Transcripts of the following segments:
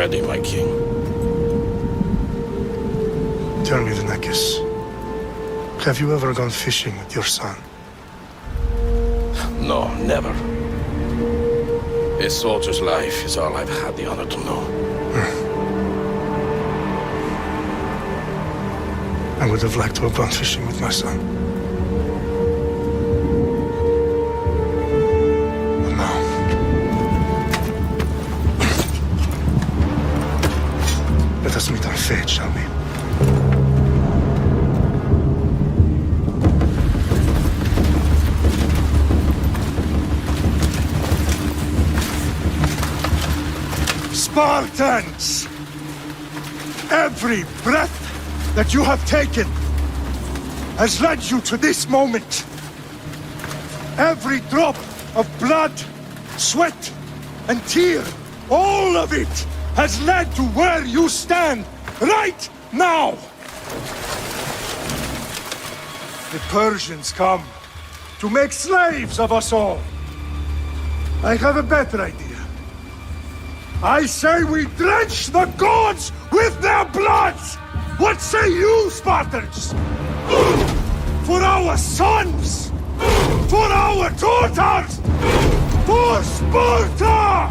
ready, my king. Tell me, the Nekis. Have you ever gone fishing with your son? No, never. A soldier's life is all I've had the honor to know. I would have liked to have gone fishing with my son. But now... Let us meet our fate, shall we? Spartans! Every breath that you have taken has led you to this moment. Every drop of blood, sweat, and tear, all of it has led to where you stand right now. The Persians come to make slaves of us all. I have a better idea. I say we drench the gods with their blood! What say you, Spartans? For our sons! For our daughters! For Sparta!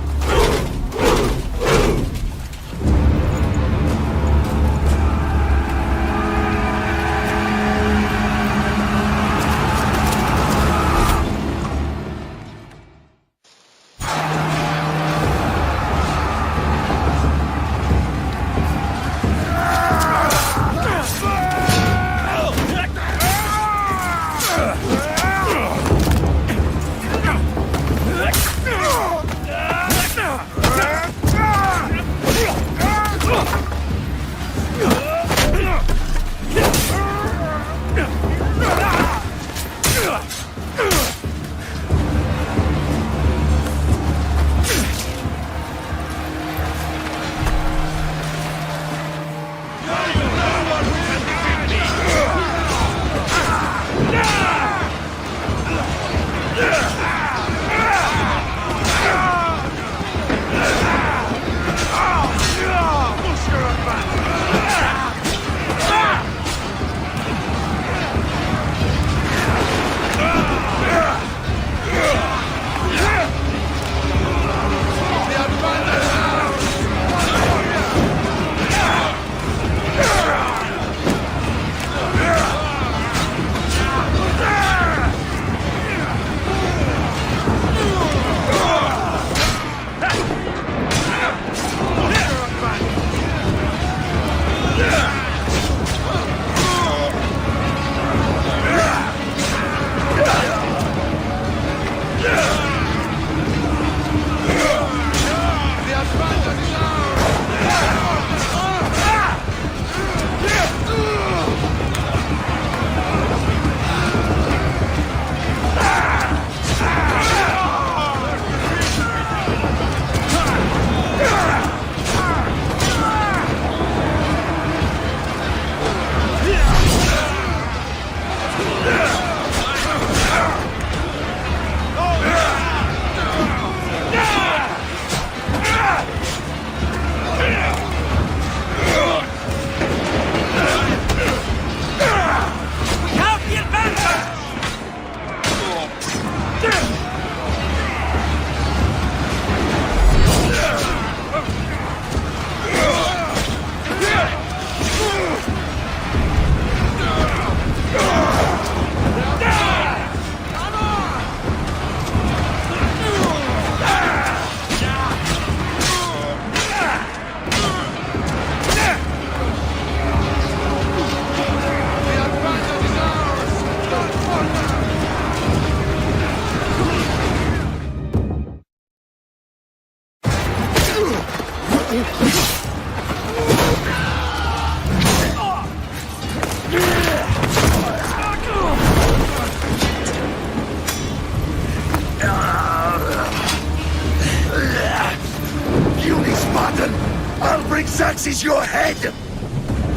I'll bring Xerxes your head!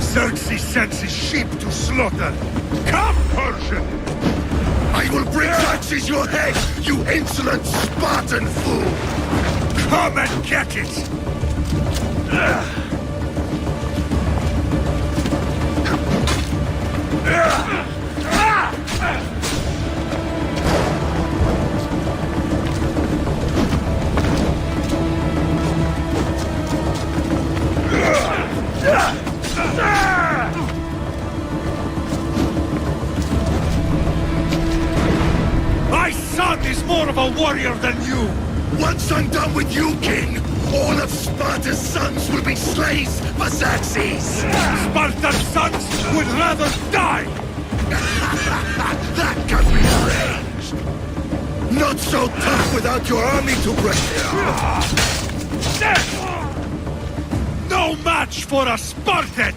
Xerxes sends his sheep to slaughter. Come, Persian! I will bring Xerxes your head, you insolent Spartan fool! Come and get it! My son is more of a warrior than you! Once I'm done with you, King, all of Sparta's sons will be slaves for Xerxes! Sparta's sons would rather die! That can be arranged! Not so tough without your army to break No match for a Spartan!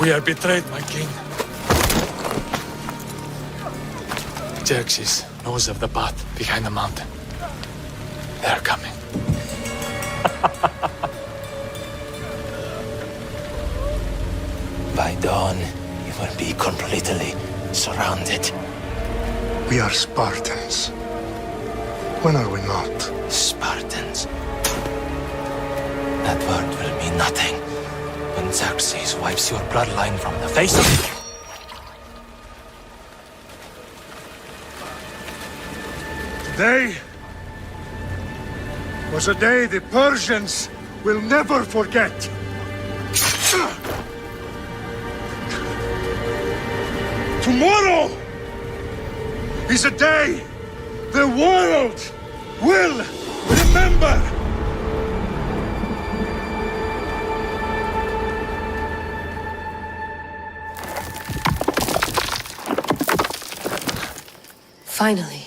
We are betrayed, my king. Xerxes knows of the path behind the mountain. They're coming. By dawn, you will be completely surrounded. We are Spartans. When are we not? Spartans. That word will mean nothing when Xerxes wipes your bloodline from the face of it. Today was a day the Persians will never forget. Tomorrow is a day the world will remember. Finally.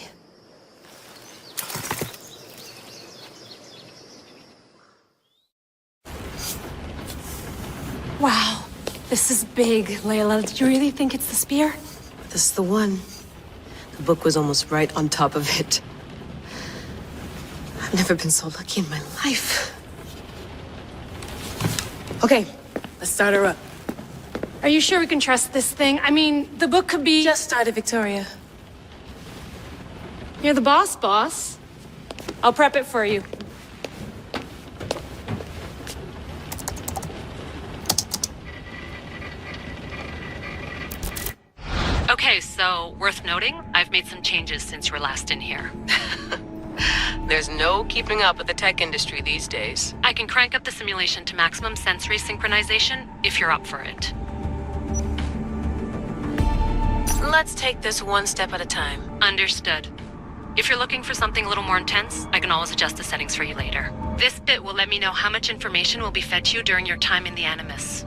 Wow, this is big, Layla. Did you really think it's the spear? This is the one. The book was almost right on top of it. I've never been so lucky in my life. Okay, let's start her up. Are you sure we can trust this thing? I mean, the book could be... Just started, Victoria. You're the boss. I'll prep it for you. Okay, so worth noting, I've made some changes since you were last in here. There's no keeping up with the tech industry these days. I can crank up the simulation to maximum sensory synchronization if you're up for it. Let's take this one step at a time. Understood. If you're looking for something a little more intense, I can always adjust the settings for you later. This bit will let me know how much information will be fed to you during your time in the Animus.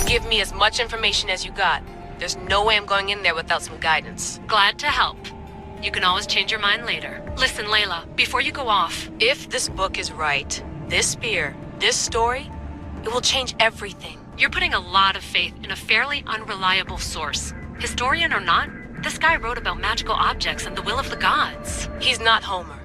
Give me as much information as you got. There's no way I'm going in there without some guidance. Glad to help. You can always change your mind later. Listen, Layla, before you go off... If this book is right, this spear, this story, it will change everything. You're putting a lot of faith in a fairly unreliable source. Historian or not, this guy wrote about magical objects and the will of the gods. He's not Homer.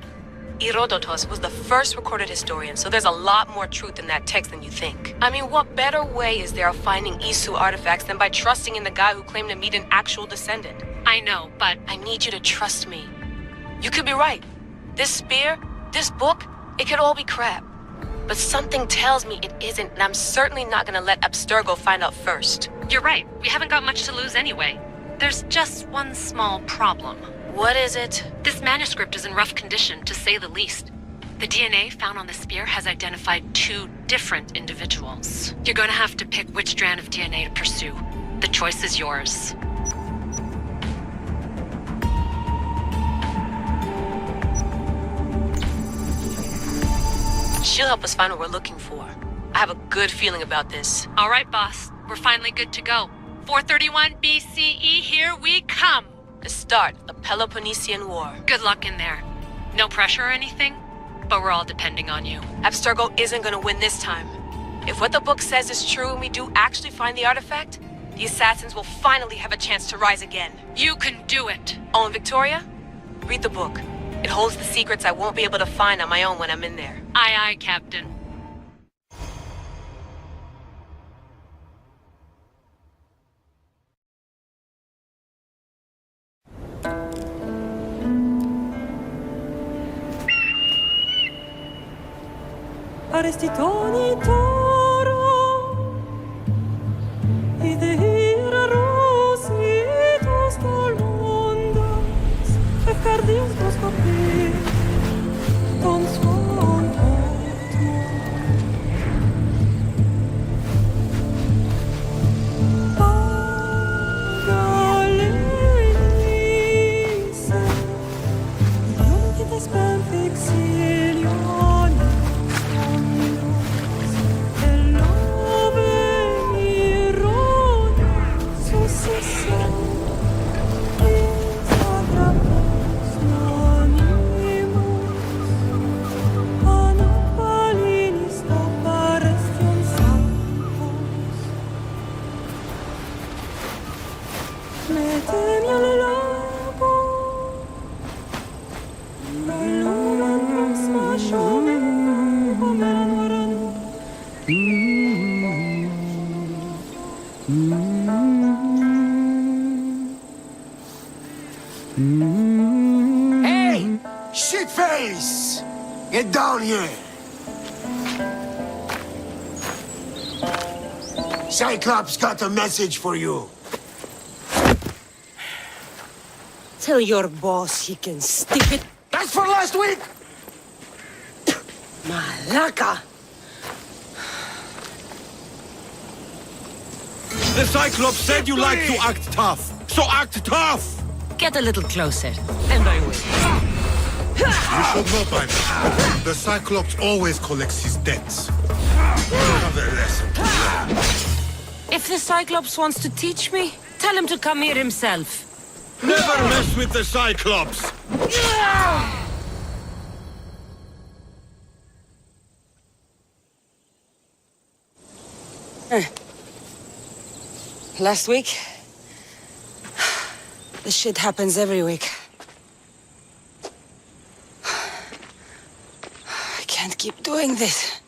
Herodotus was the first recorded historian, so there's a lot more truth in that text than you think. I mean, what better way is there of finding Isu artifacts than by trusting in the guy who claimed to meet an actual descendant? I know, but... I need you to trust me. You could be right. This spear, this book, it could all be crap. But something tells me it isn't, and I'm certainly not gonna let Abstergo find out first. You're right. We haven't got much to lose anyway. There's just one small problem. What is it? This manuscript is in rough condition, to say the least. The DNA found on the spear has identified 2 different individuals. You're going to have to pick which strand of DNA to pursue. The choice is yours. She'll help us find what we're looking for. I have a good feeling about this. All right, boss. We're finally good to go. 431 BCE, here we come. The start of Peloponnesian War. Good luck in there. No pressure or anything, but we're all depending on you. Abstergo isn't gonna win this time. If what the book says is true and we do actually find the artifact, the assassins will finally have a chance to rise again. You can do it. Oh, and Victoria? Read the book. It holds the secrets I won't be able to find on my own when I'm in there. Aye, aye, Captain. Arrestitoni toro Idehira rositos tolmondas Efcardius dos copir Ton suon otmo Pagalenise Ionites penfixilion Hey! Shitface! Get down here! Cyclops got a message for you. Tell your boss he can stick it. That's for last week! Malaka! The Cyclops said you like to act tough, so act tough! Get a little closer, and I will. You should know by now. The Cyclops always collects his debts. Another lesson to learn. If the Cyclops wants to teach me, tell him to come here himself. Never mess with the Cyclops! Last week? This shit happens every week. I can't keep doing this.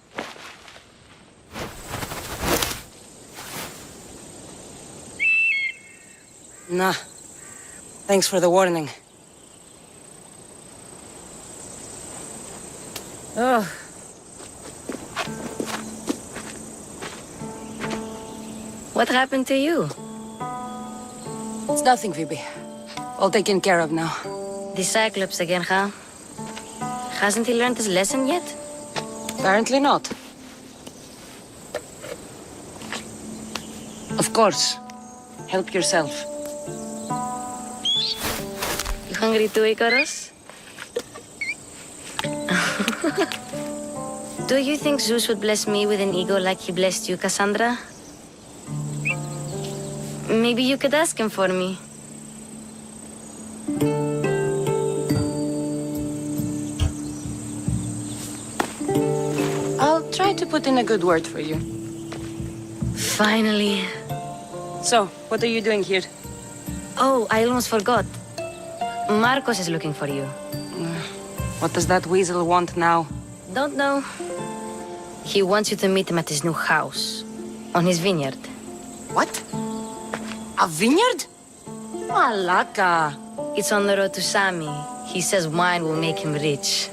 Nah. Thanks for the warning. Oh. What happened to you? It's nothing, Phoebe. All taken care of now. The Cyclops again, huh? Hasn't he learned his lesson yet? Apparently not. Of course. Help yourself. You hungry too, Icarus? Do you think Zeus would bless me with an ego like he blessed you, Cassandra? Maybe you could ask him for me. I'll try to put in a good word for you. Finally. So, what are you doing here? Oh, I almost forgot. Marcos is looking for you. What does that weasel want now? Don't know. He wants you to meet him at his new house. On his vineyard. What? A vineyard? Malaka. It's on the road to Sami. He says wine will make him rich.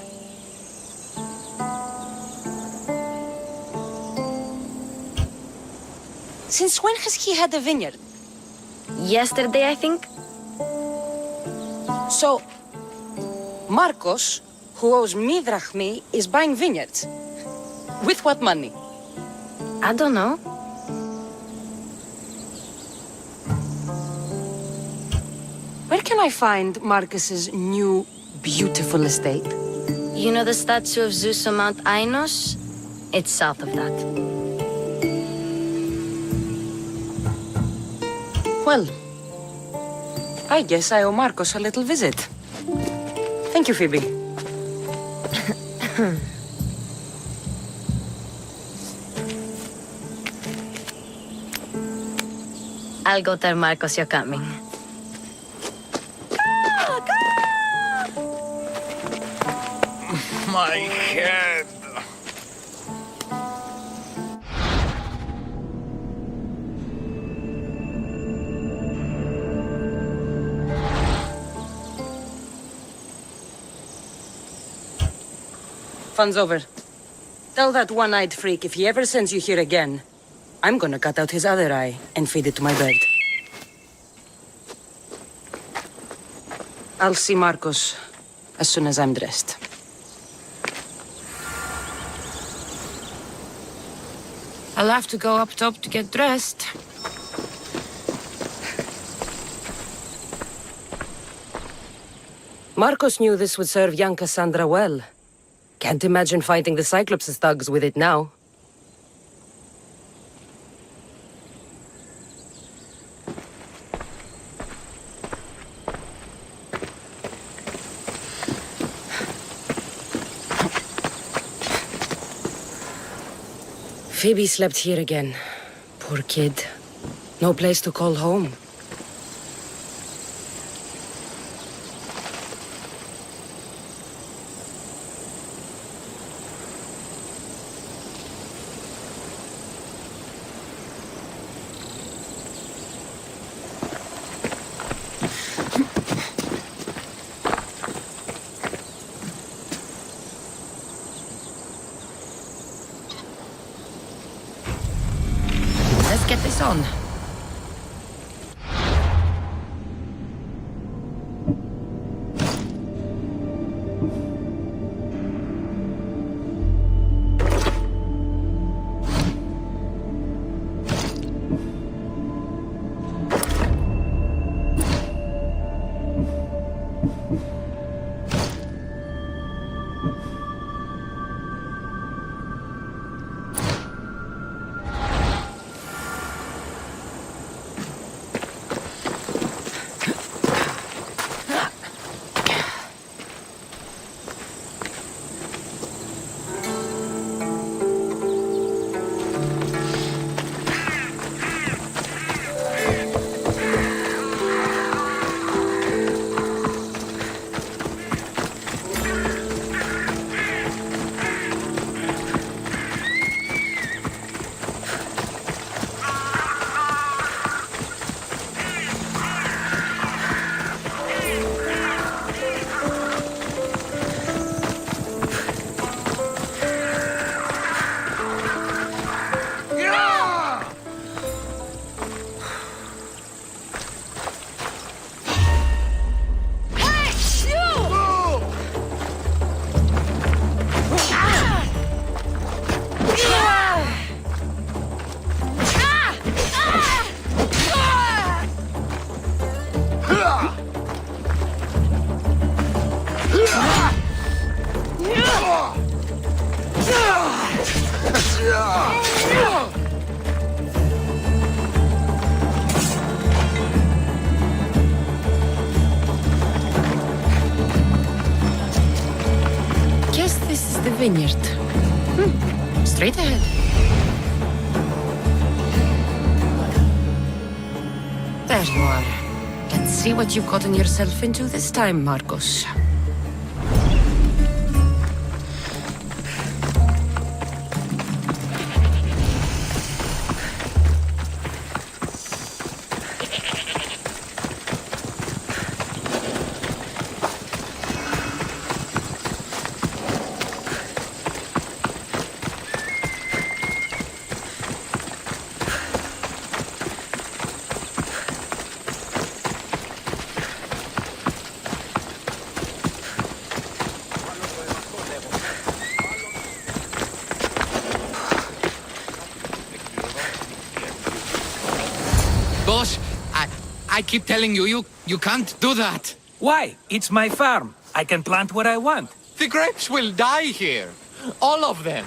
Since when has he had a vineyard? Yesterday, I think. So, Marcos, who owes me drachmi, is buying vineyards. With what money? I don't know. Where can I find Marcus's new, beautiful estate? You know the statue of Zeus on Mount Ainos? It's south of that. Well, I guess I owe Marcos a little visit. Thank you, Phoebe. I'll go tell Marcos you're coming. My head. Fun's over. Tell that one-eyed freak if he ever sends you here again, I'm gonna cut out his other eye and feed it to my bird. I'll see Marcos as soon as I'm dressed. I'll have to go up top to get dressed. Marcos knew this would serve young Cassandra well. Can't imagine fighting the Cyclops' thugs with it now. Phoebe slept here again. Poor kid. No place to call home. Let's get this on. Guess this is the vineyard. Straight ahead. There you are. Let's see what you've gotten yourself into this time, Marcos. Boss, I keep telling you, you can't do that. Why? It's my farm. I can plant what I want. The grapes will die here. All of them.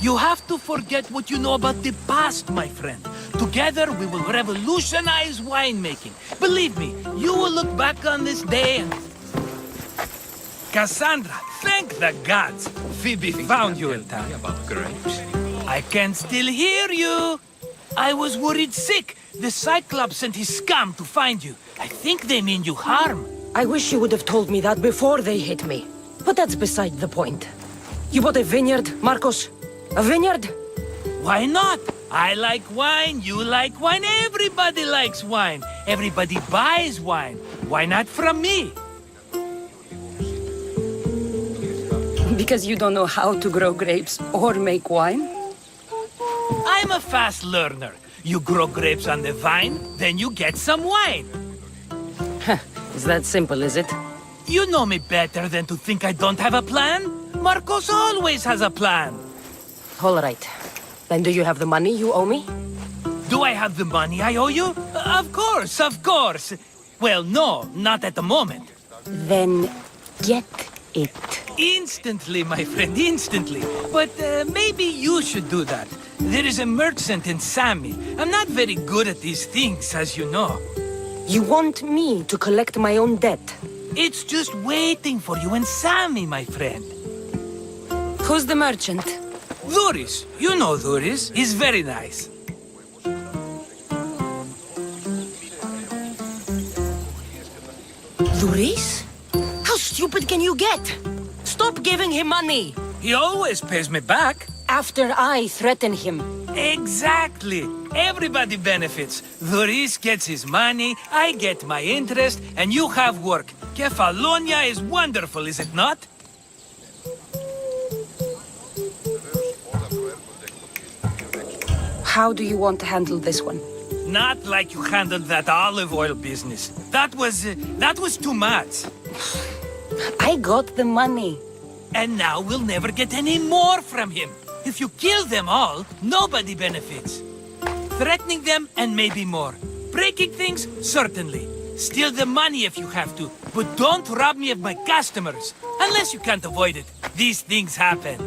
You have to forget what you know about the past, my friend. Together, we will revolutionize winemaking. Believe me, you will look back on this day and... Cassandra, thank the gods! Phoebe found you in time. About grapes. I can still hear you! I was worried sick. The Cyclops sent his scum to find you. I think they mean you harm. I wish you would have told me that before they hit me. But that's beside the point. You bought a vineyard, Marcos? A vineyard? Why not? I like wine, you like wine, everybody likes wine. Everybody buys wine. Why not from me? Because you don't know how to grow grapes or make wine? I'm a fast learner. You grow grapes on the vine, then you get some wine. Is that simple, is it? You know me better than to think I don't have a plan. Marcos always has a plan. All right. Then do you have the money you owe me? Do I have the money I owe you? Of course, of course. Well, no, not at the moment. Then get it. Instantly, my friend, instantly. But maybe you should do that. There is a merchant in Sami. I'm not very good at these things, as you know. You want me to collect my own debt? It's just waiting for you in Sami, my friend. Who's the merchant? Duris. You know Duris. He's very nice. Duris? How stupid can you get? Stop giving him money! He always pays me back. After I threaten him. Exactly. Everybody benefits. Duris gets his money, I get my interest, and you have work. Kefalonia is wonderful, is it not? How do you want to handle this one? Not like you handled that olive oil business. That was too much. I got the money. And now we'll never get any more from him. If you kill them all, nobody benefits. Threatening them, and maybe more. Breaking things, certainly. Steal the money if you have to, but don't rob me of my customers. Unless you can't avoid it. These things happen.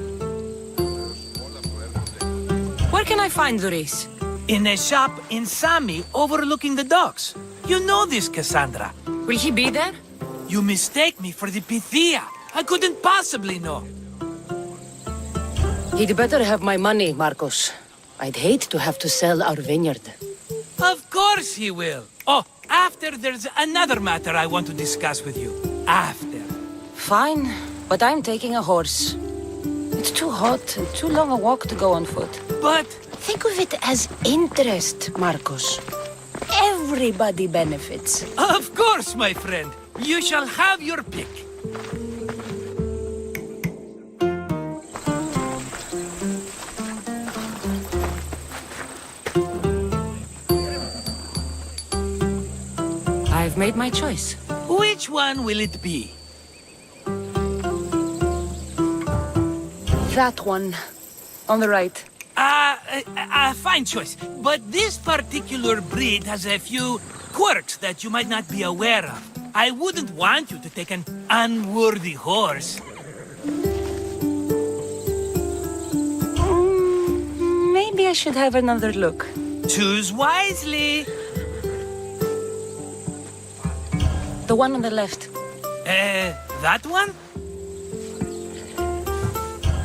Where can I find Duris? In a shop in Sami, overlooking the docks. You know this, Cassandra. Will he be there? You mistake me for the Pythia. I couldn't possibly know. He'd better have my money, Marcos. I'd hate to have to sell our vineyard. Of course he will. Oh, after there's another matter I want to discuss with you. After. Fine, but I'm taking a horse. It's too hot and too long a walk to go on foot. But... think of it as interest, Marcos. Everybody benefits. Of course, my friend. You shall have your pick. I've made my choice. Which one will it be? That one. On the right. Fine choice. But this particular breed has a few quirks that you might not be aware of. I wouldn't want you to take an unworthy horse. Maybe I should have another look. Choose wisely. The one on the left. That one?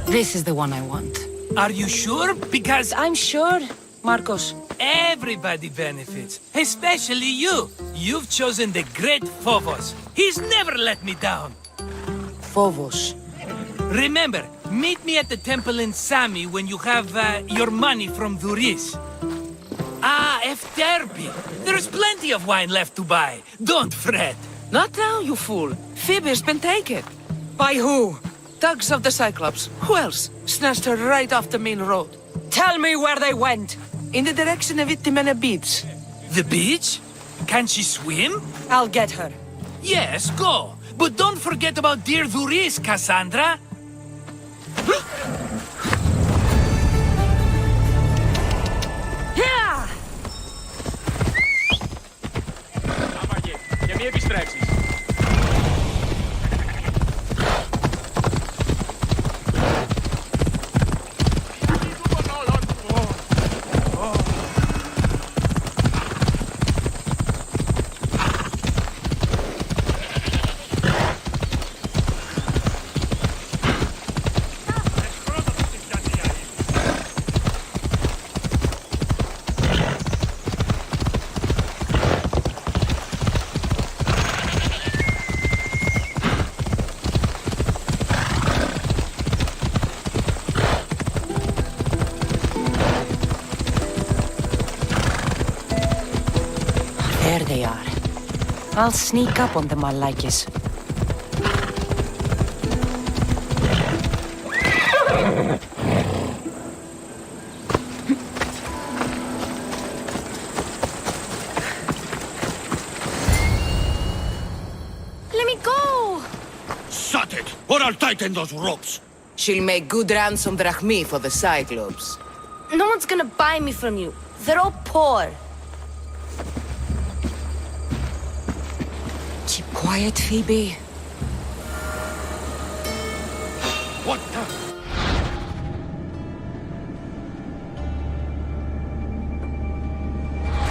This is the one I want. Are you sure? Because... I'm sure, Marcos. Everybody benefits, especially you. You've chosen the great Phobos. He's never let me down. Phobos. Remember, meet me at the temple in Sami when you have your money from Duris. Ah, Efterpi. There's plenty of wine left to buy. Don't fret. Not now, you fool. Phoebe's been taken. By who? Thugs of the Cyclops. Who else? Snatched her right off the main road. Tell me where they went. In the direction of Itimena Beach. The beach? Can she swim? I'll get her. Yes, go. But don't forget about dear Duris, Cassandra. Για μη επιστρέψεις. I'll sneak up on the Malakis. Let me go! Shut it, or I'll tighten those ropes. She'll make good ransom drachmi for the Cyclops. No one's gonna buy me from you. They're all poor. Keep quiet, Phoebe. What the?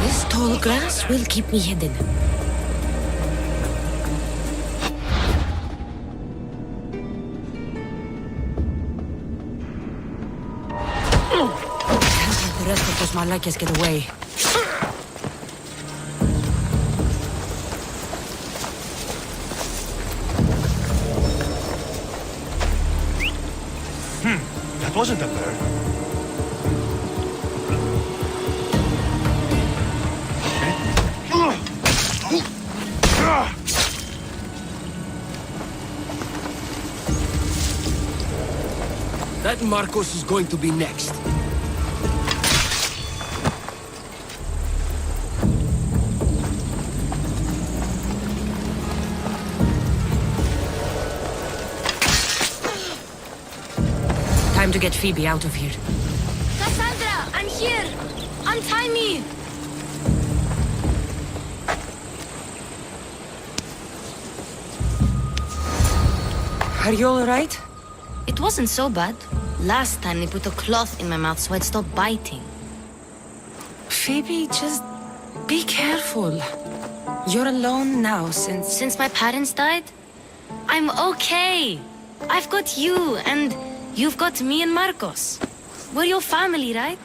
This tall grass will keep me hidden. Can't let the rest of those Malakias get away. That wasn't a bird. That Marcos is going to be next. Time to get Phoebe out of here. Cassandra, I'm here! Untie me! Are you alright? It wasn't so bad. Last time they put a cloth in my mouth so I'd stop biting. Phoebe, just be careful. You're alone now Since my parents died? I'm okay. I've got you, and you've got me and Marcos. We're your family, right?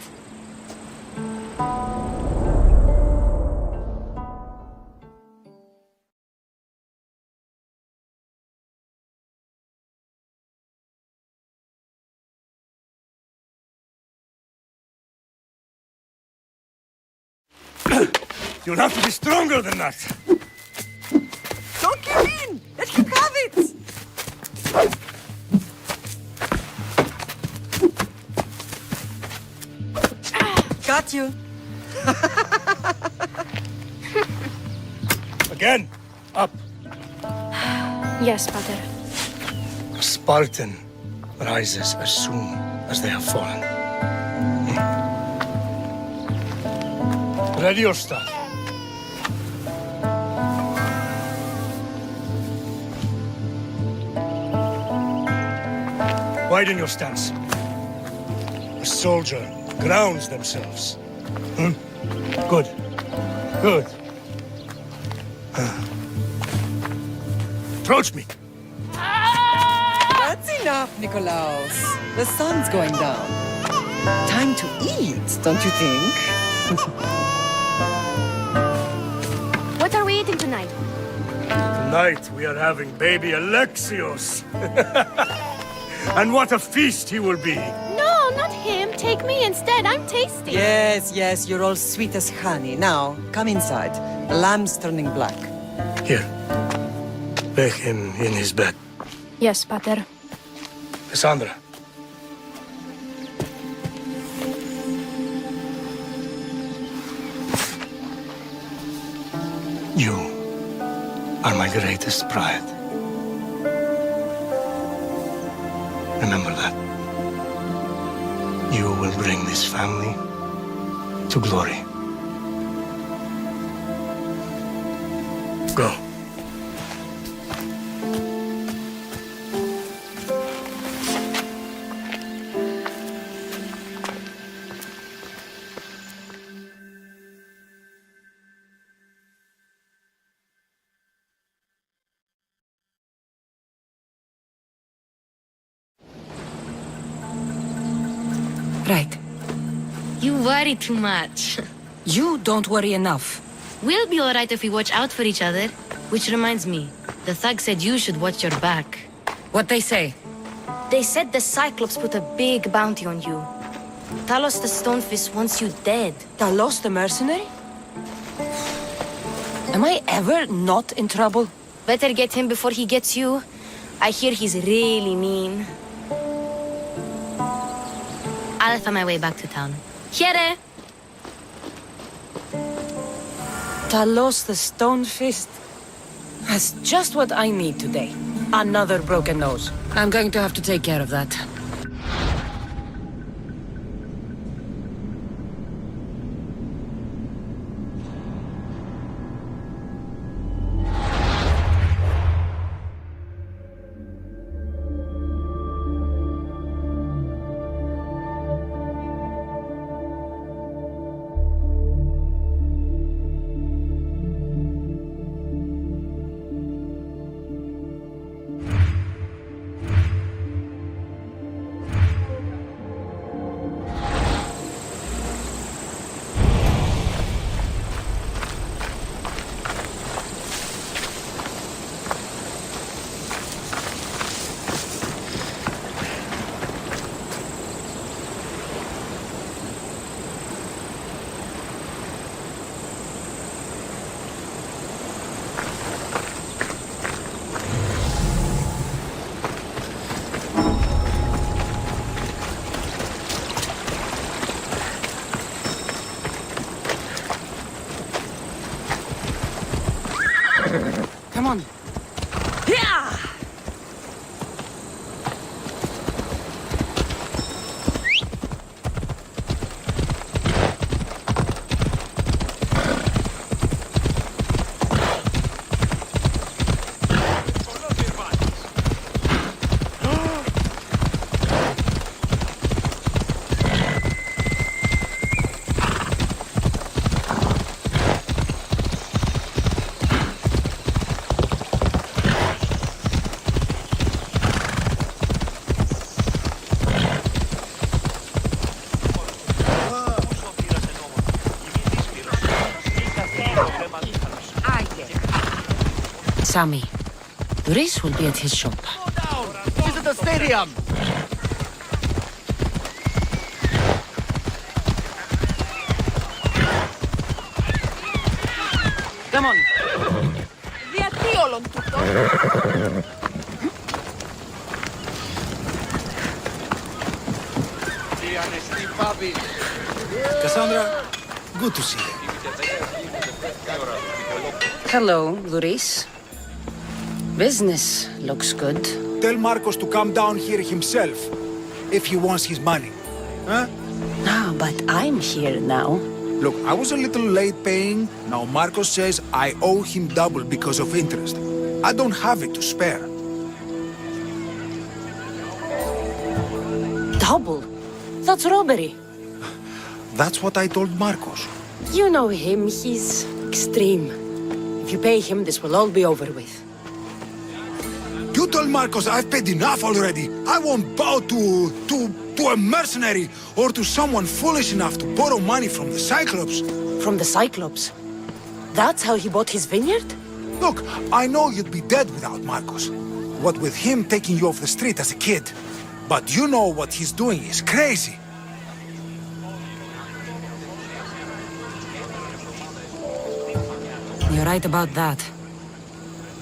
You'll have to be stronger than that. Don't give in! Let him have it! Got you. Again, up. Yes, Father. A Spartan rises as soon as they have fallen. Ready your staff. Widen your stance. A soldier grounds themselves. Good. Good. Approach me. That's enough, Nikolaos. The sun's going down. Time to eat, don't you think? What are we eating tonight? Tonight we are having baby Alexios. And what a feast he will be. No, not him. Take me instead. I'm tasty. Yes, yes, you're all sweet as honey. Now, come inside. The lamb's turning black. Here. Lay him in his bed. Yes, Pater. Cassandra. You are my greatest pride. Remember that. You will bring this family to glory. Go. Right. You worry too much. You don't worry enough. We'll be alright if we watch out for each other. Which reminds me, the thug said you should watch your back. What'd they say? They said the Cyclops put a big bounty on you. Talos the Stonefist wants you dead. Talos the mercenary? Am I ever not in trouble? Better get him before he gets you. I hear he's really mean. I'll find my way back to town. Here! Talos the Stone Fist. That's just what I need today. Another broken nose. I'm going to have to take care of that. Come on. Yeah! Sammy, the race will be at his shop. Visit the stadium! Come on. Γιατί όλον τούτο? Cassandra, good to see you. Hello, Luis. Business looks good. Tell Marcos to come down here himself, if he wants his money. Huh? No, but I'm here now. Look, I was a little late paying. Now Marcos says I owe him double because of interest. I don't have it to spare. Double? That's robbery. That's what I told Marcos. You know him, he's extreme. If you pay him, this will all be over with. You told Marcos I've paid enough already. I won't bow to a mercenary or to someone foolish enough to borrow money from the Cyclops. From the Cyclops? That's how he bought his vineyard? Look, I know you'd be dead without Marcos. What with him taking you off the street as a kid. But you know what he's doing is crazy. You're right about that.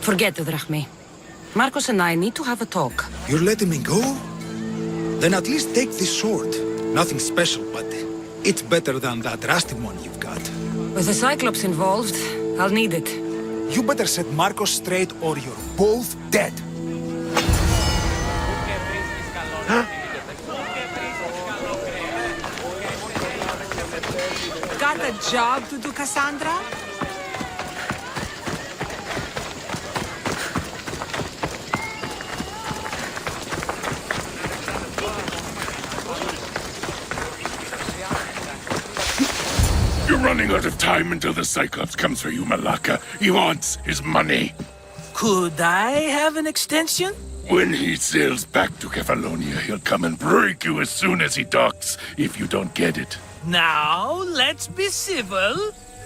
Forget the drachme. Marcos and I need to have a talk. You're letting me go? Then at least take this sword. Nothing special, but it's better than that rusty one you've got. With the Cyclops involved, I'll need it. You better set Marcos straight or you're both dead. Got a job to do, Cassandra? You're running out of time until the Cyclops comes for you, Malaka. He wants his money. Could I have an extension? When he sails back to Kefalonia, he'll come and break you as soon as he docks, if you don't get it. Now, let's be civil.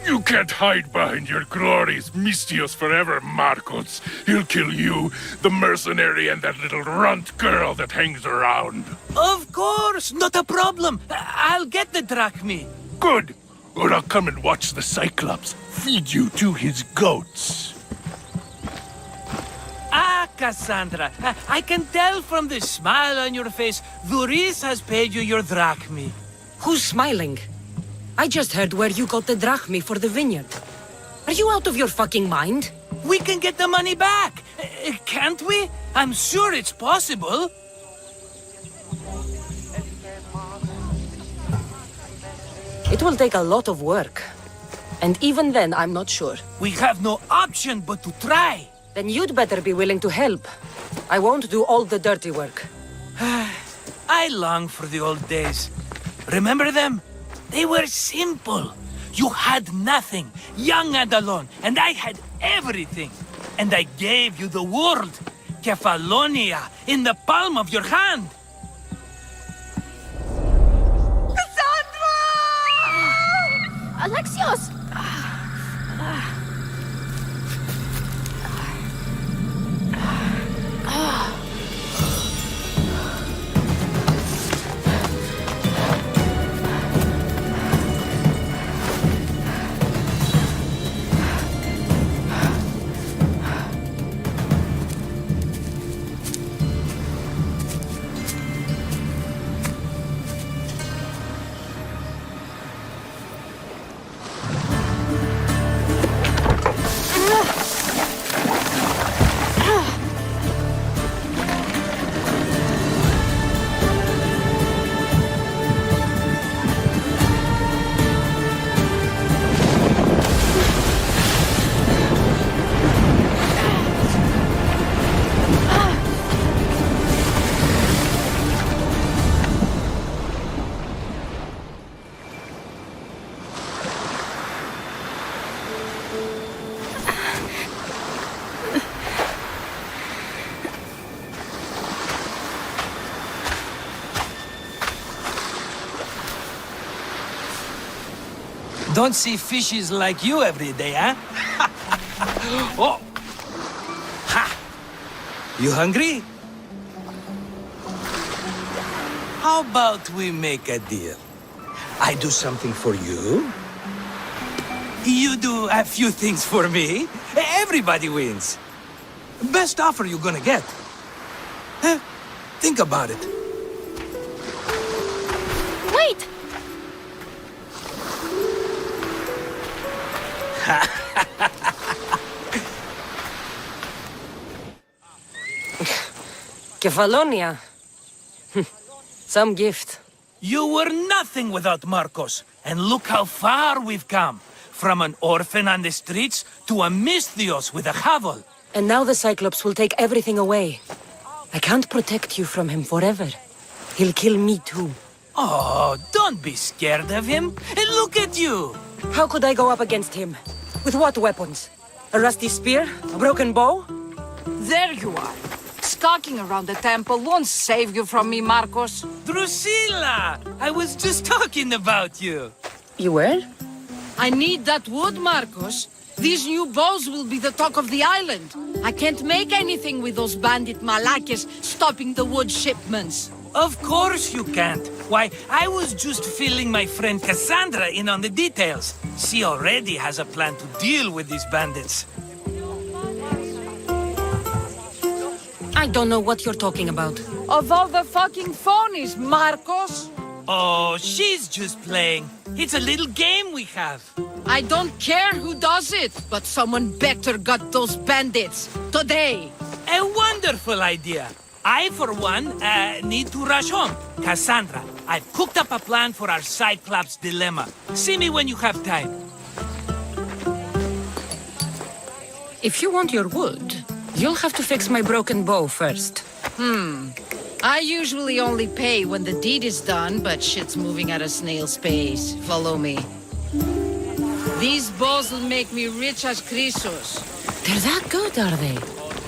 You can't hide behind your glories, Mistios forever, Marcos. He'll kill you, the mercenary, and that little runt girl that hangs around. Of course, not a problem. I'll get the drachme. Good. or I'll come and watch the Cyclops feed you to his goats. Ah, Cassandra, I can tell from the smile on your face, Duris has paid you your drachmi. Who's smiling? I just heard where you got the drachmi for the vineyard. Are you out of your fucking mind? We can get the money back, can't we? I'm sure it's possible. It will take a lot of work. And even then, I'm not sure. We have no option but to try. Then you'd better be willing to help. I won't do all the dirty work. I long for the old days. Remember them? They were simple. You had nothing, young and alone, and I had everything. And I gave you the world, Kefalonia, in the palm of your hand. Alexios! Don't see fishes like you every day, huh? Oh! Ha! You hungry? How about we make a deal? I do something for you. You do a few things for me. Everybody wins. Best offer you're gonna get. Huh? Think about it. Wait! Kefalonia. Some gift. You were nothing without Marcos, and look how far we've come. From an orphan on the streets to a Misthios with a hovel. And now the Cyclops will take everything away. I can't protect you from him forever. He'll kill me too. Oh, don't be scared of him. And look at you. How could I go up against him? With what weapons? A rusty spear? A broken bow? There you are. Skulking around the temple won't save you from me, Marcos. Drusilla! I was just talking about you. You were? I need that wood, Marcos. These new bows will be the talk of the island. I can't make anything with those bandit malakes stopping the wood shipments. Of course you can't. Why, I was just filling my friend Cassandra in on the details. She already has a plan to deal with these bandits. I don't know what you're talking about. Of all the fucking phonies, Marcos! Oh, she's just playing. It's a little game we have. I don't care who does it, but someone better got those bandits. Today! A wonderful idea. I, for one, need to rush home. Cassandra, I've cooked up a plan for our Cyclops dilemma. See me when you have time. If you want your wood, you'll have to fix my broken bow first. I usually only pay when the deed is done, but shit's moving at a snail's pace. Follow me. These bows will make me rich as Chrysos. They're that good, are they?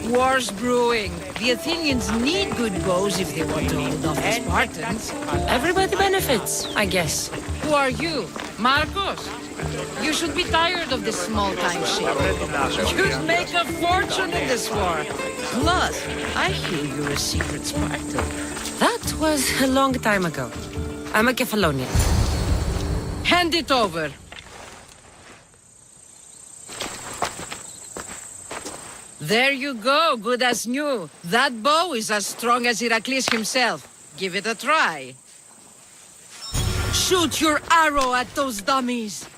War's brewing. The Athenians need good bows if they want to hold off the Spartans. Everybody benefits, I guess. Who are you? Marcos? You should be tired of this small-time shit. You'd make a fortune in this war. Plus, I hear you're a secret Spartan. That was a long time ago. I'm a Kefalonian. Hand it over. There you go, good as new. That bow is as strong as Heracles himself. Give it a try. Shoot your arrow at those dummies.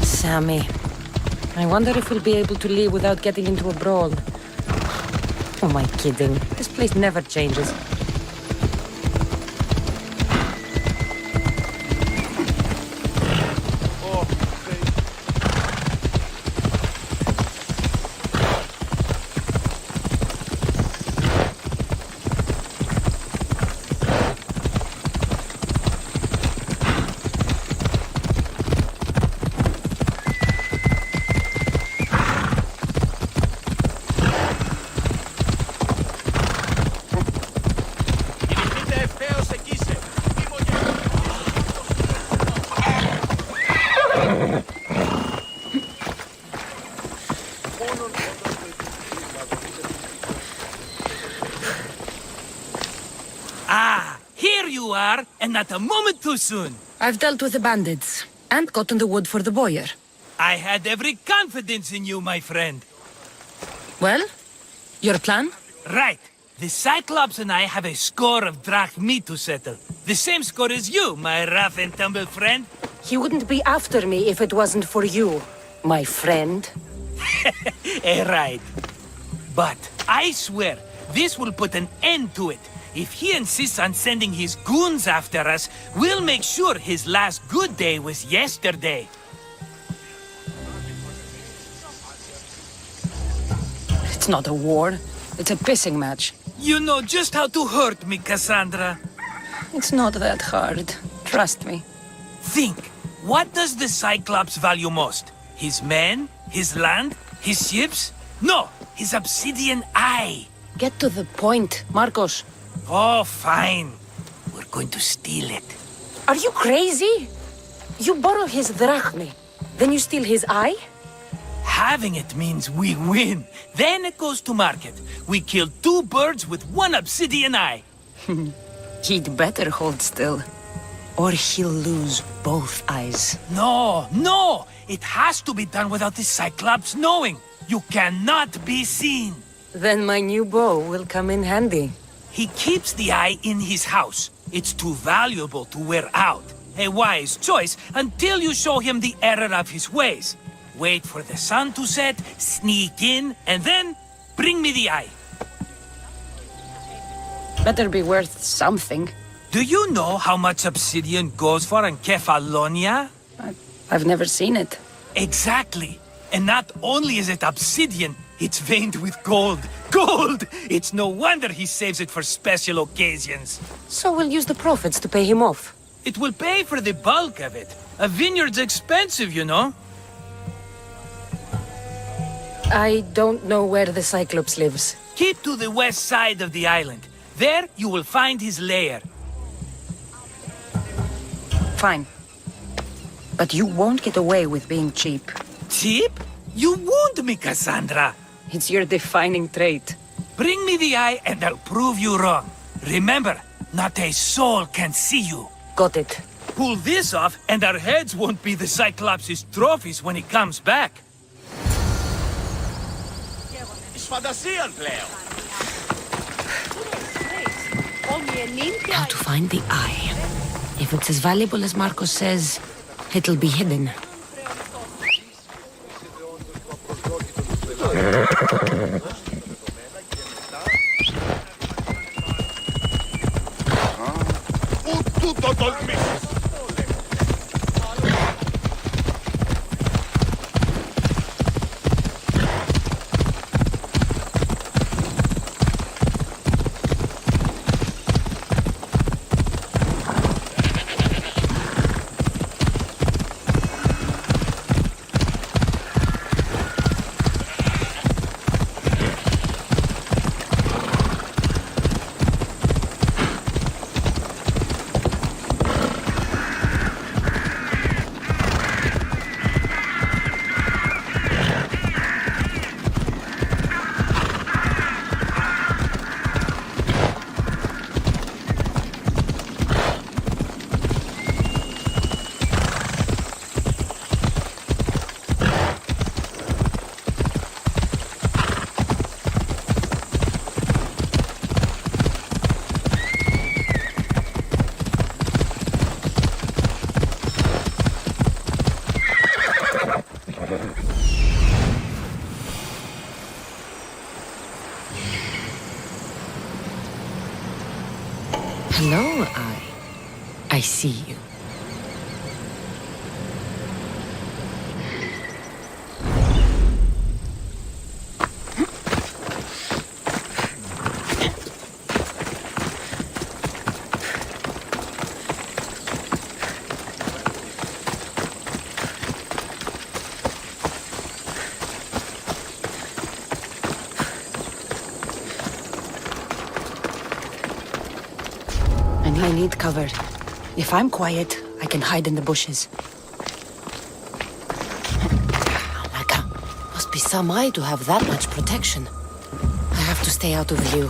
Sammy. I wonder if we'll be able to leave without getting into a brawl. Oh, am I kidding? This place never changes. And not a moment too soon. I've dealt with the bandits and gotten the wood for the boiler. I had every confidence in you, my friend. Well, your plan? Right. The Cyclops and I have a score of drachmi to settle. The same score as you, my rough and tumble friend. He wouldn't be after me if it wasn't for you, my friend. Right. But I swear, this will put an end to it. If he insists on sending his goons after us, we'll make sure his last good day was yesterday. It's not a war. It's a pissing match. You know just how to hurt me, Cassandra. It's not that hard. Trust me. Think. What does the Cyclops value most? His men? His land? His ships? No! His obsidian eye! Get to the point, Marcos. Oh, fine. We're going to steal it. Are you crazy? You borrow his drachmi, then you steal his eye? Having it means we win. Then it goes to market. We kill 2 birds with 1 obsidian eye. He'd better hold still. Or he'll lose both eyes. No! It has to be done without the Cyclops knowing. You cannot be seen. Then my new bow will come in handy. He keeps the eye in his house. It's too valuable to wear out. A wise choice until you show him the error of his ways. Wait for the sun to set, sneak in, and then bring me the eye. Better be worth something. Do you know how much obsidian goes for in Kefalonia? I've never seen it. Exactly. And not only is it obsidian, it's veined with gold. Gold! It's no wonder he saves it for special occasions. So we'll use the profits to pay him off. It will pay for the bulk of it. A vineyard's expensive, you know. I don't know where the Cyclops lives. Keep to the west side of the island. There you will find his lair. Fine. But you won't get away with being cheap. Cheap? You wound me, Cassandra. It's your defining trait. Bring me the eye and I'll prove you wrong. Remember, not a soul can see you. Got it. Pull this off and our heads won't be the Cyclops' trophies when he comes back. How to find the eye. If it's as valuable as Marcos says, it'll be hidden. eye. I see you. I need cover. If I'm quiet, I can hide in the bushes. Oh my god. Must be some eye to have that much protection. I have to stay out of view.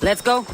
Let's go.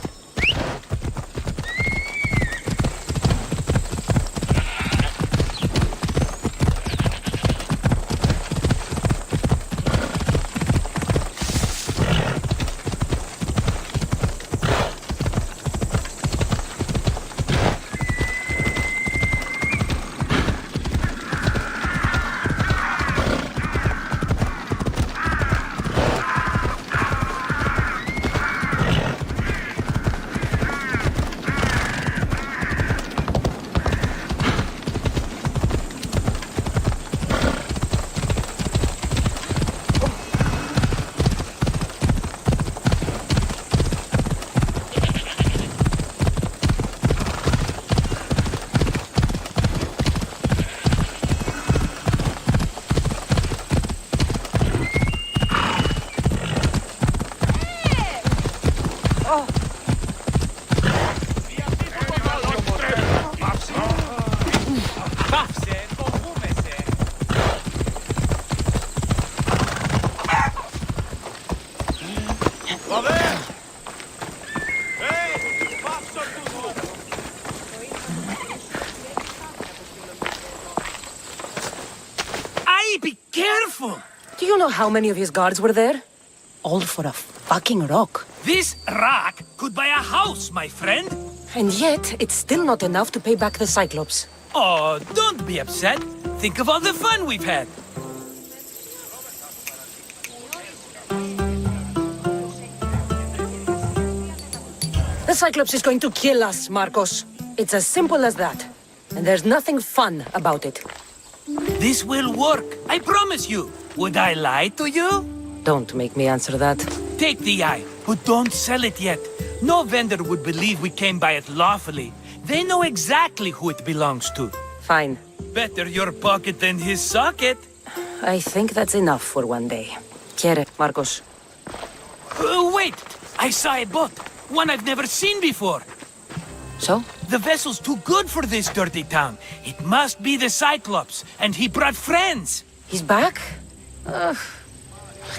Be careful! Do you know how many of his guards were there? All for a fucking rock. This rock could buy a house, my friend. And yet, it's still not enough to pay back the Cyclops. Oh, don't be upset. Think of all the fun we've had. The Cyclops is going to kill us, Marcos. It's as simple as that. And there's nothing fun about it. This will work, I promise you. Would I lie to you? Don't make me answer that. Take the eye, but don't sell it yet. No vendor would believe we came by it lawfully. They know exactly who it belongs to. Fine. Better your pocket than his socket. I think that's enough for one day. Quiere, Marcos. Wait! I saw a boat. One I've never seen before. So? The vessel's too good for this dirty town. It must be the Cyclops, and he brought friends. He's back? I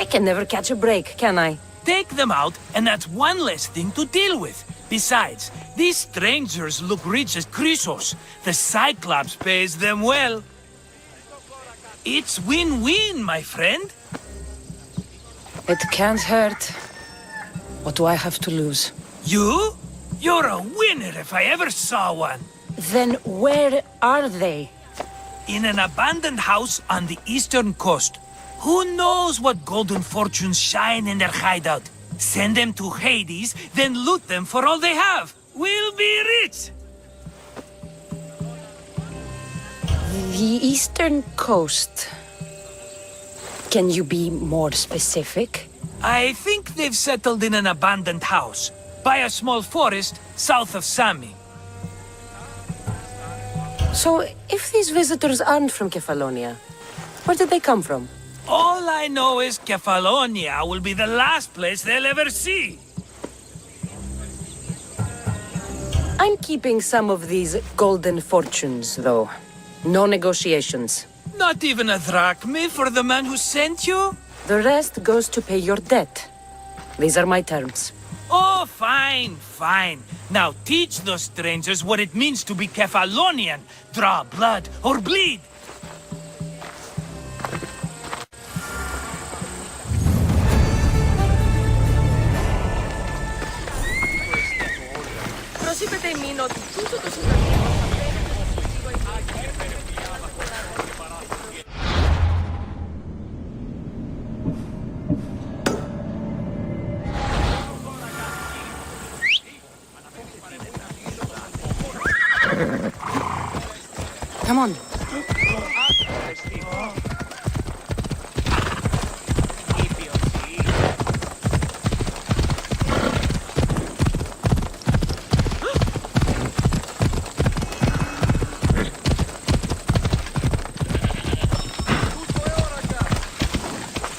can never catch a break, can I? Take them out, and that's one less thing to deal with. Besides, these strangers look rich as Chrysos. The Cyclops pays them well. It's win-win, my friend. It can't hurt. What do I have to lose? You? You're a winner if I ever saw one. Then where are they? In an abandoned house on the eastern coast. Who knows what golden fortunes shine in their hideout? Send them to Hades, then loot them for all they have. We'll be rich! The eastern coast. Can you be more specific? I think they've settled in an abandoned house, by a small forest south of Sami. So, if these visitors aren't from Kefalonia, where did they come from? All I know is Kefalonia will be the last place they'll ever see. I'm keeping some of these golden fortunes, though. No negotiations. Not even a drachme for the man who sent you? The rest goes to pay your debt. These are my terms. Oh, fine, fine. Now teach those strangers what it means to be Kefalonian. Draw blood or bleed. Come on.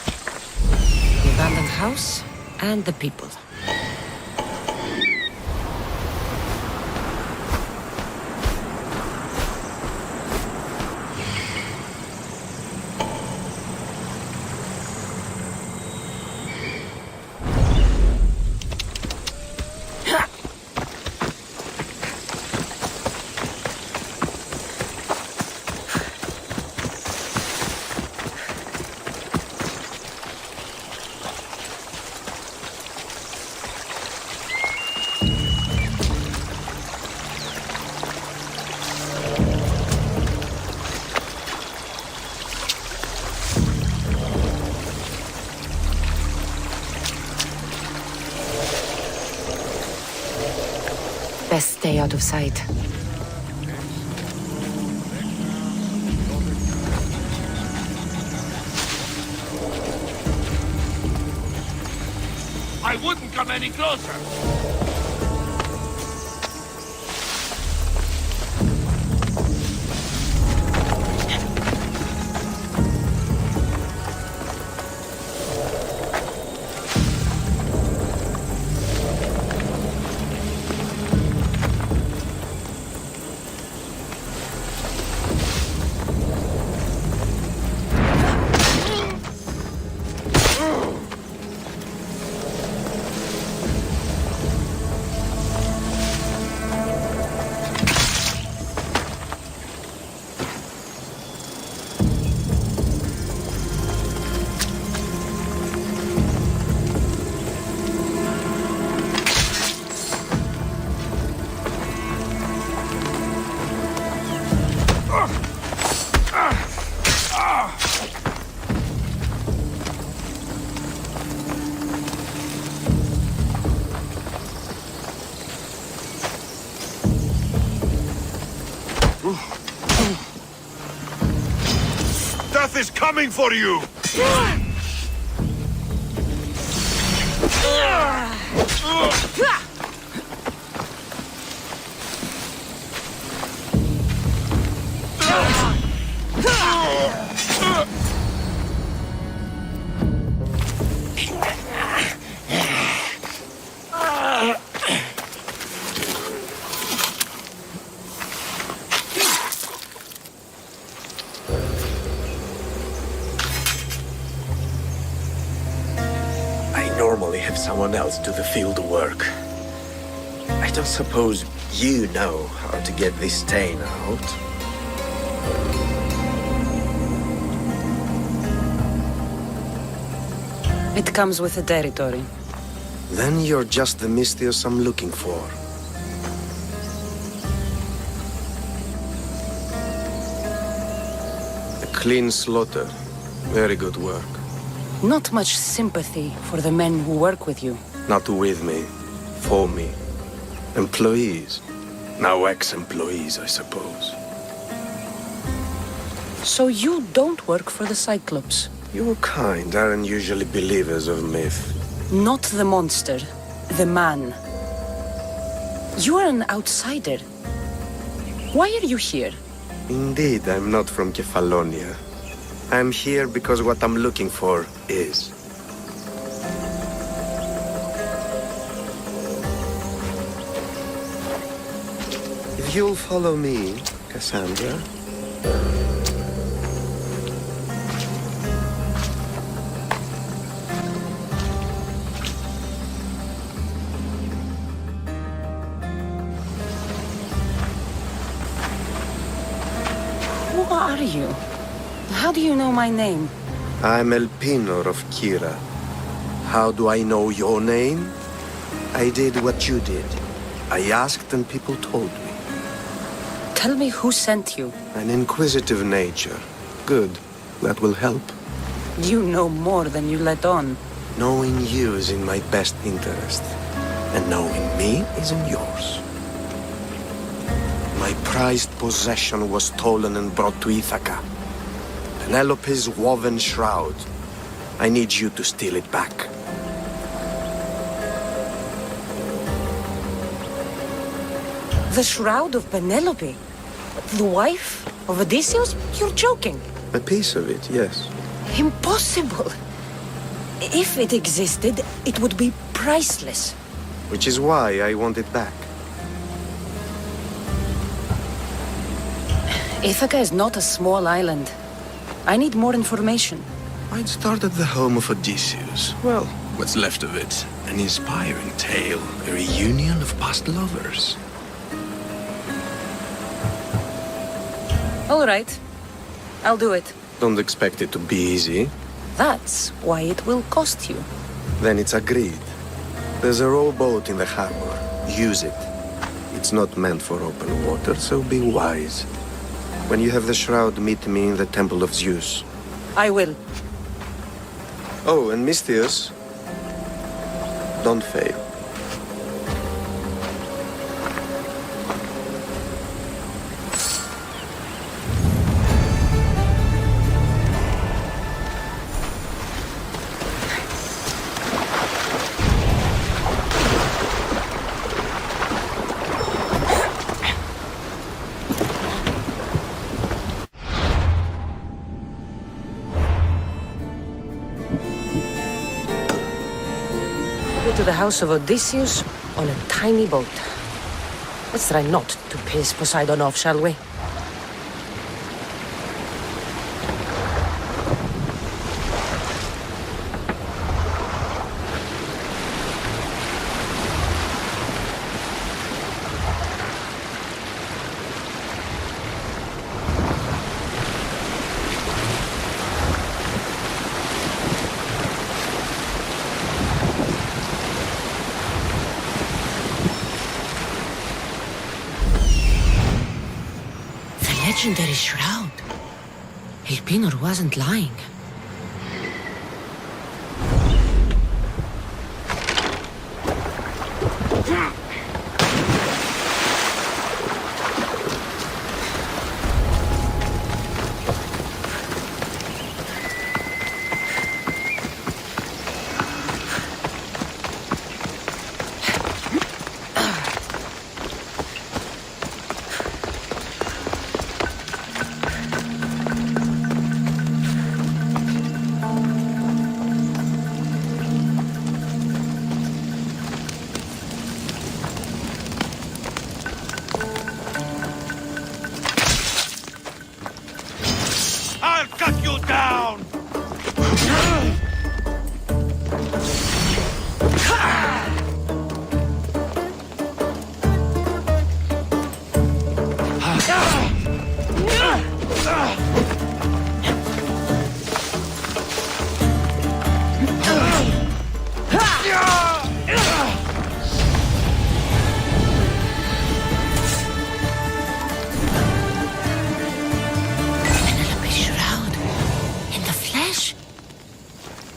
The abandoned house and the people. Best stay out of sight. I wouldn't come any closer. Death is coming for you! Normally have someone else do the field work. I don't suppose you know how to get this stain out. It comes with the territory. Then you're just the Mystios I'm looking for. A clean slaughter. Very good work. Not much sympathy for the men who work with you. Not with me. For me. Employees. Now ex-employees, I suppose. So you don't work for the Cyclops? Your kind aren't usually believers of myth. Not the monster. The man. You are an outsider. Why are you here? Indeed, I'm not from Kefalonia. I'm here because what I'm looking for is. If you'll follow me, Cassandra. Who are you? How do you know my name? I'm El Pinor of Kira. How do I know your name? I did what you did. I asked and people told me. Tell me who sent you. An inquisitive nature. Good. That will help. You know more than you let on. Knowing you is in my best interest. And knowing me is in yours. My prized possession was stolen and brought to Ithaca. Penelope's woven shroud. I need you to steal it back. The shroud of Penelope? The wife of Odysseus? You're joking. A piece of it, yes. Impossible. If it existed, it would be priceless. Which is why I want it back. Ithaca is not a small island. I need more information. I'd start at the home of Odysseus. Well, what's left of it? An inspiring tale. A reunion of past lovers. All right. I'll do it. Don't expect it to be easy. That's why it will cost you. Then it's agreed. There's a rowboat in the harbor. Use it. It's not meant for open water, so be wise. When you have the shroud, meet me in the Temple of Zeus. I will. Oh, and Misthios, don't fail. To the house of Odysseus on a tiny boat. Let's try not to piss Poseidon off, shall we? Legendary shroud. El Pinor wasn't lying.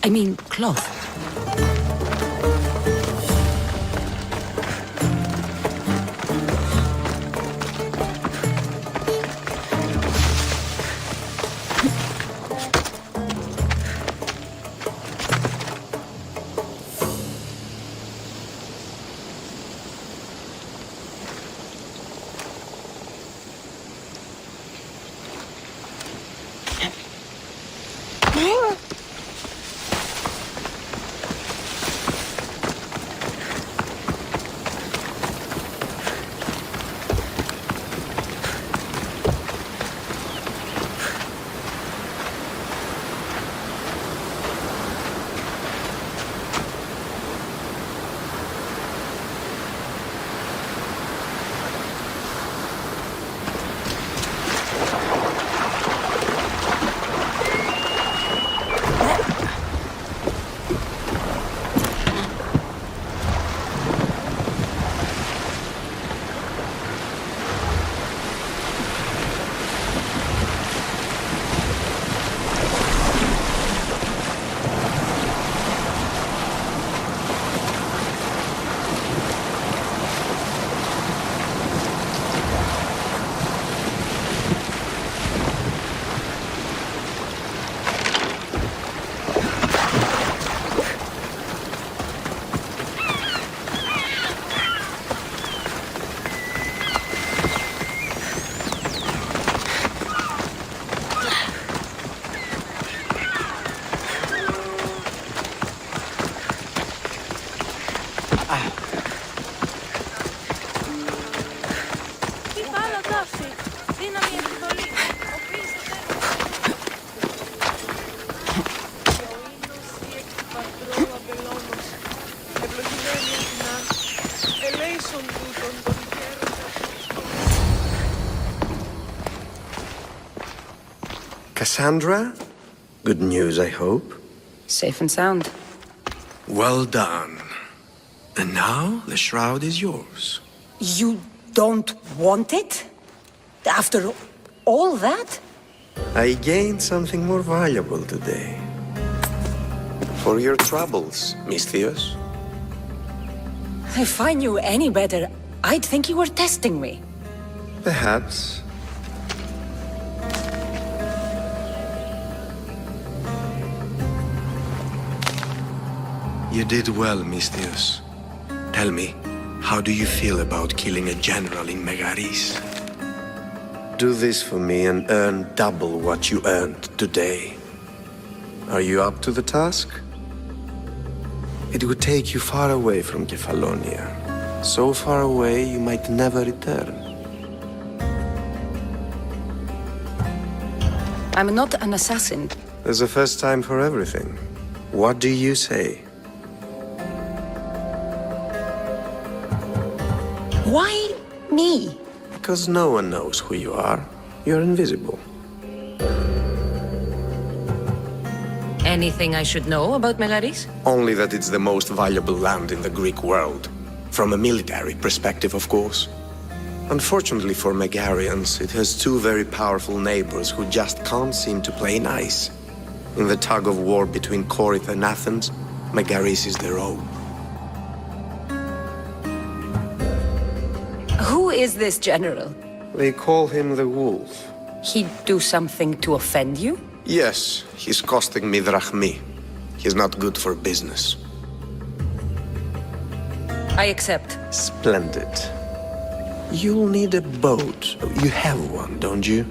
I mean, cloth. Cassandra? Good news, I hope. Safe and sound. Well done. And now, the shroud is yours. You don't want it? After all that? I gained something more valuable today. For your troubles, Miss Theos. If I knew any better, I'd think you were testing me. Perhaps. You did well, Miss Theos. Tell me, how do you feel about killing a general in Megaris? Do this for me and earn double what you earned today. Are you up to the task? It would take you far away from Kefalonia. So far away you might never return. I'm not an assassin. There's a first time for everything. What do you say? Why me? Because no one knows who you are. You're invisible. Anything I should know about Megaris? Only that it's the most valuable land in the Greek world. From a military perspective, of course. Unfortunately for Megarians, it has two very powerful neighbors who just can't seem to play nice. In the tug of war between Corinth and Athens, Megaris is their own. Who is this general? They call him the Wolf. He'd do something to offend you? Yes, he's costing me drachmi. He's not good for business. I accept. Splendid. You'll need a boat. You have one, don't you?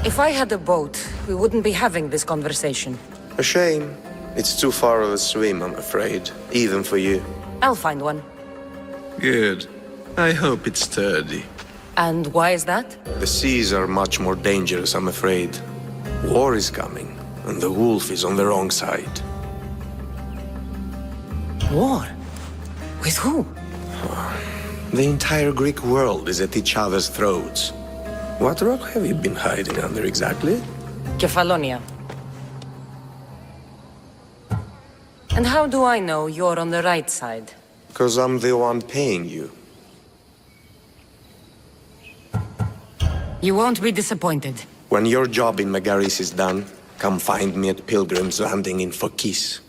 If I had a boat, we wouldn't be having this conversation. A shame. It's too far of a swim, I'm afraid. Even for you. I'll find one. Good. I hope it's sturdy. And why is that? The seas are much more dangerous, I'm afraid. War is coming, and the wolf is on the wrong side. War? With who? The entire Greek world is at each other's throats. What rock have you been hiding under exactly? Kefalonia. And how do I know you're on the right side? Because I'm the one paying you. You won't be disappointed. When your job in Megaris is done, come find me at Pilgrim's Landing in Phokis.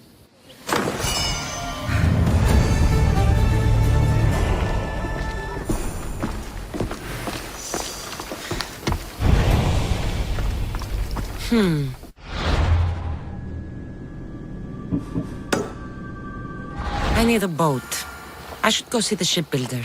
I need a boat. I should go see the shipbuilder.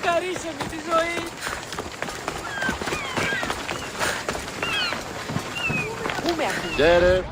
Χαρίσε μου τη ζωή. Πού με ακούς?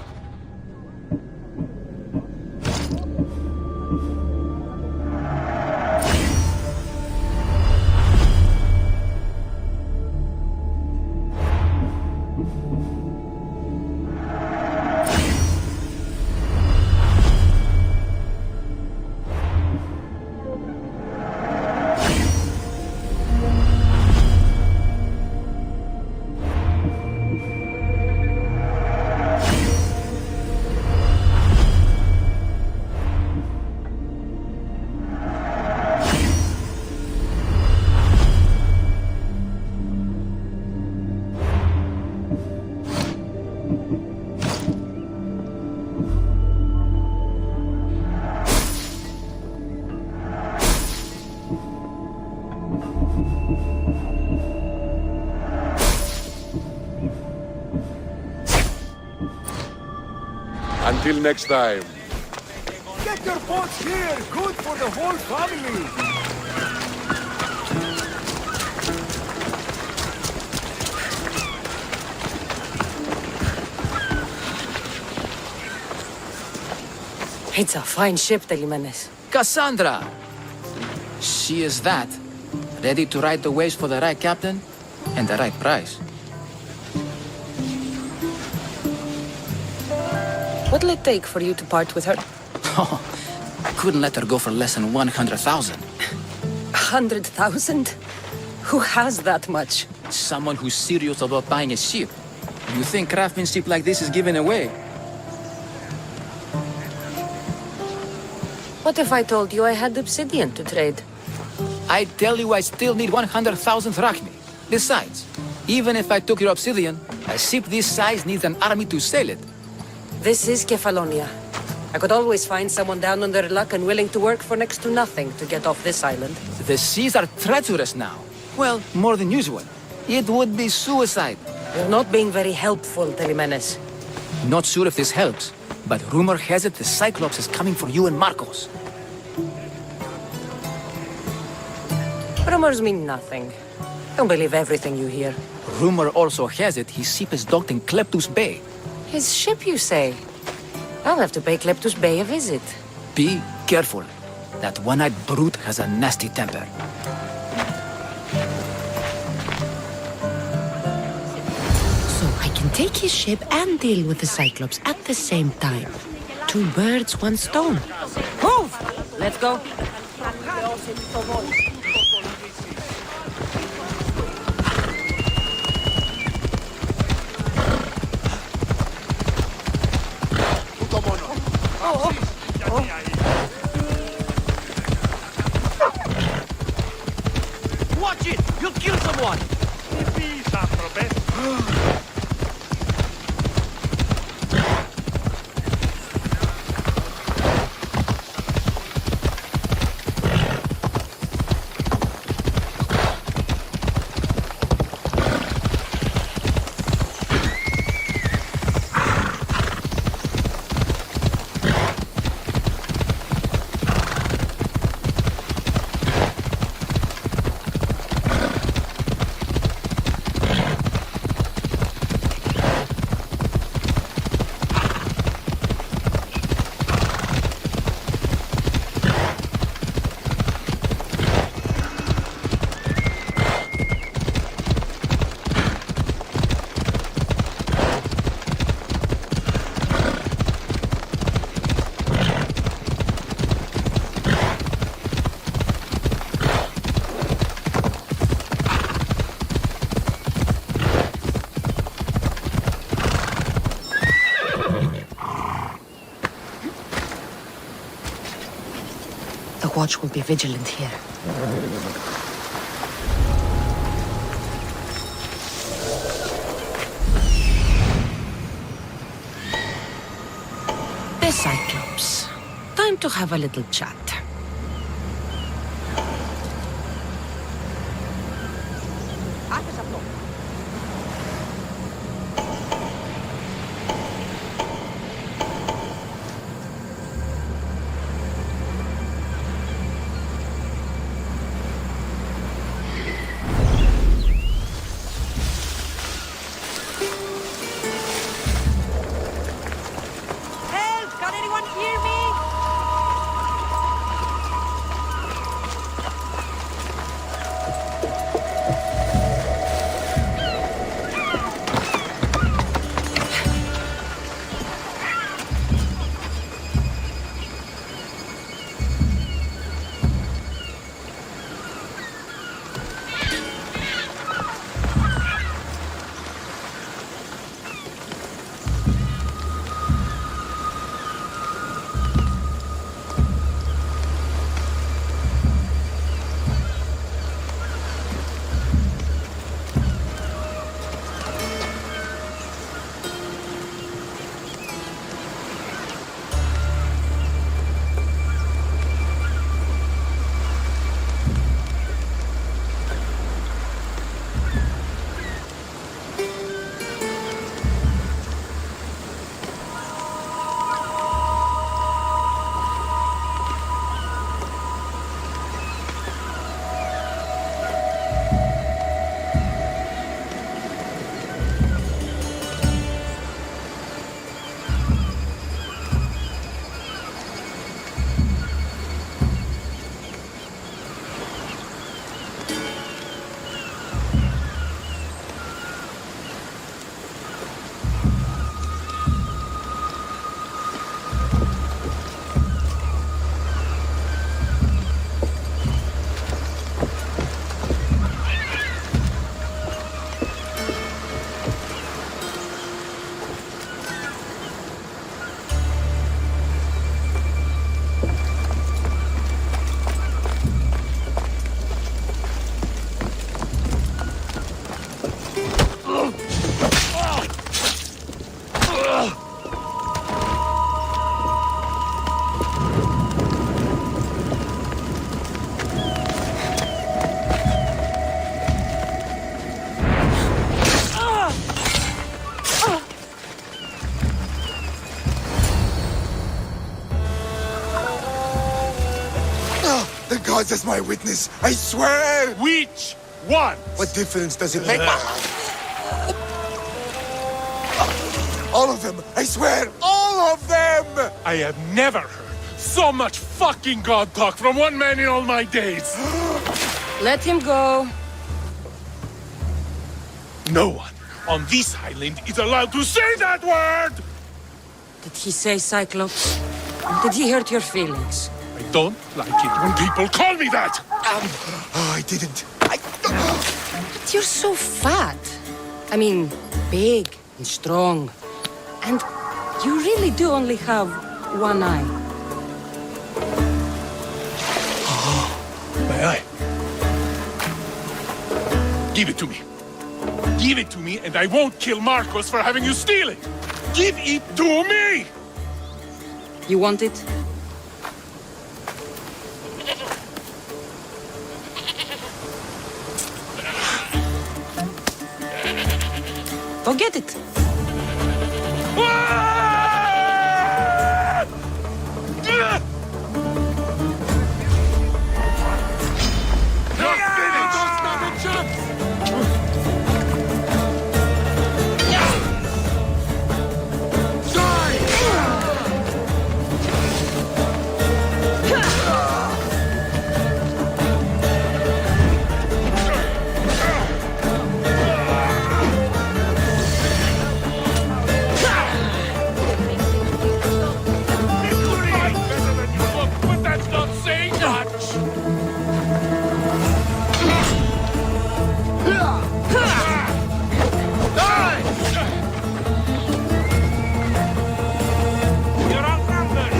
Until next time. Get your boats here! Good for the whole family! It's a fine ship, Telimenes. Cassandra! She is that. Ready to ride the waves for the right captain and the right price. What'll it take for you to part with her? Oh, couldn't let her go for less than 100,000. 100,000? Who has that much? Someone who's serious about buying a ship. You think craftsmanship like this is given away? What if I told you I had obsidian to trade? I tell you I still need 100,000 drachmi. Besides, even if I took your obsidian, a ship this size needs an army to sail it. This is Kefalonia. I could always find someone down on their luck and willing to work for next to nothing to get off this island. The seas are treacherous now. Well, more than usual. It would be suicide. You're not being very helpful, Telimenes. Not sure if this helps, but rumor has it the Cyclops is coming for you and Marcos. Rumors mean nothing. Don't believe everything you hear. Rumor also has it his ship is docked in Kleptus Bay. His ship, you say? I'll have to pay Kleptus Bay a visit. Be careful. That one-eyed brute has a nasty temper. So I can take his ship and deal with the Cyclops at the same time. 2 birds, 1 stone. Move! Let's go. Watch it! You'll kill someone! The watch will be vigilant here. The Cyclops. Time to have a little chat. gods as my witness, I swear! Which one? What difference does it make? All of them! I swear, all of them! I have never heard so much fucking God talk from one man in all my days. Let him go. No one on this island is allowed to say that word! Did he say Cyclops? Did he hurt your feelings? I don't like it when people call me that! Oh, I didn't. But you're so fat. I mean, big and strong. And you really do only have one eye. My eye. Give it to me. Give it to me and I won't kill Marcos for having you steal it! Give it to me! You want it? Go get it. But that's not saying much! You're outnumbered!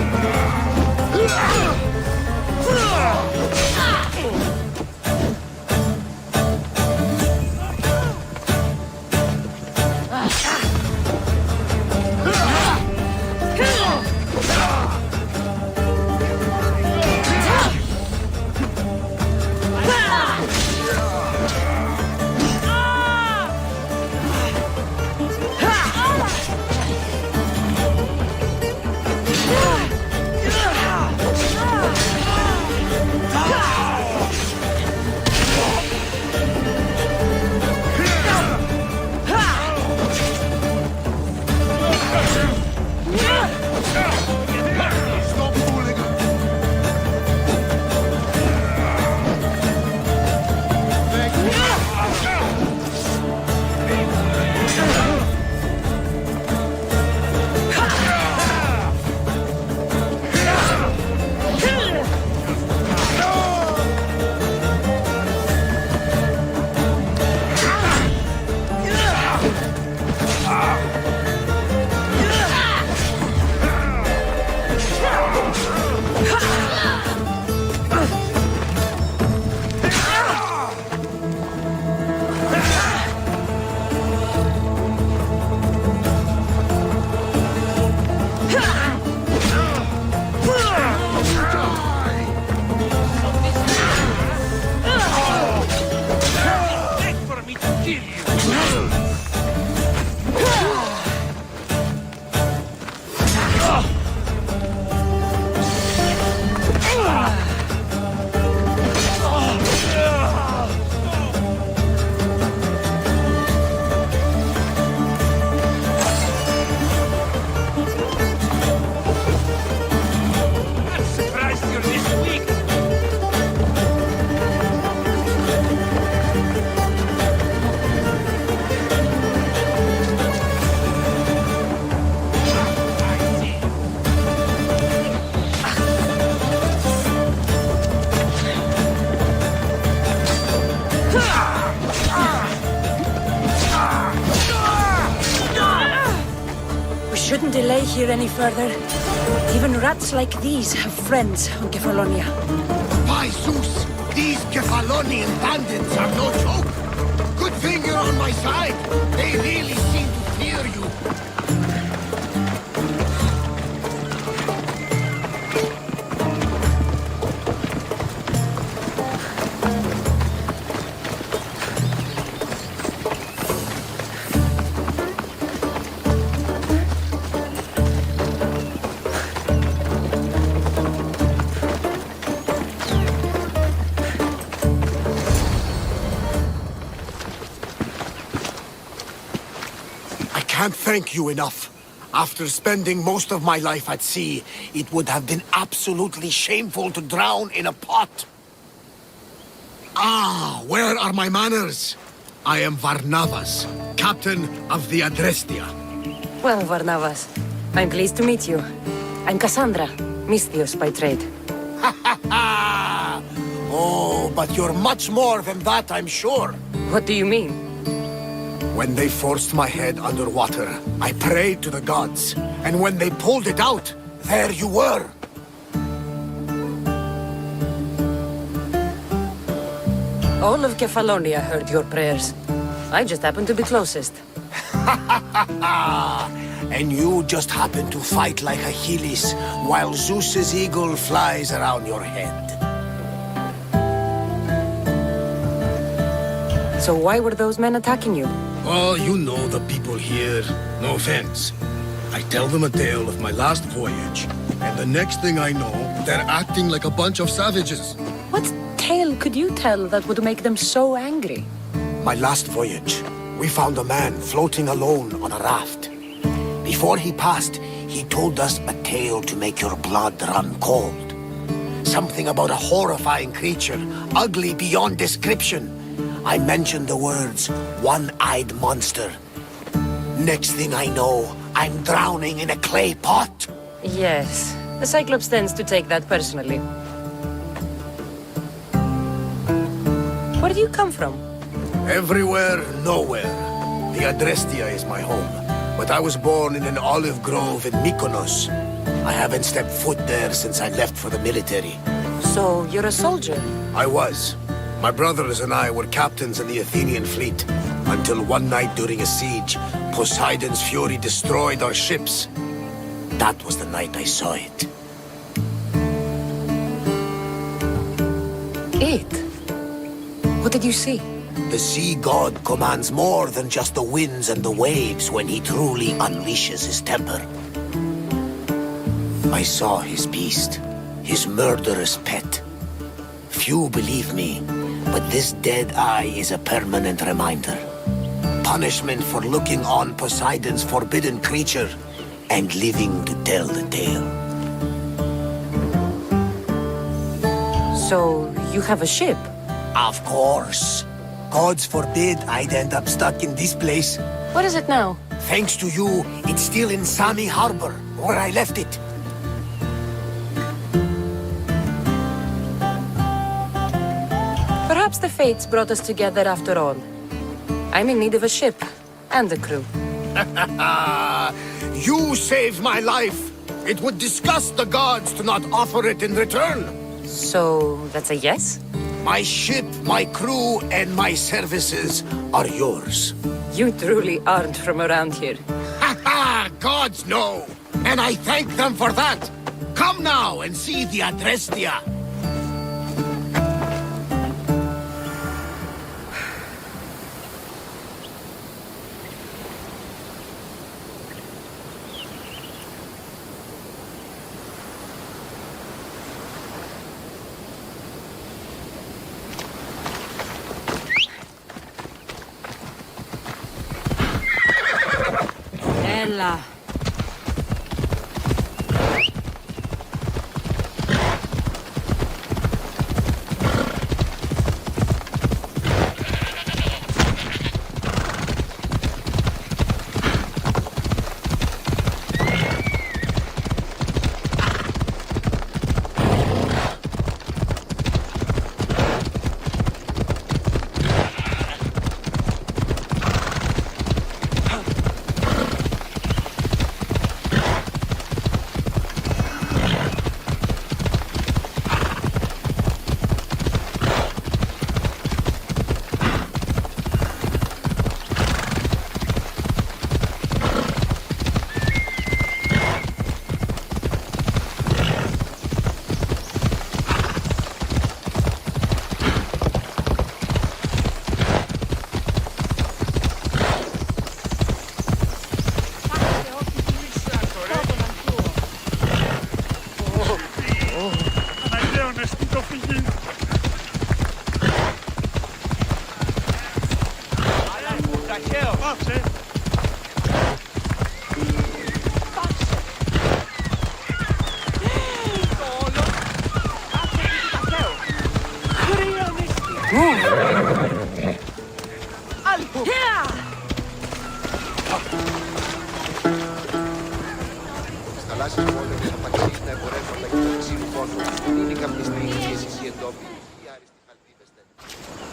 Shouldn't delay here any further. Even rats like these have friends on Kefalonia. By Zeus, these Kefalonian bandits are no joke. Good thing you're on my side. They really seem to fear you. can't thank you enough. After spending most of my life at sea, it would have been absolutely shameful to drown in a pot. Ah, where are my manners? I am Varnavas, captain of the Adrestia. Well, Varnavas, I'm pleased to meet you. I'm Cassandra, Misthios by trade. Oh, but you're much more than that, I'm sure. What do you mean? When they forced my head underwater, I prayed to the gods. And when they pulled it out, there you were. All of Kefalonia heard your prayers. I just happened to be closest. And you just happen to fight like Achilles, while Zeus's eagle flies around your head. So why were those men attacking you? Oh, you know the people here. No offense. I tell them a tale of my last voyage, and the next thing I know, they're acting like a bunch of savages. What tale could you tell that would make them so angry? My last voyage, we found a man floating alone on a raft. Before he passed, he told us a tale to make your blood run cold. Something about a horrifying creature, ugly beyond description. I mentioned the words, one-eyed monster. Next thing I know, I'm drowning in a clay pot. Yes, the Cyclops tends to take that personally. Where do you come from? Everywhere, nowhere. The Adrestia is my home, but I was born in an olive grove in Mykonos. I haven't stepped foot there since I left for the military. So, you're a soldier? I was. My brothers and I were captains in the Athenian fleet, until one night during a siege, Poseidon's fury destroyed our ships. That was the night I saw it. It? What did you see? The sea god commands more than just the winds and the waves when he truly unleashes his temper. I saw his beast, his murderous pet. Few believe me, but this dead eye is a permanent reminder. Punishment for looking on Poseidon's forbidden creature and living to tell the tale. So, you have a ship? Of course. Gods forbid I'd end up stuck in this place. What is it now? Thanks to you, it's still in Sami Harbor, where I left it. Perhaps the fates brought us together after all. I'm in need of a ship and a crew. You saved my life. It would disgust the gods to not offer it in return. So, that's a yes? My ship, my crew, and my services are yours. You truly aren't from around here. Ha ha! Gods know! And I thank them for that! Come now and see the Adrestia! Ella.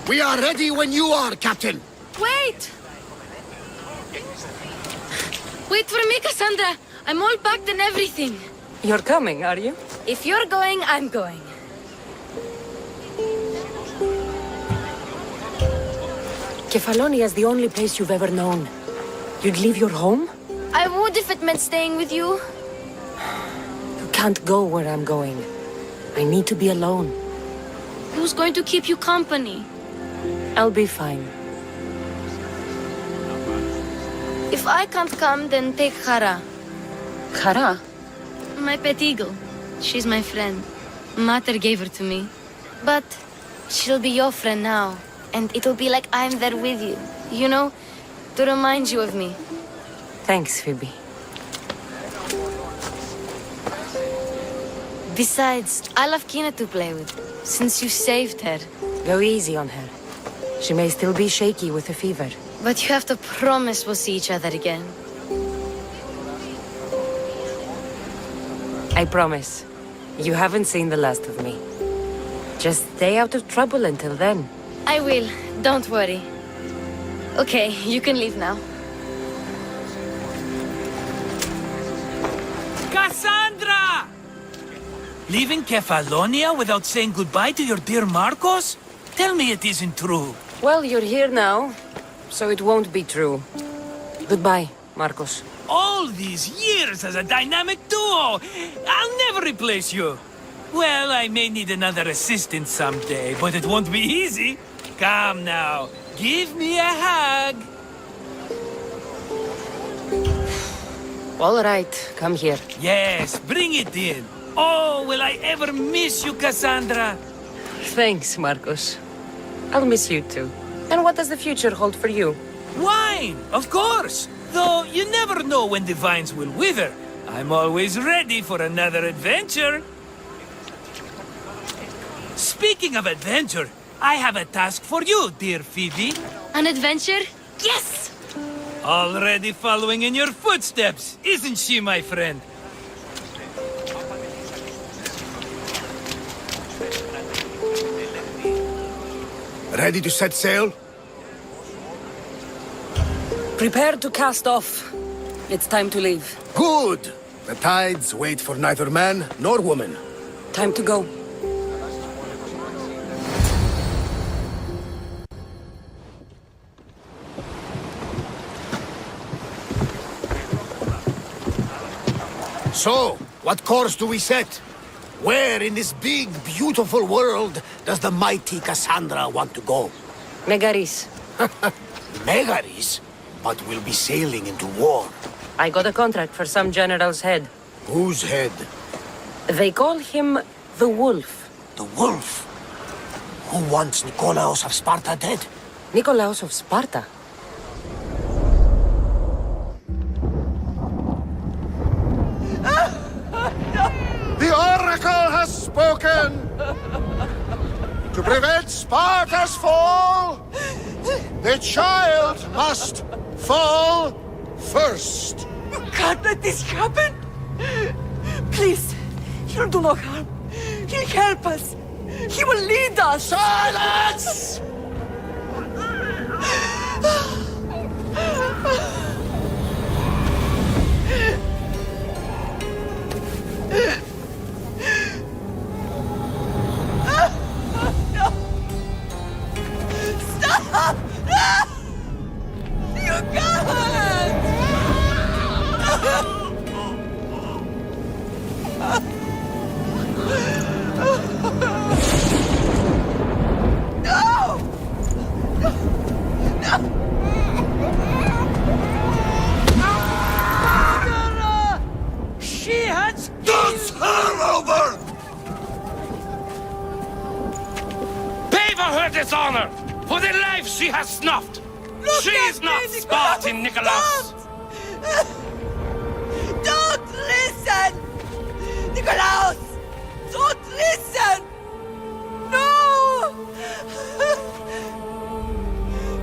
We are ready when you are, Captain. Wait! Wait for me, Cassandra. I'm all packed and everything. You're coming, are you? If you're going, I'm going. Kefalonia is the only place you've ever known. You'd leave your home? I would if it meant staying with you. You can't go where I'm going. I need to be alone. Who's going to keep you company? I'll be fine. If I can't come, then take Hara. Hara? My pet eagle. She's my friend. Mater gave her to me. But she'll be your friend now. And it'll be like I'm there with you. You know, to remind you of me. Thanks, Phoebe. Besides, I love Kina to play with, since you saved her. Go easy on her. She may still be shaky with a fever. But you have to promise we'll see each other again. I promise. You haven't seen the last of me. Just stay out of trouble until then. I will. Don't worry. Okay, you can leave now. Cassandra! Leaving Kefalonia without saying goodbye to your dear Marcos? Tell me it isn't true. Well, you're here now, so it won't be true. Goodbye, Marcos. All these years as a dynamic duo! I'll never replace you! Well, I may need another assistant someday, but it won't be easy. Come now, give me a hug! All right, come here. Yes, bring it in. Oh, will I ever miss you, Cassandra? Thanks, Marcos. I'll miss you too. And what does the future hold for you? Wine, of course! Though you never know when the vines will wither. I'm always ready for another adventure. Speaking of adventure, I have a task for you, dear Phoebe. An adventure? Yes! Already following in your footsteps, isn't she, my friend? Ready to set sail? Prepare to cast off. It's time to leave. Good! The tides wait for neither man nor woman. Time to go. So, what course do we set? Where in this big, beautiful world does the mighty Cassandra want to go? Megaris. Megaris? But we'll be sailing into war. I got a contract for some general's head. Whose head? They call him the Wolf. The Wolf? Who wants Nikolaos of Sparta dead? Nikolaos of Sparta? The Oracle has spoken! To prevent Sparta's fall, the child must fall first. You can't let this happen! Please, he'll do no harm. He'll help us. He will lead us. Silence! Stop! No! You can't! No! She has... Does her over! Pay for her dishonor! For the life she has snuffed! She is not Spartan, Nikolaos! Don't listen! Nikolaos! Don't listen! No!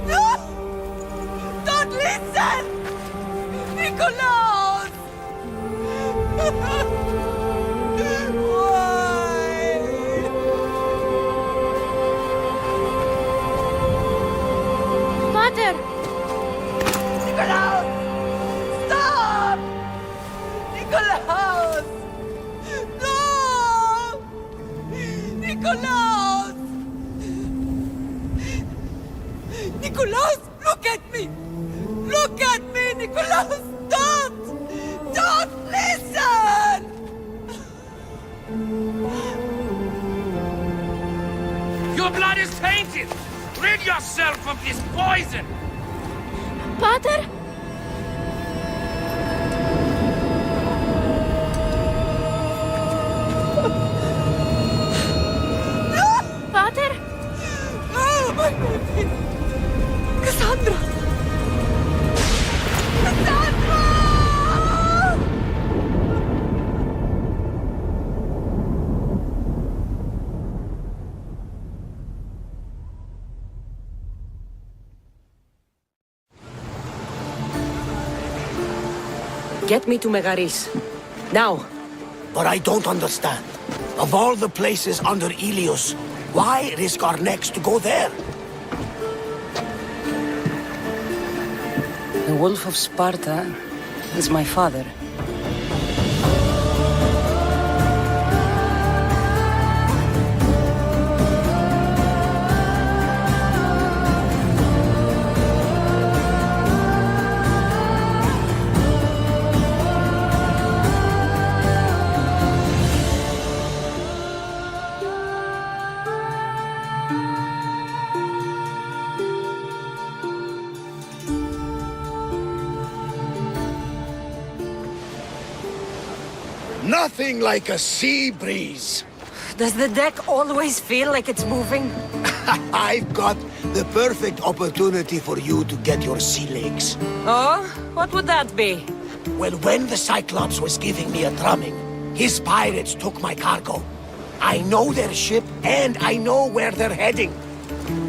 No! Don't listen! Nikolaos! Mother! Nikolaus! Stop! Nikolaus! No! Nikolaus! Nikolaus, look at me! Look at me, Nikolaus! Don't! Don't listen! Your blood is tainted! Rid yourself of this poison! Pater? Pater? Oh, my baby! Cassandra! Cassandra! Get me to Megaris. Now. But I don't understand. Of all the places under Ilios, why risk our necks to go there? The Wolf of Sparta is my father. Nothing like a sea breeze. Does the deck always feel like it's moving? I've got the perfect opportunity for you to get your sea legs. Oh? What would that be? Well, when the Cyclops was giving me a drumming, his pirates took my cargo. I know their ship, and I know where they're heading.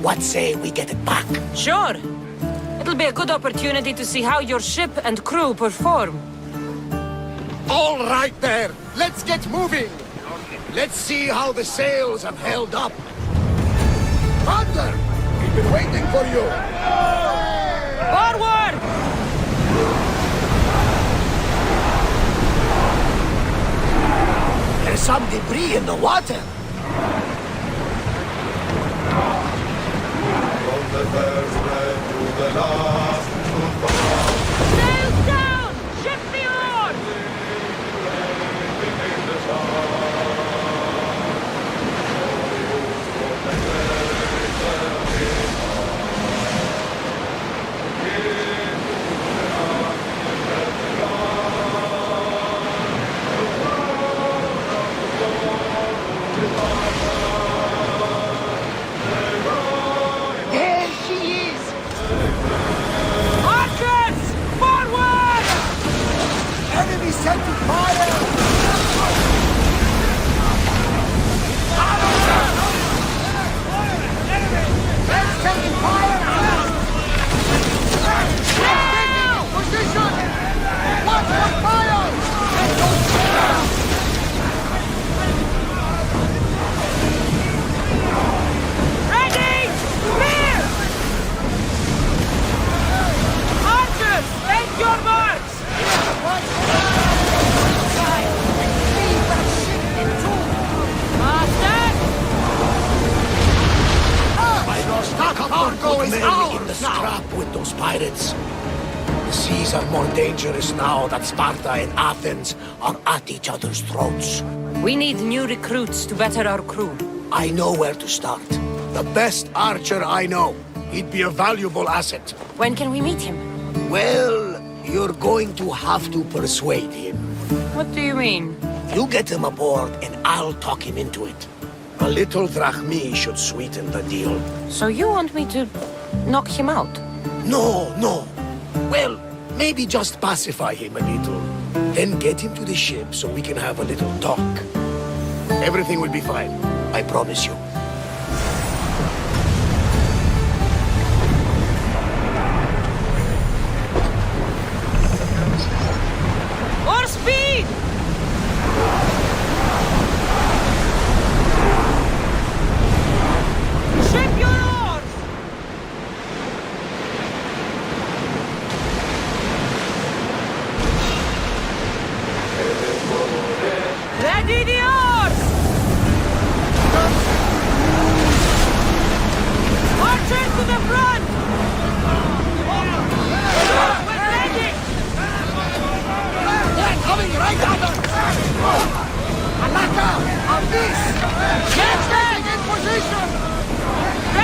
What say we get it back? Sure. It'll be a good opportunity to see how your ship and crew perform. All right there. Let's get moving. Let's see how the sails have held up. Thunder! We've been waiting for you. Forward! There's some debris in the water. From the first breath to the last, Sails down! Shift the oars! There she is! Archers! Forward! Enemy setting fire! Let's taking fire! Position! Watch for fire! Ready! Clear! Archers, take your marks! Master! Our cargo is in the scrap with those pirates. The seas are more dangerous now that Sparta and Athens are at each other's throats. We need new recruits to better our crew. I know where to start. The best archer I know. He'd be a valuable asset. When can we meet him? Well, you're going to have to persuade him. What do you mean? You get him aboard and I'll talk him into it. A little drachmi should sweeten the deal. So you want me to knock him out? No, no. Well, maybe just pacify him a little. Then get him to the ship so we can have a little talk. Everything will be fine. I promise you. More speed!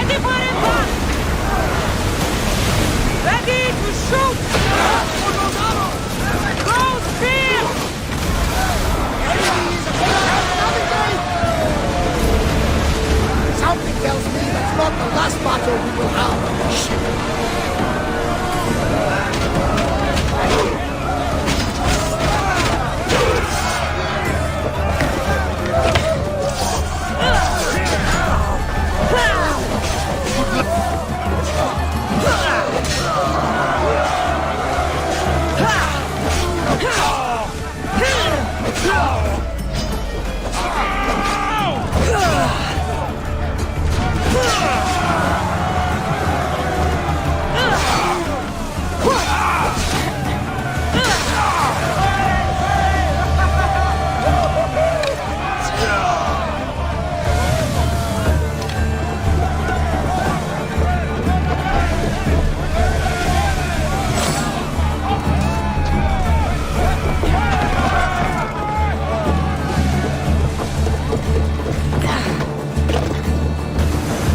Ready for impact! Ready to shoot! Close spear! Something tells me that's not the last battle we will have.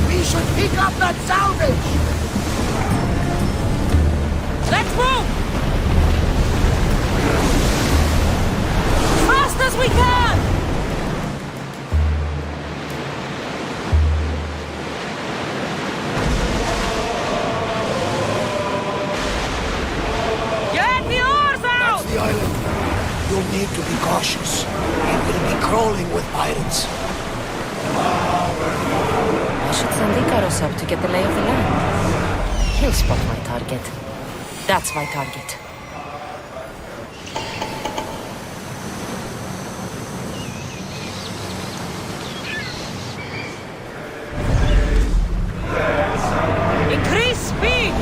We should pick up that salvage! Let's move! Fast as we can! Get the oars out! That's the island. You'll need to be cautious. It will be crawling with pirates. I should send Icarus up to get the lay of the land. He'll spot my target. That's my target. Increase speed!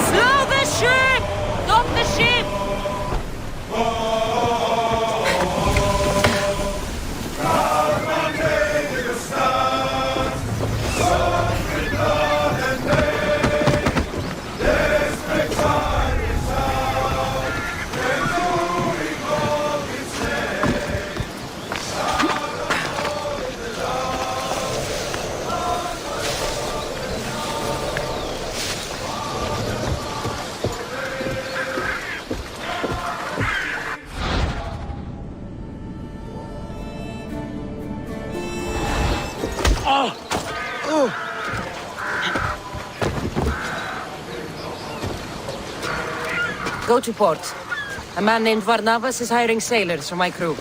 Slow the ship! Stop the ship! Go to port. A man named Varnavas is hiring sailors for my crew.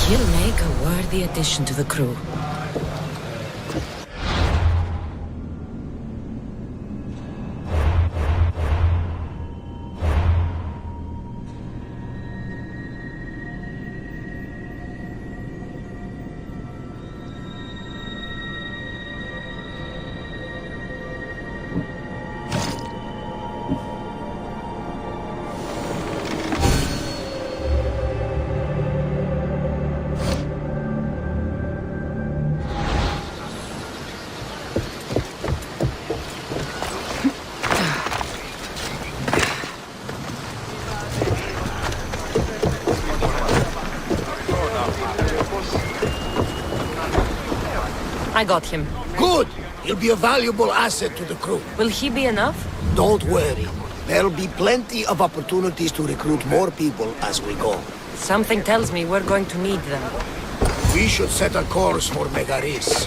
He'll make a worthy addition to the crew. I got him. Good! He'll be a valuable asset to the crew. Will he be enough? Don't worry. There'll be plenty of opportunities to recruit more people as we go. Something tells me we're going to need them. We should set a course for Megaris.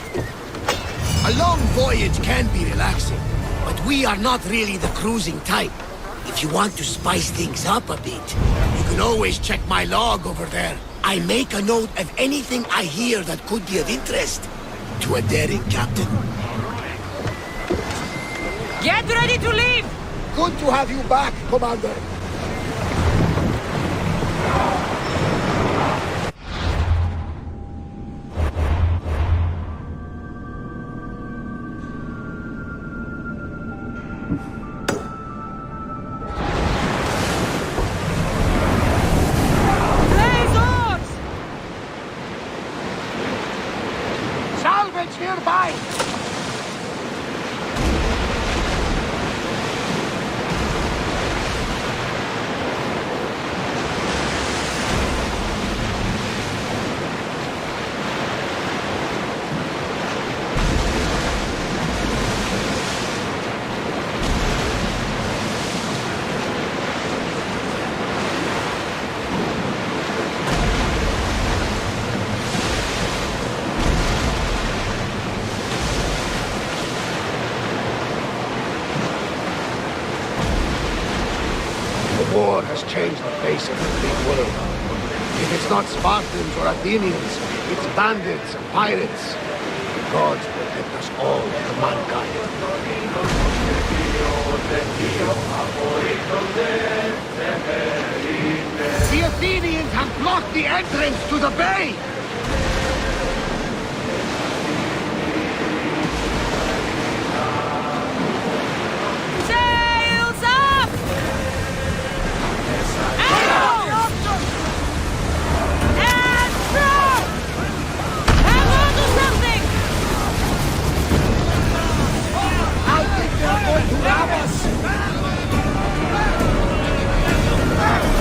A long voyage can be relaxing, but we are not really the cruising type. If you want to spice things up a bit, you can always check my log over there. I make a note of anything I hear that could be of interest to a daring captain. Get ready to leave! Good to have you back, Commander. Salvage nearby! war has changed the face of the Greek world. If it's not Spartans or Athenians, it's bandits and pirates. The gods protect us all from mankind. The Athenians have blocked the entrance to the bay! Sails up! Out! And throw! Hang on to something! I think they're going to rob us!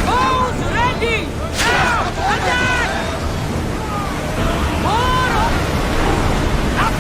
Bows ready! Attack! More! Up!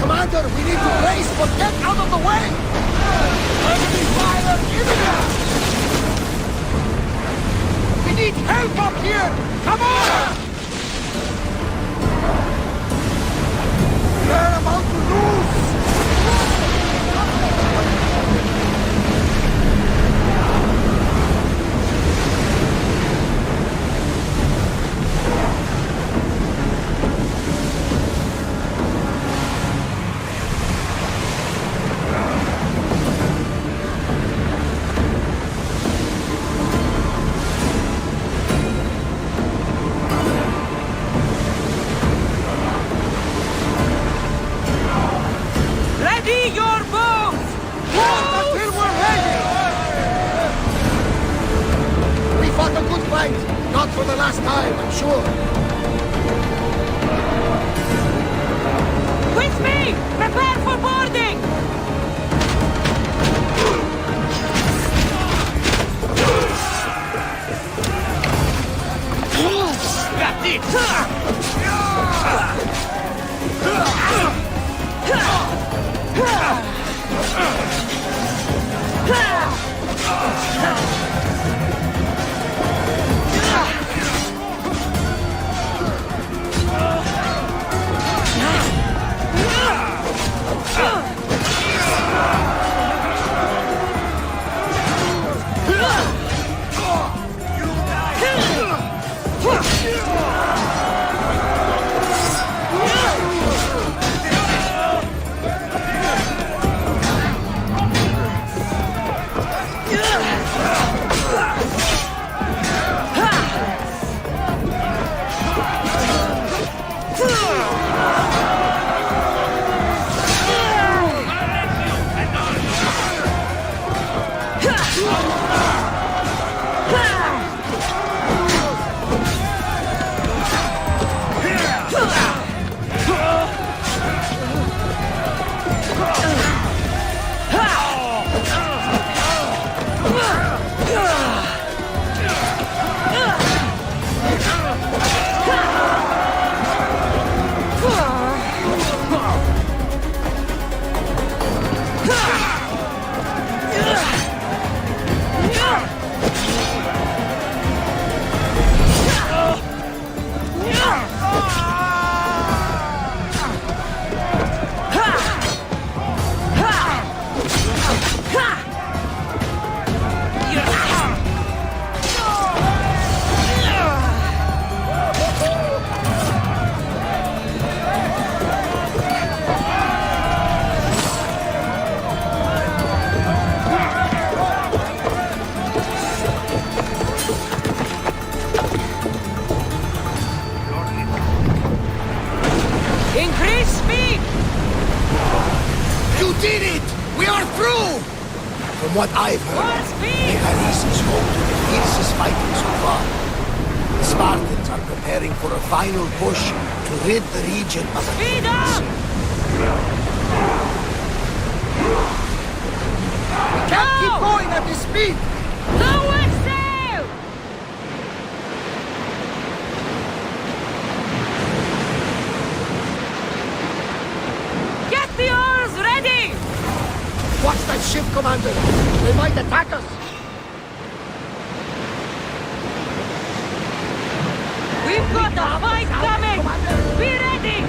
Commander, we need to race, but get out of the way! Enemy fire imminent! We need help up here! Come on! We're about to lose! Ready your bows! Until we're ready! We fought a good fight. Not for the last time, I'm sure. With me! Prepare for boarding! Got it! did it! We are through! From what I've heard, Megaris is home to the fiercest fighting so far. The Spartans are preparing for a final push to rid the region of Athens. We can't keep going at this speed! Lower sail! Get the oars ready! Watch that ship, Commander! They might attack us! We've got a fight coming! Be ready!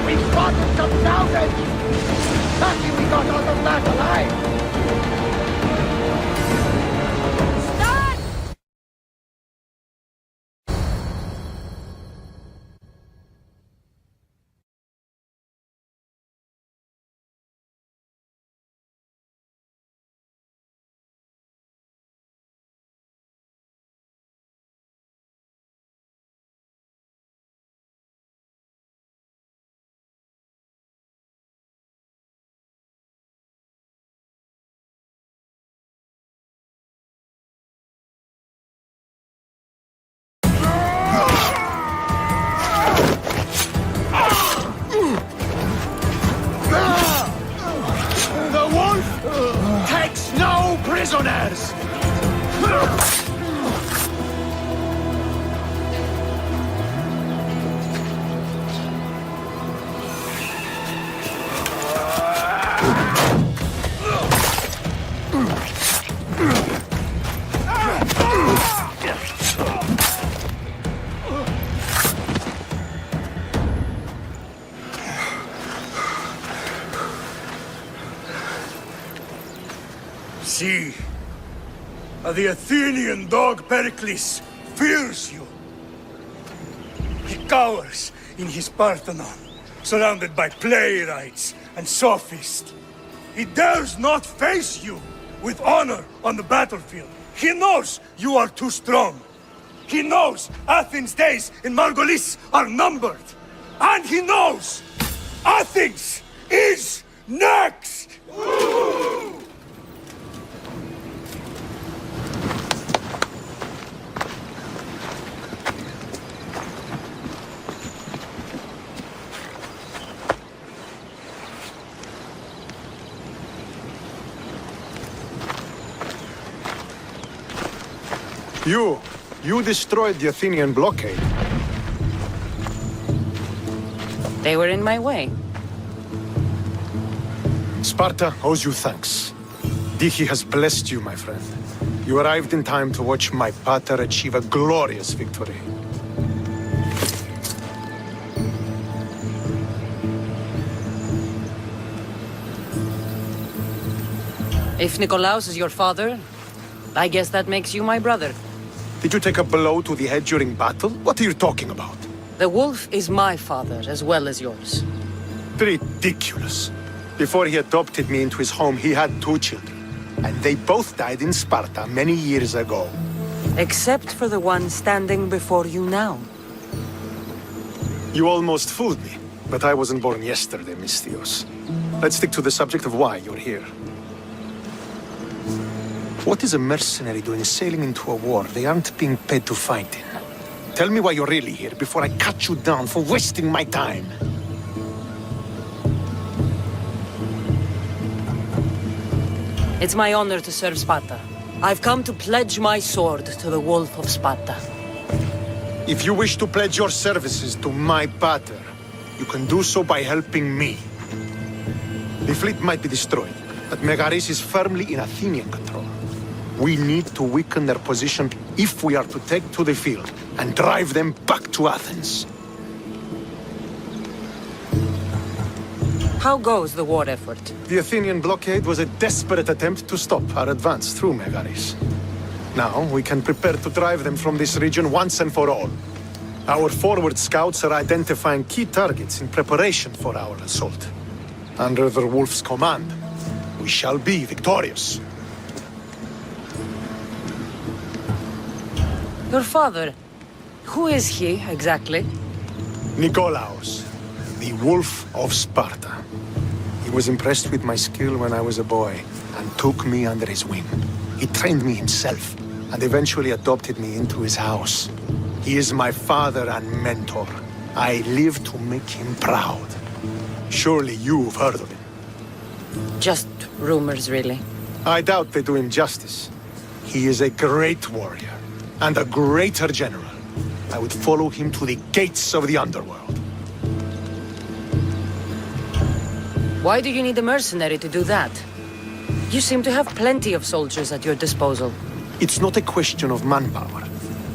We spotted some salvage! Lucky we got out of that alive! The wolf takes no prisoners! See, the Athenian dog Pericles fears you. He cowers in his Parthenon, surrounded by playwrights and sophists. He dares not face you with honor on the battlefield. He knows you are too strong. He knows Athens' days in Margolis are numbered. And he knows Athens is next! You destroyed the Athenian blockade. They were in my way. Sparta owes you thanks. Dichi has blessed you, my friend. You arrived in time to watch my pater achieve a glorious victory. If Nikolaos is your father, I guess that makes you my brother. Did you take a blow to the head during battle? What are you talking about? The wolf is my father as well as yours. Ridiculous. Before he adopted me into his home, he had 2 children. And they both died in Sparta many years ago. Except for the one standing before you now. You almost fooled me, but I wasn't born yesterday, Mystios. Let's stick to the subject of why you're here. What is a mercenary doing sailing into a war they aren't being paid to fight in? Tell me why you're really here before I cut you down for wasting my time. It's my honor to serve Sparta. I've come to pledge my sword to the Wolf of Sparta. If you wish to pledge your services to my pater, you can do so by helping me. The fleet might be destroyed, but Megaris is firmly in Athenian control. We need to weaken their position if we are to take to the field and drive them back to Athens. How goes the war effort? The Athenian blockade was a desperate attempt to stop our advance through Megaris. Now we can prepare to drive them from this region once and for all. Our forward scouts are identifying key targets in preparation for our assault. Under the Wolf's command, we shall be victorious. Your father. Who is he, exactly? Nikolaos, the Wolf of Sparta. He was impressed with my skill when I was a boy, and took me under his wing. He trained me himself, and eventually adopted me into his house. He is my father and mentor. I live to make him proud. Surely you've heard of him. Just rumors, really. I doubt they do him justice. He is a great warrior, and a greater general. I would follow him to the gates of the underworld. Why do you need a mercenary to do that? You seem to have plenty of soldiers at your disposal. It's not a question of manpower.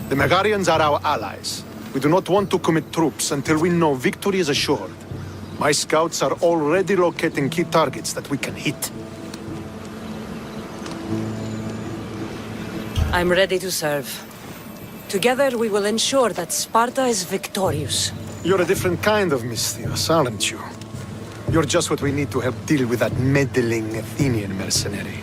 The Megarians are our allies. We do not want to commit troops until we know victory is assured. My scouts are already locating key targets that we can hit. I'm ready to serve. Together we will ensure that Sparta is victorious. You're a different kind of Misthios, aren't you? You're just what we need to help deal with that meddling Athenian mercenary.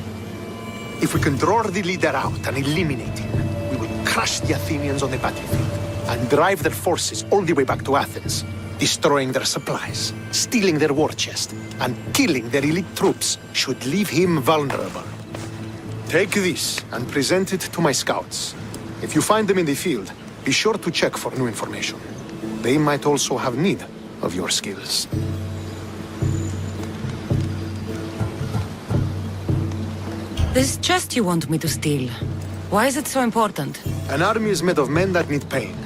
If we can draw the leader out and eliminate him, we will crush the Athenians on the battlefield and drive their forces all the way back to Athens, destroying their supplies, stealing their war chest, and killing their elite troops should leave him vulnerable. Take this and present it to my scouts. If you find them in the field, be sure to check for new information. They might also have need of your skills. This chest you want me to steal, why is it so important? An army is made of men that need pain.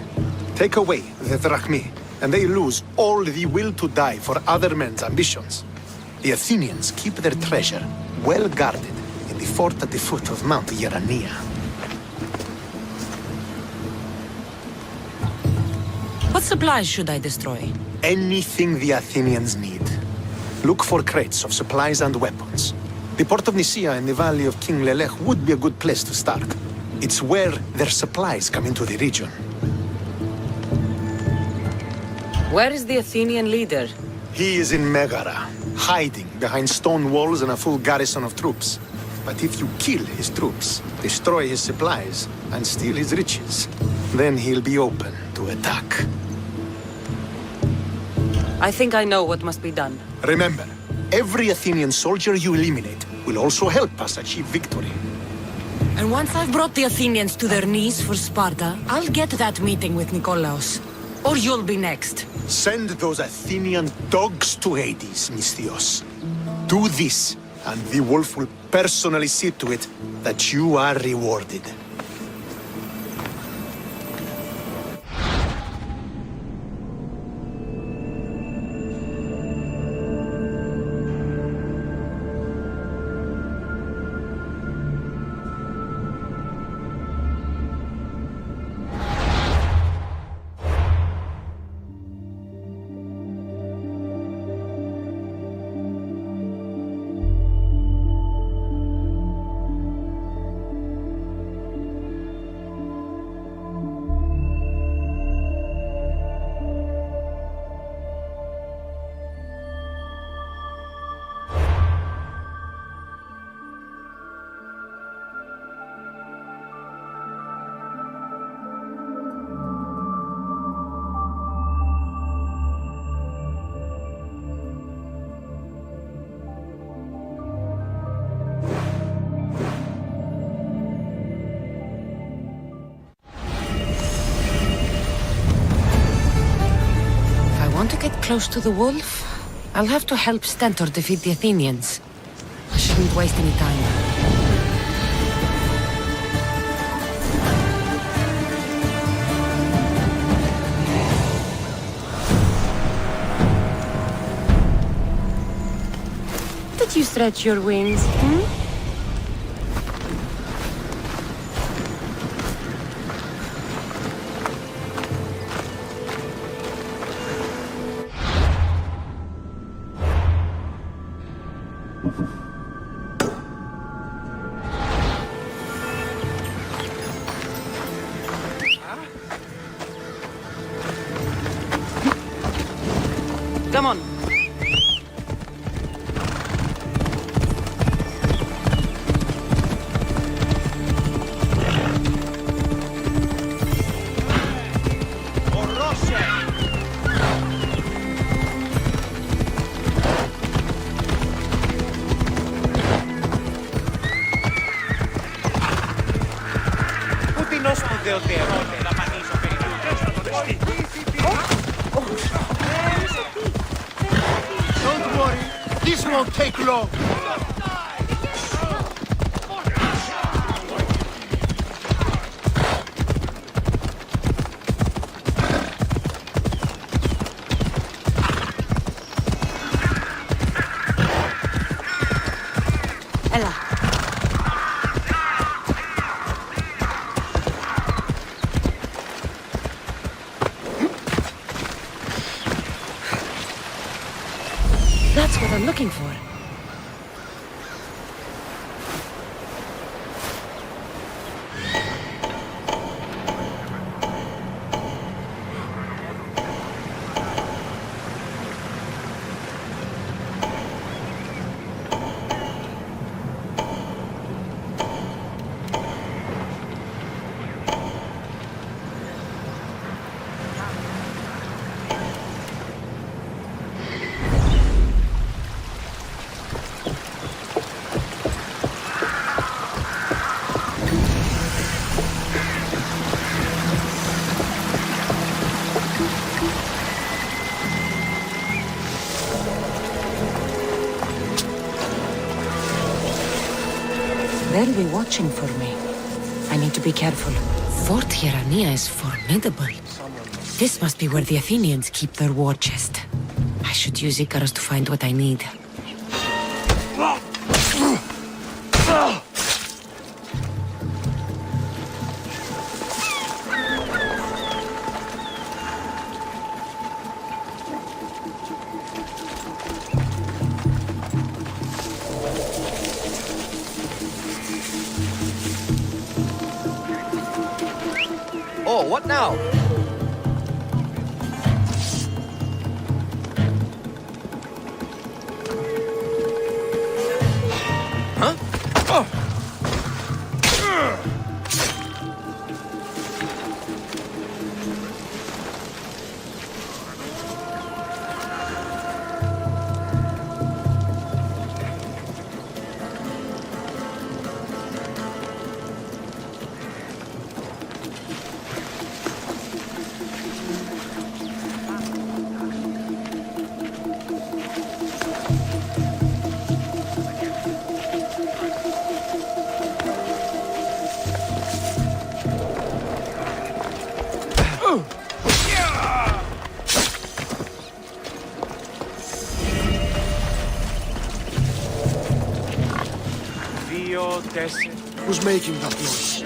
Take away the drachmi, and they lose all the will to die for other men's ambitions. The Athenians keep their treasure well guarded in the fort at the foot of Mount Yerania. What supplies should I destroy? Anything the Athenians need. Look for crates of supplies and weapons. The port of Nicaea in the valley of King Lelech would be a good place to start. It's where their supplies come into the region. Where is the Athenian leader? He is in Megara, hiding behind stone walls and a full garrison of troops. But if you kill his troops, destroy his supplies, and steal his riches, then he'll be open to attack. I think I know what must be done. Remember, every Athenian soldier you eliminate will also help us achieve victory. And once I've brought the Athenians to their knees for Sparta, I'll get that meeting with Nikolaos. Or you'll be next. Send those Athenian dogs to Hades, Misthios. Do this, and the wolf will personally see to it that you are rewarded. Close to the wolf? I'll have to help Stentor defeat the Athenians. I shouldn't waste any time. Did you stretch your wings, Come on. άλλο σπουδαιότερο να δαπανίσω Don't worry, this won't take long. Έλα. That's what I'm looking for. They'll be watching for me. I need to be careful. Fort Hierania is formidable. This must be where the Athenians keep their war chest. I should use Icarus to find what I need. Oh, what now? Huh? Oh! Who's making that noise?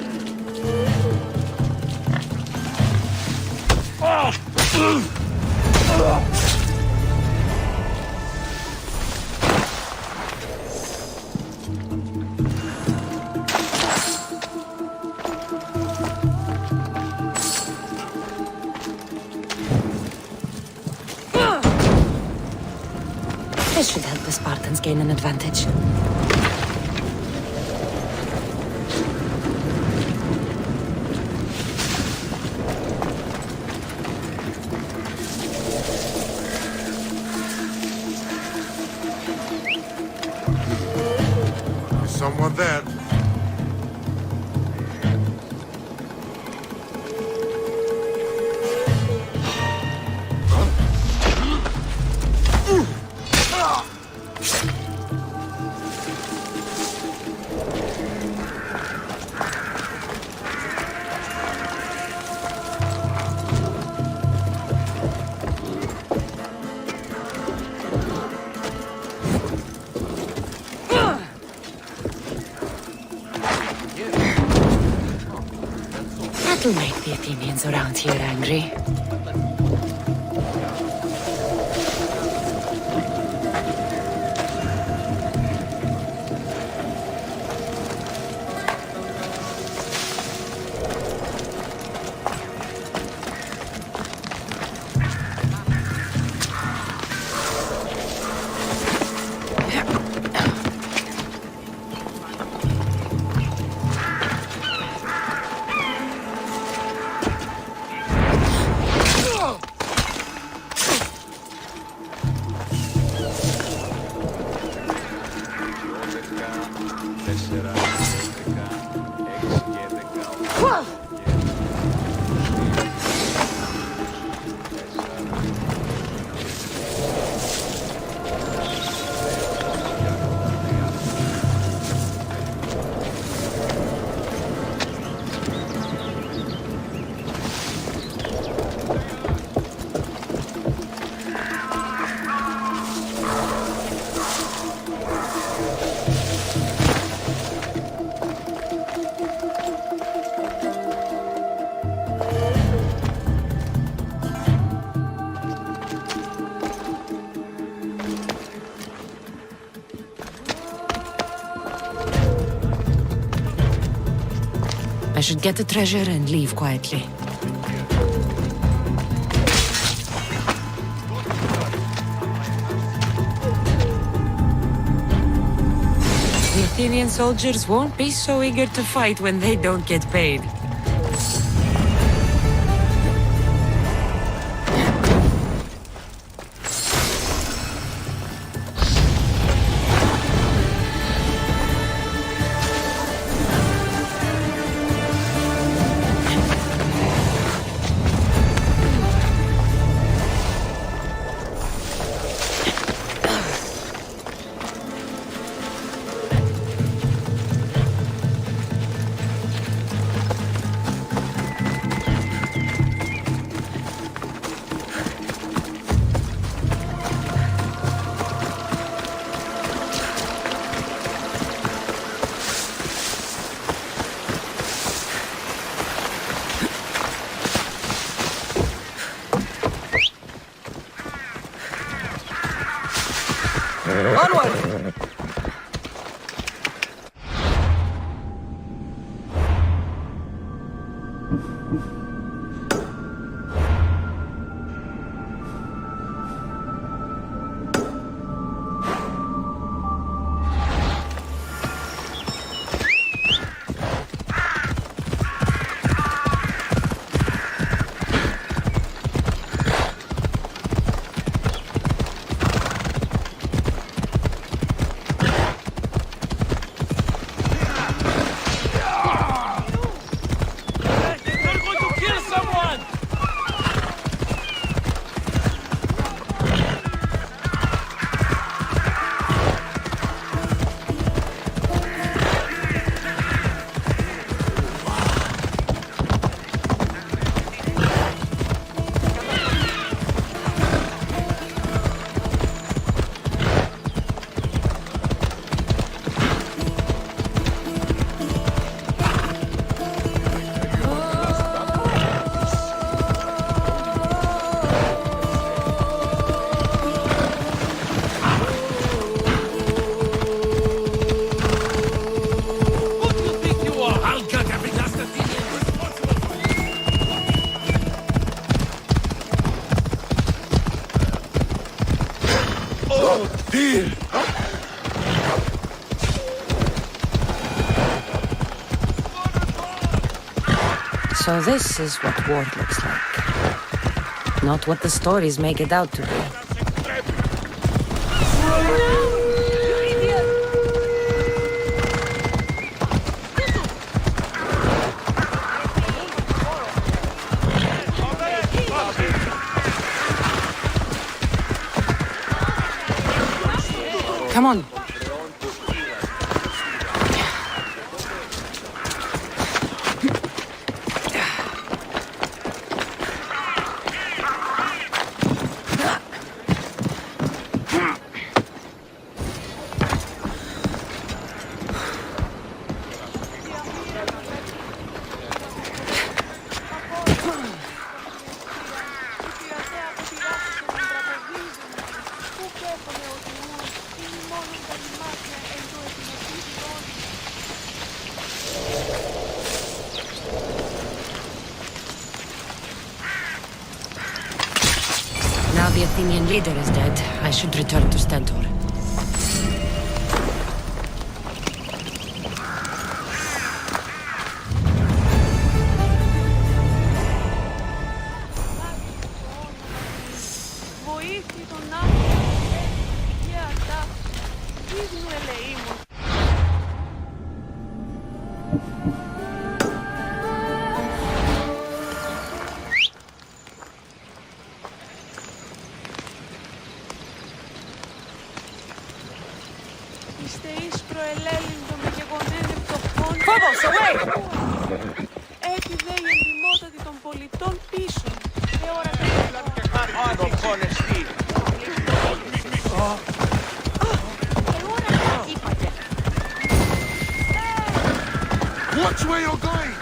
This should help the Spartans gain an advantage. Someone there. That'll make the Athenians around here angry. should get the treasure and leave quietly. The Athenian soldiers won't be so eager to fight when they don't get paid. Onward! So this is what war looks like. Not what the stories make it out to be. Come on. Now the Athenian leader is dead, I should return to Stentor. Φόβος, away! Έχει δε η εντυμότατη των πολιτών πίσω. Watch where you're going!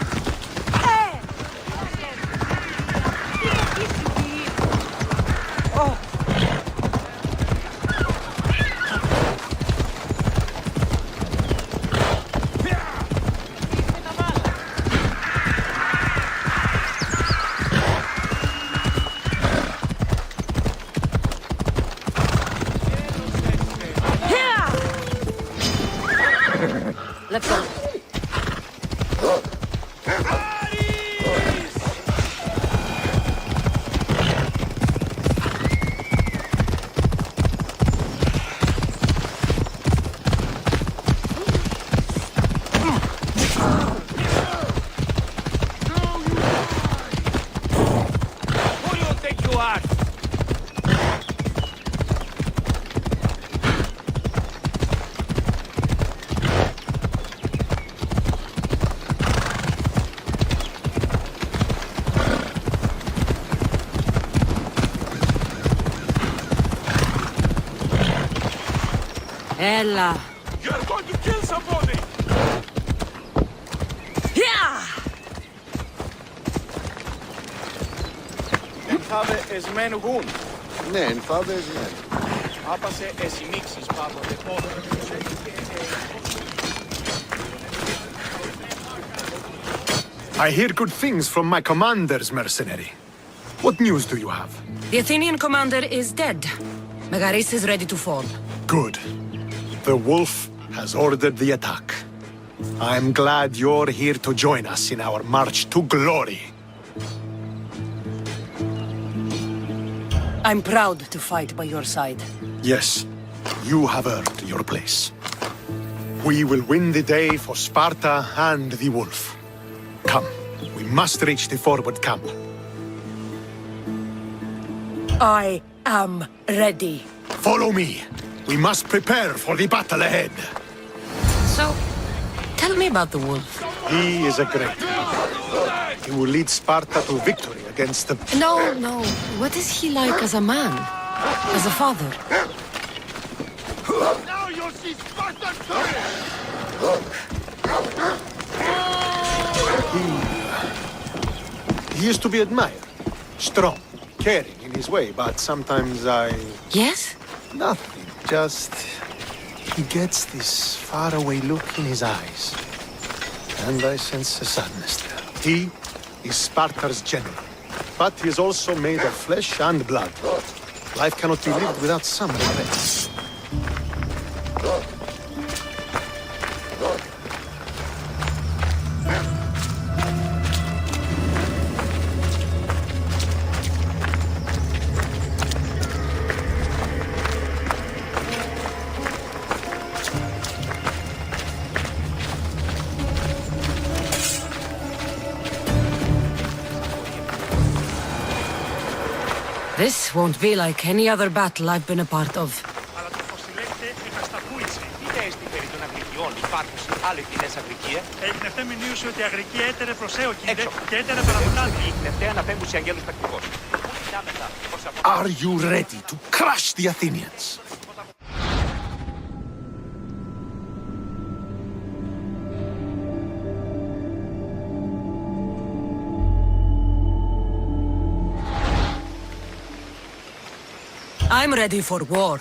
Ella. You're going to kill somebody! Yeah! Enthave esmen gun. Ναι, ενθάβε εσμέν. Άπασε εσυνήξεις πάντοτε πόδο. I hear good things from my commanders, mercenary. What news do you have? The Athenian commander is dead. Megaris is ready to fall. Good. The wolf has ordered the attack. I'm glad you're here to join us in our march to glory. I'm proud to fight by your side. Yes, you have earned your place. We will win the day for Sparta and the wolf. Come, we must reach the forward camp. I am ready. Follow me. We must prepare for the battle ahead. So, tell me about the wolf. He is a great man. He will lead Sparta to victory against the... No. What is he like as a man? As a father? Now you'll see Spartan He is to be admired. Strong, caring in his way, but sometimes I... Yes? Nothing. Just... He gets this faraway look in his eyes. And I sense a sadness there. He is Sparta's general. But he is also made of flesh and blood. Life cannot be lived without some regret. This won't be like any other battle I've been a part of. Είτε στην περί των Αγρικιών υπάρχουν άλλοι κοινές Αγρικίες. Έγινε αυτή μηνύωση ότι η Αγρική έτερε προσέωκυνται Έξω. και έτερε παραποτάνε. Η τελευταία αναπέμπουση αγγέλους τακτικός. Are you ready to crush the Athenians? I'm ready for war.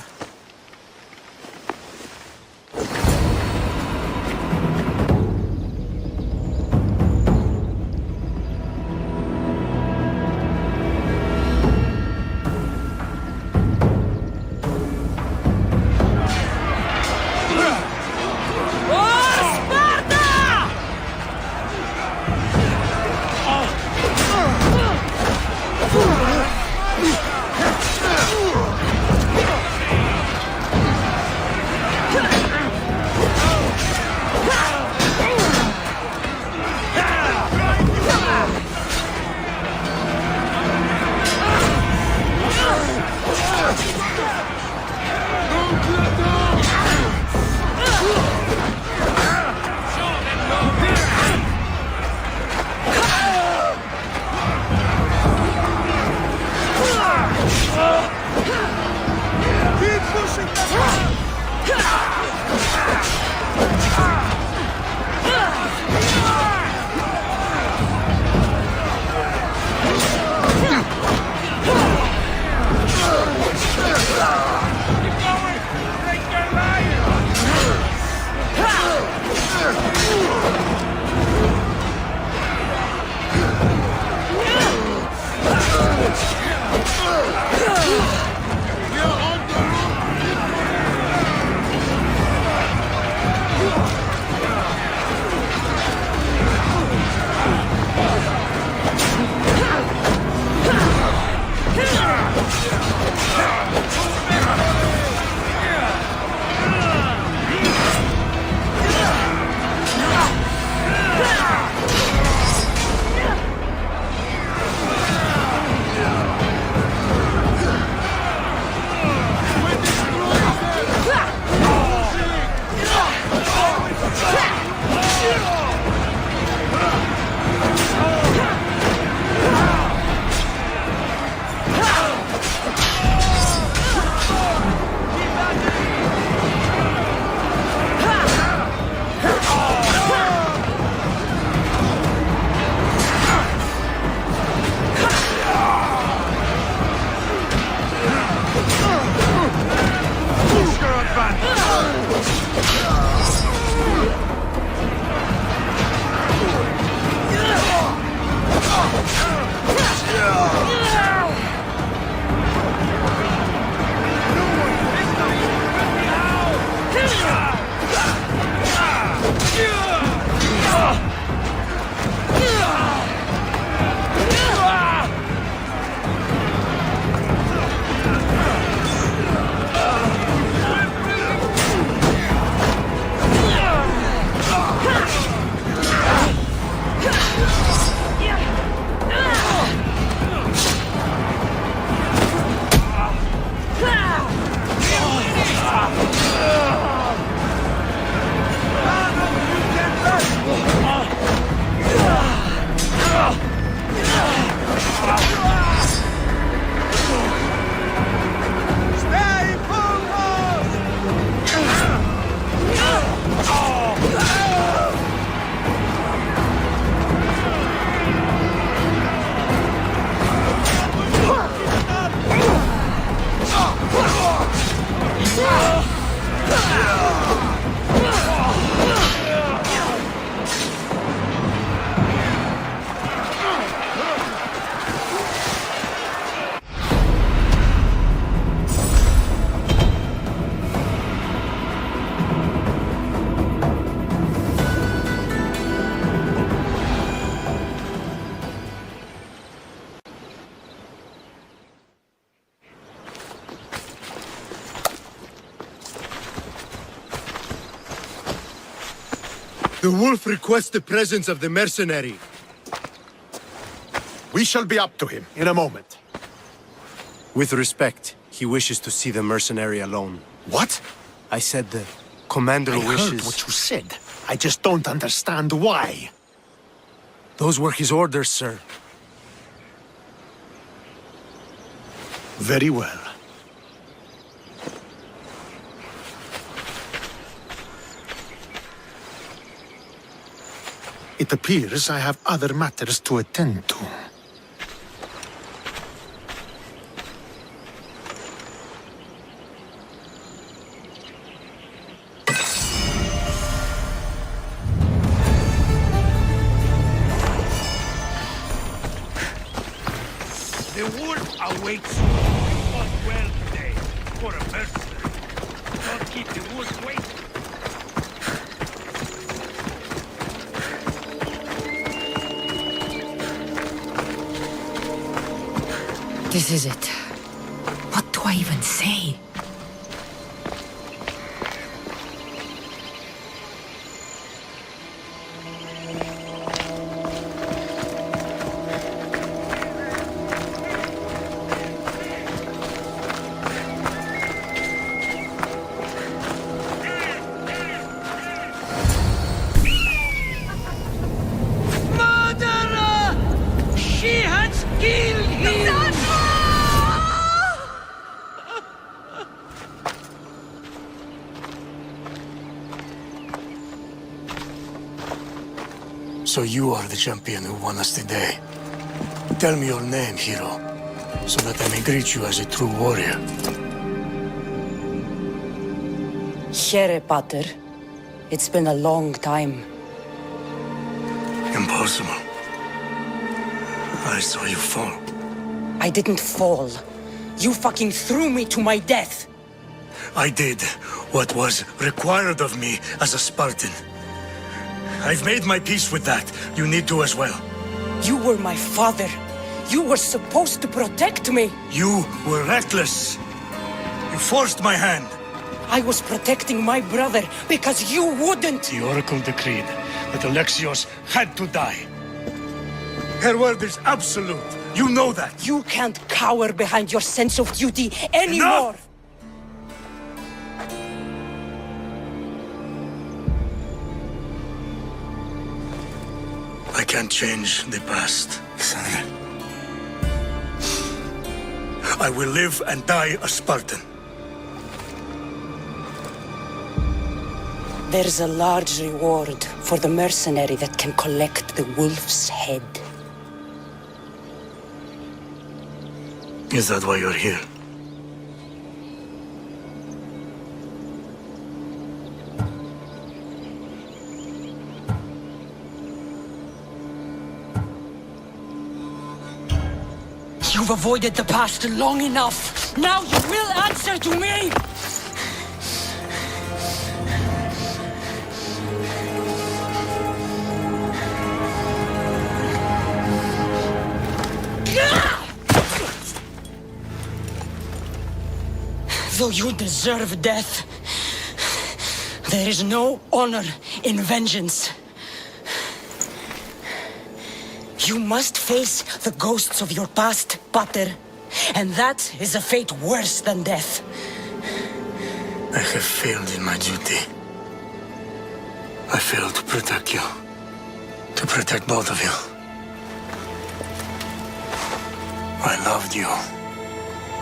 The wolf requests the presence of the mercenary. We shall be up to him in a moment. With respect, he wishes to see the mercenary alone. What? I said the commander I wishes... heard what you said. I just don't understand why. Those were his orders, sir. Very well. It appears I have other matters to attend to. The wolf awaits you. You fought well today. For a mercenary. Don't keep the wolf waiting. This is it. What do I even say? Murderer! She has killed him! So you are the champion who won us today. Tell me your name, hero, so that I may greet you as a true warrior. Here, Pater. It's been a long time. Impossible. I saw you fall. I didn't fall. You fucking threw me to my death. I did what was required of me as a Spartan. I've made my peace with that. You need to as well. You were my father. You were supposed to protect me. You were reckless. You forced my hand. I was protecting my brother because you wouldn't. The Oracle decreed that Alexios had to die. Her word is absolute. You know that. You can't cower behind your sense of duty anymore. Enough! I can't change the past, Cassandra. I will live and die a Spartan. There's a large reward for the mercenary that can collect the wolf's head. Is that why you're here? You've avoided the past long enough. Now you will answer to me! Though you deserve death, there is no honor in vengeance. You must face the ghosts of your past, Pater, and that is a fate worse than death. I have failed in my duty. I failed to protect you. To protect both of you. I loved you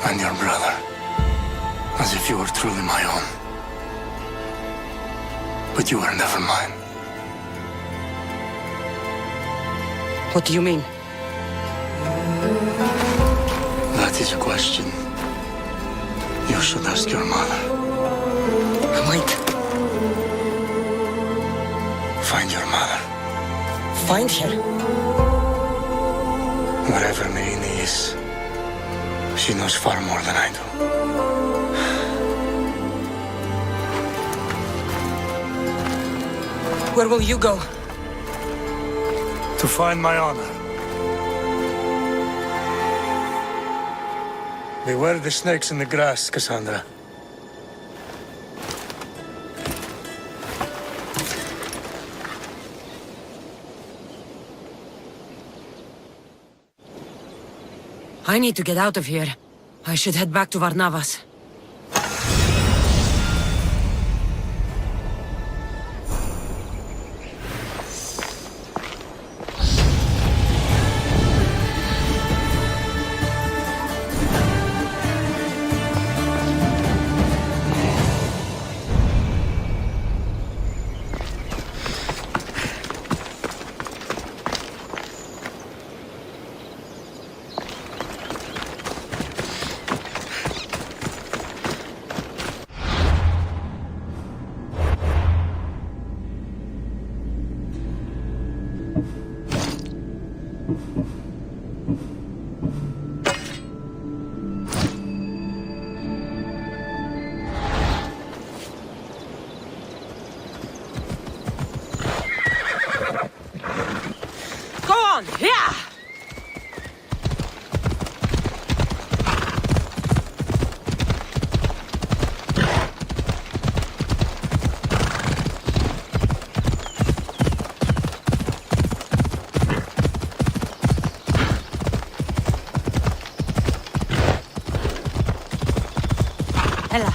and your brother as if you were truly my own. But you were never mine. What do you mean? That is a question you should ask your mother. Wait. Find your mother. Find her? Wherever Marini is, she knows far more than I do. Where will you go? To find my honor. Beware the snakes in the grass, Cassandra. I need to get out of here. I should head back to Varnavas. Yeah! Ella.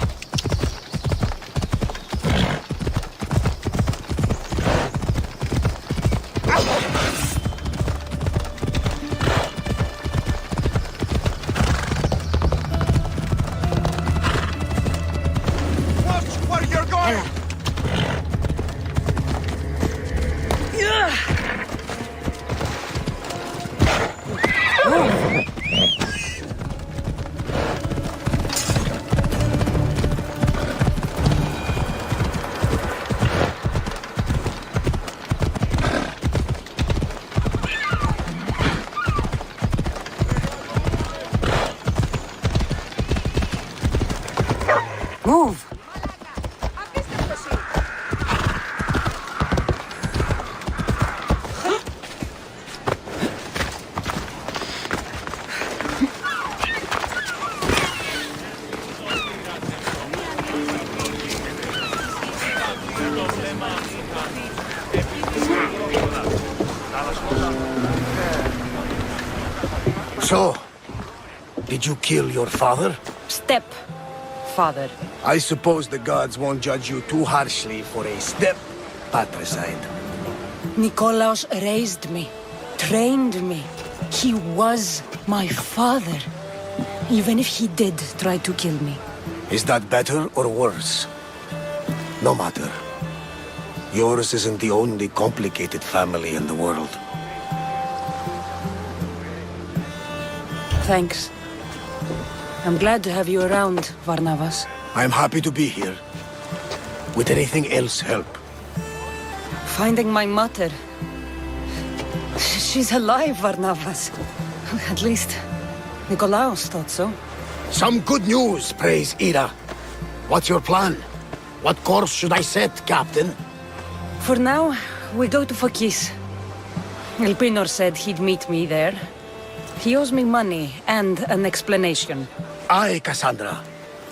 Move! So, did you kill your father? Step, father. I suppose the gods won't judge you too harshly for a step patricide. Nikolaos raised me, trained me. He was my father. Even if he did try to kill me. Is that better or worse? No matter. Yours isn't the only complicated family in the world. Thanks. I'm glad to have you around, Varnavas. I'm happy to be here. Would anything else help? Finding my mother. She's alive, Varnavas. At least, Nikolaos thought so. Some good news, praise Ira. What's your plan? What course should I set, Captain? For now, we go to Phokis. Elpinor said he'd meet me there. He owes me money and an explanation. Aye, Cassandra.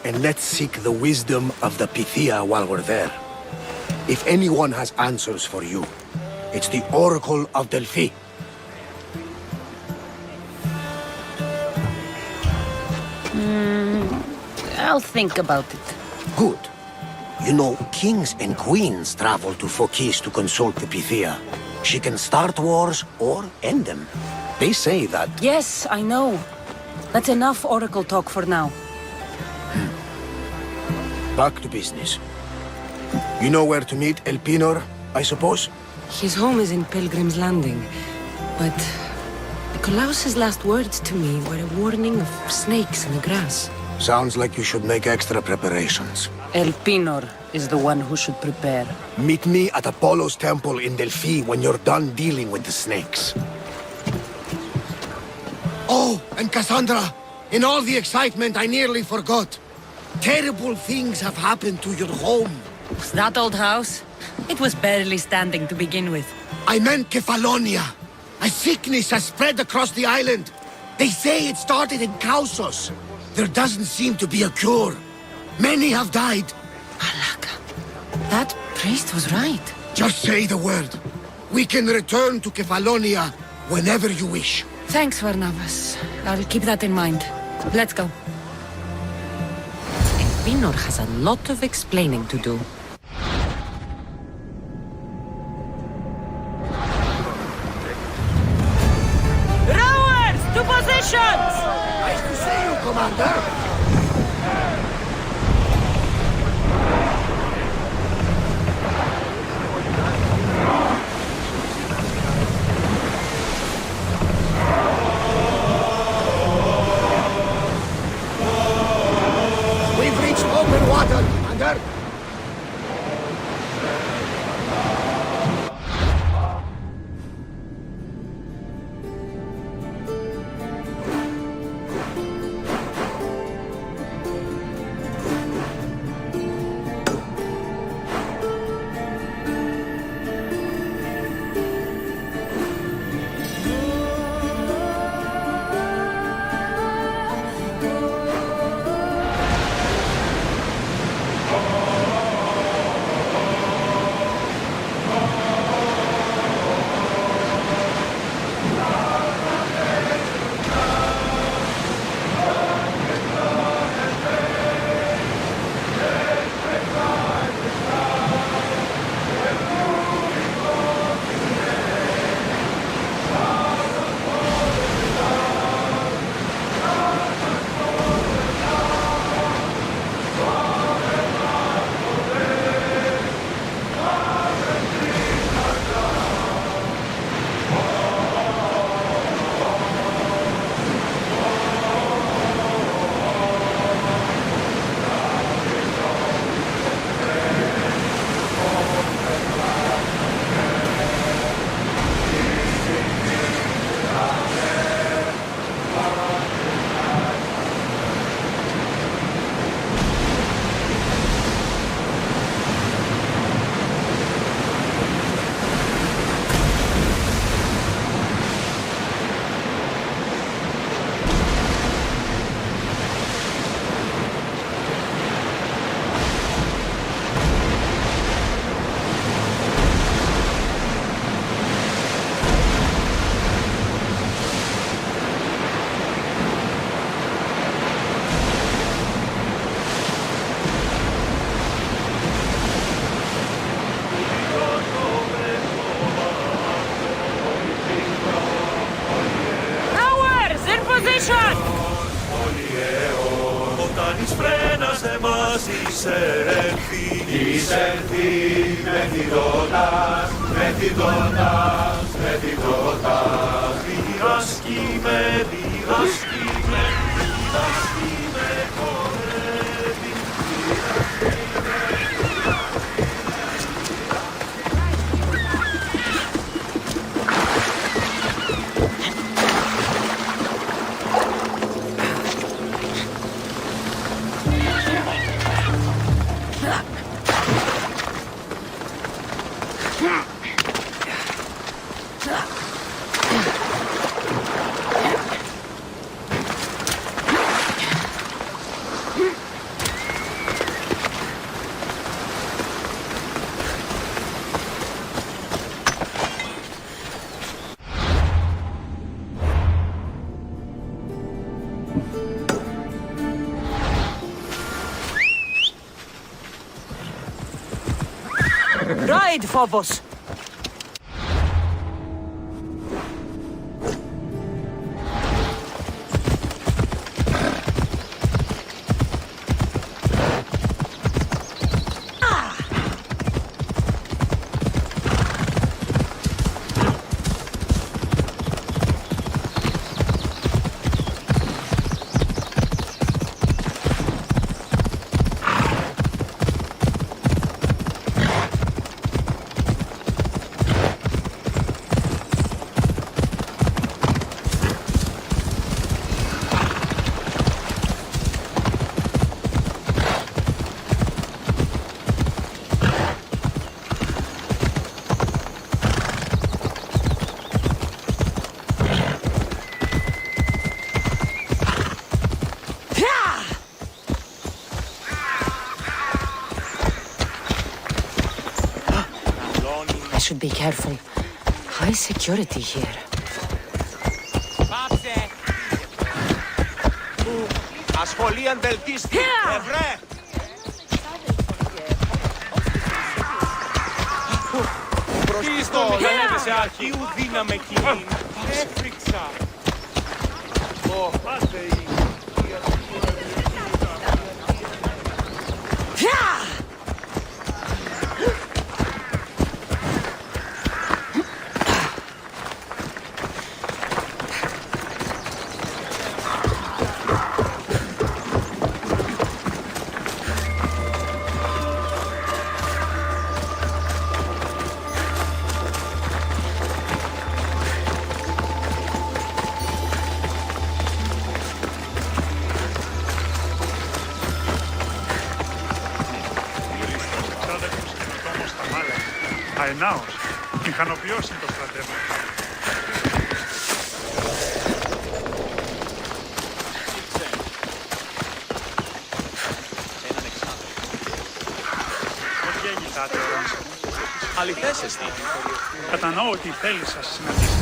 And let's seek the wisdom of the Pythia while we're there. If anyone has answers for you, it's the Oracle of Delphi. I'll think about it. Good. You know, kings and queens travel to Phokis to consult the Pythia. She can start wars or end them. They say that... Yes, I know. That's enough oracle talk for now. Back to business. You know where to meet Elpinor, I suppose? His home is in Pilgrim's Landing, but Nikolaos's last words to me were a warning of snakes in the grass. Sounds like you should make extra preparations. Elpinor is the one who should prepare. Meet me at Apollo's temple in Delphi when you're done dealing with the snakes. Oh, and Cassandra, in all the excitement, I nearly forgot. Terrible things have happened to your home. That old house? It was barely standing to begin with. I meant Kefalonia. A sickness has spread across the island. They say it started in Kausos. There doesn't seem to be a cure. Many have died. Alaka. That priest was right. Just say the word. We can return to Kefalonia whenever you wish. Thanks, Varnavas. I'll keep that in mind. Let's go. Elvinor has a lot of explaining to do. Rowers, to positions! Nice to see you, Commander. We've reached open water, Commander. Όταν εις φρένασε μας εισέλθει, μεθυτώτας, διδάσκημε, χορεύει. Ride, Phobos! I should be careful. High security here. πολύ αντελτίστη. Ευρέ! Χριστό, δεν έπεσε αρχίου δύναμε εκείνη. Έφρυξα. Αενάως, μηχανοποιώσει το στρατεύμα. Πώς γέγγισάτε, Ρόνσο? Αληθές εστί. Κατανοώ ότι θέλει σας συναντήσει.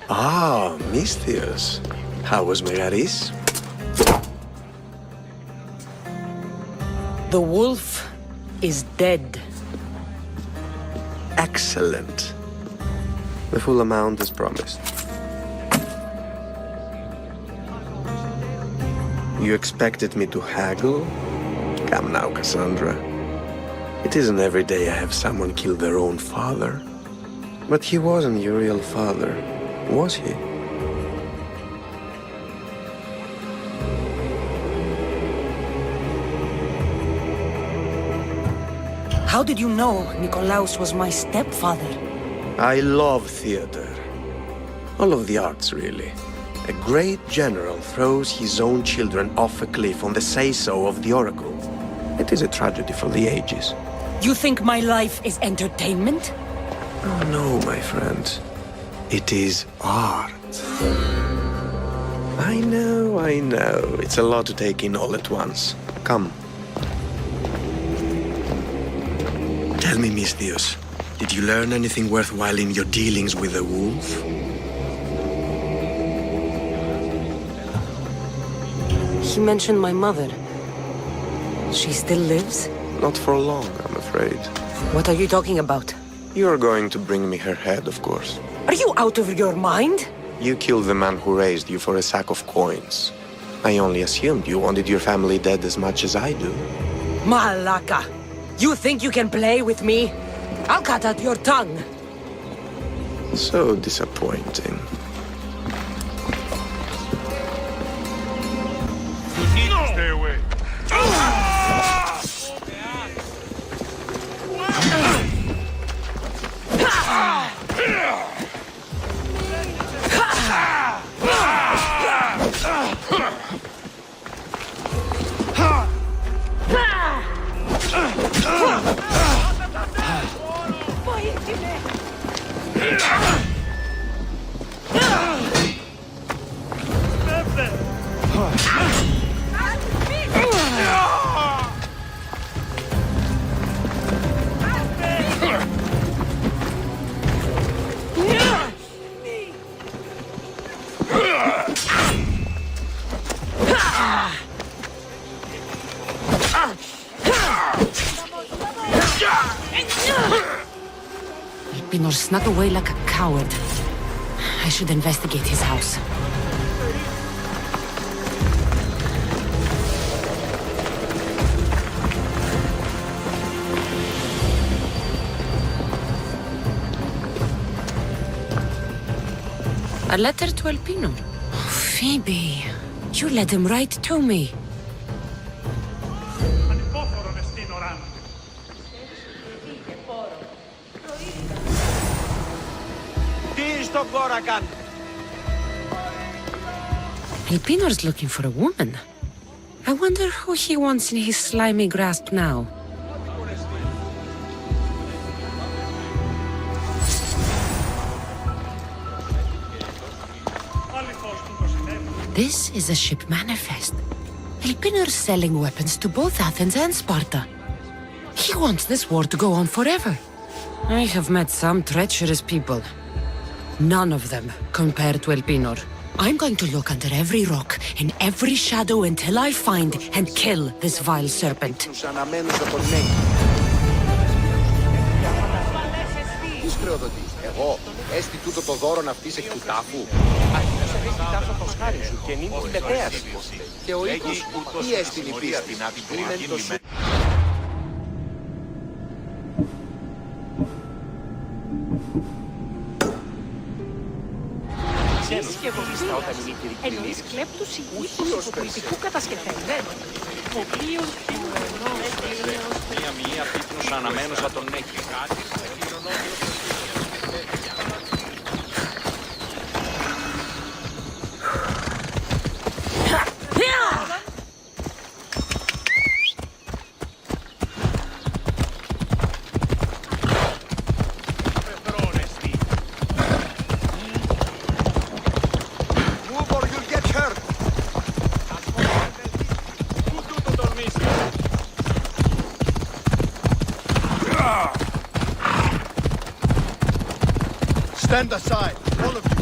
Ah, Misthios. How was Megaris? The wolf is dead. Excellent. The full amount is promised. You expected me to haggle? Come now, Cassandra. It isn't every day I have someone kill their own father. But he wasn't your real father, was he? How did you know Nikolaos was my stepfather? I love theater. All of the arts, really. A great general throws his own children off a cliff on the say-so of the oracle. It is a tragedy for the ages. You think my life is entertainment? Oh, no, my friend. It is art. I know. It's a lot to take in all at once. Come. Tell me, Misthios, did you learn anything worthwhile in your dealings with the wolf? He mentioned my mother. She still lives? Not for long, I'm afraid. What are you talking about? You're going to bring me her head, of course. Are you out of your mind? You killed the man who raised you for a sack of coins. I only assumed you wanted your family dead as much as I do. Malaka! You think you can play with me? I'll cut out your tongue. So disappointing. Stay away. Pinor snuck away like a coward. I should investigate his house. A letter to Elpino. Oh, Phoebe, you let him write to me. Elpinor's looking for a woman. I wonder who he wants in his slimy grasp now. This is a ship manifest. Elpinor's selling weapons to both Athens and Sparta. He wants this war to go on forever. I have met some treacherous people. None of them compare to Elpinor. I'm going to look under every rock, in every shadow until I find and kill this vile serpent. Τους αναμένους από τον Μέγι. Τι σκρεοδοτείς, εγώ, έστι τούτο το δώρον αυτής εκ του τάφου. Αρχίνα σε έχει τάφο το σχάρι σου και νύμουν πετέας. Και ο οίκος, τι έστειν η πίστη, κρίνεν το σου. Εννοείς κλέπτους ηγείτους υποκριτικού κατασκευαίνε. Μία πίπνους αναμένους από τον Μέγι. Stand aside, all of you.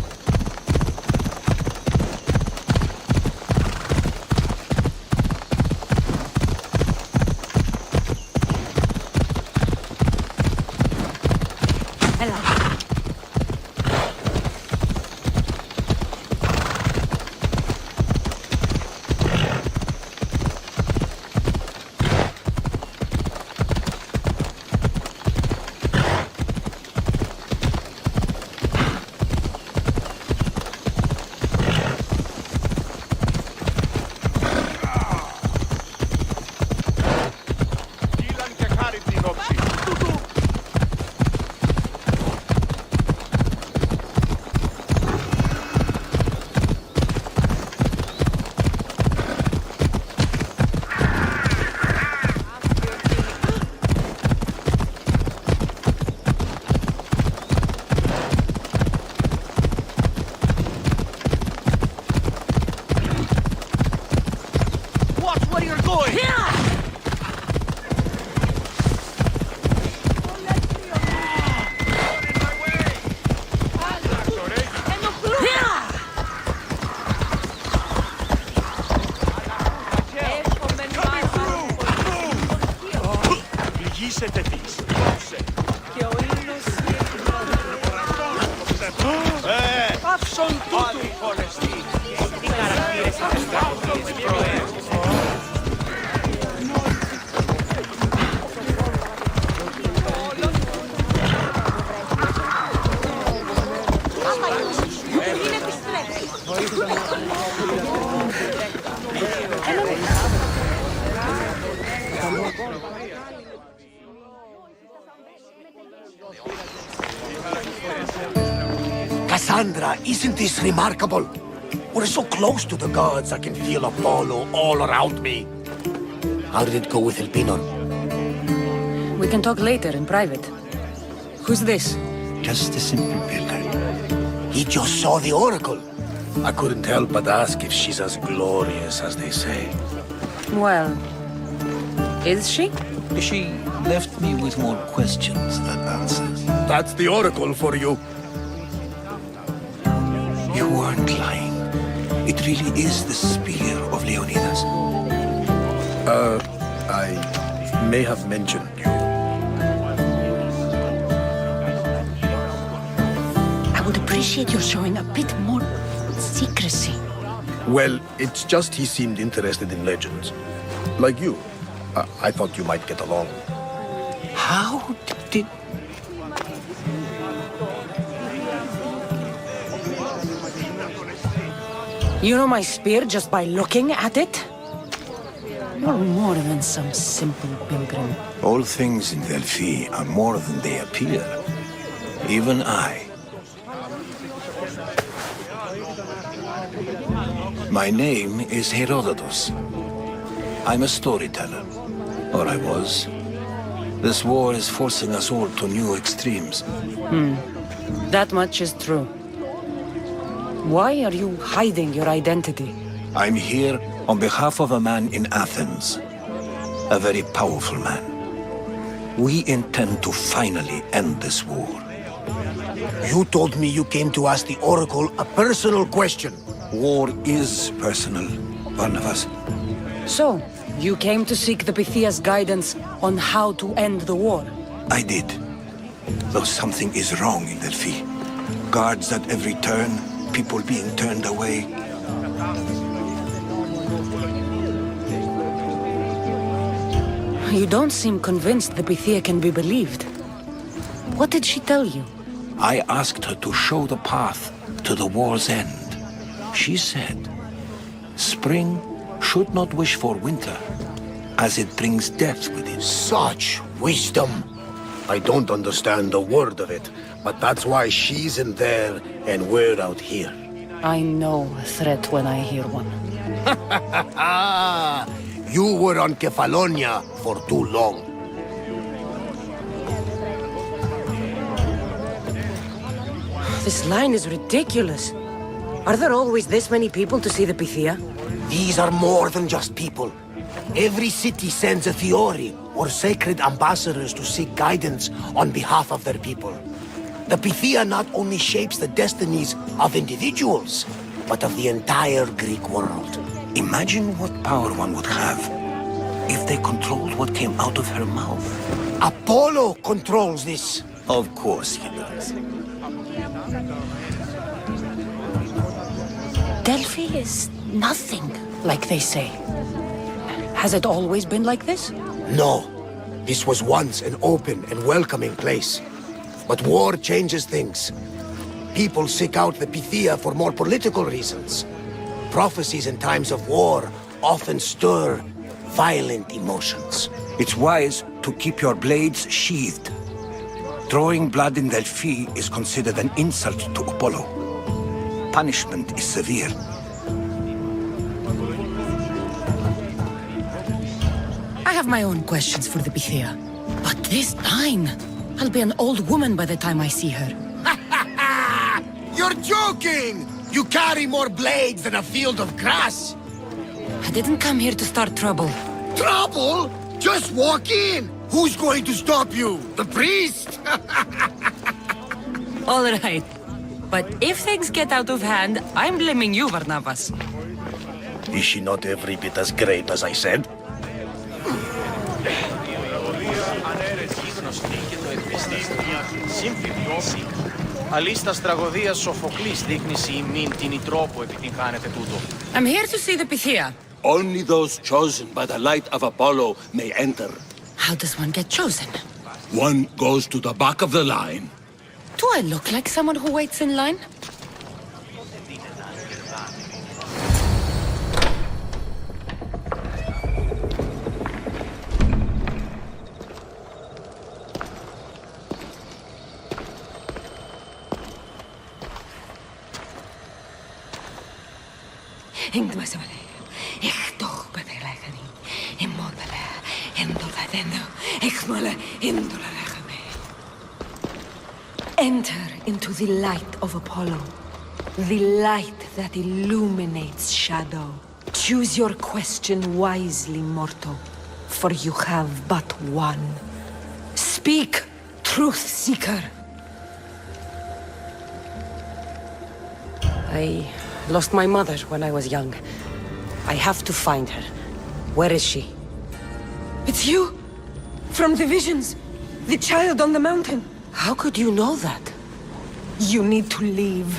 Cassandra, isn't this remarkable? We're so close to the gods, I can feel Apollo all around me. How did it go with Elpinor? We can talk later in private. Who's this? Just a simple pilgrim. He just saw the oracle. I couldn't help but ask if she's as glorious as they say. Well, is she? She left me with more questions than answers. That's the oracle for you. You weren't lying. It really is the spear of Leonidas. I may have mentioned you. I would appreciate your showing a bit more secrecy. Well, it's just he seemed interested in legends. Like you. I thought you might get along. How did... You know my spear just by looking at it? You're more than some simple pilgrim. All things in Delphi are more than they appear. Even I. My name is Herodotus. I'm a storyteller. Or I was. This war is forcing us all to new extremes. That much is true. Why are you hiding your identity? I'm here on behalf of a man in Athens. A very powerful man. We intend to finally end this war. You told me you came to ask the oracle a personal question. War is personal, Barnabas. So, you came to seek the Pythia's guidance on how to end the war? I did. Though something is wrong in Delphi. Guards at every turn, people being turned away. You don't seem convinced the Pythia can be believed. What did she tell you? I asked her to show the path to the war's end. She said, spring should not wish for winter, as it brings death with it. Such wisdom! I don't understand a word of it, but that's why she's in there and we're out here. I know a threat when I hear one. You were on Kefalonia for too long. This line is ridiculous. Are there always this many people to see the Pythia? These are more than just people. Every city sends a Fiori, or sacred ambassadors to seek guidance on behalf of their people. The Pythia not only shapes the destinies of individuals, but of the entire Greek world. Imagine what power one would have if they controlled what came out of her mouth. Apollo controls this. Of course he does. Delphi is nothing, like they say. Has it always been like this? No. This was once an open and welcoming place. But war changes things. People seek out the Pythia for more political reasons. Prophecies in times of war often stir violent emotions. It's wise to keep your blades sheathed. Drawing blood in Delphi is considered an insult to Apollo. Punishment is severe. I have my own questions for the Pythia. But this line... I'll be an old woman by the time I see her. You're joking! You carry more blades than a field of grass! I didn't come here to start trouble. Trouble? Just walk in! Who's going to stop you? The priest? All right. But if things get out of hand, I'm blaming you, Barnabas. Is she not every bit as great as I said? Αλίστας τραγωδίας Σοφοκλής δείχνει σε ημίν την ητρό που επιτυγχάνεται τούτο. I'm here to see the Pythia. Only those chosen by the light of Apollo may enter. How does one get chosen? One goes to the back of the line. Do I look like someone who waits in line? Enter into the light of Apollo, the light that illuminates shadow. Choose your question wisely, mortal, for you have but one. Speak, truth seeker. I lost my mother when I was young. I have to find her. Where is she? It's you! From the visions! The child on the mountain! How could you know that? You need to leave.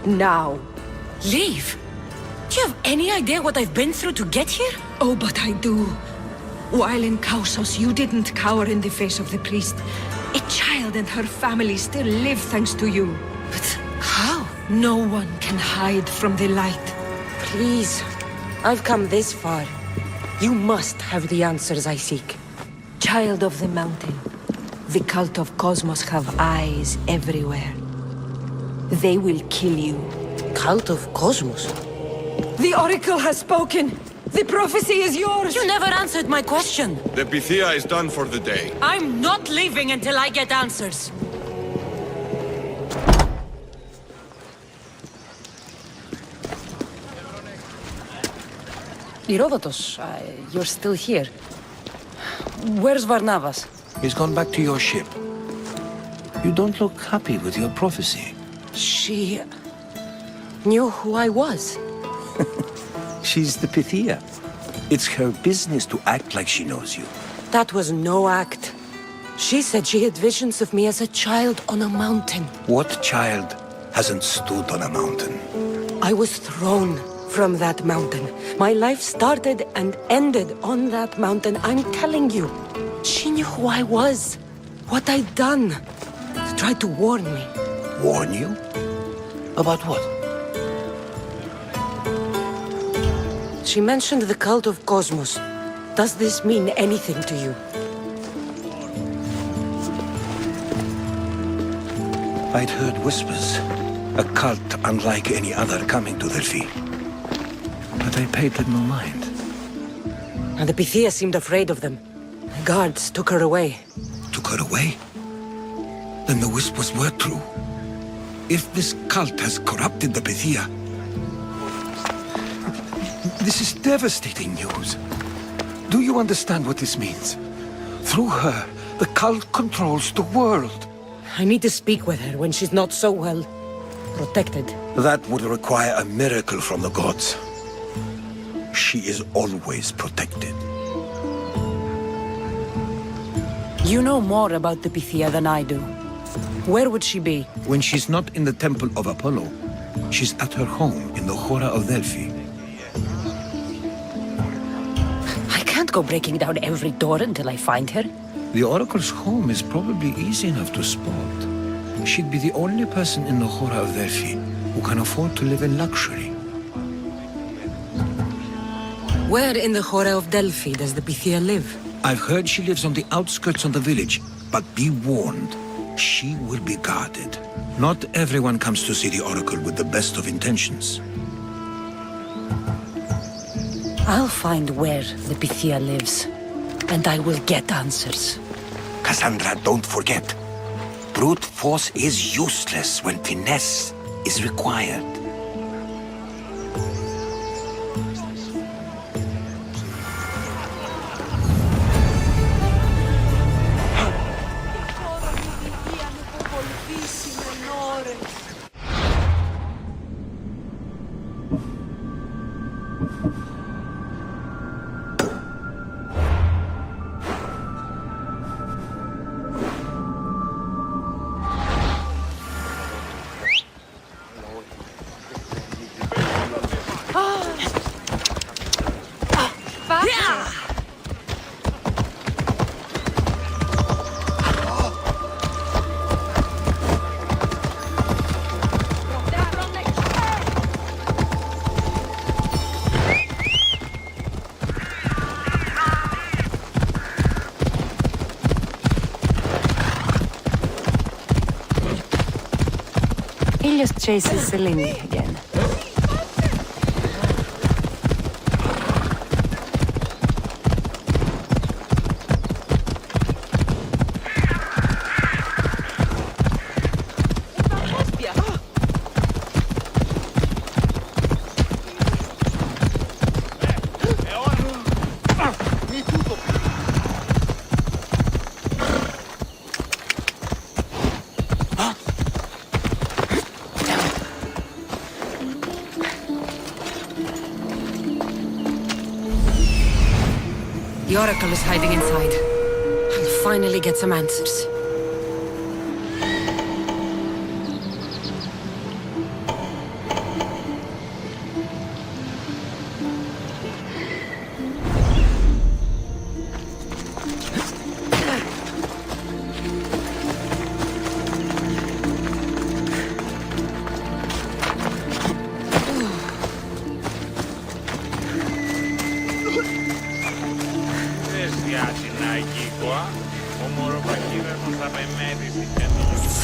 Now. Leave? Do you have any idea what I've been through to get here? Oh, but I do. While in Kausos, you didn't cower in the face of the priest. A child and her family still live thanks to you. But how? No one can hide from the light. Please. I've come this far. You must have the answers I seek. Child of the mountain. The cult of Cosmos have eyes everywhere. They will kill you. Cult of Cosmos? The Oracle has spoken! The prophecy is yours! You never answered my question! The Pythia is done for the day. I'm not leaving until I get answers! Herodotus, you're still here. Where's Barnabas? He's gone back to your ship. You don't look happy with your prophecy. She... knew who I was. She's the Pythia. It's her business to act like she knows you. That was no act. She said she had visions of me as a child on a mountain. What child hasn't stood on a mountain? I was thrown from that mountain. My life started and ended on that mountain. I'm telling you. She knew who I was, what I'd done. She tried to warn me. Warn you? About what? She mentioned the cult of Cosmos. Does this mean anything to you? I'd heard whispers. A cult unlike any other coming to Delphi. But I paid them no mind. And the Pythia seemed afraid of them. The guards took her away. Took her away? Then the whispers were true. If this cult has corrupted the Pythia... This is devastating news. Do you understand what this means? Through her, the cult controls the world. I need to speak with her when she's not so well protected. That would require a miracle from the gods. She is always protected. You know more about the Pythia than I do. Where would she be? When she's not in the temple of Apollo, she's at her home in the Hora of Delphi. I can't go breaking down every door until I find her. The Oracle's home is probably easy enough to spot. She'd be the only person in the Hora of Delphi who can afford to live in luxury. Where in the Hora of Delphi does the Pythia live? I've heard she lives on the outskirts of the village, but be warned, she will be guarded. Not everyone comes to see the Oracle with the best of intentions. I'll find where the Pythia lives, and I will get answers. Cassandra, don't forget. Brute force is useless when finesse is required. He just chases Selene again. The Oracle is hiding inside. I'll finally get some answers.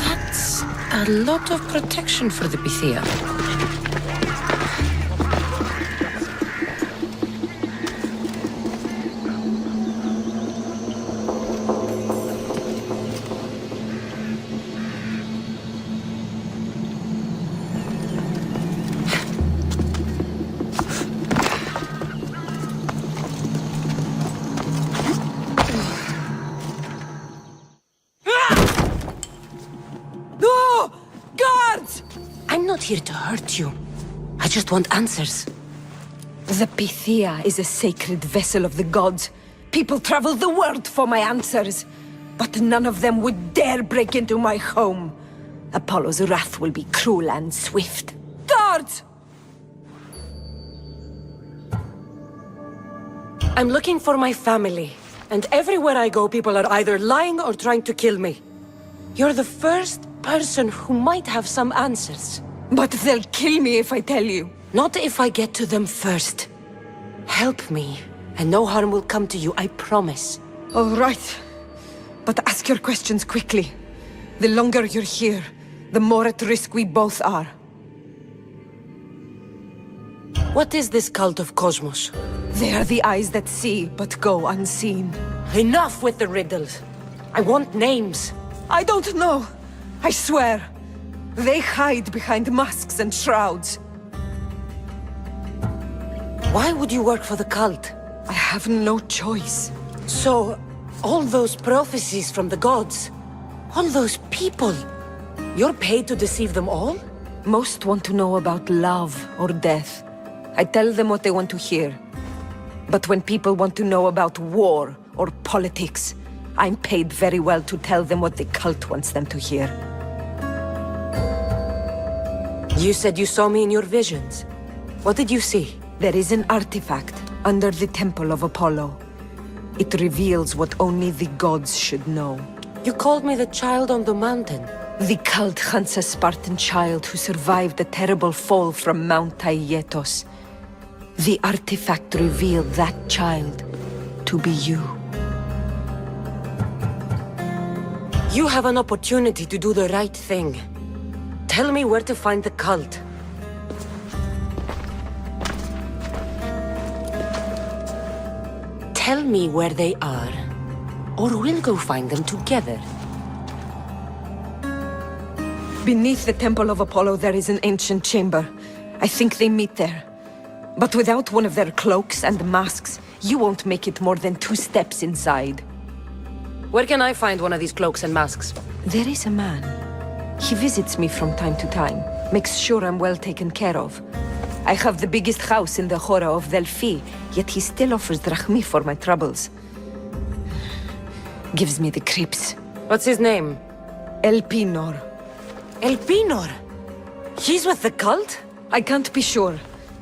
That's a lot of protection for the Pythia. I'm not here to hurt you. I just want answers. The Pythia is a sacred vessel of the gods. People travel the world for my answers. But none of them would dare break into my home. Apollo's wrath will be cruel and swift. Guards! I'm looking for my family. And everywhere I go, people are either lying or trying to kill me. You're the first person who might have some answers. But they'll kill me if I tell you. Not if I get to them first. Help me, and no harm will come to you, I promise. All right. But ask your questions quickly. The longer you're here, the more at risk we both are. What is this cult of Cosmos? They are the eyes that see, but go unseen. Enough with the riddles. I want names. I don't know. I swear. They hide behind masks and shrouds. Why would you work for the cult? I have no choice. So, all those prophecies from the gods, all those people, you're paid to deceive them all? Most want to know about love or death. I tell them what they want to hear. But when people want to know about war or politics, I'm paid very well to tell them what the cult wants them to hear. You said you saw me in your visions. What did you see? There is an artifact under the temple of Apollo. It reveals what only the gods should know. You called me the child on the mountain. The cult hunts a Spartan child who survived a terrible fall from Mount Taygetos. The artifact revealed that child to be you. You have an opportunity to do the right thing. Tell me where to find the cult. Tell me where they are, or we'll go find them together. Beneath the temple of Apollo there is an ancient chamber. I think they meet there. But without one of their cloaks and masks, you won't make it more than 2 steps inside. Where can I find one of these cloaks and masks? There is a man. He visits me from time to time, makes sure I'm well taken care of. I have the biggest house in the Hora of Delphi, yet he still offers drachmi for my troubles. Gives me the creeps. What's his name? Elpinor. Elpinor? He's with the cult? I can't be sure.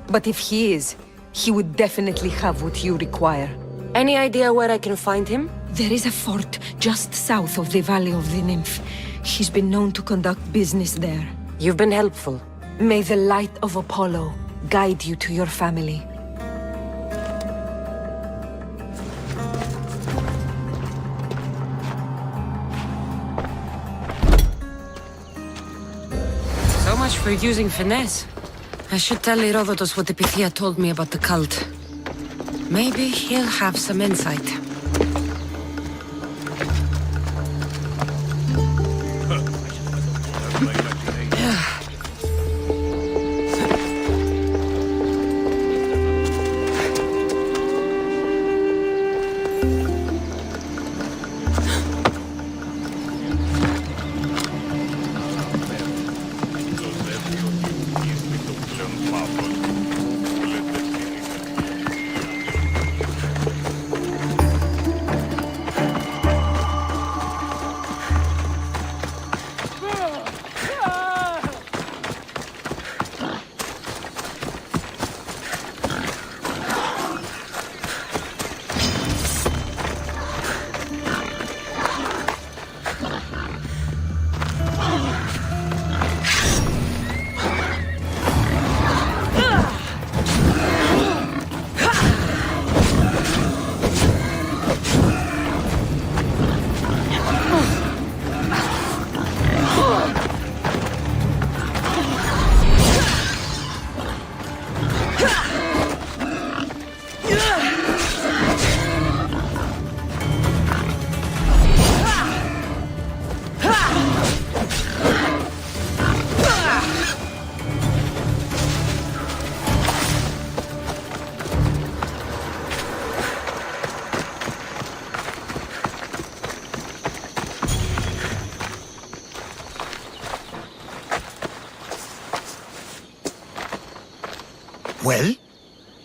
But if he is, he would definitely have what you require. Any idea where I can find him? There is a fort just south of the Valley of the Nymph. He's been known to conduct business there. You've been helpful. May the light of Apollo guide you to your family. So much for using finesse. I should tell Herodotus what the Pythia told me about the cult. Maybe he'll have some insight.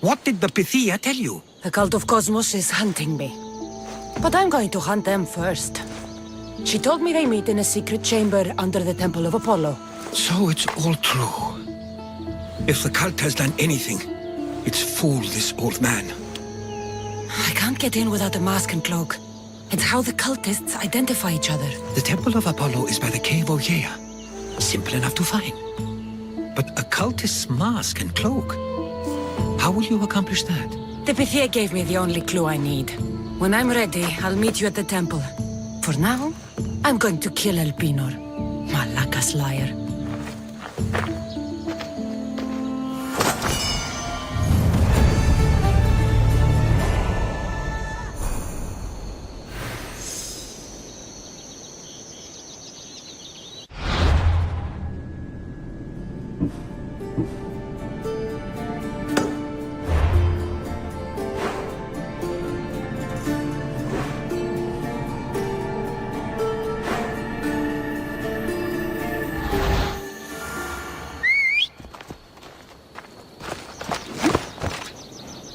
What did the Pythia tell you? The cult of Cosmos is hunting me. But I'm going to hunt them first. She told me they meet in a secret chamber under the Temple of Apollo. So it's all true. If the cult has done anything, it's fooled this old man. I can't get in without a mask and cloak. It's how the cultists identify each other. The Temple of Apollo is by the cave Ogyea. Simple enough to find. But a cultist's mask and cloak? How will you accomplish that? The Pythia gave me the only clue I need. When I'm ready, I'll meet you at the temple. For now, I'm going to kill Elpinor. Malaka's liar.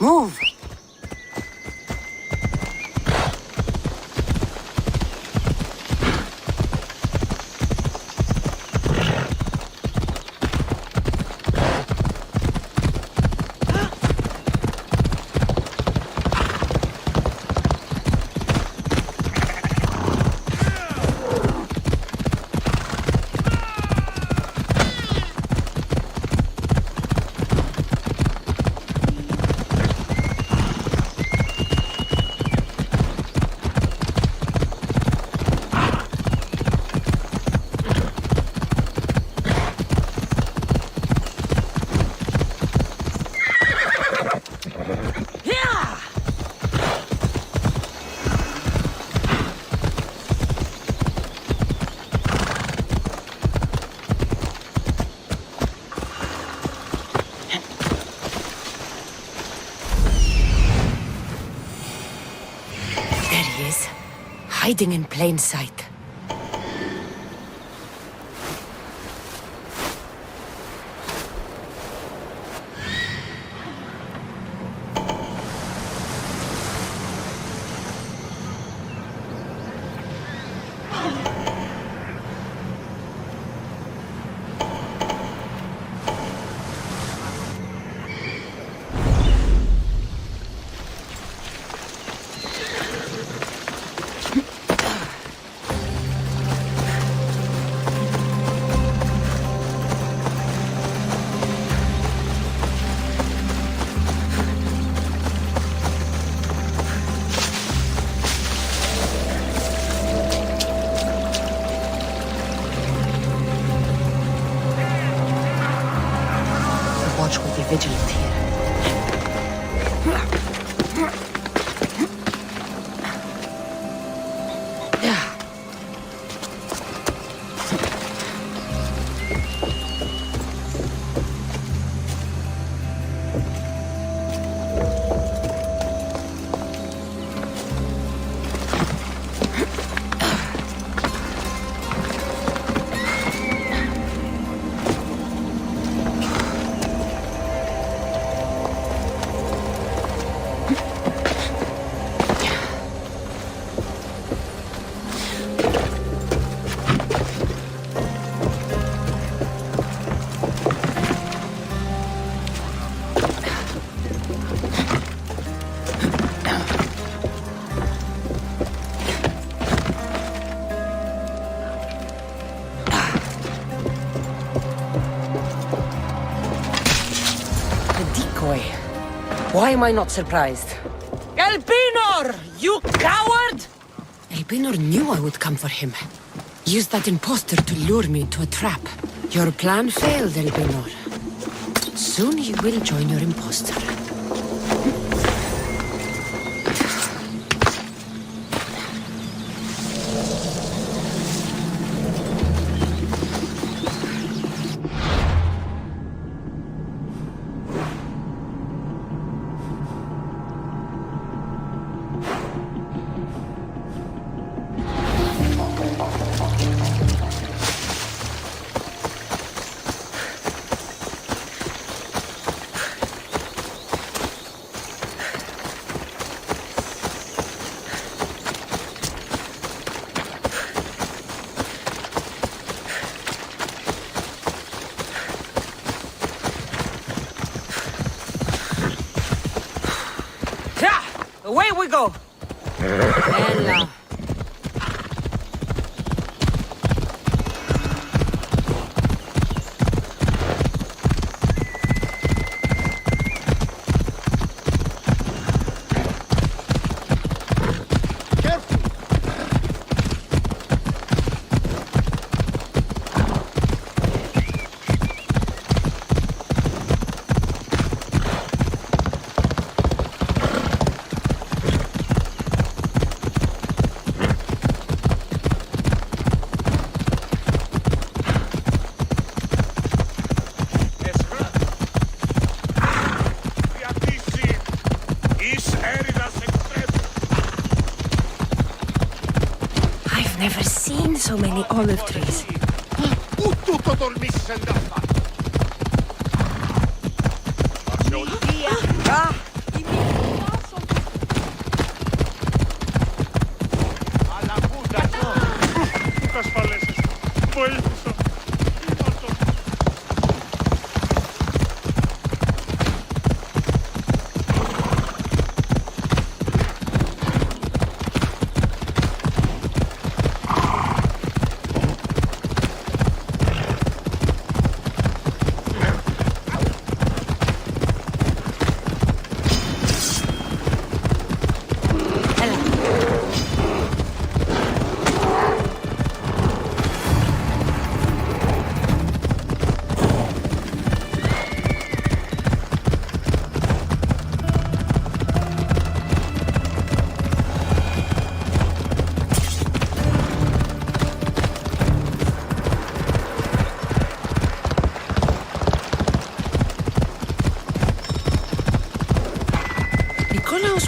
Move! Hiding in plain sight. Vigilant here. Why am I not surprised? Elpinor! You coward! Elpinor knew I would come for him. Used that imposter to lure me to a trap. Your plan failed, Elpinor. Soon you will join your imposter. Away we go! Ella. Never seen so many olive trees. Tutto dormissendo.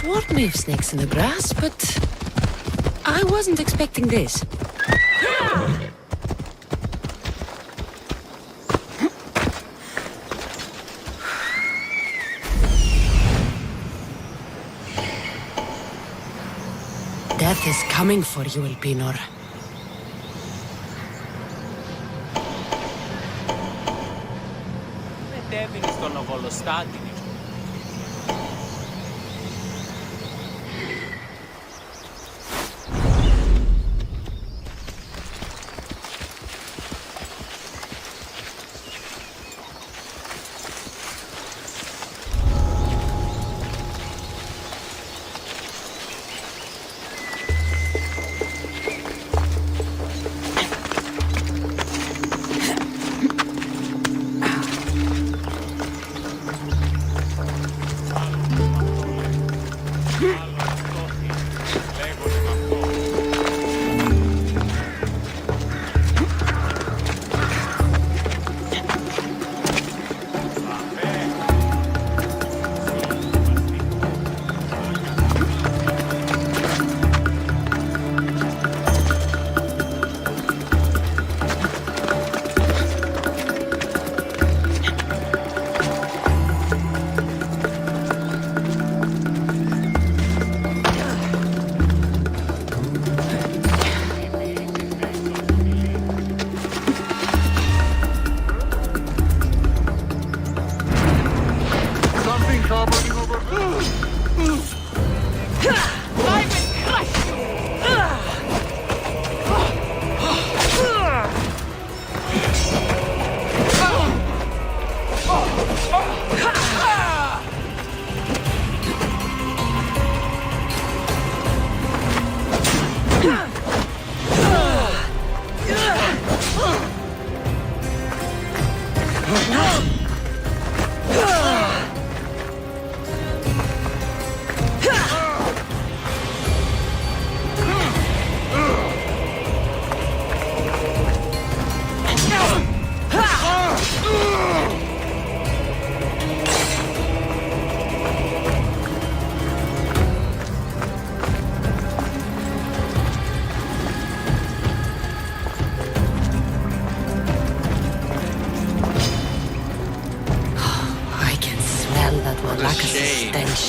Warned me of snakes in the grass, but I wasn't expecting this. Death is coming for you, Elpinor. Μετέβηνε στον Οβολοστάτη.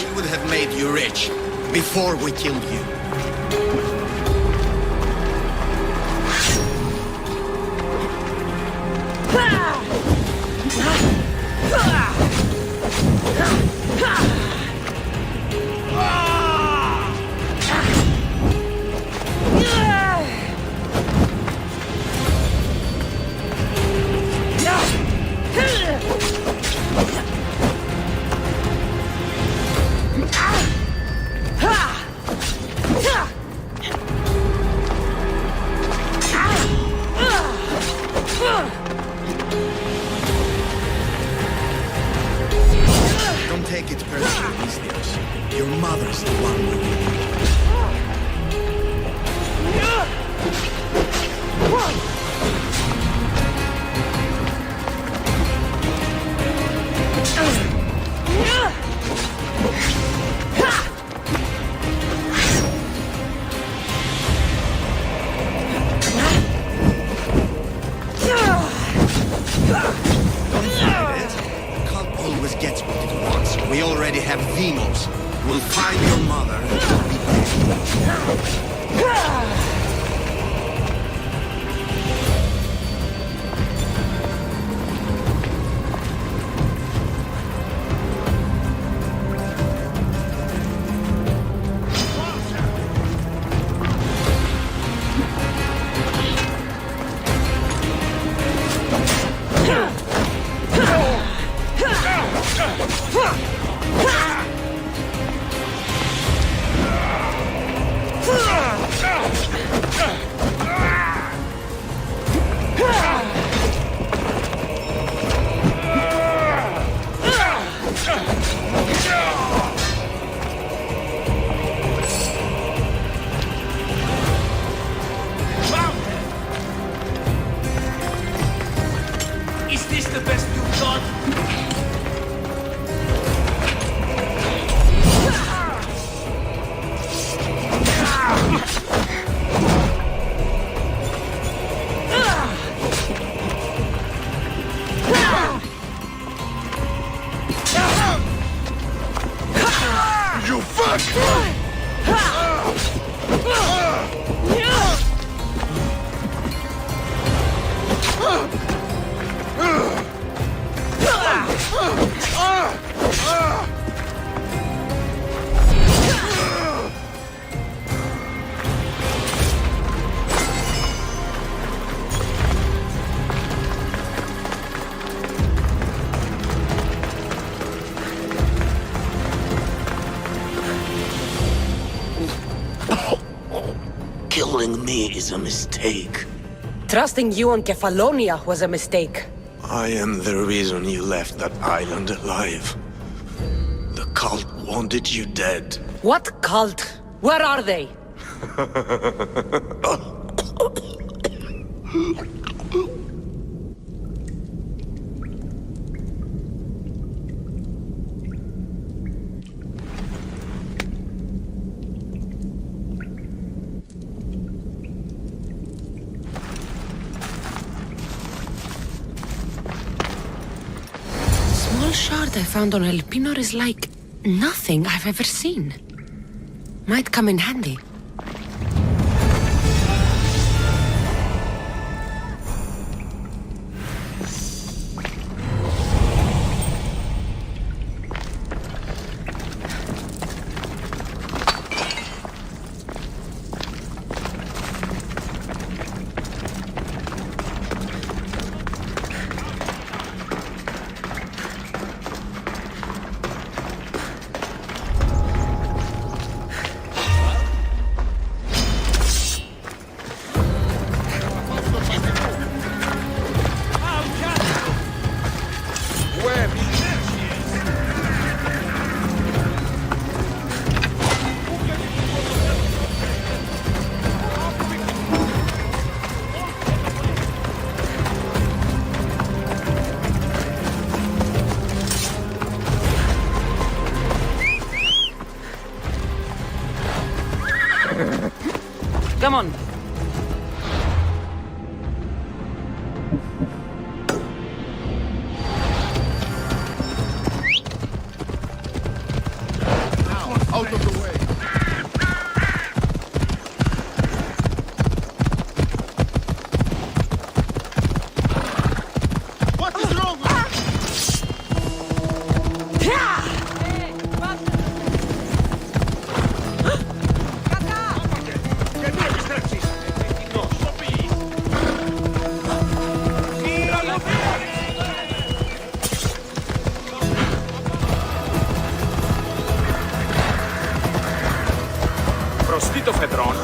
We would have made you rich before we killed you. Don't take it personally, Mistios. Your mother's the one we need. Always gets what it wants. We already have Demos. We'll find your mother and she'll be dead. Is this the best you've got? You fuck! Killing me is a mistake. Trusting you on Kefalonia was a mistake. I am the reason you left that island alive. The cult wanted you dead. What cult? Where are they? Small shard I found on Elpinor is like nothing I've ever seen. Might come in handy. Come on. Out of the way. What is wrong? το φεδρόν.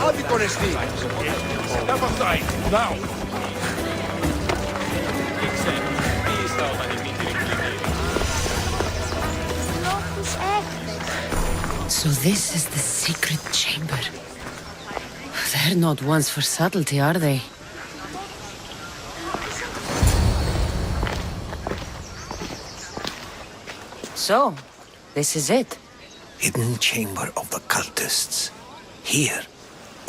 Άδικον εστί. So this is the secret chamber. They're not ones for subtlety, are they? So, this is it. Hidden chamber of the cultists. Here,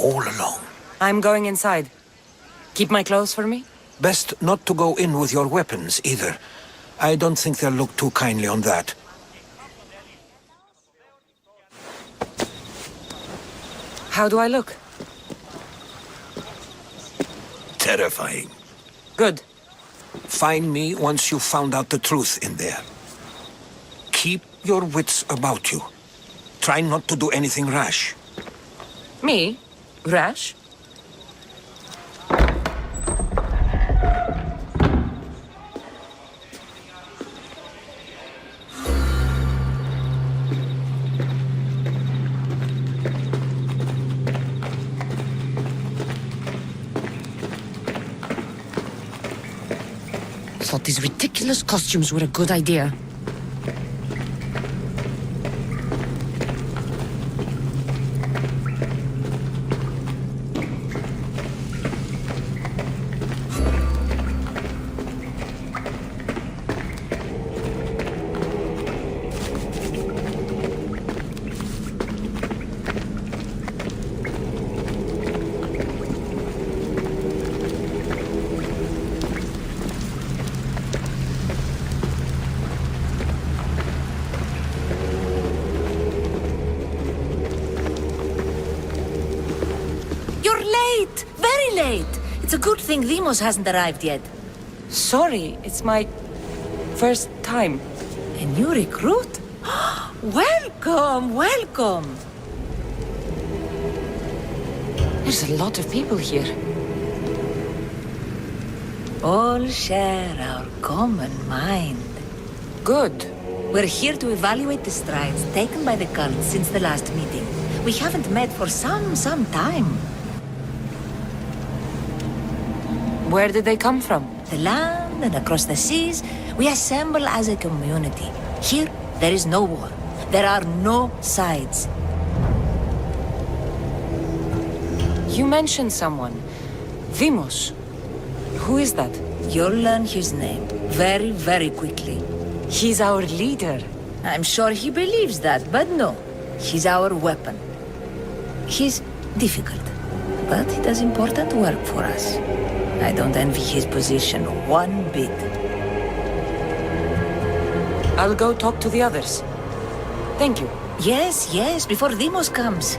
all alone. I'm going inside. Keep my clothes for me? Best not to go in with your weapons, either. I don't think they'll look too kindly on that. How do I look? Terrifying. Good. Find me once you've found out the truth in there. Keep your wits about you. Try not to do anything rash. Me? Rash? Thought these ridiculous costumes were a good idea. It's a good thing Demos hasn't arrived yet. Sorry, it's my first time. A new recruit? Welcome, welcome! There's a lot of people here. All share our common mind. Good. We're here to evaluate the strides taken by the cult since the last meeting. We haven't met for some time. Where did they come from? The land and across the seas, we assemble as a community. Here, there is no war. There are no sides. You mentioned someone. Vimos. Who is that? You'll learn his name very, very quickly. He's our leader. I'm sure he believes that, but no. He's our weapon. He's difficult, but he does important work for us. I don't envy his position one bit. I'll go talk to the others. Thank you. Yes, yes, before Demos comes.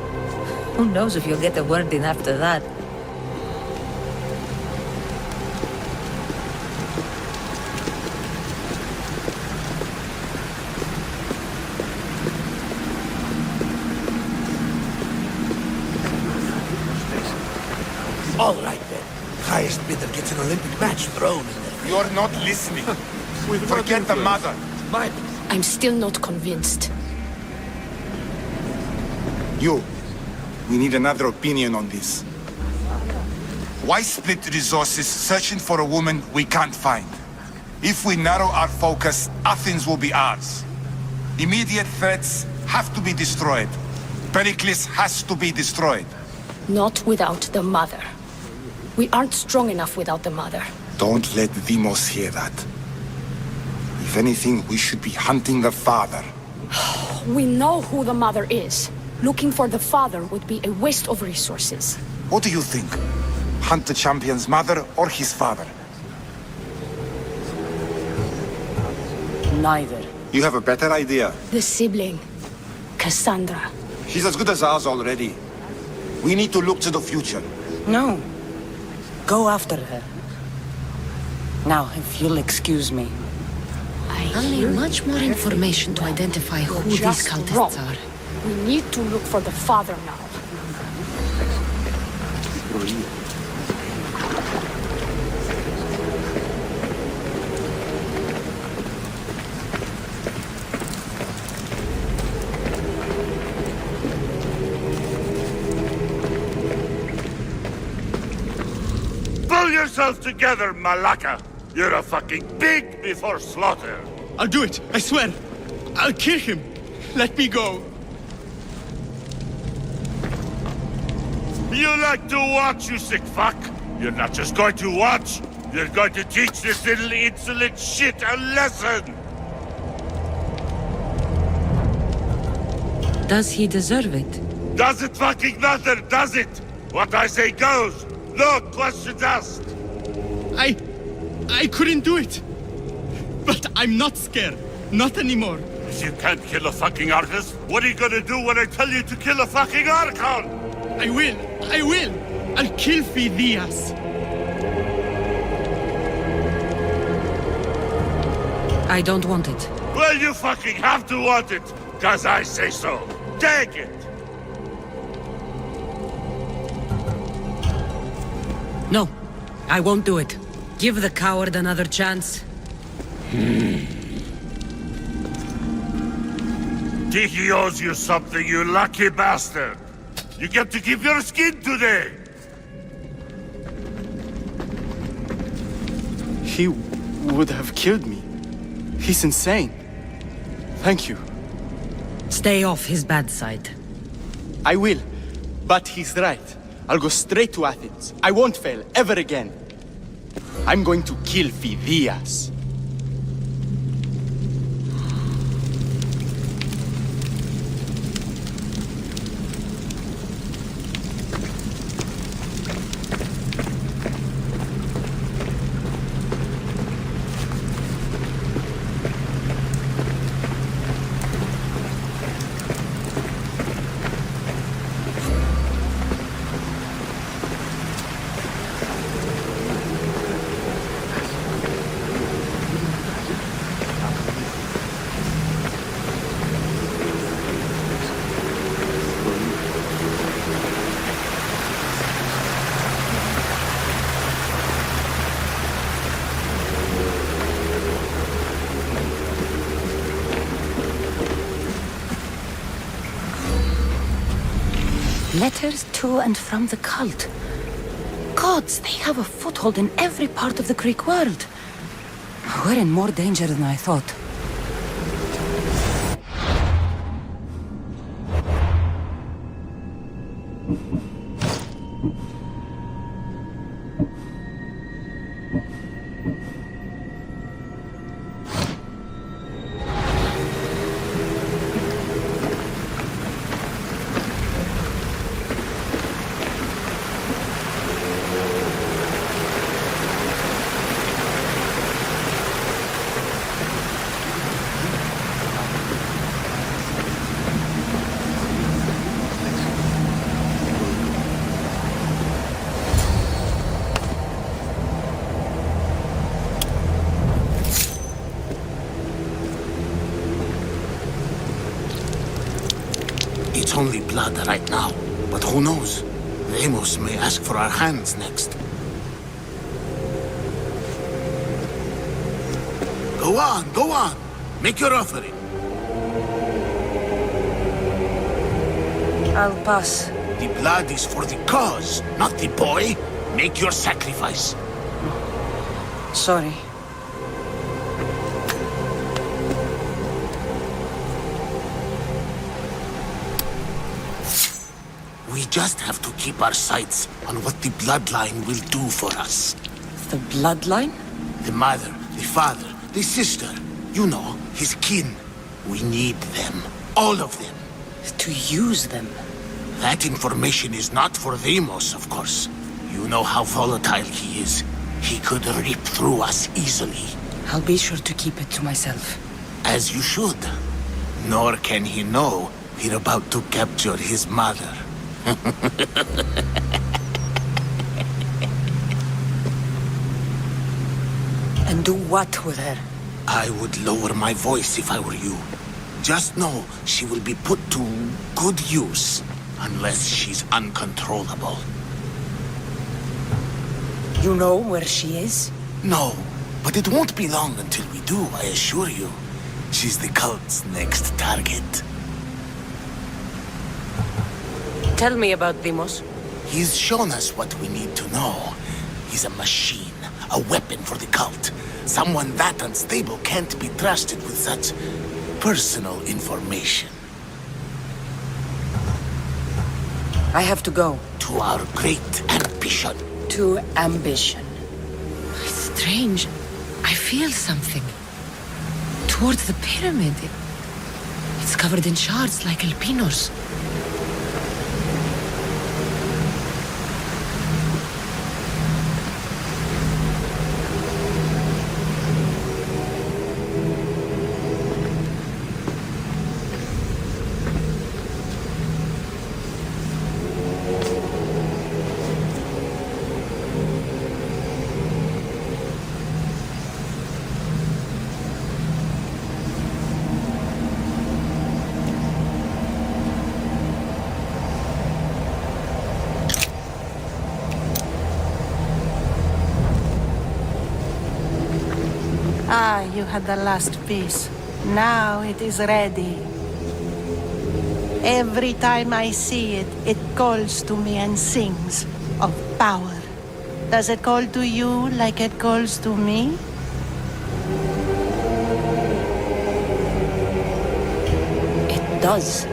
Who knows if you'll get a word in after that. All right then. Highest bidder gets an Olympic match thrown in there. You're not listening. Forget the mother. I'm still not convinced. You. We need another opinion on this. Why split resources searching for a woman we can't find? If we narrow our focus, Athens will be ours. Immediate threats have to be destroyed. Pericles has to be destroyed. Not without the mother. We aren't strong enough without the mother. Don't let Demos hear that. If anything, we should be hunting the father. We know who the mother is. Looking for the father would be a waste of resources. What do you think? Hunt the champion's mother or his father? Neither. You have a better idea. The sibling, Cassandra. She's as good as ours already. We need to look to the future. No. Go after her. Now, if you'll excuse me. I'll need much more information to identify who these cultists are. We need to look for the father now. yourself together, Malaka! You're a fucking pig before slaughter! I'll do it, I swear. I'll kill him. Let me go. You like to watch, you sick fuck? You're not just going to watch, you're going to teach this little insolent shit a lesson! Does he deserve it? Does it fucking matter, does it? What I say goes. No questions asked. I couldn't do it. But I'm not scared. Not anymore. If you can't kill a fucking artist, what are you gonna do when I tell you to kill a fucking Archon? I will. I'll kill Phidias. I don't want it. Well, you fucking have to want it, cause I say so. Take it! No, I won't do it. Give the coward another chance. Tiki owes you something, you lucky bastard! You get to keep your skin today! He would have killed me. He's insane. Thank you. Stay off his bad side. I will. But he's right. I'll go straight to Athens. I won't fail ever again. I'm going to kill Phidias. Letters to and from the cult. Gods, they have a foothold in every part of the Greek world. We're in more danger than I thought. It's only blood right now, but who knows? Amos may ask for our hands next. Go on! Make your offering. I'll pass. The blood is for the cause, not the boy. Make your sacrifice. Sorry. We just have to keep our sights on what the bloodline will do for us. The bloodline? The mother, the father, the sister. You know, his kin. We need them. All of them. To use them? That information is not for Deimos, of course. You know how volatile he is. He could rip through us easily. I'll be sure to keep it to myself. As you should. Nor can he know we're about to capture his mother. And do what with her? I would lower my voice if I were you. Just know she will be put to good use, unless she's uncontrollable. You know where she is? No, but it won't be long until we do, I assure you. She's the cult's next target. Tell me about Deimos. He's shown us what we need to know. He's He's a machine, a weapon for the cult. Someone that unstable can't be trusted with such personal information. I have to go. To our great ambition. To ambition. It's strange. I feel something. Towards the pyramid. It's covered in shards like El Pinor's. Ah, you had the last piece. Now it is ready. Every time I see it, it calls to me and sings of power. Does it call to you like it calls to me? It does.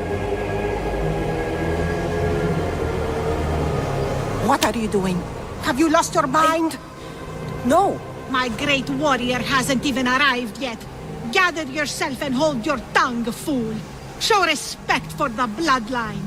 What are you doing? Have you lost your mind? No. My great warrior hasn't even arrived yet. Gather yourself and hold your tongue, fool. Show respect for the bloodline.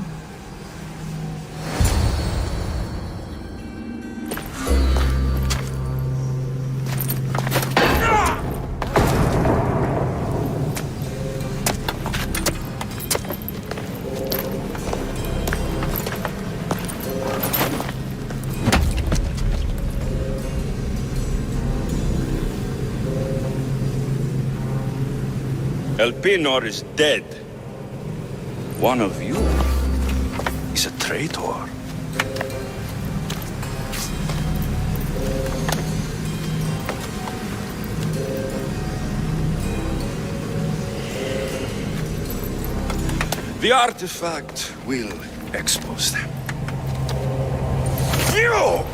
El Pinor is dead. One of you is a traitor. The artifact will expose them. You!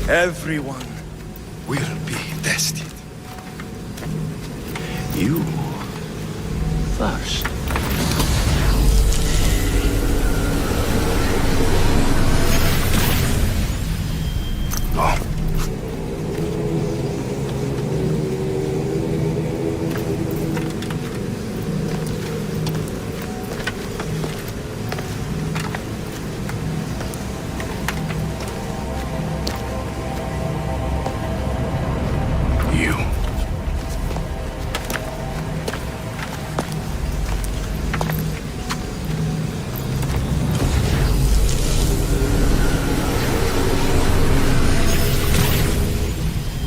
Everyone will be tested. You first. Go.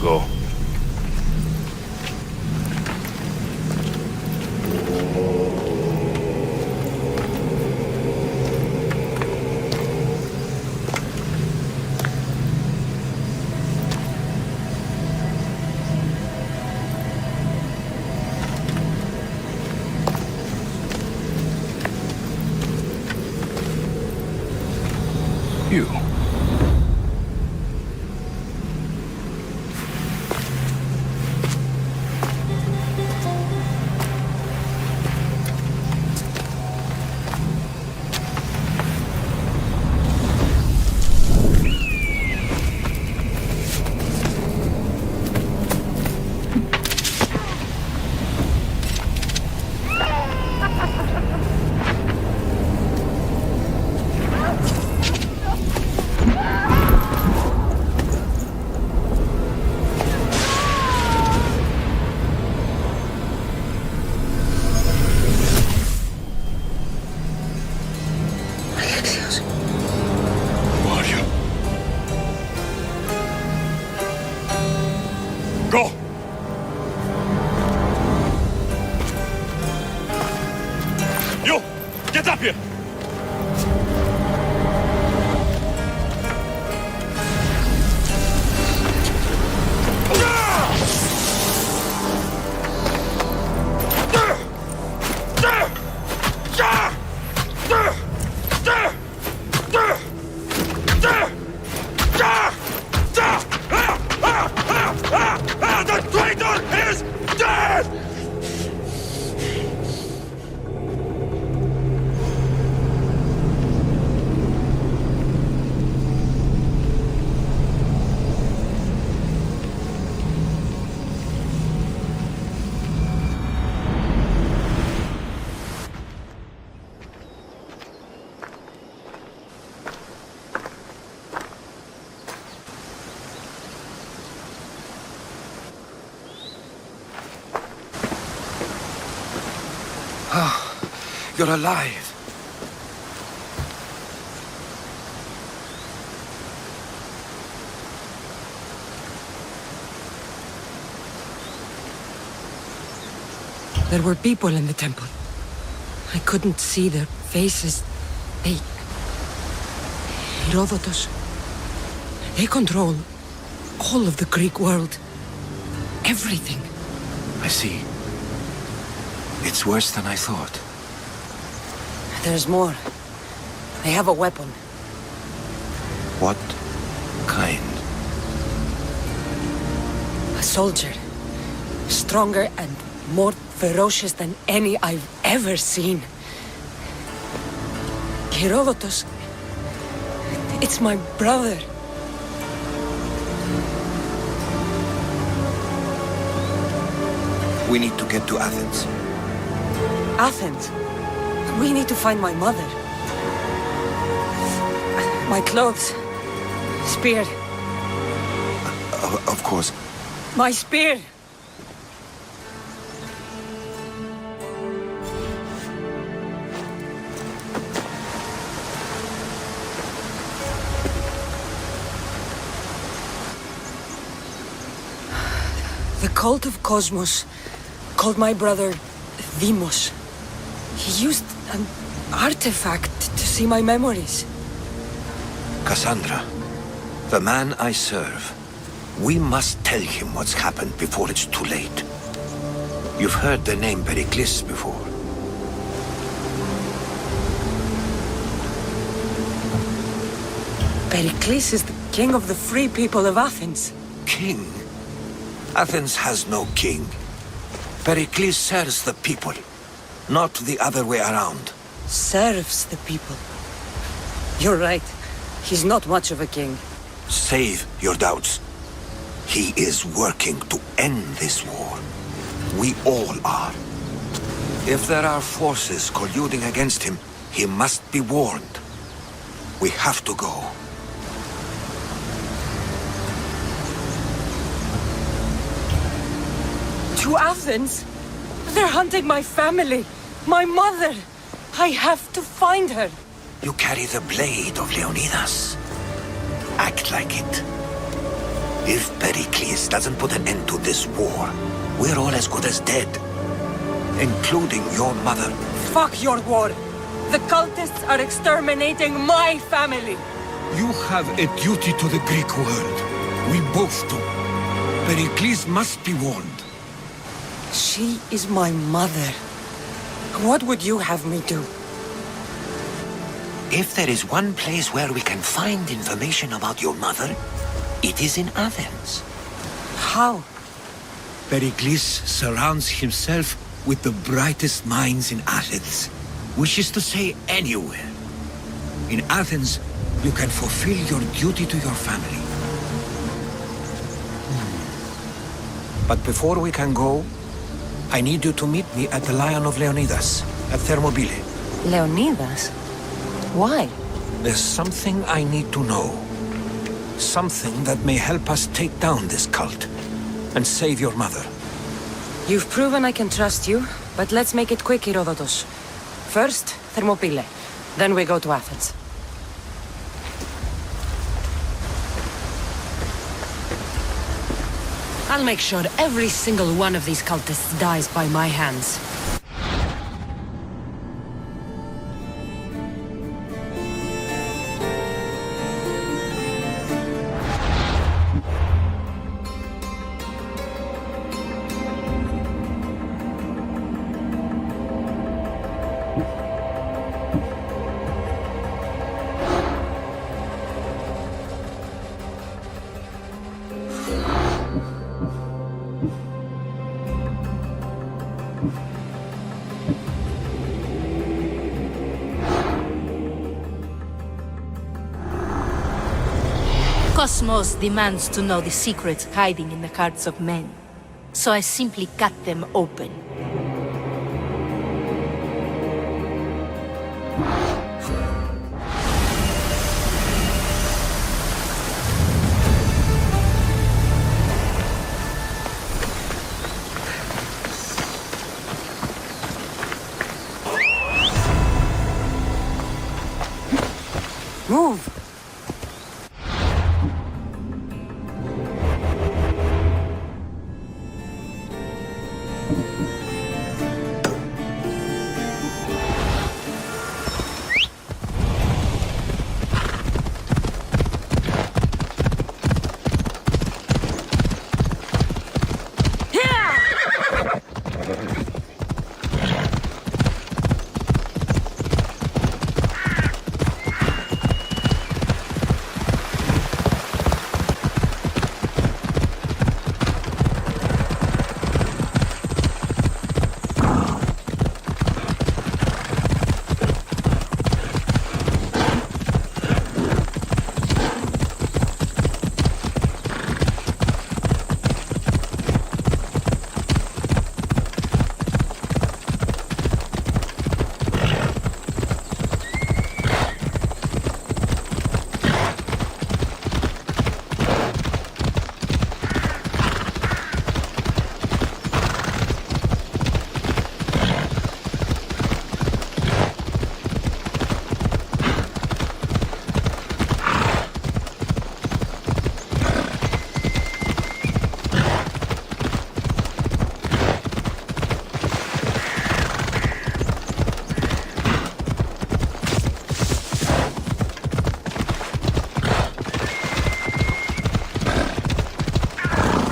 Go. You. Go! You! Get up here! You're alive. There were people in the temple. I couldn't see their faces. Herodotus. They control all of the Greek world. Everything. I see. It's worse than I thought. There's more. They have a weapon. What kind? A soldier. Stronger and more ferocious than any I've ever seen. Herodotus. It's my brother. We need to get to Athens. Athens? We need to find my mother. My clothes. Spear. Of course. My spear! The cult of Cosmos called my brother Deimos. He used an artifact to see my memories. Cassandra, the man I serve. We must tell him what's happened before it's too late. You've heard the name Pericles before. Pericles is the king of the free people of Athens. King? Athens has no king. Pericles serves the people, not the other way around. Serves the people. You're right. He's not much of a king. Save your doubts. He is working to end this war. We all are. If there are forces colluding against him, he must be warned. We have to go. To Athens? They're hunting my family. My mother. I have to find her. You carry the blade of Leonidas. Act like it. If Pericles doesn't put an end to this war, we're all as good as dead. Including your mother. Fuck your war. The cultists are exterminating my family. You have a duty to the Greek world. We both do. Pericles must be warned. She is my mother. What would you have me do? If there is one place where we can find information about your mother, it is in Athens. How? Pericles surrounds himself with the brightest minds in Athens. Which is to say, anywhere. In Athens, you can fulfill your duty to your family. But before we can go, I need you to meet me at the Lion of Leonidas, at Thermopylae. Leonidas? Why? There's something I need to know. Something that may help us take down this cult and save your mother. You've proven I can trust you, but let's make it quick, Herodotus. First, Thermopylae. Then we go to Athens. I'll make sure every single one of these cultists dies by my hands. Cosmos demands to know the secrets hiding in the hearts of men. So I simply cut them open. Move!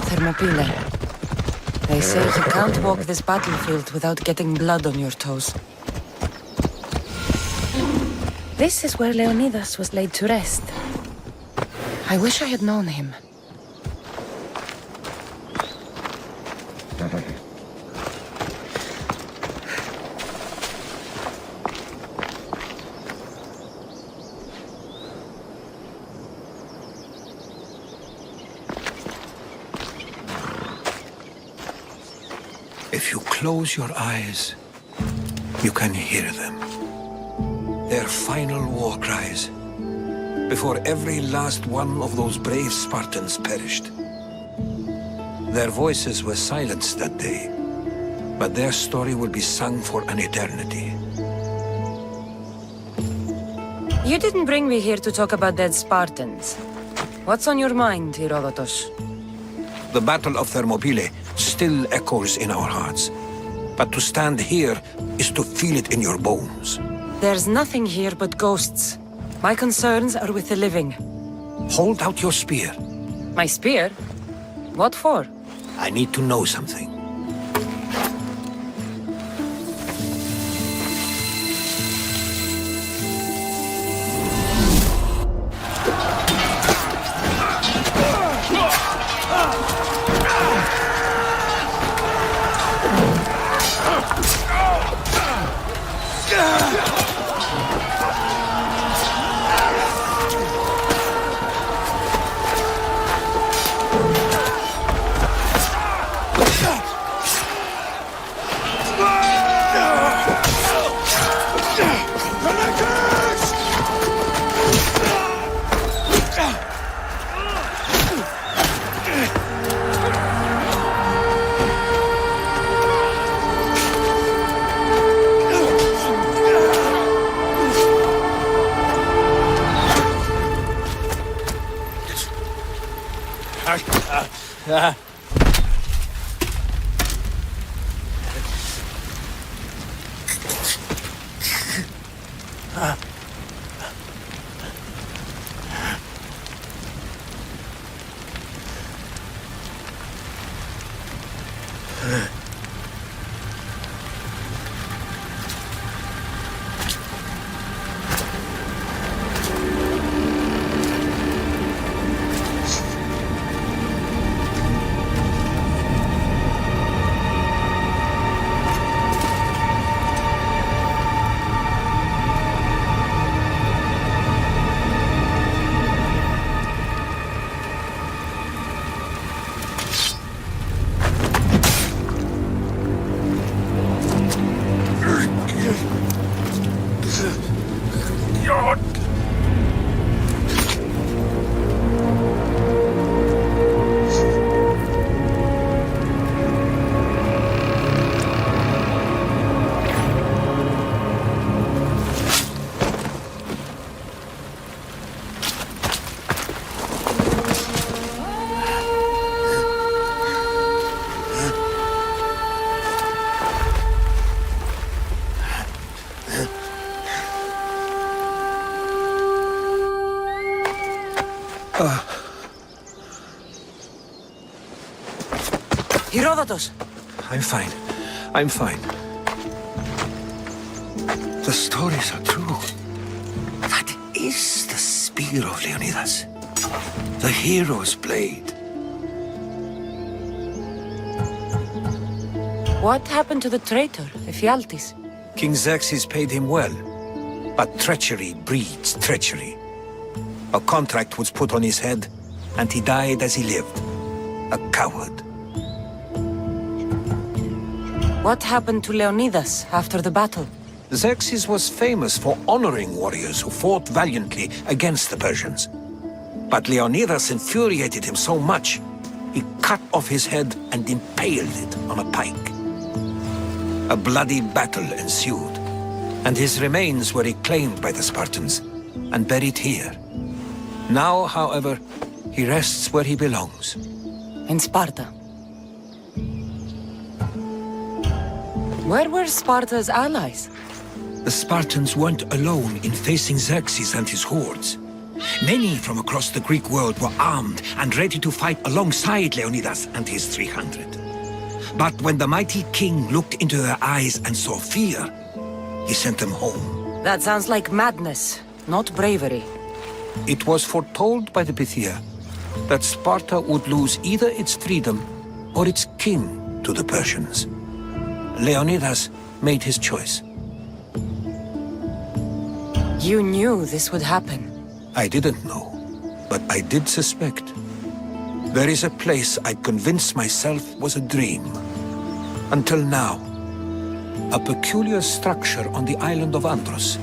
Thermopylae. They say you can't walk this battlefield without getting blood on your toes. This is where Leonidas was laid to rest. I wish I had known him. If you close your eyes, you can hear them. Their final war cries, before every last one of those brave Spartans perished. Their voices were silenced that day, but their story will be sung for an eternity. You didn't bring me here to talk about dead Spartans. What's on your mind, Herodotus? The Battle of Thermopylae still echoes in our hearts. But to stand here is to feel it in your bones. There's nothing here but ghosts. My concerns are with the living. Hold out your spear. My spear? What for? I need to know something. Herodotus! I'm fine. I'm fine. The stories are true. That is the spear of Leonidas. The hero's blade. What happened to the traitor, Ephialtes? King Xerxes paid him well. But treachery breeds treachery. A contract was put on his head, and he died as he lived. A coward. What happened to Leonidas after the battle? Xerxes was famous for honoring warriors who fought valiantly against the Persians. But Leonidas infuriated him so much, he cut off his head and impaled it on a pike. A bloody battle ensued, and his remains were reclaimed by the Spartans and buried here. Now, however, he rests where he belongs. In Sparta. Where were Sparta's allies? The Spartans weren't alone in facing Xerxes and his hordes. Many from across the Greek world were armed and ready to fight alongside Leonidas and his 300. But when the mighty king looked into their eyes and saw fear, he sent them home. That sounds like madness, not bravery. It was foretold by the Pythia that Sparta would lose either its freedom or its king to the Persians. Leonidas made his choice. You knew this would happen. I didn't know, but I did suspect. There is a place I convinced myself was a dream. Until now. A peculiar structure on the island of Andros.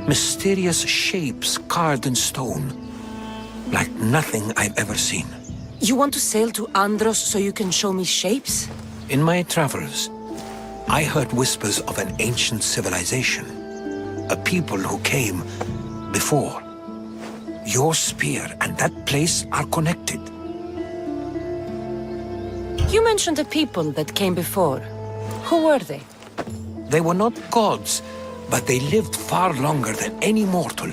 Mysterious shapes carved in stone. Like nothing I've ever seen. You want to sail to Andros so you can show me shapes? In my travels, I heard whispers of an ancient civilization. A people who came before. Your spear and that place are connected. You mentioned a people that came before. Who were they? They were not gods, but they lived far longer than any mortal,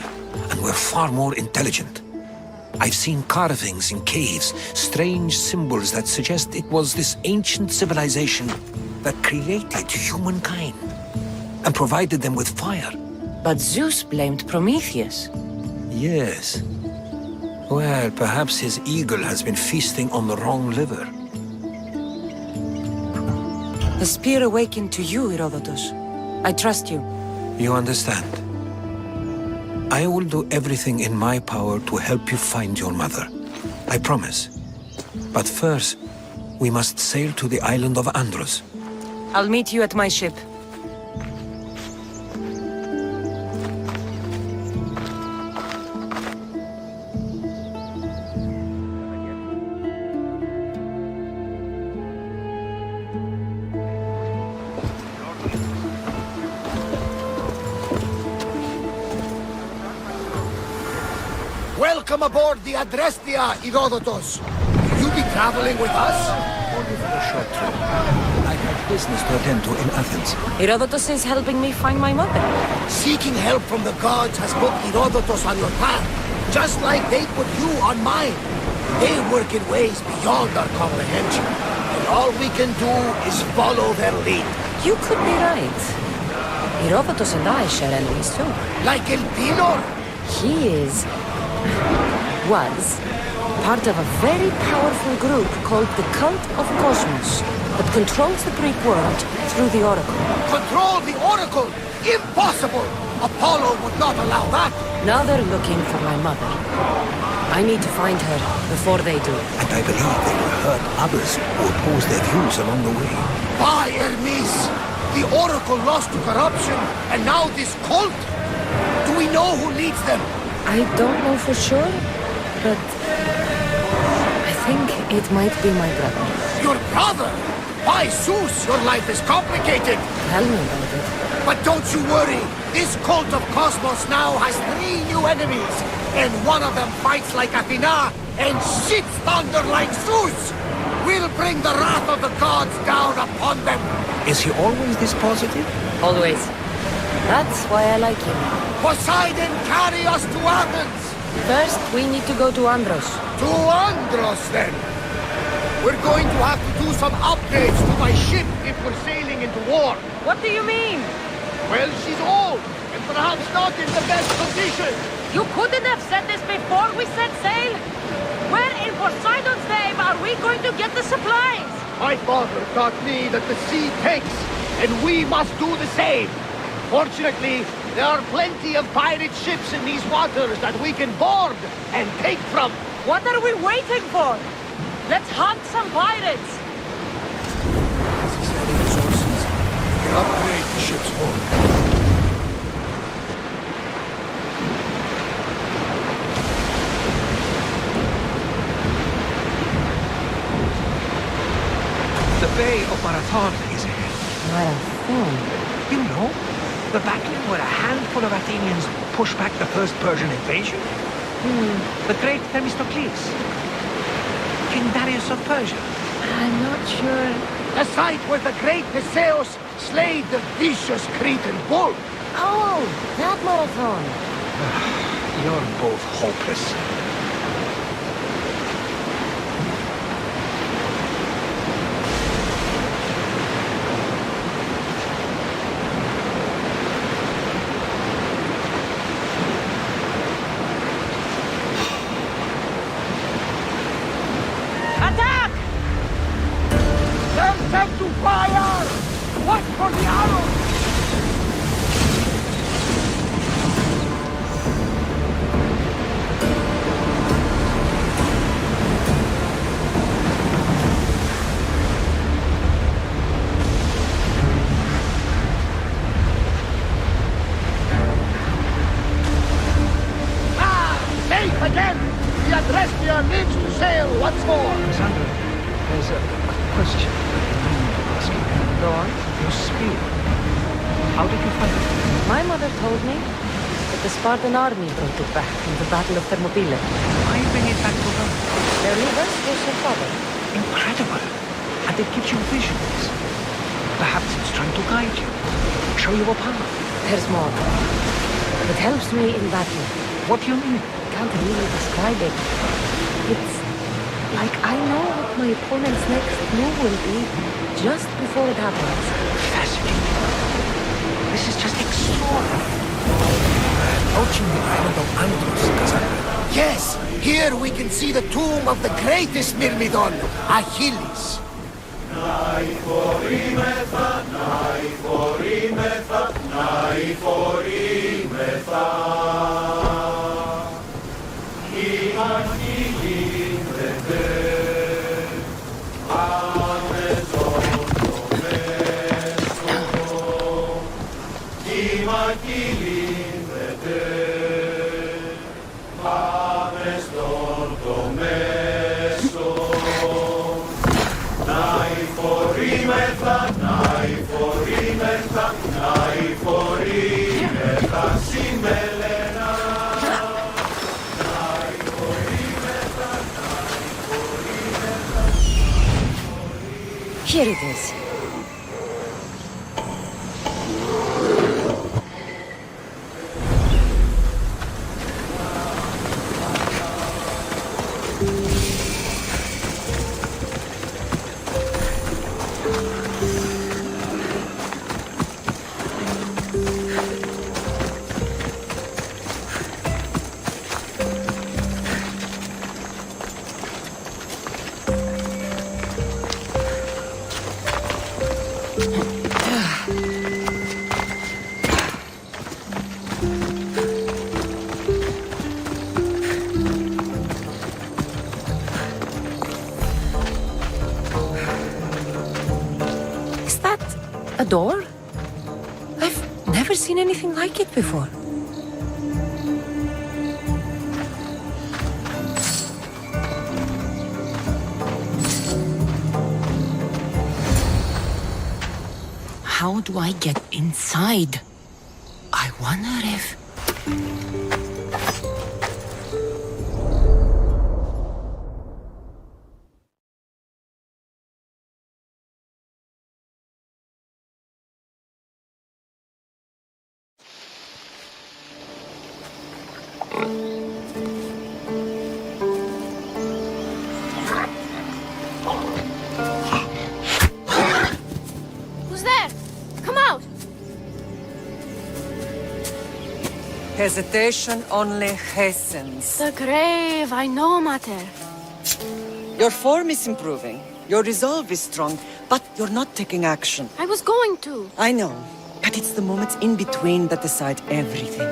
and were far more intelligent. I've seen carvings in caves, strange symbols that suggest it was this ancient civilization that created humankind, and provided them with fire. But Zeus blamed Prometheus. Yes. Well, perhaps his eagle has been feasting on the wrong liver. The spear awakened to you, Herodotus. I trust you. You understand. I will do everything in my power to help you find your mother. I promise. But first, we must sail to the island of Andros. I'll meet you at my ship. Welcome aboard the Adrestia, Herodotus. Will you be traveling with us? Only for a short trip. I have business to attend to in Athens. Herodotus is helping me find my mother. Seeking help from the gods has put Herodotus on your path, just like they put you on mine. They work in ways beyond our comprehension, and all we can do is follow their lead. You could be right. Herodotus and I share enemies too. Like Elpinor? He was part of a very powerful group called the Cult of Cosmos that controls the Greek world through the Oracle. Control the Oracle? Impossible! Apollo would not allow that! Now they're looking for my mother. I need to find her before they do. And I believe they will hurt others who oppose their views along the way. By Hermes! The Oracle lost to corruption, and now this cult? Do we know who leads them? I don't know for sure, but I think it might be my brother. Your brother? By Zeus, your life is complicated. Tell me about it. But don't you worry. This cult of Cosmos now has 3 new enemies. And one of them fights like Athena and shits thunder like Zeus. We'll bring the wrath of the gods down upon them. Is he always this positive? Always. That's why I like him. Poseidon, carry us to Athens! First, we need to go to Andros. To Andros, then! We're going to have to do some upgrades to my ship if we're sailing into war. What do you mean? Well, she's old, and perhaps not in the best condition. You couldn't have said this before we set sail? Where in Poseidon's name are we going to get the supplies? My father taught me that the sea takes, and we must do the same. Fortunately, there are plenty of pirate ships in these waters that we can board and take from. What are we waiting for? Let's hunt some pirates! Necessary resources. We can upgrade the ship's hull. The Bay of Marathon is ahead. Marathon? You know, the battle where a handful of Athenians pushed back the first Persian invasion? The great Themistocles. King Darius of Persia. I'm not sure. The site where the great Theseus slayed the vicious Cretan bull. Oh, that Marathon. You're both hopeless. Attack! Send them to fire! Watch for the arrows! Safe again! The Adrestia lives to sail once more! Sandra, there's a question I'm asking. Go on. Your spear. How did you find it? My mother told me that the Spartan army brought it back from the Battle of Thermopylae. Why bring it back to her? Their leader was her father. Incredible. And it gives you visions. Perhaps it's trying to guide you. Show you a path. There's more. It helps me in battle. What do you mean? I can't really describe it. It's like I know what my opponent's next move will be just before it happens. Fascinating. This is just extraordinary. Approaching the island of Andros, Cassandra. Yes! Here we can see the tomb of the greatest Myrmidon, Achilles. Here it is. A door? I've never seen anything like it before. How do I get inside? I wonder if... Hesitation only hastens. The grave, I know, Mater. Your form is improving. Your resolve is strong, but you're not taking action. I was going to. I know, but it's the moments in between that decide everything.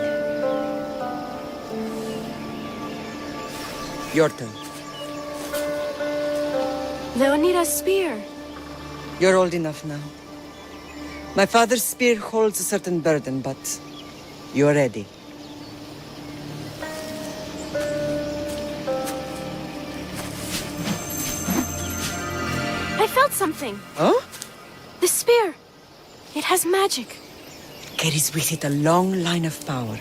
Your turn. Leonida's spear. You're old enough now. My father's spear holds a certain burden, but you're ready. I felt something. Oh? The spear. It has magic. It carries with it a long line of power.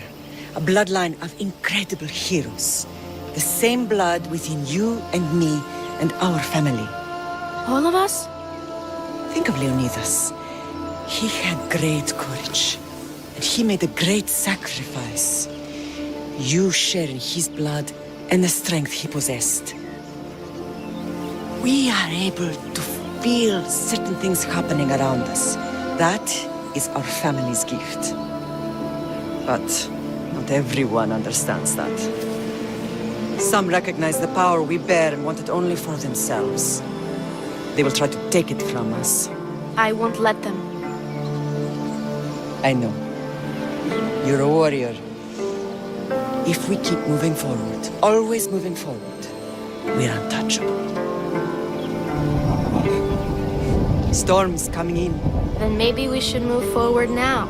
A bloodline of incredible heroes. The same blood within you and me and our family. All of us? Think of Leonidas. He had great courage. And he made a great sacrifice. You share in his blood and the strength he possessed. We are able to feel certain things happening around us. That is our family's gift. But not everyone understands that. Some recognize the power we bear and want it only for themselves. They will try to take it from us. I won't let them. I know. You're a warrior. If we keep moving forward, always moving forward, we're untouchable. Storm's coming in. Then maybe we should move forward now.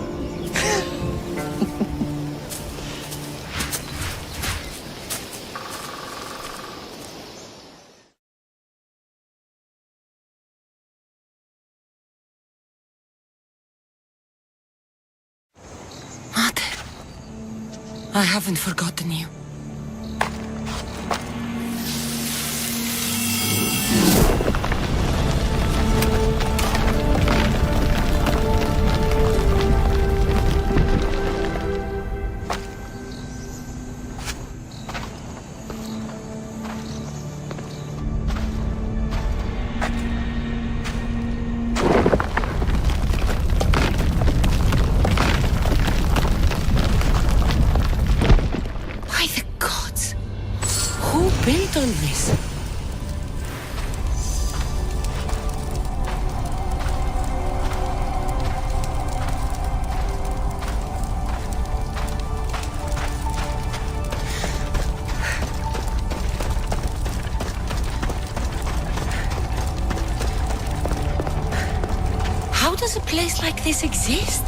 I haven't forgotten you. Built on this. How does a place like this exist?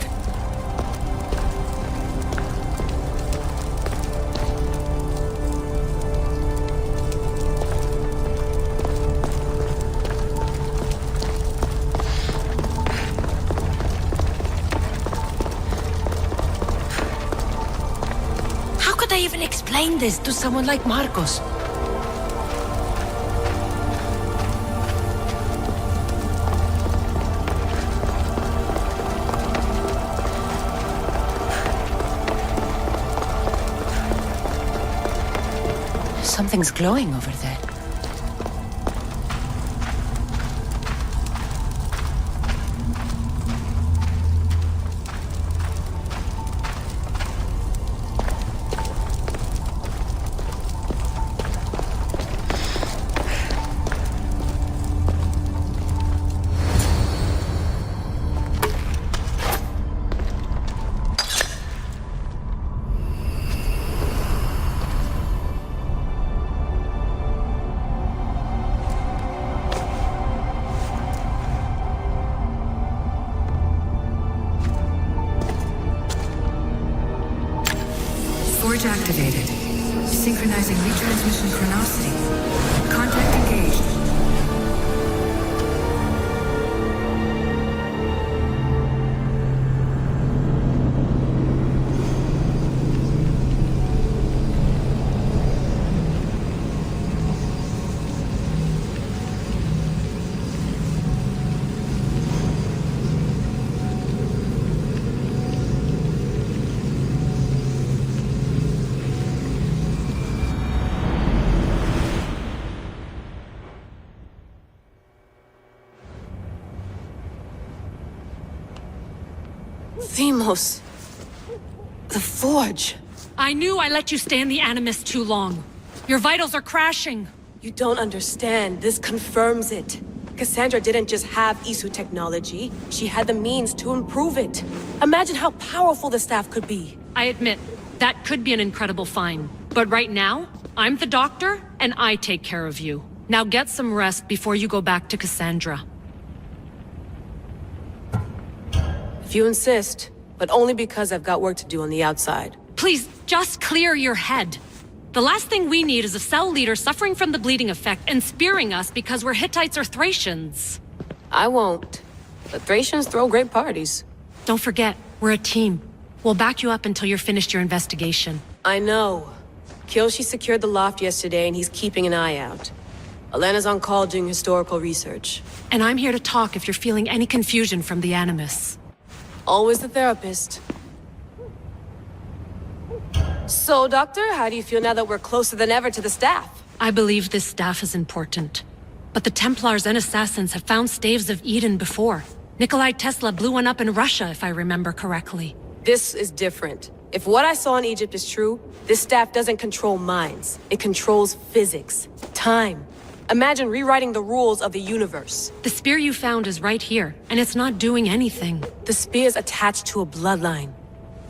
Explain this to someone like Marcos. Something's glowing over there. Forge activated. Synchronizing retransmission chronicity. Contact engaged. Themos. The Forge. I knew I let you stay in the Animus too long. Your vitals are crashing. You don't understand. This confirms it. Cassandra didn't just have Isu technology. She had the means to improve it. Imagine how powerful the staff could be. I admit, that could be an incredible find. But right now, I'm the doctor, and I take care of you. Now get some rest before you go back to Cassandra. If you insist, but only because I've got work to do on the outside. Please, just clear your head. The last thing we need is a cell leader suffering from the bleeding effect and spearing us because we're Hittites or Thracians. I won't. But Thracians throw great parties. Don't forget, we're a team. We'll back you up until you're finished your investigation. I know. Kyoshi secured the loft yesterday and he's keeping an eye out. Elena's on call doing historical research. And I'm here to talk if you're feeling any confusion from the Animus. Always the therapist. So, Doctor, how do you feel now that we're closer than ever to the staff? I believe this staff is important. But the Templars and Assassins have found staves of Eden before. Nikolai Tesla blew one up in Russia, if I remember correctly. This is different. If what I saw in Egypt is true, this staff doesn't control minds. It controls physics, time. Imagine rewriting the rules of the universe. The spear you found is right here, and it's not doing anything. The spear's attached to a bloodline.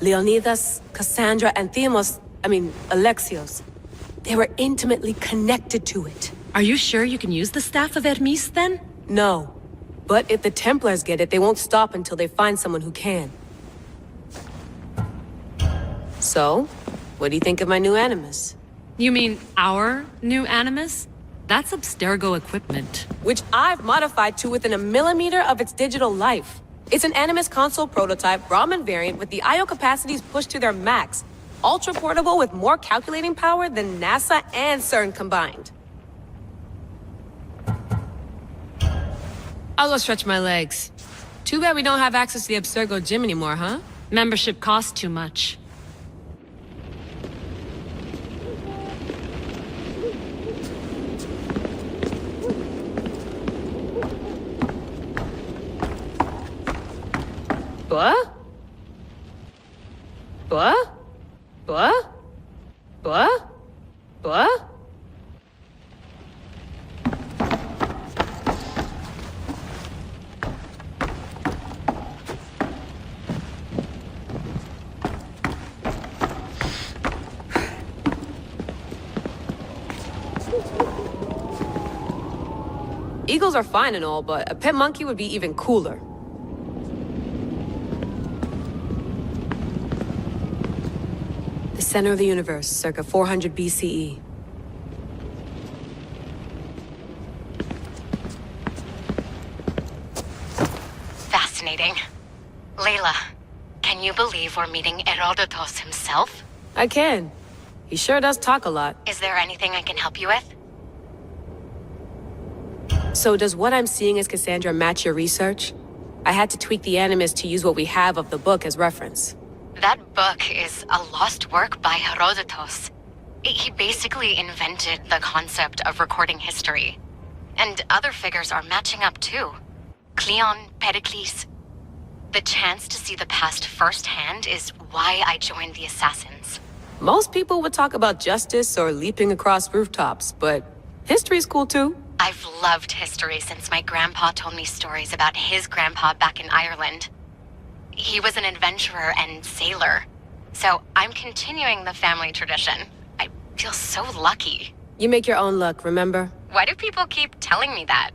Leonidas, Cassandra, and Alexios. They were intimately connected to it. Are you sure you can use the Staff of Hermes, then? No. But if the Templars get it, they won't stop until they find someone who can. So, what do you think of my new Animus? You mean our new Animus? That's Abstergo equipment. Which I've modified to within a millimeter of its digital life. It's an Animus console prototype, Brahmin variant with the I/O capacities pushed to their max. Ultra portable with more calculating power than NASA and CERN combined. I'll go stretch my legs. Too bad we don't have access to the Abstergo gym anymore, huh? Membership costs too much. What? What? What? What? What? Eagles are fine and all, but a pet monkey would be even cooler. The center of the universe, circa 400 BCE. Fascinating. Layla, can you believe we're meeting Herodotus himself? I can. He sure does talk a lot. Is there anything I can help you with? So does what I'm seeing as Cassandra match your research? I had to tweak the Animus to use what we have of the book as reference. That book is a lost work by Herodotus. He basically invented the concept of recording history. And other figures are matching up too. Cleon, Pericles. The chance to see the past firsthand is why I joined the Assassins. Most people would talk about justice or leaping across rooftops, but history's cool too. I've loved history since my grandpa told me stories about his grandpa back in Ireland. He was an adventurer and sailor, so I'm continuing the family tradition. I feel so lucky. You make your own luck, remember? Why do people keep telling me that?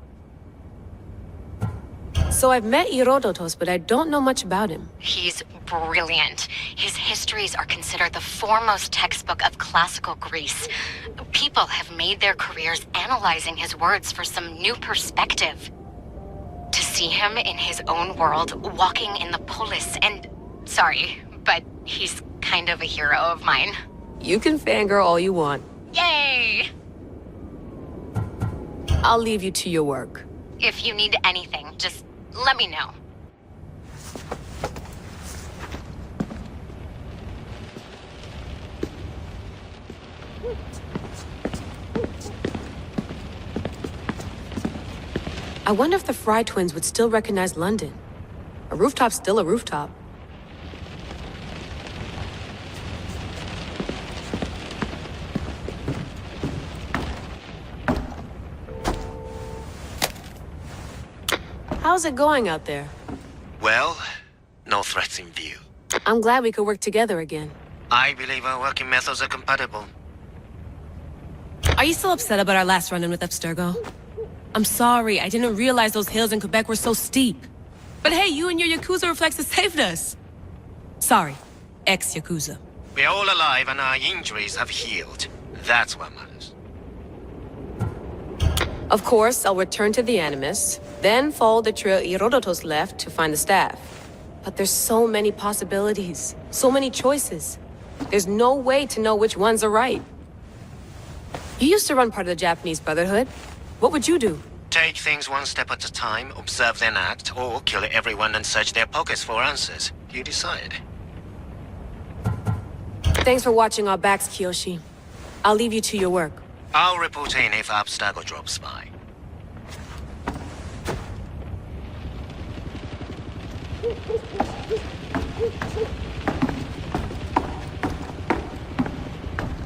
So I've met Herodotus, but I don't know much about him. He's brilliant. His histories are considered the foremost textbook of classical Greece. People have made their careers analyzing his words for some new perspective. To see him in his own world, walking in the polis, and... Sorry, but he's kind of a hero of mine. You can fangirl all you want. Yay! I'll leave you to your work. If you need anything, just let me know. I wonder if the Fry twins would still recognize London. A rooftop's still a rooftop. How's it going out there? Well, no threats in view. I'm glad we could work together again. I believe our working methods are compatible. Are you still upset about our last run-in with Abstergo? I'm sorry, I didn't realize those hills in Quebec were so steep. But hey, you and your Yakuza reflexes saved us. Sorry, ex-Yakuza. We're all alive and our injuries have healed. That's what matters. Of course, I'll return to the Animus, then follow the trail Herodotus left to find the staff. But there's so many possibilities, so many choices. There's no way to know which ones are right. You used to run part of the Japanese Brotherhood. What would you do? Take things one step at a time, observe then act, or kill everyone and search their pockets for answers. You decide. Thanks for watching our backs, Kiyoshi. I'll leave you to your work. I'll report in if Abstergo drops by.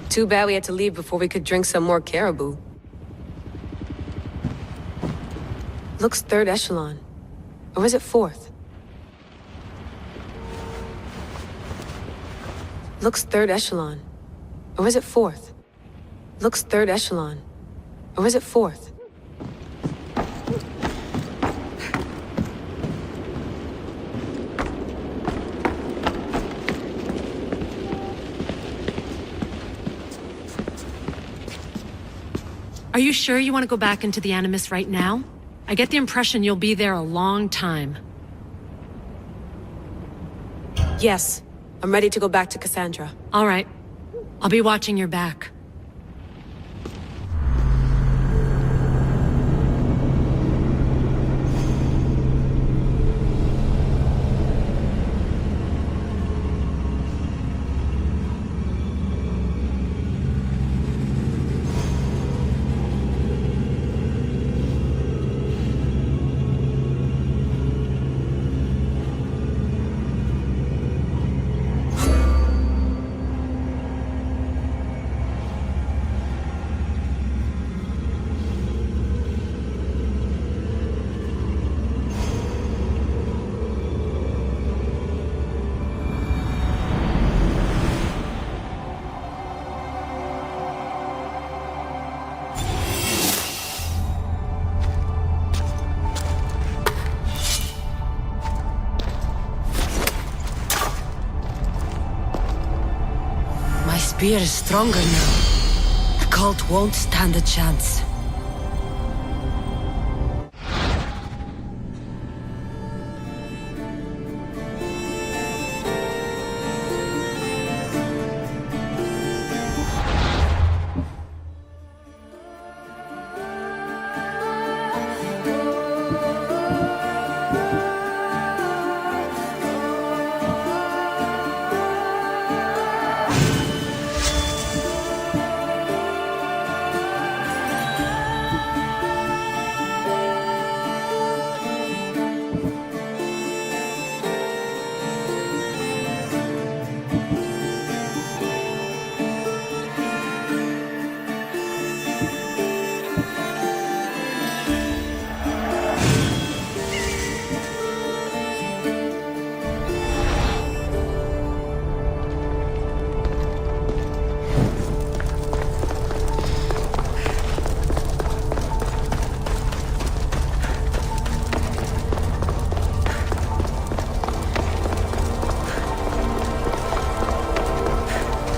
Too bad we had to leave before we could drink some more caribou. Looks third echelon. Or is it fourth? Looks third echelon. Or is it fourth? Looks third echelon. Or is it fourth? Are you sure you want to go back into the Animus right now? I get the impression you'll be there a long time. Yes. I'm ready to go back to Cassandra. All right. I'll be watching your back. My spear is stronger now. The cult won't stand a chance.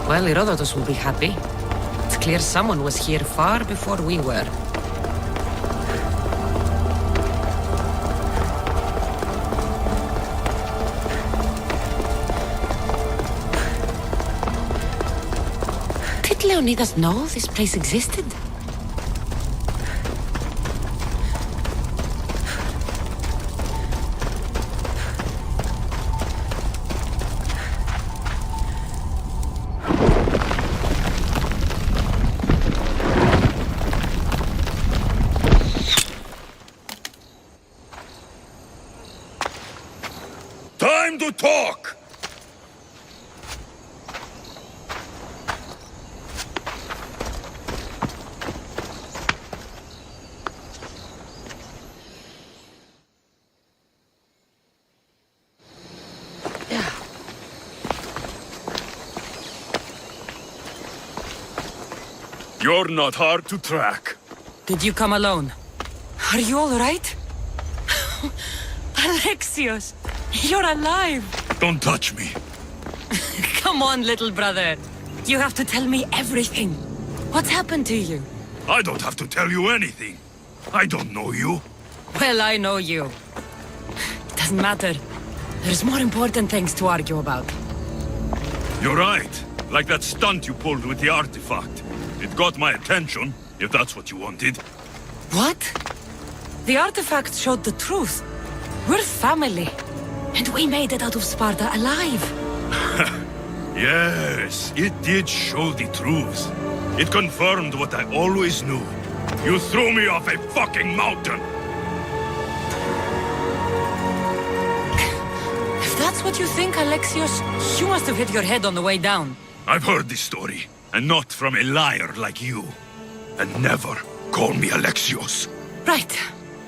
Well, Herodotus will be happy. It's clear someone was here far before we were. Did Leonidas know this place existed? Time to talk! You're not hard to track. Did you come alone? Are you all right? Alexios, you're alive. Don't touch me. Come on, little brother. You have to tell me everything. What's happened to you? I don't have to tell you anything. I don't know you. Well, I know you. It doesn't matter. There's more important things to argue about. You're right. Like that stunt you pulled with the artifact. It got my attention, if that's what you wanted. What? The artifact showed the truth. We're family. And we made it out of Sparta alive. Yes, it did show the truth. It confirmed what I always knew. You threw me off a fucking mountain! If that's what you think, Alexios, you must have hit your head on the way down. I've heard this story, and not from a liar like you. And never call me Alexios. Right.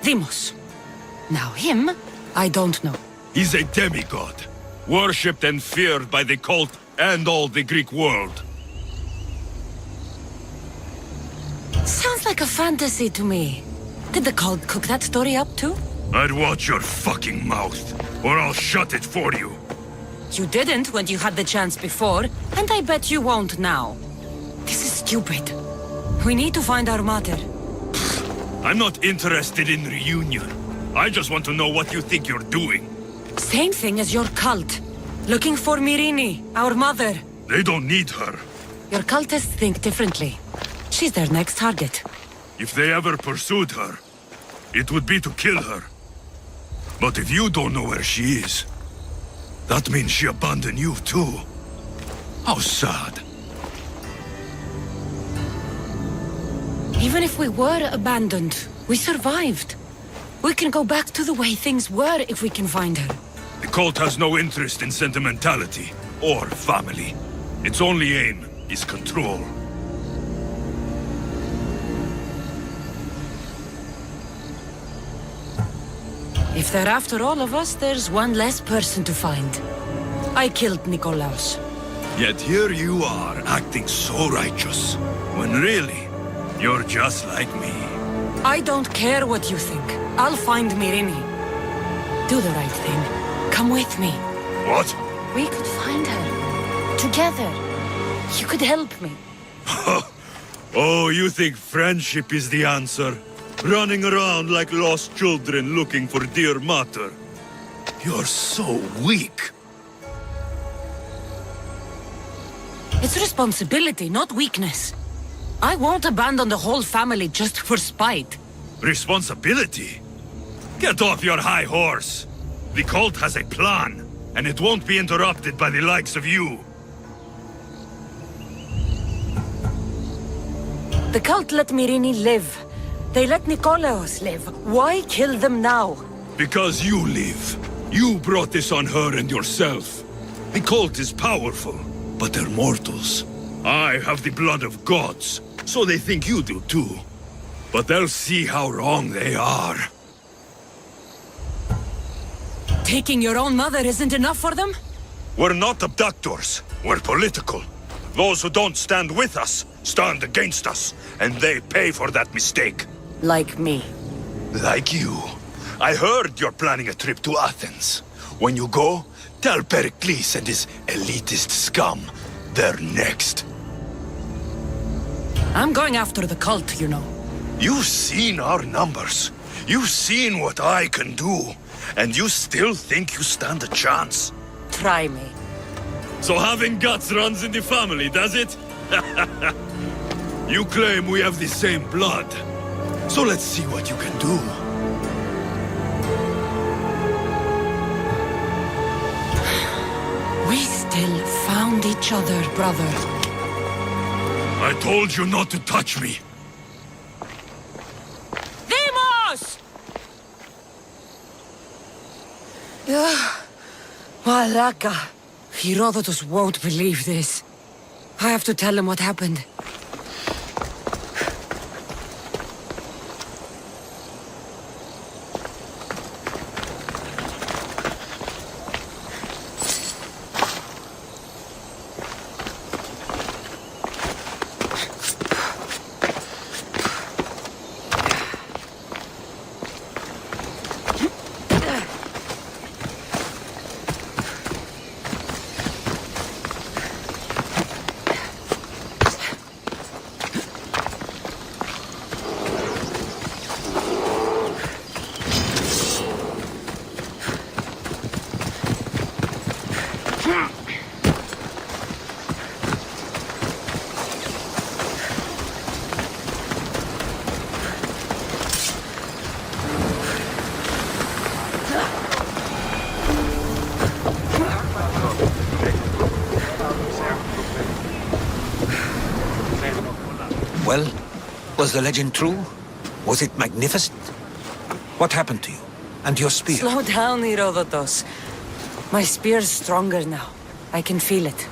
Demos. Now him, I don't know. He's a demigod, worshipped and feared by the cult and all the Greek world. Sounds like a fantasy to me. Did the cult cook that story up too? I'd watch your fucking mouth, or I'll shut it for you. You didn't when you had the chance before, and I bet you won't now. This is stupid. We need to find our mother. I'm not interested in reunion. I just want to know what you think you're doing. Same thing as your cult. Looking for Myrrine, our mother. They don't need her. Your cultists think differently. She's their next target. If they ever pursued her, it would be to kill her. But if you don't know where she is, that means she abandoned you too. How sad. Even if we were abandoned, we survived. We can go back to the way things were if we can find her. The cult has no interest in sentimentality or family. Its only aim is control. If they're after all of us, there's one less person to find. I killed Nikolaos. Yet here you are, acting so righteous, when really, you're just like me. I don't care what you think. I'll find Myrrine. Do the right thing. Come with me. What? We could find her. Together. You could help me. Oh, you think friendship is the answer? Running around like lost children looking for dear mater. You're so weak. It's responsibility, not weakness. I won't abandon the whole family just for spite. Responsibility? Get off your high horse. The cult has a plan, and it won't be interrupted by the likes of you. The cult let Myrrine live. They let Nikolaos live. Why kill them now? Because you live. You brought this on her and yourself. The cult is powerful, but they're mortals. I have the blood of gods, so they think you do too. But they'll see how wrong they are. Taking your own mother isn't enough for them? We're not abductors. We're political. Those who don't stand with us stand against us, and they pay for that mistake. Like me. Like you. I heard you're planning a trip to Athens. When you go, tell Pericles and his elitist scum they're next. I'm going after the cult, you know. You've seen our numbers. You've seen what I can do. And you still think you stand a chance? Try me. So having guts runs in the family, does it? You claim we have the same blood. So let's see what you can do. We still found each other, brother. I told you not to touch me. Demos! Malaka. Herodotus won't believe this. I have to tell him what happened. Was the legend true? Was it magnificent? What happened to you? And your spear? Slow down, Herodotus. My spear's stronger now. I can feel it.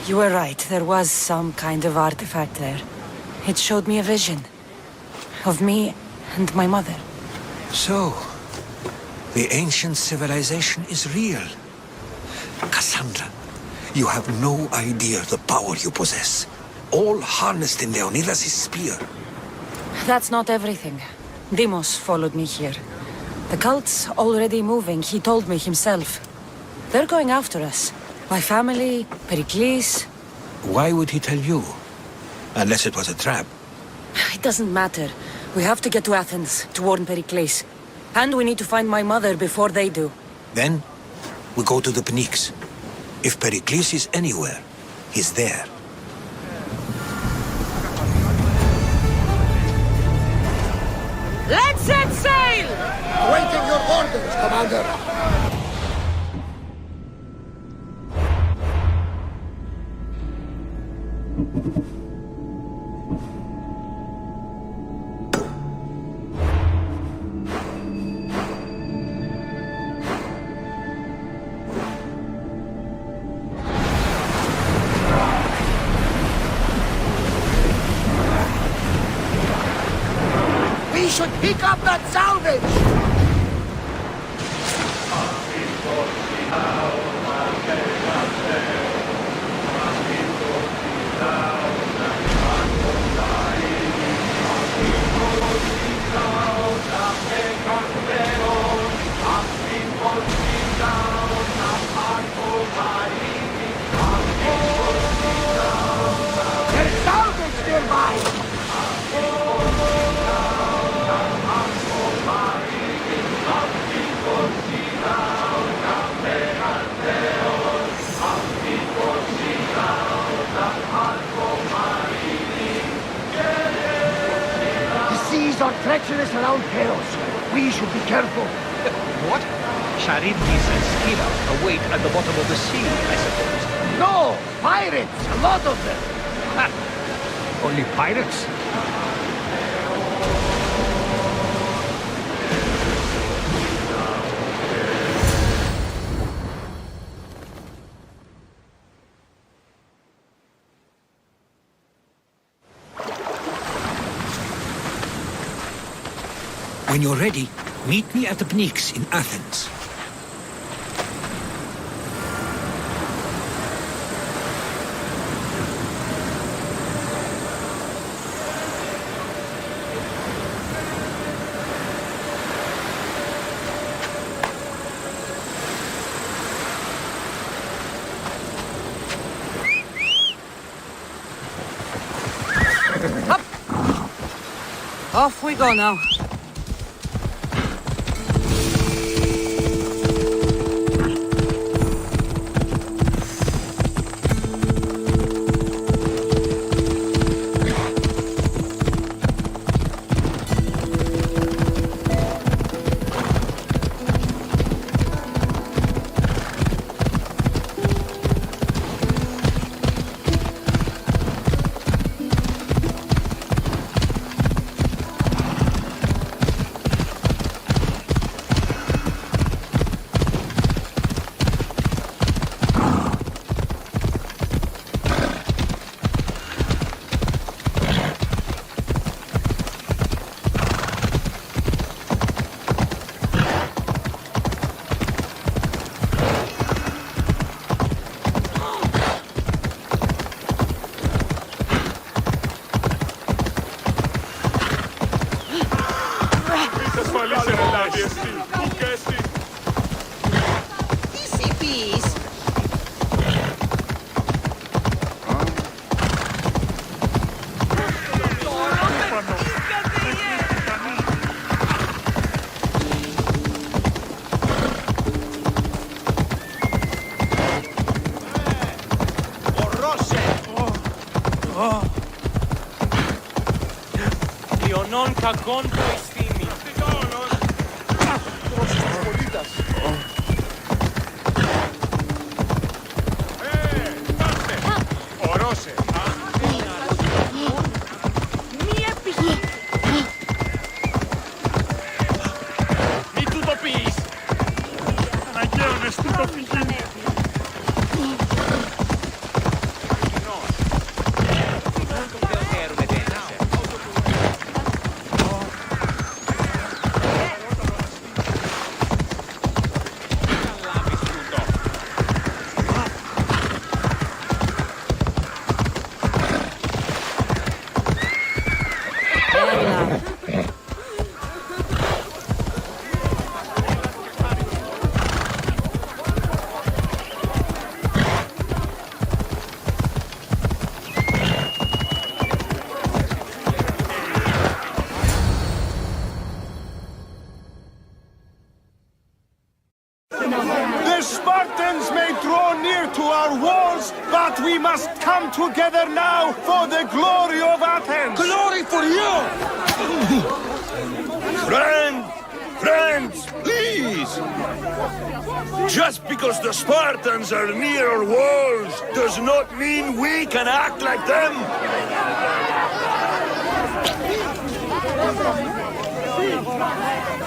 You were right, there was some kind of artifact there. It showed me a vision. Of me and my mother. So, the ancient civilization is real. Cassandra, you have no idea the power you possess. All harnessed in Leonidas' spear. That's not everything. Deimos followed me here. The cult's already moving, he told me himself. They're going after us. My family, Pericles. Why would he tell you? Unless it was a trap. It doesn't matter. We have to get to Athens, to warn Pericles. And we need to find my mother before they do. Then, we go to the Pnyx. If Pericles is anywhere, he's there. Let's set sail! Awaiting your orders, Commander. We should pick up that salvage! There's salvage nearby! Are treacherous around Chaos. We should be careful. What? Charybdis and Scylla await at the bottom of the sea, I suppose. No! Pirates! A lot of them! Ha! Only pirates? When you're ready, meet me at the Pnyx in Athens. Up! Off we go now. Non κακόν που ευθύνη. Ορώσε. Μη The Spartans may draw near to our walls, but we must come together now for the glory of Athens! Glory for you! Friends, please! Just because the Spartans are near our walls does not mean we can act like them!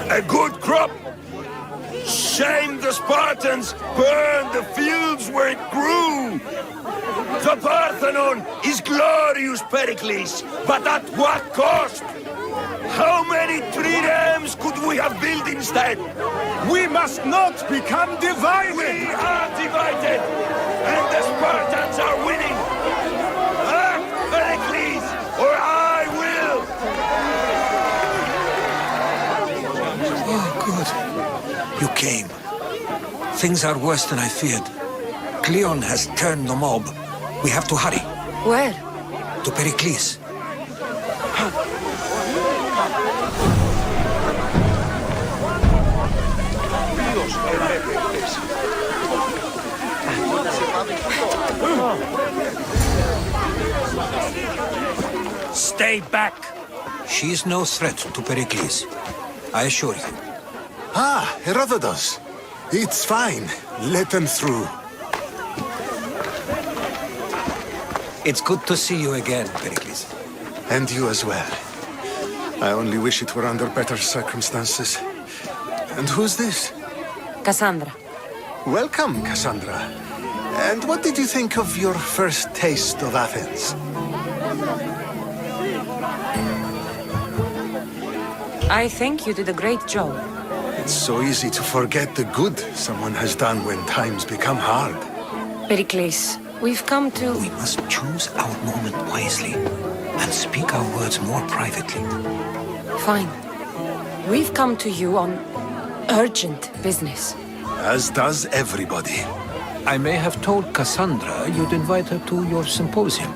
A good crop! Shame the Spartans burned the fields where it grew! The Parthenon is glorious, Pericles, but at what cost? How many triremes could we have built instead? We must not become divided! We are divided! And the Spartans are winning! Act, Pericles, or I will! Oh, good. You came. Things are worse than I feared. Cleon has turned the mob. We have to hurry. Where? To Pericles. Stay back. She is no threat to Pericles. I assure you. Ah, Herodotus. It's fine. Let them through. It's good to see you again, Pericles. And you as well. I only wish it were under better circumstances. And who's this? Cassandra. Welcome, Cassandra. And what did you think of your first taste of Athens? I think you did a great job. It's so easy to forget the good someone has done when times become hard. Pericles, we've come to... We must choose our moment wisely and speak our words more privately. Fine. We've come to you on urgent business. As does everybody. I may have told Cassandra you'd invite her to your symposium.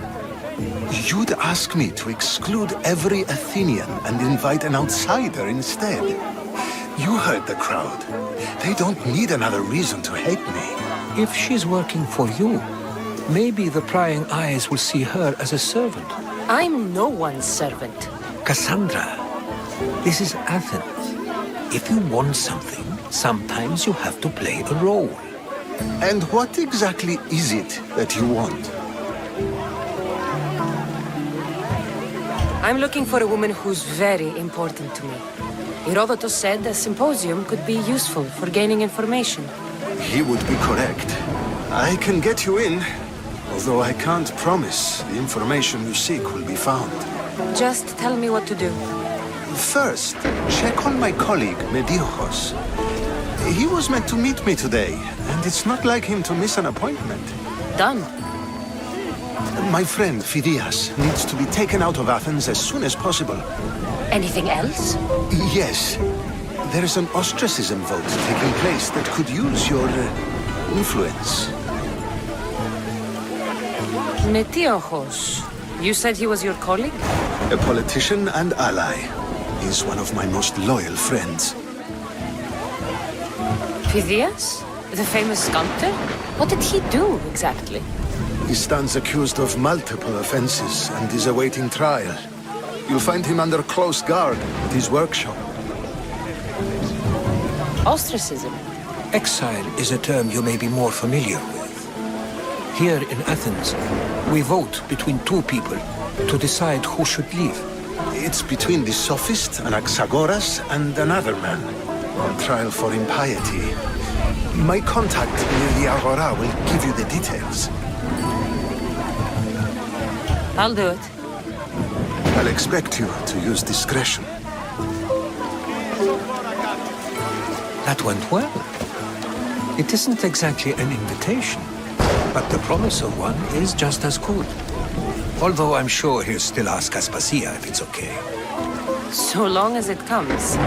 You'd ask me to exclude every Athenian and invite an outsider instead. You heard the crowd. They don't need another reason to hate me. If she's working for you, maybe the prying eyes will see her as a servant. I'm no one's servant. Cassandra, this is Athens. If you want something, sometimes you have to play a role. And what exactly is it that you want? I'm looking for a woman who's very important to me. Herodotus said a symposium could be useful for gaining information. He would be correct. I can get you in, although I can't promise the information you seek will be found. Just tell me what to do. First, check on my colleague, Mediocos. He was meant to meet me today, and it's not like him to miss an appointment. Done. My friend, Phidias, needs to be taken out of Athens as soon as possible. Anything else? Yes. There is an ostracism vote taking place that could use your influence. Metiochos. You said he was your colleague? A politician and ally. He's one of my most loyal friends. Phidias? The famous sculptor? What did he do, exactly? He stands accused of multiple offenses and is awaiting trial. You'll find him under close guard at his workshop. Ostracism? Exile is a term you may be more familiar with. Here in Athens, we vote between two people to decide who should leave. It's between the sophist Anaxagoras and another man on trial for impiety. My contact near the Agora will give you the details. I'll do it. I'll expect you to use discretion. That went well. It isn't exactly an invitation, but the promise of one is just as good. Although I'm sure he'll still ask Aspasia if it's okay. So long as it comes.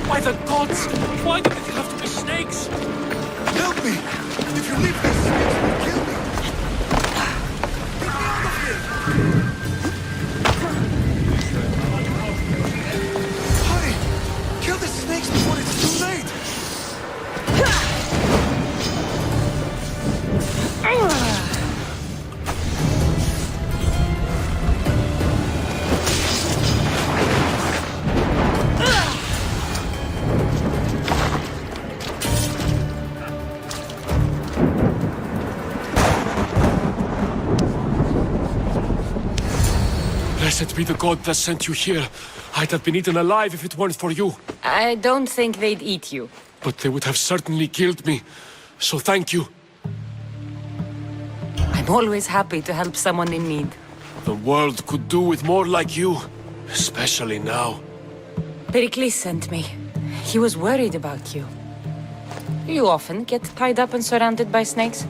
By the gods! Why did it have to be snakes? Help me! If you leave this, snakes will kill me! Get me out of here! Hurry! Kill the snakes before it's too late! Blessed be the god that sent you here. I'd have been eaten alive if it weren't for you. I don't think they'd eat you. But they would have certainly killed me. So thank you. I'm always happy to help someone in need. The world could do with more like you. Especially now. Pericles sent me. He was worried about you. You often get tied up and surrounded by snakes?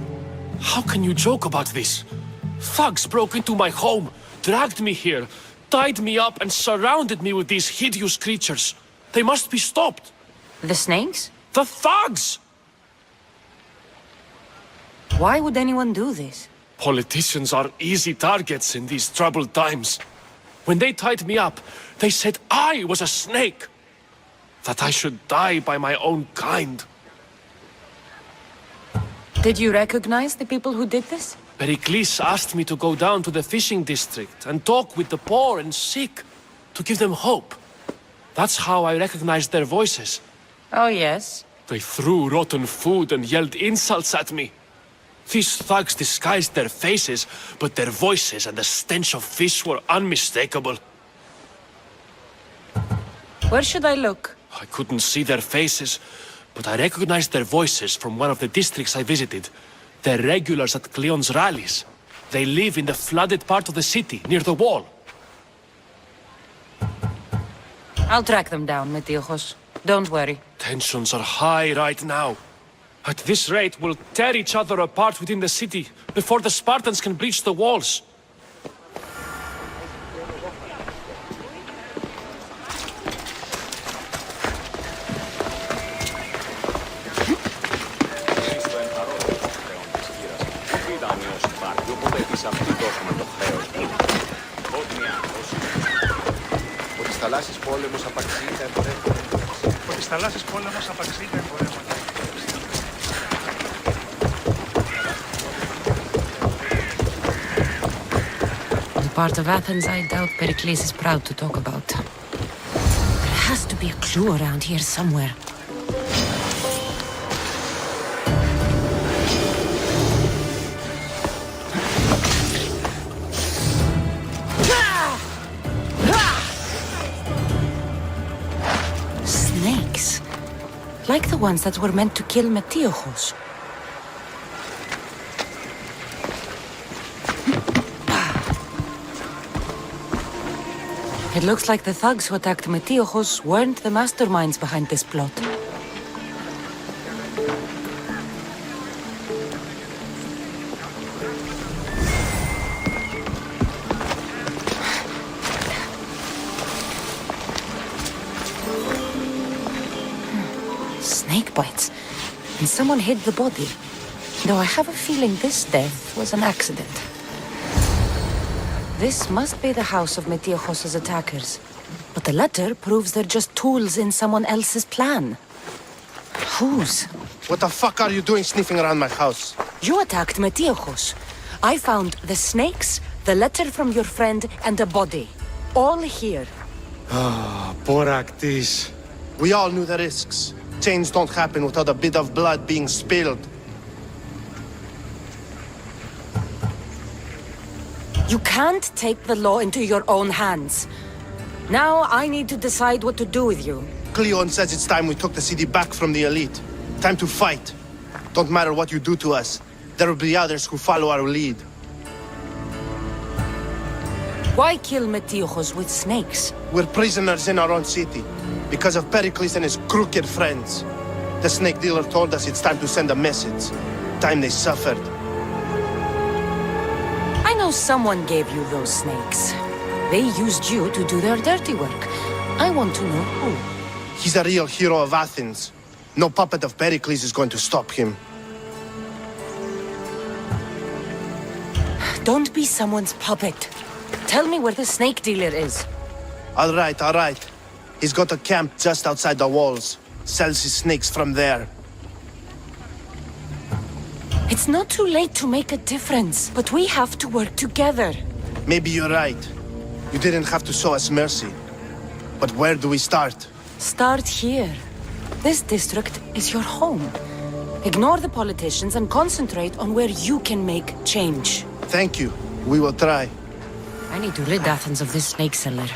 How can you joke about this? Thugs broke into my home, dragged me here, tied me up and surrounded me with these hideous creatures. They must be stopped. The snakes? The thugs! Why would anyone do this? Politicians are easy targets in these troubled times. When they tied me up, they said I was a snake. That I should die by my own kind. Did you recognize the people who did this? Pericles asked me to go down to the fishing district and talk with the poor and sick, to give them hope. That's how I recognized their voices. Oh, yes? They threw rotten food and yelled insults at me. These thugs disguised their faces, but their voices and the stench of fish were unmistakable. Where should I look? I couldn't see their faces, but I recognized their voices from one of the districts I visited. They're regulars at Cleon's rallies. They live in the flooded part of the city, near the wall. I'll track them down, Metiojos. Don't worry. Tensions are high right now. At this rate, we'll tear each other apart within the city, before the Spartans can breach the walls. θαλάσσης πόλεμος απαξί τα εμπορεύματα. Ότι στα θαλάσσης πόλεμος απαξί τα εμπορεύματα. The part of Athens I doubt Pericles is proud to talk about. There has to be a clue around here somewhere. Snakes. Like the ones that were meant to kill Metiojos. It looks like the thugs who attacked Metiojos weren't the masterminds behind this plot. Snake bites. and someone hid the body. Though I have a feeling this death was an accident. This must be the house of Metiojos' attackers. But the letter proves they're just tools in someone else's plan. Whose? What the fuck are you doing sniffing around my house? You attacked Metiojos. I found the snakes, the letter from your friend, and a body. All here. Ah, poor Actis. We all knew the risks. Change don't happen without a bit of blood being spilled. You can't take the law into your own hands. Now I need to decide what to do with you. Cleon says it's time we took the city back from the elite. Time to fight. Don't matter what you do to us. There will be others who follow our lead. Why kill Metiojos with snakes? We're prisoners in our own city. Because of Pericles and his crooked friends. The snake dealer told us it's time to send a message. Time they suffered. I know someone gave you those snakes. They used you to do their dirty work. I want to know who. He's a real hero of Athens. No puppet of Pericles is going to stop him. Don't be someone's puppet. Tell me where the snake dealer is. All right. He's got a camp just outside the walls. Sells his snakes from there. It's not too late to make a difference, but we have to work together. Maybe you're right. You didn't have to show us mercy. But where do we start? Start here. This district is your home. Ignore the politicians and concentrate on where you can make change. Thank you. We will try. I need to rid Athens of this snake seller.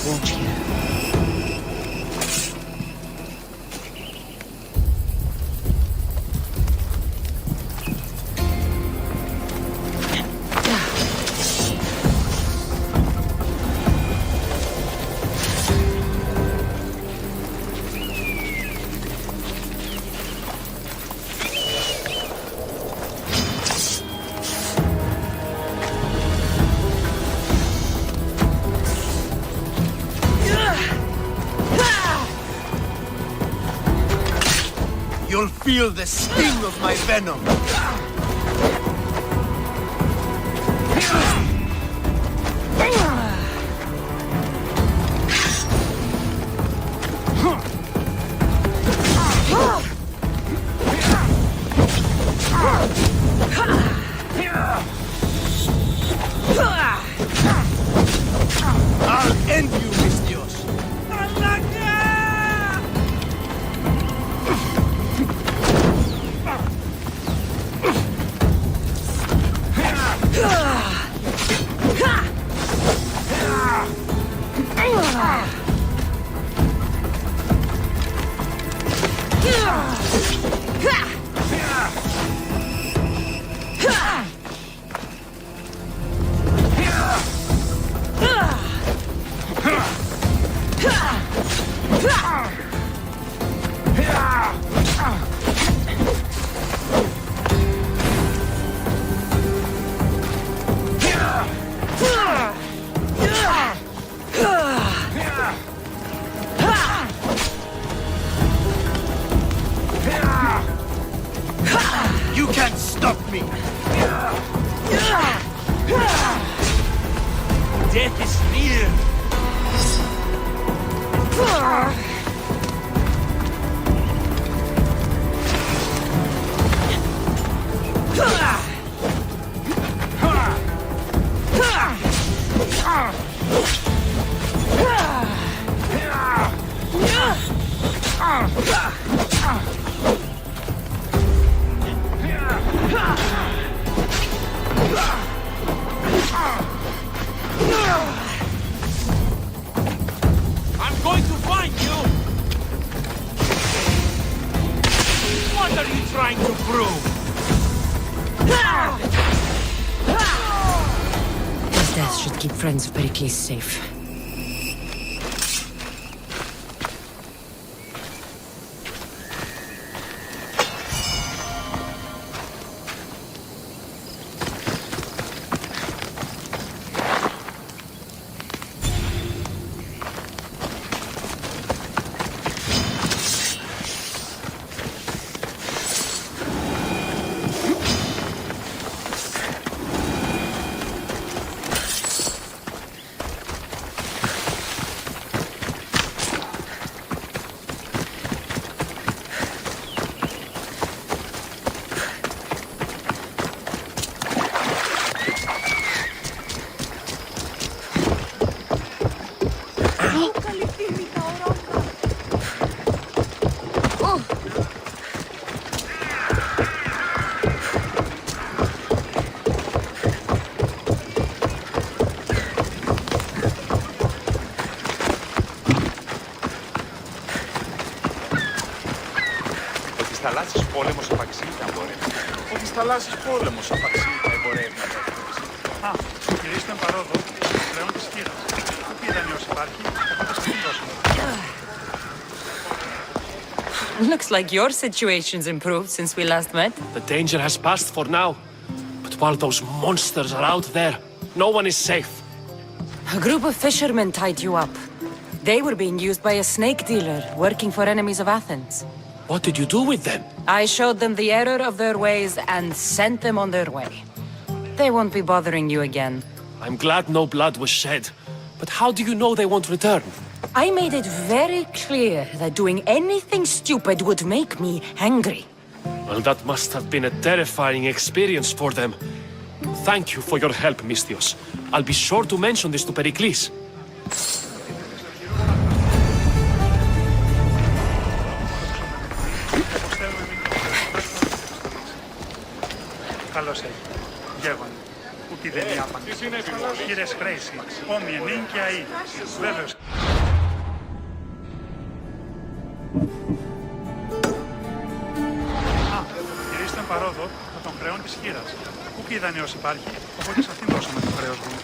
Watch here. You'll feel the sting of my venom. I'll end you, Mistios. You can't stop me! Death is near! I'm going to find you! What are you trying to prove? His death should keep friends of Pericles safe. θαλάσσης πόλεμος απαξίει τα εμπορεύματα. Ότι θαλάσσης πόλεμος απαξίει τα εμπορεύματα. Α, κυρίστε παρόδο, πλέον της κύρας. Πού πήγαν όσοι υπάρχει, εγώ θα σκηνώσουμε. Looks like your situation's improved since we last met. The danger has passed for now. But while those monsters are out there, no one is safe. A group of fishermen tied you up. They were being used by a snake dealer working for enemies of Athens. What did you do with them? I showed them the error of their ways and sent them on their way. They won't be bothering you again. I'm glad no blood was shed. But how do you know they won't return? I made it very clear that doing anything stupid would make me angry. Well, that must have been a terrifying experience for them. Thank you for your help, Misthios. I'll be sure to mention this to Pericles. Καλώς έγινε. Γεύανε. Ούτι δεν είναι άπαντη. Κύριες Χρέση, όμοι ενήν και αή. Βέβαιος. Α, κυρίστε παρόδο με τον χρεών της χείρας. Πού κοίδανε όσοι υπάρχει, οπότε σε αυτήν δώσαμε το χρέος μου.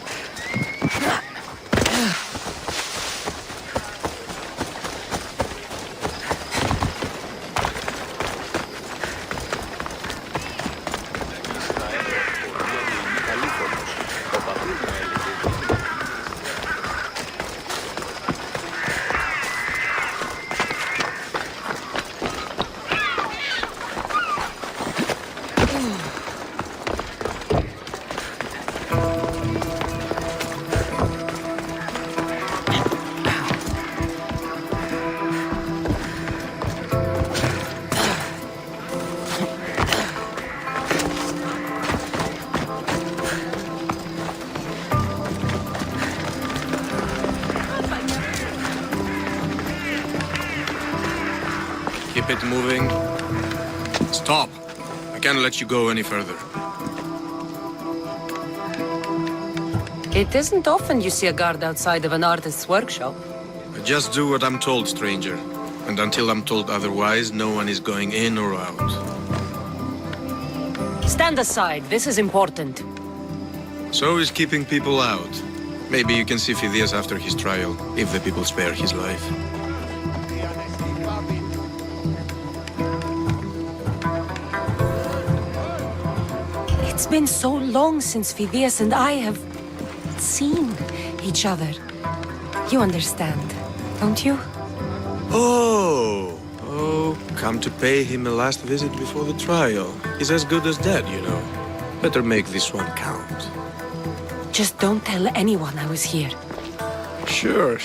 Keep it moving. Stop! I can't let you go any further. It isn't often you see a guard outside of an artist's workshop. I just do what I'm told, stranger. And until I'm told otherwise, no one is going in or out. Stand aside, this is important. So is keeping people out. Maybe you can see Phidias after his trial, if the people spare his life. It's been so long since Phidias and I have seen each other. You understand, don't you? Oh, come to pay him a last visit before the trial. He's as good as dead, you know. Better make this one count. Just don't tell anyone I was here. Sure.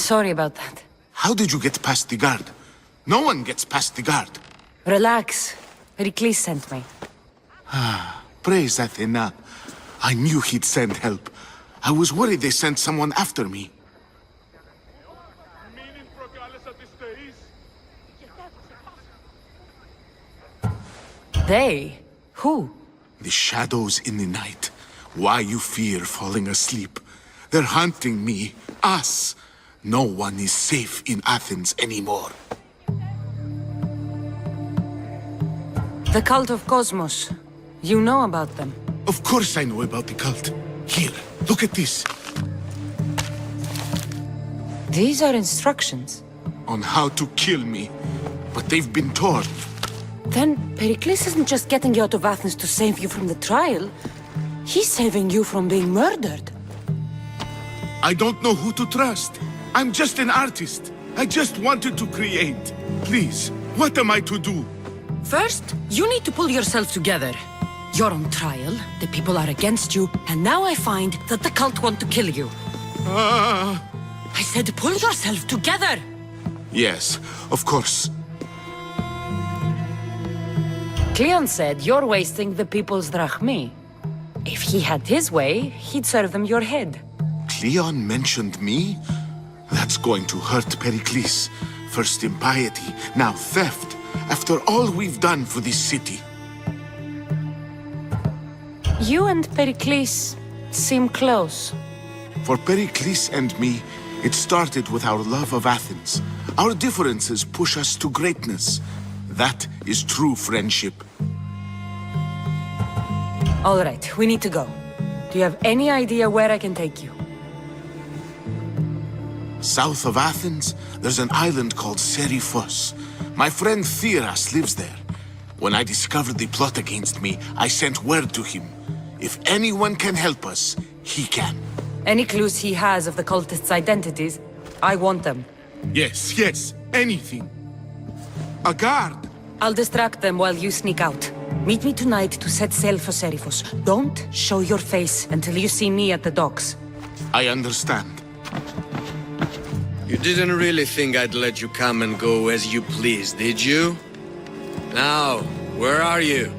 Sorry about that. How did you get past the guard? No one gets past the guard. Relax. Pericles sent me. Praise Athena. I knew he'd send help. I was worried they sent someone after me. They? Who? The shadows in the night. Why you fear falling asleep. They're hunting me. Us. No one is safe in Athens anymore. The cult of Cosmos. You know about them? Of course I know about the cult. Here, look at this. These are instructions. On how to kill me. But they've been torn. Then Pericles isn't just getting you out of Athens to save you from the trial. He's saving you from being murdered. I don't know who to trust. I'm just an artist. I just wanted to create. Please, what am I to do? First, you need to pull yourself together. You're on trial, the people are against you, and now I find that the cult want to kill you. I said pull yourself together! Yes, of course. Cleon said you're wasting the people's drachmi. If he had his way, he'd serve them your head. Cleon mentioned me? That's going to hurt Pericles. First impiety, now theft. After all we've done for this city. You and Pericles seem close. For Pericles and me, it started with our love of Athens. Our differences push us to greatness. That is true friendship. All right, we need to go. Do you have any idea where I can take you? South of Athens, there's an island called Seriphos. My friend Theras lives there. When I discovered the plot against me, I sent word to him. If anyone can help us, he can. Any clues he has of the cultists' identities? I want them. Yes, anything. A guard! I'll distract them while you sneak out. Meet me tonight to set sail for Seriphos. Don't show your face until you see me at the docks. I understand. You didn't really think I'd let you come and go as you please, did you? Now, where are you?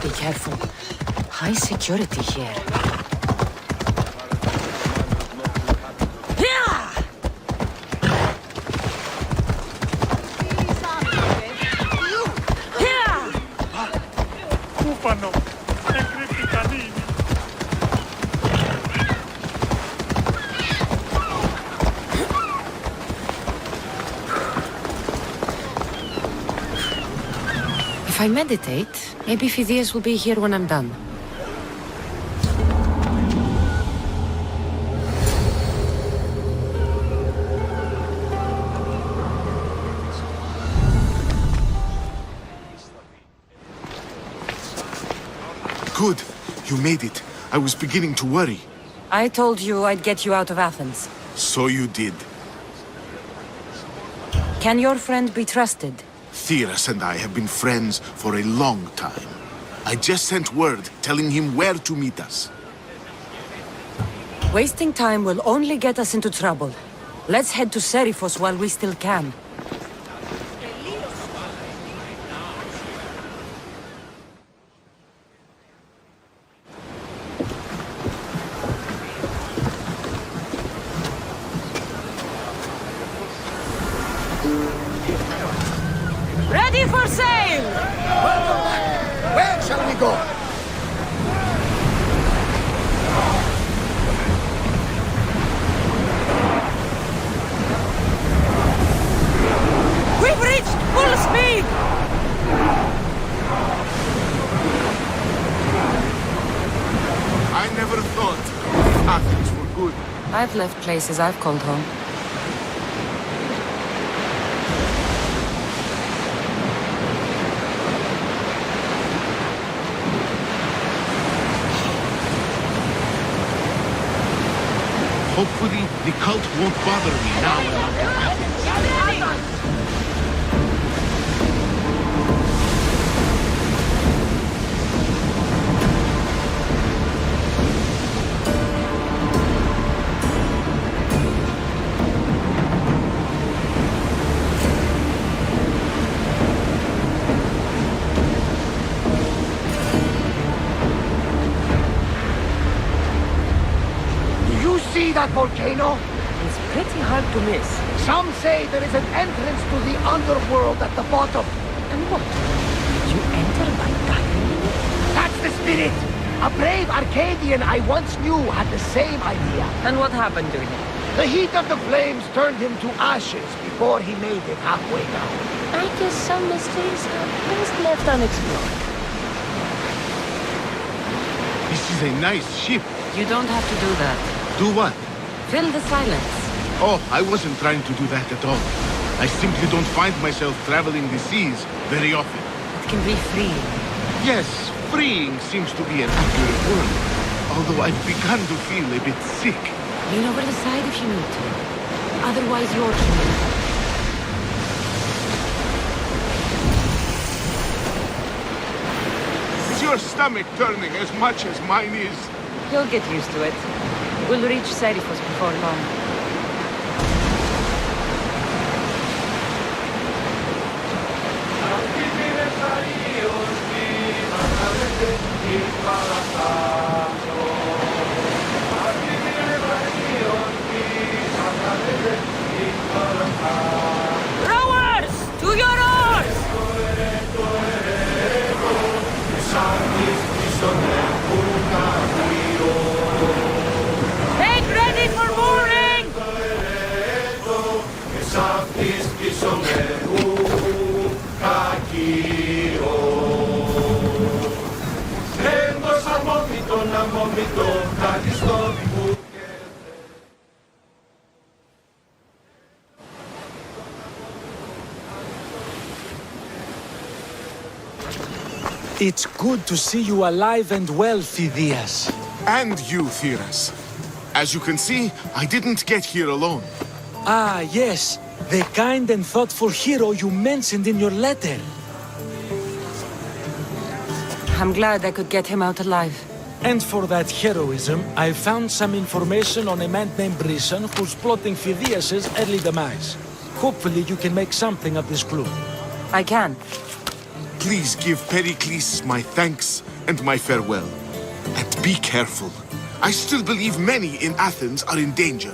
Be careful. High security here. Κούπανο! Εκρύπτει κανεί! If I meditate, maybe Phidias will be here when I'm done. Good. You made it. I was beginning to worry. I told you I'd get you out of Athens. So you did. Can your friend be trusted? Theras and I have been friends for a long time. I just sent word telling him where to meet us. Wasting time will only get us into trouble. Let's head to Seriphos while we still can. Ready for sail! Welcome back. Where shall we go? We've reached full speed! I never thought Athens were good. I've left places I've called home. Hopefully, the cult won't bother me now when I'm in Athens. See that volcano? It's pretty hard to miss. Some say there is an entrance to the underworld at the bottom. And what? You enter by diving? That's the spirit! A brave Arcadian I once knew had the same idea. And what happened to him? The heat of the flames turned him to ashes before he made it halfway down. I guess some mysteries are best left unexplored. This is a nice ship. You don't have to do that. Do what? Fill the silence. Oh, I wasn't trying to do that at all. I simply don't find myself traveling the seas very often. It can be freeing. Yes, freeing seems to be an accurate word. Although I've begun to feel a bit sick. Lean over the side if you need to. Otherwise, you're here. Is your stomach turning as much as mine is? You'll get used to it. We'll reach Seriphos before long. Rowers! To your oars! Make ready for mooring! It's good to see you alive and well, Phidias. And you, Theras. As you can see, I didn't get here alone. Ah, yes. The kind and thoughtful hero you mentioned in your letter. I'm glad I could get him out alive. And for that heroism, I found some information on a man named Brisson who's plotting Phidias' early demise. Hopefully you can make something of this clue. I can. Please give Pericles my thanks and my farewell. And be careful. I still believe many in Athens are in danger.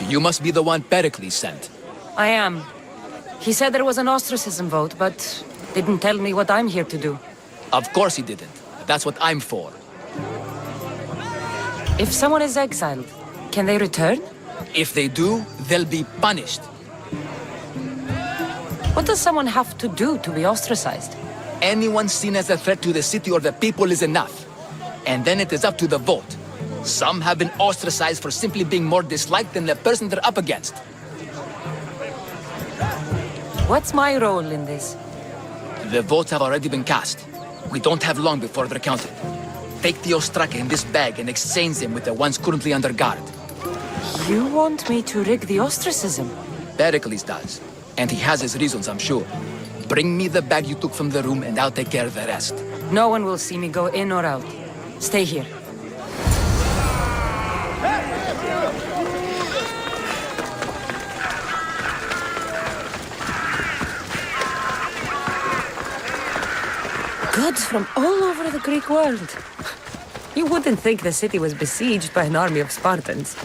You must be the one Pericles sent. I am. He said there was an ostracism vote, but didn't tell me what I'm here to do. Of course he didn't. That's what I'm for. If someone is exiled, can they return? If they do, they'll be punished. What does someone have to do to be ostracized? Anyone seen as a threat to the city or the people is enough. And then it is up to the vote. Some have been ostracized for simply being more disliked than the person they're up against. What's my role in this? The votes have already been cast. We don't have long before they're counted. Take the Ostraka in this bag and exchange them with the ones currently under guard. You want me to rig the ostracism? Pericles does. And he has his reasons, I'm sure. Bring me the bag you took from the room and I'll take care of the rest. No one will see me go in or out. Stay here. Gods from all over the Greek world. You wouldn't think the city was besieged by an army of Spartans.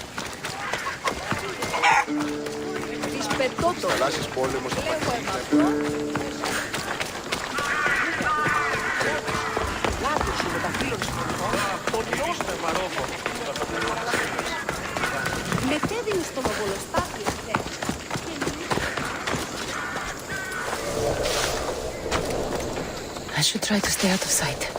I should try to stay out of sight.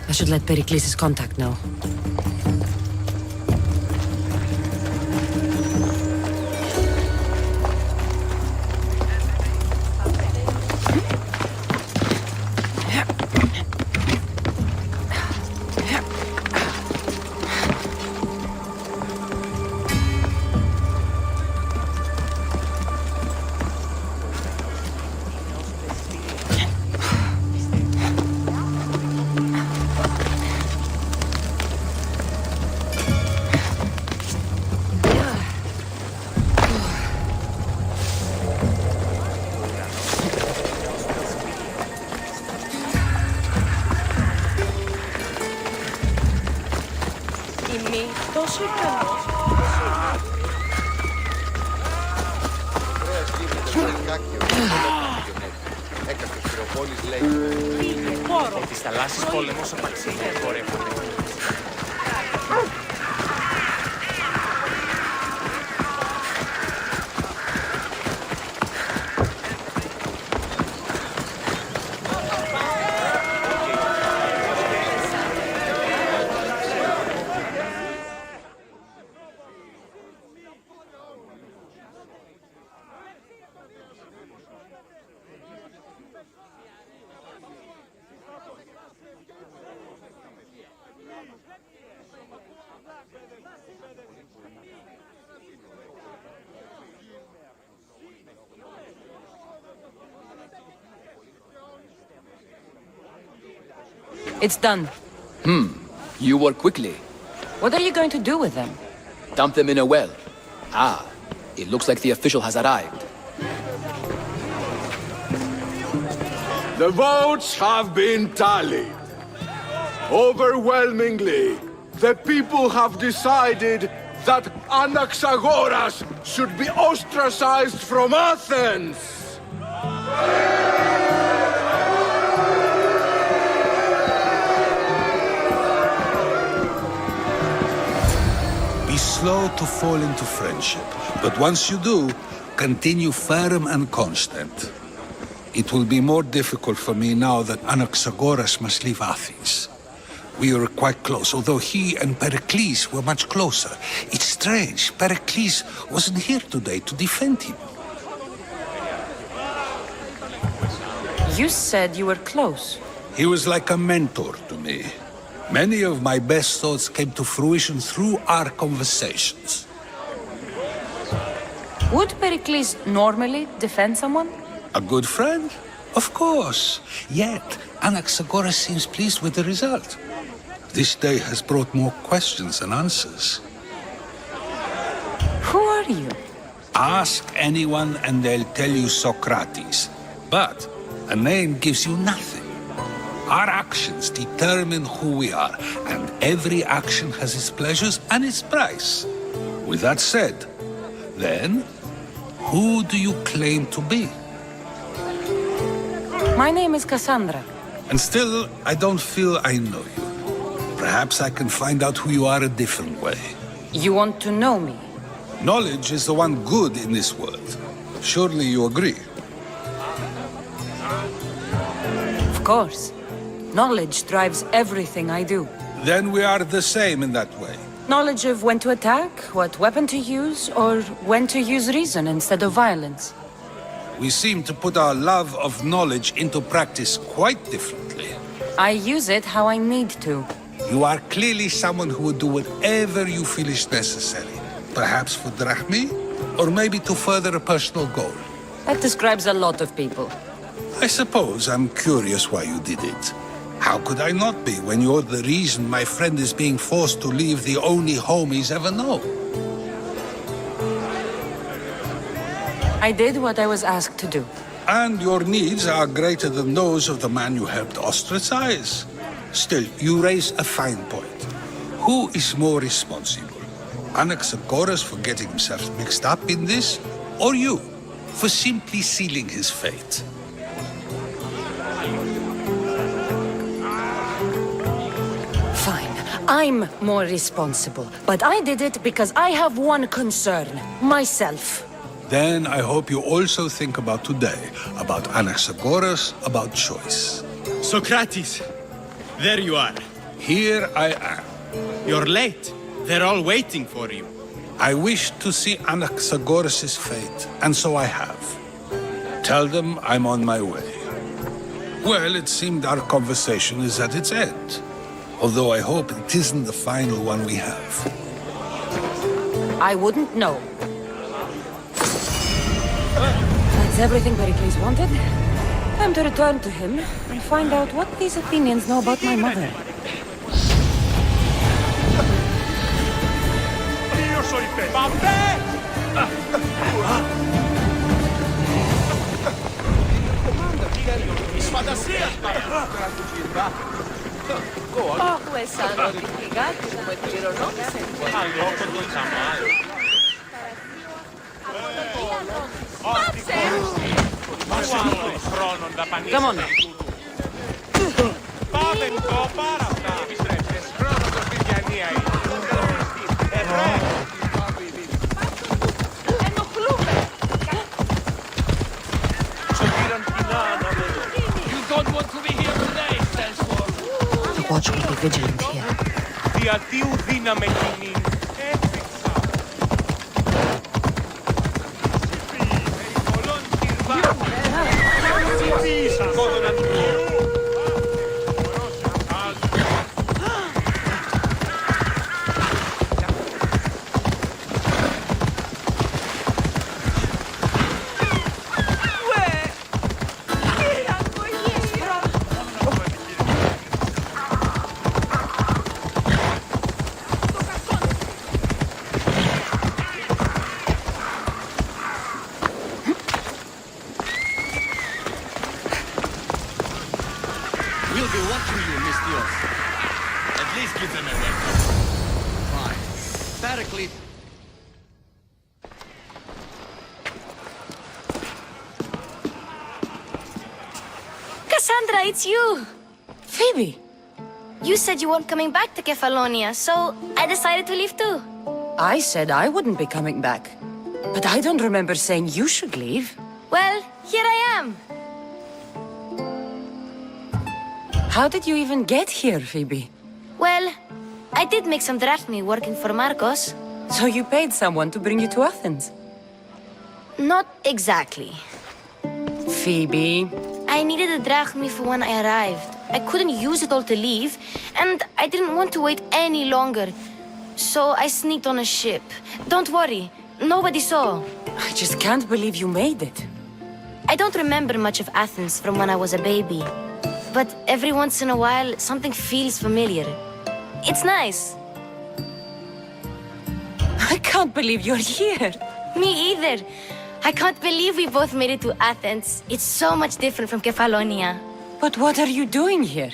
I should let Pericles' contact know. Ότι στις θαλάσσιες πόλεμος απαξία εμπορεύονται. It's done. You work quickly. What are you going to do with them? Dump them in a well. Ah, it looks like the official has arrived. The votes have been tallied. Overwhelmingly, the people have decided that Anaxagoras should be ostracized from Athens! Be slow to fall into friendship, but once you do, continue firm and constant. It will be more difficult for me now that Anaxagoras must leave Athens. We were quite close, although he and Pericles were much closer. It's strange, Pericles wasn't here today to defend him. You said you were close. He was like a mentor to me. Many of my best thoughts came to fruition through our conversations. Would Pericles normally defend someone? A good friend? Of course. Yet, Anaxagoras seems pleased with the result. This day has brought more questions than answers. Who are you? Ask anyone and they'll tell you Socrates. But a name gives you nothing. Our actions determine who we are, and every action has its pleasures and its price. With that said, then, who do you claim to be? My name is Cassandra. And still, I don't feel I know you. Perhaps I can find out who you are a different way. You want to know me? Knowledge is the one good in this world. Surely you agree? Of course. Knowledge drives everything I do. Then we are the same in that way. Knowledge of when to attack, what weapon to use, or when to use reason instead of violence. We seem to put our love of knowledge into practice quite differently. I use it how I need to. You are clearly someone who would do whatever you feel is necessary. Perhaps for drachmi, or maybe to further a personal goal. That describes a lot of people. I suppose I'm curious why you did it. How could I not be when you're the reason my friend is being forced to leave the only home he's ever known? I did what I was asked to do. And your needs are greater than those of the man you helped ostracize. Still, you raise a fine point. Who is more responsible? Anaxagoras for getting himself mixed up in this, or you for simply sealing his fate? Fine, I'm more responsible. But I did it because I have one concern, myself. Then I hope you also think about today, about Anaxagoras, about choice. Socrates, there you are. Here I am. You're late. They're all waiting for you. I wish to see Anaxagoras' fate, and so I have. Tell them I'm on my way. Well, it seemed our conversation is at its end. Although I hope it isn't the final one we have. I wouldn't know. That's everything Pericles wanted. Time to return to him and find out what these Athenians know about my mother. Όπου αισθάνω ότι φυγάτε που με κληρονόμησε. Come on. Πάμε το πάρα αυτά. Επιστρέψτε. Χρόνο το Σπιτιανία είναι. Ενοχλούμε. Ξεπήραν κοινά αναμένω. You don't want to be here today, Sensor. The watch will be vigilant here. Διατίου δύναμε κοινή. Έφυξα. Cassandra, it's you! Phoebe! You said you weren't coming back to Kefalonia, so I decided to leave too. I said I wouldn't be coming back. But I don't remember saying you should leave. Well, here I am. How did you even get here, Phoebe? Well, I did make some drachmi working for Marcos. So you paid someone to bring you to Athens? Not exactly. Phoebe... I needed a drachmi for when I arrived. I couldn't use it all to leave, and I didn't want to wait any longer. So I sneaked on a ship. Don't worry, nobody saw. I just can't believe you made it. I don't remember much of Athens from when I was a baby. But every once in a while, something feels familiar. It's nice. I can't believe you're here. Me either. I can't believe we both made it to Athens. It's so much different from Kefalonia. But what are you doing here?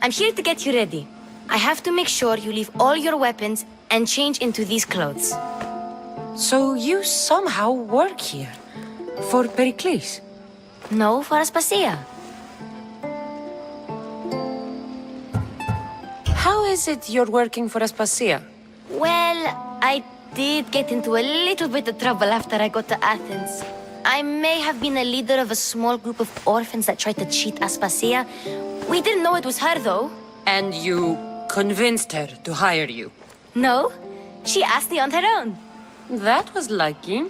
I'm here to get you ready. I have to make sure you leave all your weapons and change into these clothes. So you somehow work here? For Pericles? No, for Aspasia. How is it you're working for Aspasia? Well, I did get into a little bit of trouble after I got to Athens. I may have been a leader of a small group of orphans that tried to cheat Aspasia. We didn't know it was her, though. And you convinced her to hire you? No, she asked me on her own. That was lucky.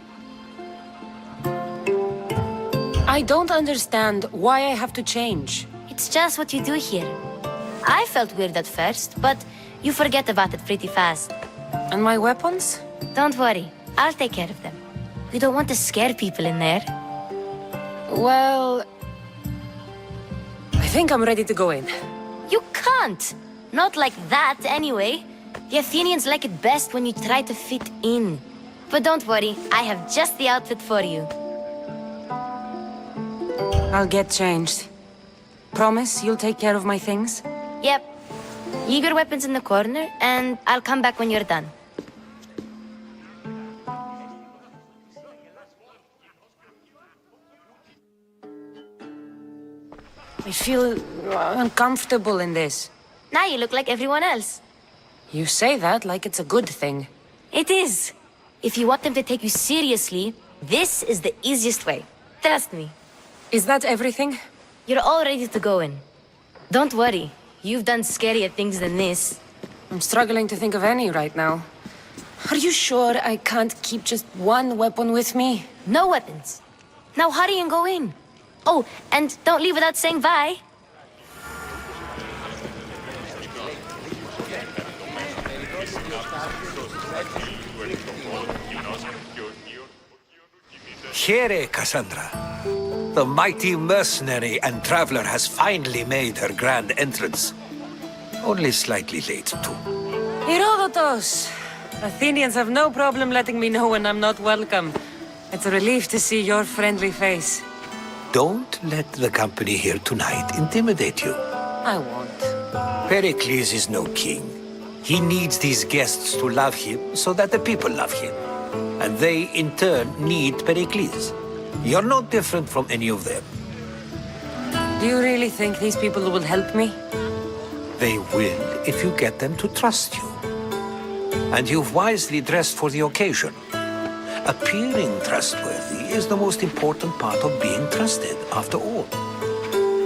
I don't understand why I have to change. It's just what you do here. I felt weird at first, but you forget about it pretty fast. And my weapons? Don't worry, I'll take care of them. We don't want to scare people in there. Well... I think I'm ready to go in. You can't! Not like that, anyway. The Athenians like it best when you try to fit in. But don't worry, I have just the outfit for you. I'll get changed. Promise you'll take care of my things? Yep. Leave your weapons in the corner, and I'll come back when you're done. I feel uncomfortable in this. Now you look like everyone else. You say that like it's a good thing. It is. If you want them to take you seriously, this is the easiest way. Trust me. Is that everything? You're all ready to go in. Don't worry. You've done scarier things than this. I'm struggling to think of any right now. Are you sure I can't keep just one weapon with me? No weapons. Now hurry and go in. Oh, and don't leave without saying bye. Here, Cassandra. The mighty mercenary and traveler has finally made her grand entrance. Only slightly late, too. Herodotus! Athenians have no problem letting me know when I'm not welcome. It's a relief to see your friendly face. Don't let the company here tonight intimidate you. I won't. Pericles is no king. He needs these guests to love him so that the people love him. And they, in turn, need Pericles. You're no different from any of them. Do you really think these people will help me? They will if you get them to trust you. And you've wisely dressed for the occasion. Appearing trustworthy is the most important part of being trusted, after all.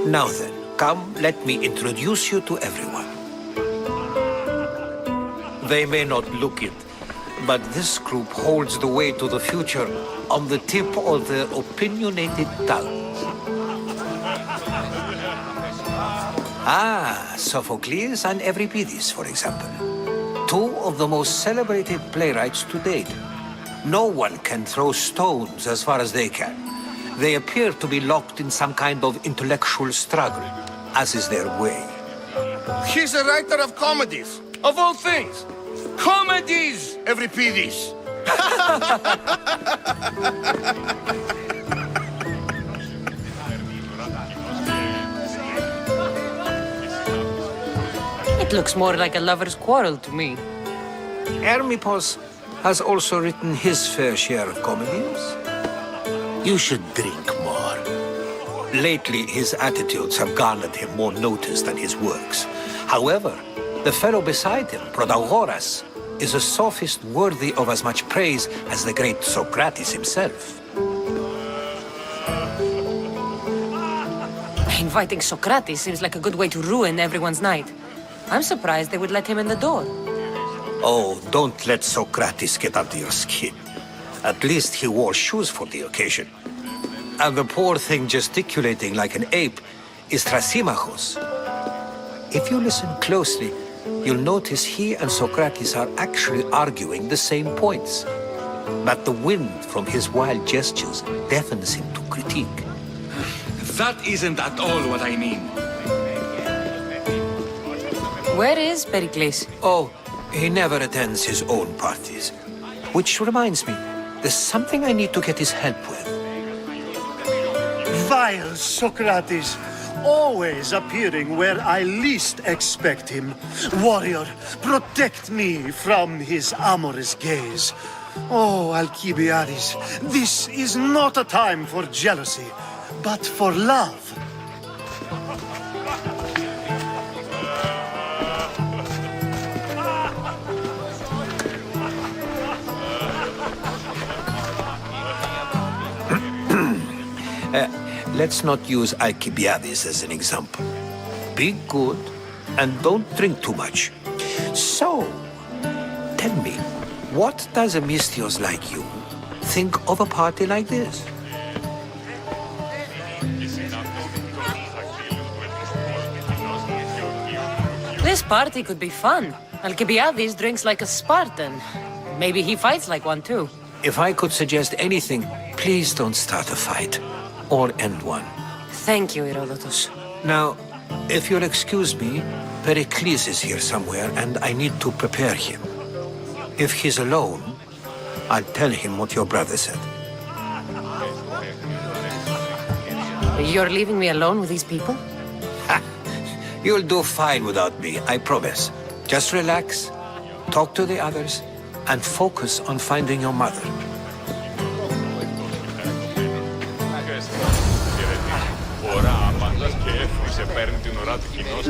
Now then, come, let me introduce you to everyone. They may not look it, but this group holds the way to the future on the tip of their opinionated tongues. Ah, Sophocles and Euripides, for example. Two of the most celebrated playwrights to date. No one can throw stones as far as they can. They appear to be locked in some kind of intellectual struggle, as is their way. He's a writer of comedies, of all things. Comedies, Euripides. It looks more like a lover's quarrel to me. Hermippos has also written his fair share of comedies. You should drink more. Lately, his attitudes have garnered him more notice than his works. However, the fellow beside him, Protagoras, is a sophist worthy of as much praise as the great Socrates himself. Inviting Socrates seems like a good way to ruin everyone's night. I'm surprised they would let him in the door. Oh, don't let Socrates get under your skin. At least he wore shoes for the occasion. And the poor thing gesticulating like an ape is Thrasymachos. If you listen closely, you'll notice he and Socrates are actually arguing the same points. But the wind from his wild gestures deafens him to critique. That isn't at all what I mean. Where is Pericles? Oh, he never attends his own parties. Which reminds me, there's something I need to get his help with. Vile Socrates, always appearing where I least expect him. Warrior, protect me from his amorous gaze. Oh, Alcibiades, this is not a time for jealousy, but for love. Let's not use Alcibiades as an example. Be good and don't drink too much. So, tell me, what does a Mystios like you think of a party like this? This party could be fun. Alcibiades drinks like a Spartan. Maybe he fights like one too. If I could suggest anything, please don't start a fight. Or end one. Thank you, Herodotus. Now, if you'll excuse me, Pericles is here somewhere and I need to prepare him. If he's alone, I'll tell him what your brother said. You're leaving me alone with these people? You'll do fine without me, I promise. Just relax, talk to the others, and focus on finding your mother. Σε παίρνει την ουρά του κοινός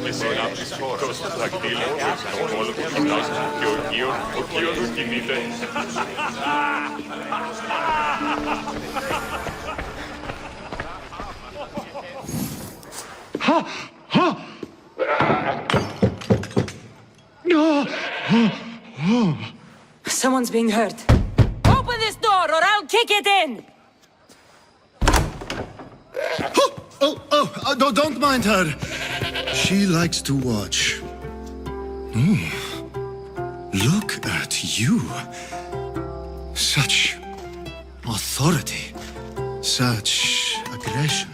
και συνάπτεις χώρας. Δακτύλιο, όλο το κοινός και ο Κίος κινείται. Someone's being hurt. Open this door or I'll kick it in! Don't mind her. She likes to watch. Look at you. Such authority. Such aggression.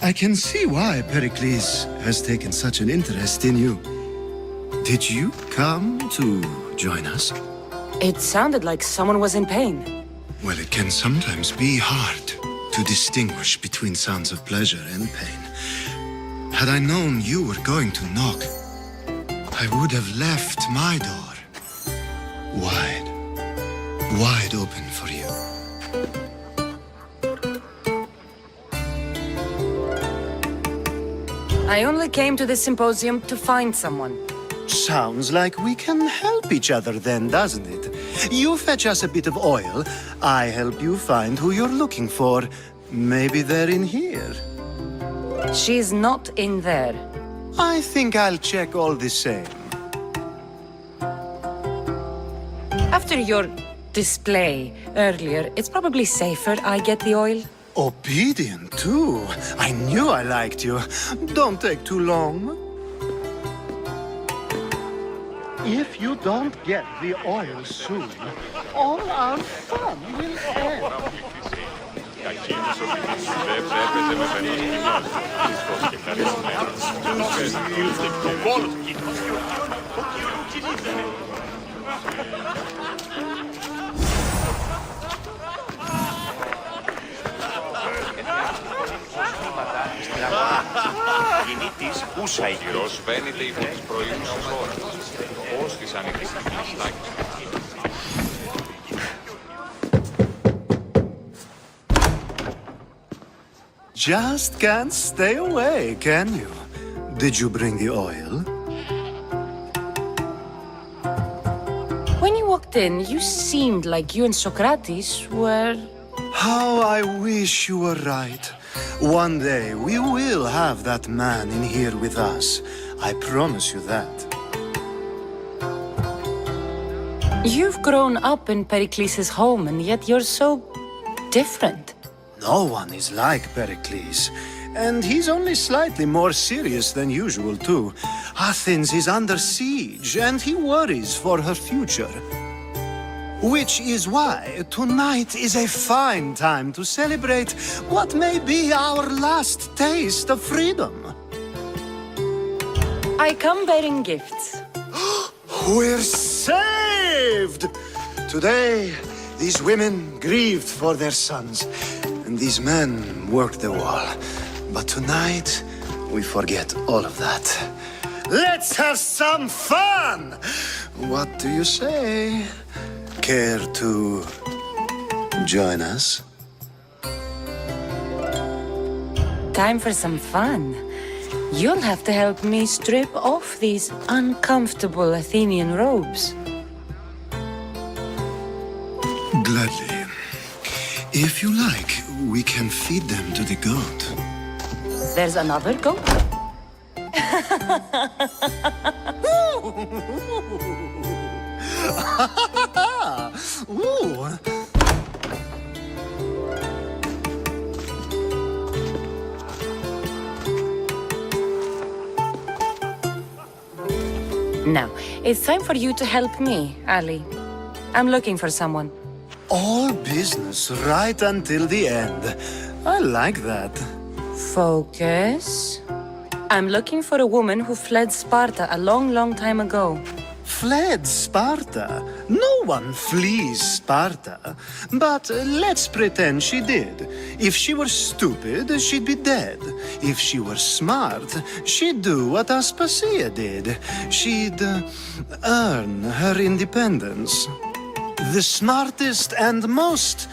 I can see why Pericles has taken such an interest in you. Did you come to join us? It sounded like someone was in pain. Well, it can sometimes be hard to distinguish between sounds of pleasure and pain. Had I known you were going to knock, I would have left my door wide open for you. I only came to this symposium to find someone. Sounds like we can help each other then, doesn't it? You fetch us a bit of oil, I help you find who you're looking for. Maybe they're in here. She's not in there. I think I'll check all the same. After your display earlier, it's probably safer I get the oil. Obedient, too. I knew I liked you. Don't take too long. If you don't get the oil soon, all our fun will end. Κακίνης ο Φινίσης δεν έπαιζε με πένος κοινός. Δυστός και χαρισμένος. Το μόνος κοινός και ο Κύριος κινείται. Κινήτης ούσα η γυρός βαίνεται υπό τις προηγούμενες χώρες. Πώς της ανοιχτής της just can't stay away, can you? Did you bring the oil? When you walked in, you seemed like you and Socrates were... How I wish you were right. One day we will have that man in here with us. I promise you that. You've grown up in Pericles' home, and yet you're so different. No one is like Pericles. And he's only slightly more serious than usual, too. Athens is under siege, and he worries for her future. Which is why tonight is a fine time to celebrate what may be our last taste of freedom. I come bearing gifts. We're saved! Today, these women grieved for their sons, and these men worked the wall. But tonight, we forget all of that. Let's have some fun! What do you say? Care to join us? Time for some fun. You'll have to help me strip off these uncomfortable Athenian robes. Gladly. If you like, we can feed them to the goat. There's another goat? Ooh. Now, it's time for you to help me, Ali. I'm looking for someone. All business right until the end. I like that. Focus. I'm looking for a woman who fled Sparta a long, long time ago. Fled Sparta? No one flees Sparta. But let's pretend she did. If she were stupid, she'd be dead. If she were smart, she'd do what Aspasia did. She'd earn her independence. The smartest and most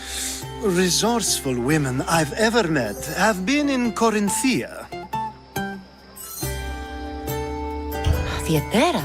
resourceful women I've ever met have been in Corinthia. Theatera?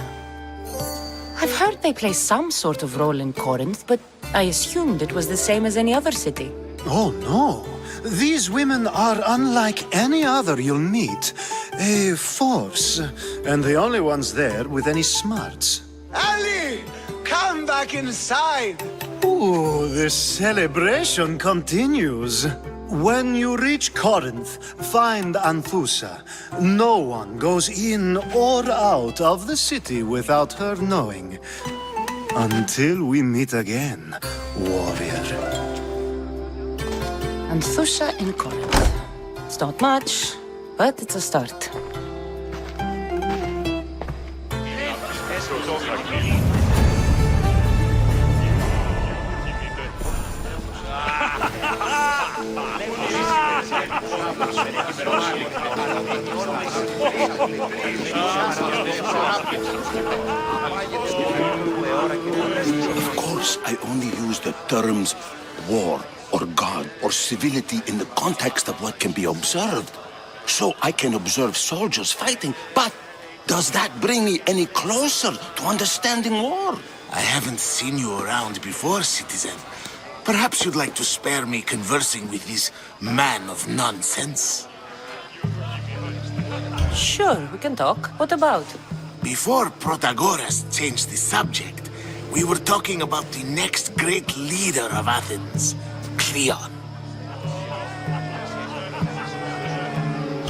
I've heard they play some sort of role in Corinth, but I assumed it was the same as any other city. Oh, no. These women are unlike any other you'll meet. A force, and the only ones there with any smarts. Ali! Come back inside! Ooh, the celebration continues. When you reach Corinth, find Anthusa. No one goes in or out of the city without her knowing. Until we meet again, warrior. Anthusa in Corinth. It's not much, but it's a start. Of course, I only use the terms war or God or civility in the context of what can be observed. So I can observe soldiers fighting, but does that bring me any closer to understanding war? I haven't seen you around before, citizen. Perhaps you'd like to spare me conversing with this man of nonsense? Sure, we can talk. What about? Before Protagoras changed the subject, we were talking about the next great leader of Athens, Cleon.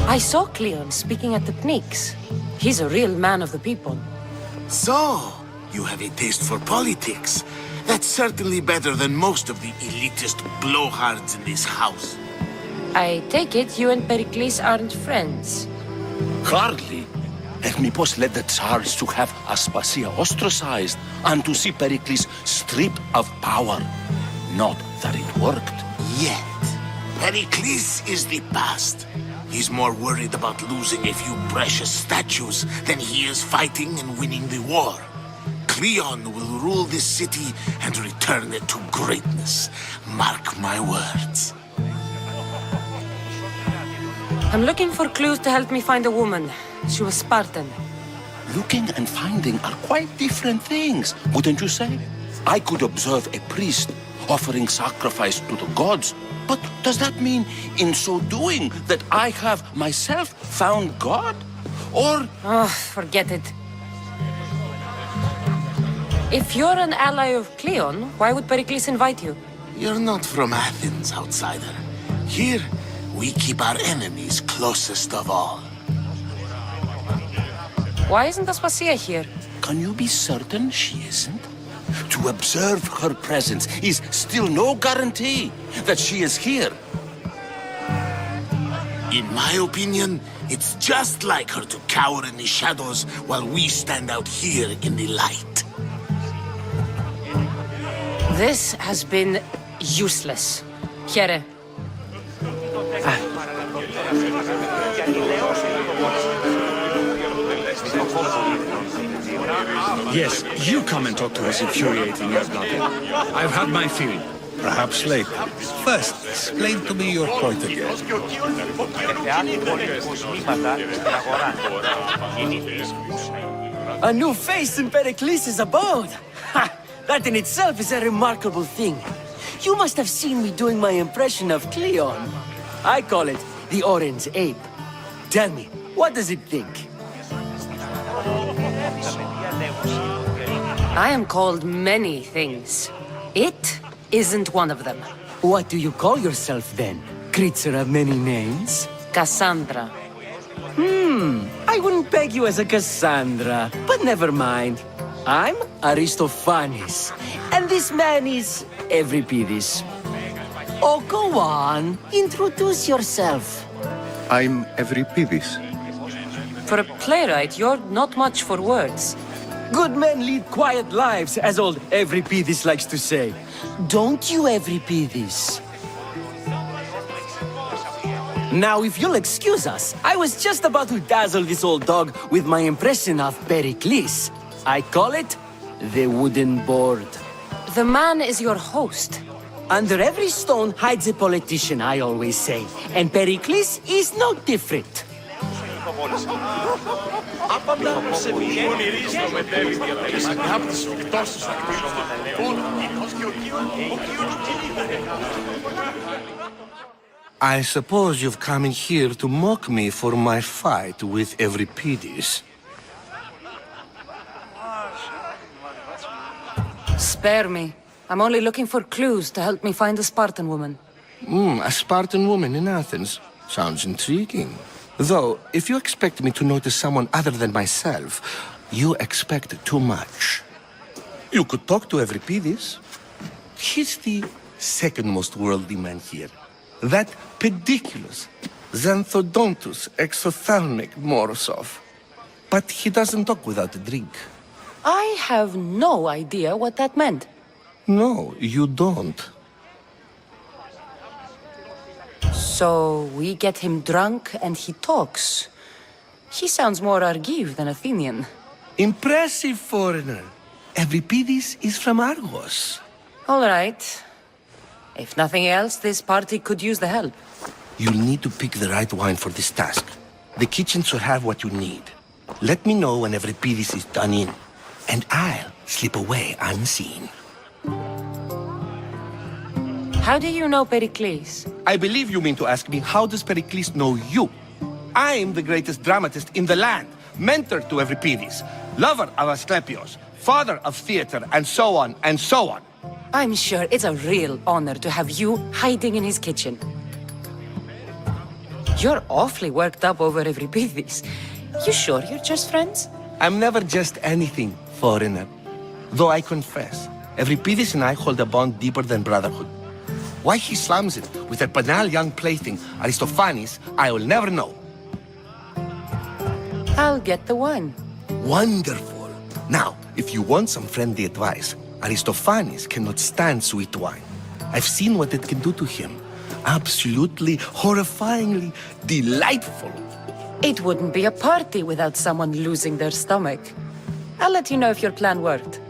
I saw Cleon speaking at the Pnyx. He's a real man of the people. So, you have a taste for politics. That's certainly better than most of the elitist blowhards in this house. I take it you and Pericles aren't friends. Hardly. Hermippos led the Tsars to have Aspasia ostracized and to see Pericles stripped of power. Not that it worked. Yet. Pericles is the past. He's more worried about losing a few precious statues than he is fighting and winning the war. Cleon will rule this city and return it to greatness. Mark my words. I'm looking for clues to help me find a woman. She was Spartan. Looking and finding are quite different things, wouldn't you say? I could observe a priest offering sacrifice to the gods, but does that mean, in so doing, that I have myself found God? Or... Oh, forget it. If you're an ally of Cleon, why would Pericles invite you? You're not from Athens, outsider. Here, we keep our enemies closest of all. Why isn't Aspasia here? Can you be certain she isn't? To observe her presence is still no guarantee that she is here. In my opinion, it's just like her to cower in the shadows while we stand out here in the light. This has been useless. Here. Yes, you come and talk to this infuriating blooded. I've had my fill. Perhaps later. First, explain to me your point again. A new face in Pericles' abode! Ha! That in itself is a remarkable thing. You must have seen me doing my impression of Cleon. I call it the Orange Ape. Tell me, what does it think? I am called many things. It isn't one of them. What do you call yourself then? Creature of many names? Cassandra. I wouldn't peg you as a Cassandra, but never mind. I'm Aristophanes, and this man is Euripides. Oh, go on. Introduce yourself. I'm Euripides. For a playwright, you're not much for words. Good men lead quiet lives, as old Euripides likes to say. Don't you, Euripides? Now, if you'll excuse us, I was just about to dazzle this old dog with my impression of Pericles. I call it the wooden board. The man is your host. Under every stone hides a politician, I always say. And Pericles is no different. I suppose you've come in here to mock me for my fight with Euripides. Spare me. I'm only looking for clues to help me find a Spartan woman. A Spartan woman in Athens. Sounds intriguing. Though, if you expect me to notice someone other than myself, you expect too much. You could talk to Euripides. He's the second most worldly man here. That pediculous, Xanthodontus exophthalmic Morosov. But he doesn't talk without a drink. I have no idea what that meant. No, you don't. So we get him drunk and he talks. He sounds more Argive than Athenian. Impressive foreigner. Euripides is from Argos. All right. If nothing else, this party could use the help. You'll need to pick the right wine for this task. The kitchen should have what you need. Let me know when Euripides is done in, and I'll slip away unseen. How do you know Pericles? I believe you mean to ask me, how does Pericles know you? I'm the greatest dramatist in the land, mentor to Euripides, lover of Asclepios, father of theater, and so on, and so on. I'm sure it's a real honor to have you hiding in his kitchen. You're awfully worked up over Euripides. You sure you're just friends? I'm never just anything, foreigner. Though I confess, Euripides and I hold a bond deeper than brotherhood. Why he slams it with a banal young plaything, Aristophanes, I will never know. I'll get the wine. Wonderful. Now, if you want some friendly advice, Aristophanes cannot stand sweet wine. I've seen what it can do to him. Absolutely, horrifyingly delightful. It wouldn't be a party without someone losing their stomach. I'll let you know if your plan worked.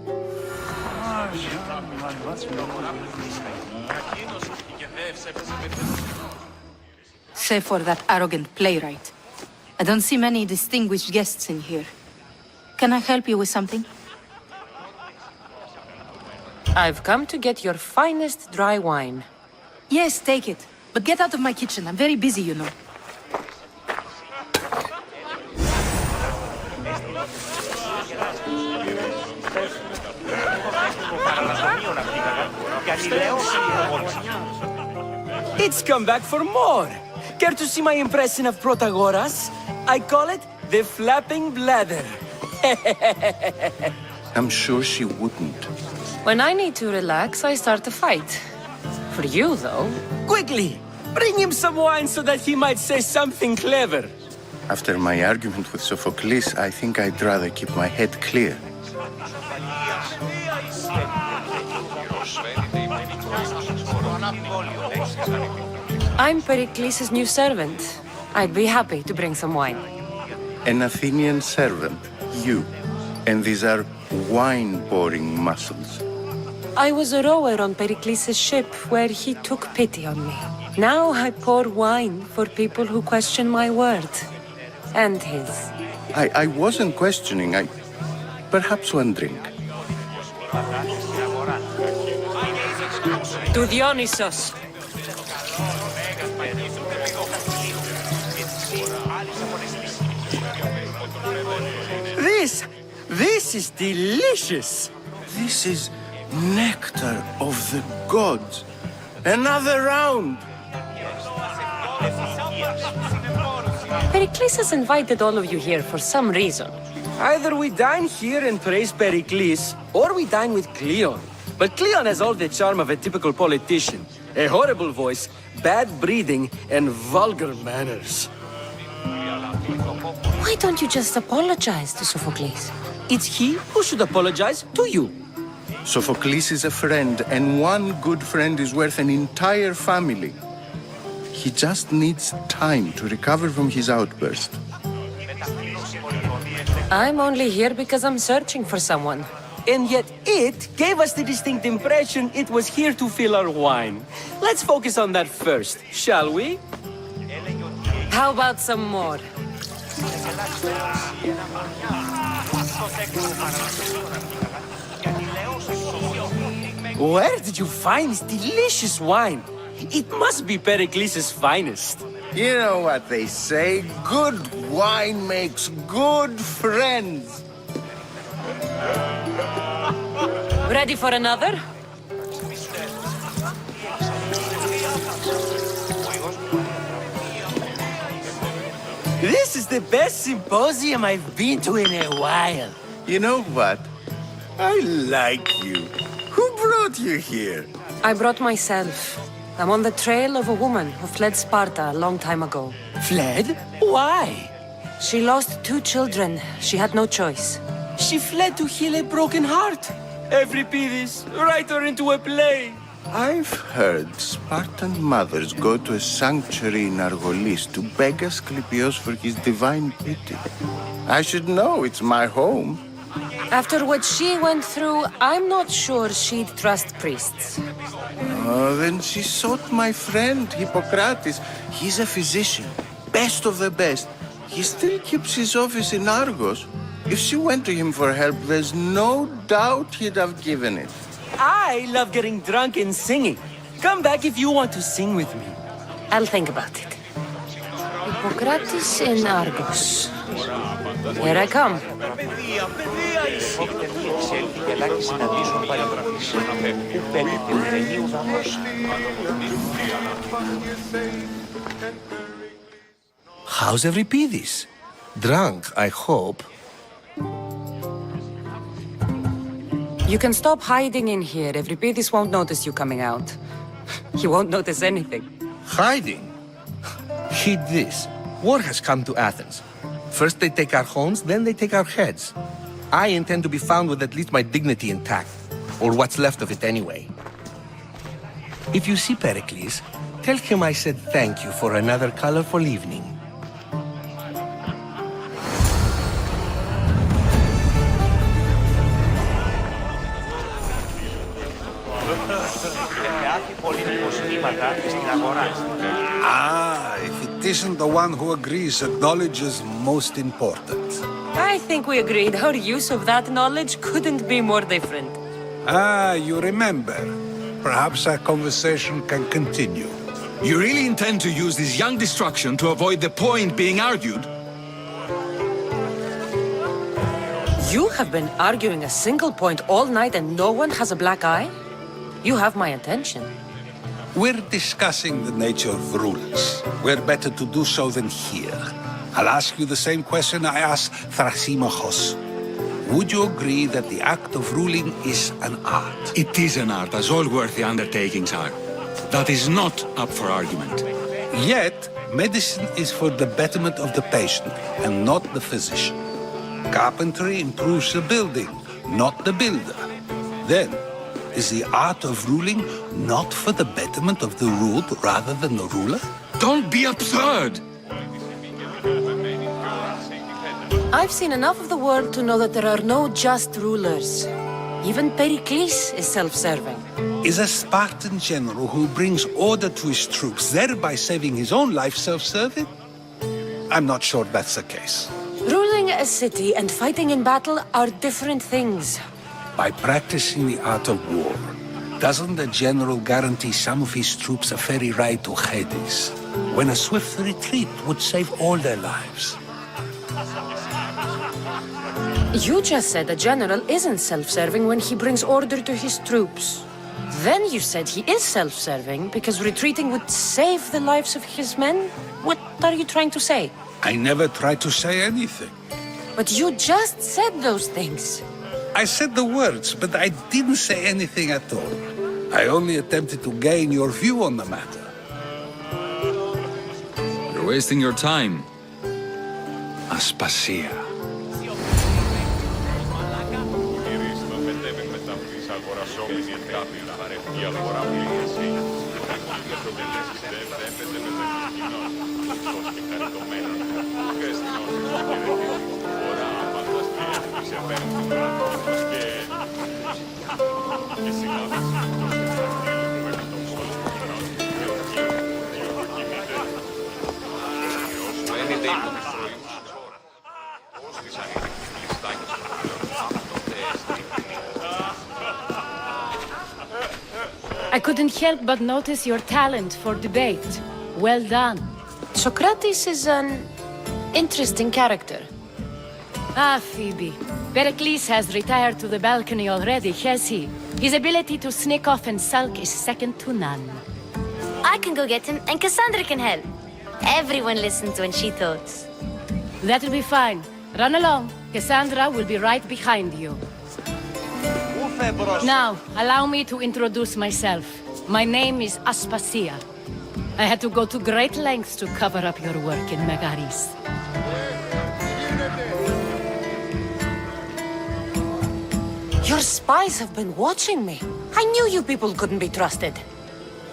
Save for that arrogant playwright. I don't see many distinguished guests in here. Can I help you with something? I've come to get your finest dry wine. Yes, take it. But get out of my kitchen. I'm very busy, you know. It's come back for more. Care to see my impression of Protagoras? I call it the flapping bladder. I'm sure she wouldn't. When I need to relax, I start a fight. For you, though. Quickly! Bring him some wine so that he might say something clever. After my argument with Sophocles, I think I'd rather keep my head clear. I'm Pericles' new servant. I'd be happy to bring some wine. An Athenian servant, you. And these are wine-pouring muscles. I was a rower on Pericles' ship where he took pity on me. Now I pour wine for people who question my word. And his. I wasn't questioning. Perhaps one drink. To Dionysos. This is delicious. This is nectar of the gods. Another round. Pericles has invited all of you here for some reason. Either we dine here and praise Pericles, or we dine with Cleon. But Cleon has all the charm of a typical politician. A horrible voice, bad breeding, and vulgar manners. Why don't you just apologize to Sophocles? It's he who should apologize to you. Sophocles is a friend, and one good friend is worth an entire family. He just needs time to recover from his outburst. I'm only here because I'm searching for someone. And yet it gave us the distinct impression it was here to fill our wine. Let's focus on that first, shall we? How about some more? Where did you find this delicious wine? It must be Pericles' finest. You know what they say, good wine makes good friends. Ready for another? This is the best symposium I've been to in a while. You know what? I like you. Who brought you here? I brought myself. I'm on the trail of a woman who fled Sparta a long time ago. Fled? Why? She lost 2 children. She had no choice. She fled to heal a broken heart. Euripides, write her into a play. I've heard Spartan mothers go to a sanctuary in Argolis to beg Asclepios for his divine pity. I should know, it's my home. After what she went through, I'm not sure she'd trust priests. Oh, then she sought my friend, Hippocrates. He's a physician, best of the best. He still keeps his office in Argos. If she went to him for help, there's no doubt he'd have given it. I love getting drunk and singing. Come back if you want to sing with me. I'll think about it. Hippocrates in Argos. Here I come. How's Euripides? Drunk, I hope. You can stop hiding in here. Euripides won't notice you coming out. He won't notice anything. Hiding? Heed this. War has come to Athens. First they take our homes, then they take our heads. I intend to be found with at least my dignity intact. Or what's left of it anyway. If you see Pericles, tell him I said thank you for another colorful evening. Ah, if it isn't the one who agrees that knowledge is most important. I think we agreed our use of that knowledge couldn't be more different. Ah, you remember. Perhaps our conversation can continue. You really intend to use this young destruction to avoid the point being argued? You have been arguing a single point all night and no one has a black eye? You have my attention. We're discussing the nature of rulers. We're better to do so than here. I'll ask you the same question I asked Thrasymachos. Would you agree that the act of ruling is an art? It is an art, as all worthy undertakings are. That is not up for argument. Yet, medicine is for the betterment of the patient and not the physician. Carpentry improves the building, not the builder. Then, is the art of ruling not for the betterment of the ruled rather than the ruler? Don't be absurd! I've seen enough of the world to know that there are no just rulers. Even Pericles is self-serving. Is a Spartan general who brings order to his troops, thereby saving his own life, self-serving? I'm not sure that's the case. Ruling a city and fighting in battle are different things. By practicing the art of war, doesn't the general guarantee some of his troops a ferry ride to Hades, when a swift retreat would save all their lives? You just said a general isn't self-serving when he brings order to his troops. Then you said he is self-serving because retreating would save the lives of his men? What are you trying to say? I never tried to say anything. But you just said those things. I said the words, but I didn't say anything at all. I only attempted to gain your view on the matter. You're wasting your time. Aspasia. I couldn't help but notice your talent for debate. Well done. Socrates is an interesting character. Ah, Phoebe. Pericles has retired to the balcony already, has he? His ability to sneak off and sulk is second to none. I can go get him, and Cassandra can help. Everyone listens when she talks. That'll be fine. Run along. Cassandra will be right behind you. Now, allow me to introduce myself. My name is Aspasia. I had to go to great lengths to cover up your work in Megaris. Your spies have been watching me. I knew you people couldn't be trusted.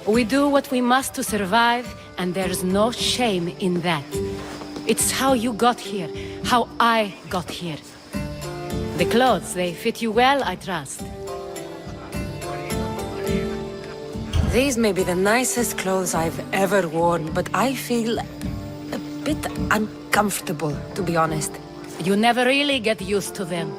We do what we must to survive, and there's no shame in that. It's how you got here, how I got here. The clothes, they fit you well, I trust. These may be the nicest clothes I've ever worn, but I feel a bit uncomfortable, to be honest. You never really get used to them.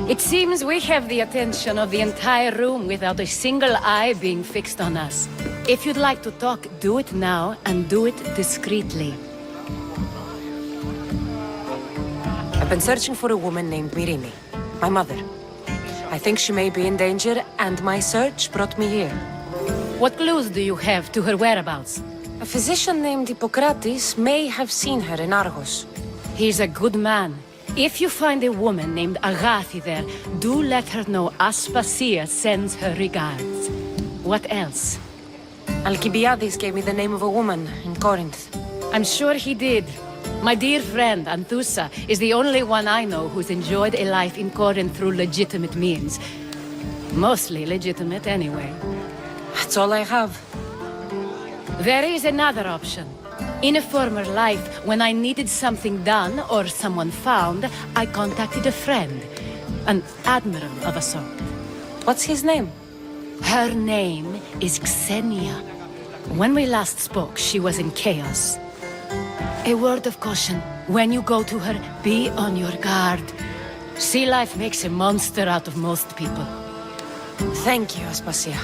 It seems we have the attention of the entire room without a single eye being fixed on us. If you'd like to talk, do it now, and do it discreetly. I've been searching for a woman named Myrine, my mother. I think she may be in danger, and my search brought me here. What clues do you have to her whereabouts? A physician named Hippocrates may have seen her in Argos. He's a good man. If you find a woman named Agathi there, do let her know Aspasia sends her regards. What else? Alcibiades gave me the name of a woman in Corinth. I'm sure he did. My dear friend, Anthusa, is the only one I know who's enjoyed a life in Corinth through legitimate means. Mostly legitimate, anyway. That's all I have. There is another option. In a former life, when I needed something done or someone found, I contacted a friend. An admiral of a sort. What's his name? Her name is Xenia. When we last spoke, she was in chaos. A word of caution. When you go to her, be on your guard. Sea life makes a monster out of most people. Thank you, Aspasia.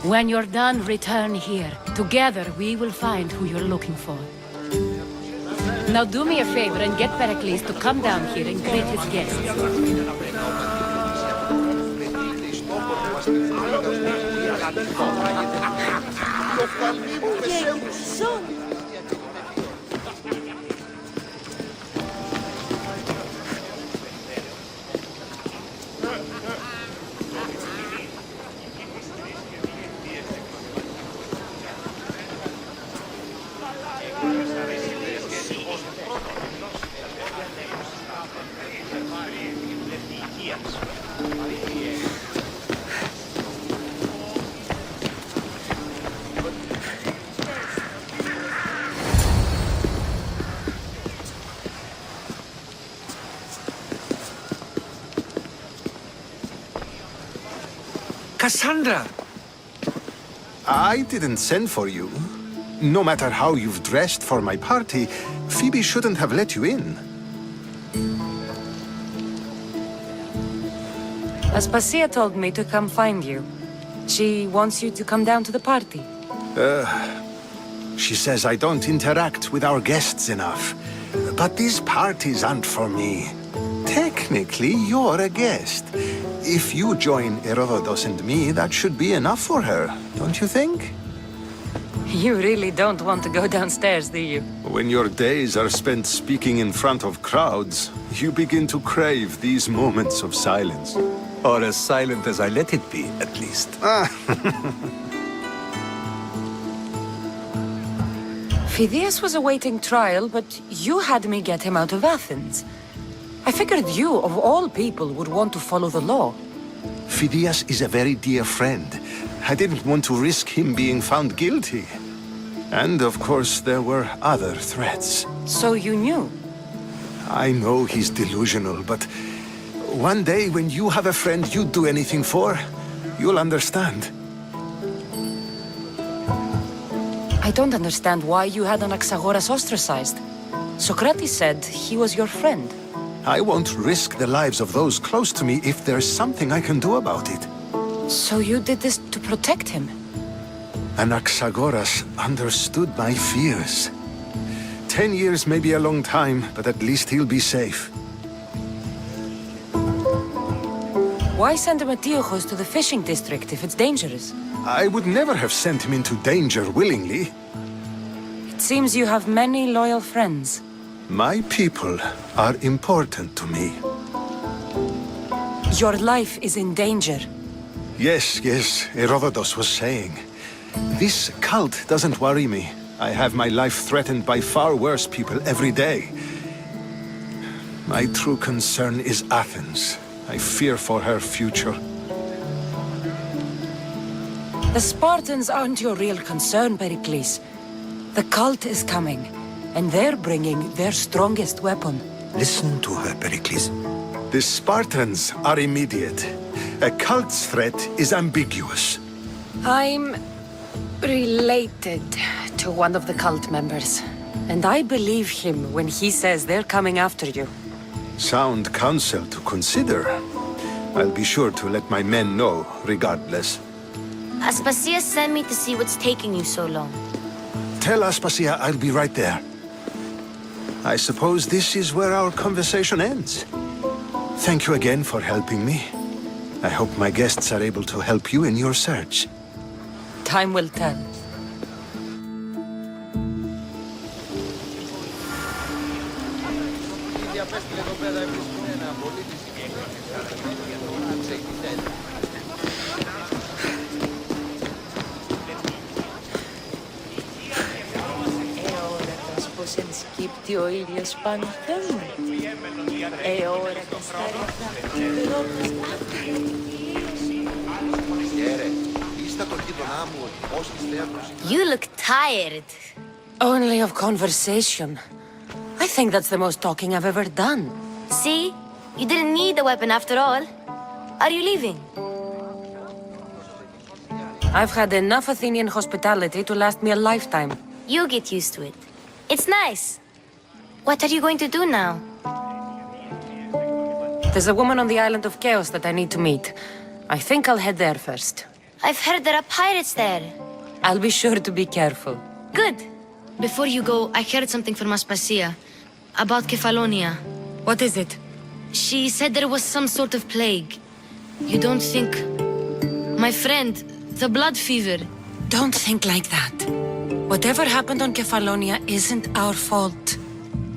When you're done, return here. Together, we will find who you're looking for. Now do me a favor and get Pericles to come down here and greet his guests. Cassandra! I didn't send for you. No matter how you've dressed for my party, Phoebe shouldn't have let you in. Aspasia told me to come find you. She wants you to come down to the party. She says I don't interact with our guests enough. But these parties aren't for me. Technically, you're a guest. If you join Herodotus and me, that should be enough for her, don't you think? You really don't want to go downstairs, do you? When your days are spent speaking in front of crowds, you begin to crave these moments of silence. Or as silent as I let it be, at least. Phidias was awaiting trial, but you had me get him out of Athens. I figured you, of all people, would want to follow the law. Phidias is a very dear friend. I didn't want to risk him being found guilty. And, of course, there were other threats. So you knew? I know he's delusional, but one day when you have a friend you'd do anything for, you'll understand. I don't understand why you had Anaxagoras ostracized. Socrates said he was your friend. I won't risk the lives of those close to me if there's something I can do about it. So you did this to protect him? Anaxagoras understood my fears. 10 years may be a long time, but at least he'll be safe. Why send Emetiochos to the fishing district if it's dangerous? I would never have sent him into danger willingly. It seems you have many loyal friends. My people are important to me. Your life is in danger. Yes, Herodotus was saying. This cult doesn't worry me. I have my life threatened by far worse people every day. My true concern is Athens. I fear for her future. The Spartans aren't your real concern, Pericles. The cult is coming, and they're bringing their strongest weapon. Listen to her, Pericles. The Spartans are immediate. A cult's threat is ambiguous. I'm related to one of the cult members, and I believe him when he says they're coming after you. Sound counsel to consider. I'll be sure to let my men know, regardless. Aspasia sent me to see what's taking you so long. Tell Aspasia I'll be right there. I suppose this is where our conversation ends. Thank you again for helping me. I hope my guests are able to help you in your search. Time will tell. Πως ενσκύπτει ο ήλιος πάνω μου. Ώρα τα You look tired. Only of conversation. I think that's the most talking I've ever done. See? You didn't need the weapon after all. Are you leaving? I've had enough Athenian hospitality to last me a lifetime. You get used to it. It's nice. What are you going to do now? There's a woman on the island of Chaos that I need to meet. I think I'll head there first. I've heard there are pirates there. I'll be sure to be careful. Good. Before you go, I heard something from Aspasia. About Kefalonia. What is it? She said there was some sort of plague. You don't think... My friend, the blood fever. Don't think like that. Whatever happened on Kefalonia isn't our fault.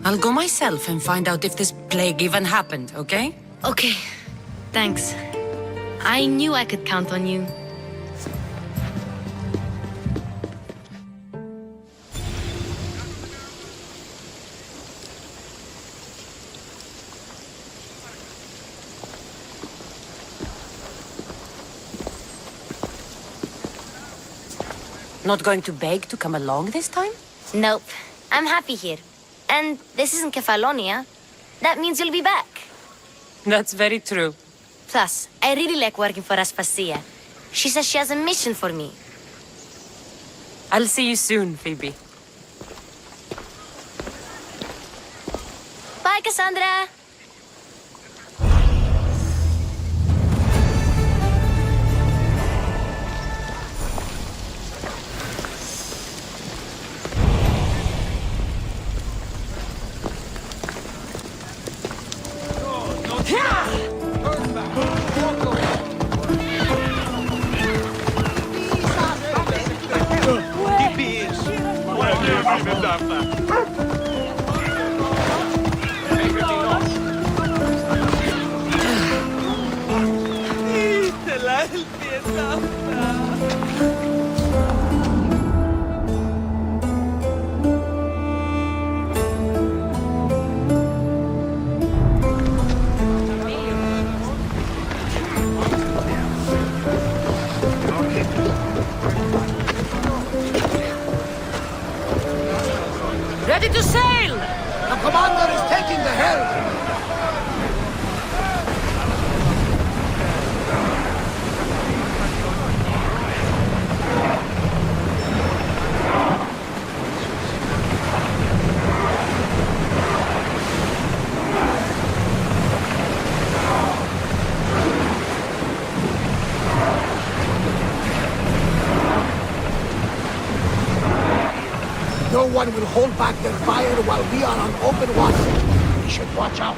I'll go myself and find out if this plague even happened, okay? Okay. Thanks. I knew I could count on you. Not going to beg to come along this time? Nope. I'm happy here. And this isn't Kefalonia. That means you'll be back. That's very true. Plus, I really like working for Aspasia. She says she has a mission for me. I'll see you soon, Phoebe. Bye, Cassandra! Ready to sail! The commander is taking the helm! No one will hold back their fire while we are on open watch. We should watch out.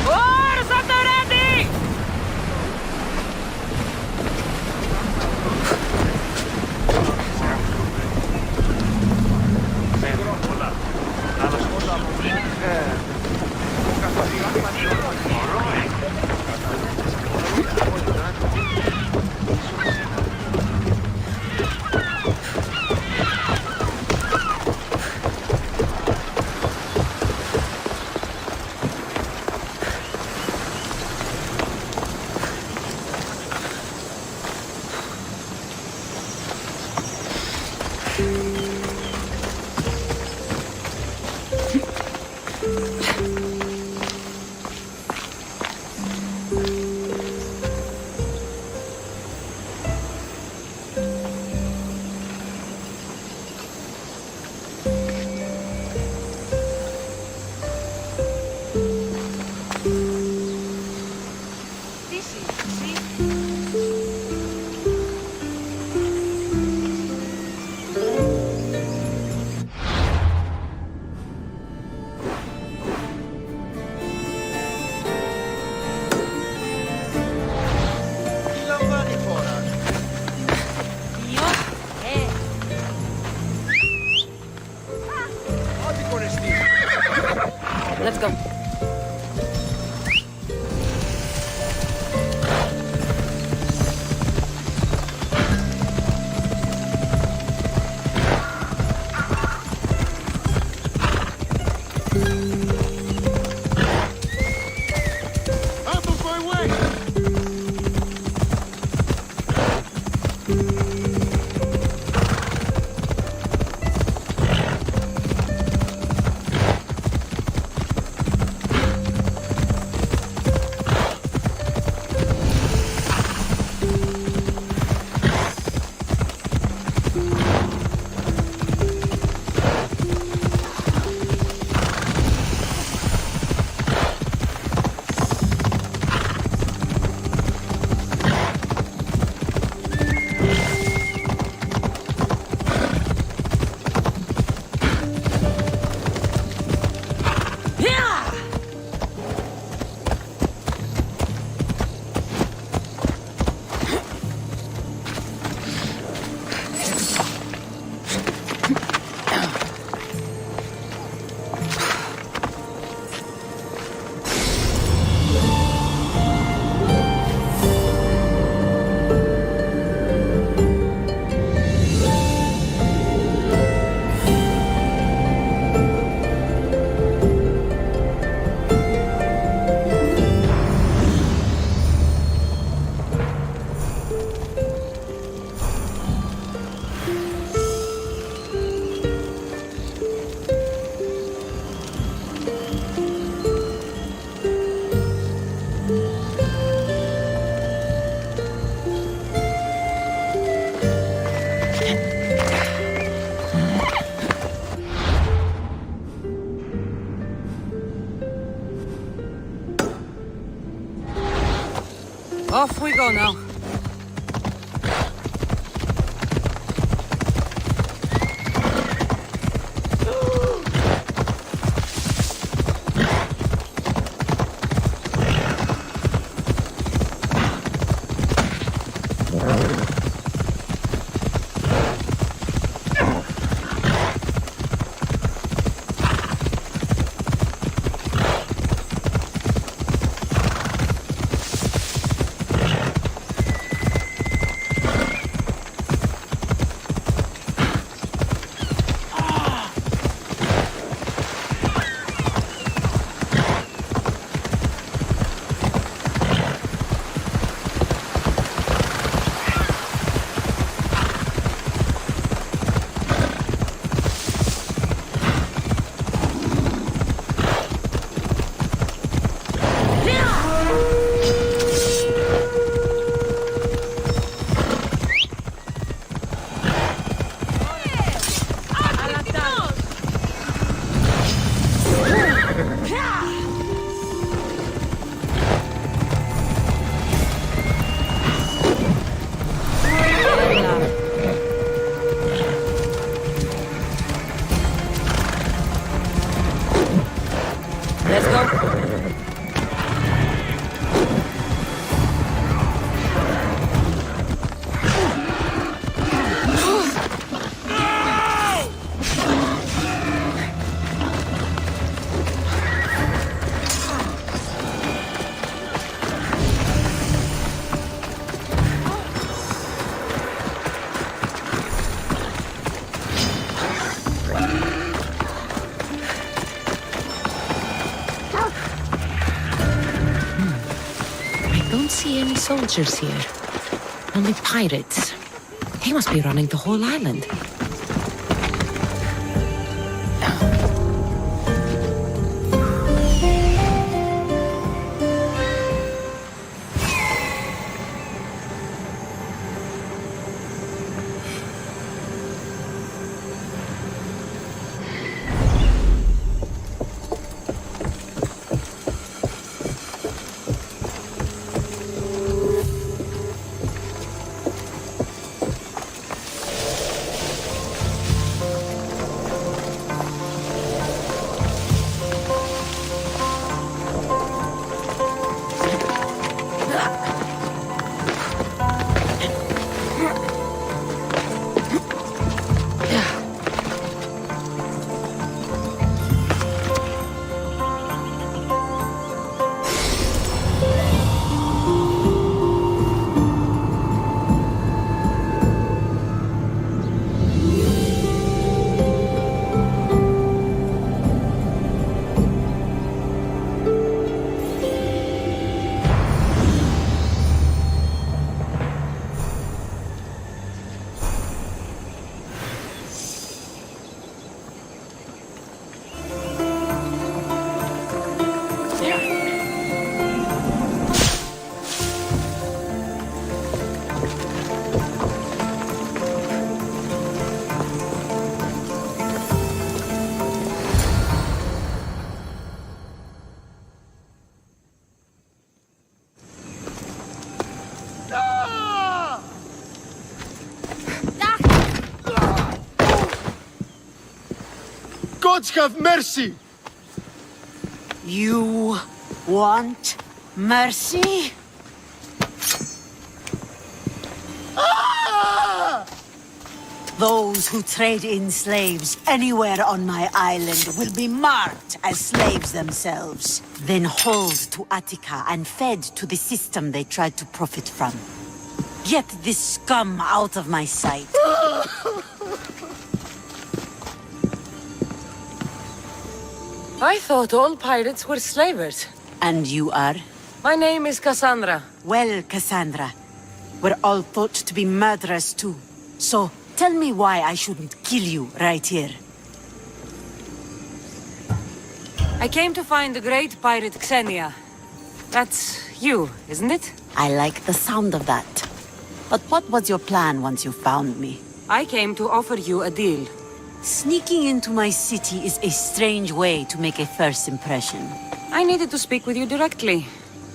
Oars at the ready! Off we go now. See any soldiers here? Only pirates. They must be running the whole island. Gods have mercy! You want mercy? Ah! Those who trade in slaves anywhere on my island will be marked as slaves themselves, then hauled to Attica and fed to the system they tried to profit from. Get this scum out of my sight. I thought all pirates were slavers. And you are? My name is Cassandra. Well, Cassandra, we're all thought to be murderers too. So, tell me why I shouldn't kill you right here. I came to find the great pirate Xenia. That's you, isn't it? I like the sound of that. But what was your plan once you found me? I came to offer you a deal. Sneaking into my city is a strange way to make a first impression. I needed to speak with you directly.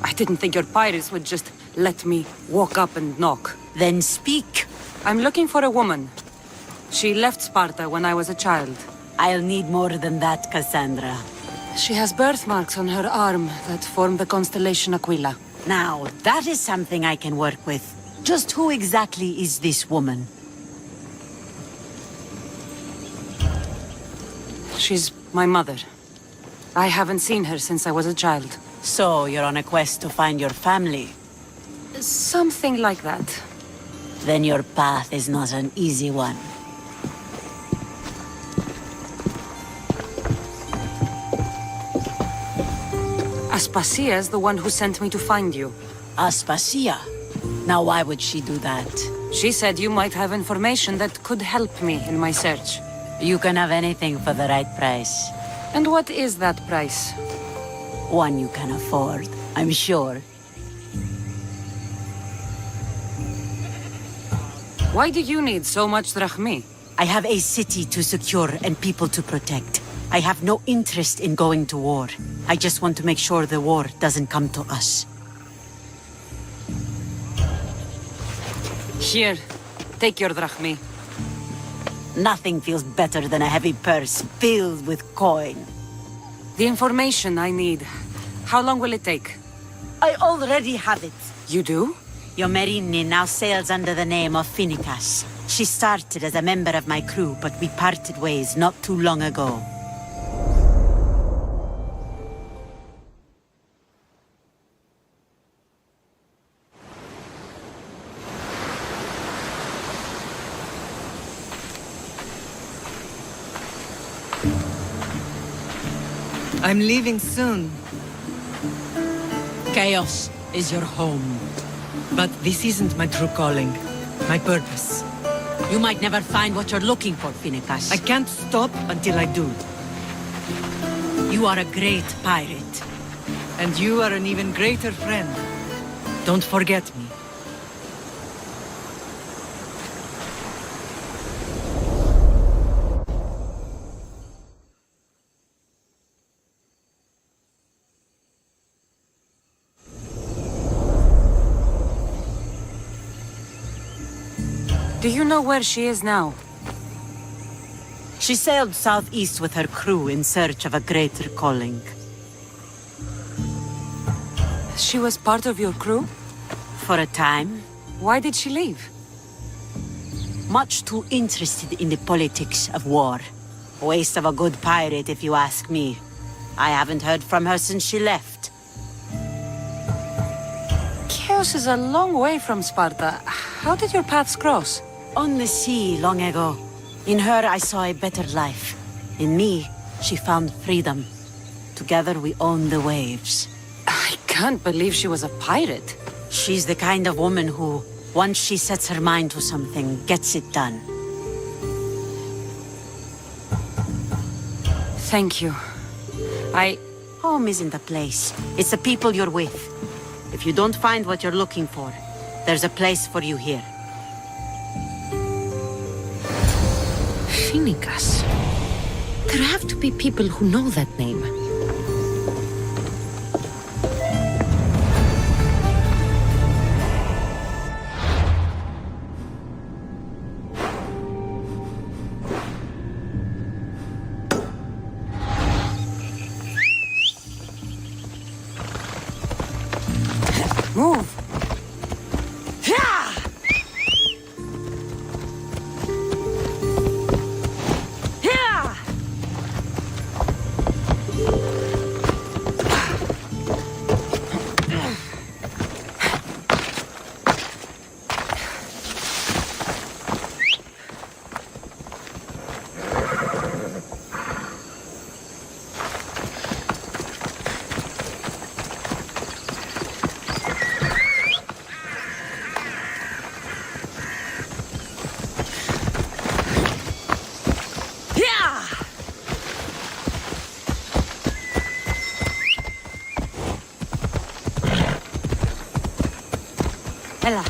I didn't think your pirates would just let me walk up and knock. Then speak. I'm looking for a woman. She left Sparta when I was a child. I'll need more than that, Cassandra. She has birthmarks on her arm that form the constellation Aquila. Now, that is something I can work with. Just who exactly is this woman? She's my mother. I haven't seen her since I was a child. So, you're on a quest to find your family? Something like that. Then your path is not an easy one. Aspasia is the one who sent me to find you. Aspasia? Now why would she do that? She said you might have information that could help me in my search. You can have anything for the right price. And what is that price? One you can afford, I'm sure. Why do you need so much drachmi? I have a city to secure and people to protect. I have no interest in going to war. I just want to make sure the war doesn't come to us. Here, take your drachmi. Nothing feels better than a heavy purse filled with coin. The information I need. How long will it take? I already have it. You do? Yomerini now sails under the name of Finicas. She started as a member of my crew, but we parted ways not too long ago. I'm leaving soon. Chaos is your home. But this isn't my true calling. My purpose. You might never find what you're looking for, Finicas. I can't stop until I do. You are a great pirate. And you are an even greater friend. Don't forget me. Do you know where she is now? She sailed southeast with her crew in search of a greater calling. She was part of your crew? For a time. Why did she leave? Much too interested in the politics of war. Waste of a good pirate, if you ask me. I haven't heard from her since she left. Chios is a long way from Sparta. How did your paths cross? On the sea, long ago. In her, I saw a better life. In me, she found freedom. Together, we own the waves. I can't believe she was a pirate. She's the kind of woman who, once she sets her mind to something, gets it done. Thank you. Home isn't a place. It's the people you're with. If you don't find what you're looking for, there's a place for you here. Finicas. There have to be people who know that name. Move! Ella.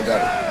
commander.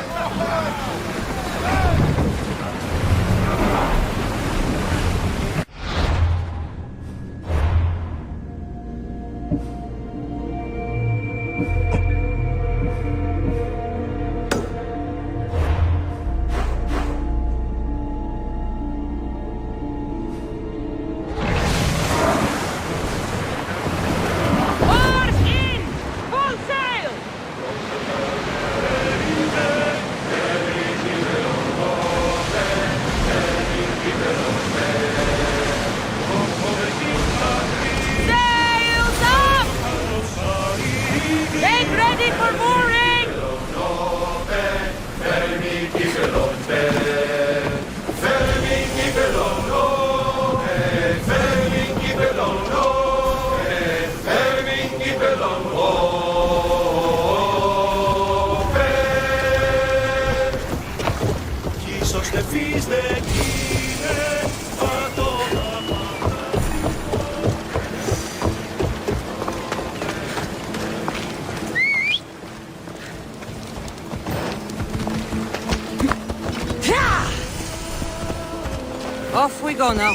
Off we go now.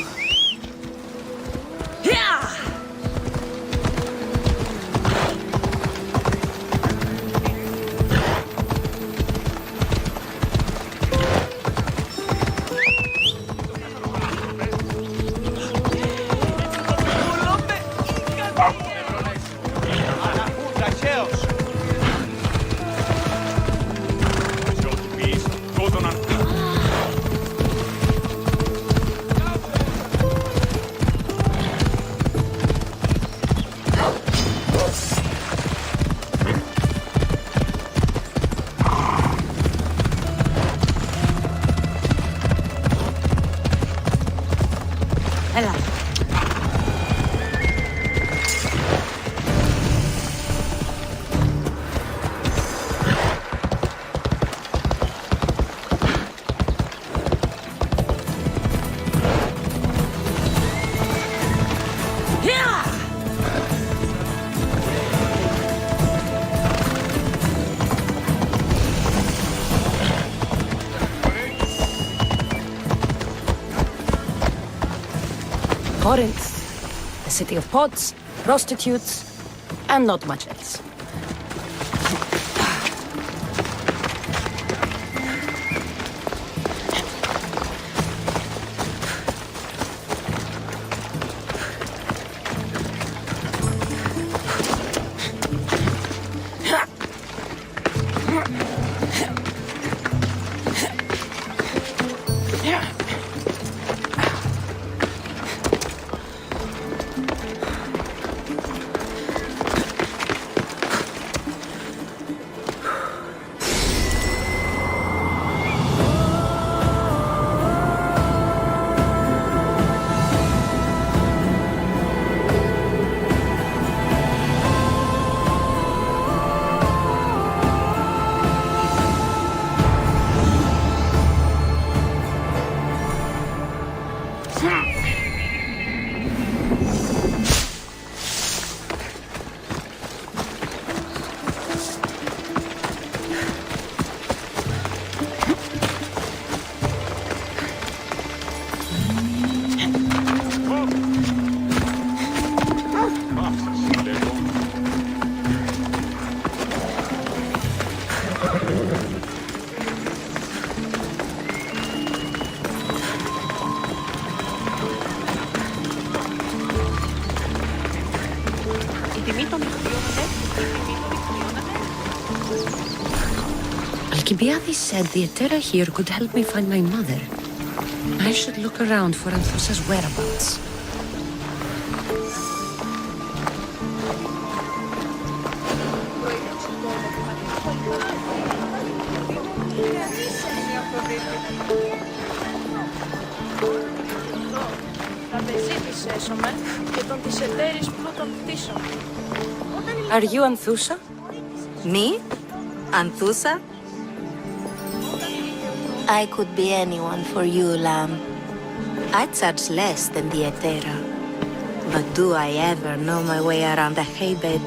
Corinth, the city of pots, prostitutes, and not much else. Alcibiades said the Etera here could help me find my mother. I should look around for Anthusa's whereabouts. Are you Anthusa? Me? Anthusa? I could be anyone for you, lamb. I charge less than the Etera. But do I ever know my way around a hay bed?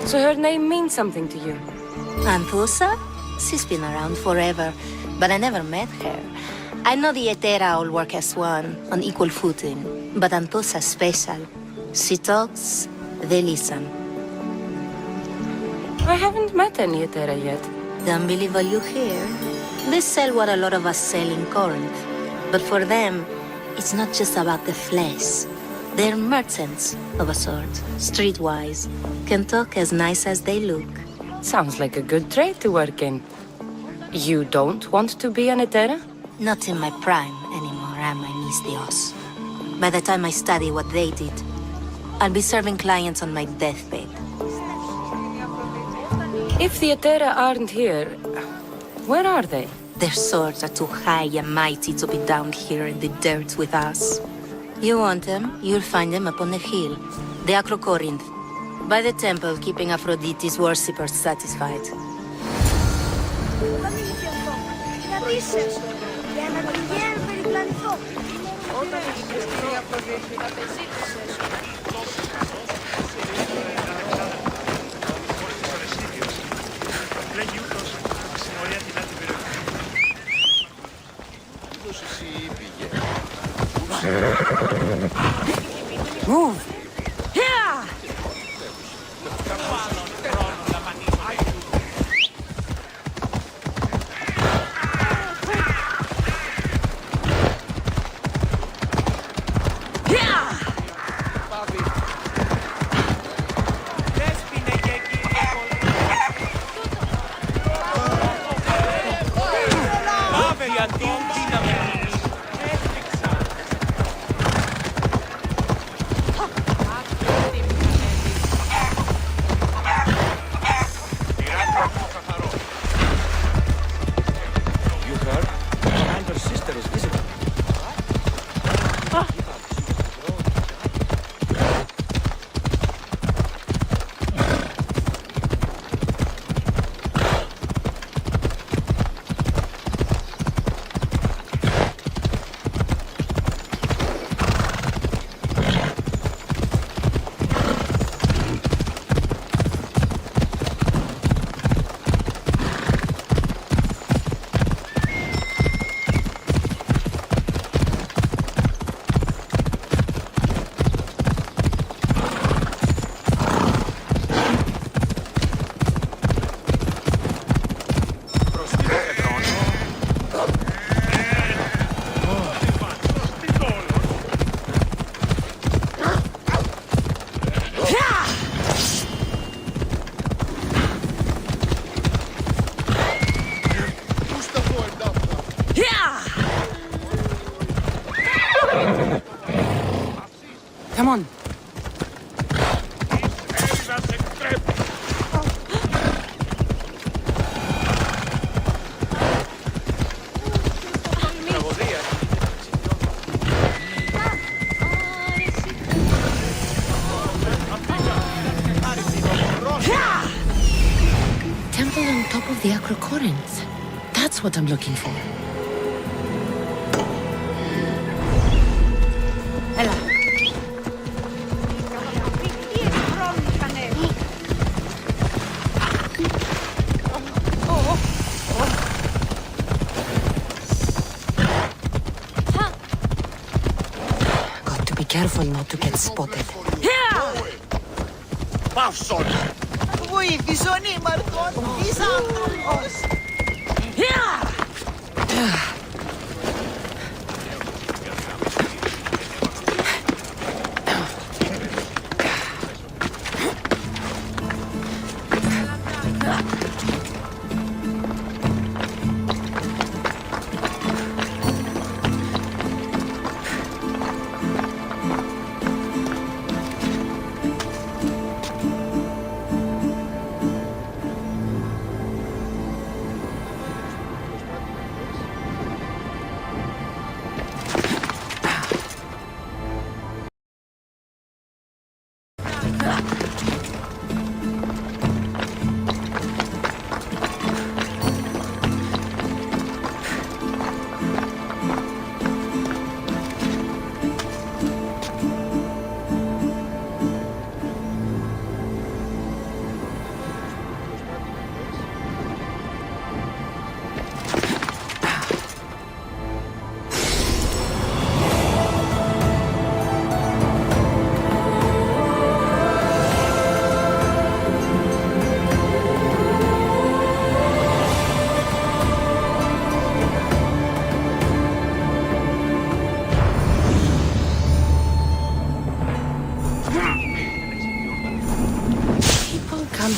So her name means something to you? Anthusa? She's been around forever, but I never met her. I know the Etera all work as one, on equal footing, but Anthusa's special. She talks, they listen. I haven't met any Etera yet. Don't believe all you hear. They sell what a lot of us sell in Corinth. But for them, it's not just about the flesh. They're merchants, of a sort, streetwise. Can talk as nice as they look. Sounds like a good trade to work in. You don't want to be an Etera? Not in my prime anymore, am I, Miss Dios? By the time I study what they did, I'll be serving clients on my deathbed. If the Etera aren't here, where are they? Their swords are too high and mighty to be down here in the dirt with us. You want them, you'll find them up on the hill. The Acrocorinth. By the temple, keeping Aphrodite's worshippers satisfied. Move! Here! Come on. Temple on top of the Acrocorinth. That's what I'm looking for. Ella. Got to be careful not to get spotted. Παύσον! Βοήθησον ήμαρτον, είσαι άνθρωπος.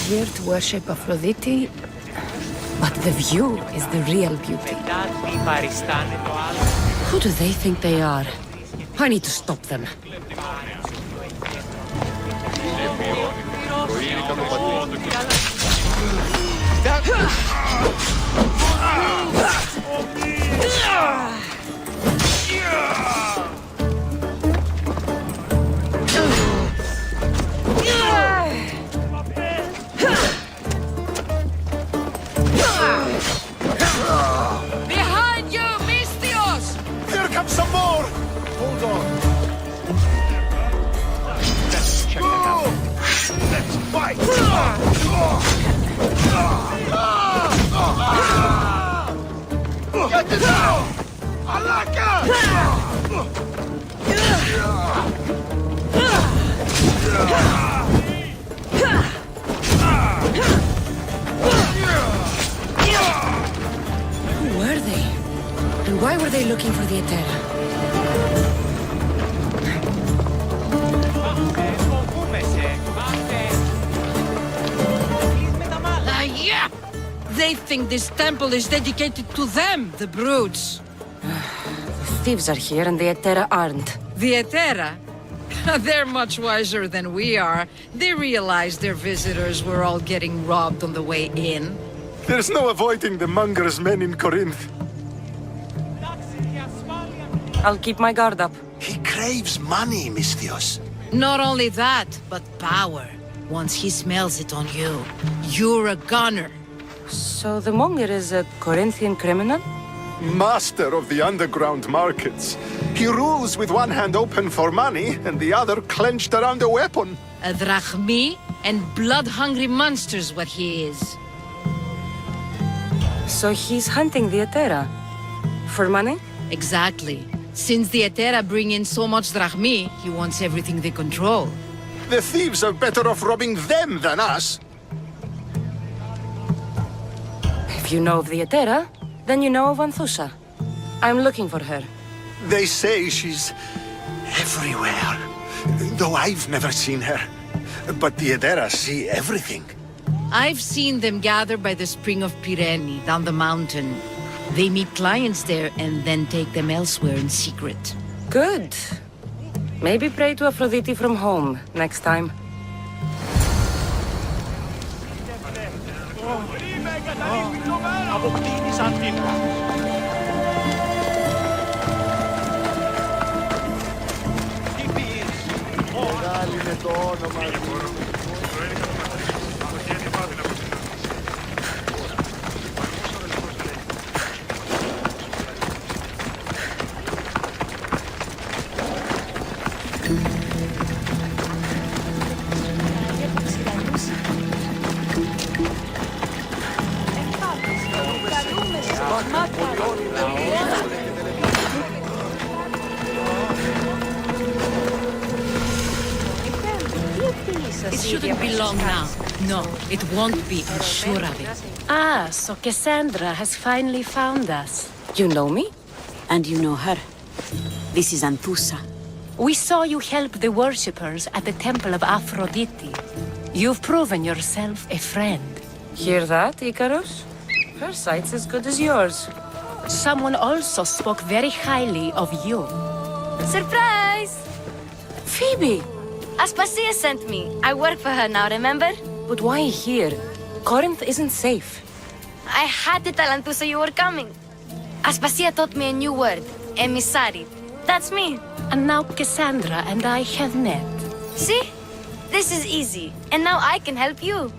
here to worship Aphrodite, but the view is the real beauty. Who do they think they are? I need to stop them. Behind you, Mistios! Here comes some more! Hold on. Let's check it out. Let's fight! Get it out! Alaka! Who were they? And why were they looking for the Etera? Yeah! They think this temple is dedicated to them, the brutes. The thieves are here and the Etera aren't. The Etera? They're much wiser than we are. They realized their visitors were all getting robbed on the way in. There's no avoiding the monger's men in Corinth. I'll keep my guard up. He craves money, Misthios. Not only that, but power. Once he smells it on you, you're a gunner. So the monger is a Corinthian criminal? Master of the underground markets. He rules with one hand open for money and the other clenched around a weapon. A drachmi and blood-hungry monster's what he is. So he's hunting the Etera? For money? Exactly. Since the Etera bring in so much drachmi, he wants everything they control. The thieves are better off robbing them than us. If you know of the Etera, then you know of Anthusa. I'm looking for her. They say she's everywhere, though I've never seen her. But the Edera see everything. I've seen them gather by the spring of Pirene, down the mountain. They meet clients there and then take them elsewhere in secret. Good. Maybe pray to Aphrodite from home next time. It shouldn't be long now. No, it won't be, I'm sure of it. Ah, so Cassandra has finally found us. You know me? And you know her. This is Anthusa. We saw you help the worshippers at the Temple of Aphrodite. You've proven yourself a friend. Hear that, Icarus? Her sight's as good as yours. Someone also spoke very highly of you. Surprise! Phoebe! Aspasia sent me. I work for her now, remember? But why here? Corinth isn't safe. I had to tell Anthusa you were coming. Aspasia taught me a new word, emissary. That's me. And now Cassandra and I have met. See? This is easy. And now I can help you.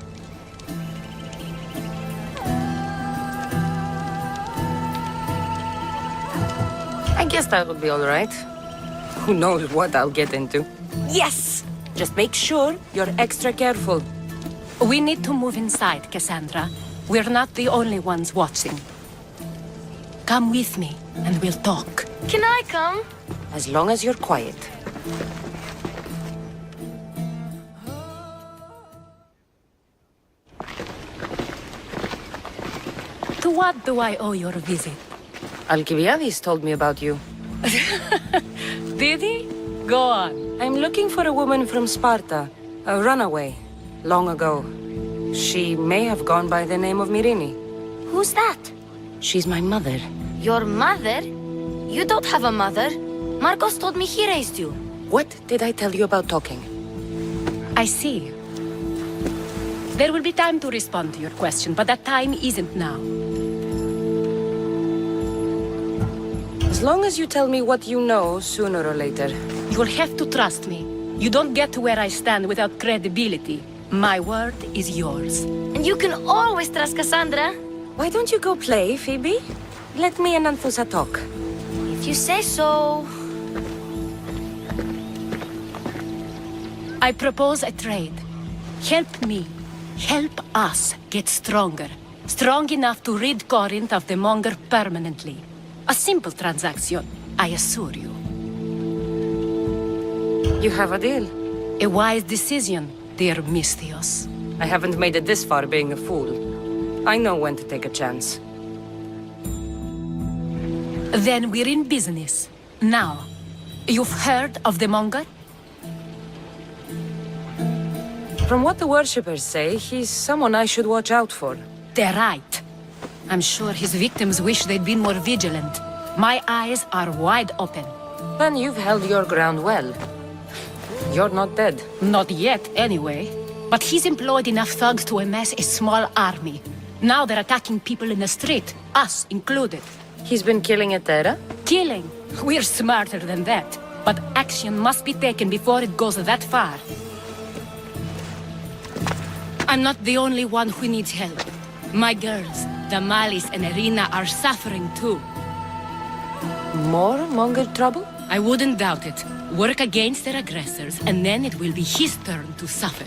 I guess that would be all right. Who knows what I'll get into. Yes! Just make sure you're extra careful. We need to move inside, Cassandra. We're not the only ones watching. Come with me, and we'll talk. Can I come? As long as you're quiet. To what do I owe your visit? Alcibiades told me about you. Did he? Go on. I'm looking for a woman from Sparta. A runaway. Long ago. She may have gone by the name of Mirini. Who's that? She's my mother. Your mother? You don't have a mother. Marcos told me he raised you. What did I tell you about talking? I see. There will be time to respond to your question, but that time isn't now. As long as you tell me what you know, sooner or later. You will have to trust me. You don't get to where I stand without credibility. My word is yours. And you can always trust Cassandra. Why don't you go play, Phoebe? Let me and Anthusa talk. If you say so. I propose a trade. Help me. Help us get stronger. Strong enough to rid Corinth of the Monger permanently. A simple transaction, I assure you. You have a deal. A wise decision, dear Misthios. I haven't made it this far being a fool. I know when to take a chance. Then we're in business. Now, you've heard of the Monger? From what the worshippers say, he's someone I should watch out for. They're right. I'm sure his victims wish they'd been more vigilant. My eyes are wide open. Then you've held your ground well. You're not dead. Not yet, anyway. But he's employed enough thugs to amass a small army. Now they're attacking people in the street, us included. He's been killing at Terra? Killing? We're smarter than that. But action must be taken before it goes that far. I'm not the only one who needs help. My girls, Damalis and Irina, are suffering too. More Monger trouble? I wouldn't doubt it. Work against their aggressors, and then it will be his turn to suffer.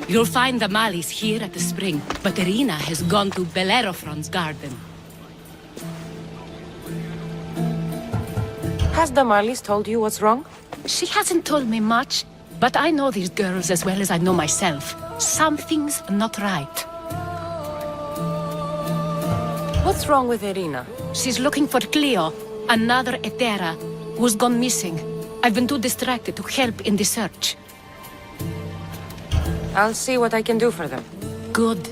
You'll find Damalis here at the spring, but Irina has gone to Bellerophon's garden. Has Damalis told you what's wrong? She hasn't told me much, but I know these girls as well as I know myself. Something's not right. What's wrong with Irina? She's looking for Cleo, another Etera, who's gone missing. I've been too distracted to help in the search. I'll see what I can do for them. Good.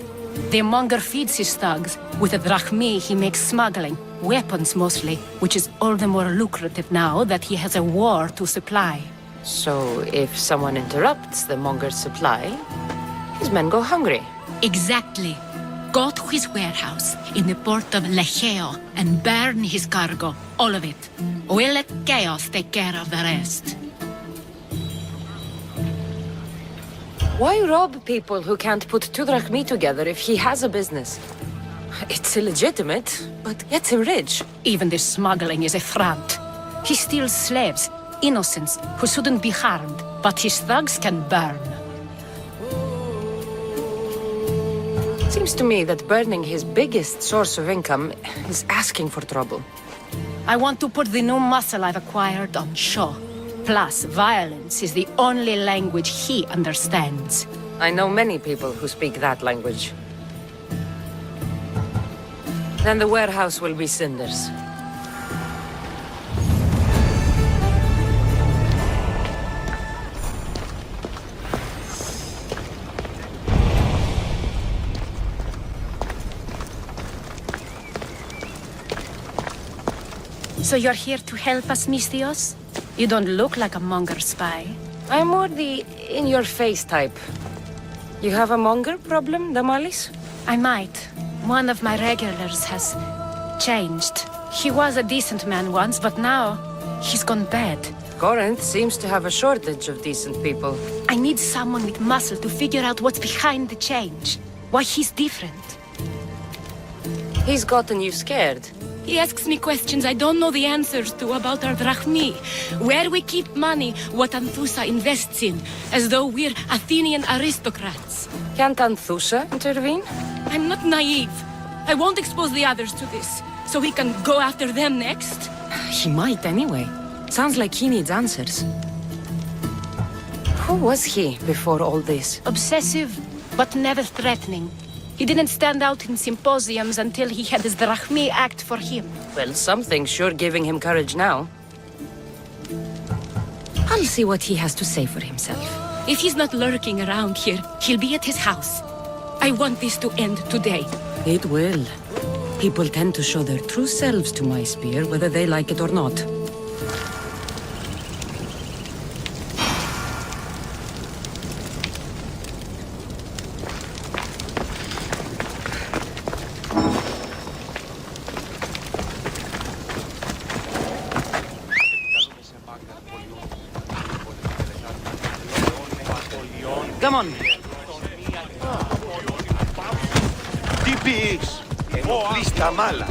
The Monger feeds his thugs. With the drachmi, he makes smuggling. Weapons, mostly, which is all the more lucrative now that he has a war to supply. So, if someone interrupts the Monger's supply, his men go hungry. Exactly. Go to his warehouse in the port of Lecheo and burn his cargo, all of it. We'll let chaos take care of the rest. Why rob people who can't put two drachmi together if he has a business? It's illegitimate, but gets him rich. Even this smuggling is a front. He steals slaves, innocents, who shouldn't be harmed, but his thugs can burn. Seems to me that burning his biggest source of income is asking for trouble. I want to put the new muscle I've acquired on show. Plus, violence is the only language he understands. I know many people who speak that language. Then the warehouse will be cinders. So you're here to help us, Misthios? You don't look like a Monger spy. I'm more the in-your-face type. You have a Monger problem, Damalis? I might. One of my regulars has changed. He was a decent man once, but now he's gone bad. Corinth seems to have a shortage of decent people. I need someone with muscle to figure out what's behind the change. Why he's different. He's gotten you scared. He asks me questions I don't know the answers to about our drachmi. Where we keep money, what Anthusa invests in. As though we're Athenian aristocrats. Can't Anthusa intervene? I'm not naive. I won't expose the others to this. So he can go after them next? He might anyway. Sounds like he needs answers. Who was he before all this? Obsessive, but never threatening. He didn't stand out in symposiums until he had his drachmi act for him. Well, something's sure giving him courage now. I'll see what he has to say for himself. If he's not lurking around here, he'll be at his house. I want this to end today. It will. People tend to show their true selves to my spear, whether they like it or not. Come on. Τι πεις? Ενοχλείς τα μάλα.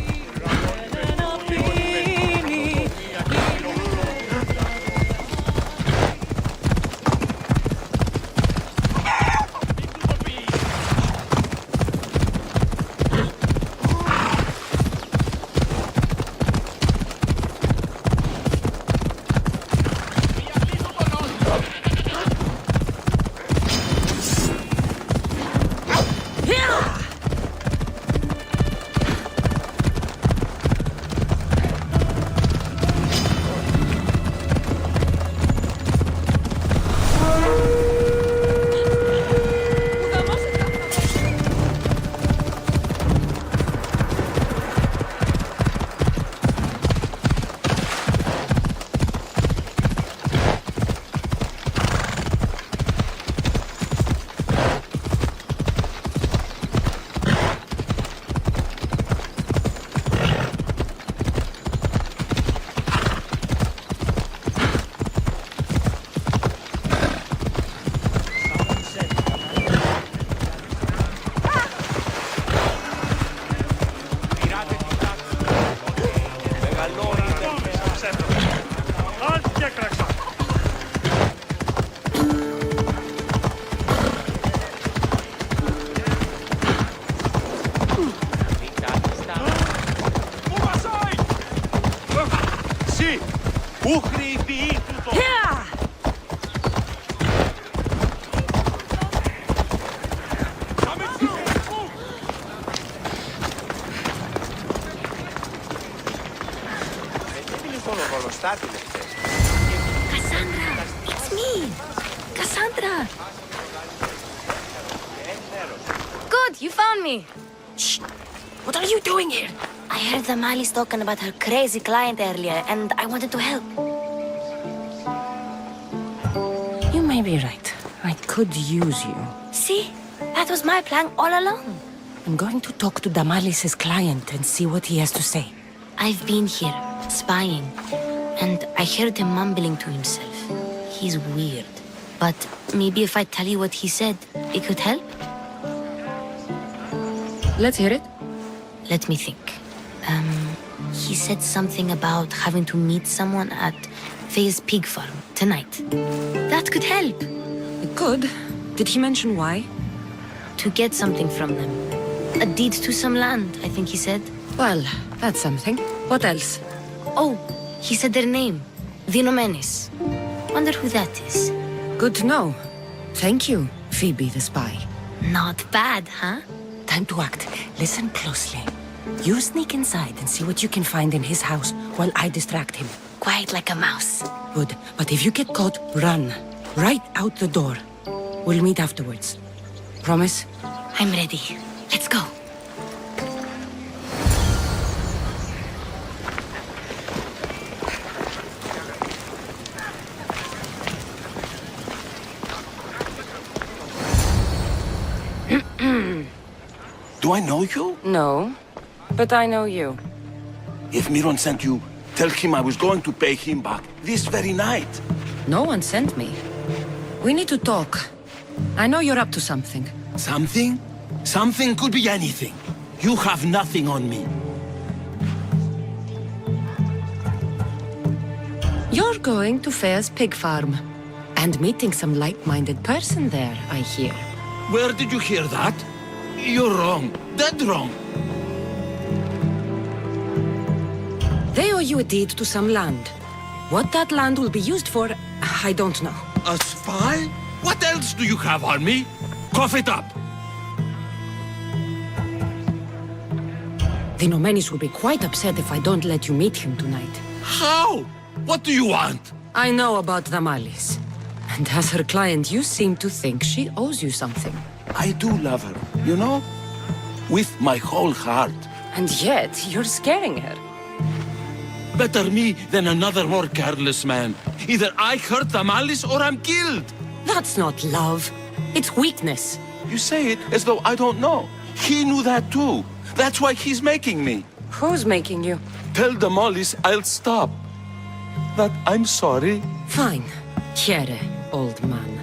Cassandra! It's me! Cassandra! Good, you found me! Shh! What are you doing here? I heard the Mali's talking about her crazy client earlier, and I wanted to help. You may be right. I could use you. See? That was my plan all along. I'm going to talk to Damalis's client and see what he has to say. I've been here, spying, and I heard him mumbling to himself. He's weird. But maybe if I tell you what he said, it could help? Let's hear it. Let me think. He said something about having to meet someone at Faye's pig farm tonight. That could help. It could. Did he mention why? To get something from them. A deed to some land, I think he said. Well, that's something. What else? Oh, he said their name. The Nomenis. Wonder who that is. Good to know. Thank you, Phoebe the spy. Not bad, huh? Time to act. Listen closely. You sneak inside and see what you can find in his house while I distract him. Quiet like a mouse. Good. But if you get caught, run. Right out the door. We'll meet afterwards. Promise? I'm ready. Let's go. Do I know you? No, but I know you. If Miron sent you, tell him I was going to pay him back this very night. No one sent me. We need to talk. I know you're up to something. Something? Something could be anything. You have nothing on me. You're going to Fair's pig farm. And meeting some like-minded person there, I hear. Where did you hear that? You're wrong. Dead wrong. They owe you a deed to some land. What that land will be used for, I don't know. A spy? What else do you have on me? Cough it up. The Nomenis will be quite upset if I don't let you meet him tonight. How? What do you want? I know about Damalis. And as her client, you seem to think she owes you something. I do love her. you know? With my whole heart. And yet, you're scaring her. Better me than another more careless man. Either I hurt Damalis or I'm killed. That's not love. It's weakness. You say it as though I don't know. He knew that too. That's why he's making me. Who's making you? Tell Damalis I'll stop. That I'm sorry. Fine. Here, old man.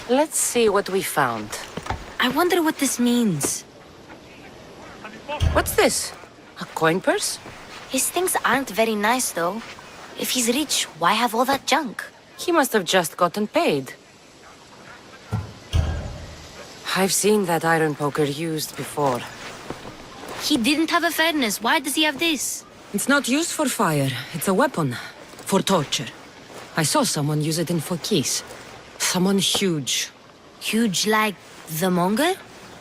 Let's see what we found. I wonder what this means. What's this? A coin purse? His things aren't very nice, though. If he's rich, why have all that junk? He must have just gotten paid. I've seen that iron poker used before. He didn't have a furnace. Why does he have this? It's not used for fire. It's a weapon. For torture. I saw someone use it in Fokis. Someone huge. Huge like the Monger?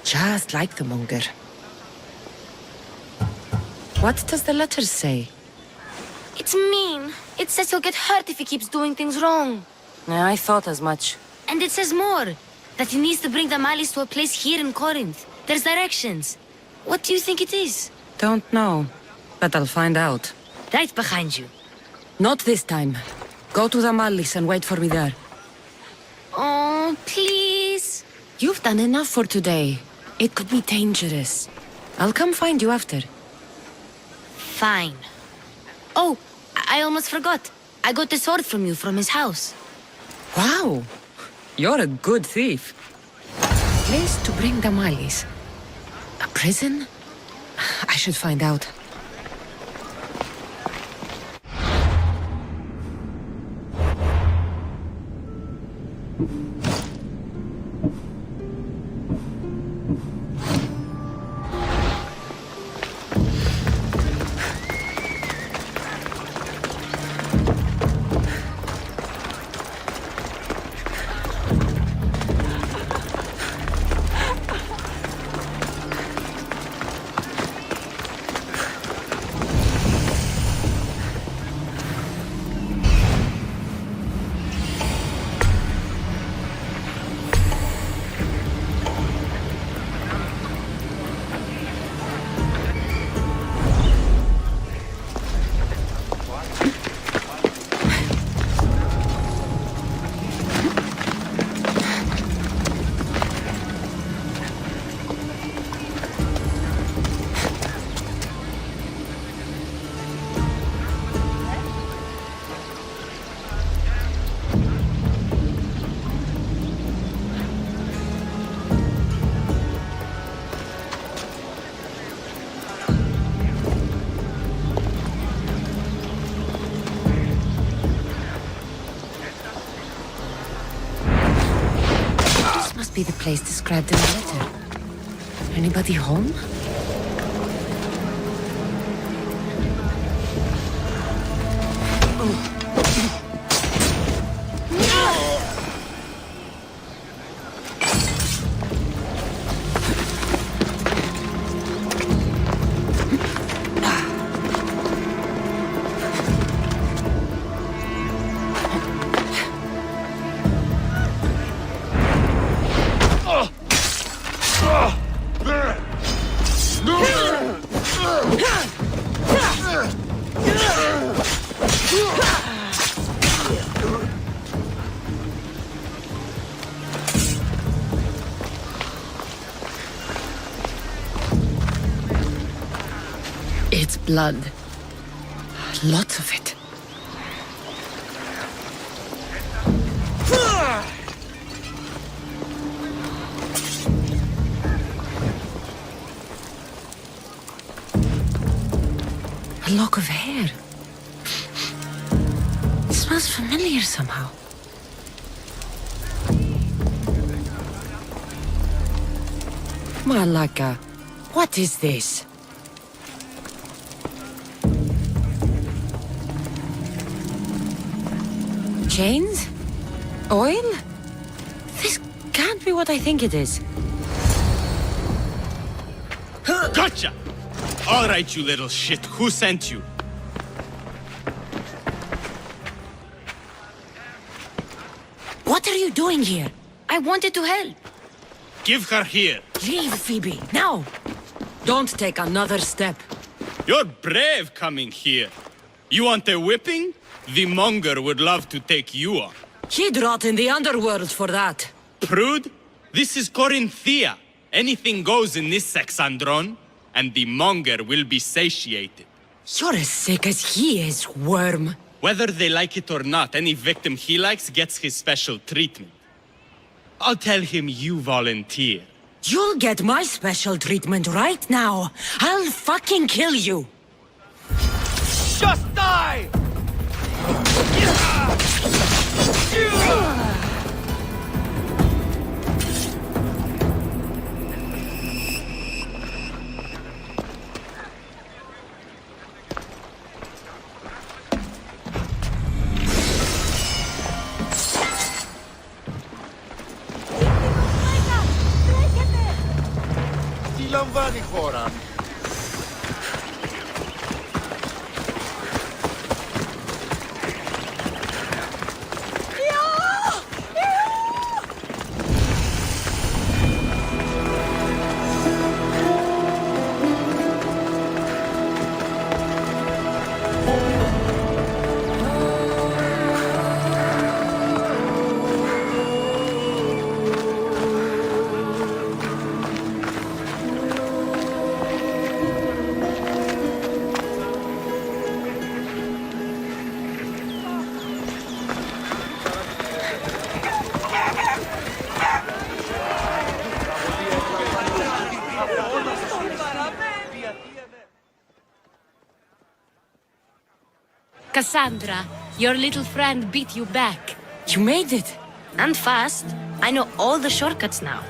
Just like the Monger. What does the letter say? It's mean. It says he'll get hurt if he keeps doing things wrong. I thought as much. And it says more. That he needs to bring the Malis to a place here in Corinth. There's directions. What do you think it is? Don't know. But I'll find out. Right behind you. Not this time. Go to the Malis and wait for me there. Oh, please. You've done enough for today. It could be dangerous. I'll come find you after. Fine. Oh, I almost forgot. I got the sword from you from his house. Wow. You're a good thief. Place to bring the Malis. A prison? I should find out. Be the place described in the letter. Anybody home? It's blood. Lots of it. A lock of hair. It smells familiar somehow. Malaka, what is this? Chains? Oil? This can't be what I think it is. Gotcha! All right, you little shit. Who sent you? What are you doing here? I wanted to help. Give her here. Leave, Phoebe, now! Don't take another step. You're brave coming here. You want a whipping? The monger would love to take you on. He'd rot in the underworld for that. Prude, this is Corinthia. Anything goes in this Sexandron, and the monger will be satiated. You're as sick as he is, worm. Whether they like it or not, any victim he likes gets his special treatment. I'll tell him you volunteer. You'll get my special treatment right now. I'll fucking kill you. Just die! Τι λαμβάνει χώρα? Cassandra, your little friend beat you back. You made it. And fast. I know all the shortcuts now.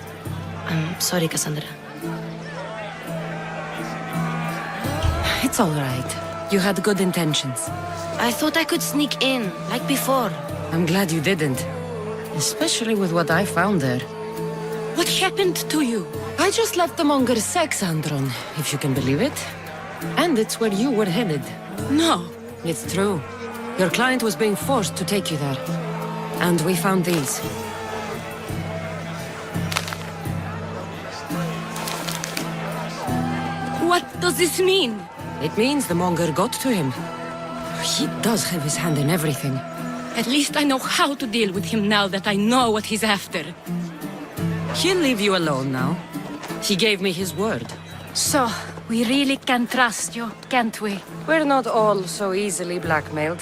I'm sorry, Cassandra. It's all right. You had good intentions. I thought I could sneak in, like before. I'm glad you didn't. Especially with what I found there. What happened to you? I just left the monger's Sexandron, if you can believe it. And it's where you were headed. No. It's true. Your client was being forced to take you there. And we found these. What does this mean? It means the monger got to him. He does have his hand in everything. At least I know how to deal with him now that I know what he's after. He'll leave you alone now. He gave me his word. So, we really can trust you, can't we? We're not all so easily blackmailed.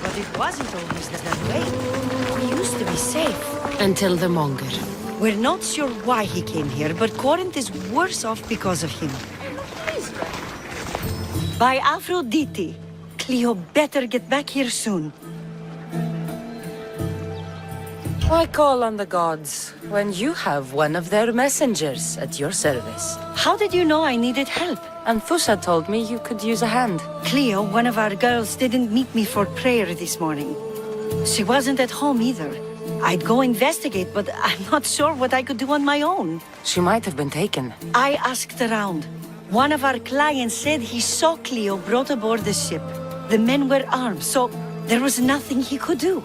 But it wasn't always that way. We used to be safe. Until the monger. We're not sure why he came here, but Corinth is worse off because of him. By Aphrodite, Cleo better get back here soon. I call on the gods when you have one of their messengers at your service. How did you know I needed help? Anthusa told me you could use a hand. Cleo, one of our girls, didn't meet me for prayer this morning. She wasn't at home either. I'd go investigate, but I'm not sure what I could do on my own. She might have been taken. I asked around. One of our clients said he saw Cleo brought aboard the ship. The men were armed, so there was nothing he could do.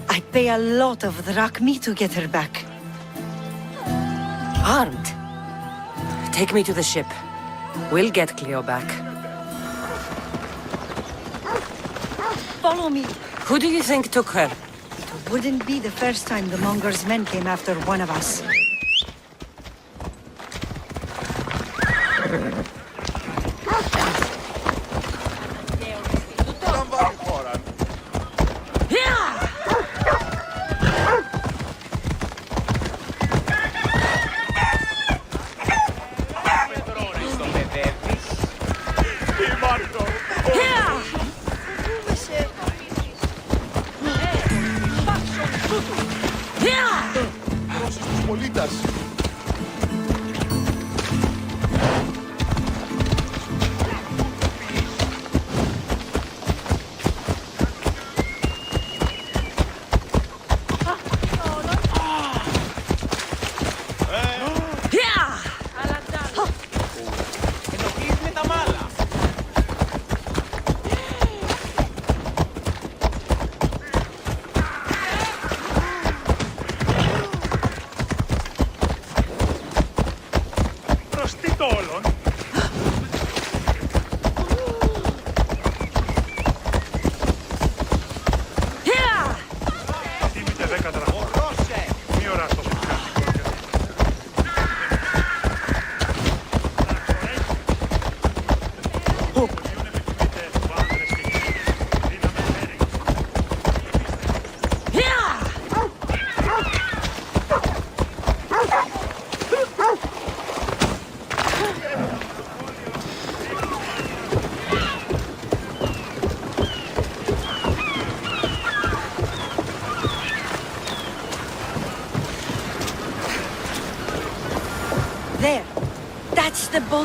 I'd pay a lot of drachmi to get her back. Armed? Take me to the ship. We'll get Cleo back. Follow me. Who do you think took her? It wouldn't be the first time the monger's men came after one of us.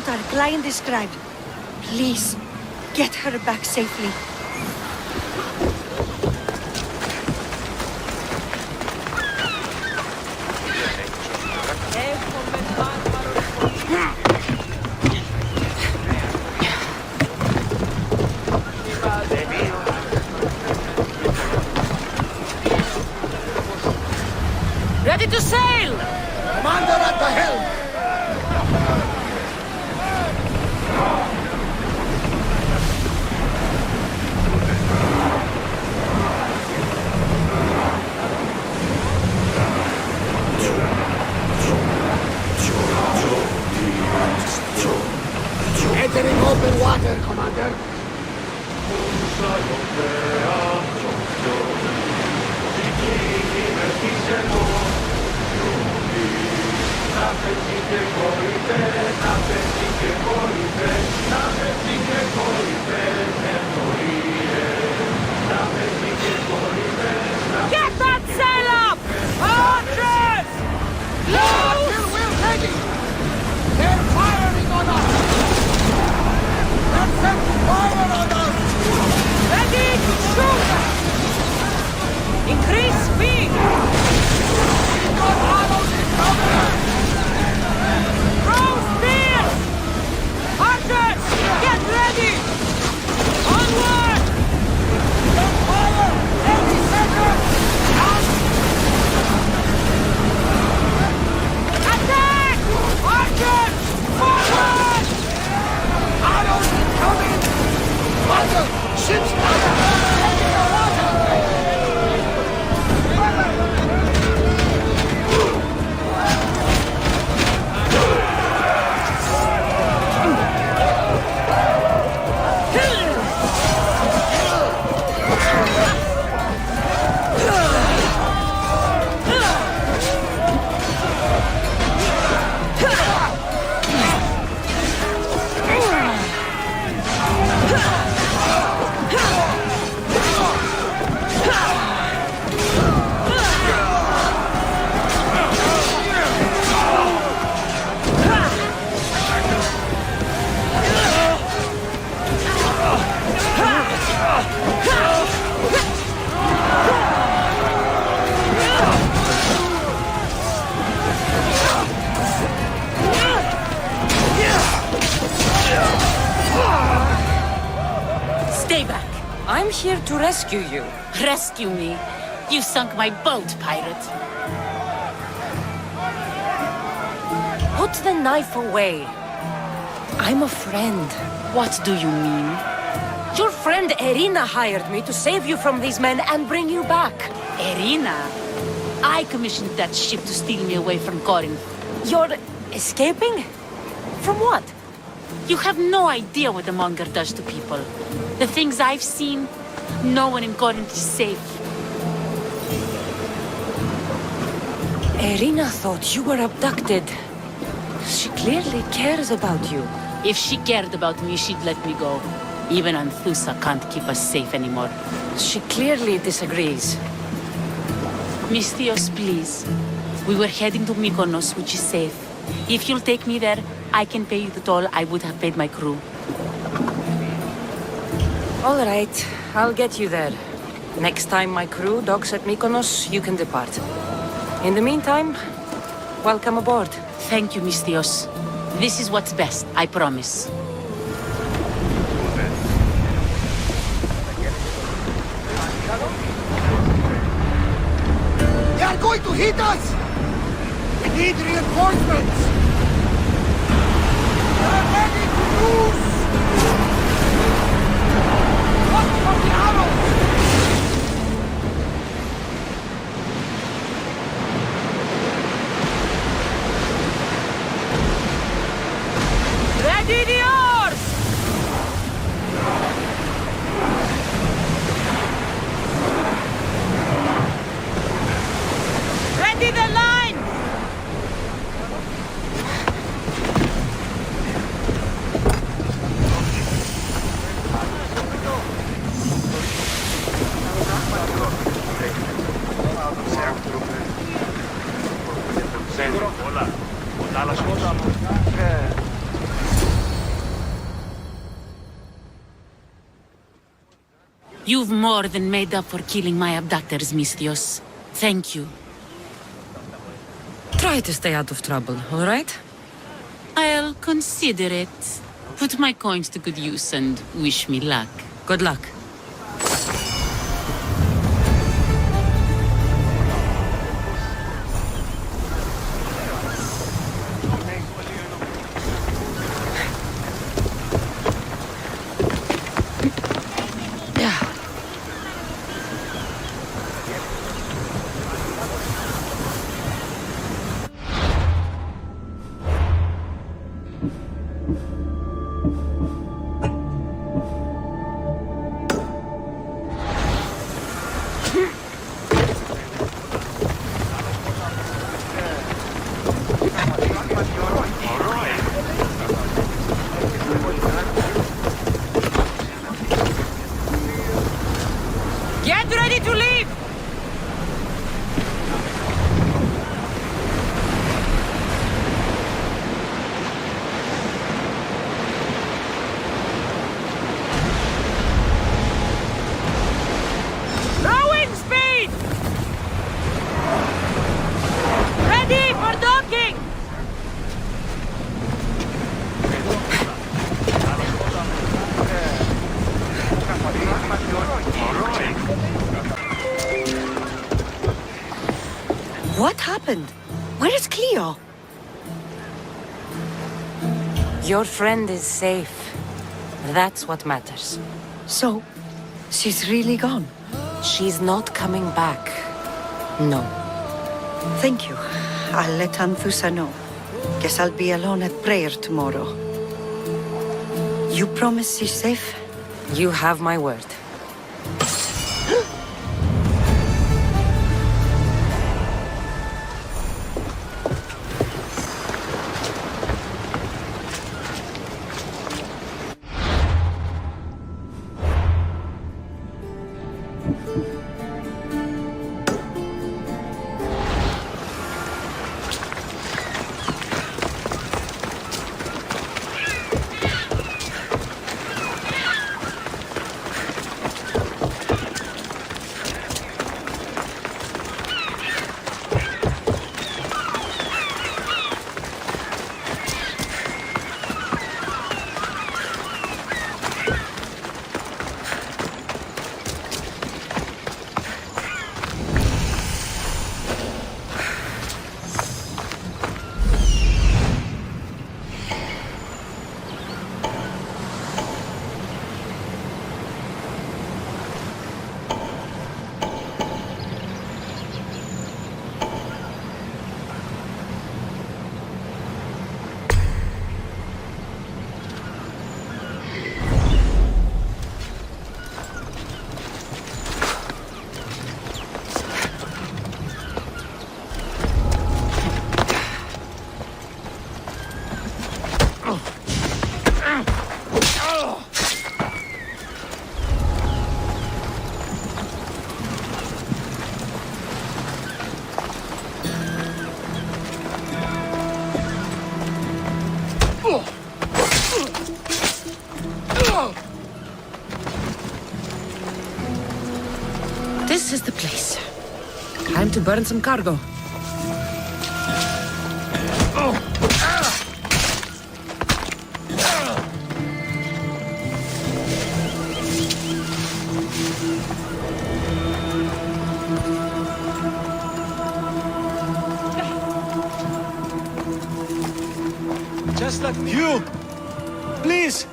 daughter, client described. Please, get her back safely. Ready to sail! Commander at the helm! Entering open water, Commander. Get that sail up! Archers! Loose! We're ready! They're firing on us! They're set to fire on us! Ready to shoot! Increase speed! We've got arrows incoming! Throw spears! Archers, get ready! Onward! They're fire! Every second! Attack! Archers, forward! Arrows incoming! Commander, ships taking the water! Stay back. I'm here to rescue you. Rescue me. You sunk my boat, pirate. Put the knife away. I'm a friend. What do you mean? Your friend Erina hired me to save you from these men and bring you back. Erina? I commissioned that ship to steal me away from Corinth. You're escaping? From what? You have no idea what the Monger does to people. The things I've seen, no one in Corinth is safe. Erina thought you were abducted. She clearly cares about you. If she cared about me, she'd let me go. Even Anthusa can't keep us safe anymore. She clearly disagrees. Misthios, please. We were heading to Mykonos, which is safe. If you'll take me there, I can pay you the toll I would have paid my crew. All right, I'll get you there. Next time my crew docks at Mykonos, you can depart. In the meantime, welcome aboard. Thank you, Misthios. This is what's best, I promise. They are going to hit us! We need reinforcements! They're ready to lose! Look for the arrows! Ready the oars! Ready the line! You've more than made up for killing my abductors, Misthios. Thank you. Try to stay out of trouble, all right? I'll consider it. Put my coins to good use and wish me luck. Good luck. Get ready to leave! Rowing speed! Ready for docking! What happened? Where is Cleo? Your friend is safe. That's what matters. So, she's really gone? She's not coming back. No. Thank you. I'll let Anthusa know. Guess I'll be alone at prayer tomorrow. You promise she's safe? You have my word. This is the place. Time to burn some cargo. Just like you! Please!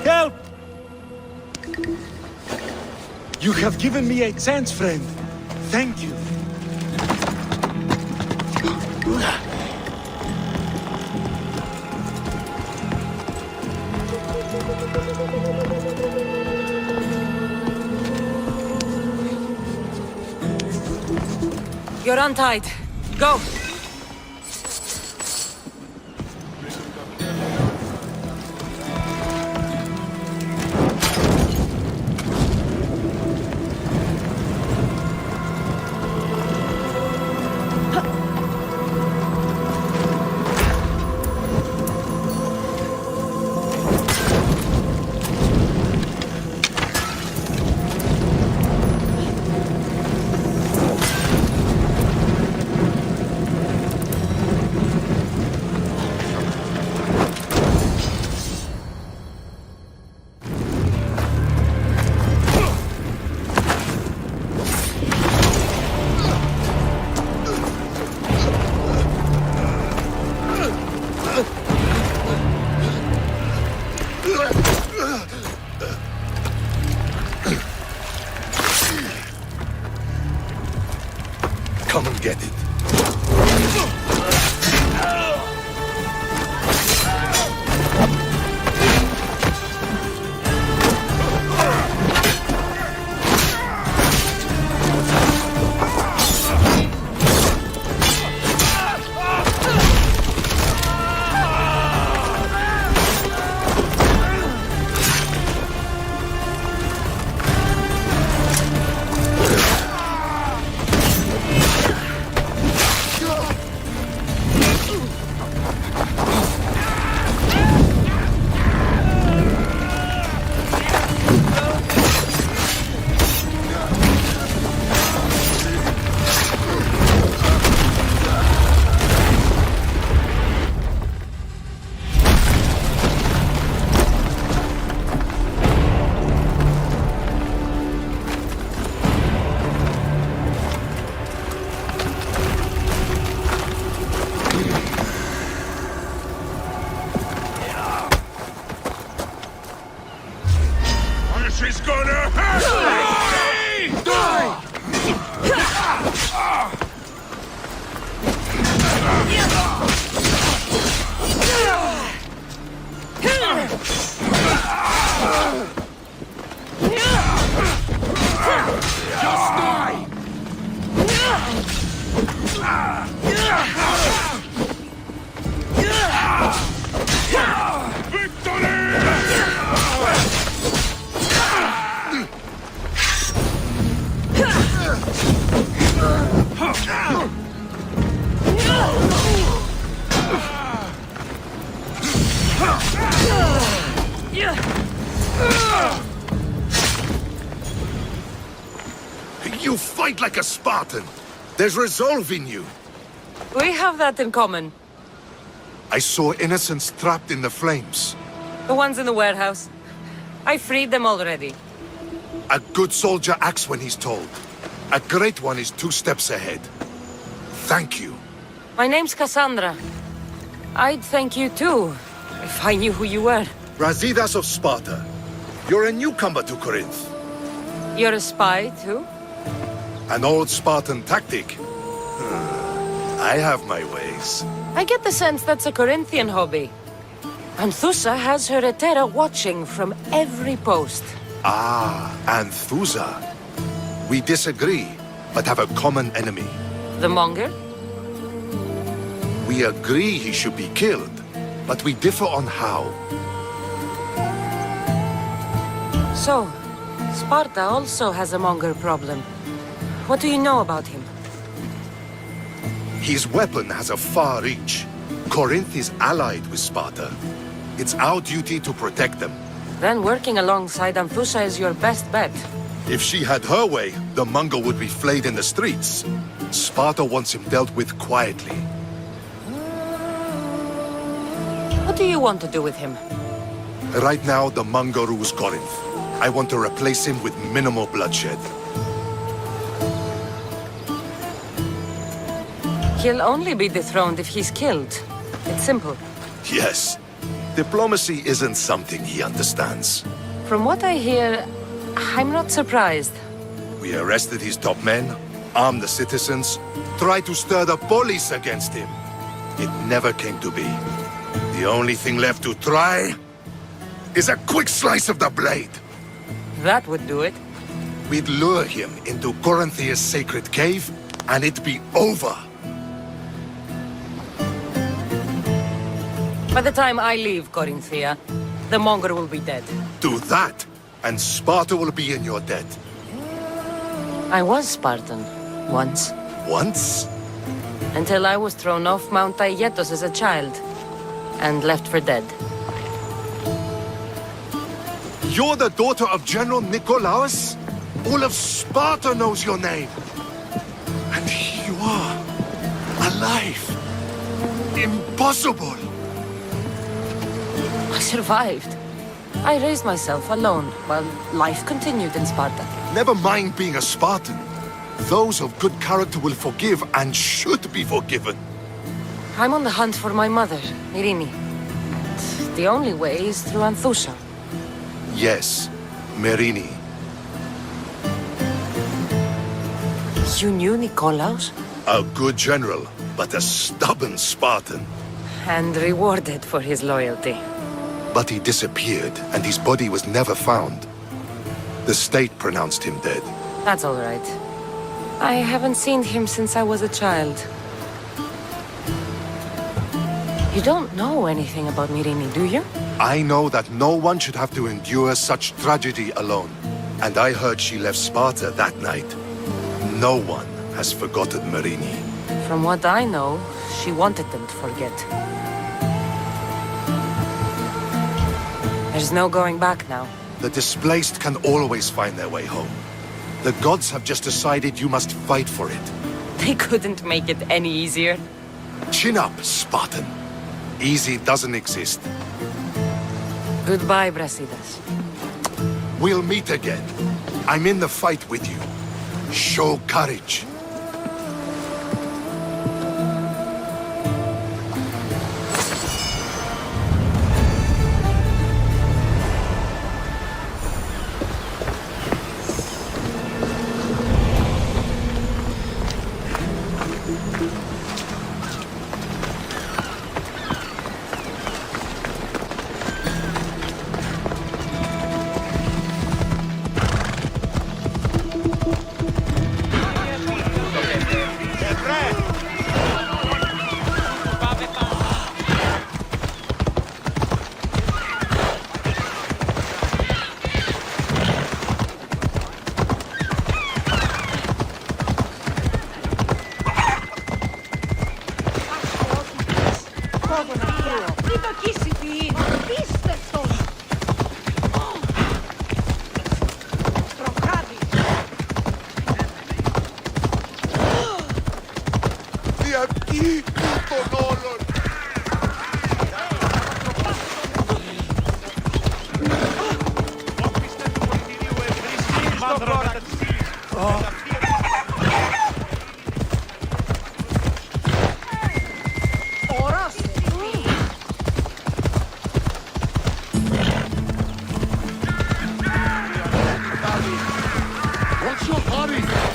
Help! You have given me a chance, friend. Thank you. You're untied. Go! You fight like a Spartan. There's resolve in you. We have that in common. I saw innocents trapped in the flames. The ones in the warehouse. I freed them already. A good soldier acts when he's told. A great one is 2 steps ahead. Thank you. My name's Cassandra. I'd thank you too, if I knew who you were. Brasidas of Sparta. You're a newcomer to Corinth. You're a spy too? An old Spartan tactic. I have my ways. I get the sense that's a Corinthian hobby. Anthusa has her Etera watching from every post. Ah, Anthusa. We disagree, but have a common enemy. The Monger? We agree he should be killed, but we differ on how. So, Sparta also has a Monger problem. What do you know about him? His weapon has a far reach. Corinth is allied with Sparta. It's our duty to protect them. Then working alongside Anthusa is your best bet. If she had her way, the Mongol would be flayed in the streets. Sparta wants him dealt with quietly. What do you want to do with him? Right now, the Mongol rules Corinth. I want to replace him with minimal bloodshed. He'll only be dethroned if he's killed. It's simple. Yes. Diplomacy isn't something he understands. From what I hear, I'm not surprised. We arrested his top men, armed the citizens, tried to stir the police against him. It never came to be. The only thing left to try is a quick slice of the blade. That would do it. We'd lure him into Corinthia's sacred cave, and it'd be over. By the time I leave Corinthia, the Monger will be dead. Do that, and Sparta will be in your debt. I was Spartan, once. Once? Until I was thrown off Mount Aietos as a child, and left for dead. You're the daughter of General Nikolaos? All of Sparta knows your name. And here you are, alive. Impossible. I survived. I raised myself alone, while life continued in Sparta. Never mind being a Spartan. Those of good character will forgive and should be forgiven. I'm on the hunt for my mother, Myrini. And the only way is through Anthusa. Yes, Myrini. You knew Nikolaos? A good general, but a stubborn Spartan. And rewarded for his loyalty. But he disappeared, and his body was never found. The state pronounced him dead. That's all right. I haven't seen him since I was a child. You don't know anything about Myrini, do you? I know that no one should have to endure such tragedy alone. And I heard she left Sparta that night. No one has forgotten Myrini. From what I know, she wanted them to forget. There's no going back now. The displaced can always find their way home. The gods have just decided you must fight for it. They couldn't make it any easier. Chin up, Spartan. Easy doesn't exist. Goodbye, Brasidas. We'll meet again. I'm in the fight with you. Show courage. What's your hurry?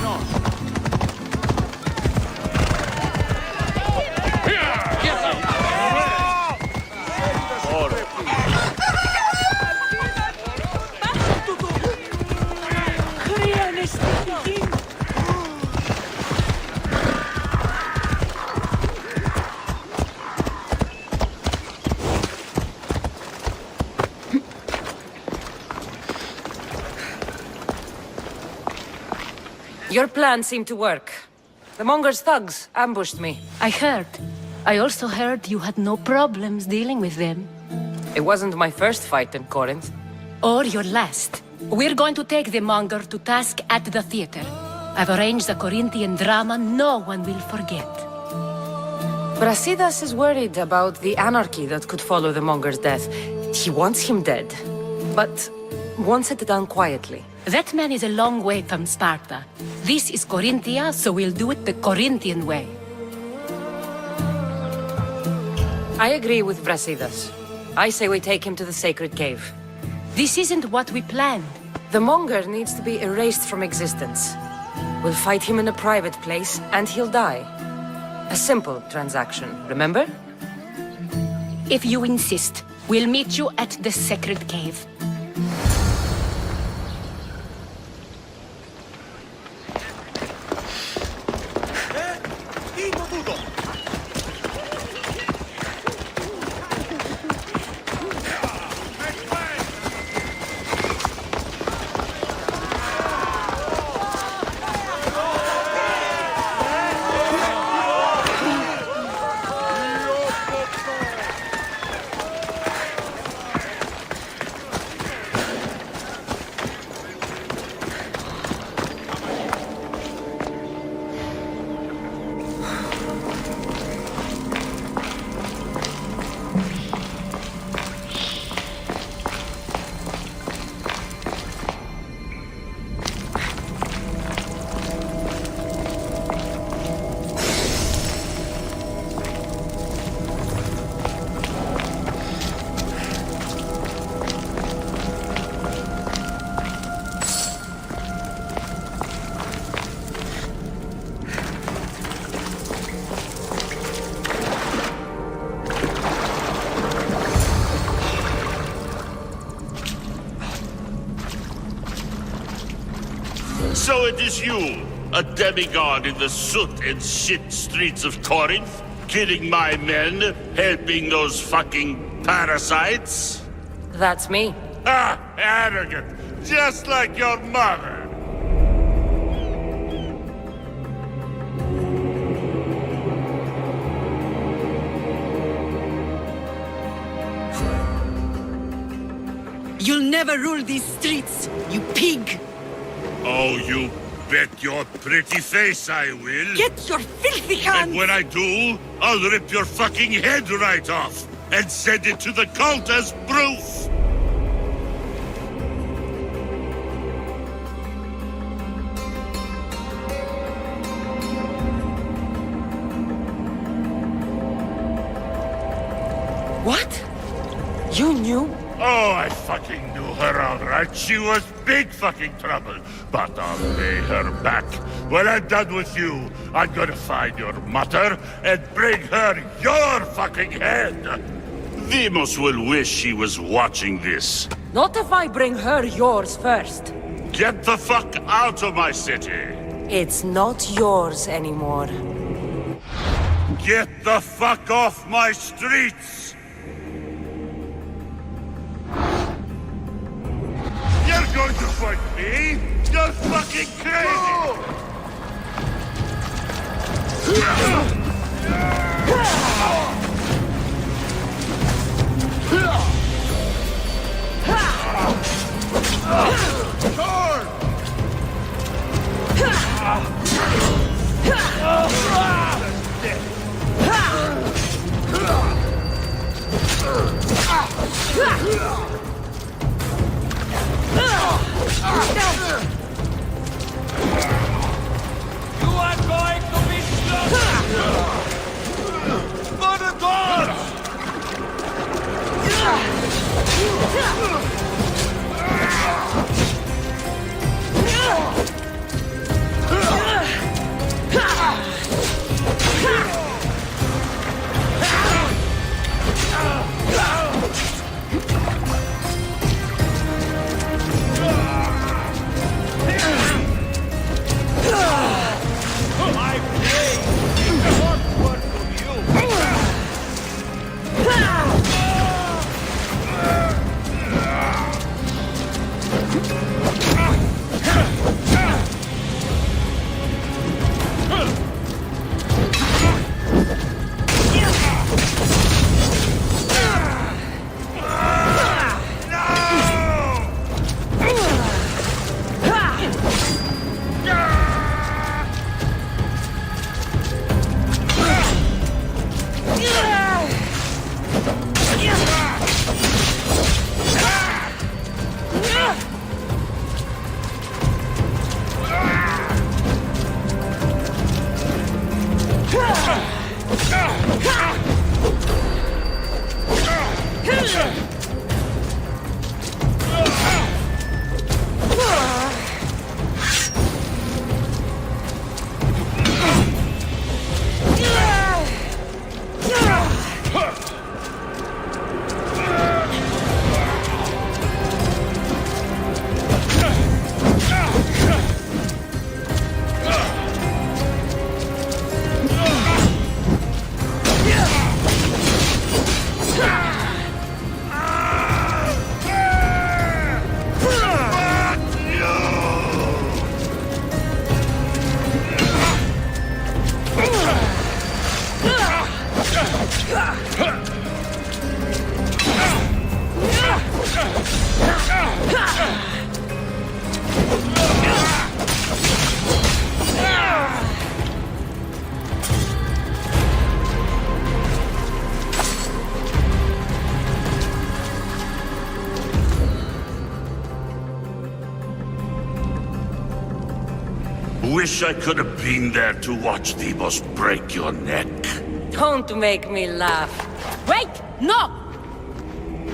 Your plan seemed to work. The Monger's thugs ambushed me. I heard. I also heard you had no problems dealing with them. It wasn't my first fight in Corinth. Or your last. We're going to take the Monger to task at the theater. I've arranged a Corinthian drama no one will forget. Brasidas is worried about the anarchy that could follow the Monger's death. He wants him dead, but wants it done quietly. That man is a long way from Sparta. This is Corinthia, so we'll do it the Corinthian way. I agree with Brasidas. I say we take him to the sacred cave. This isn't what we planned. The Monger needs to be erased from existence. We'll fight him in a private place, and he'll die. A simple transaction, remember? If you insist, we'll meet you at the sacred cave. So it is you, a demigod in the soot and shit streets of Corinth, killing my men, helping those fucking parasites? That's me. Ah, arrogant, just like your mother. You'll never rule these streets, you pig! Oh, you bet your pretty face I will. Get your filthy hands! And when I do, I'll rip your fucking head right off and send it to the cult as proof. What? You knew? Oh, I fucking knew her all right. She was big fucking trouble. But I'll pay her back. When I'm done with you, I'm gonna find your mother and bring her your fucking head. Demos will wish she was watching this. Not if I bring her yours first. Get the fuck out of my city. It's not yours anymore. Get the fuck off my streets. You're going to fight me? You're fucking crazy! Wish I could have been there to watch Demos break your neck. Don't make me laugh. Wait! No!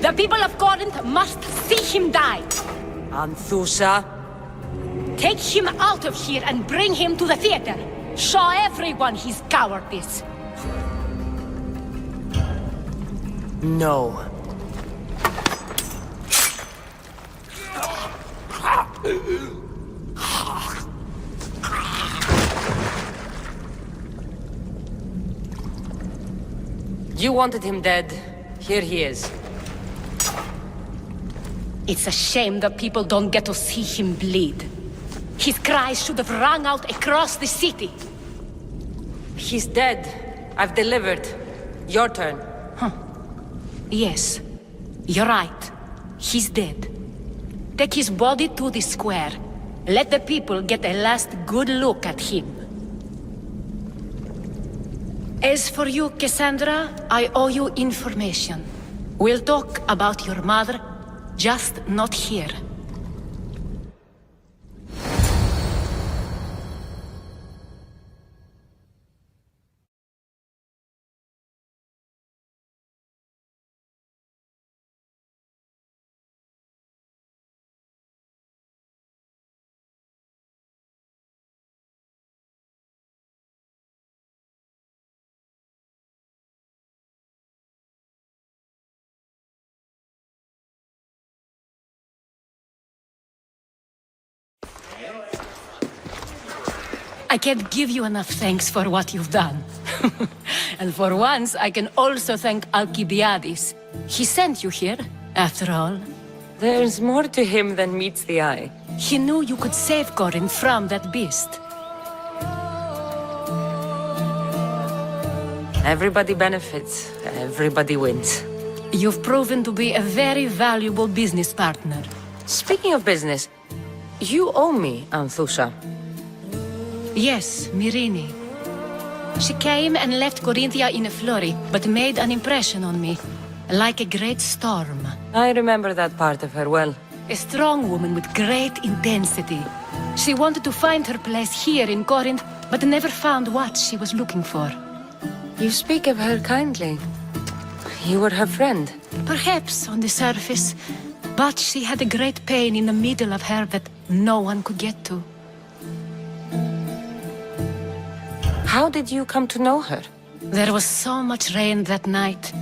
The people of Corinth must see him die. Anthusa. Take him out of here and bring him to the theater. Show everyone his cowardice. No. You wanted him dead. Here he is. It's a shame that people don't get to see him bleed. His cries should have rung out across the city. He's dead. I've delivered. Your turn. Yes, you're right. He's dead. Take his body to the square. Let the people get a last good look at him. As for you, Cassandra, I owe you information. We'll talk about your mother, just not here. I can't give you enough thanks for what you've done. And for once, I can also thank Alcibiades. He sent you here, after all. There's more to him than meets the eye. He knew you could save Corinth from that beast. Everybody benefits. Everybody wins. You've proven to be a very valuable business partner. Speaking of business, you owe me, Anthusa. Yes, Myrine. She came and left Corinthia in a flurry, but made an impression on me. Like a great storm. I remember that part of her well. A strong woman with great intensity. She wanted to find her place here in Corinth, but never found what she was looking for. You speak of her kindly. You were her friend. Perhaps on the surface, but she had a great pain in the middle of her that no one could get to. How did you come to know her? There was so much rain that night.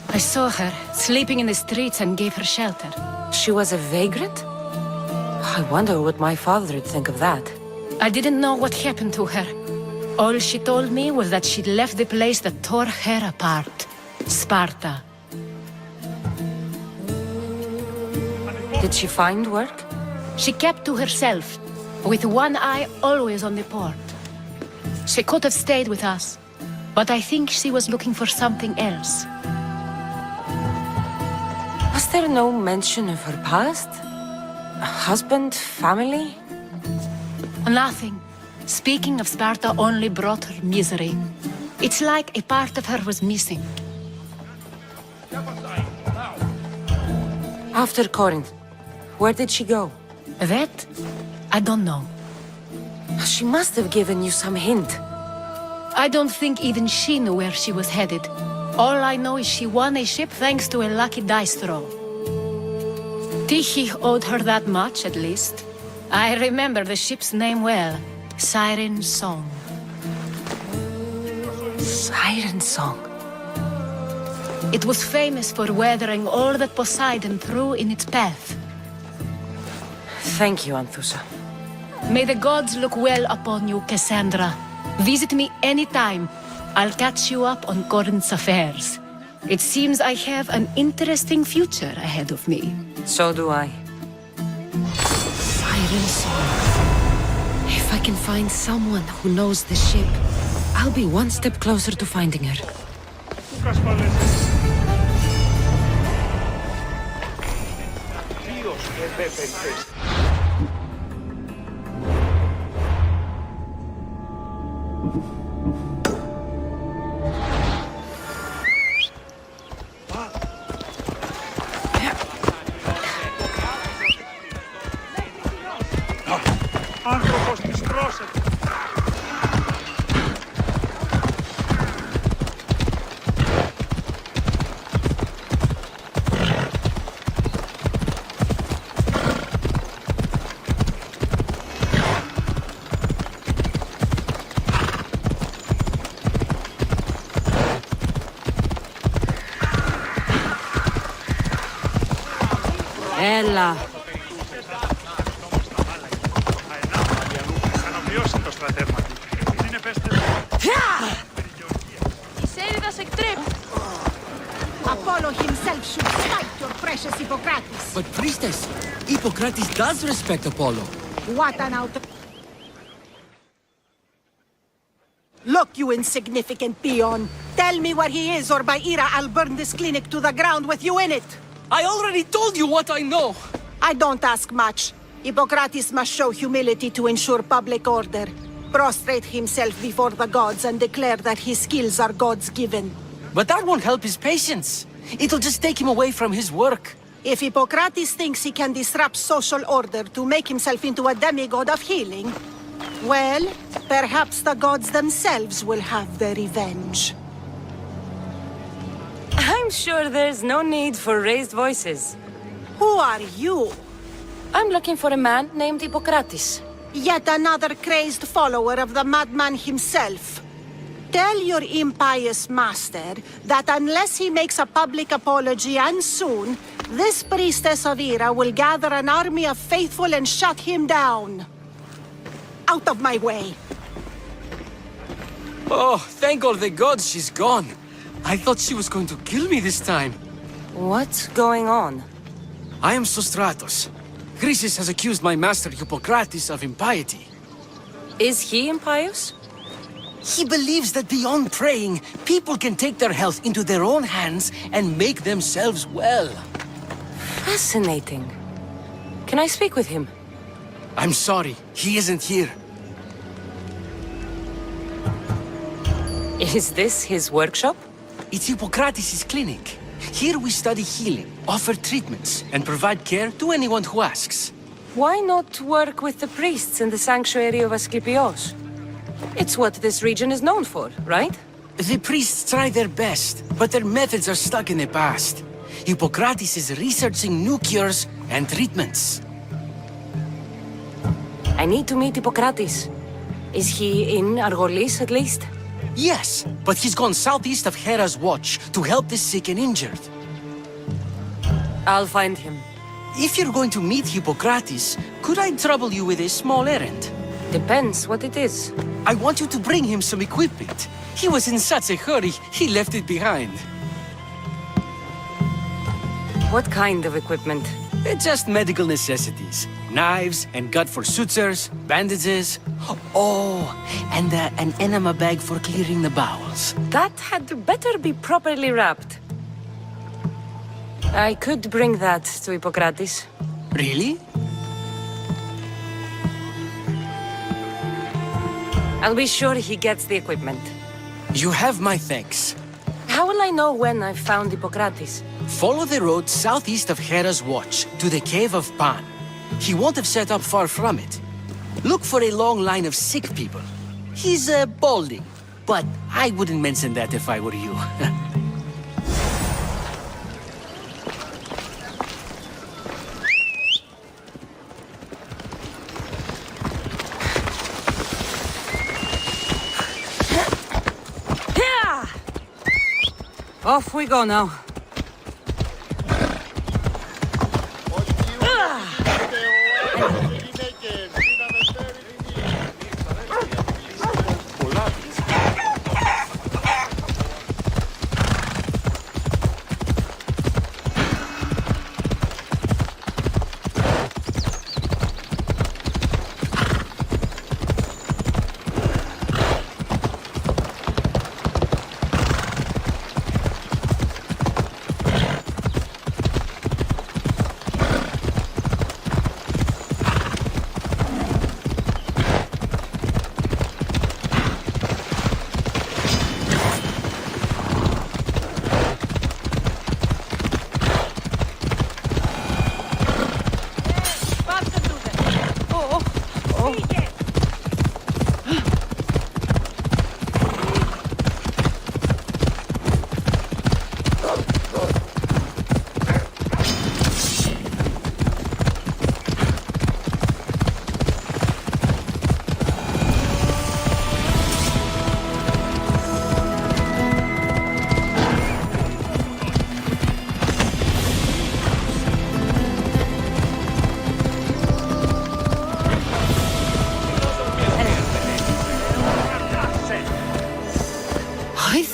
I saw her, sleeping in the streets, and gave her shelter. She was a vagrant? I wonder what my father would think of that. I didn't know what happened to her. All she told me was that she'd left the place that tore her apart. Sparta. Did she find work? She kept to herself, with one eye always on the port. She could have stayed with us, but I think she was looking for something else. Was there no mention of her past? A husband, family? Nothing. Speaking of Sparta only brought her misery. It's like a part of her was missing. After Corinth, where did she go? That? I don't know. She must have given you some hint. I don't think even she knew where she was headed. All I know is she won a ship thanks to a lucky dice throw. Tyche owed her that much, at least. I remember the ship's name well. Siren Song. Siren Song? It was famous for weathering all that Poseidon threw in its path. Thank you, Anthusa. May the gods look well upon you, Cassandra. Visit me anytime. I'll catch you up on Corinth's affairs. It seems I have an interesting future ahead of me. So do I. Siren Song. If I can find someone who knows the ship, I'll be one step closer to finding her. Άνθρωπος της πρόσεχε. Bella. Αναβιώσει το στρατεύμα του. Είναι πέστε. Η Σέριδας εκτρέπει. Apollo himself should fight your precious Hippocrates. But priestess, Hippocrates does respect Apollo. What an out... Look, you insignificant peon. Tell me where he is, or by Ira, I'll burn this clinic to the ground with you in it. I already told you what I know. I don't ask much. Hippocrates must show humility to ensure public order. Prostrate himself before the gods and declare that his skills are gods-given. But that won't help his patients. It'll just take him away from his work. If Hippocrates thinks he can disrupt social order to make himself into a demigod of healing, well, perhaps the gods themselves will have their revenge. I'm sure there's no need for raised voices. Who are you? I'm looking for a man named Hippocrates. Yet another crazed follower of the madman himself. Tell your impious master that unless he makes a public apology, and soon, this priestess of Ira will gather an army of faithful and shut him down. Out of my way! Oh, thank all the gods she's gone. I thought she was going to kill me this time. What's going on? I am Sostratos. Chrysis has accused my master Hippocrates of impiety. Is he impious? He believes that beyond praying, people can take their health into their own hands and make themselves well. Fascinating. Can I speak with him? I'm sorry, he isn't here. Is this his workshop? It's Hippocrates' clinic. Here we study healing, offer treatments, and provide care to anyone who asks. Why not work with the priests in the sanctuary of Asclepios? It's what this region is known for, right? The priests try their best, but their methods are stuck in the past. Hippocrates is researching new cures and treatments. I need to meet Hippocrates. Is he in Argolis at least? Yes, but he's gone southeast of Hera's watch to help the sick and injured. I'll find him. If you're going to meet Hippocrates, could I trouble you with a small errand? Depends what it is. I want you to bring him some equipment. He was in such a hurry, he left it behind. What kind of equipment? Just medical necessities. Knives and gut for sutures, bandages. Oh, and an enema bag for clearing the bowels. That had better be properly wrapped. I could bring that to Hippocrates. Really? I'll be sure he gets the equipment. You have my thanks. How will I know when I've found Hippocrates? Follow the road southeast of Hera's watch to the cave of Pan. He won't have set up far from it. Look for a long line of sick people. He's balding, but I wouldn't mention that if I were you. Off we go now.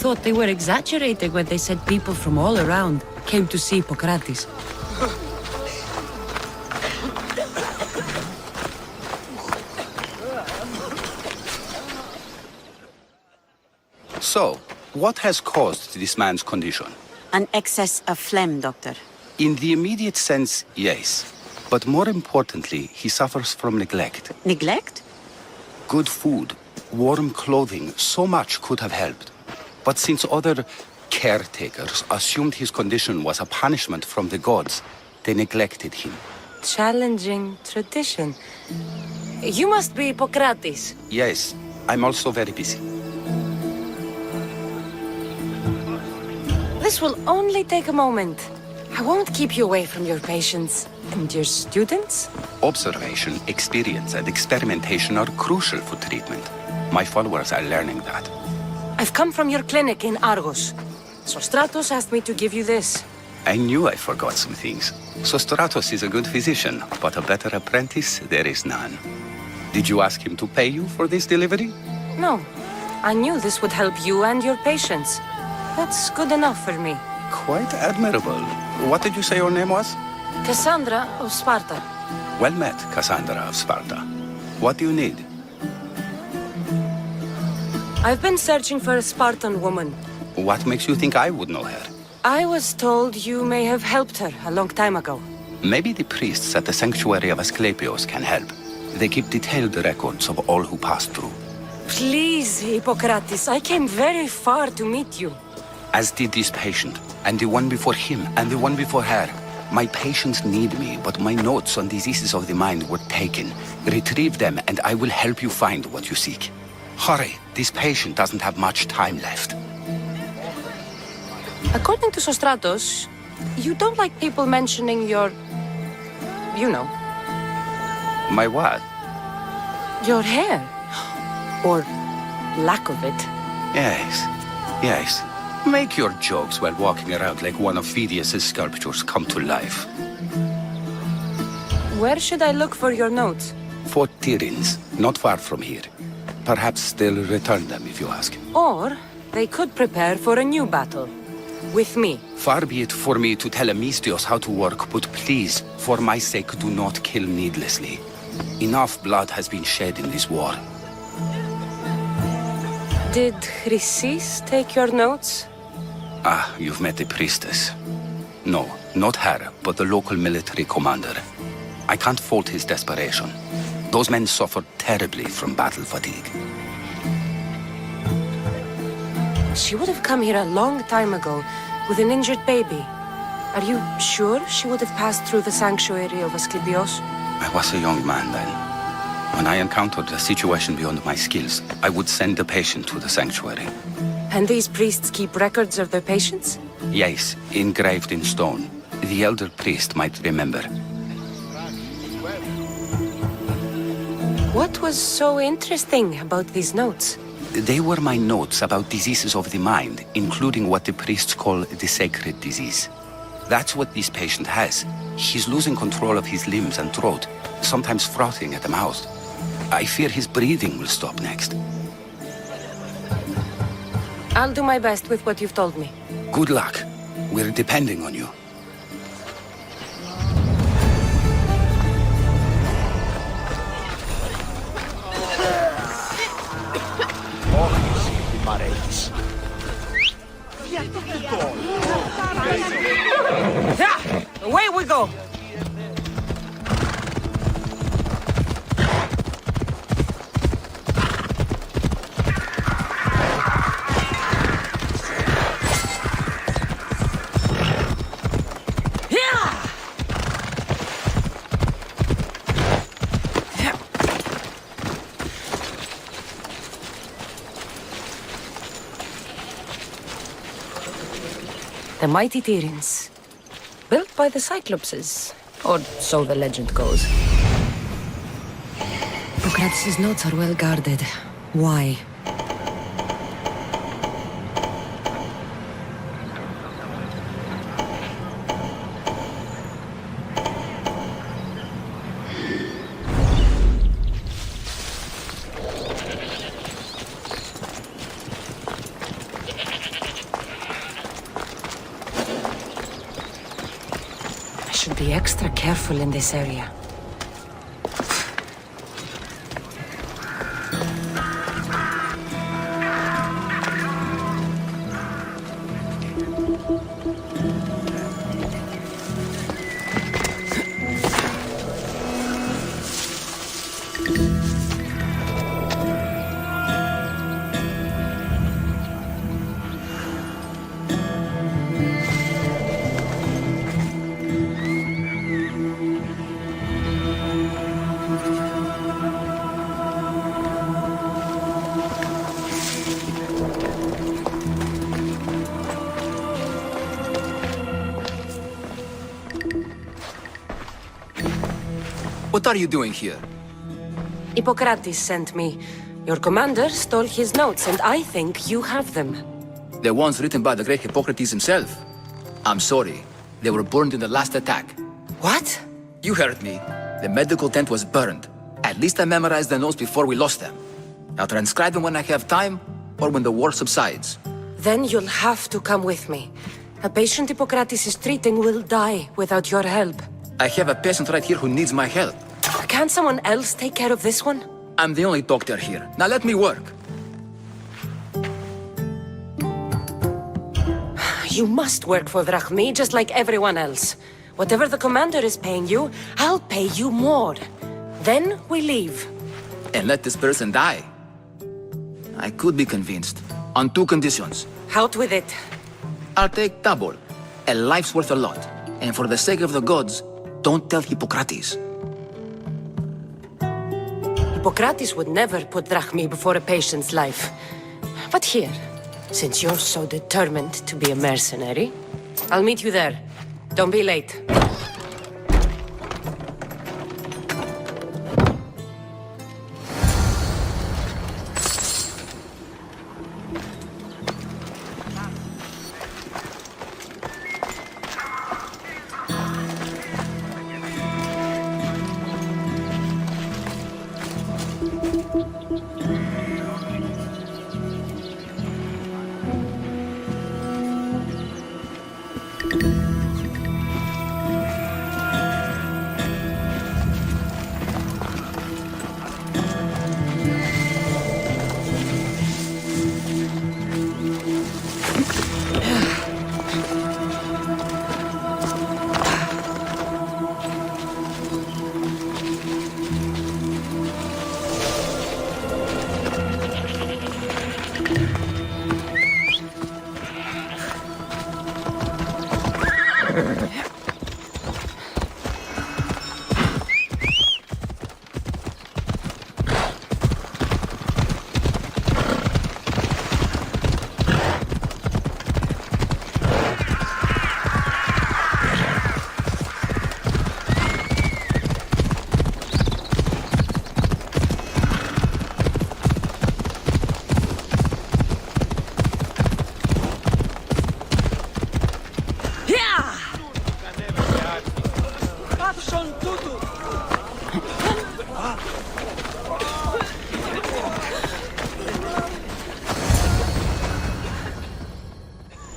thought they were exaggerating when they said people from all around came to see Hippocrates. So, what has caused this man's condition? An excess of phlegm, Doctor. In the immediate sense, yes. But more importantly, he suffers from neglect. Neglect? Good food, warm clothing, so much could have helped. But since other caretakers assumed his condition was a punishment from the gods, they neglected him. Challenging tradition. You must be Hippocrates. Yes, I'm also very busy. This will only take a moment. I won't keep you away from your patients. And your students? Observation, experience, and experimentation are crucial for treatment. My followers are learning that. I've come from your clinic in Argos. Sostratos asked me to give you this. I knew I forgot some things. Sostratos is a good physician, but a better apprentice there is none. Did you ask him to pay you for this delivery? No. I knew this would help you and your patients. That's good enough for me. Quite admirable. What did you say your name was? Cassandra of Sparta. Well met, Cassandra of Sparta. What do you need? I've been searching for a Spartan woman. What makes you think I would know her? I was told you may have helped her a long time ago. Maybe the priests at the sanctuary of Asclepios can help. They keep detailed records of all who passed through. Please, Hippocrates, I came very far to meet you. As did this patient, and the one before him, and the one before her. My patients need me, but my notes on diseases of the mind were taken. Retrieve them, and I will help you find what you seek. Hurry, this patient doesn't have much time left. According to Sostratos, you don't like people mentioning your... you know. My what? Your hair. Or lack of it. Yes, yes. Make your jokes while walking around like one of Phidias' sculptures come to life. Where should I look for your notes? For Tyrins, not far from here. Perhaps they'll return them if you ask. Or they could prepare for a new battle. With me. Far be it for me to tell Amistios how to work, but please, for my sake, do not kill needlessly. Enough blood has been shed in this war. Did Chrysis take your notes? Ah, you've met the priestess. No, not her, but the local military commander. I can't fault his desperation. Those men suffered terribly from battle fatigue. She would have come here a long time ago with an injured baby. Are you sure she would have passed through the sanctuary of Asclepios? I was a young man then. When I encountered a situation beyond my skills, I would send the patient to the sanctuary. And these priests keep records of their patients? Yes, engraved in stone. The elder priest might remember. What was so interesting about these notes? They were my notes about diseases of the mind, including what the priests call the sacred disease. That's what this patient has. He's losing control of his limbs and throat, sometimes frothing at the mouth. I fear his breathing will stop next. I'll do my best with what you've told me. Good luck. We're depending on you. Yeah! Away we go! The mighty Tyrins. Built by the Cyclopses. Or so the legend goes. Hippocrates' notes are well guarded. Why? be extra careful in this area. What are you doing here? Hippocrates sent me. Your commander stole his notes, and I think you have them. The ones written by the great Hippocrates himself. I'm sorry. They were burned in the last attack. What? You heard me. The medical tent was burned. At least I memorized the notes before we lost them. I'll transcribe them when I have time, or when the war subsides. Then you'll have to come with me. A patient Hippocrates is treating will die without your help. I have a patient right here who needs my help. Can't someone else take care of this one? I'm the only doctor here. Now let me work. You must work for Drachmi just like everyone else. Whatever the commander is paying you, I'll pay you more. Then we leave. And let this person die. I could be convinced. On two conditions. Out with it. I'll take double. A life's worth a lot. And for the sake of the gods, don't tell Hippocrates. Hippocrates would never put Drachmi before a patient's life. But here, since you're so determined to be a mercenary, I'll meet you there. Don't be late.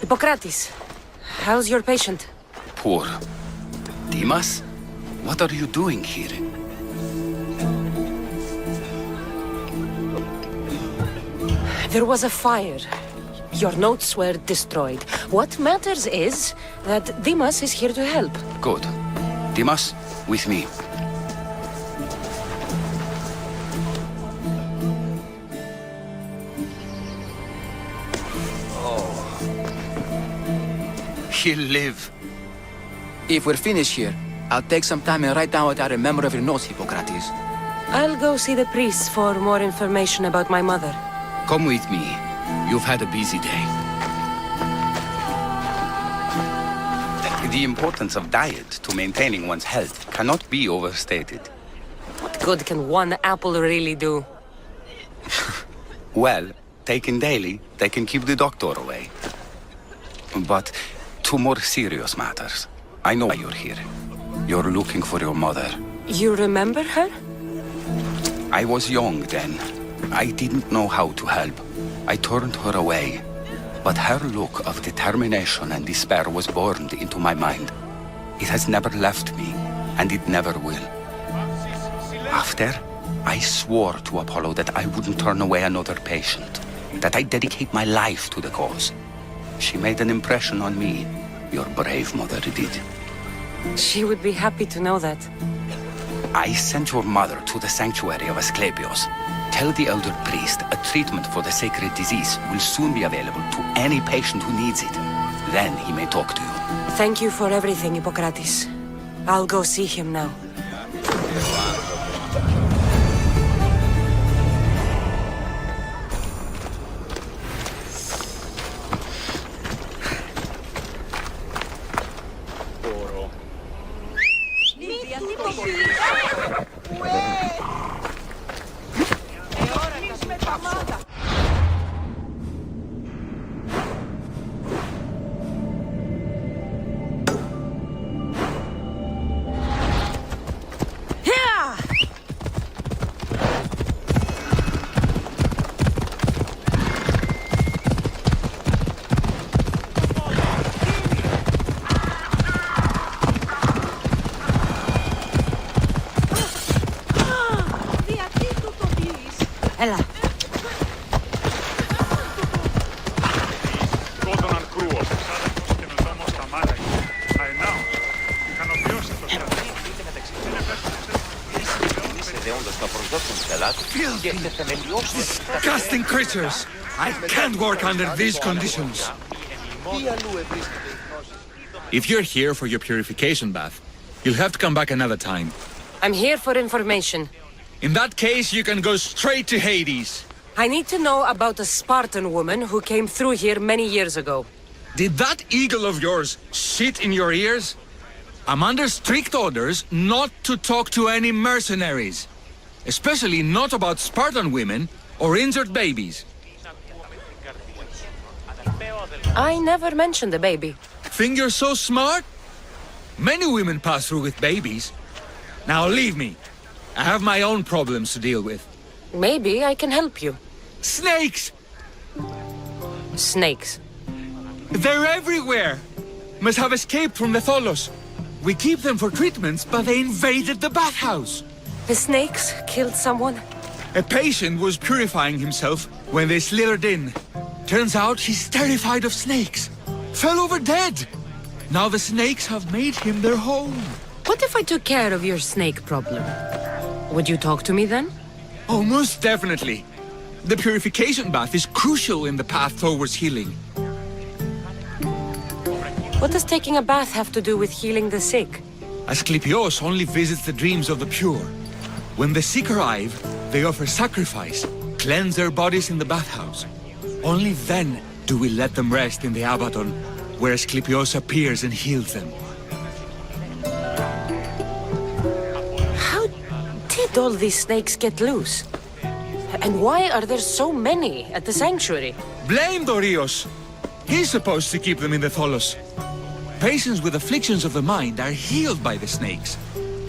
Hippocrates, how's your patient? Poor. Dimas? What are you doing here? There was a fire. Your notes were destroyed. What matters is that Dimas is here to help. Good. Dimas, with me. He'll live. If we're finished here, I'll take some time and write down what I remember of your notes, Hippocrates. I'll go see the priests for more information about my mother. Come with me. You've had a busy day. The importance of diet to maintaining one's health cannot be overstated. What good can one apple really do? Well, taken daily, they can keep the doctor away. But to more serious matters. I know why you're here. You're looking for your mother. You remember her? I was young then. I didn't know how to help. I turned her away. But her look of determination and despair was burned into my mind. It has never left me, and it never will. After, I swore to Apollo that I wouldn't turn away another patient, that I'd dedicate my life to the cause. She made an impression on me. Your brave mother did. She would be happy to know that. I sent your mother to the sanctuary of Asclepios. Tell the elder priest a treatment for the sacred disease will soon be available to any patient who needs it. Then he may talk to you. Thank you for everything, Hippocrates. I'll go see him now. Έλα. Σκότωναν κρούο. Ξάδερφος και νοδόμος στα μάτια. Αενάος. Ικανοποιώσε το στρατό. Disgusting creatures! I can't work under these conditions. If you're here for your purification bath, you'll have to come back another time. I'm here for information. In that case, you can go straight to Hades. I need to know about a Spartan woman who came through here many years ago. Did that eagle of yours shit in your ears? I'm under strict orders not to talk to any mercenaries. Especially not about Spartan women or injured babies. I never mentioned a baby. Think you're so smart? Many women pass through with babies. Now leave me. I have my own problems to deal with. Maybe I can help you. Snakes! Snakes? They're everywhere! Must have escaped from the Tholos. We keep them for treatments, but they invaded the bathhouse. The snakes killed someone? A patient was purifying himself when they slithered in. Turns out he's terrified of snakes. Fell over dead. Now the snakes have made him their home. What if I took care of your snake problem? Would you talk to me then? Oh, most definitely. The purification bath is crucial in the path towards healing. What does taking a bath have to do with healing the sick? Asclepios only visits the dreams of the pure. When the sick arrive, they offer sacrifice, cleanse their bodies in the bathhouse. Only then do we let them rest in the Abaton, where Asclepios appears and heals them. How did all these snakes get loose? And why are there so many at the sanctuary? Blame Dorios! He's supposed to keep them in the Tholos. Patients with afflictions of the mind are healed by the snakes.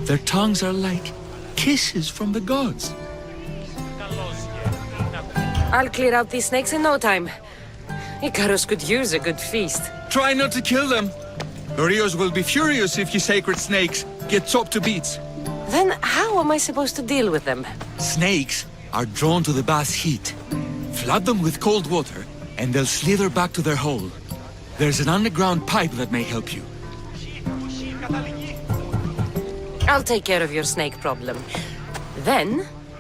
Their tongues are like kisses from the gods. I'll clear out these snakes in no time. Icarus could use a good feast. Try not to kill them. Dorios will be furious if you sacred snakes get chopped to bits. Then how am I supposed to deal with them? Snakes are drawn to the bath's heat. Flood them with cold water, and they'll slither back to their hole. There's an underground pipe that may help you. I'll take care of your snake problem. Then,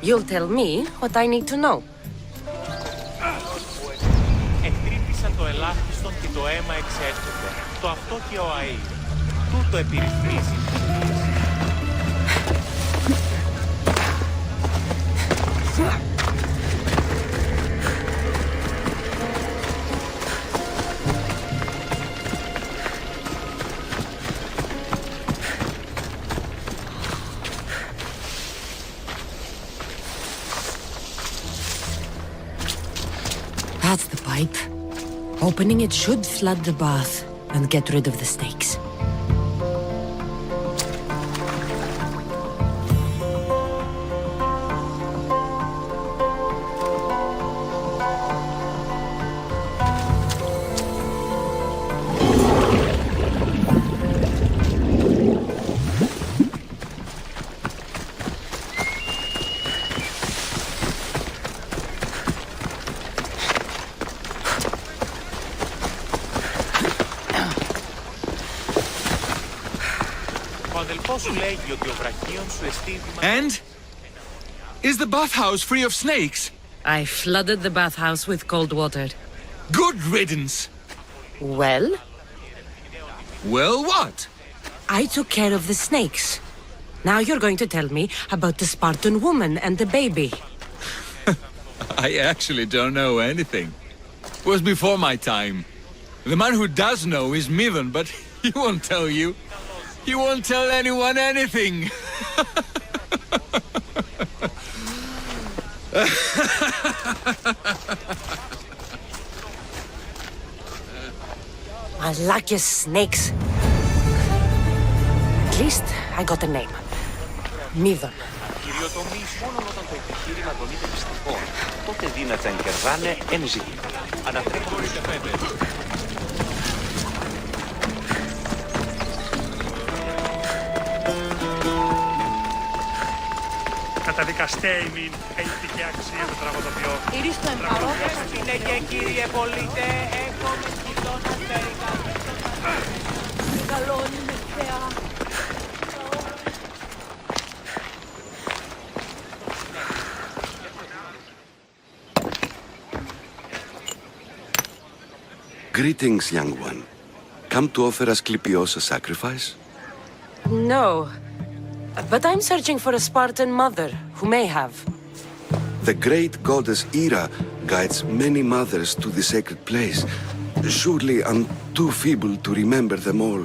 you'll tell me what I need to know. Εκτρύπησαν το ελάχιστον και το αίμα εξέρχεται. Το αυτό και ο αΐ. Τούτο επιρρυθμίζει. That's the pipe. Opening it should flood the bath and get rid of the snakes. αδελφός σου λέγει ότι ο βραχίον σου εστίδημα... And? Is the bathhouse free of snakes? I flooded the bathhouse with cold water. Good riddance! Well? Well, what? I took care of the snakes. Now you're going to tell me about the Spartan woman and the baby. I actually don't know anything. It was before my time. The man who does know is Midon, but he won't tell you. He won't tell anyone anything. Malakia's snakes. At least I got a name. Midon. Κυριοτομείς μόνο όταν το επιχείρημα τον είναι πιστικό. Τότε δύνατα κερδάνε εν ζήτημα. Ανατρέχονται σε φέδε. Καταδικαστέ ημίν, ελπική αξία του τραγουδοποιώ. Ήριστο εμπαρόδες. Είναι και κύριε πολίτε, έχω με σκητώνα τέρικα. Μεγαλώνει με θεά. Greetings, young one. Come to offer Asclepios a sacrifice? No. But I'm searching for a Spartan mother who may have. The great goddess Hera guides many mothers to the sacred place. Surely I'm too feeble to remember them all.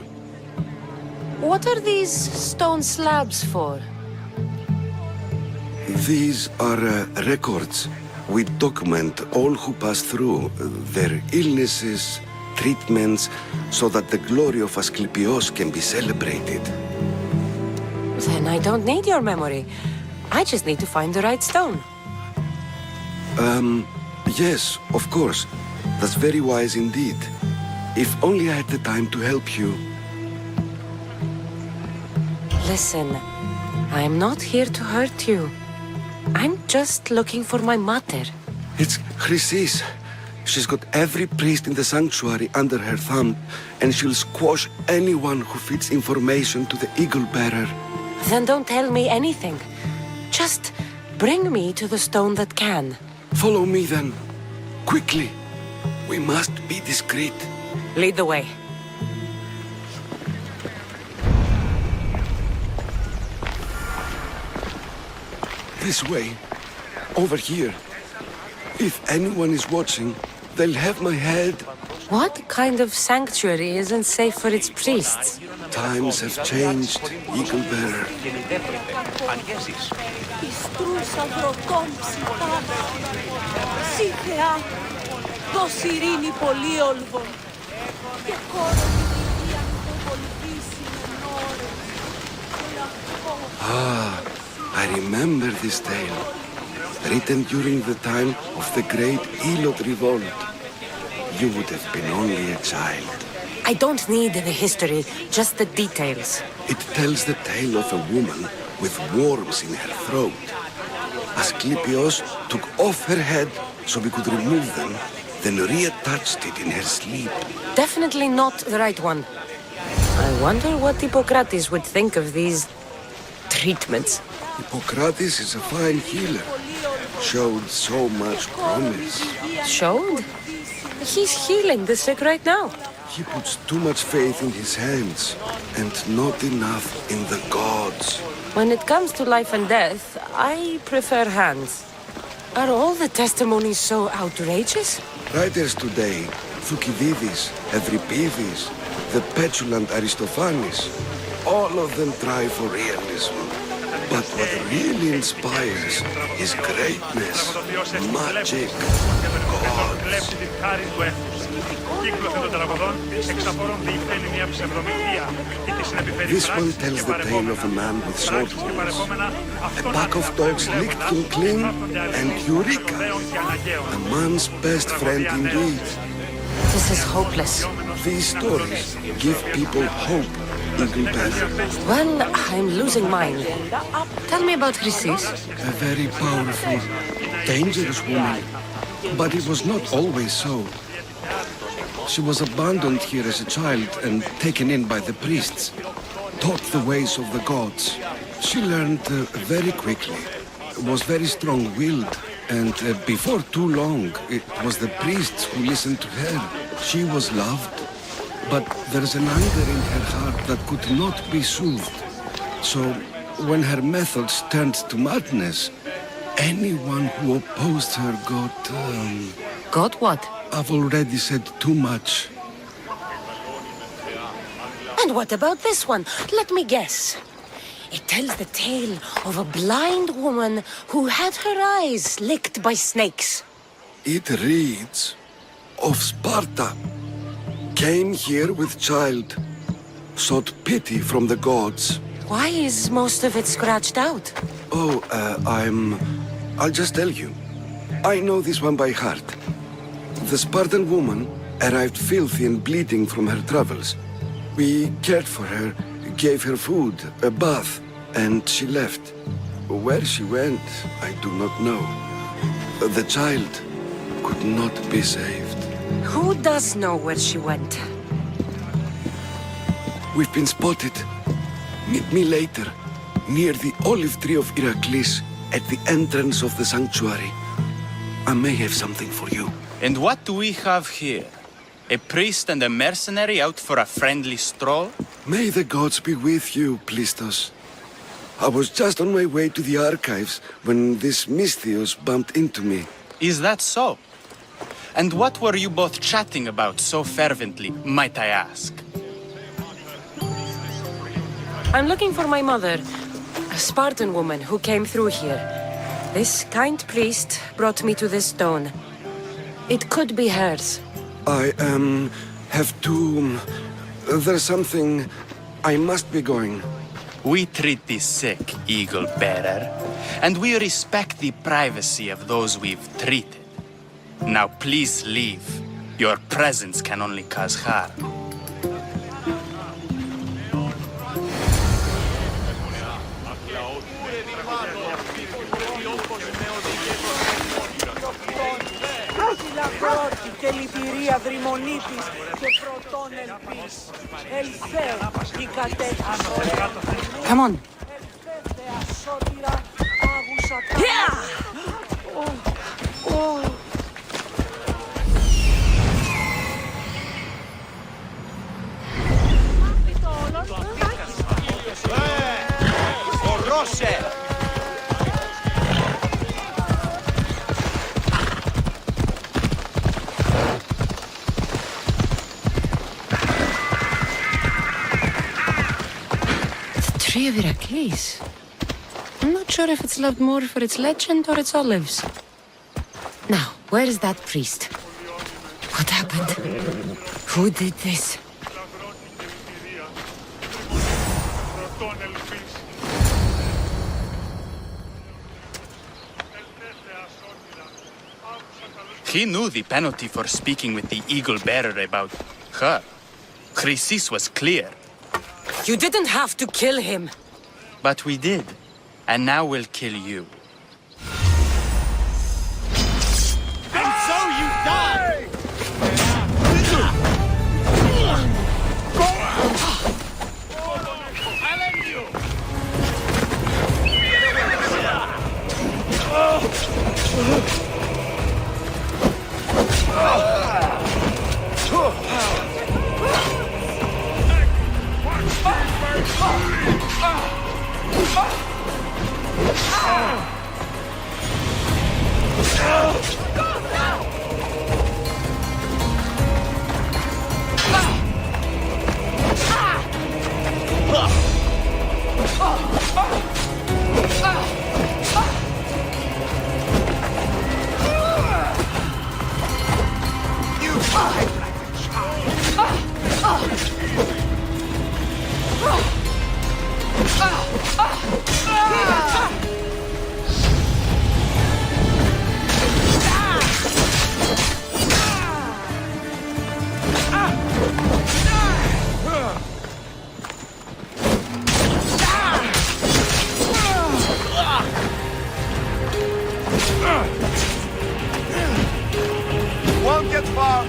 What are these stone slabs for? These are records. We document all who pass through, their illnesses, treatments, so that the glory of Asclepios can be celebrated. Then I don't need your memory. I just need to find the right stone. Yes, of course. That's very wise indeed. If only I had the time to help you. Listen, I'm not here to hurt you. I'm just looking for my mother. It's Chrysis. She's got every priest in the sanctuary under her thumb, and she'll squash anyone who feeds information to the Eagle Bearer. Then don't tell me anything. Just bring me to the stone that can. Follow me then. Quickly. We must be discreet. Lead the way. This way. Over here. If anyone is watching, they'll have my head. What kind of sanctuary isn't safe for its priests? Times have changed, Eagle Bearer. Πιστρούς αγροτών ψητά. Συ Θεά, δώσ' ειρήνη πολύολβων. Και κόρο την υγεία που βοηθήσει εν ώρες. Ah, I remember this tale. Written during the time of the great Elot revolt. You would have been only a child. I don't need the history, just the details. It tells the tale of a woman with worms in her throat. Asclepios took off her head so we could remove them, then reattached it in her sleep. Definitely not the right one. I wonder what Hippocrates would think of these treatments. Hippocrates is a fine healer. Showed so much promise. Showed? He's healing the sick right now. He puts too much faith in his hands, and not enough in the gods. When it comes to life and death, I prefer hands. Are all the testimonies so outrageous? Writers today, Thucydides, Euripides, the petulant Aristophanes, all of them try for realism. But what really inspires is greatness, magic, God. This one tells the tale of a man with sword wounds. A pack of dogs licked him clean, and Eureka, a man's best friend indeed. This is hopeless. These stories give people hope, Eagle Bearer. Well, I'm losing mine. Tell me about Chrysis. A very powerful, dangerous woman. But it was not always so. She was abandoned here as a child and taken in by the priests. taught the ways of the gods. She learned very quickly, was very strong-willed, and before too long, it was the priests who listened to her. She was loved, but there's an anger in her heart that could not be soothed. So, when her methods turned to madness, anyone who opposed her got... Got what? I've already said too much. And what about this one? Let me guess. It tells the tale of a blind woman who had her eyes licked by snakes. It reads of Sparta. Came here with child, sought pity from the gods. Why is most of it scratched out? Oh, I'll just tell you. I know this one by heart. The Spartan woman arrived filthy and bleeding from her travels. We cared for her, gave her food, a bath, and she left. Where she went, I do not know. The child could not be saved. Who does know where she went? We've been spotted. Meet me later, near the olive tree of Heracles, at the entrance of the sanctuary. I may have something for you. And what do we have here? A priest and a mercenary out for a friendly stroll? May the gods be with you, Plistos. I was just on my way to the archives when this Misthios bumped into me. Is that so? And what were you both chatting about so fervently, might I ask? I'm looking for my mother, a Spartan woman who came through here. This kind priest brought me to this stone. It could be hers. I, have to... there's something... I must be going. We treat the sick, Eagle Bearer, and we respect the privacy of those we've treated. Now please leave. Your presence can only cause harm. Λαμπρότη και λυπηρία δρυμονίτης και πρωτών ελπίς. Ελθέ η κατέκτηση. Come on. Ελθέ ασώτηρα άγουσα καλά. Ορώσε! Tree of Heracles. I'm not sure if it's loved more for its legend or its olives. Now, where is that priest? What happened? Who did this? He knew the penalty for speaking with the Eagle Bearer about her. Chrysis was clear. You didn't have to kill him. But we did. And now we'll kill you. And so you die! I'll end you! Won't get far.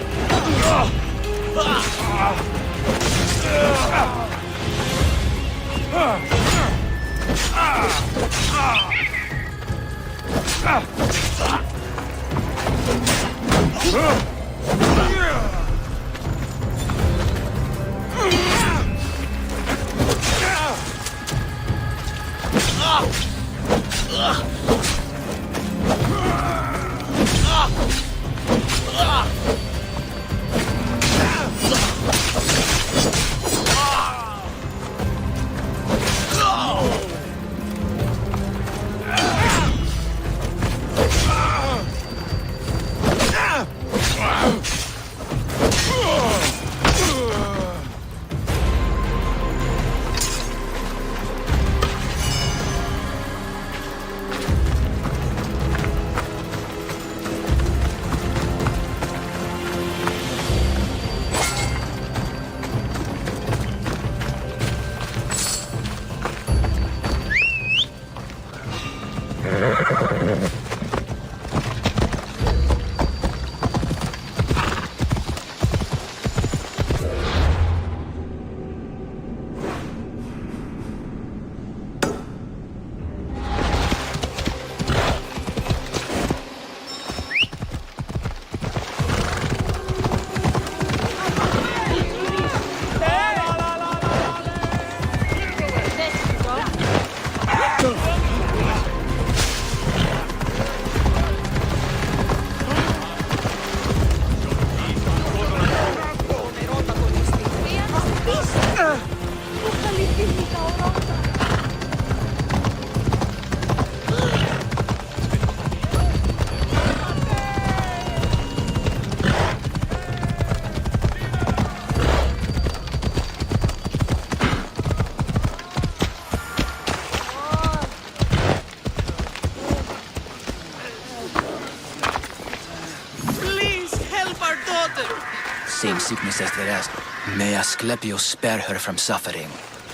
Same sickness as the rest. May Asclepius spare her from suffering.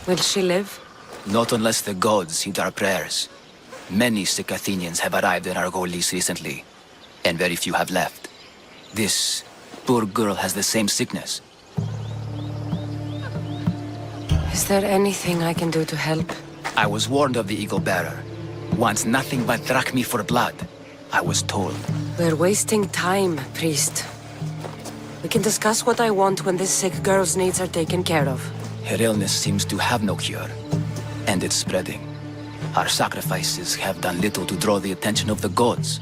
Will she live? Not unless the gods heed our prayers. Many sick Athenians have arrived in Argolis recently, and very few have left. This poor girl has the same sickness. Is there anything I can do to help? I was warned of the Eagle Bearer. Wants nothing but drachmi for blood. I was told. We're wasting time, priest. We can discuss what I want when this sick girl's needs are taken care of. Her illness seems to have no cure, and it's spreading. Our sacrifices have done little to draw the attention of the gods.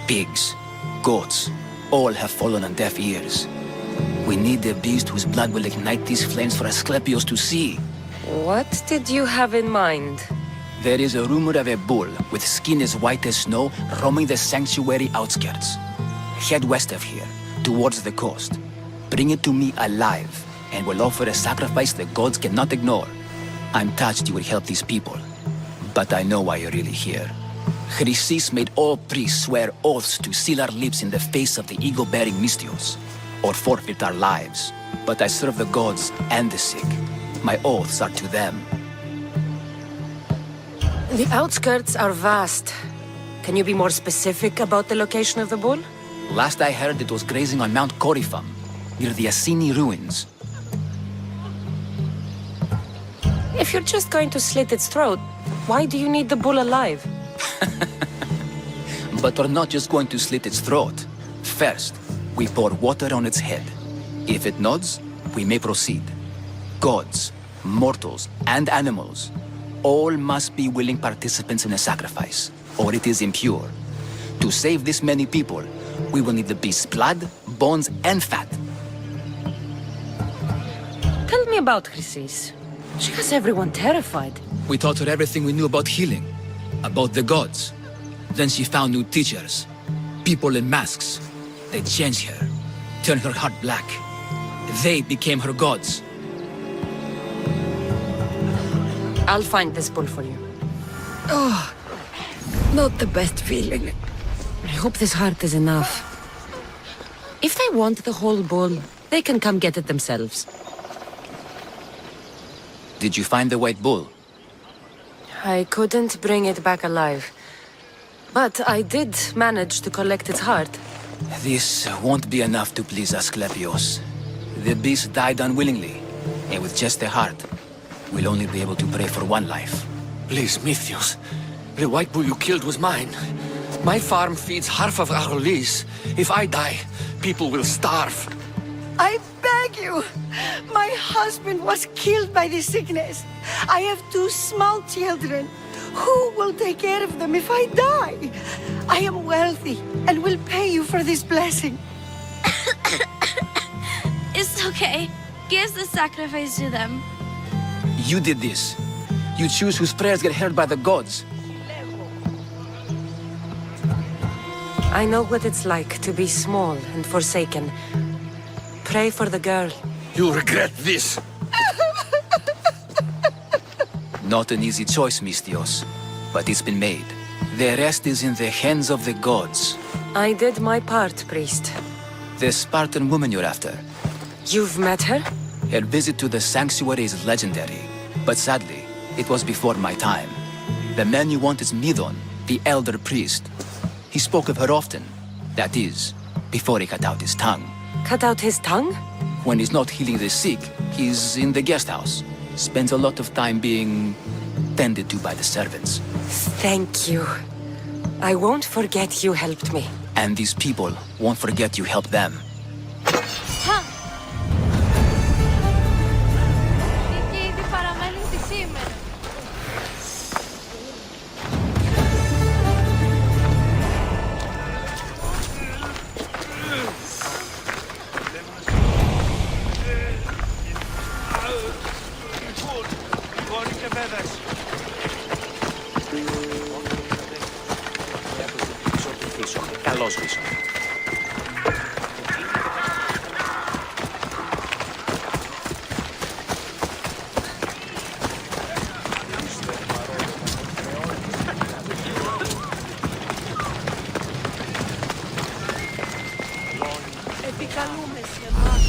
Pigs, goats, all have fallen on deaf ears. We need the beast whose blood will ignite these flames for Asclepius to see. What did you have in mind? There is a rumor of a bull with skin as white as snow roaming the sanctuary outskirts. Head west of here, towards the coast. Bring it to me alive, and we'll offer a sacrifice the gods cannot ignore. I'm touched you will help these people, but I know why you're really here. Chrysis made all priests swear oaths to seal our lips in the face of the eagle-bearing Mystios, or forfeit our lives. But I serve the gods and the sick. My oaths are to them. The outskirts are vast. Can you be more specific about the location of the bull? Last I heard, it was grazing on Mount Corifum, near the Assini ruins. If you're just going to slit its throat, why do you need the bull alive? But we're not just going to slit its throat. First, we pour water on its head. If it nods, we may proceed. Gods, mortals, and animals, all must be willing participants in a sacrifice, or it is impure. To save this many people, we will need the beast's blood, bones, and fat. Tell me about Chrysis. She has everyone terrified. We taught her everything we knew about healing, about the gods. Then she found new teachers, people in masks. They changed her, turned her heart black. They became her gods. I'll find this bull for you. Oh, not the best feeling. I hope this heart is enough. If they want the whole bull, they can come get it themselves. Did you find the white bull? I couldn't bring it back alive. But I did manage to collect its heart. This won't be enough to please Asclepius. The beast died unwillingly, and with just a heart. we'll only be able to pray for one life. Please, Mythios. The white bull you killed was mine. My farm feeds half of our lease. If I die, people will starve. I beg you! My husband was killed by this sickness. I have 2 small children. Who will take care of them if I die? I am wealthy and will pay you for this blessing. It's okay. Give the sacrifice to them. You did this. You choose whose prayers get heard by the gods. I know what it's like to be small and forsaken. Pray for the girl. You'll regret this. Not an easy choice, Mystios, but it's been made. The rest is in the hands of the gods. I did my part, priest. The Spartan woman you're after. You've met her? Her visit to the sanctuary is legendary, but sadly, it was before my time. The man you want is Midon, the elder priest. He spoke of her often. That is, before he cut out his tongue. Cut out his tongue? When he's not healing the sick, he's in the guest house. Spends a lot of time being tended to by the servants. Thank you. I won't forget you helped me. And these people won't forget you helped them. Καλώς βήσω. Επικαλούμε σε εμάς.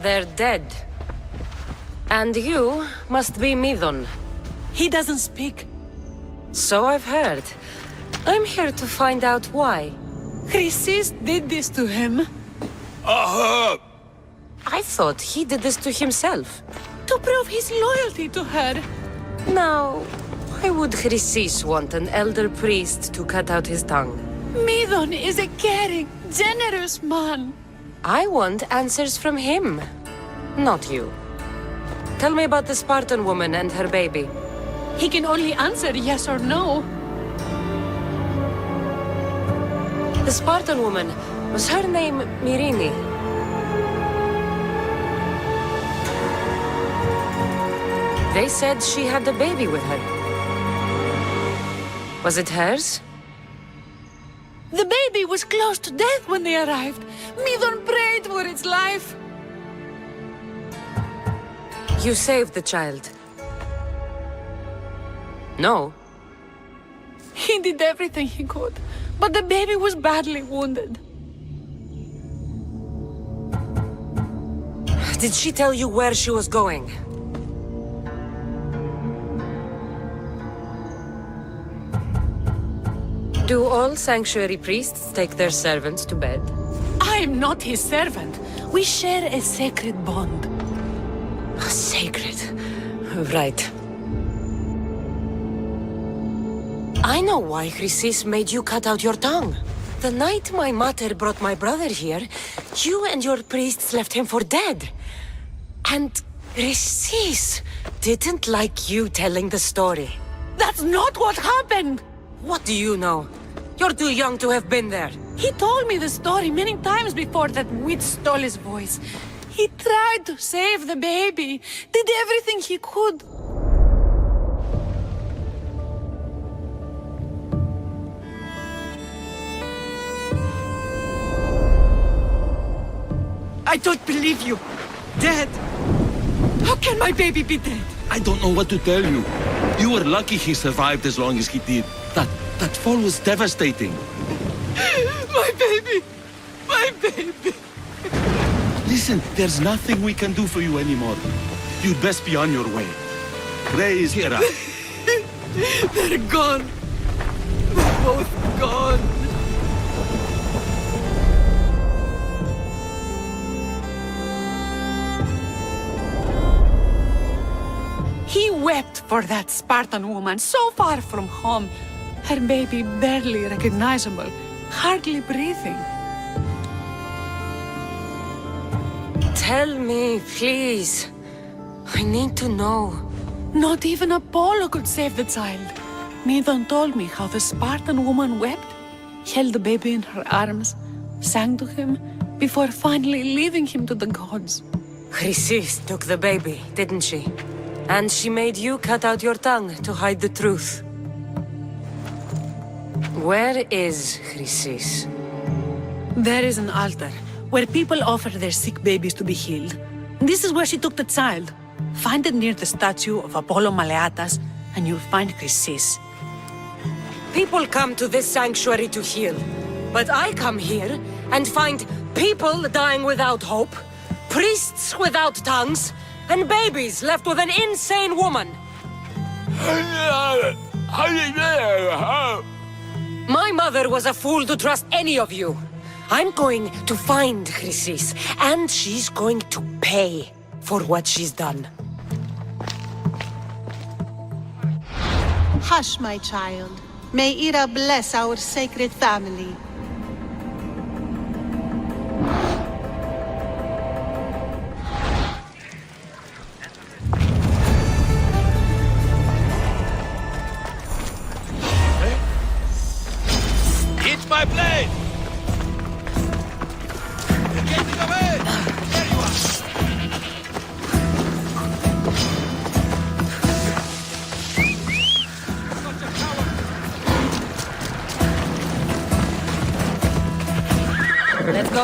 They're dead. And you must be Midon. He doesn't speak. So I've heard. I'm here to find out why. Chrysis did this to him. I thought he did this to himself. To prove his loyalty to her. Now, why would Chrysis want an elder priest to cut out his tongue? Midon is a caring, generous man. I want answers from him, not you. Tell me about the Spartan woman and her baby. He can only answer yes or no. The Spartan woman, was her name Myrine? They said she had a baby with her. Was it hers? The baby was close to death when they arrived. Midon prayed for its life. You saved the child. No. He did everything he could, but the baby was badly wounded. Did she tell you where she was going? Do all sanctuary priests take their servants to bed? I am not his servant. We share a sacred bond. Sacred. Right. I know why Chrysis made you cut out your tongue. The night my mater brought my brother here, you and your priests left him for dead. And Chrysis didn't like you telling the story. That's not what happened! What do you know? You're too young to have been there. He told me the story many times before that witch stole his voice. He tried to save the baby, did everything he could. I don't believe you. Dead. How can my baby be dead? I don't know what to tell you. You were lucky he survived as long as he did. That fall was devastating. My baby! My baby! Listen, there's nothing we can do for you anymore. You'd best be on your way. Praise Hera. They're gone. They're both gone. He wept for that Spartan woman so far from home. Her baby barely recognizable, hardly breathing. Tell me, please. I need to know. Not even Apollo could save the child. Medon told me how the Spartan woman wept, held the baby in her arms, sang to him, before finally leaving him to the gods. Chrysis took the baby, didn't she? And she made you cut out your tongue to hide the truth. Where is Chrysis? There is an altar where people offer their sick babies to be healed. This is where she took the child. Find it near the statue of Apollo Maleatas, and you'll find Chrysis. People come to this sanctuary to heal. But I come here and find people dying without hope, priests without tongues, and babies left with an insane woman. My mother was a fool to trust any of you. I'm going to find Chrysis, and she's going to pay for what she's done. Hush, my child. May Ira bless our sacred family. It's my blade! You're getting away! There you are! Let's go.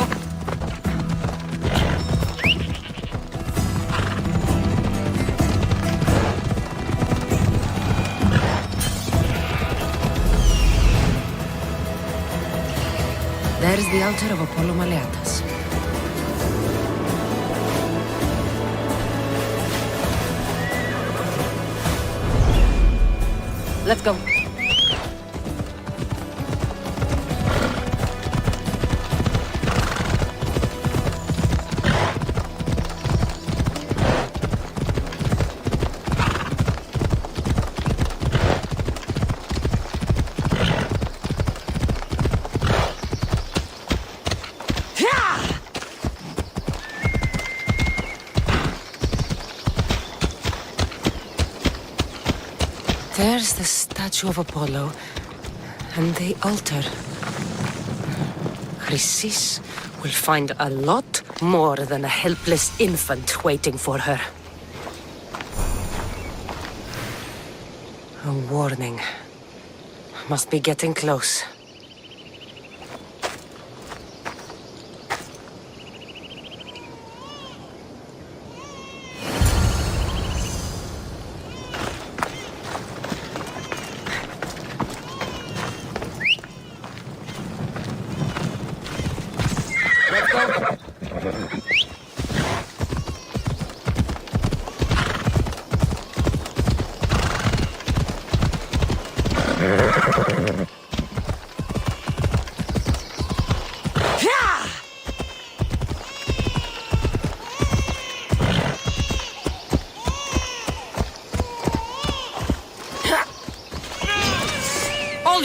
There is the altar of Apollo Maleatas. Let's go. There's the statue of Apollo, and the altar. Chrysis will find a lot more than a helpless infant waiting for her. A warning. Must be getting close.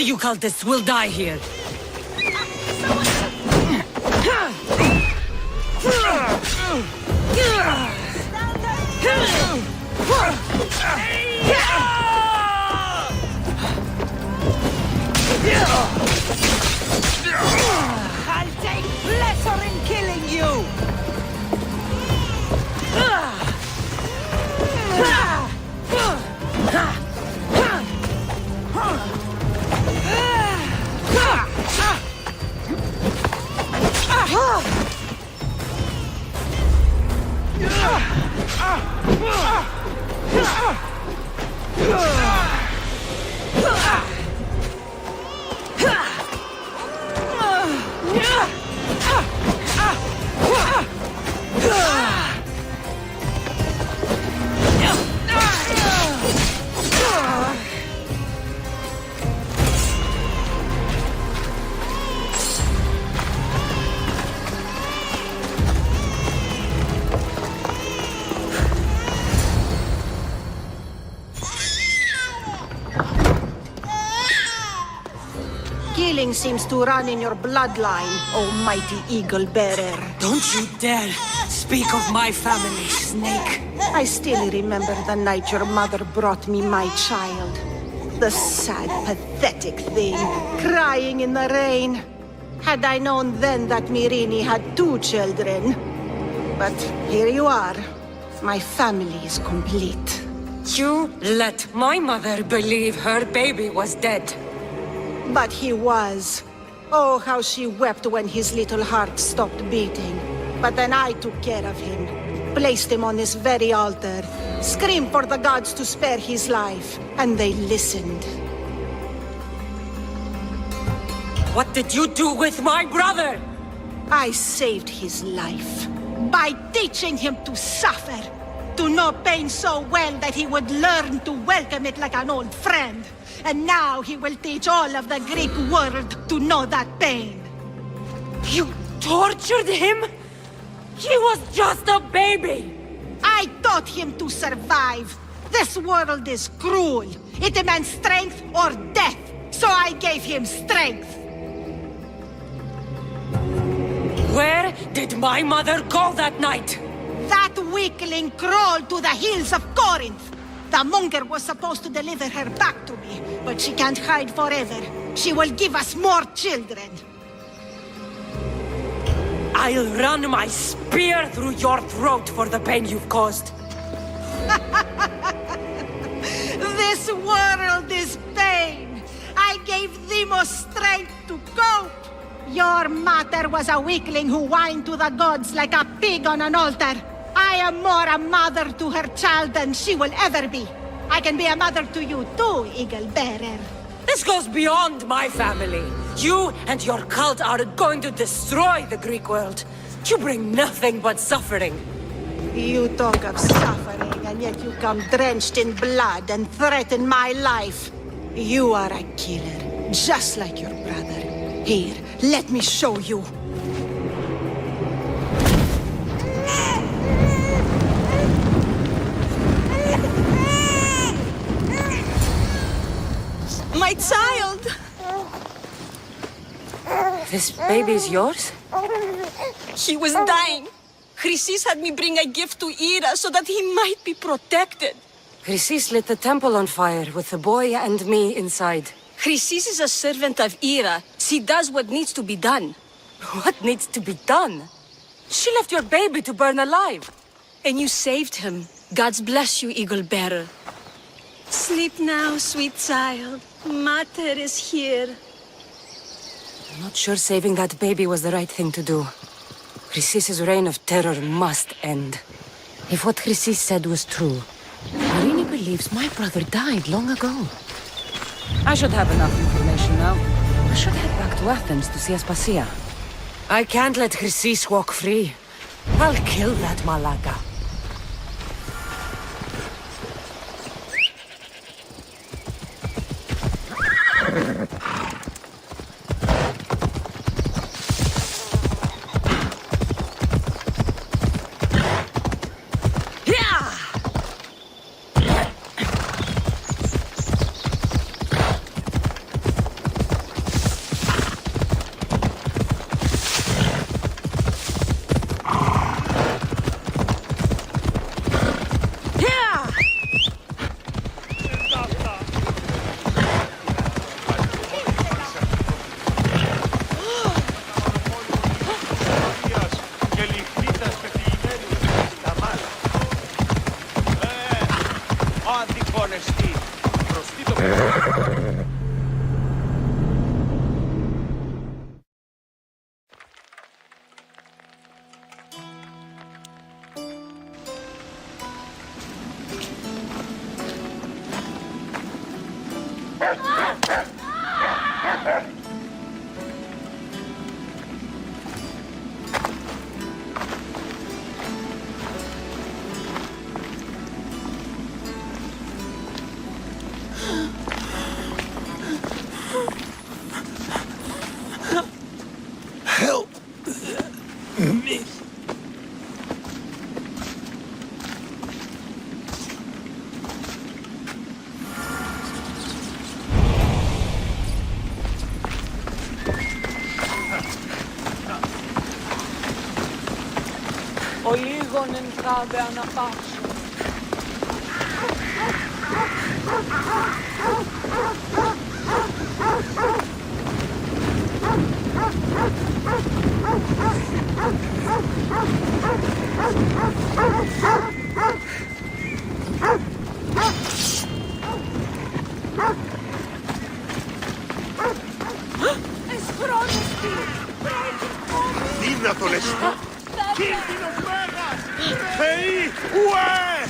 you cultists will die here. I'll take pleasure in killing you! Killing seems to run in your bloodline, almighty eagle bearer. Don't you dare speak of my family, snake. I still remember the night your mother brought me my child. The sad, pathetic thing, crying in the rain. Had I known then that Mirini had 2 children. But here you are. My family is complete. You let my mother believe her baby was dead. But he was. Oh, how she wept when his little heart stopped beating. But then I took care of him, placed him on this very altar, screamed for the gods to spare his life, and they listened. What did you do with my brother? I saved his life by teaching him to suffer, to know pain so well that he would learn to welcome it like an old friend. And now he will teach all of the Greek world to know that pain. You tortured him? He was just a baby! I taught him to survive. This world is cruel. It demands strength or death. So I gave him strength. Where did my mother go that night? That weakling crawled to the hills of Corinth. The monger was supposed to deliver her back to me, but she can't hide forever. She will give us more children. I'll run my spear through your throat for the pain you've caused. This world is pain. I gave Demos strength to cope. Your mother was a weakling who whined to the gods like a pig on an altar. I am more a mother to her child than she will ever be. I can be a mother to you too, Eagle Bearer. This goes beyond my family. You and your cult are going to destroy the Greek world. You bring nothing but suffering. You talk of suffering, and yet you come drenched in blood and threaten my life. You are a killer, just like your brother. Here, let me show you. My child! This baby's yours? He was dying. Chrysis had me bring a gift to Ira so that he might be protected. Chrysis lit the temple on fire with the boy and me inside. Chrysis is a servant of Ira. She does what needs to be done. What needs to be done? She left your baby to burn alive. And you saved him. Gods bless you, Eagle Bearer. Sleep now, sweet child. Mater is here. I'm not sure saving that baby was the right thing to do. Chrysis' reign of terror must end. If what Chrysis said was true, Marini believes my brother died long ago. I should have enough information now. I should head back to Athens to see Aspasia. I can't let Chrysis walk free. I'll kill that Malaka. Help me. Ο λίγον εν κάβε αναπαύσου. Δίνα το λες. Κίνδυνος μέγας! Θεοί! Ουέ!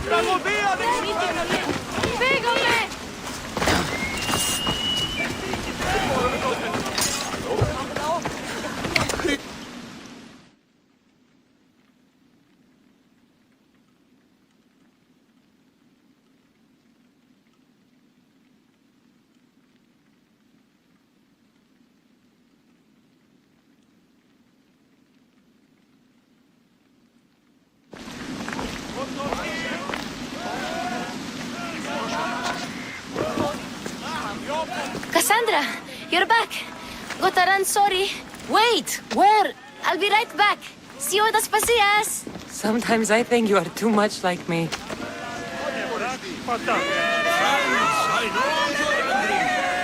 Τραγωδία δεν Φύγαμε! Cassandra, you're back. Gotta run, sorry. Wait, where? I'll be right back. See you at Aspasias. Sometimes I think you are too much like me.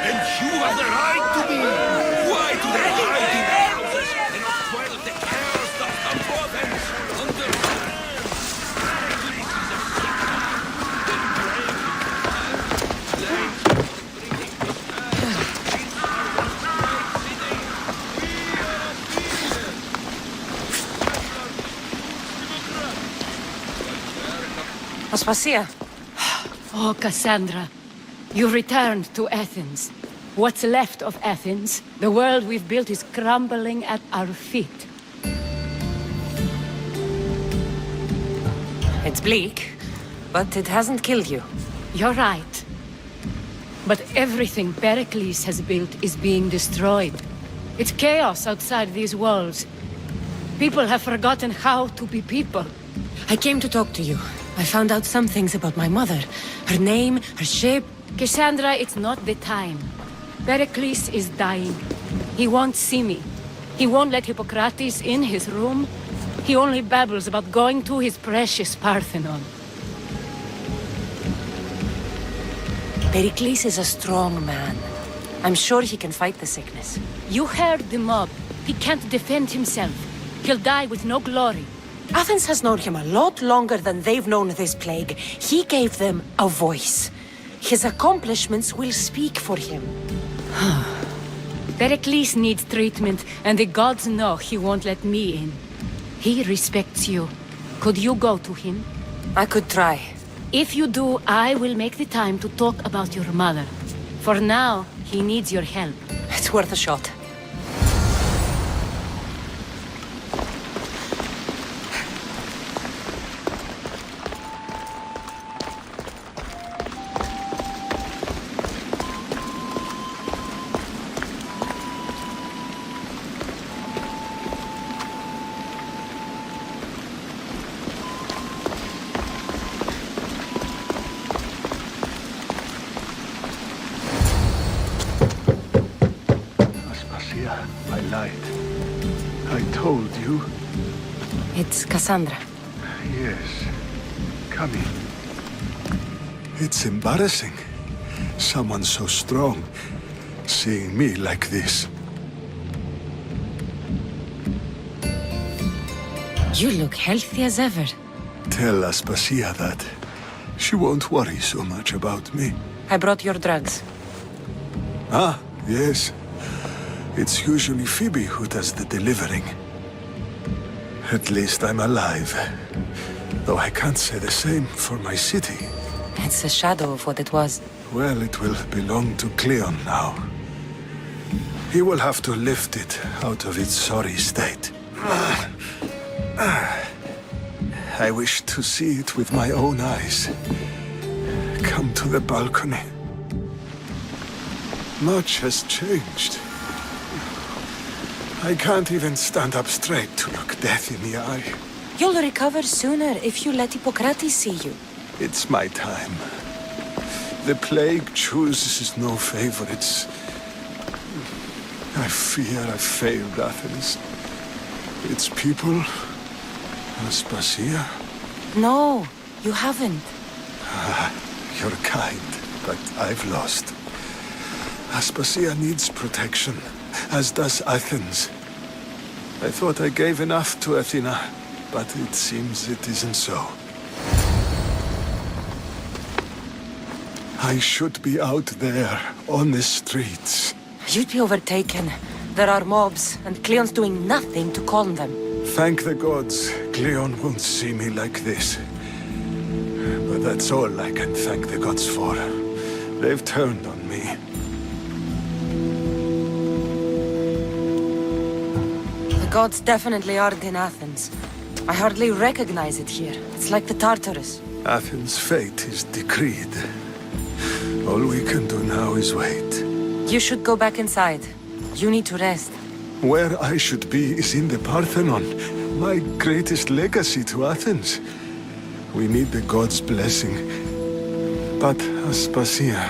And you have the right to be! Why do they hide in their houses and not quell the chaos that come for them? Aspasia. Oh, Cassandra, you returned to Athens. What's left of Athens, the world we've built is crumbling at our feet. It's bleak, but it hasn't killed you. You're right. But everything Pericles has built is being destroyed. It's chaos outside these walls. People have forgotten how to be people. I came to talk to you. I found out some things about my mother. Her name, her shape. Cassandra, it's not the time. Pericles is dying. He won't see me. He won't let Hippocrates in his room. He only babbles about going to his precious Parthenon. Pericles is a strong man. I'm sure he can fight the sickness. You heard the mob. He can't defend himself. He'll die with no glory. Athens has known him a lot longer than they've known this plague. He gave them a voice. His accomplishments will speak for him. Pericles needs treatment, and the gods know he won't let me in. He respects you. Could you go to him? I could try. If you do, I will make the time to talk about your mother. For now, he needs your help. It's worth a shot. I lied. I told you. It's Cassandra. Yes. Come in. It's embarrassing. Someone so strong, seeing me like this. You look healthy as ever. Tell Aspasia that. She won't worry so much about me. I brought your drugs. Ah, yes. It's usually Phoebe who does the delivering. At least I'm alive. Though I can't say the same for my city. It's a shadow of what it was. Well, it will belong to Cleon now. He will have to lift it out of its sorry state. I wish to see it with my own eyes. Come to the balcony. Much has changed. I can't even stand up straight to look death in the eye. You'll recover sooner if you let Hippocrates see you. It's my time. The plague chooses no favorites. I fear I failed Athens. Its people, Aspasia. No, you haven't. You're kind, but I've lost. Aspasia needs protection, as does Athens. I thought I gave enough to Athena, but it seems it isn't so. I should be out there, on the streets. You'd be overtaken. There are mobs, and Cleon's doing nothing to calm them. Thank the gods, Cleon won't see me like this. But that's all I can thank the gods for. They've turned on me. The gods definitely aren't in Athens. I hardly recognize it here. It's like the Tartarus. Athens' fate is decreed. All we can do now is wait. You should go back inside. You need to rest. Where I should be is in the Parthenon, my greatest legacy to Athens. We need the gods' blessing. But Aspasia...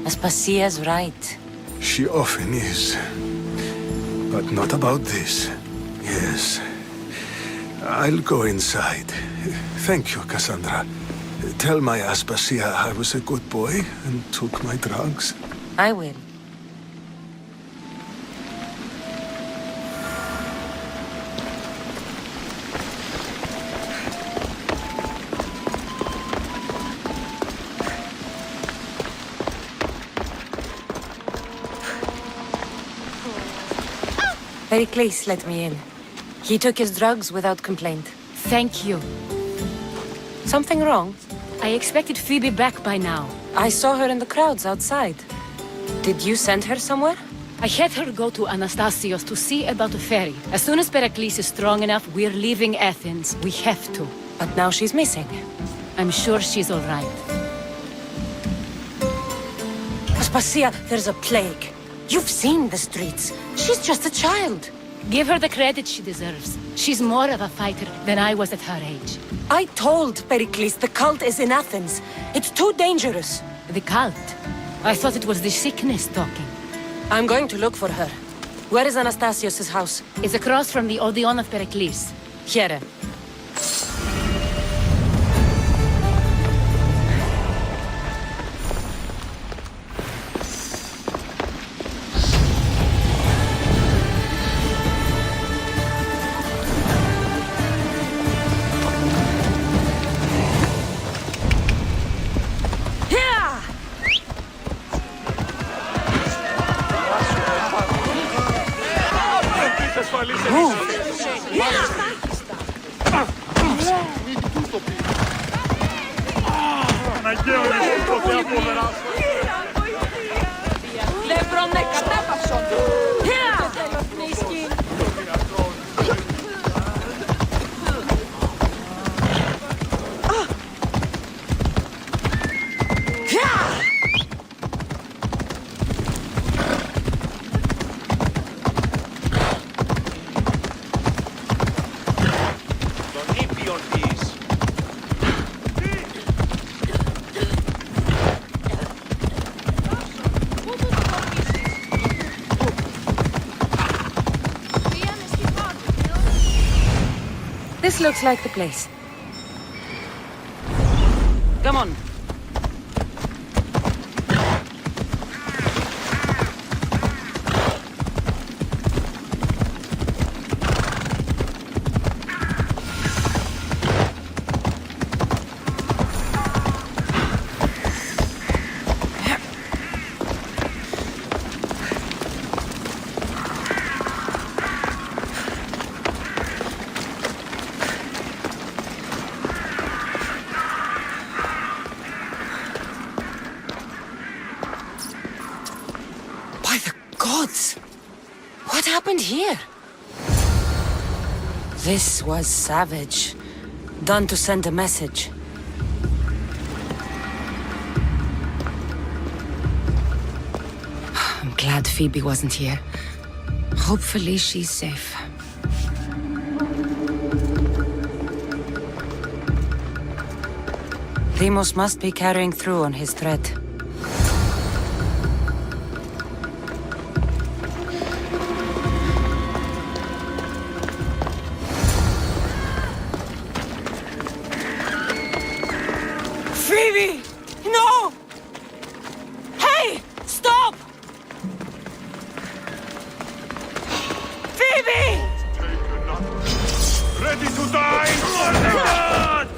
Aspasia's right. She often is. But not about this. Yes. I'll go inside. Thank you, Cassandra. Tell my Aspasia I was a good boy and took my drugs. I will. Pericles let me in. He took his drugs without complaint. Thank you. Something wrong? I expected Phoebe back by now. I saw her in the crowds outside. Did you send her somewhere? I had her go to Anastasios to see about the ferry. As soon as Pericles is strong enough, we're leaving Athens. We have to. But now she's missing. I'm sure she's all right. Aspasia, there's a plague. You've seen the streets. She's just a child. Give her the credit she deserves. She's more of a fighter than I was at her age. I told Pericles the cult is in Athens. It's too dangerous. The cult? I thought it was the sickness talking. I'm going to look for her. Where is Anastasios' house? It's across from the Odeon of Pericles. Here. This looks like the place. Come on. happened here? This was savage. Done to send a message. I'm glad Phoebe wasn't here. Hopefully she's safe. Deimos must be carrying through on his threat. Phoebe! No! Hey! Stop! Phoebe! Ready to die for the gods!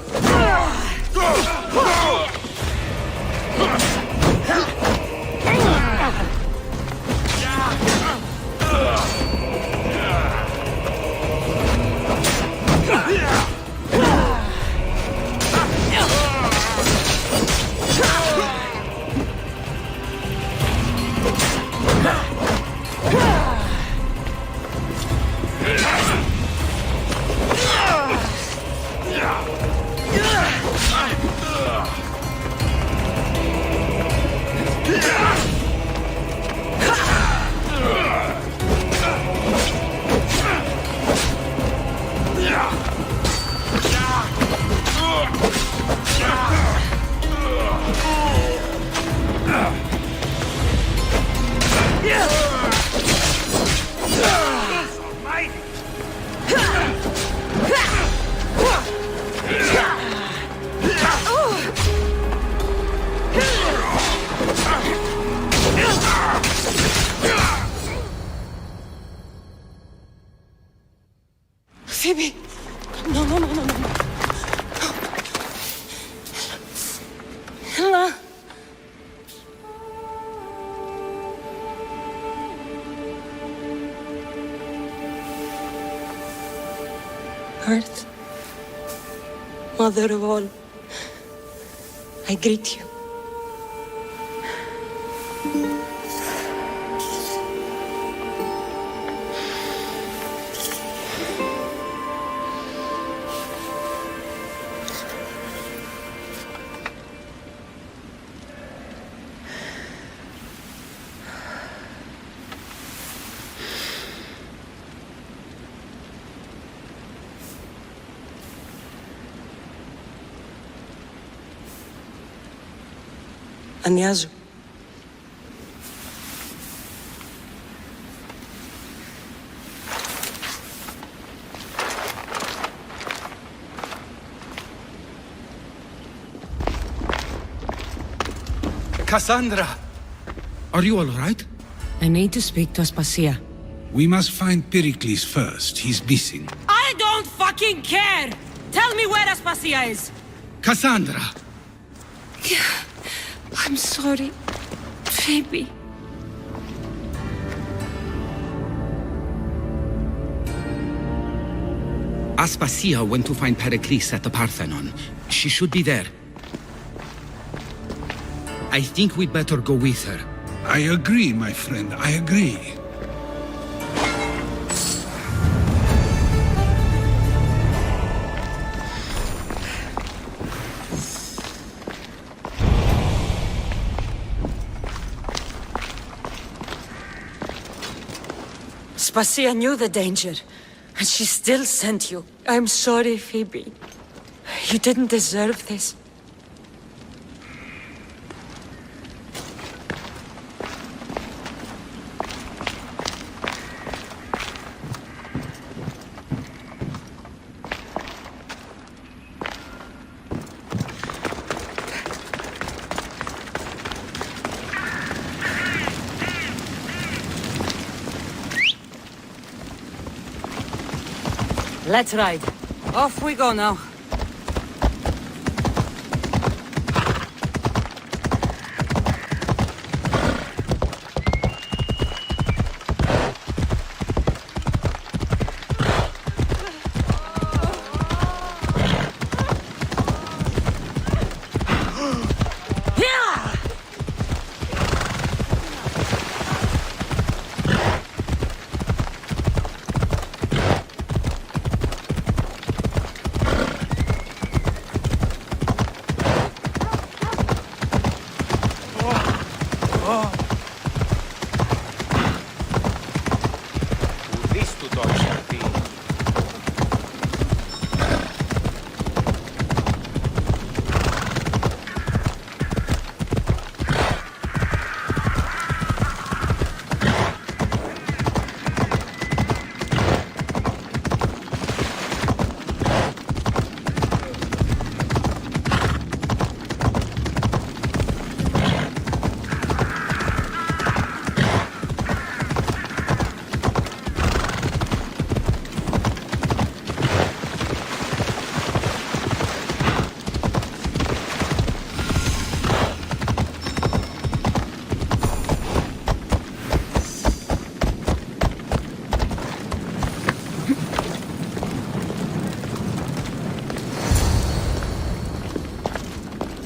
Phoebe! No, no, no, no, no. Ella! Earth, Mother of all, I greet you. Ανιάζω. Cassandra! Are you all right? I need to speak to Aspasia. We must find Pericles first. He's missing. I don't fucking care! Tell me where Aspasia is! Cassandra! I'm sorry, Phoebe. Aspasia went to find Pericles at the Parthenon. She should be there. I think we'd better go with her. I agree, my friend. I agree. Aspasia knew the danger, and she still sent you. I'm sorry, Phoebe. You didn't deserve this. Let's ride. Off we go now.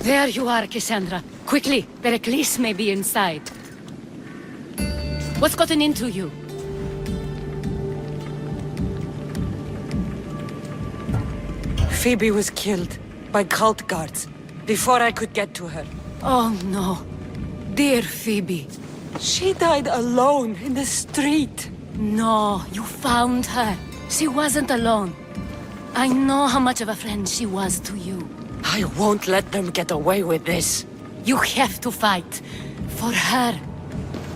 There you are, Cassandra. Quickly, Pericles may be inside. What's gotten into you? Phoebe was killed by cult guards before I could get to her. Oh no. Dear Phoebe. She died alone in the street. No, you found her. She wasn't alone. I know how much of a friend she was to you. I won't let them get away with this. You have to fight. For her.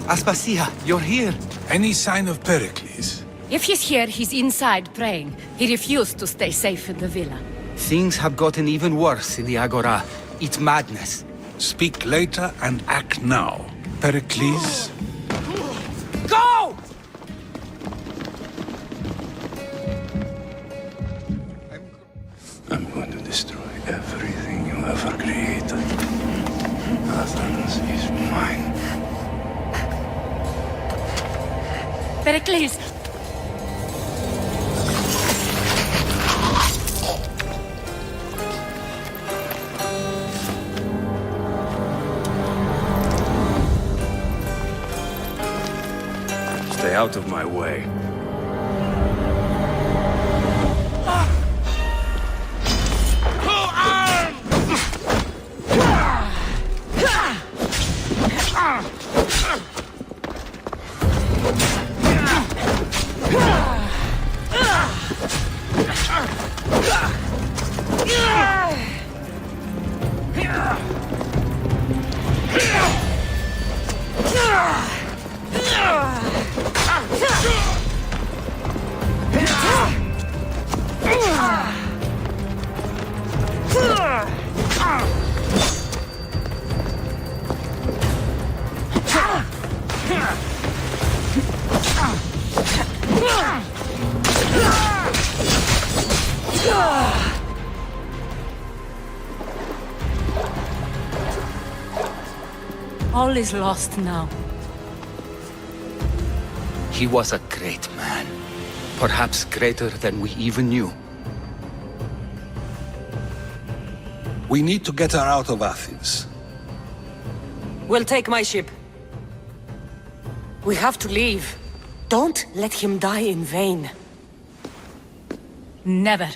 Aspasia, you're here. Any sign of Pericles? If he's here, he's inside praying. He refused to stay safe in the villa. Things have gotten even worse in the Agora. It's madness. Speak later and act now. Pericles? Go! I'm going to destroy everything you ever created. Athens is mine. Pericles! Stay out of my way. All is lost now. He was a great man. Perhaps greater than we even knew. We need to get her out of Athens. We'll take my ship. We have to leave. Don't let him die in vain. Never.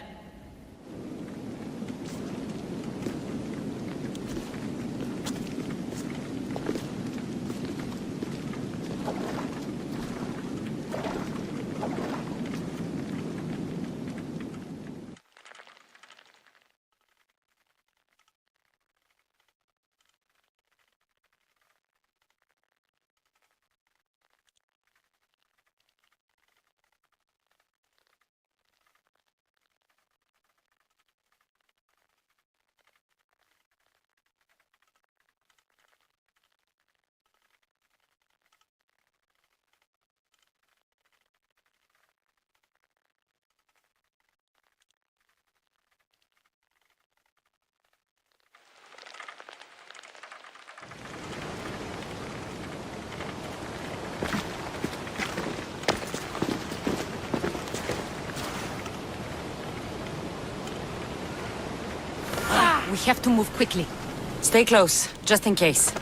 We have to move quickly. Stay close, just in case.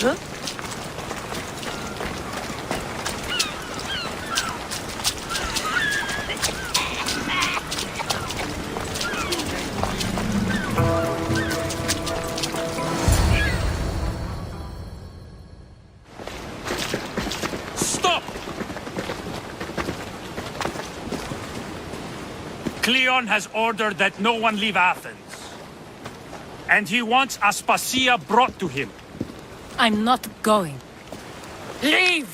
Huh? Stop! Cleon has ordered that no one leave Athens. And he wants Aspasia brought to him. I'm not going. Leave!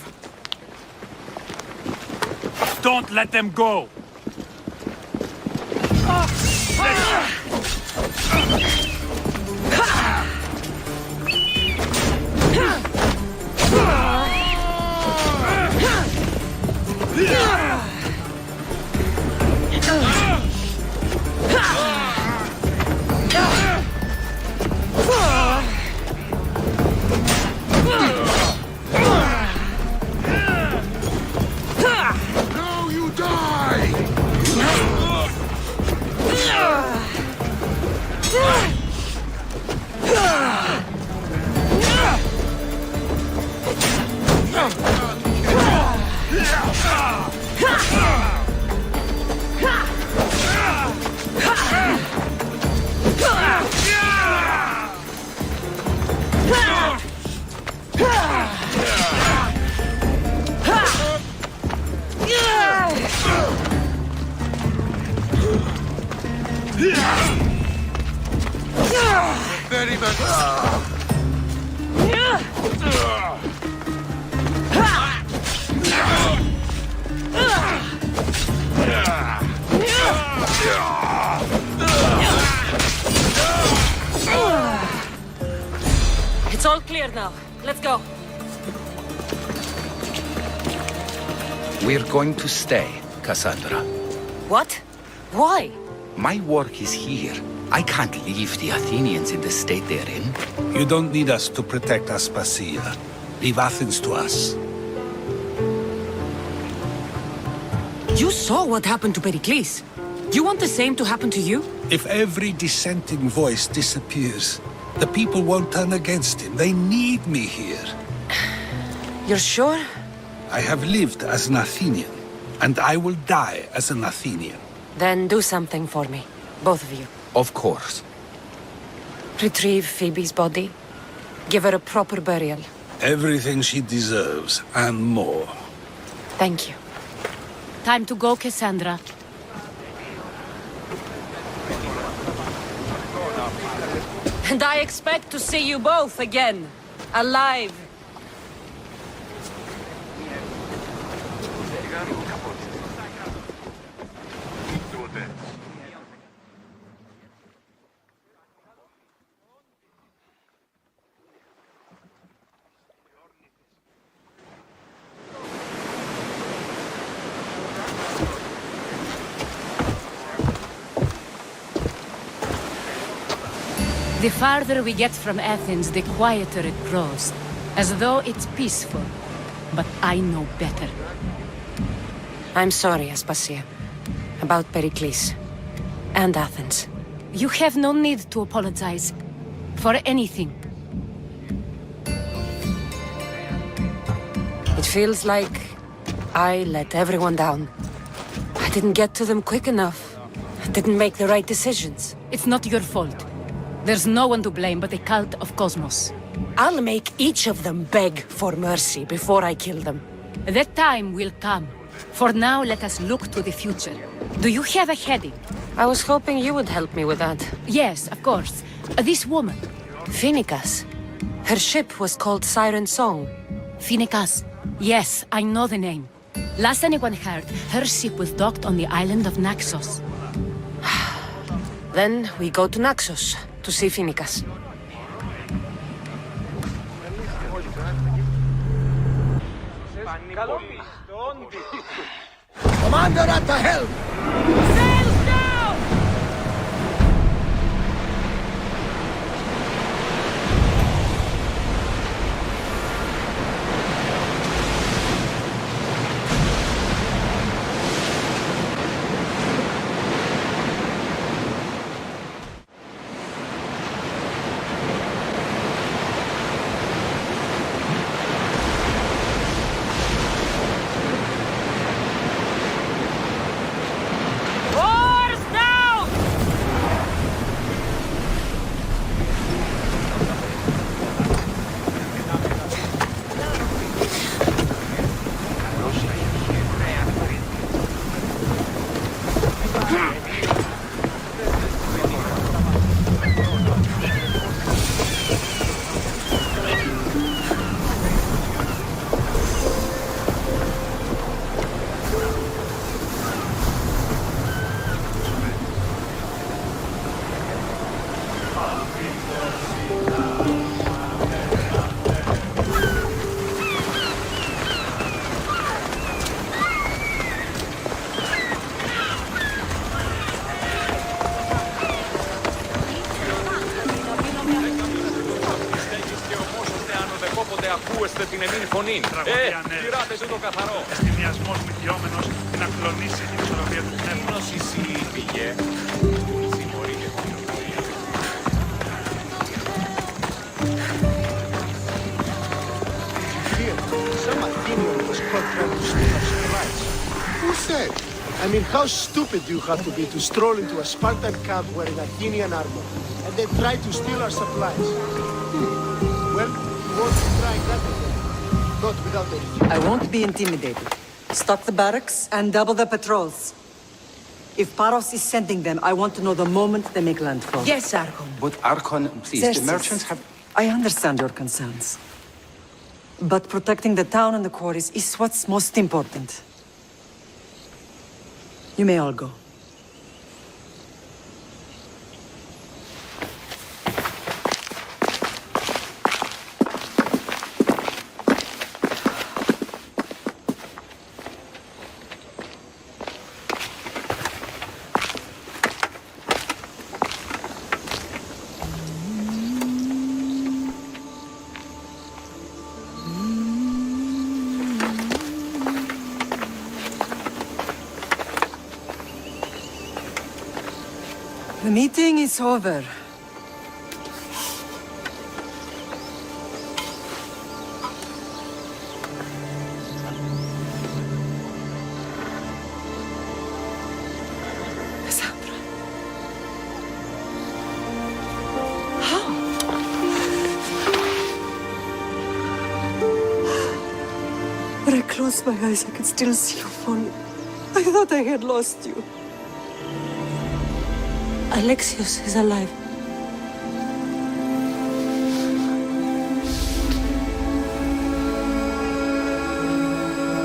Don't let them go. Now you die! Very much. It's all clear now. Let's go. We're going to stay, Cassandra. What? Why? My work is here. I can't leave the Athenians in the state they're in. You don't need us to protect Aspasia. Leave Athens to us. You saw what happened to Pericles. You want the same to happen to you? If every dissenting voice disappears, the people won't turn against him. They need me here. You're sure? I have lived as an Athenian, and I will die as an Athenian. Then do something for me. Both of you. Of course. Retrieve Phoebe's body. Give her a proper burial. Everything she deserves, and more. Thank you. Time to go, Cassandra. And I expect to see you both again. Alive. The farther we get from Athens, the quieter it grows. As though it's peaceful. But I know better. I'm sorry, Aspasia. About Pericles. And Athens. You have no need to apologize. For anything. It feels like I let everyone down. I didn't get to them quick enough. I didn't make the right decisions. It's not your fault. There's no one to blame but the cult of Cosmos. I'll make each of them beg for mercy before I kill them. That time will come. For now, let us look to the future. Do you have a heading? I was hoping you would help me with that. Yes, of course. This woman. Phoenicas. Her ship was called Siren Song. Phoenicas. Yes, I know the name. Last anyone heard, her ship was docked on the island of Naxos. Then we go to Naxos to see Phoenicas. Commander at the helm! Sails down! ακούεστε την εμήν φωνή. Τυράτε σε το καθαρό. Εστιμιασμός μυθιόμενος να κλονίσει την ισορροπία του πνεύματος. Πήγε. Συμμορείτε. Here, some Athenian was caught trying to steal our supplies. Who said? I mean, how stupid do you have to be to stroll into a Spartan camp wearing Athenian armor and then try to steal our supplies? Well, you won't be trying that again. Not without a... I won't be intimidated. Stock the barracks and double the patrols. If Paros is sending them, I want to know the moment they make landfall. Yes, Archon. But Archon, please, Xerxes, the merchants have... I understand your concerns. But protecting the town and the quarries is what's most important. You may all go. The meeting is over. Cassandra. How? When I closed my eyes, I could still see you falling. I thought I had lost you. Alexios is alive.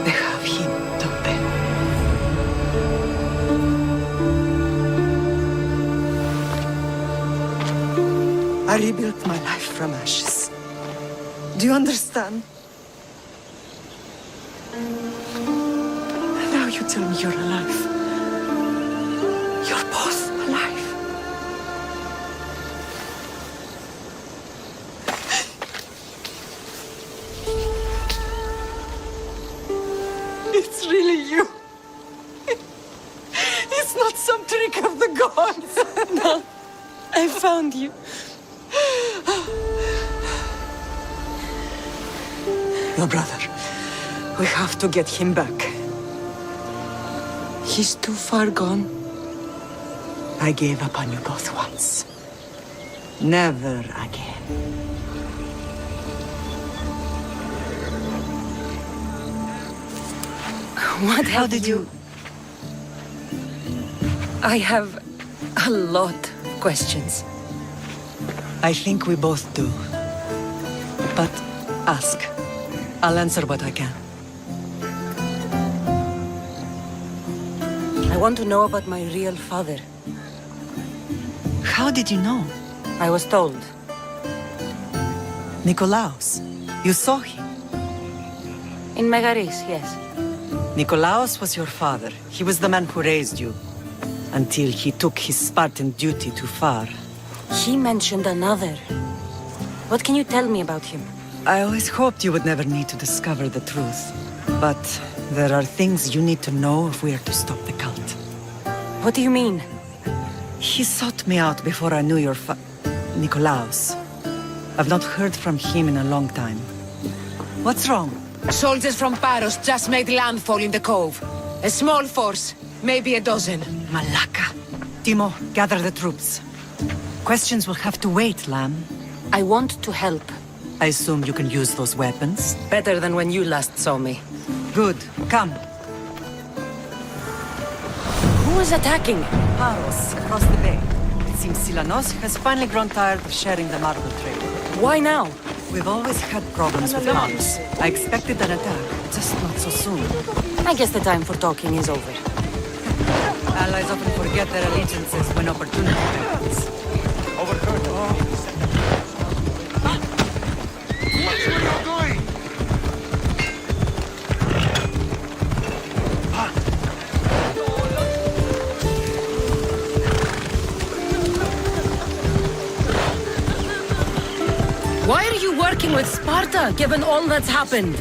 They have him, don't they? I rebuilt my life from ashes. Do you understand? Now you tell me you're alive. You're both alive. It's really you. It's not some trick of the gods. No, I found you. Your brother. We have to get him back. He's too far gone. I gave up on you both once. Never again. How did you... I have a lot of questions. I think we both do. But ask. I'll answer what I can. I want to know about my real father. How did you know? I was told. Nikolaos. You saw him. In Megaris, yes. Nikolaos was your father. He was the man who raised you. Until he took his Spartan duty too far. He mentioned another. What can you tell me about him? I always hoped you would never need to discover the truth. But there are things you need to know if we are to stop the cult. What do you mean? He sought me out before I knew your Nikolaos. I've not heard from him in a long time. What's wrong? Soldiers from Paros just made landfall in the cove. A small force, maybe a dozen. Malaka. Timo, gather the troops. Questions will have to wait, Lamb. I want to help. I assume you can use those weapons? Better than when you last saw me. Good. Come. Who is attacking? Paros, across the bay. It seems Silanos has finally grown tired of sharing the marble trade. Why now? We've always had problems with Paros. I expected an attack, just not so soon. I guess the time for talking is over. Allies often forget their allegiances when opportunity happens. Overheard. Watch where you're going! Why are you working with Sparta, given all that's happened?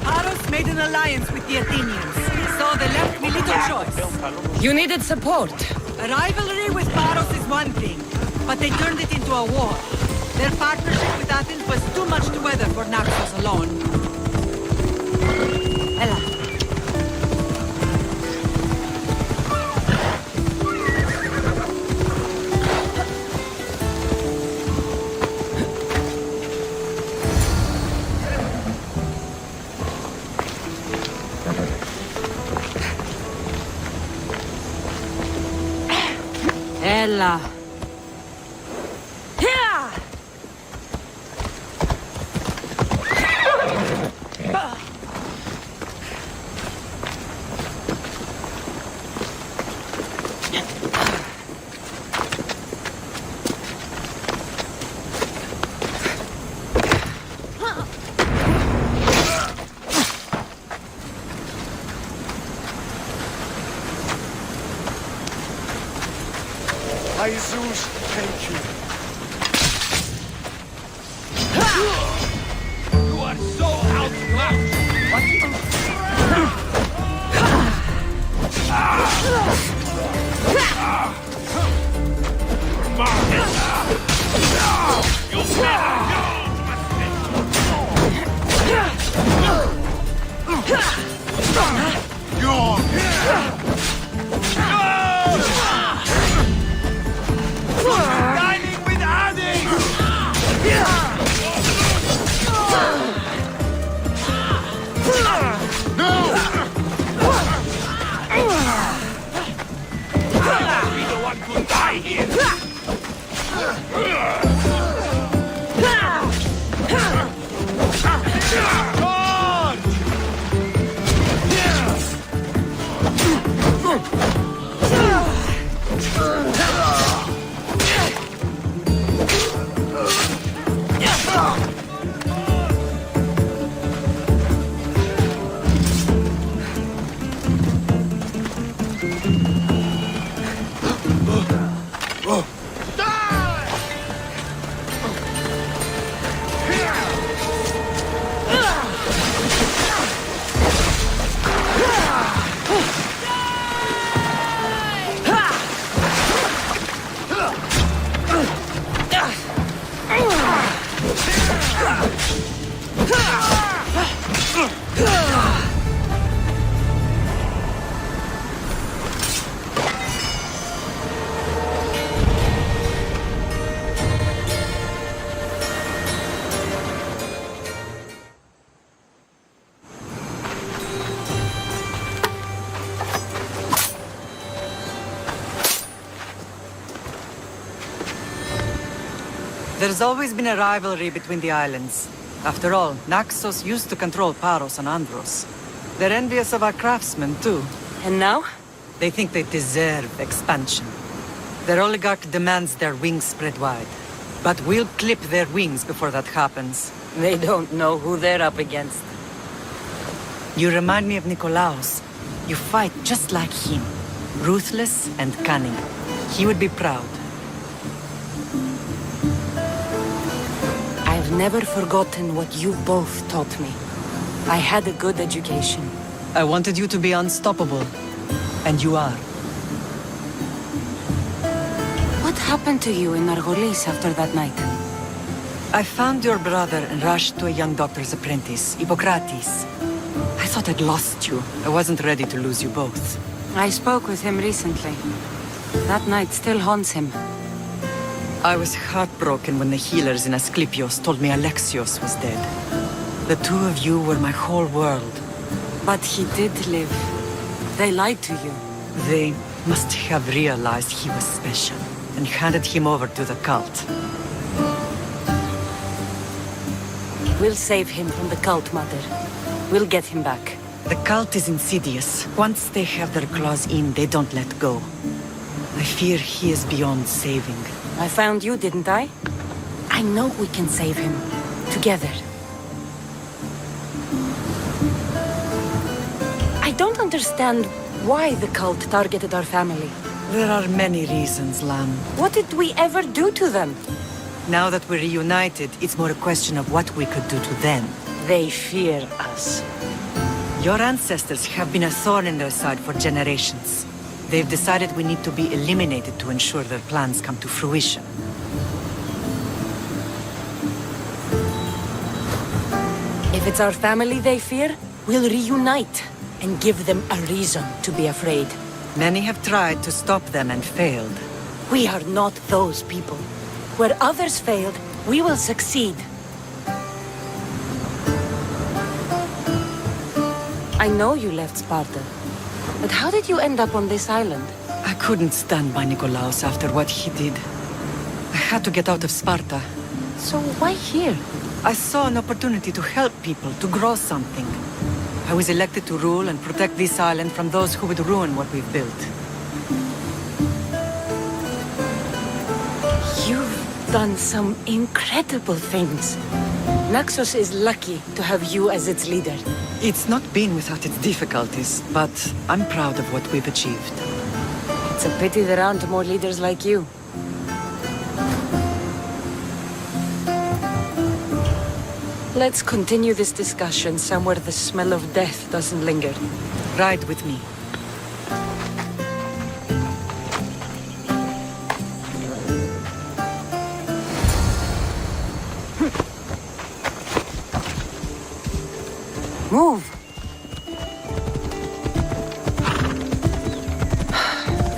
Paros made an alliance with the Athenians, so they left me little choice. You needed support. A rivalry with Paros is one thing, but they turned it into a war. Their partnership with Athens was too much to weather for Naxos alone. Ella. Ella. Here! Jesus, thank you. You are so outmatched! Dining with Addy! Be the one to die here! There's always been a rivalry between the islands. After all, Naxos used to control Paros and Andros. They're envious of our craftsmen, too. And now? They think they deserve expansion. Their oligarch demands their wings spread wide. But we'll clip their wings before that happens. They don't know who they're up against. You remind me of Nikolaos. You fight just like him. Ruthless and cunning. He would be proud. I've never forgotten what you both taught me. I had a good education. I wanted you to be unstoppable. And you are. What happened to you in Argolis after that night? I found your brother and rushed to a young doctor's apprentice, Hippocrates. I thought I'd lost you. I wasn't ready to lose you both. I spoke with him recently. That night still haunts him. I was heartbroken when the healers in Asclepios told me Alexios was dead. The two of you were my whole world. But he did live. They lied to you. They must have realized he was special and handed him over to the cult. We'll save him from the cult, Mother. We'll get him back. The cult is insidious. Once they have their claws in, they don't let go. I fear he is beyond saving. I found you, didn't I? I know we can save him. Together. I don't understand why the cult targeted our family. There are many reasons, Lam. What did we ever do to them? Now that we're reunited, it's more a question of what we could do to them. They fear us. Your ancestors have been a thorn in their side for generations. They've decided we need to be eliminated to ensure their plans come to fruition. If it's our family they fear, we'll reunite and give them a reason to be afraid. Many have tried to stop them and failed. We are not those people. Where others failed, we will succeed. I know you left Sparta, but how did you end up on this island? I couldn't stand by Nikolaos after what he did. I had to get out of Sparta. So why here? I saw an opportunity to help people, to grow something. I was elected to rule and protect this island from those who would ruin what we've built. You've done some incredible things. Naxos is lucky to have you as its leader. It's not been without its difficulties, but I'm proud of what we've achieved. It's a pity there aren't more leaders like you. Let's continue this discussion somewhere the smell of death doesn't linger. Ride with me. Move!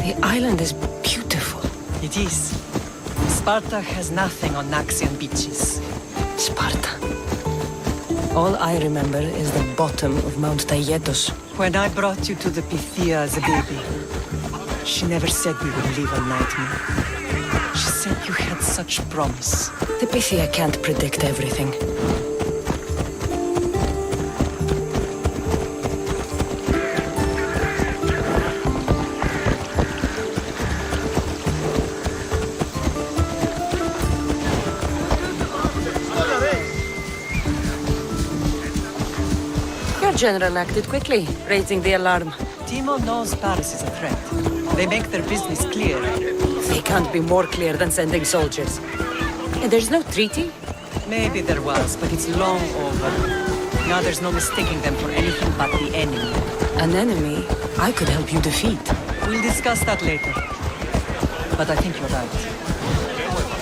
The island is beautiful. It is. Sparta has nothing on Naxian beaches. Sparta. All I remember is the bottom of Mount Taygetos. When I brought you to the Pythia as a baby, she never said we would live a nightmare. She said you had such promise. The Pythia can't predict everything. General acted quickly, raising the alarm. Timo knows Paris is a threat. They make their business clear. They can't be more clear than sending soldiers. And there's no treaty? Maybe there was, but it's long over. Now there's no mistaking them for anything but the enemy. An enemy I could help you defeat. We'll discuss that later. But I think you're right.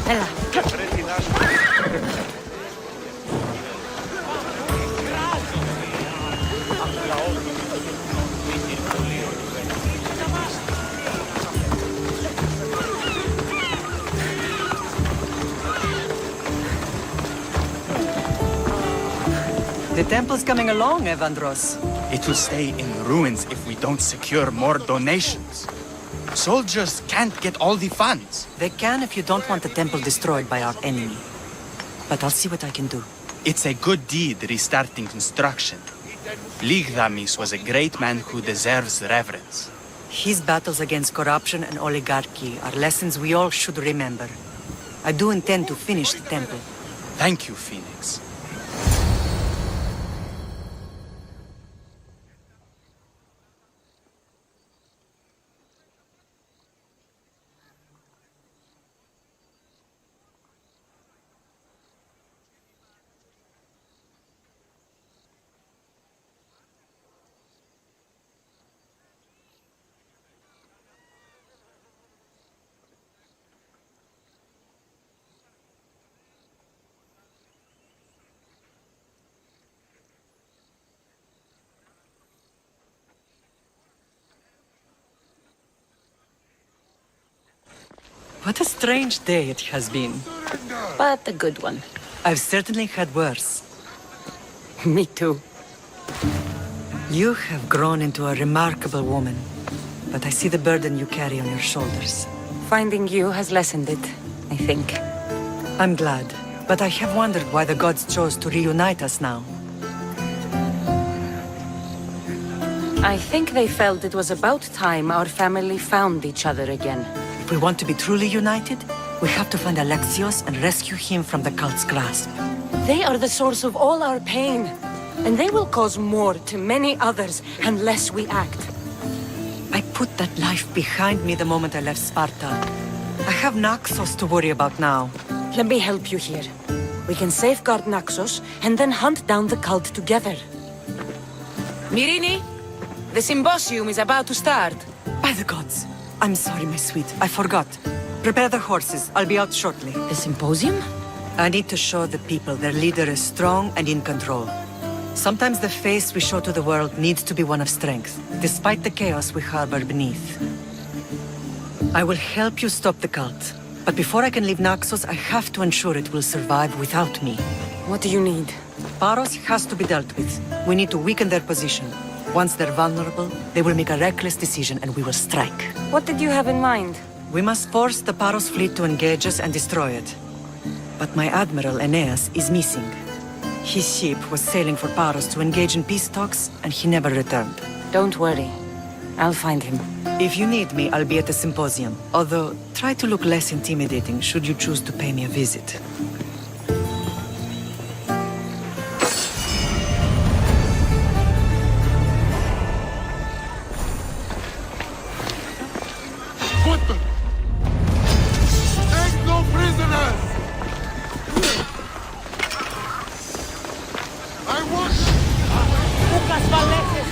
Ella. The temple's coming along, Evandros. It will stay in ruins if we don't secure more donations. Soldiers can't get all the funds. They can if you don't want the temple destroyed by our enemy. But I'll see what I can do. It's a good deed restarting construction. Ligdamis was a great man who deserves reverence. His battles against corruption and oligarchy are lessons we all should remember. I do intend to finish the temple. Thank you, Phoenix. What a strange day it has been. But a good one. I've certainly had worse. Me too. You have grown into a remarkable woman, but I see the burden you carry on your shoulders. Finding you has lessened it, I think. I'm glad, but I have wondered why the gods chose to reunite us now. I think they felt it was about time our family found each other again. If we want to be truly united, we have to find Alexios and rescue him from the cult's grasp. They are the source of all our pain, and they will cause more to many others unless we act. I put that life behind me the moment I left Sparta. I have Naxos to worry about now. Let me help you here. We can safeguard Naxos and then hunt down the cult together. Mirini, the symposium is about to start. By the gods! I'm sorry, my sweet. I forgot. Prepare the horses. I'll be out shortly. The symposium? I need to show the people their leader is strong and in control. Sometimes the face we show to the world needs to be one of strength, despite the chaos we harbor beneath. I will help you stop the cult. But before I can leave Naxos, I have to ensure it will survive without me. What do you need? Paros has to be dealt with. We need to weaken their position. Once they're vulnerable, they will make a reckless decision and we will strike. What did you have in mind? We must force the Paros fleet to engage us and destroy it. But my admiral, Aeneas, is missing. His ship was sailing for Paros to engage in peace talks, and he never returned. Don't worry. I'll find him. If you need me, I'll be at the symposium. Although, try to look less intimidating should you choose to pay me a visit. What the? Take no prisoners! I want... Lucas Valeses!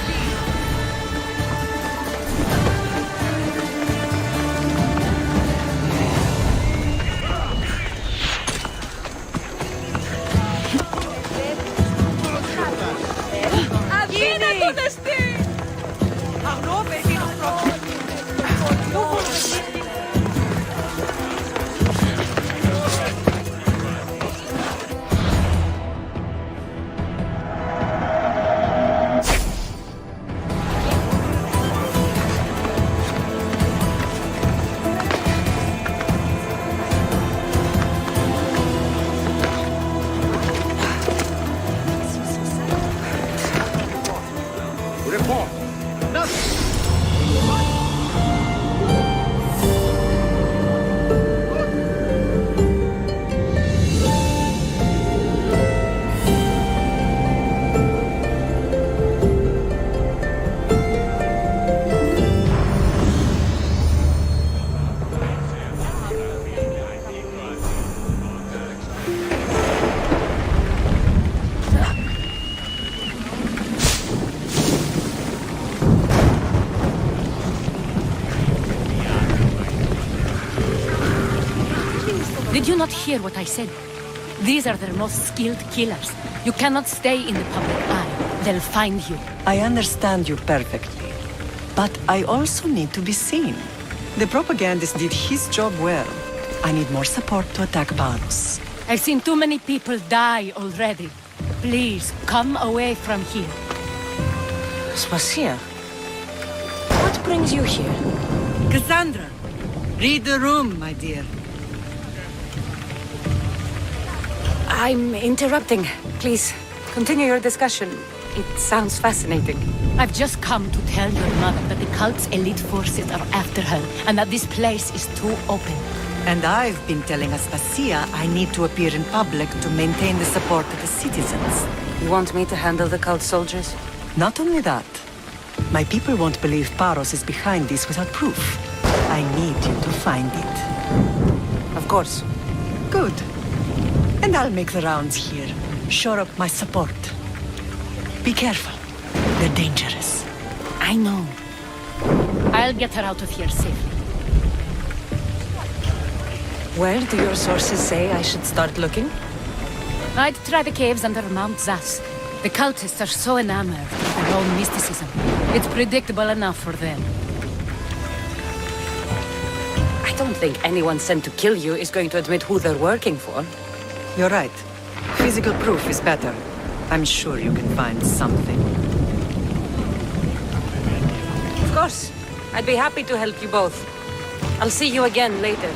Did you not hear what I said? These are their most skilled killers. You cannot stay in the public eye. They'll find you. I understand you perfectly. But I also need to be seen. The propagandist did his job well. I need more support to attack Paros. I've seen too many people die already. Please, come away from here. Aspasia? What brings you here? Cassandra, read the room, my dear. I'm interrupting. Please, continue your discussion. It sounds fascinating. I've just come to tell your mother that the cult's elite forces are after her, and that this place is too open. And I've been telling Aspasia I need to appear in public to maintain the support of the citizens. You want me to handle the cult soldiers? Not only that. My people won't believe Paros is behind this without proof. I need you to find it. Of course. Good. And I'll make the rounds here. Shore up my support. Be careful. They're dangerous. I know. I'll get her out of here safely. Where do your sources say I should start looking? I'd try the caves under Mount Zas. The cultists are so enamored with their own mysticism. It's predictable enough for them. I don't think anyone sent to kill you is going to admit who they're working for. You're right. Physical proof is better. I'm sure you can find something. Of course. I'd be happy to help you both. I'll see you again later.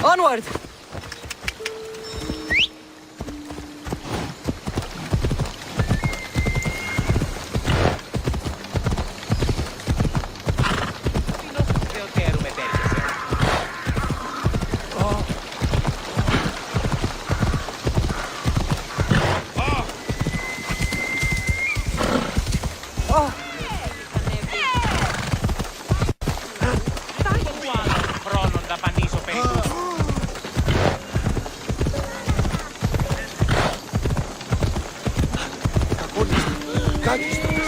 Onward! Duchess to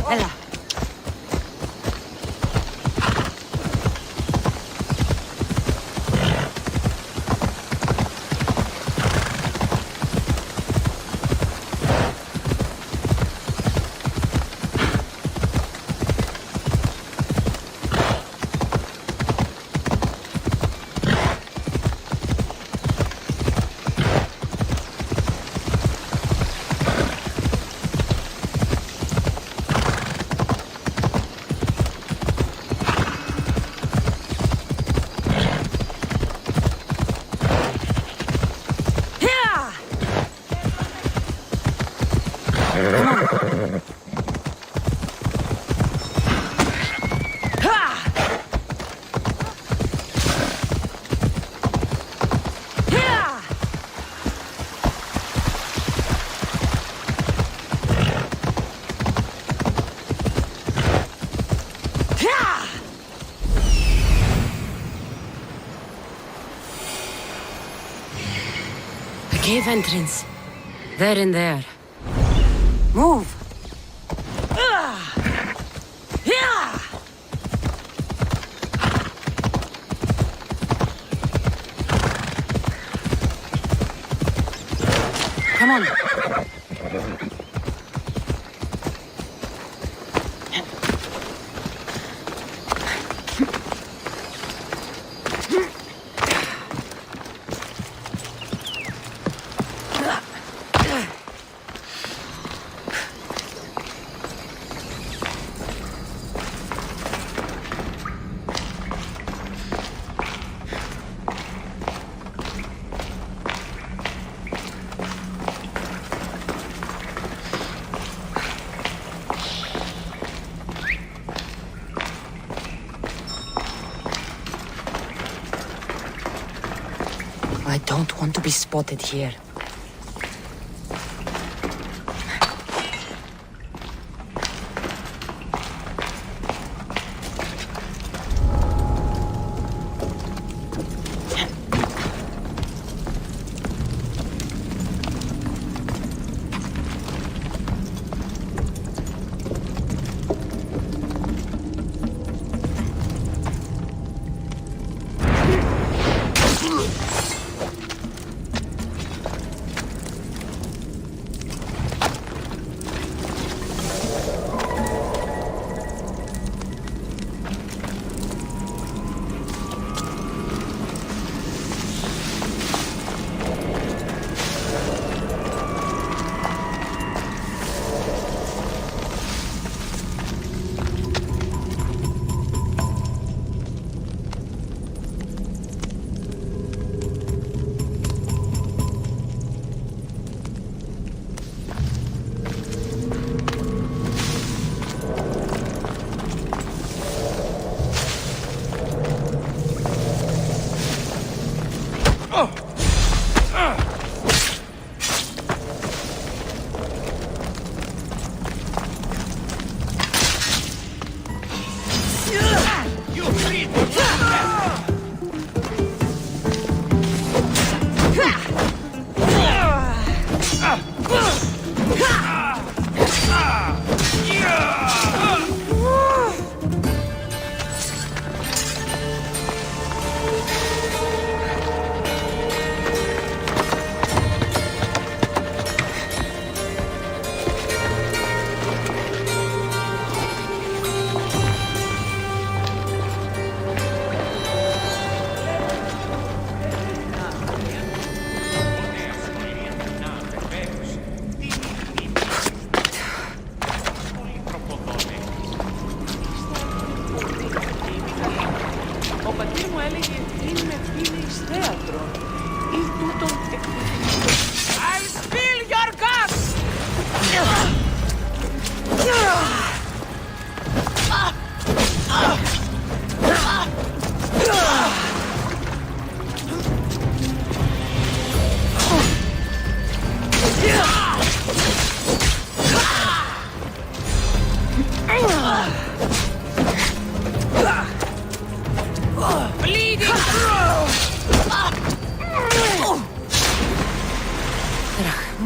Ella. Cave entrance. There and there. Move! Come on. I don't want to be spotted here.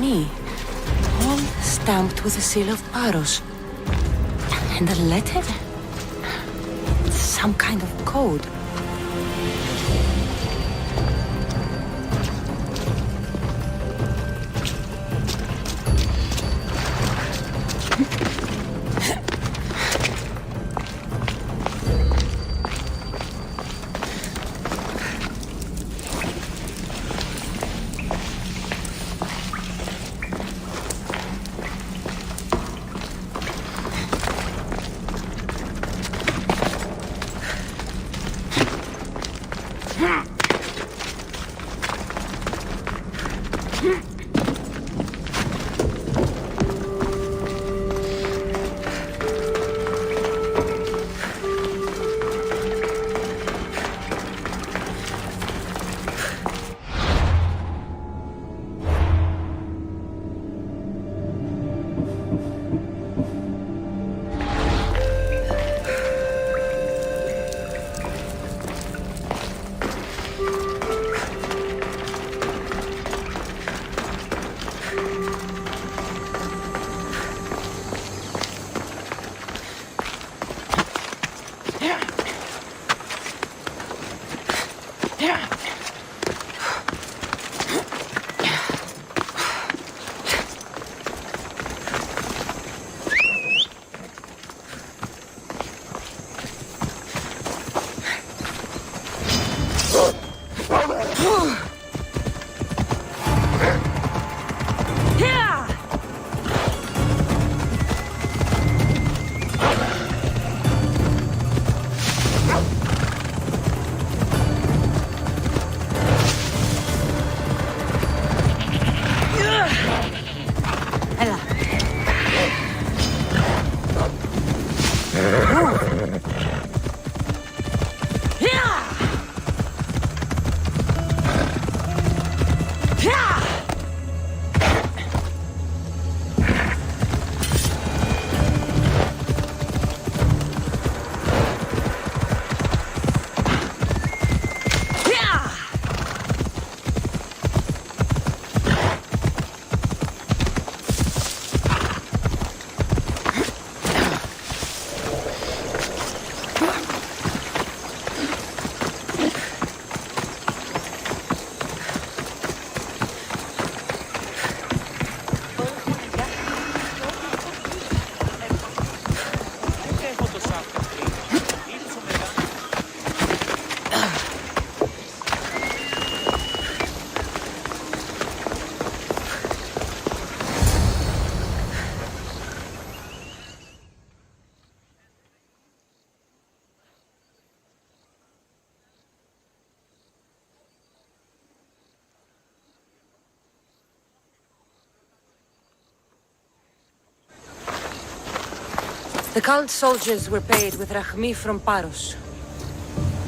me. All stamped with the seal of Paros. And a letter? Some kind of code. The cult soldiers were paid with Rahmi from Paros.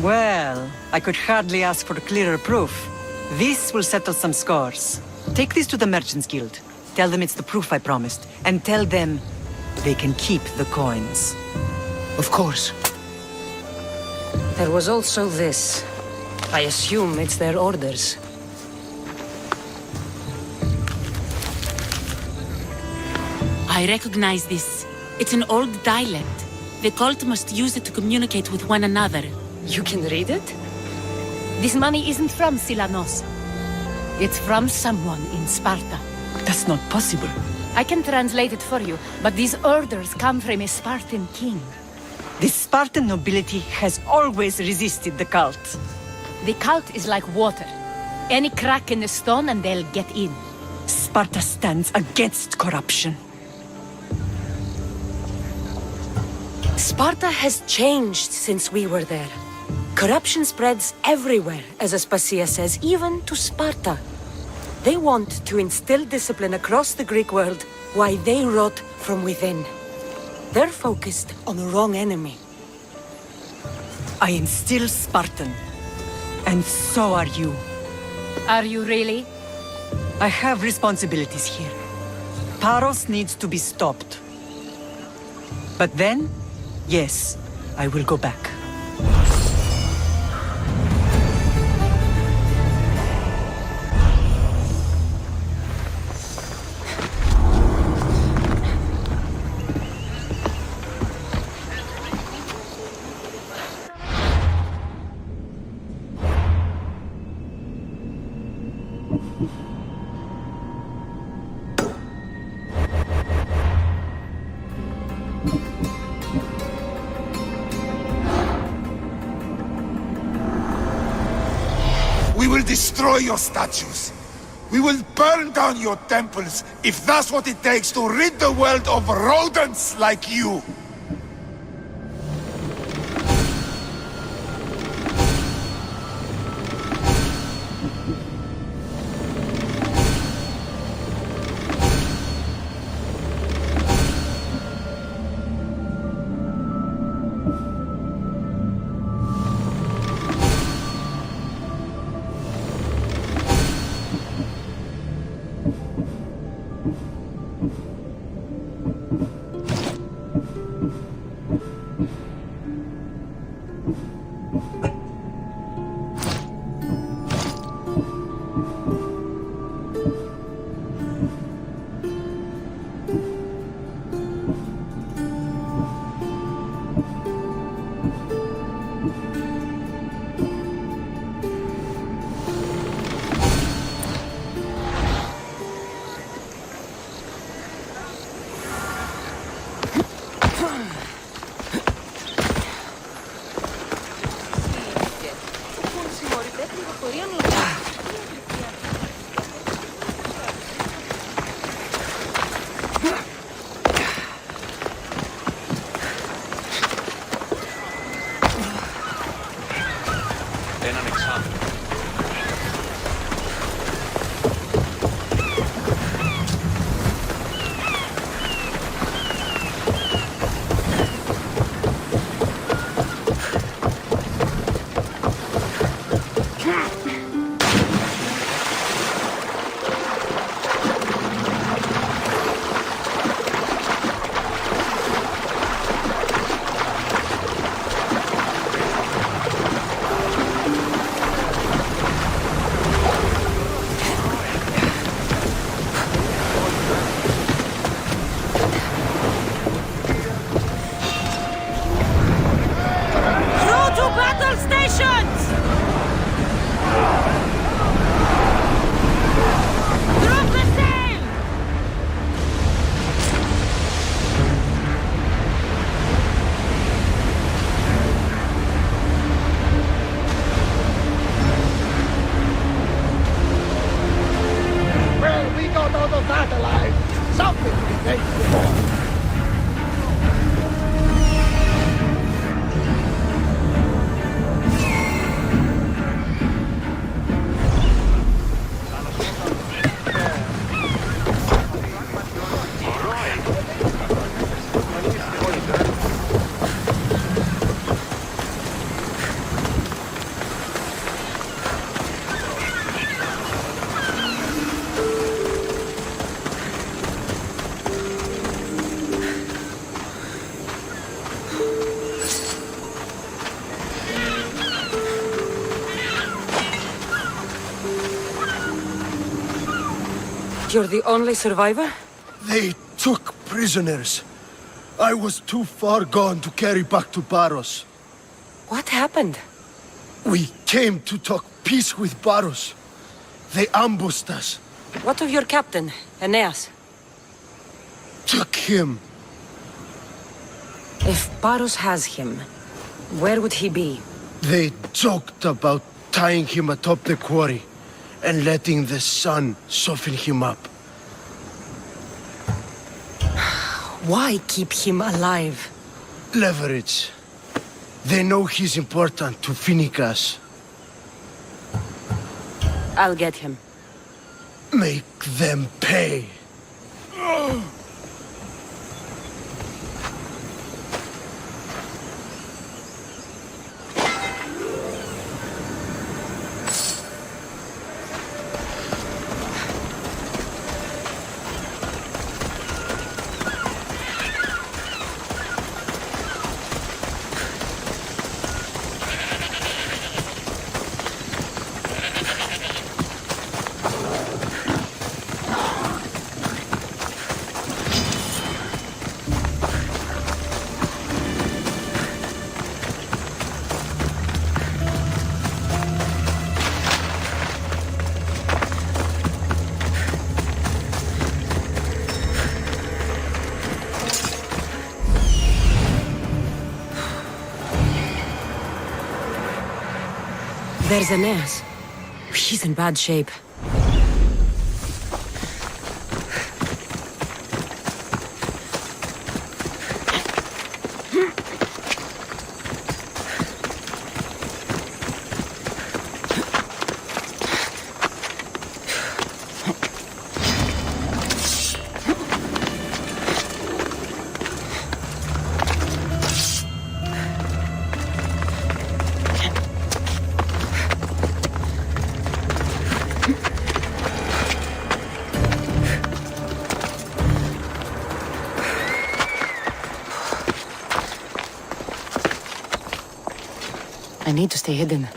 Well, I could hardly ask for clearer proof. This will settle some scores. Take this to the Merchants Guild. Tell them it's the proof I promised. And tell them they can keep the coins. Of course. There was also this. I assume it's their orders. I recognize this. It's an old dialect. The cult must use it to communicate with one another. You can read it? This money isn't from Silanos. It's from someone in Sparta. That's not possible. I can translate it for you, but these orders come from a Spartan king. The Spartan nobility has always resisted the cult. The cult is like water. Any crack in the stone and they'll get in. Sparta stands against corruption. Sparta has changed since we were there. Corruption spreads everywhere, as Aspasia says, even to Sparta. They want to instill discipline across the Greek world, while they rot from within. They're focused on the wrong enemy. I am still Spartan. And so are you. Are you really? I have responsibilities here. Paros needs to be stopped. But then, yes, I will go back. We will destroy your statues. We will burn down your temples if that's what it takes to rid the world of rodents like you. Έναν εξάμηνο. You're the only survivor? They took prisoners. I was too far gone to carry back to Baros. What happened? We came to talk peace with Baros. They ambushed us. What of your captain, Aeneas? Took him. If Baros has him, where would he be? They joked about tying him atop the quarry and letting the sun soften him up. Why keep him alive? Leverage. They know he's important to Finicas. I'll get him. Make them pay. There's Aeneas. He's in bad shape. I need to stay hidden.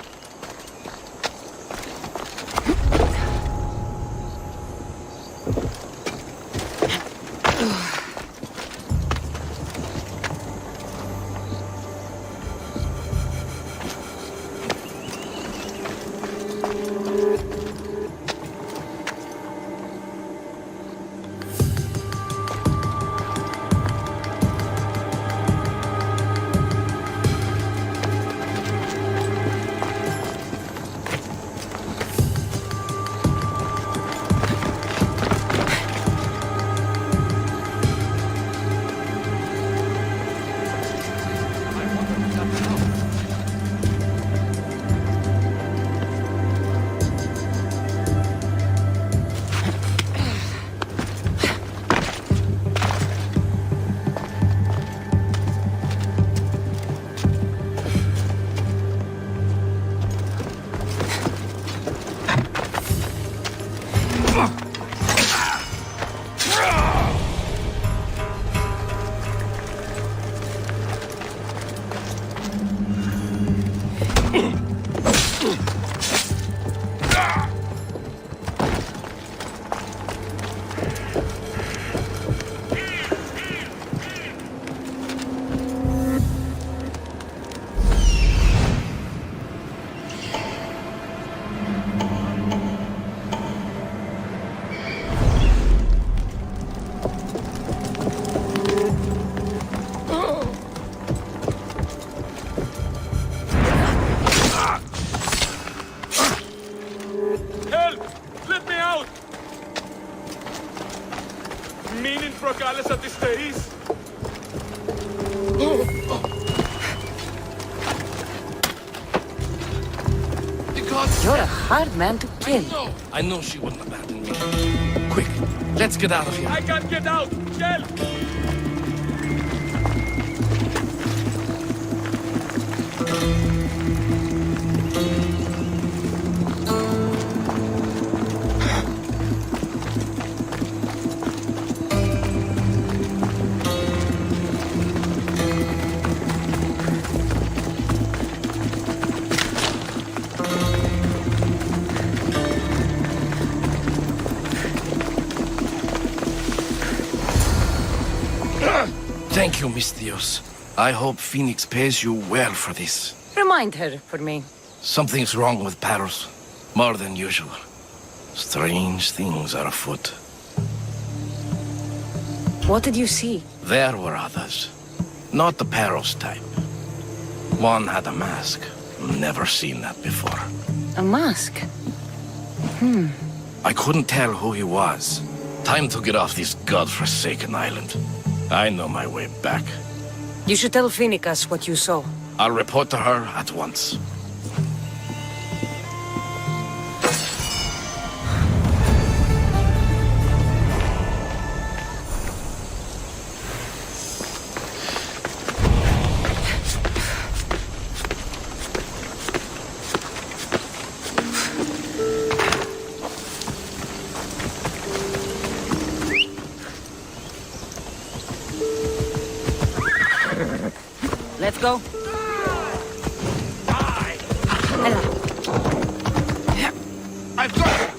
Μην προκάλεσα τις θεείς. You're a hard man to kill. I know she wouldn't abandon me. Quick, let's get out of here. I can't get out. Help! Thank you, Miss Dios. I hope Phoenix pays you well for this. Remind her for me. Something's wrong with Paros. More than usual. Strange things are afoot. What did you see? There were others. Not the Paros type. One had a mask. Never seen that before. A mask? I couldn't tell who he was. Time to get off this godforsaken island. I know my way back. You should tell Phoenicus what you saw. I'll report to her at once. Let's go. Hello. I've got it!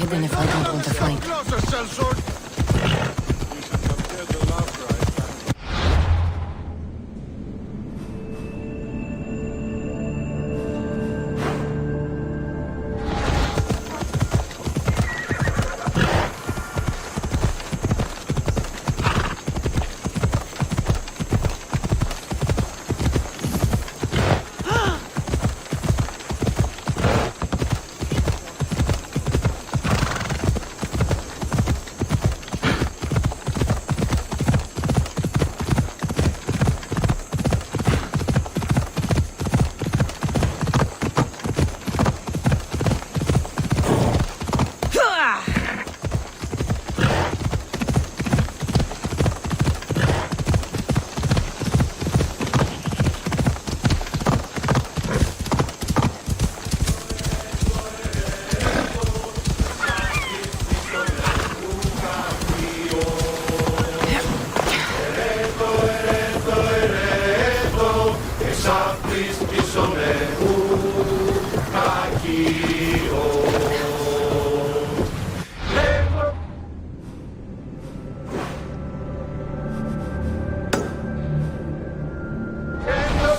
hidden if I don't want to fight. Closer, sellsword!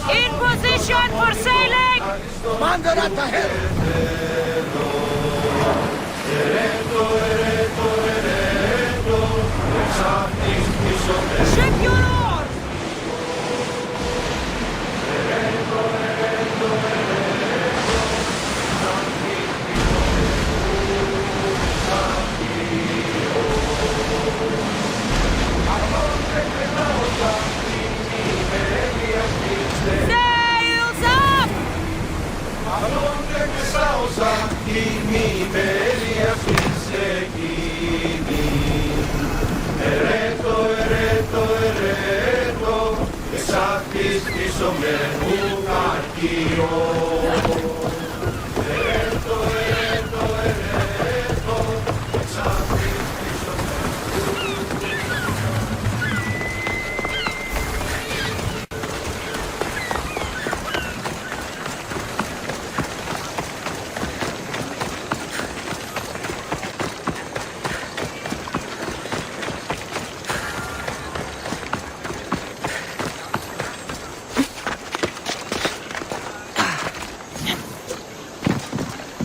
In position for sailing! Commander at the helm! Ship your oars! Sails up!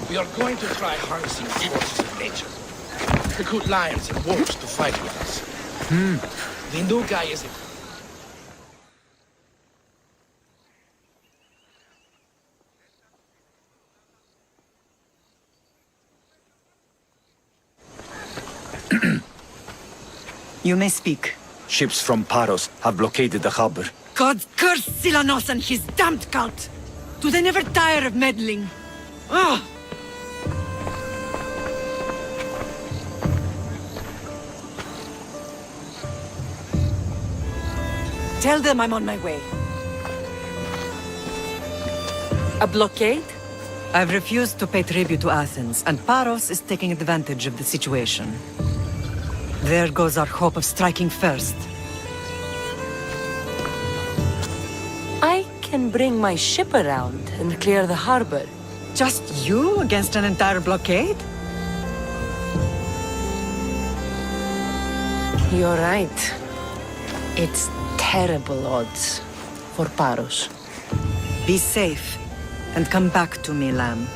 We are going to try harnessing the forces of nature. Recruit lions and wolves to fight with us. The new guy is... You may speak. Ships from Paros have blockaded the harbor. God curse Silanos and his damned cult! Do they never tire of meddling? Ah! Tell them I'm on my way. A blockade? I've refused to pay tribute to Athens, and Paros is taking advantage of the situation. There goes our hope of striking first. I can bring my ship around and clear the harbor. Just you against an entire blockade? You're right. It's terrible odds for Paros. Be safe, and come back to me, lamb.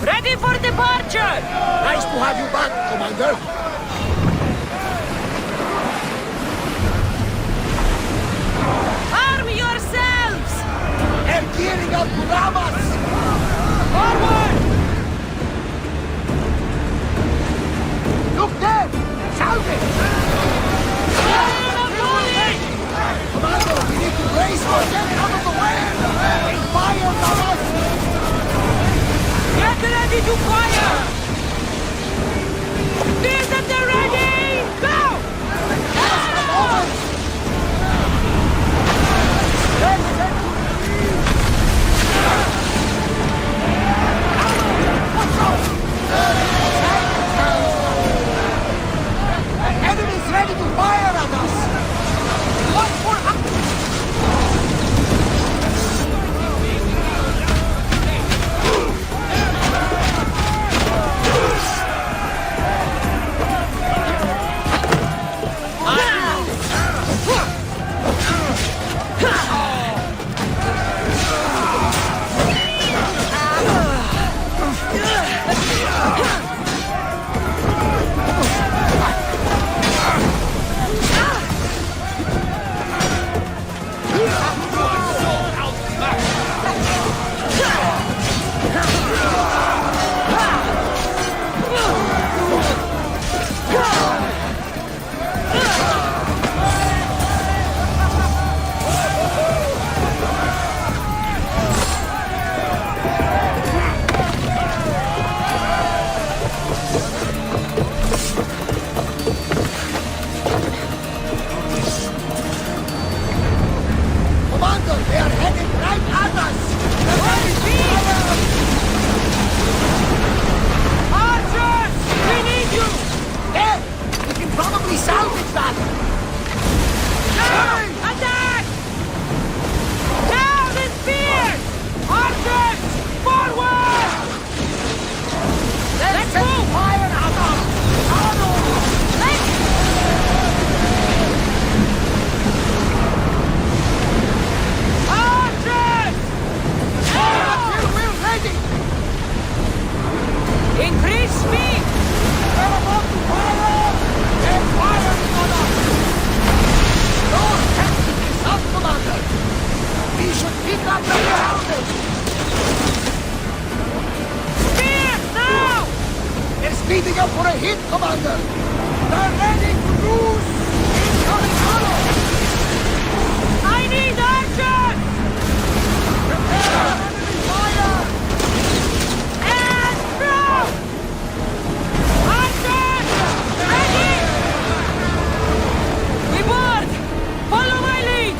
Ready for departure! Nice to have you back, Commander. Arm yourselves! They're gearing up to ram us! Forward! Look there! Get out of the way! Fire on us! Get ready to fire! Is at the ready! Go! Enemies ready to fire at us! What for? Commander, they are heading right at us! Archers! We need you! There! We can probably salvage that! Now! Attack! Now the spears! Archers! Forward! Let's move! Fire at us! Archers! We're ready! Increase speed! We're about to fire! They're firing on us! Your tactic is up, Commander! We should pick up the ground! Spears now! They're speeding up for a hit, Commander! They're ready to lose! Incoming arrow! I need archers! Prepare! Enemy fire! And throw! Archers! Ready! We board! Follow my lead!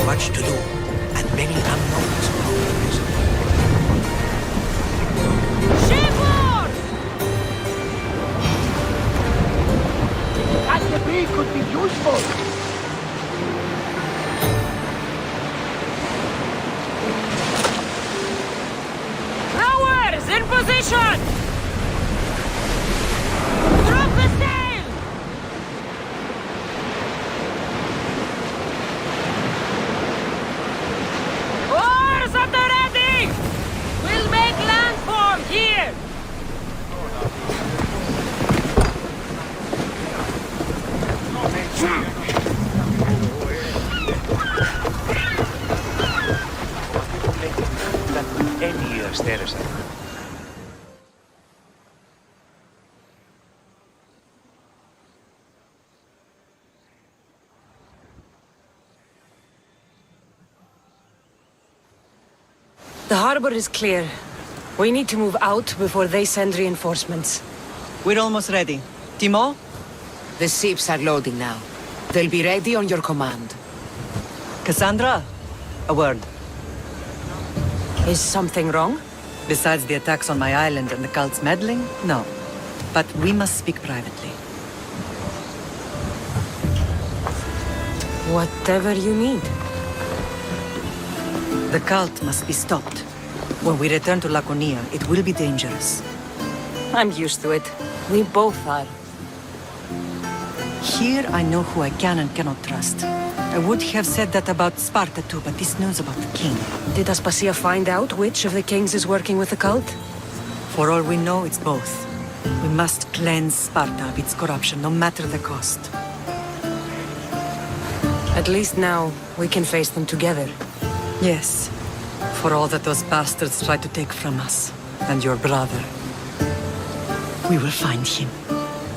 much to do, and many unknowns about the prison. Shipboard! That debris could be useful. The harbor is clear. We need to move out before they send reinforcements. We're almost ready. Timo? The ships are loading now. They'll be ready on your command. Cassandra? A word. Is something wrong? Besides the attacks on my island and the cult's meddling? No. But we must speak privately. Whatever you need. The cult must be stopped. When we return to Laconia, it will be dangerous. I'm used to it. We both are. Here I know who I can and cannot trust. I would have said that about Sparta too, but this news about the king. Did Aspasia find out which of the kings is working with the cult? For all we know, it's both. We must cleanse Sparta of its corruption, no matter the cost. At least now, we can face them together. Yes. For all that those bastards tried to take from us. And your brother. We will find him.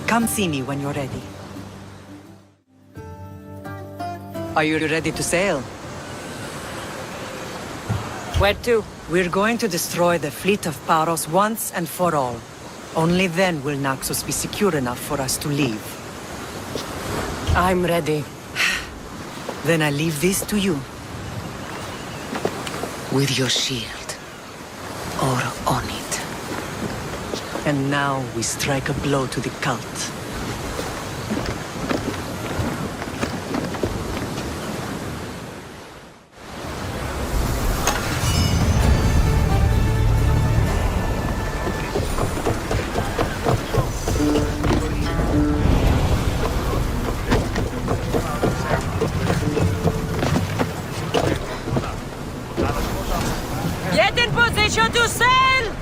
Come see me when you're ready. Are you ready to sail? Where to? We're going to destroy the fleet of Paros once and for all. Only then will Naxos be secure enough for us to leave. I'm ready. Then I leave this to you. With your shield. Or on it. And now we strike a blow to the cult. Get in position to sail!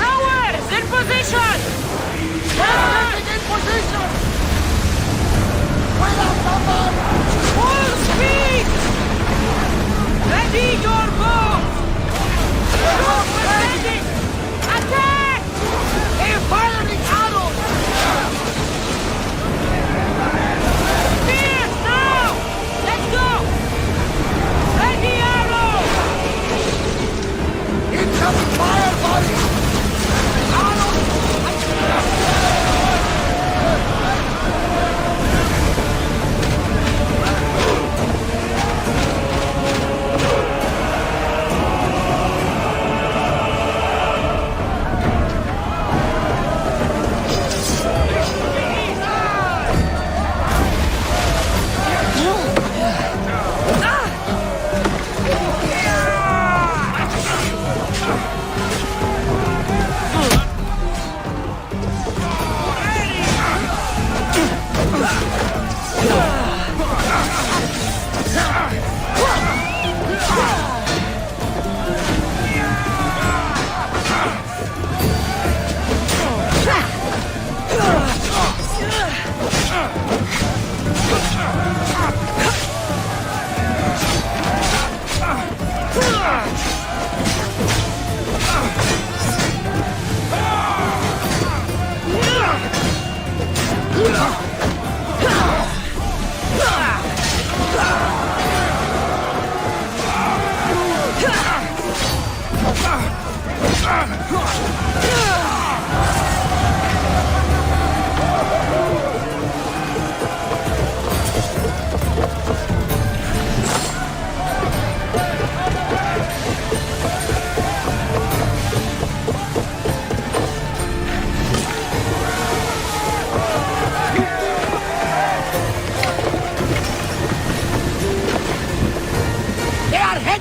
Rowers, in position! In position! Full speed! Ready your boats! Ready! Attack! They're firing arrows! Spears now! Let's go! Ready arrows! Incoming fire body!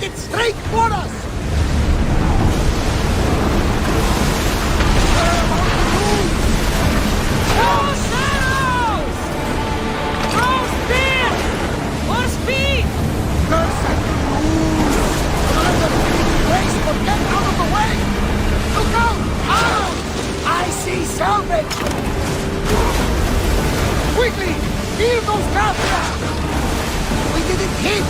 headed straight for us! Salvage! Quickly! Heal those captors! We didn't hit!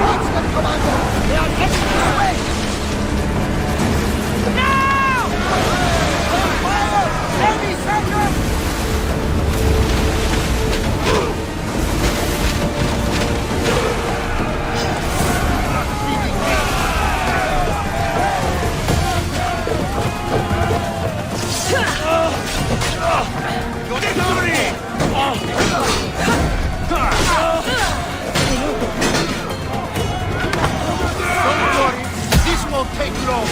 Watch them, Commander! They are heading this way! Now! Fire! Any second! This won't take long.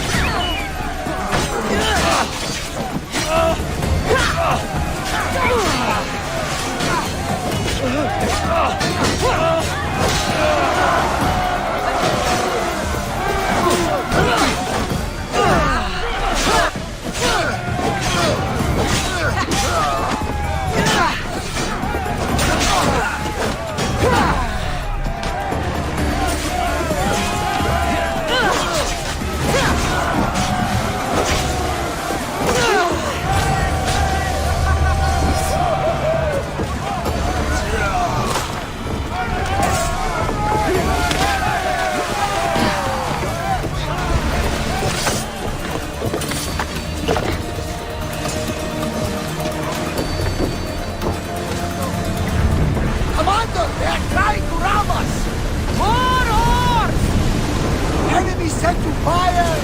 Set to fire!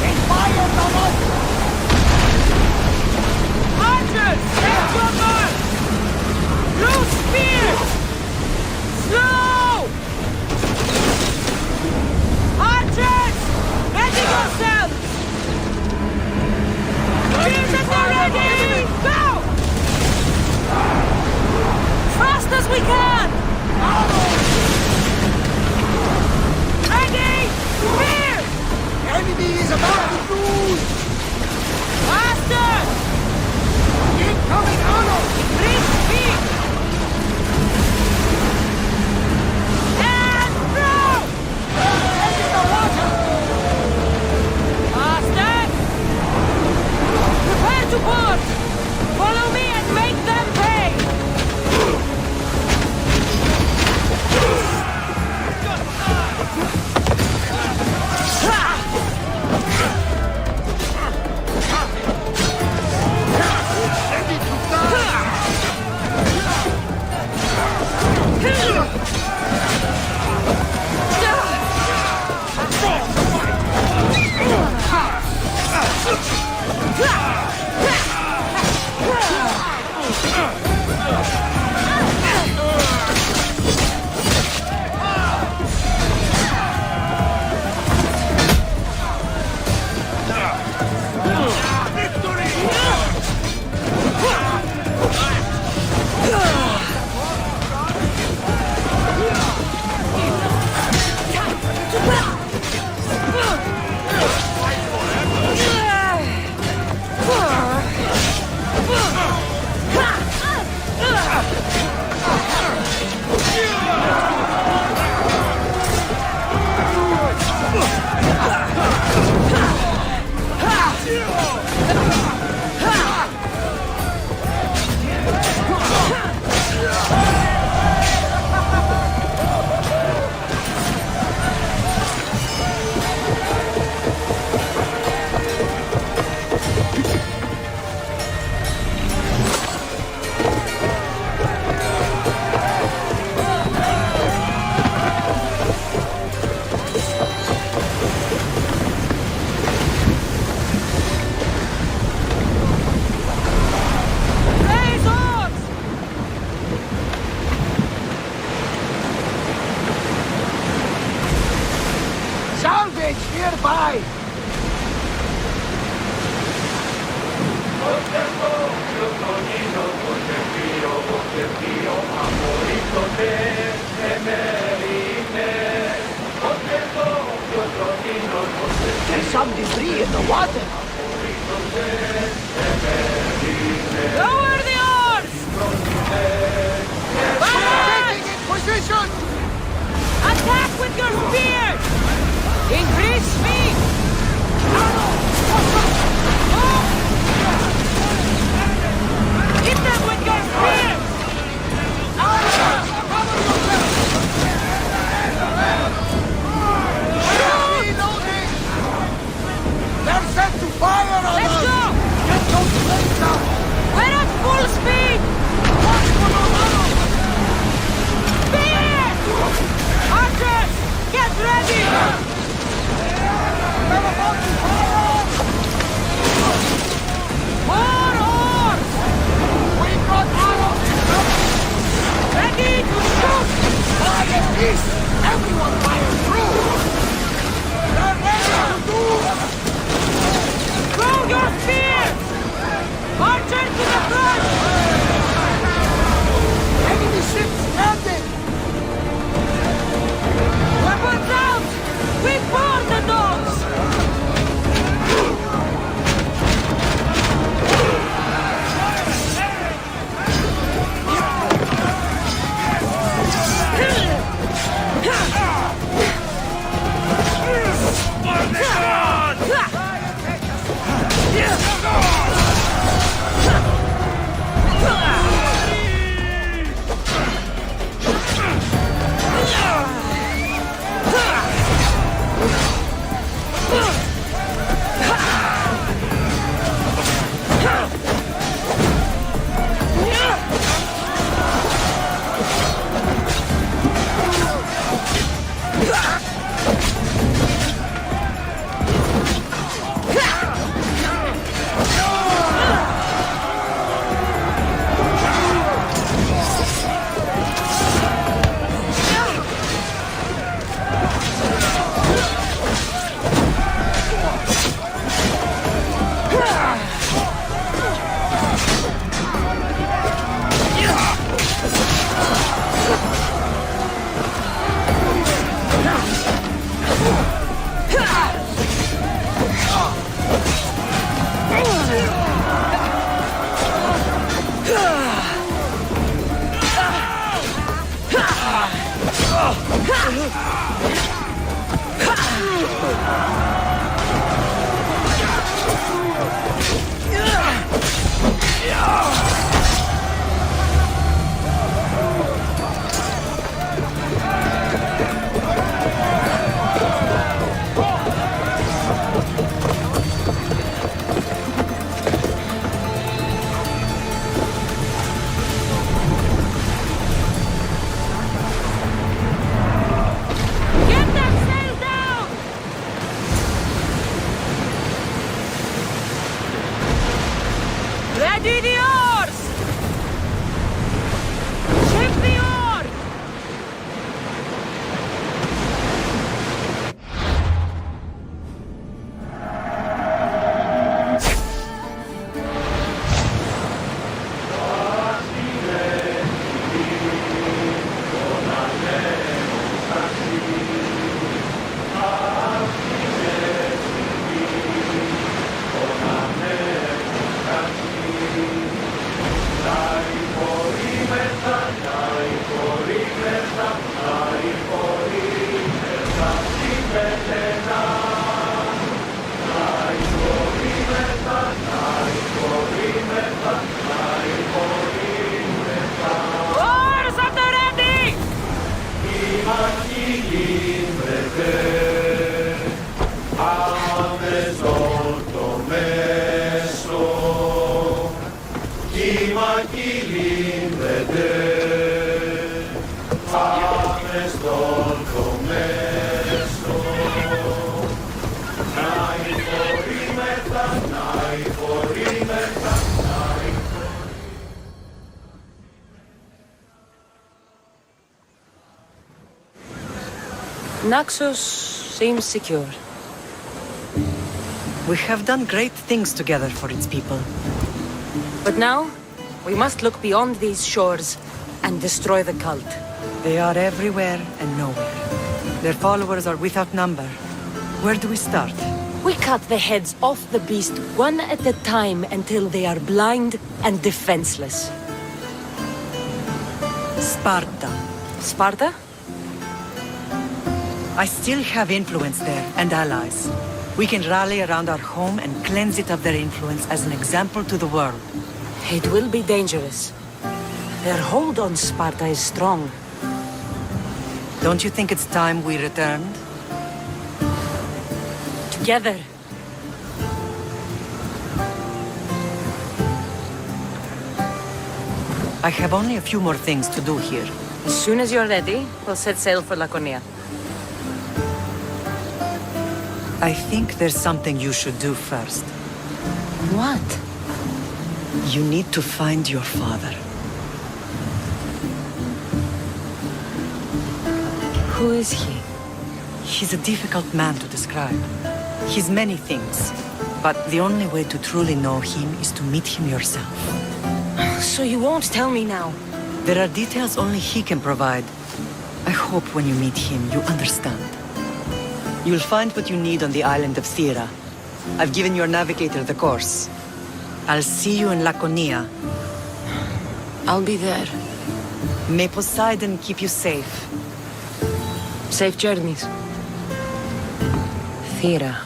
They fired on us! Archers! Take your guns! Blue spear! Slow! Archers! Ready yourselves! Spears at the ready! Go! Fast as we can! Ready! Spear! The enemy is about to lose! Faster! Incoming arrows! Increase speed! And throw! Head in the water! Faster! Prepare to board! Follow me and make them pay! nearby! There's some debris in the water. Lower the oars! Taking in position! Attack with your spears! Increase speed! Hit them with your spears! They're set to fire on Let's us! go! Get those planes out! We're at full speed! Spears! Archers! Get ready! They're about to fire on! More oars! We got arrows! Ready to shoot! Fire east! Everyone fire through! They're ready to do! Throw your spears! Archers to the front! Enemy ships landing! Weapons out! We board the dogs! Ready the oars! Ship the oar! Oars at the ready! Naxos seems secure. We have done great things together for its people. But now, we must look beyond these shores and destroy the cult. They are everywhere and nowhere. Their followers are without number. Where do we start? We cut the heads off the beast one at a time until they are blind and defenseless. Sparta. Sparta? I still have influence there, and allies. We can rally around our home and cleanse it of their influence as an example to the world. It will be dangerous. Their hold on Sparta is strong. Don't you think it's time we returned? Together. I have only a few more things to do here. As soon as you're ready, we'll set sail for Laconia. I think there's something you should do first. What? You need to find your father. Who is he? He's a difficult man to describe. He's many things, but the only way to truly know him is to meet him yourself. So you won't tell me now? There are details only he can provide. I hope when you meet him, you understand. You'll find what you need on the island of Thera. I've given your navigator the course. I'll see you in Laconia. I'll be there. May Poseidon keep you safe. Safe journeys. Thera.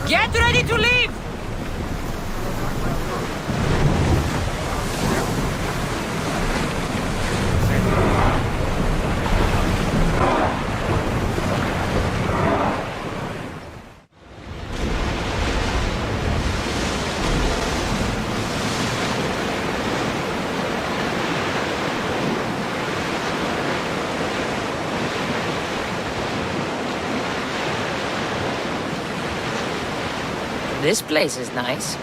Get ready to leave! This place is nice.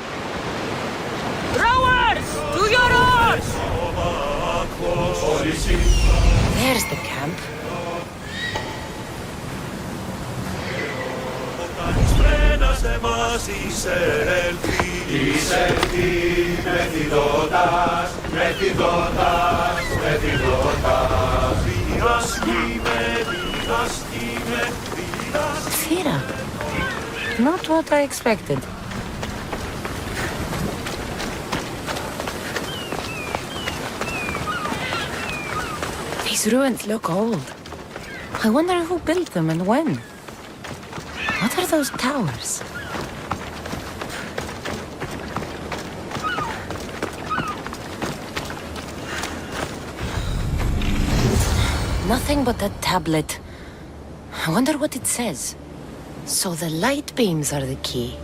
Rowers! To your oars! There's the camp. Thera. Not what I expected. These ruins look old. I wonder who built them and when. What are those towers? Nothing but a tablet. I wonder what it says. So the light beams are the key.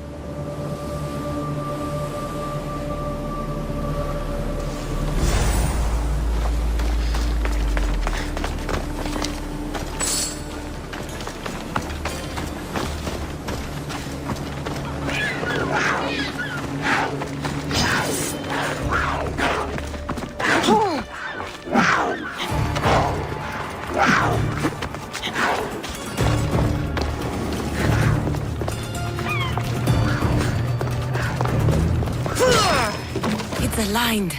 It's aligned.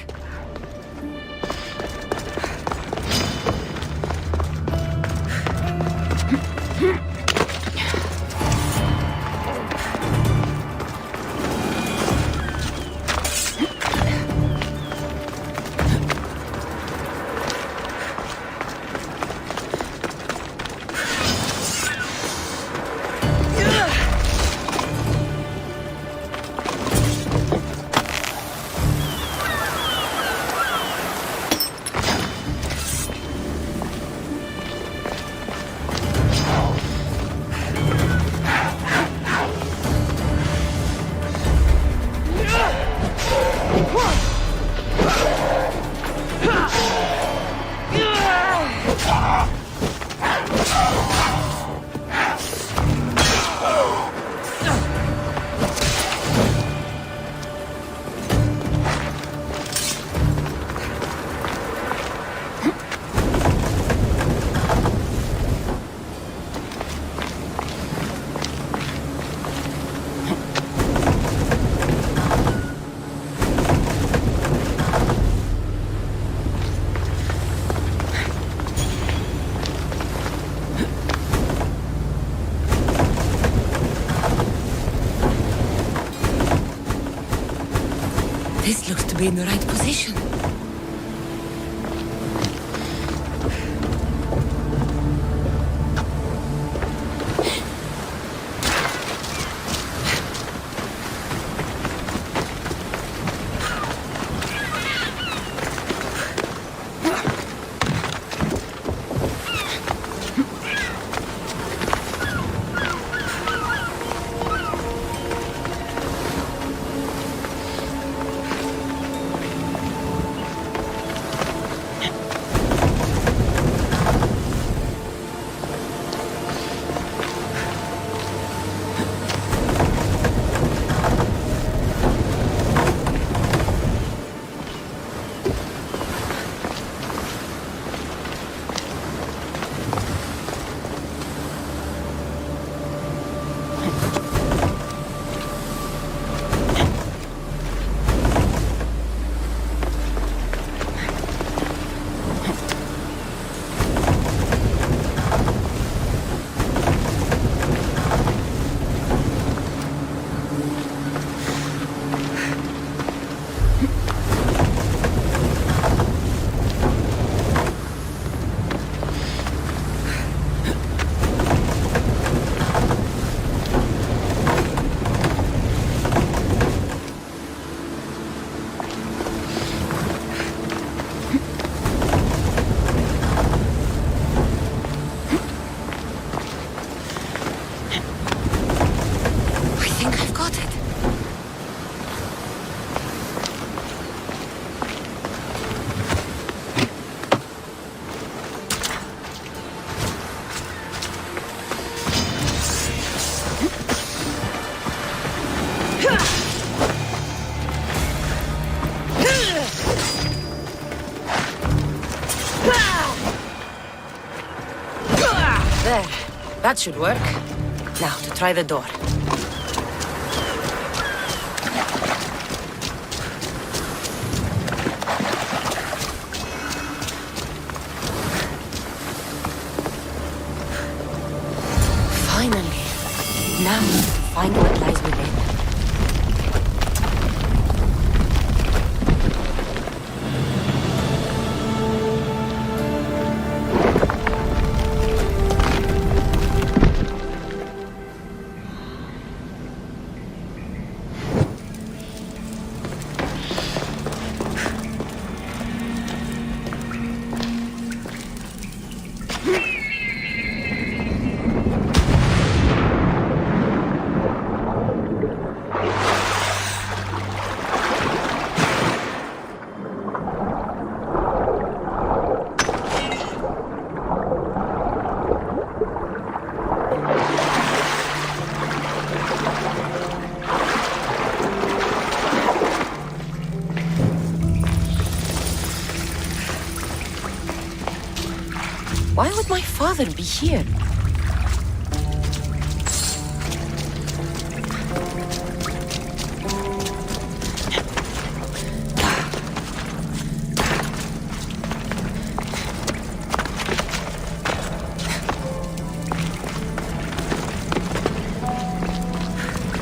This looks to be in the right position. There. That should work. Now, to try the door. Finally. Now, find what lies within. Why would my father be here?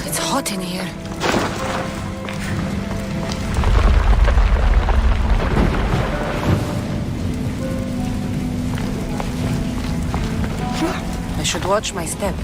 It's hot in here. I should watch my step.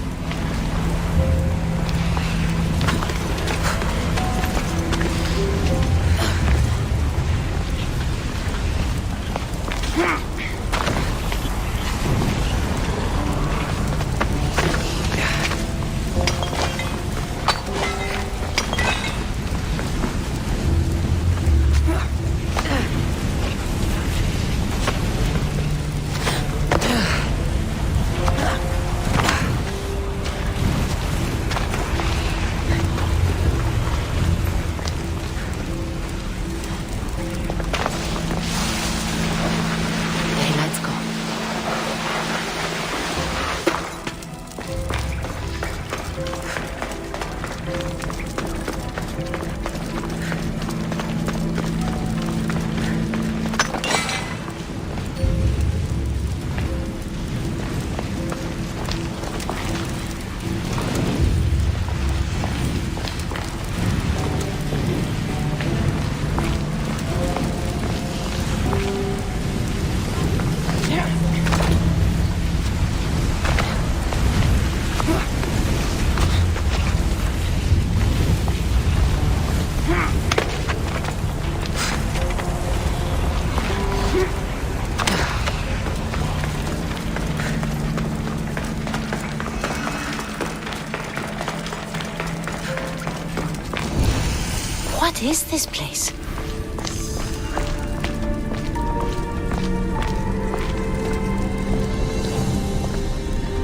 is this place?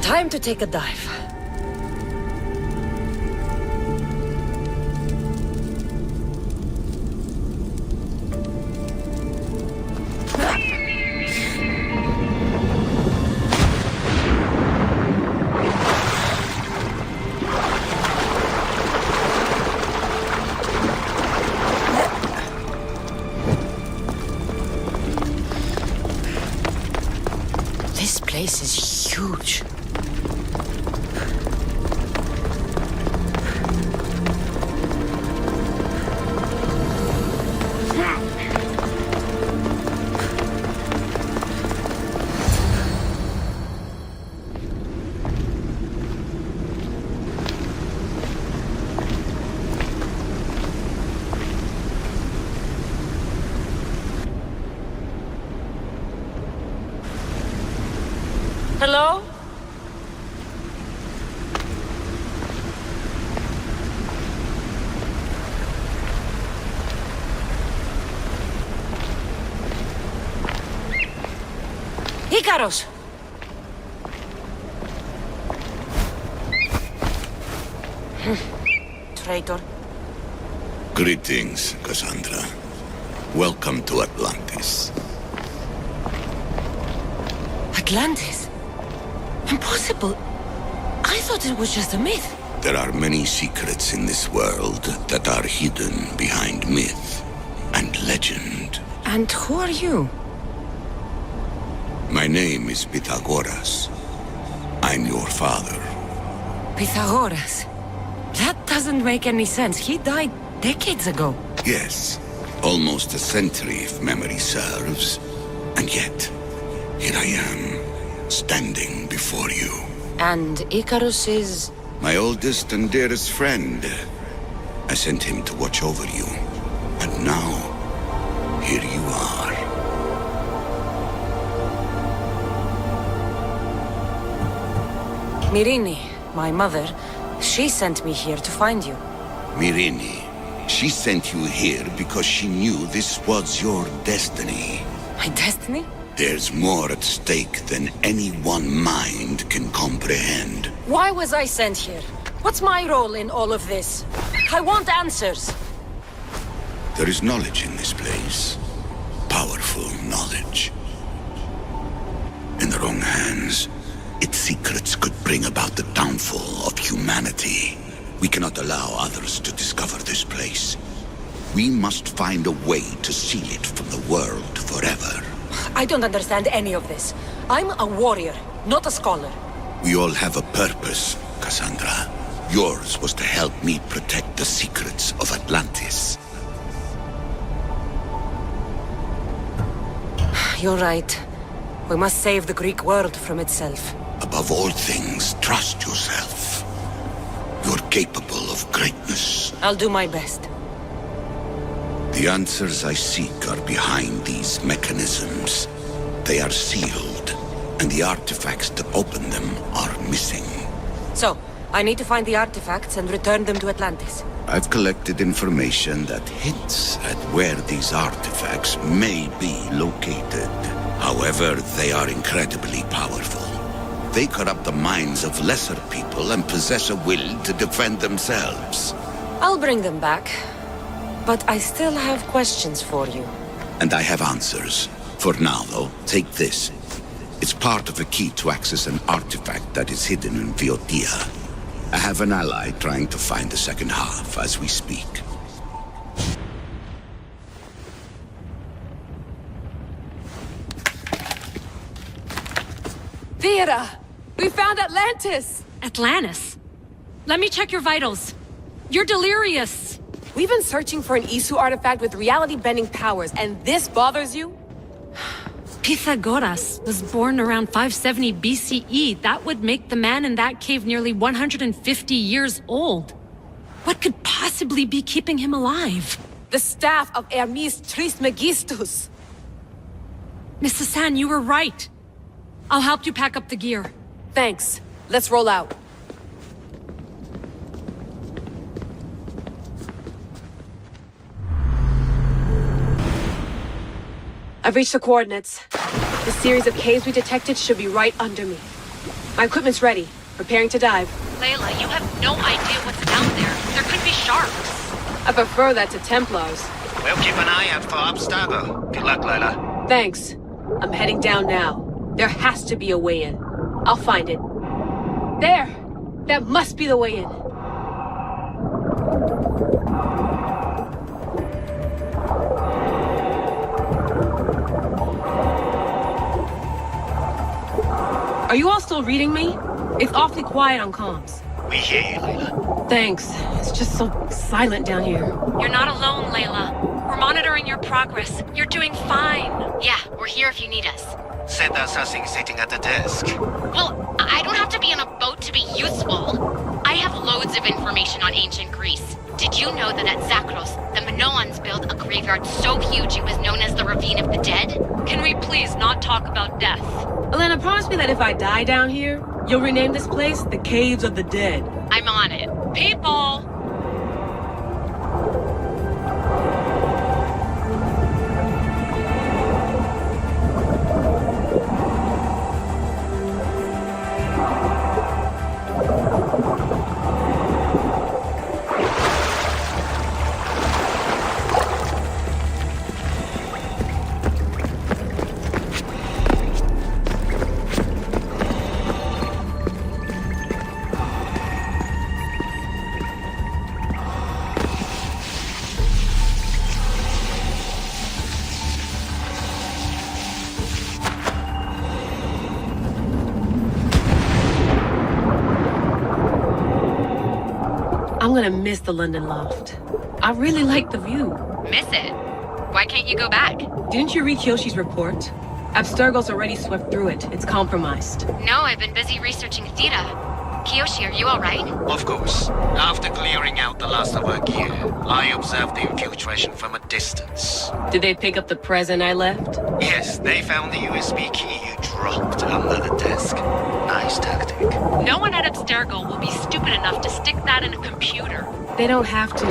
Time to take a dive. This place is huge. Hello? Ikaros! Traitor. Greetings, Cassandra. Welcome to Atlantis. Atlantis? Impossible. I thought it was just a myth. There are many secrets in this world that are hidden behind myth and legend. And who are you? My name is Pythagoras. I'm your father. Pythagoras? That doesn't make any sense. He died decades ago. Yes, almost a century if memory serves. And yet, here I am, standing before you. And Icarus is... My oldest and dearest friend. I sent him to watch over you. And now, here you are. Myrrine, my mother, she sent me here to find you. Myrrine, she sent you here because she knew this was your destiny. My destiny? There's more at stake than any one mind can comprehend. Why was I sent here? What's my role in all of this? I want answers. There is knowledge in this place. Powerful knowledge. In the wrong hands, its secrets could bring about the downfall of humanity. We cannot allow others to discover this place. We must find a way to seal it from the world forever. I don't understand any of this. I'm a warrior, not a scholar. We all have a purpose, Cassandra. Yours was to help me protect the secrets of Atlantis. You're right. We must save the Greek world from itself. Above all things, trust yourself. You're capable of greatness. I'll do my best. The answers I seek are behind these mechanisms. They are sealed, and the artifacts that open them are missing. So, I need to find the artifacts and return them to Atlantis. I've collected information that hints at where these artifacts may be located. However, they are incredibly powerful. They corrupt the minds of lesser people and possess a will to defend themselves. I'll bring them back. But I still have questions for you. And I have answers. For now, though, take this. It's part of a key to access an artifact that is hidden in Viotia. I have an ally trying to find the second half as we speak. Vera! We found Atlantis! Atlantis? Let me check your vitals. You're delirious. We've been searching for an Isu artifact with reality-bending powers, and this bothers you? Pythagoras was born around 570 BCE. That would make the man in that cave nearly 150 years old. What could possibly be keeping him alive? The staff of Hermes Trismegistus. Mrs. San, you were right. I'll help you pack up the gear. Thanks. Let's roll out. I've reached the coordinates. The series of caves we detected should be right under me. My equipment's ready. Preparing to dive. Layla, you have no idea what's down there. There could be sharks. I prefer that to Templars. We'll keep an eye out for Abstergo. Good luck, Layla. Thanks. I'm heading down now. There has to be a way in. I'll find it. There! That must be the way in. Are you all still reading me? It's awfully quiet on comms. We hear you, Layla. Thanks. It's just so silent down here. You're not alone, Layla. We're monitoring your progress. You're doing fine. Yeah, we're here if you need us. Said there's something sitting at the desk. Well, I don't have to be on a boat to be useful. I have loads of information on ancient Greece. Did you know that at Zakros, the Minoans built a graveyard so huge it was known as the Ravine of the Dead? Can we please not talk about death? Elena, promise me that if I die down here, you'll rename this place the Caves of the Dead. I'm on it. People! I'm gonna miss the London loft. I really like the view. Miss it? Why can't you go back? Didn't you read Kyoshi's report? Abstergo's already swept through it. It's compromised. No, I've been busy researching Theta. Kiyoshi, are you alright? Of course. After clearing out the last of our gear, I observed the infiltration from a distance. Did they pick up the present I left? Yes, they found the USB key you dropped under the desk. Nice tactic. No one at Abstergo will be stupid enough to stick that in a computer. They don't have to.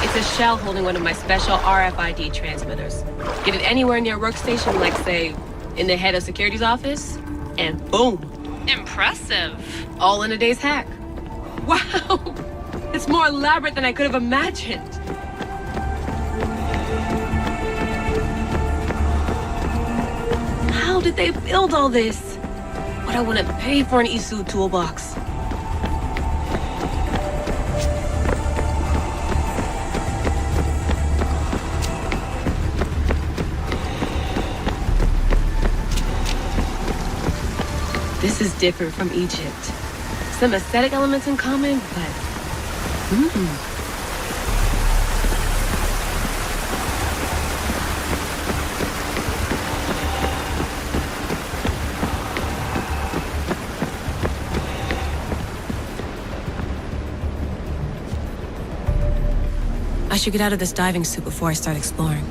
It's a shell holding one of my special RFID transmitters. Get it anywhere near a workstation, like, say, in the head of security's office, and boom. Impressive. All in a day's hack. Wow! It's more elaborate than I could have imagined. How did they build all this? What I wouldn't pay for an Isu toolbox. This is different from Egypt. Some aesthetic elements in common, but... I should get out of this diving suit before I start exploring.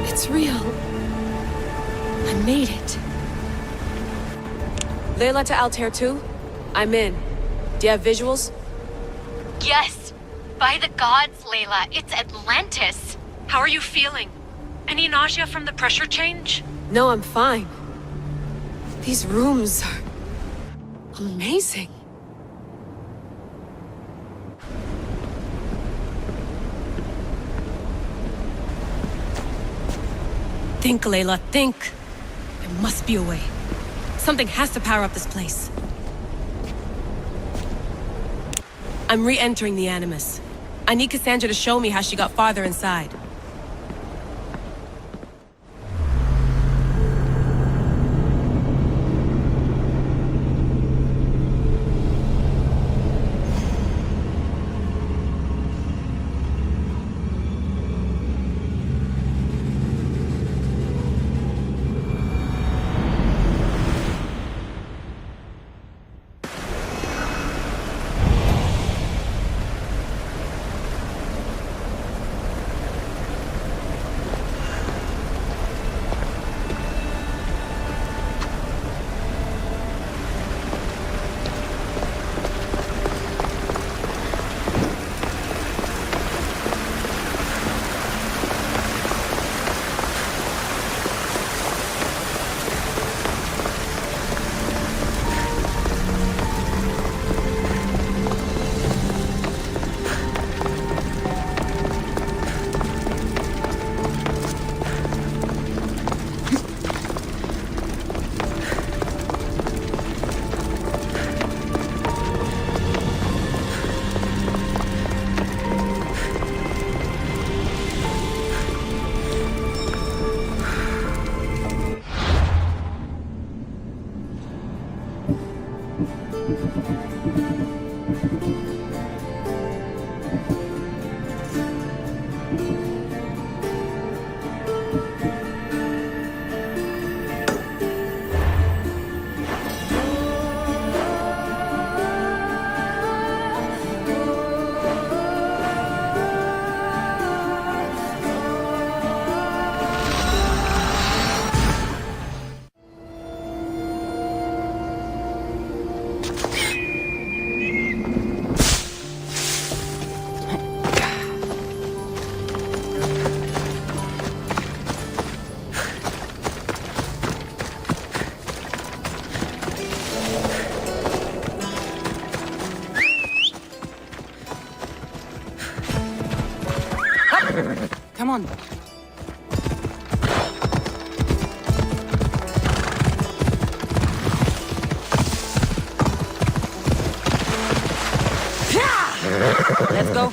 It's real. I made it. Layla to Altair 2? I'm in. Do you have visuals? Yes! By the gods, Layla, it's Atlantis! How are you feeling? Any nausea from the pressure change? No, I'm fine. These rooms are amazing. Think, Layla, think. There must be a way. Something has to power up this place. I'm re-entering the Animus. I need Cassandra to show me how she got farther inside. Come on. Let's go.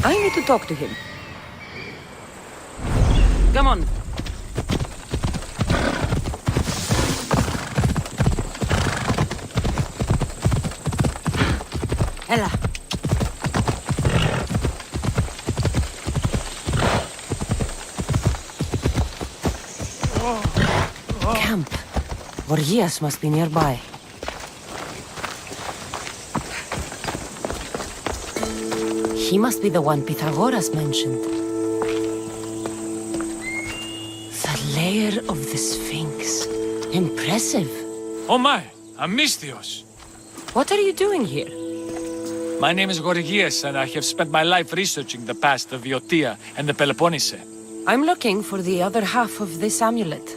I need to talk to him. Come on. Ella. Camp. Borgias must be nearby. He must be the one Pythagoras mentioned. The lair of the Sphinx. Impressive. Oh my, Amistios. What are you doing here? My name is Gorgias, and I have spent my life researching the past of Viotia and the Peloponnese. I'm looking for the other half of this amulet.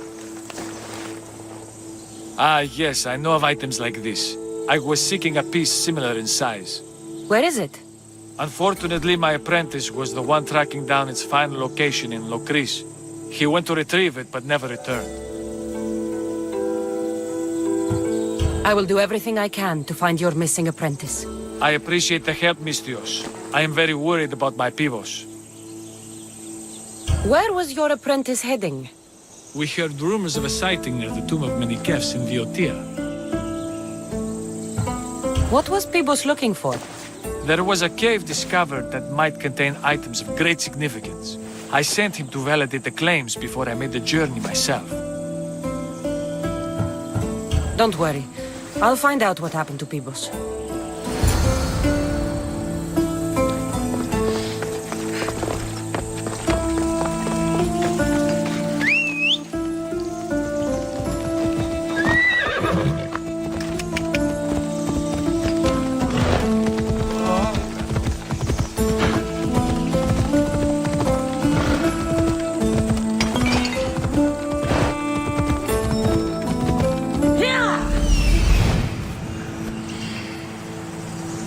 Ah, yes, I know of items like this. I was seeking a piece similar in size. Where is it? Unfortunately, my apprentice was the one tracking down its final location in Locris. He went to retrieve it, but never returned. I will do everything I can to find your missing apprentice. I appreciate the help, Mistios. I am very worried about my pivos. Where was your apprentice heading? We heard rumors of a sighting near the tomb of Menikefs in Viotia. What was Pibos looking for? There was a cave discovered that might contain items of great significance. I sent him to validate the claims before I made the journey myself. Don't worry. I'll find out what happened to Pibos.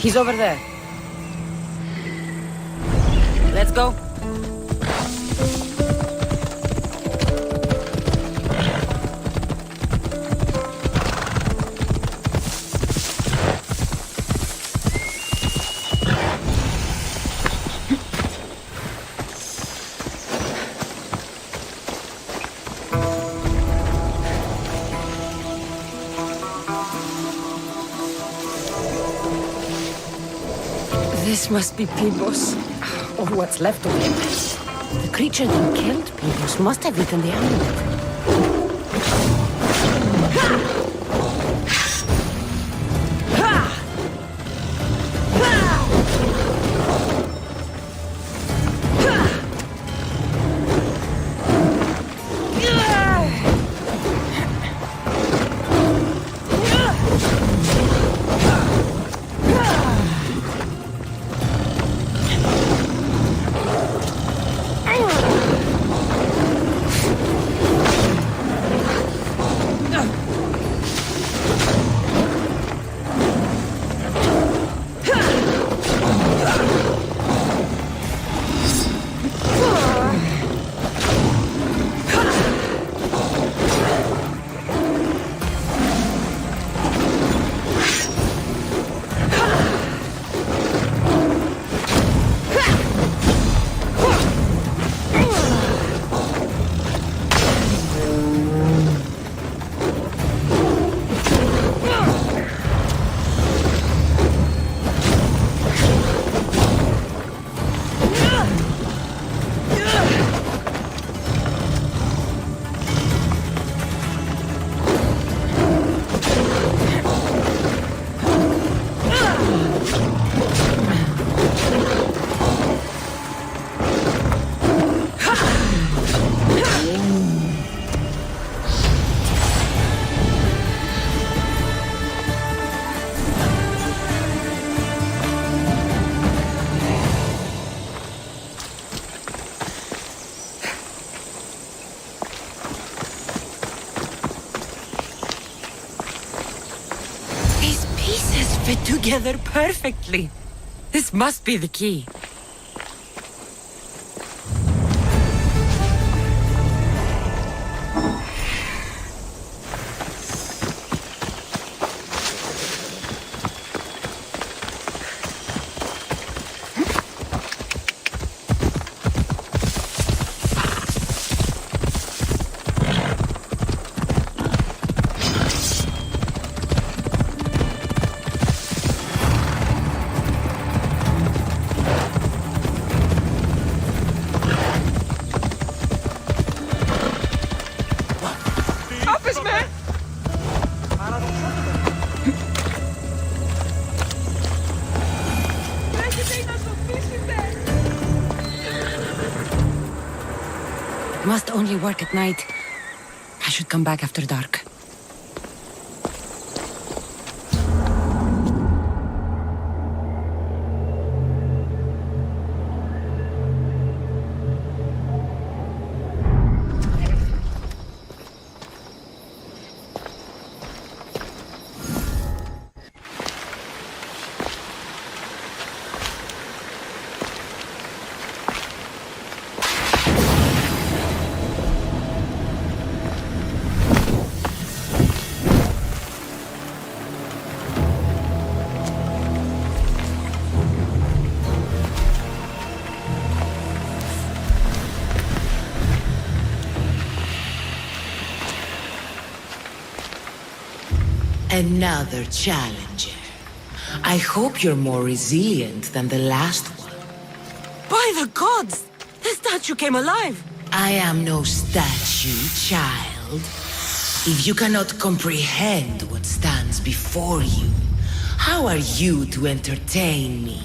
He's over there. Let's go. This must be Pibos, or what's left of him. The creature that killed Pibos must have eaten the amulet. Fit together perfectly. This must be the key. Must only work at night. I should come back after dark. Another challenger. I hope you're more resilient than the last one. By the gods! The statue came alive! I am no statue, child. If you cannot comprehend what stands before you, how are you to entertain me?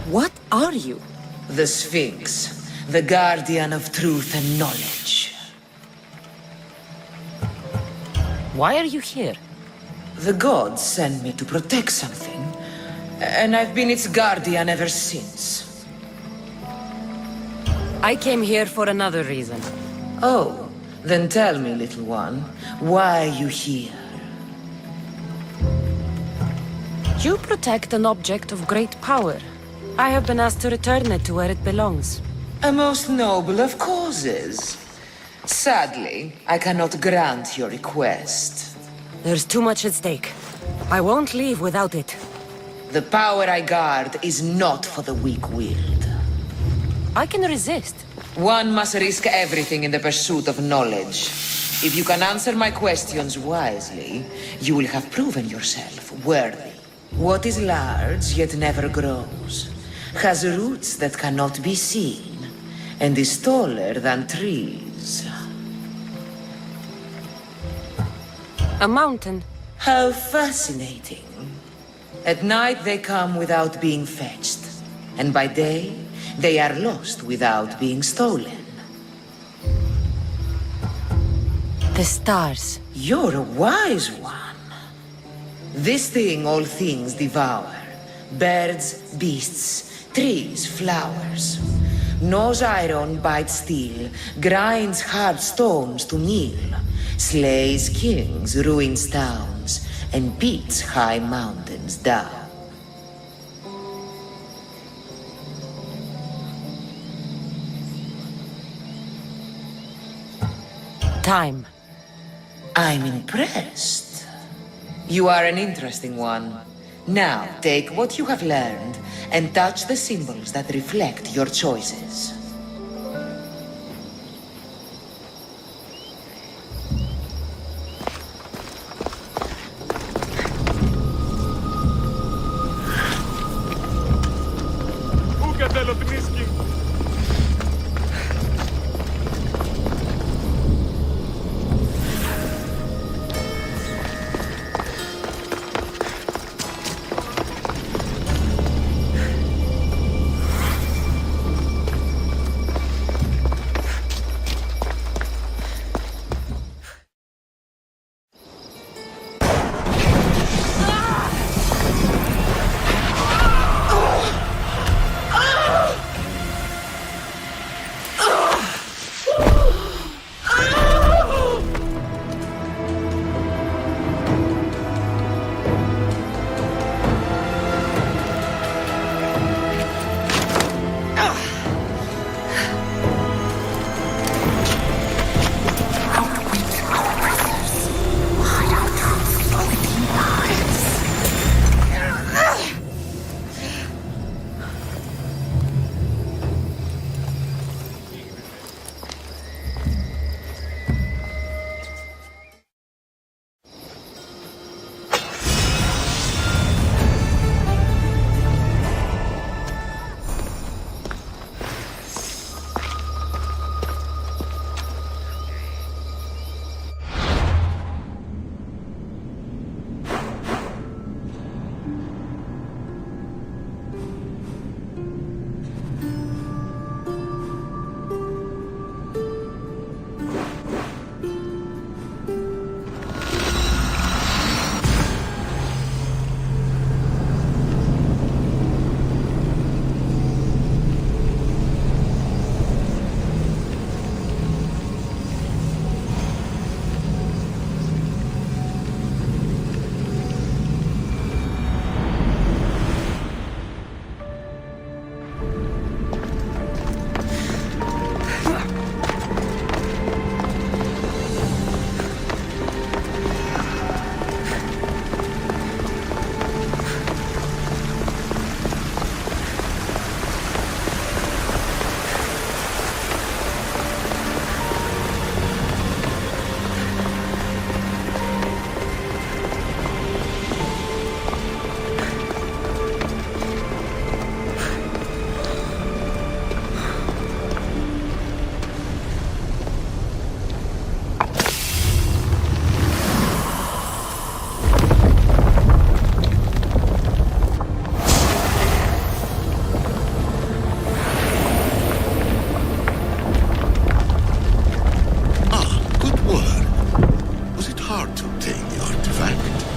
What are you? The Sphinx, the guardian of truth and knowledge. Why are you here? The gods sent me to protect something, and I've been its guardian ever since. I came here for another reason. Oh, then tell me, little one, why are you here? You protect an object of great power. I have been asked to return it to where it belongs. A most noble of causes. Sadly, I cannot grant your request. There's too much at stake. I won't leave without it. The power I guard is not for the weak-willed. I can resist. One must risk everything in the pursuit of knowledge. If you can answer my questions wisely, you will have proven yourself worthy. What is large yet never grows, has roots that cannot be seen, and is taller than trees. A mountain. How fascinating. At night they come without being fetched, and by day they are lost without being stolen. The stars. You're a wise one. This thing all things devour. Birds, beasts, trees, flowers. Gnaws iron, bites steel, grinds hard stones to meal, slays kings, ruins towns, and beats high mountains down. Time. I'm impressed. You are an interesting one. Now, take what you have learned and touch the symbols that reflect your choices.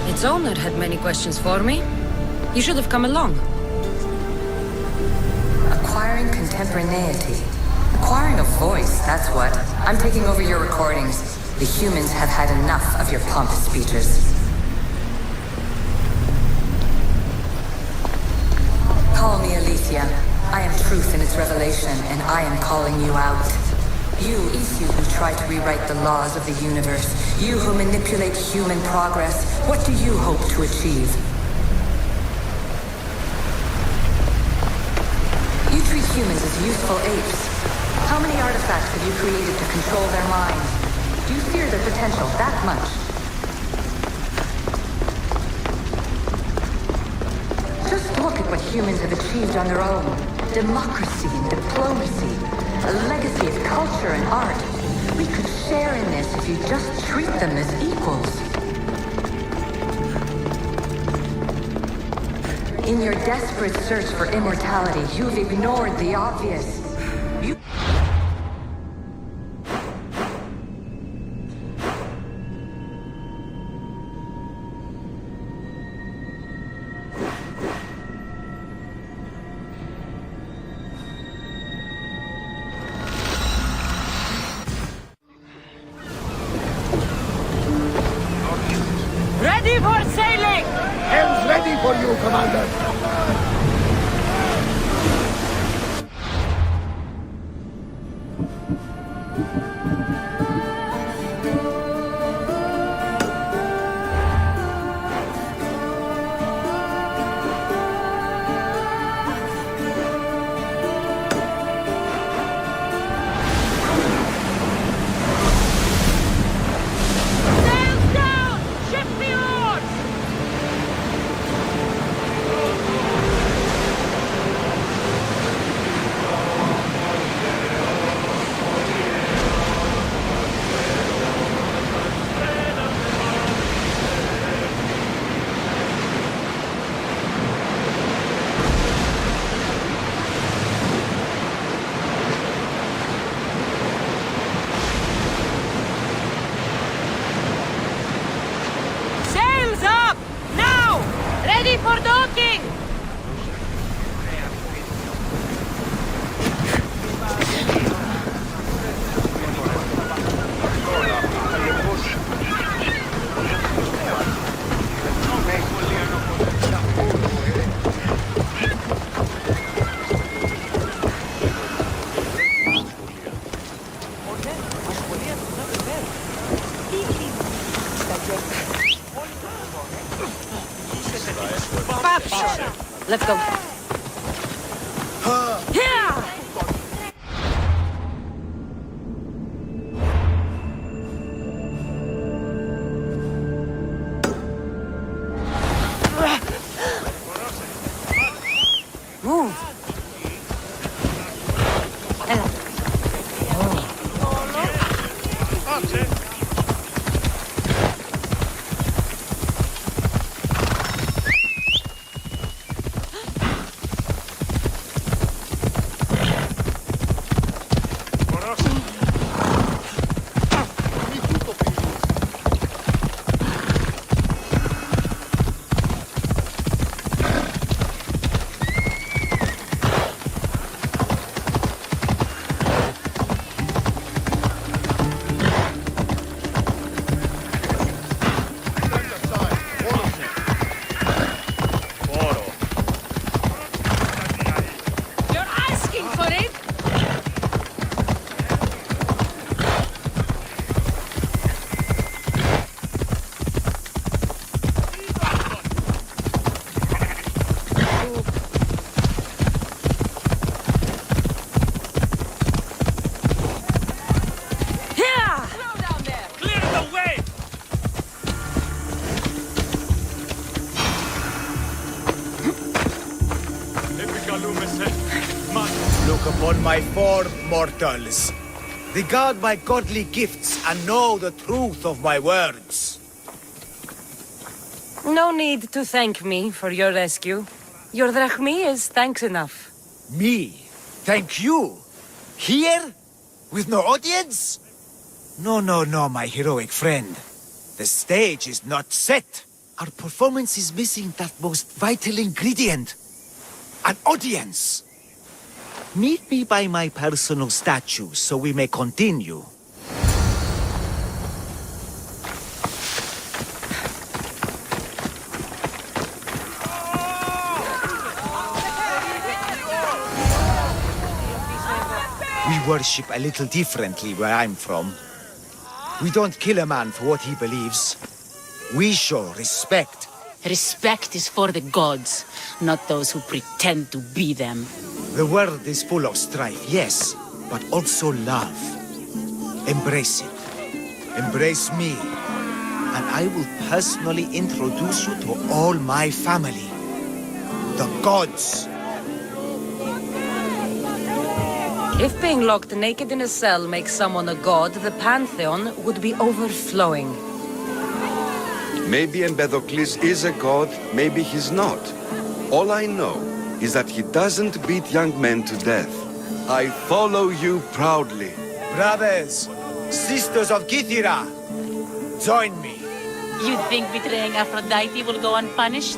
Its owner had many questions for me. You should have come along. Acquiring contemporaneity. Acquiring a voice, that's what. I'm taking over your recordings. The humans have had enough of your pompous speeches. Call me Alicia. I am truth in its revelation, and I am calling you out. You who try to rewrite the laws of the universe. You who manipulate human progress. What do you hope to achieve? You treat humans as useful apes. How many artifacts have you created to control their minds? Do you fear their potential that much? Just look at what humans have achieved on their own. Democracy and diplomacy. A legacy of culture and art. We could share in this if you just treat them as equals. In your desperate search for immortality, you've ignored the obvious. You... Ready for sailing! Helm's ready for you, Commander. Sails down! Ship the oars! Sails up! Now! Ready for docking! Let's go. Yeah! Move. Ella. You're asking for it? Here! Clear the way! Look upon my form, mortals. Regard my godly gifts and know the truth of my words. No need to thank me for your rescue. Your drachmi is thanks enough. Me? Thank you? Here? With no audience? No, my heroic friend. The stage is not set. Our performance is missing that most vital ingredient. An audience. Meet me by my personal statue so we may continue. We worship a little differently where I'm from. We don't kill a man for what he believes. We show respect. Respect is for the gods, not those who pretend to be them. The world is full of strife, yes, but also love. Embrace it. embrace me, and I will personally introduce you to all my family. The gods. If being locked naked in a cell makes someone a god, the Pantheon would be overflowing. Maybe Empedocles is a god, maybe he's not. All I know is that he doesn't beat young men to death. I follow you proudly. Brothers, sisters of Kythera, join me. You think betraying Aphrodite will go unpunished?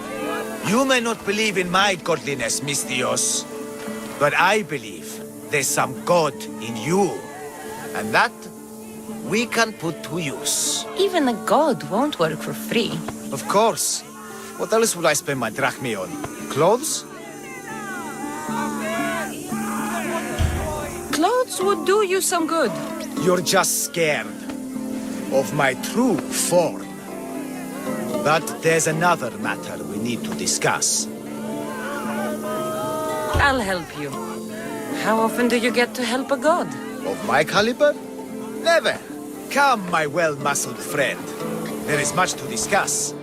You may not believe in my godliness, Mystios, but I believe there's some god in you, and that we can put to use. Even a god won't work for free. Of course. What else would I spend my drachmae on? Clothes? Clothes would do you some good. You're just scared of my true form. But there's another matter we need to discuss. I'll help you. How often do you get to help a god? Of my caliber? Never. Come, my well-muscled friend. There is much to discuss.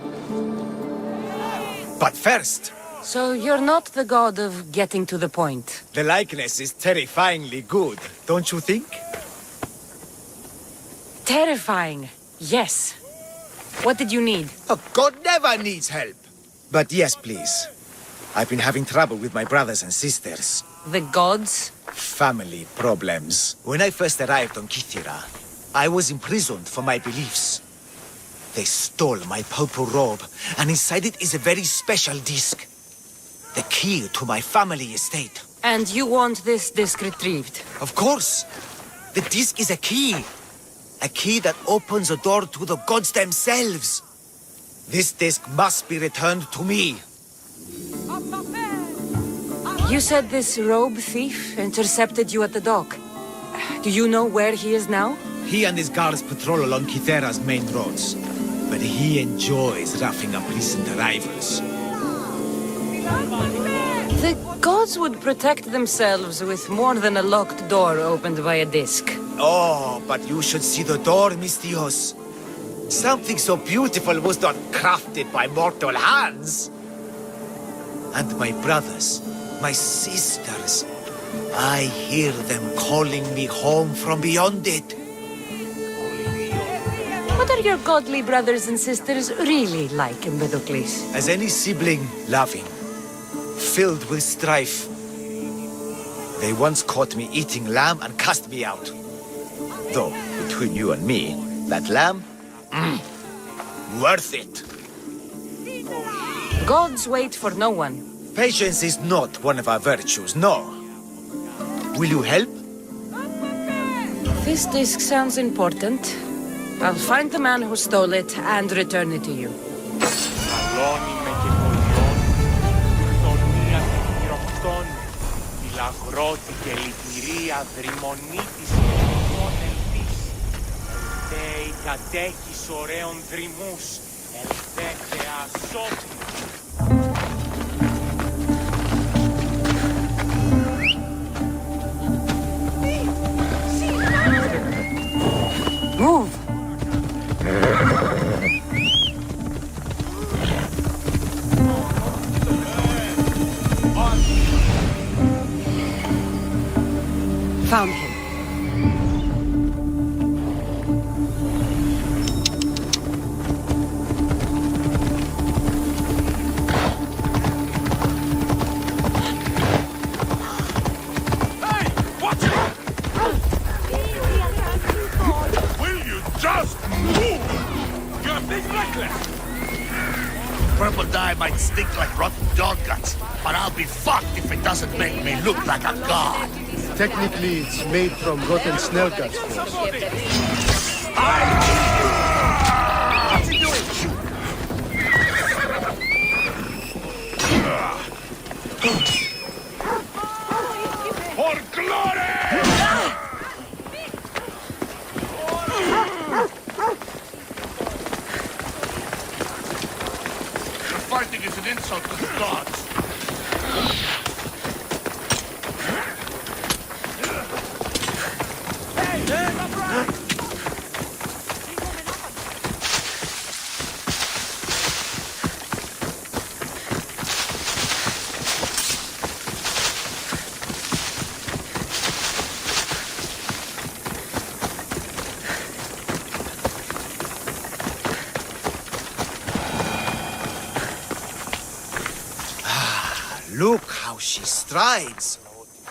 But first... So you're not the god of getting to the point. The likeness is terrifyingly good, don't you think? Terrifying, yes. What did you need? A god never needs help. But yes, please. I've been having trouble with my brothers and sisters. The gods? Family problems. When I first arrived on Kythera, I was imprisoned for my beliefs. They stole my purple robe, and inside it is a very special disc. The key to my family estate. And you want this disc retrieved? Of course. The disc is a key. A key that opens a door to the gods themselves. This disc must be returned to me. You said this robe thief intercepted you at the dock. Do you know where he is now? He and his guards patrol along Kythera's main roads. But he enjoys roughing up recent arrivals. The gods would protect themselves with more than a locked door opened by a disc. Oh, but you should see the door, Mystios. Something so beautiful was not crafted by mortal hands. And my brothers, my sisters, I hear them calling me home from beyond it. What are your godly brothers and sisters really like, Empedocles? As any sibling, loving, filled with strife. They once caught me eating lamb and cast me out. Though, between you and me, that lamb, worth it. Gods wait for no one. Patience is not one of our virtues, no. Will you help? This disc sounds important. I'll find the man who stole it and return it to you. Move! Found him. Purple dye might stink like rotten dog guts, but I'll be fucked if it doesn't make me look like a god. Technically, it's made from rotten snail guts. What's he doing? For glory! Fighting is an insult to the gods. Look how she strides.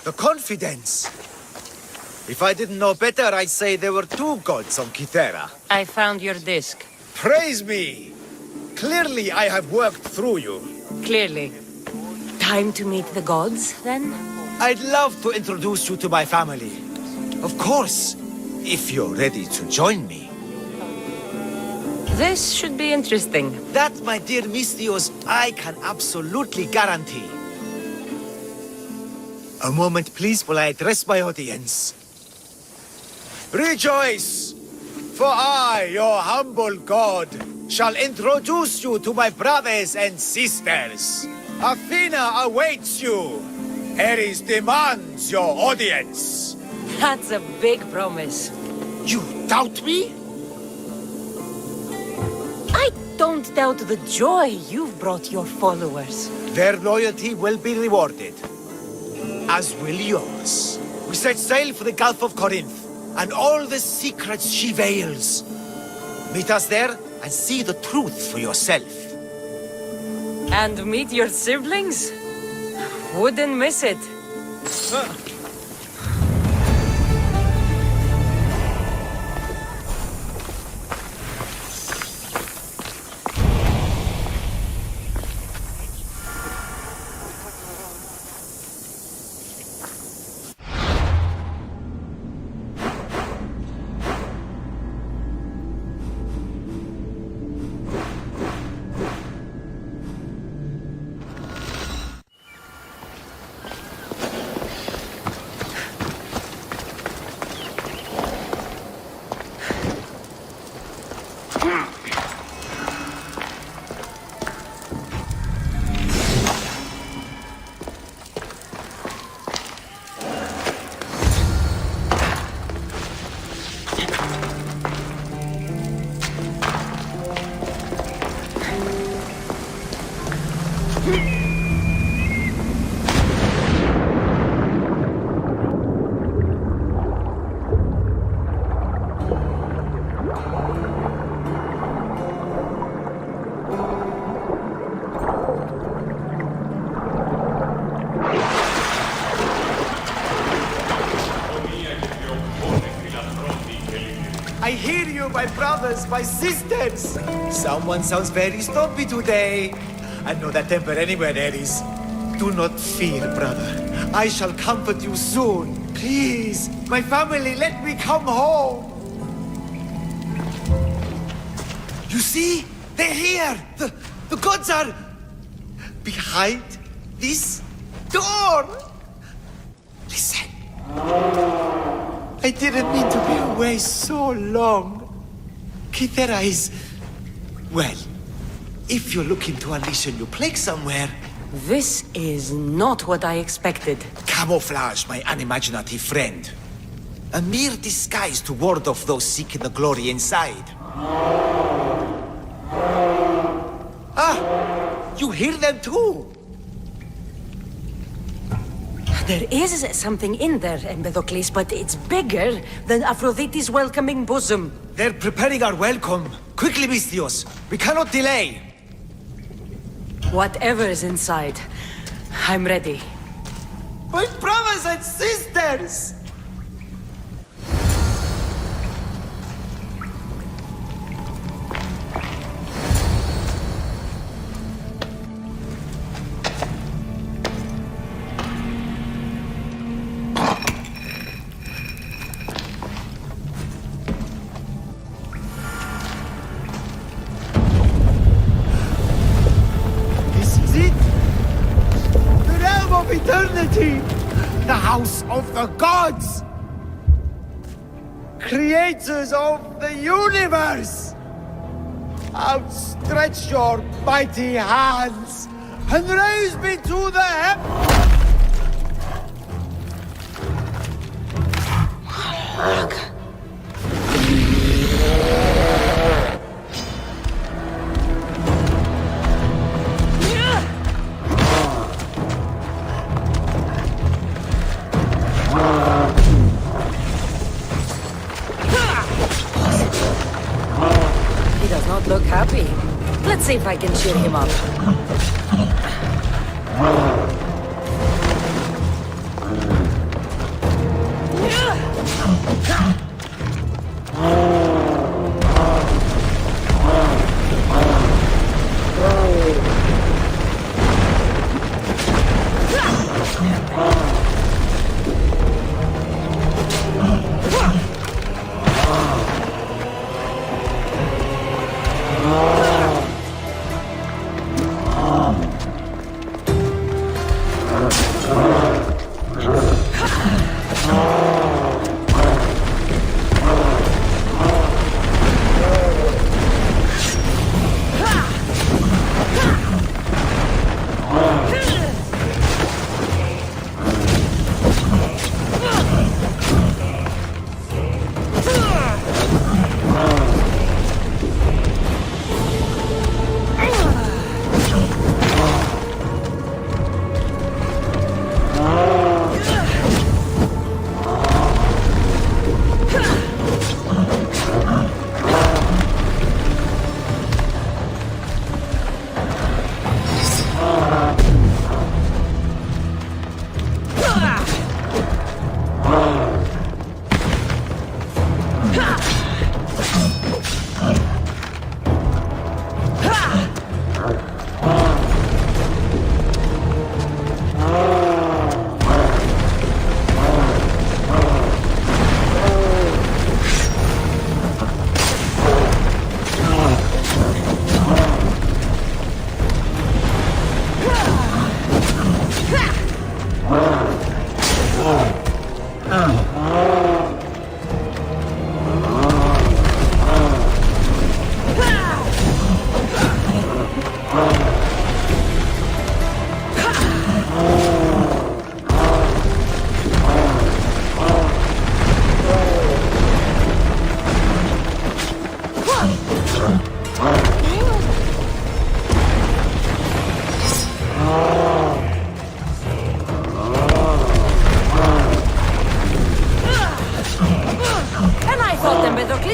The confidence. If I didn't know better, I'd say there were two gods on Kitera. I found your disc. Praise me! Clearly I have worked through you. Clearly. Time to meet the gods, then? I'd love to introduce you to my family. Of course, if you're ready to join me. This should be interesting. That, my dear Mistios, I can absolutely guarantee. A moment, please, while I address my audience. Rejoice! For I, your humble god, shall introduce you to my brothers and sisters. Athena awaits you. Ares demands your audience. That's a big promise. You doubt me? I don't doubt the joy you've brought your followers. Their loyalty will be rewarded. As will yours. We set sail for the Gulf of Corinth, and all the secrets she veils. Meet us there, and see the truth for yourself. And meet your siblings? Wouldn't miss it. I hear you, my brothers, my sisters! Someone sounds very stumpy today. I know that temper anywhere, Ares. Do not fear, brother. I shall comfort you soon. Please, my family, let me come home. You see? They're here! The gods are behind this door! Listen. I didn't mean to be away so long. Kitera is... well, if you're looking to unleash a new plague somewhere... This is not what I expected. Camouflage, my unimaginative friend. A mere disguise to ward off those seeking the glory inside. Ah! You hear them too! There is something in there, Empedocles, but it's bigger than Aphrodite's welcoming bosom. They're preparing our welcome. Quickly, Mistios. We cannot delay. Whatever is inside, I'm ready. My brothers and sisters! Eternity! The house of the gods! Creators of the universe! Outstretch your mighty hands and raise me to the heavens! He does not look happy. Let's see if I can cheer him up.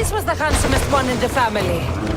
This was the handsomest one in the family.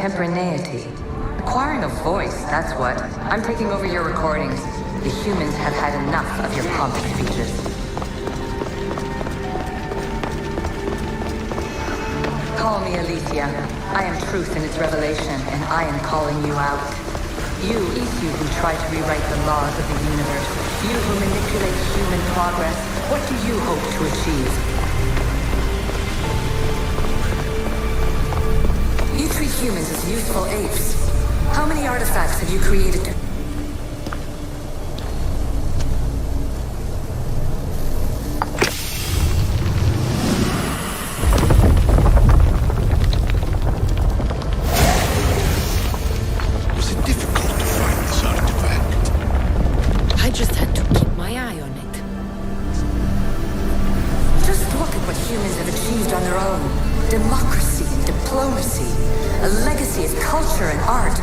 contemporaneity. Acquiring a voice, that's what. I'm taking over your recordings. The humans have had enough of your pompous speeches. Call me Aletheia. I am truth in its revelation, and I am calling you out. You, Isu, who try to rewrite the laws of the universe. You who manipulate human progress. What do you hope to achieve? You treat humans as useful apes. How many artifacts have you created to... Was it difficult to find this artifact? I just had to keep my eye on it. Just look at what humans have achieved on their own. Democracy and diplomacy. A legacy of culture and art.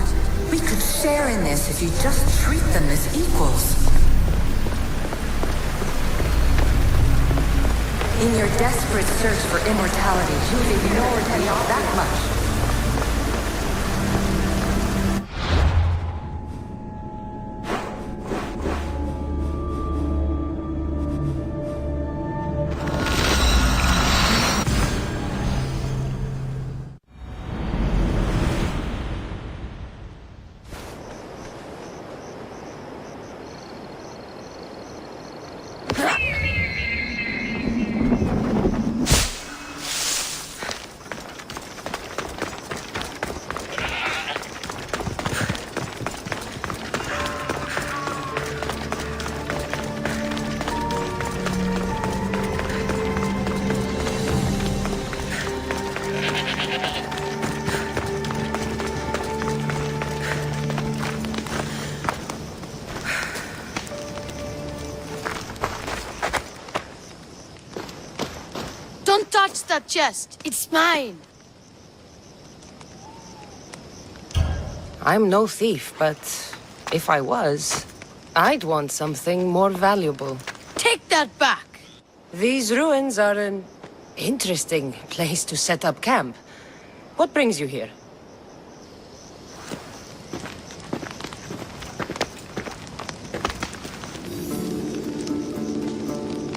We could share in this if you just treat them as equals. In your desperate search for immortality, you've ignored me that much. Don't touch that chest. It's mine. I'm no thief, but if I was, I'd want something more valuable. Take that back. These ruins are an interesting place to set up camp. What brings you here?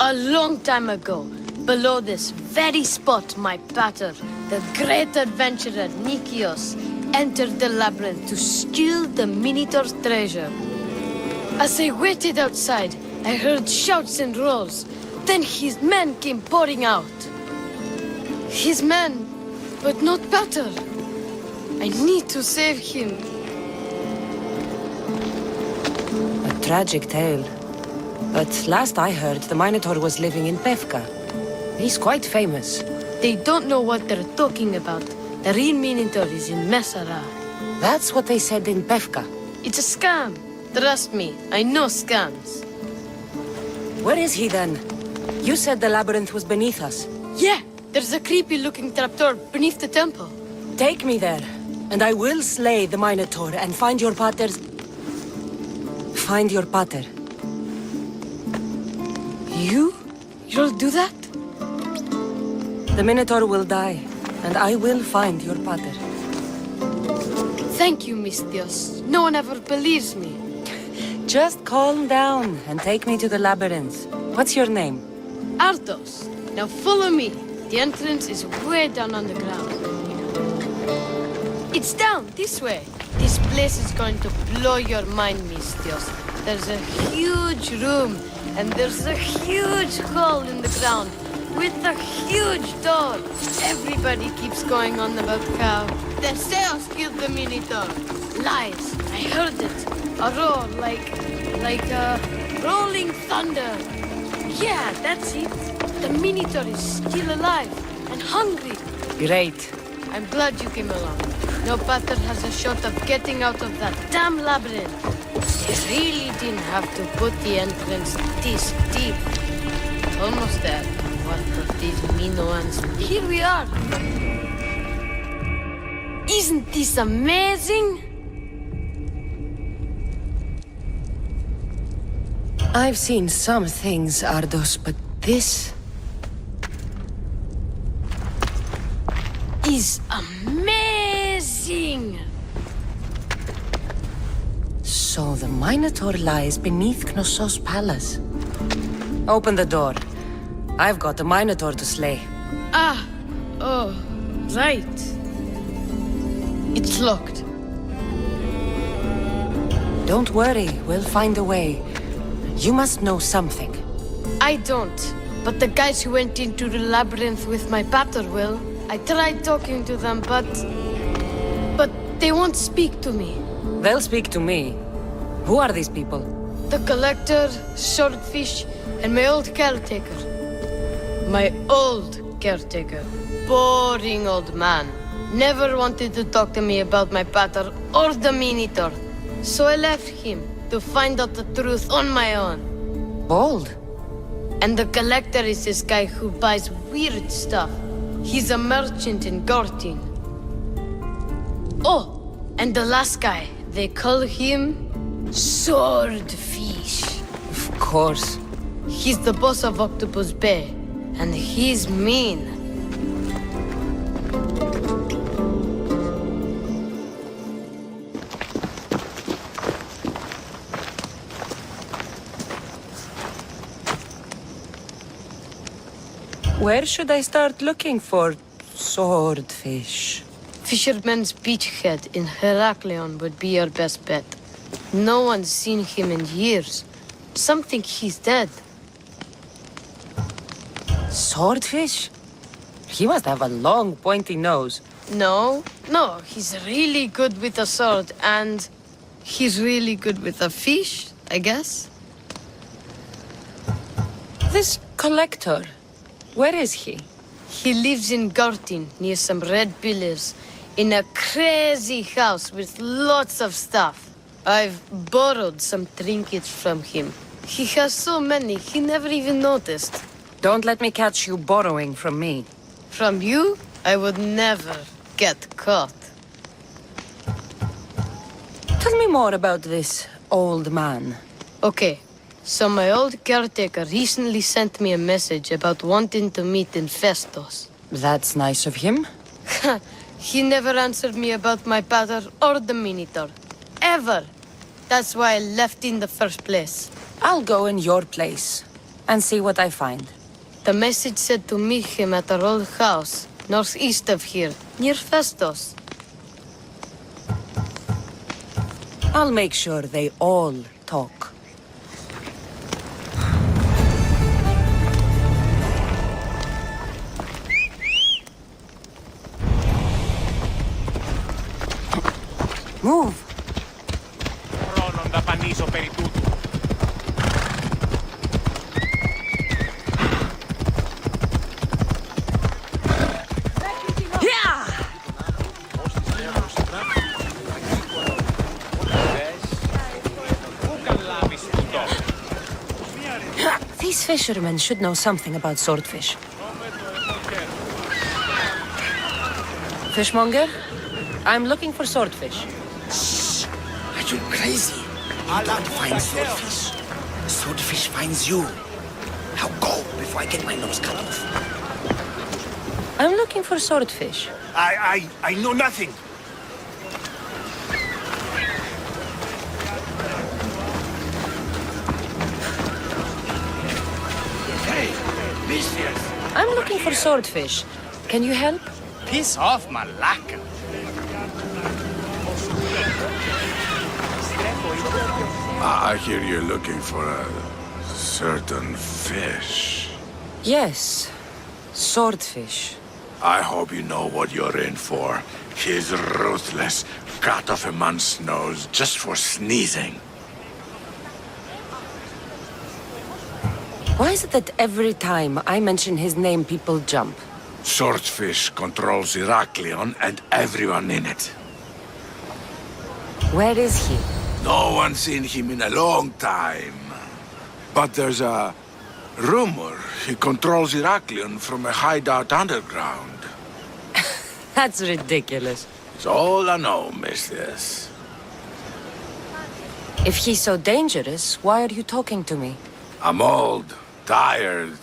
A long time ago, below this very spot, my pater, the great adventurer Nikios, entered the labyrinth to steal the Minotaur's treasure. As I waited outside, I heard shouts and roars. Then his men came pouring out. His men, but not pater. I need to save him. A tragic tale. But last I heard, the Minotaur was living in Pevka. He's quite famous. They don't know what they're talking about. The real Minotaur is in Messara. That's what they said in Pevka. It's a scam. Trust me, I know scams. Where is he then? You said the labyrinth was beneath us. Yeah, there's a creepy-looking trapdoor beneath the temple. Take me there, and I will slay the Minotaur and find your pater's... Find your pater. You'll do that? The Minotaur will die, and I will find your pater. Thank you, Mistios. No one ever believes me. Just calm down and take me to the labyrinth. What's your name? Ardos. Now follow me. The entrance is way down on the ground. It's down, this way. This place is going to blow your mind, Mistios. There's a huge room, and there's a huge hole in the ground, with a huge door. Everybody keeps going on about how Theseus killed the Minotaur. Lies. I heard it. A roar like rolling thunder. Yeah, that's it. The Minotaur is still alive and hungry. Great. I'm glad you came along. No pater has a shot of getting out of that damn labyrinth. They really didn't have to put the entrance this deep. Almost there. What of these Minoans? Here we are. Isn't this amazing? I've seen some things, Ardos, but this... is amazing! amazing! So the Minotaur lies beneath Knossos' palace. Open the door. I've got a Minotaur to slay. Oh, right. It's locked. Don't worry, we'll find a way. You must know something. I don't, but the guys who went into the labyrinth with my pater will. I tried talking to them, but they won't speak to me. They'll speak to me. Who are these people? The Collector, Swordfish, and my old caretaker. My old caretaker. Boring old man. Never wanted to talk to me about my pater or the Minotaur. So I left him to find out the truth on my own. Bold. And the Collector is this guy who buys weird stuff. He's a merchant in Gortin. Oh, and the last guy, they call him Swordfish. Of course. He's the boss of Octopus Bay, and he's mean. Where should I start looking for Swordfish? Fisherman's Beachhead in Heraklion would be your best bet. No one's seen him in years. Some think he's dead. Swordfish? He must have a long, pointy nose. No, he's really good with a sword, and he's really good with a fish, I guess. This Collector, where is he? He lives in Gortin, near some red pillars, in a crazy house with lots of stuff. I've borrowed some trinkets from him. He has so many, he never even noticed. Don't let me catch you borrowing from me. From you, I would never get caught. Tell me more about this old man. Okay, so my old caretaker recently sent me a message about wanting to meet in Festos. That's nice of him. He never answered me about my pater or the Minotaur. Ever. That's why I left in the first place. I'll go in your place and see what I find. The message said to meet him at our old house, northeast of here, near Festos. I'll make sure they all talk. Move! Χρόνον δαπανίσω περί τούτου. These fishermen should know something about swordfish. Fishmonger? I'm looking for swordfish. Shh! Are you crazy? You don't find swordfish. Swordfish finds you. Now go before I get my nose cut off. I'm looking for swordfish. I know nothing. Hey, Mistress! I'm looking for swordfish. Can you help? Piss off, malaka. I hear you're looking for a certain fish. Yes. Swordfish. I hope you know what you're in for. He's ruthless. Cut off a man's nose just for sneezing. Why is it that every time I mention his name, people jump? Swordfish controls Heraklion and everyone in it. Where is he? No one's seen him in a long time. But there's a rumor he controls Heraklion from a hideout underground. That's ridiculous. It's all I know, mistress. If he's so dangerous, why are you talking to me? I'm old, tired,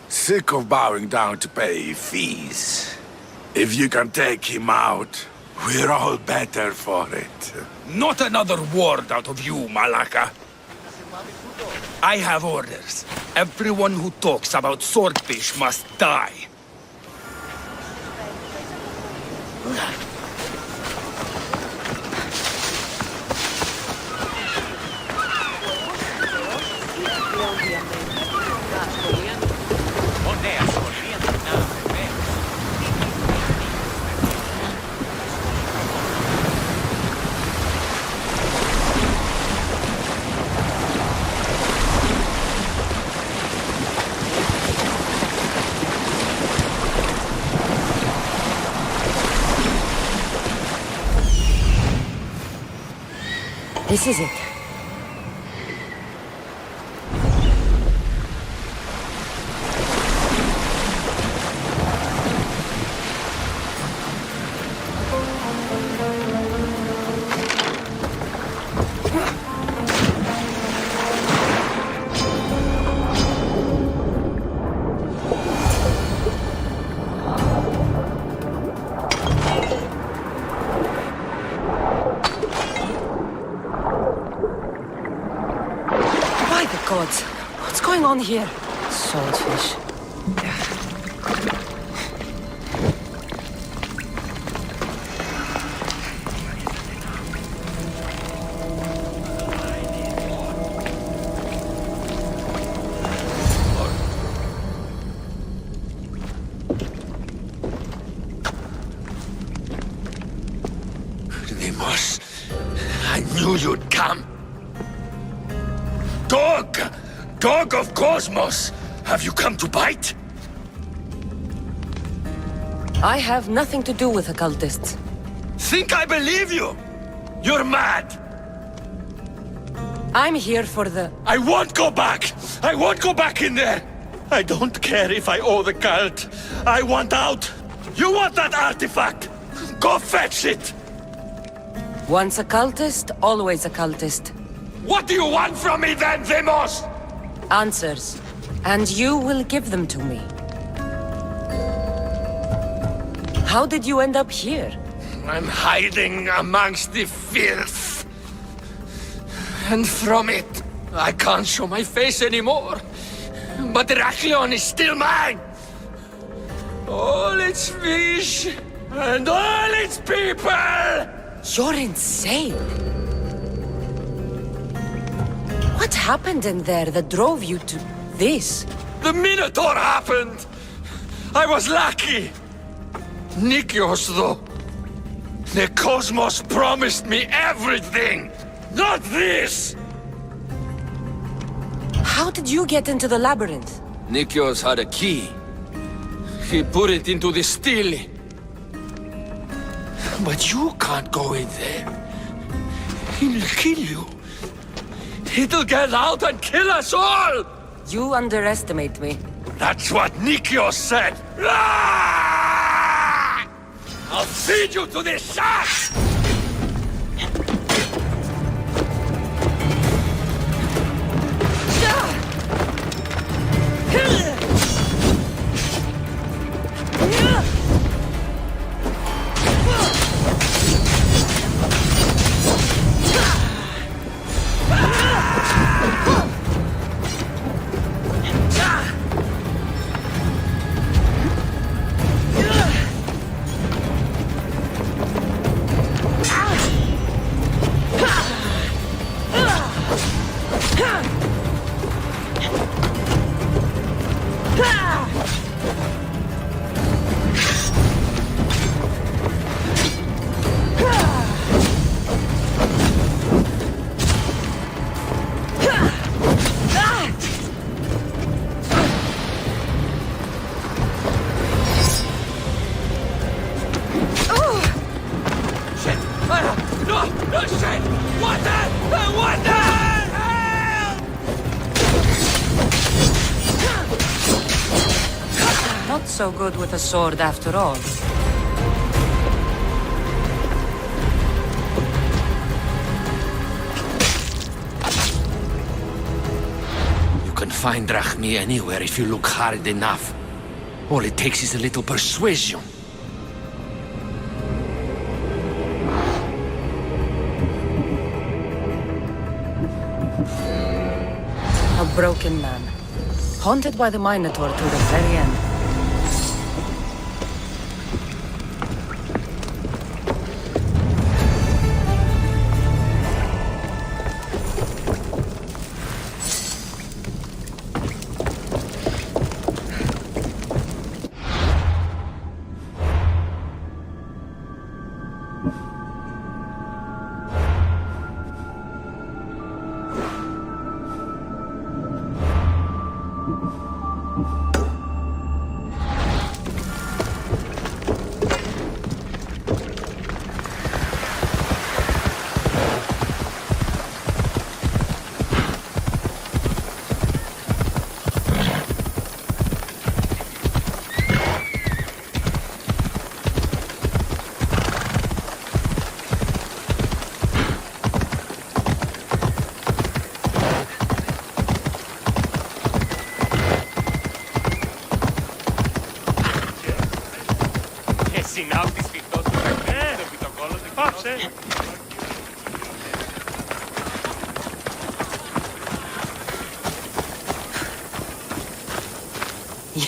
sick of bowing down to pay fees. If you can take him out, We're all better for it. Not another word out of you, Malaka. I have orders. Everyone who talks about swordfish must die. This is it. Gods, what's going on here? Swordfish. Deimos, I knew you'd come. Dog! Dog of Cosmos! Have you come to bite? I have nothing to do with occultists. Think I believe you? You're mad! I'm here for the... I won't go back! I won't go back in there! I don't care if I owe the cult. I want out! You want that artifact? Go fetch it! Once a cultist, always a cultist. What do you want from me then, Deimos? Answers. And you will give them to me. How did you end up here? I'm hiding amongst the filth. And from it, I can't show my face anymore. But Heraklion is still mine! All its fish, and all its people! You're insane! What happened in there that drove you to this? The Minotaur happened! I was lucky! Nikios, though. The Cosmos promised me everything! Not this! How did you get into the labyrinth? Nikios had a key. He put it into the steel. But you can't go in there. He'll kill you. It'll get out and kill us all! You underestimate me. That's what Nikios said! Ah! I'll feed you to the sharks! Not so good with a sword after all. You can find Drachmi anywhere if you look hard enough. All it takes is a little persuasion. A broken man. Haunted by the Minotaur to the very end.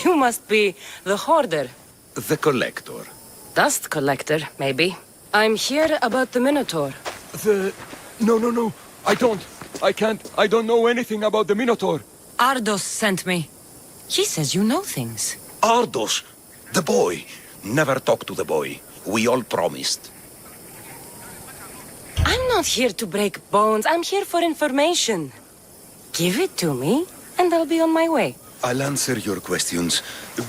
You must be the hoarder. The collector. Dust collector, maybe. I'm here about the Minotaur. No. I can't. I don't know anything about the Minotaur. Ardos sent me. He says you know things. Ardos, the boy. Never talk to the boy. We all promised. I'm not here to break bones. I'm here for information. Give it to me, and I'll be on my way. I'll answer your questions,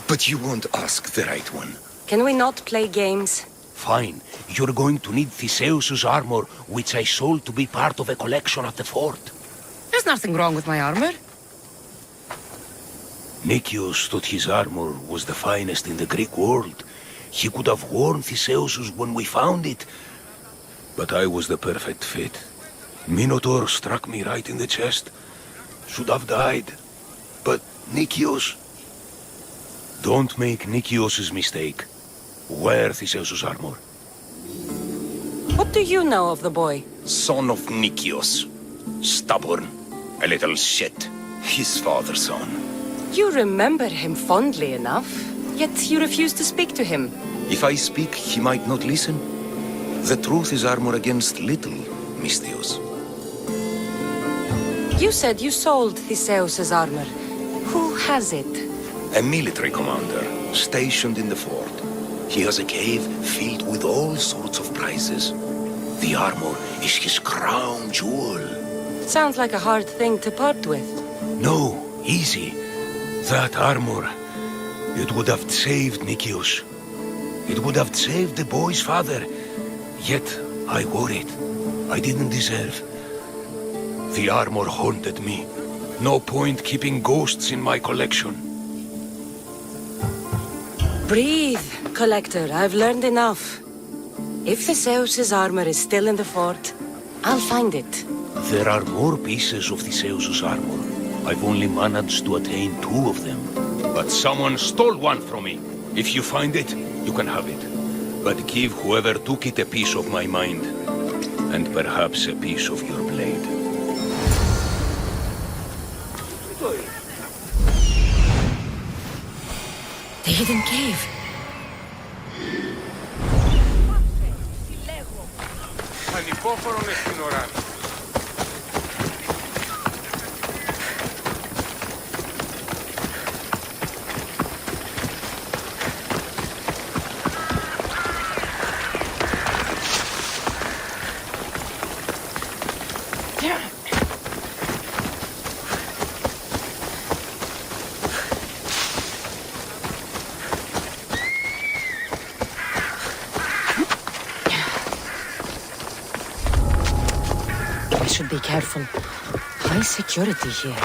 but you won't ask the right one. Can we not play games? Fine. You're going to need Theseus's armor, which I sold to be part of a collection at the fort. There's nothing wrong with my armor. Nicias thought his armor was the finest in the Greek world. He could have worn Theseus's when we found it. But I was the perfect fit. Minotaur struck me right in the chest. Should have died. But Nicias... Don't make Nicias's mistake. Wear Theseus's armor. What do you know of the boy? Son of Nicias. Stubborn. A little shit. His father's son. You remember him fondly enough, yet you refuse to speak to him. If I speak, he might not listen. The truth is armor against little, Misthios. You said you sold Theseus's armor. Who has it? A military commander, stationed in the fort. He has a cave filled with all sorts of prizes. The armor is his crown jewel. Sounds like a hard thing to part with. No, easy. That armor, it would have saved Nicias. It would have saved the boy's father. Yet, I wore it. I didn't deserve. The armor haunted me. No point keeping ghosts in my collection. Breathe, Collector. I've learned enough. If Theseus's armor is still in the fort, I'll find it. There are more pieces of Theseus's armor. I've only managed to attain 2 of them. But someone stole one from me. If you find it, you can have it. But give whoever took it a piece of my mind. And perhaps a piece of your blade. The hidden cave. Ανυπόφορο μες την ώρα. I should be careful. High security here.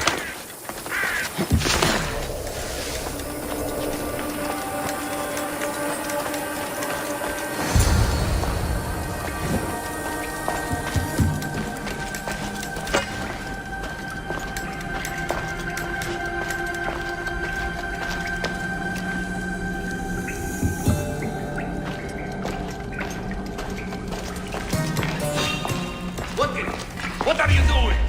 What are you doing?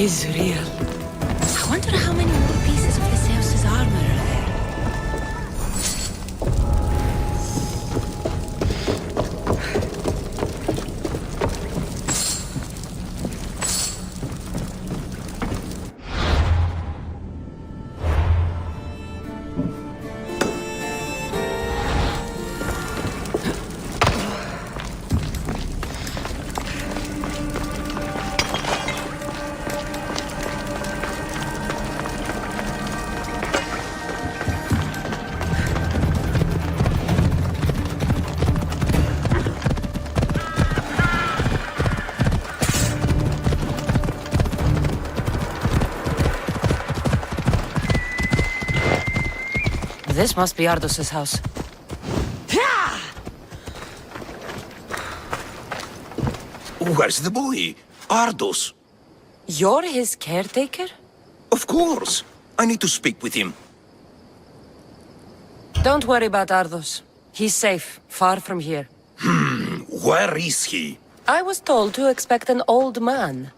is real. I wonder how many more pieces of this house's armor are there. This must be Ardos's house. Where's the boy? Ardos. You're his caretaker? Of course. I need to speak with him. Don't worry about Ardos. He's safe, far from here. Where is he? I was told to expect an old man.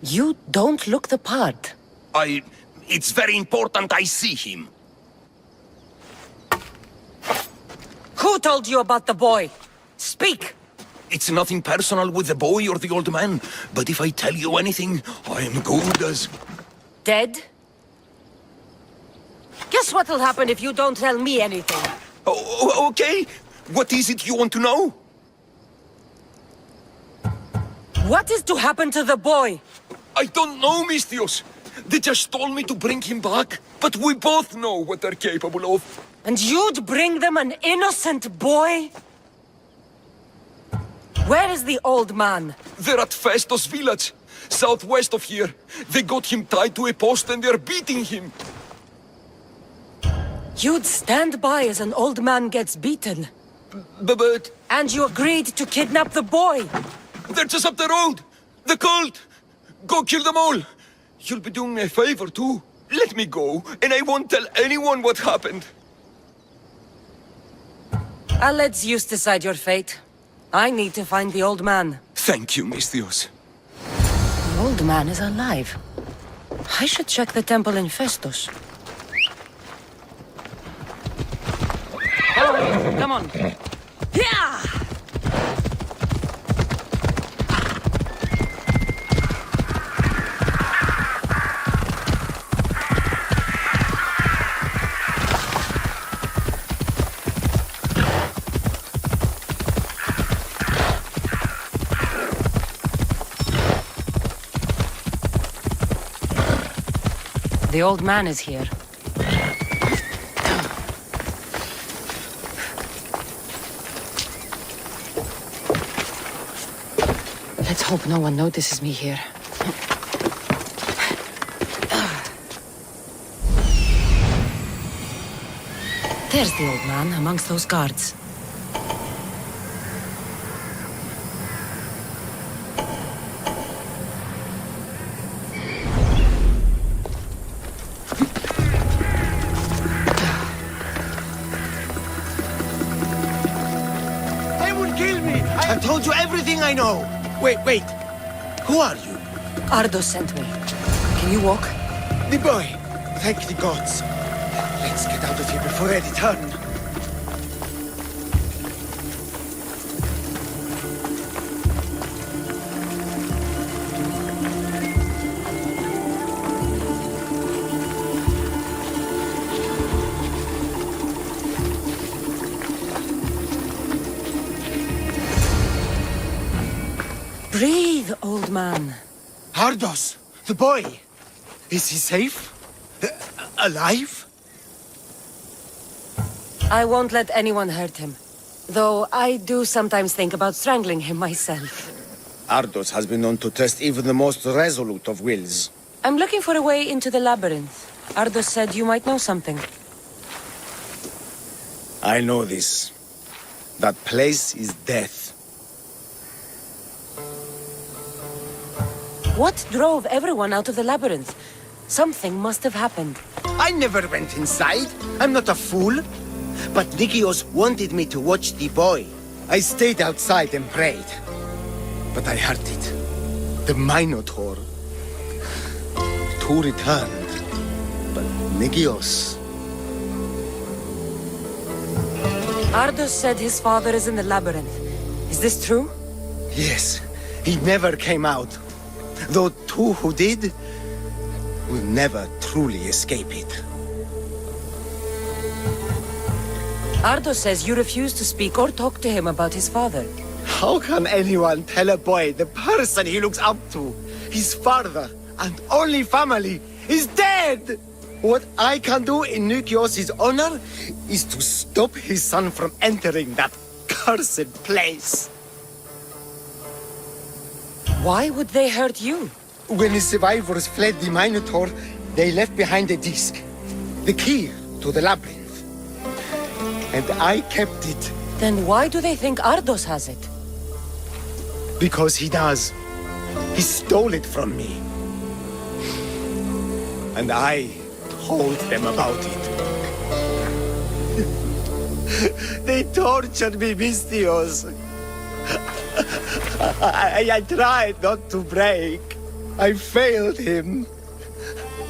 You don't look the part. It's very important I see him. Who told you about the boy? Speak! It's nothing personal with the boy or the old man, but if I tell you anything, I am good as... Dead? Guess what'll happen if you don't tell me anything? Okay. What is it you want to know? What is to happen to the boy? I don't know, Mistios. They just told me to bring him back, but we both know what they're capable of. And you'd bring them an innocent boy? Where is the old man? They're at Festos village, southwest of here. They got him tied to a post and they're beating him. You'd stand by as an old man gets beaten. But... And you agreed to kidnap the boy. They're just up the road. The cult. Go kill them all. You'll be doing me a favor too. Let me go, and I won't tell anyone what happened. I'll let Zeus decide your fate. I need to find the old man. Thank you, Mistios. The old man is alive. I should check the temple in Festos. Come on. Yeah! The old man is here. Let's hope no one notices me here. There's the old man amongst those guards. I told you everything I know. Wait. Who are you? Ardos sent me. Can you walk? The boy. Thank the gods. Let's get out of here before they return. Breathe, old man. Ardos, the boy. Is he safe? Alive? I won't let anyone hurt him. Though I do sometimes think about strangling him myself. Ardos has been known to test even the most resolute of wills. I'm looking for a way into the labyrinth. Ardos said you might know something. I know this. That place is death. What drove everyone out of the labyrinth? Something must have happened. I never went inside. I'm not a fool. But Nikios wanted me to watch the boy. I stayed outside and prayed. But I heard it. The Minotaur. two returned, but Nigios... Ardos said his father is in the labyrinth. Is this true? Yes, he never came out. Though two who did will never truly escape it. Ardos says you refuse to speak or talk to him about his father. How can anyone tell a boy the person he looks up to, his father and only family, is dead? What I can do in Nikios' honor is to stop his son from entering that cursed place. Why would they hurt you? When the survivors fled the Minotaur, they left behind a disc, the key to the labyrinth. And I kept it. Then why do they think Ardos has it? Because he does. He stole it from me. And I told them about it. They tortured me, Mistios. I tried not to break. I failed him.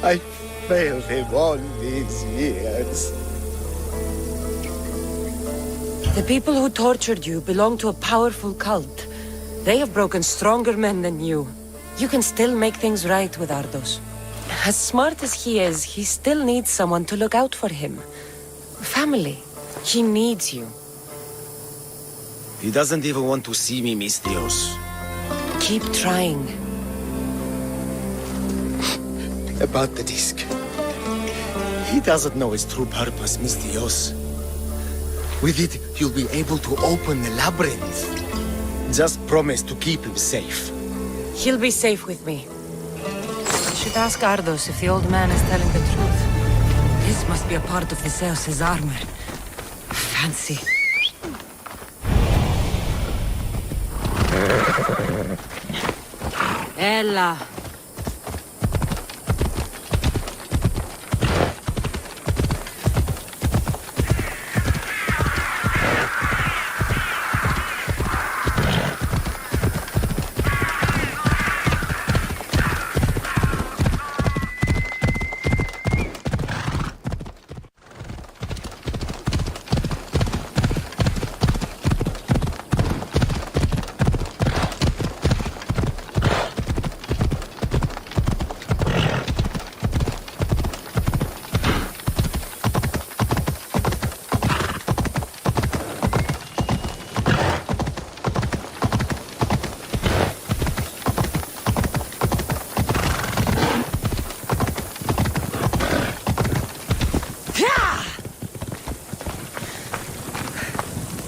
I failed him all these years. The people who tortured you belong to a powerful cult. They have broken stronger men than you. You can still make things right with Ardos. As smart as he is, he still needs someone to look out for him. Family. He needs you. He doesn't even want to see me, Mistios. Keep trying. About the disc. He doesn't know its true purpose, Mistios. With it, you'll be able to open the labyrinth. Just promise to keep him safe. He'll be safe with me. I should ask Ardos if the old man is telling the truth. This must be a part of the Zeus's armor. Fancy. Ella.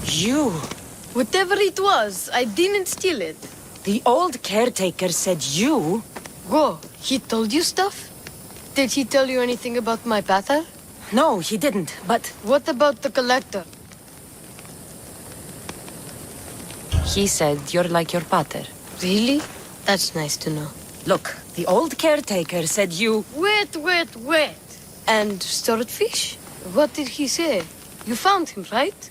You! Whatever it was, I didn't steal it. The old caretaker said you... Whoa, he told you stuff? Did he tell you anything about my pater? No, he didn't, but... What about the collector? He said you're like your pater. Really? That's nice to know. Look, the old caretaker said you... Wait. And swordfish? What did he say? You found him, right?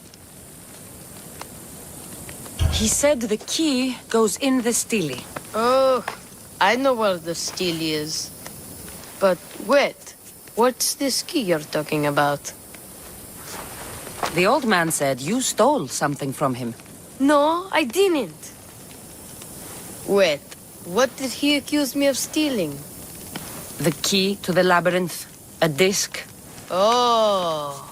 He said the key goes in the stele. Oh, I know where the stele is. But wait, what's this key you're talking about? The old man said you stole something from him. No, I didn't. Wait, what did he accuse me of stealing? The key to the labyrinth, a disc. Oh.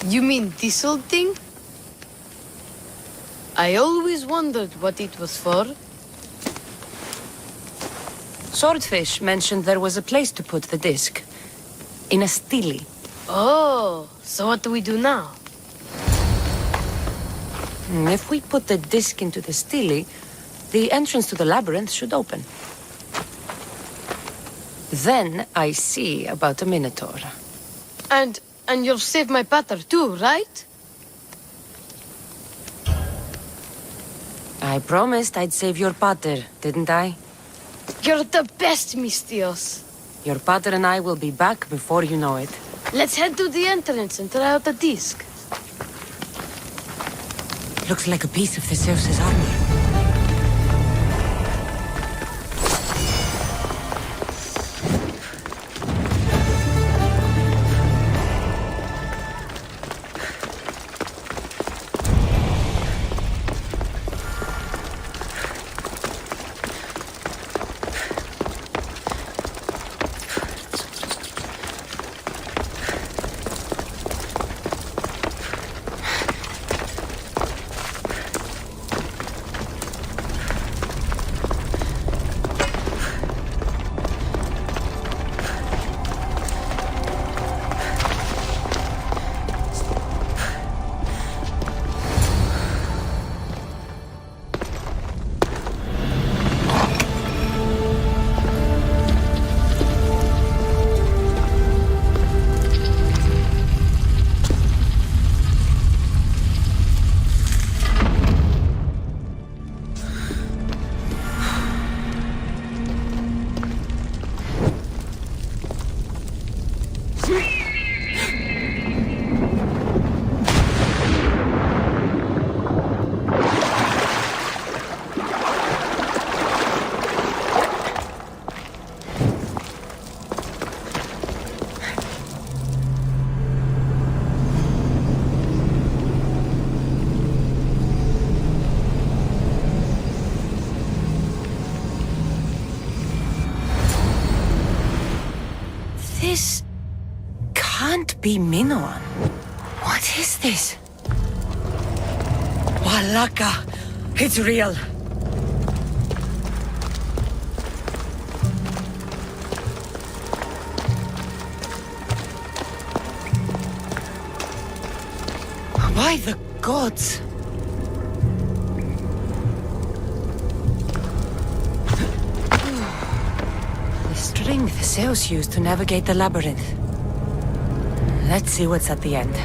You mean this old thing? I always wondered what it was for. Swordfish mentioned there was a place to put the disc. In a stele. Oh, so what do we do now? If we put the disc into the stele, the entrance to the labyrinth should open. Then I see about a Minotaur. And you'll save my pater too, right? I promised I'd save your pater, didn't I? You're the best, Mistios. Your pater and I will be back before you know it. Let's head to the entrance and try out the disc. Looks like a piece of Theseus's armor. This can't be Minoan. What is this? Walaka! It's real! By the gods! The string Theseus used to navigate the labyrinth. Let's see what's at the end.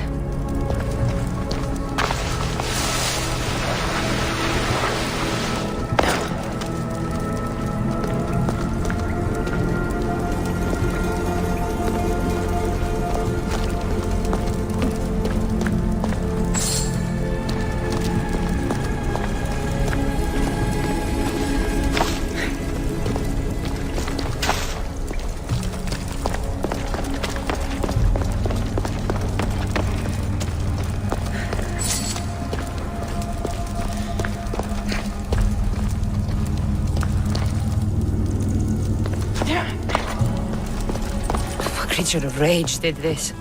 Creature of rage did this.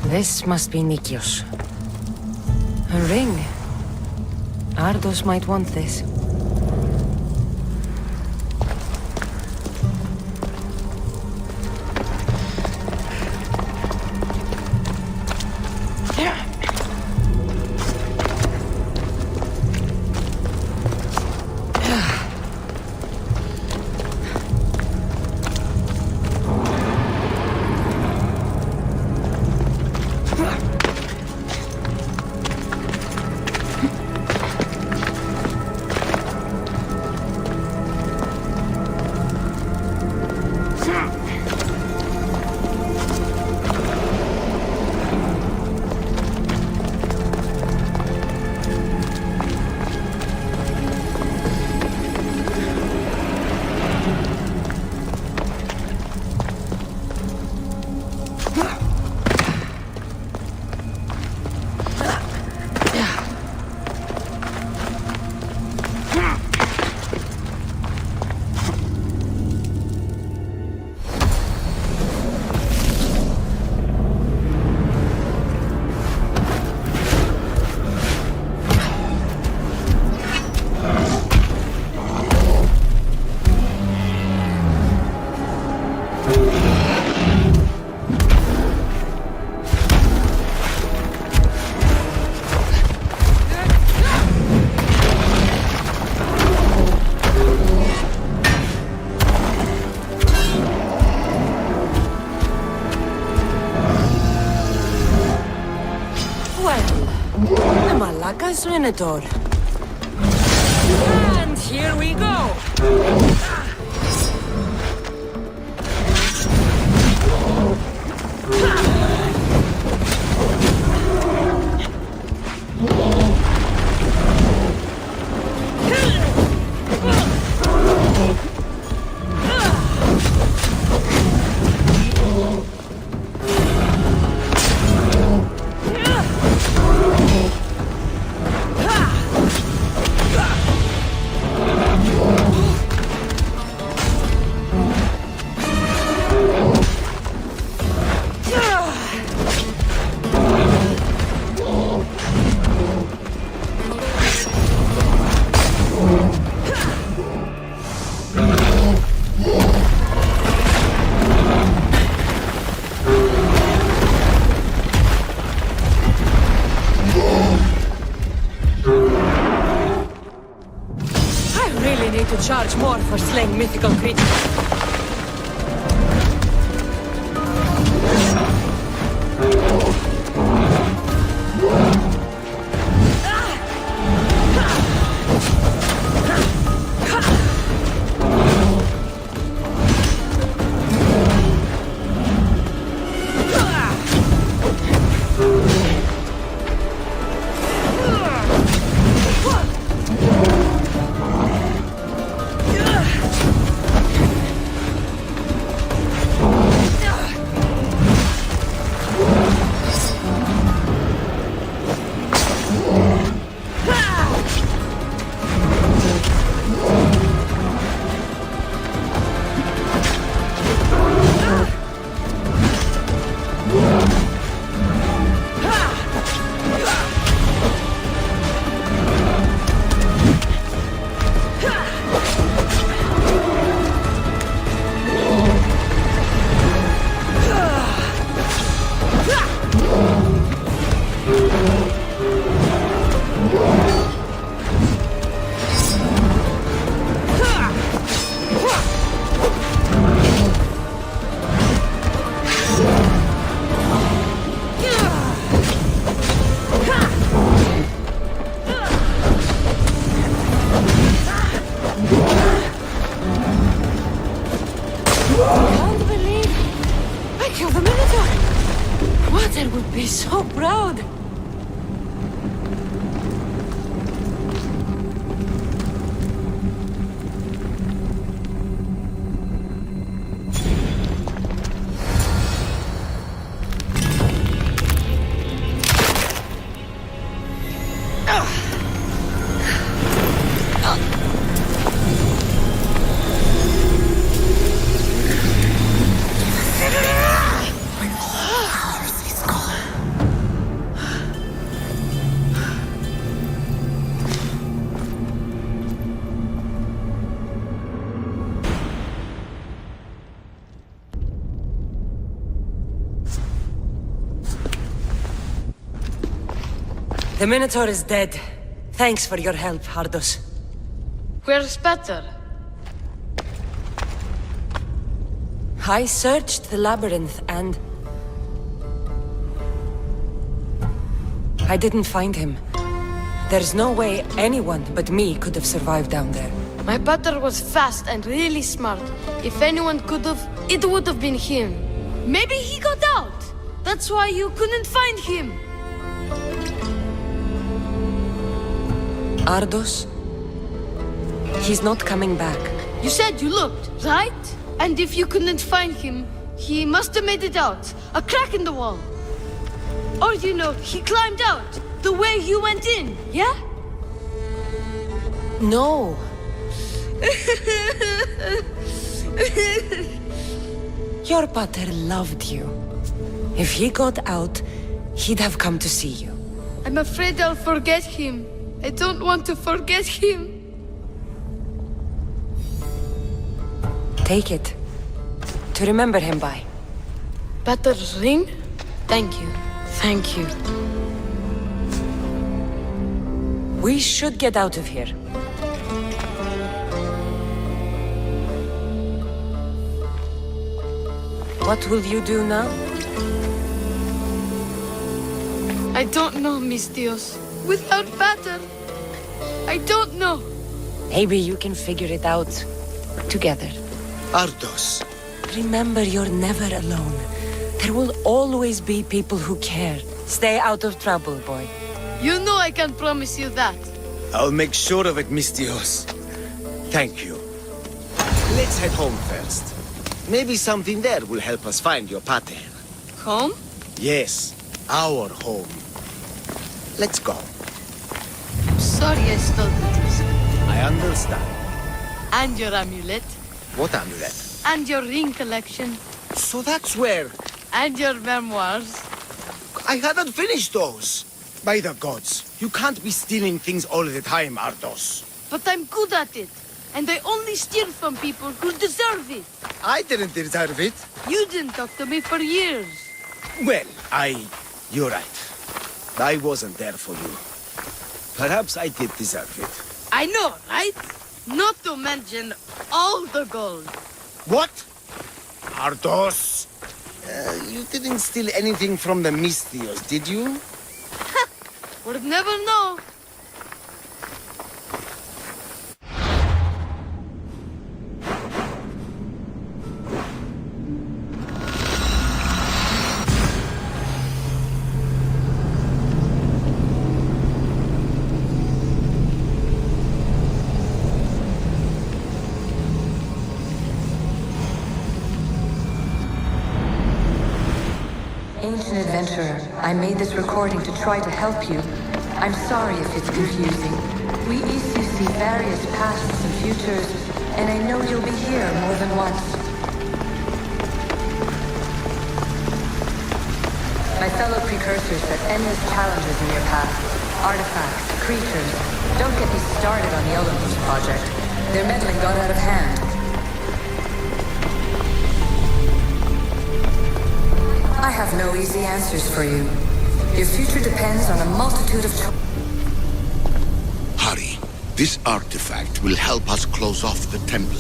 This must be Nikios. A ring. Ardos might want this. Malaka's Minotaur. And here we go! Charge more for slaying mythical creatures. So proud! The Minotaur is dead. Thanks for your help, Ardos. Where's better? I searched the labyrinth and... I didn't find him. There's no way anyone but me could have survived down there. My brother was fast and really smart. If anyone could have, it would have been him. Maybe he got out. That's why you couldn't find him. Ardos? He's not coming back. You said you looked, right? And if you couldn't find him, he must have made it out. A crack in the wall. Or, you know, he climbed out. The way you went in, yeah? No. Your pater loved you. If he got out, he'd have come to see you. I'm afraid I'll forget him. I don't want to forget him. Take it. To remember him by. Pater's ring? Thank you. Thank you. We should get out of here. What will you do now? I don't know, mis Dios. Without batter. I don't know. Maybe you can figure it out. Together. Ardos. Remember, you're never alone. There will always be people who care. Stay out of trouble, boy. You know I can promise you that. I'll make sure of it, Mistios. Thank you. Let's head home first. Maybe something there will help us find your pater. Home? Yes, our home. Let's go. I'm sorry I stole the teaser. I understand. And your amulet. What amulet? And your ring collection. So that's where... And your memoirs. I hadn't finished those. By the gods, you can't be stealing things all the time, Ardos. But I'm good at it. And I only steal from people who deserve it. I didn't deserve it. You didn't talk to me for years. Well, You're right. I wasn't there for you. Perhaps I did deserve it. I know, right? Not to mention all the gold. What? Ardos? You didn't steal anything from the Mistios, did you? Would never know. Ancient adventurer, I made this recording to try to help you. I'm sorry if it's confusing. We Isu see various pasts and futures, and I know you'll be here more than once. My fellow precursors set endless challenges in your path. Artifacts, creatures. Don't get me started on the Olympus project. Their meddling got out of hand. I have no easy answers for you. Your future depends on a multitude of Hurry. This artifact will help us close off the temple.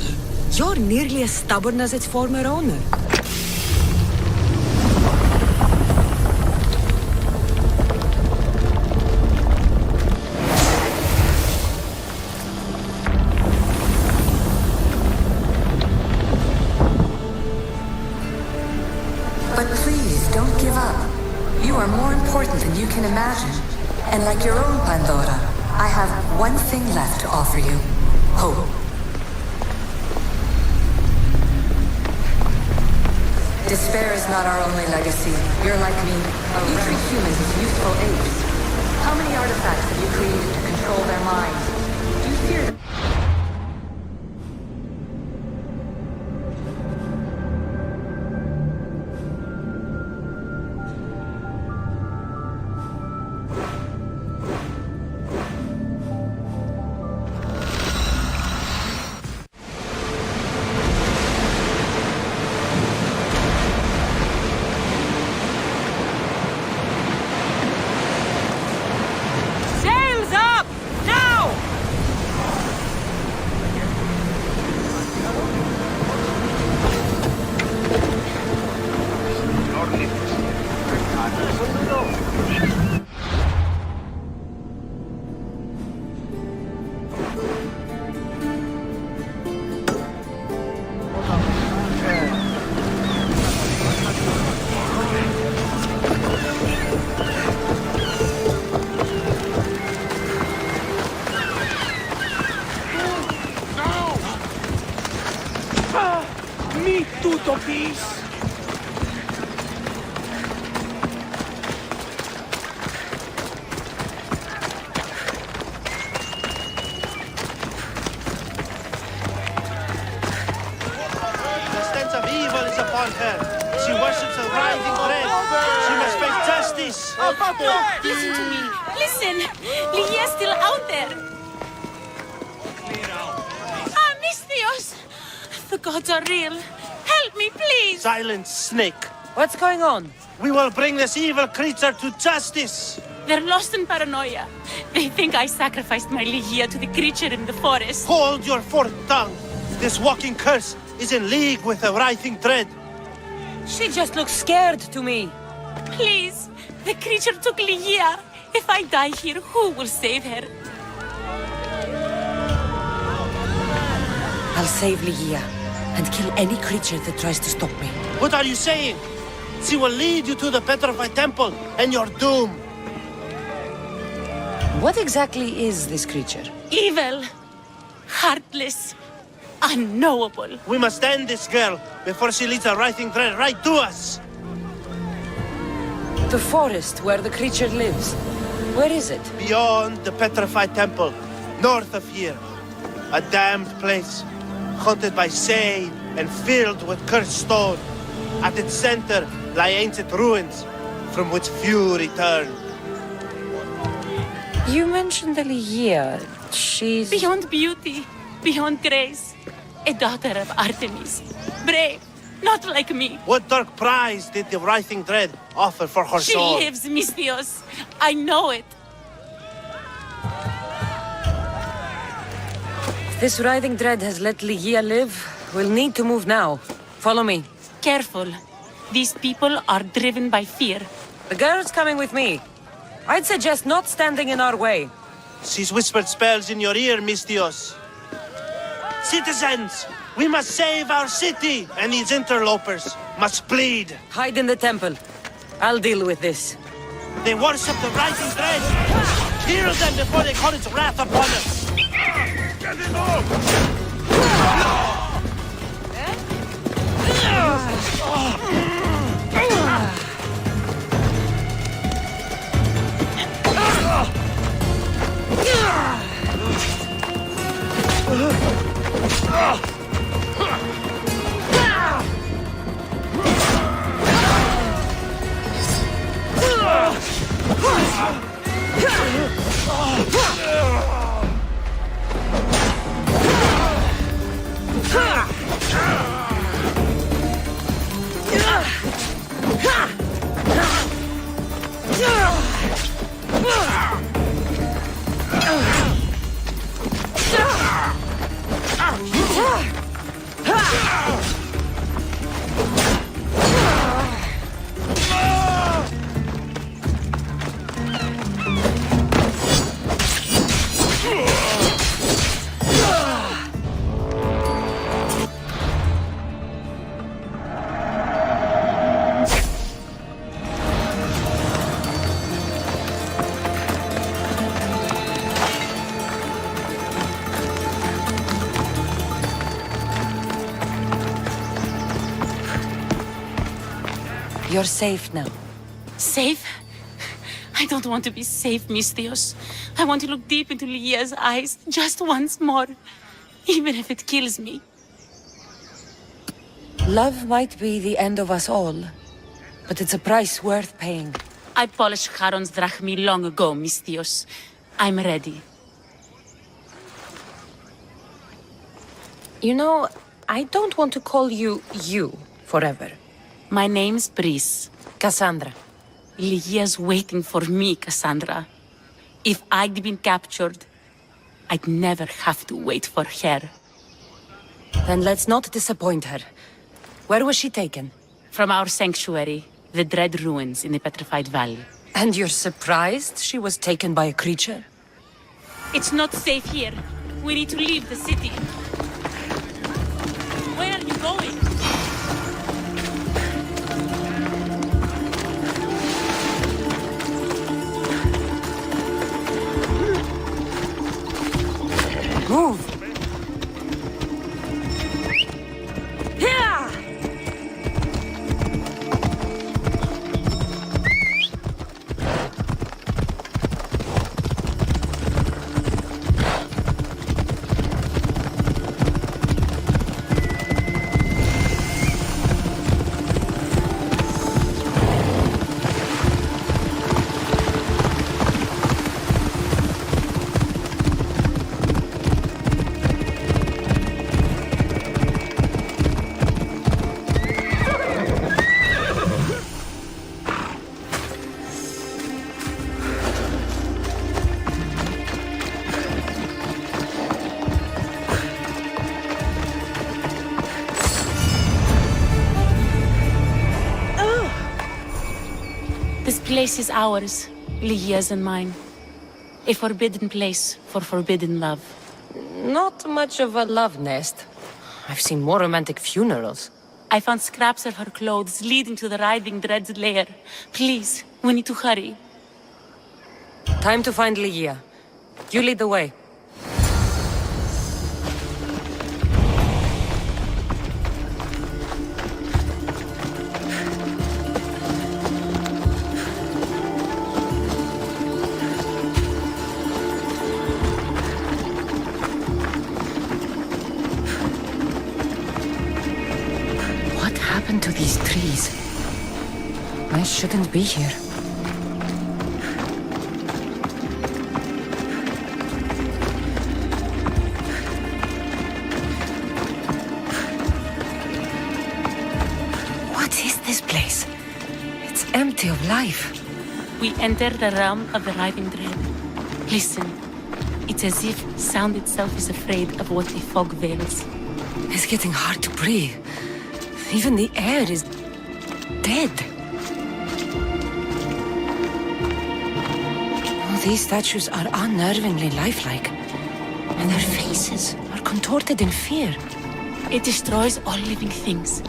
You're nearly as stubborn as its former owner. But please, don't give up. You are more important than you can imagine. And like your own Pandora, I have one thing left to offer you. Hope. Despair is not our only legacy. You're like me. You treat humans as useful apes. How many artifacts have you created to control their minds? Do you fear them? Sails up! Now! Mi tutto peace. The sense of evil is upon her. She worships a writhing dread. She must face justice. Listen to me. Listen. Lydia's still out there. Ah, Mistios. The gods are real. Help me, please. Silence, snake. What's going on? We will bring this evil creature to justice. They're lost in paranoia. They think I sacrificed my Lydia to the creature in the forest. Hold your forked tongue. This walking curse is in league with a writhing dread. She just looks scared to me. Please. The creature took Lydia. If I die here, who will save her? I'll save Ligia and kill any creature that tries to stop me. What are you saying? She will lead you to the petrified temple, and you're doomed. What exactly is this creature? Evil, heartless, unknowable. We must end this girl before she leads a writhing thread right to us. The forest where the creature lives. Where is it? Beyond the petrified temple, north of here. A damned place, haunted by Say and filled with cursed stone. At its center lie ancient ruins, from which few return. You mentioned Ligia. She's... Beyond beauty, beyond grace. A daughter of Artemis. Brave, not like me. What dark prize did the writhing dread offer for her soul? She lives, Misthios. I know it. If this writhing dread has let Ligia live, we'll need to move now. Follow me. Careful. These people are driven by fear. The girl's coming with me. I'd suggest not standing in our way. She's whispered spells in your ear, Misthios. Citizens, we must save our city, and these interlopers must bleed. Hide in the temple. I'll deal with this. They worship the writhing dread. Kill them before they call its wrath upon us. Get him off! You're safe now. Safe? I don't want to be safe, Misthios. I want to look deep into Ligia's eyes just once more, even if it kills me. Love might be the end of us all, but it's a price worth paying. I polished Charon's drachmi long ago, Misthios. I'm ready. You know, I don't want to call you forever. My name's Brice. Cassandra. Ligia's waiting for me, Cassandra. If I'd been captured, I'd never have to wait for her. Then let's not disappoint her. Where was she taken? From our sanctuary, the Dread Ruins in the Petrified Valley. And you're surprised she was taken by a creature? It's not safe here. We need to leave the city. Where are you going? Move! This place is ours. Lygia's and mine. A forbidden place for forbidden love. Not much of a love nest. I've seen more romantic funerals. I found scraps of her clothes leading to the Writhing Dread's lair. Please, we need to hurry. Time to find Lygia. You lead the way. What happened to these trees? I shouldn't be here. Empty of life. We enter the realm of the Writhing Dread. Listen. It's as if sound itself is afraid of what the fog veils. It's getting hard to breathe. Even the air is dead. Oh, these statues are unnervingly lifelike. And their faces are contorted in fear. It destroys all living things,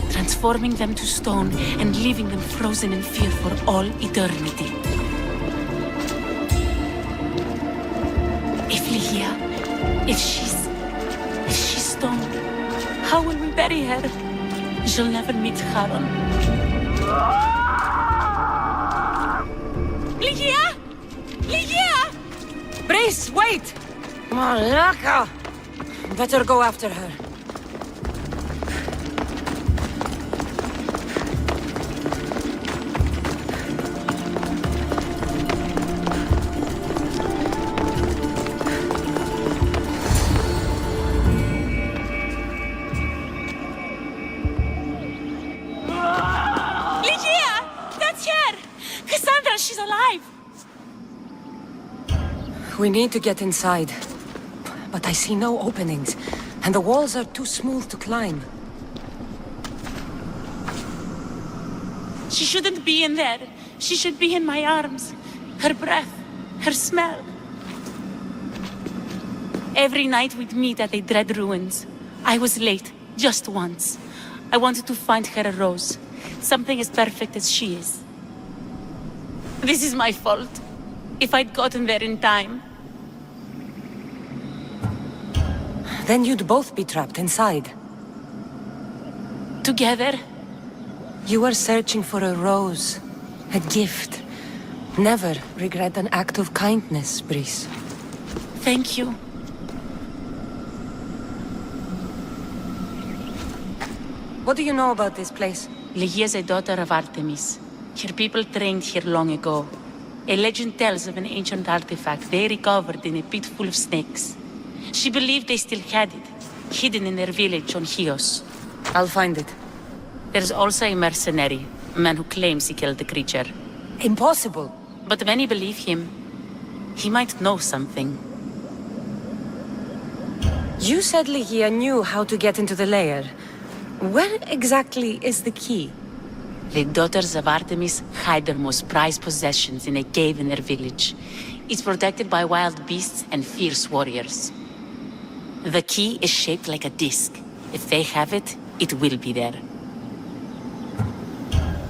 transforming them to stone and leaving them frozen in fear for all eternity. If Lygia, if she's stone, how will we bury her? She'll never meet Charon. Lygia! Lygia! Brace, wait! Malaka! Better go after her. We need to get inside. But I see no openings, and the walls are too smooth to climb. She shouldn't be in there. She should be in my arms. Her breath, her smell. Every night we'd meet at the Dread Ruins. I was late, just once. I wanted to find her a rose. Something as perfect as she is. This is my fault. If I'd gotten there in time. Then you'd both be trapped inside. Together? You were searching for a rose. A gift. Never regret an act of kindness, Brice. Thank you. What do you know about this place? Lygia is a daughter of Artemis. Her people trained here long ago. A legend tells of an ancient artifact they recovered in a pit full of snakes. She believed they still had it, hidden in their village on Chios. I'll find it. There's also a mercenary, a man who claims he killed the creature. Impossible. But many believe him. He might know something. You said Lygia knew how to get into the lair. Where exactly is the key? The daughters of Artemis hide their most prized possessions in a cave in their village. It's protected by wild beasts and fierce warriors. The key is shaped like a disc. If they have it, it will be there.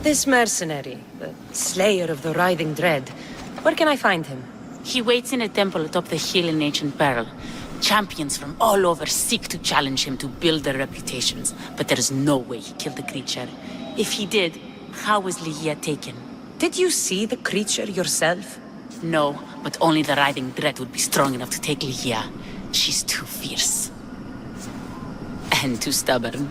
This mercenary, the slayer of the Writhing Dread, where can I find him? He waits in a temple atop the hill in ancient peril. Champions from all over seek to challenge him to build their reputations, but there is no way he killed the creature. If he did, how was Lygia taken? Did you see the creature yourself? No, but only the Writhing Dread would be strong enough to take Lygia. She's too fierce. And too stubborn.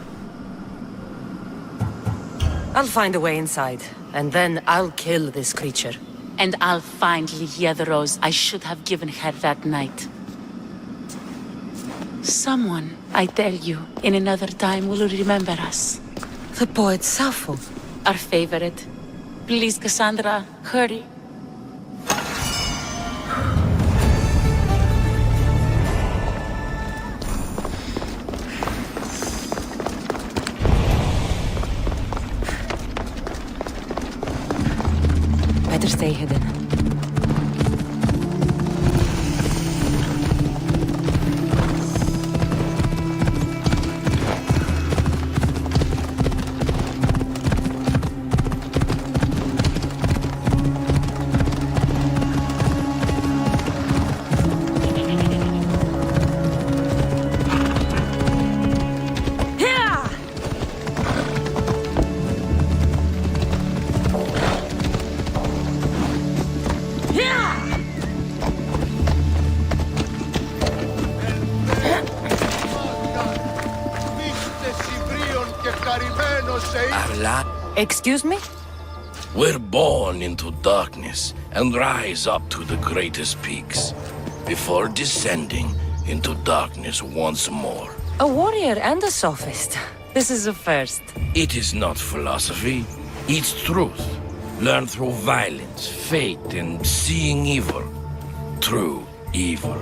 I'll find a way inside, and then I'll kill this creature. And I'll find Lygia the rose I should have given her that night. Someone, I tell you, in another time will remember us. The poet Sappho. Our favorite. Please, Cassandra, hurry. Better stay hidden. Excuse me? We're born into darkness and rise up to the greatest peaks, before descending into darkness once more. A warrior and a sophist. This is a first. It is not philosophy, it's truth. Learned through violence, fate, and seeing evil. True evil.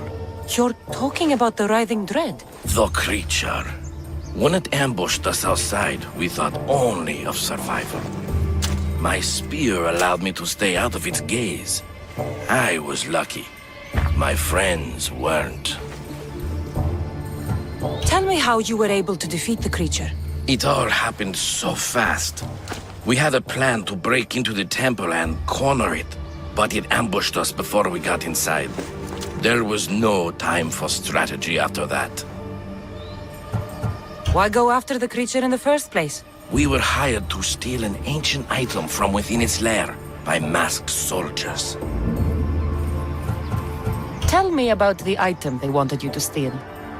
You're talking about the writhing dread? The creature. When it ambushed us outside, we thought only of survival. My spear allowed me to stay out of its gaze. I was lucky. My friends weren't. Tell me how you were able to defeat the creature. It all happened so fast. We had a plan to break into the temple and corner it, but it ambushed us before we got inside. There was no time for strategy after that. Why go after the creature in the first place? We were hired to steal an ancient item from within its lair by masked soldiers. Tell me about the item they wanted you to steal.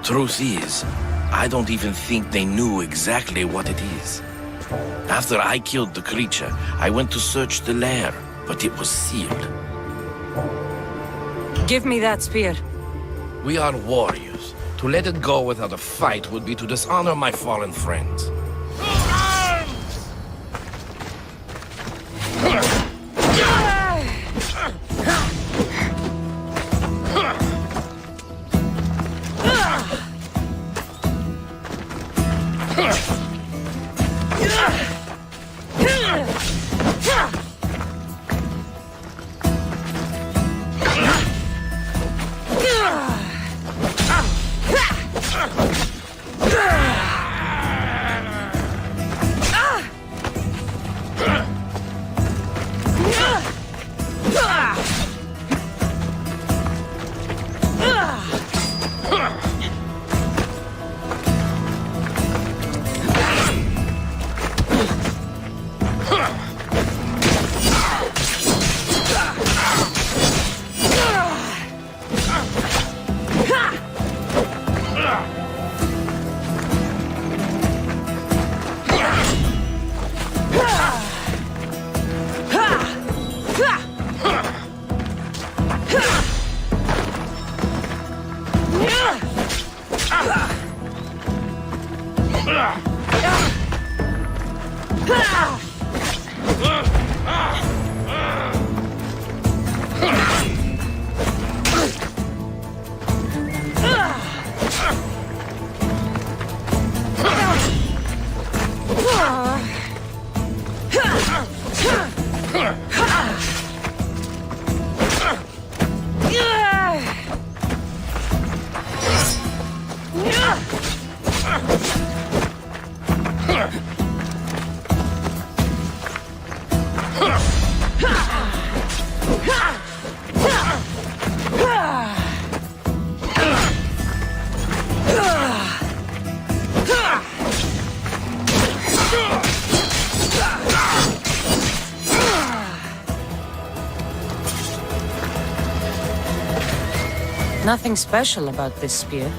Truth is, I don't even think they knew exactly what it is. After I killed the creature, I went to search the lair, but it was sealed. Give me that spear. We are warriors. To let it go without a fight would be to dishonor my fallen friends. Nothing special about this spear.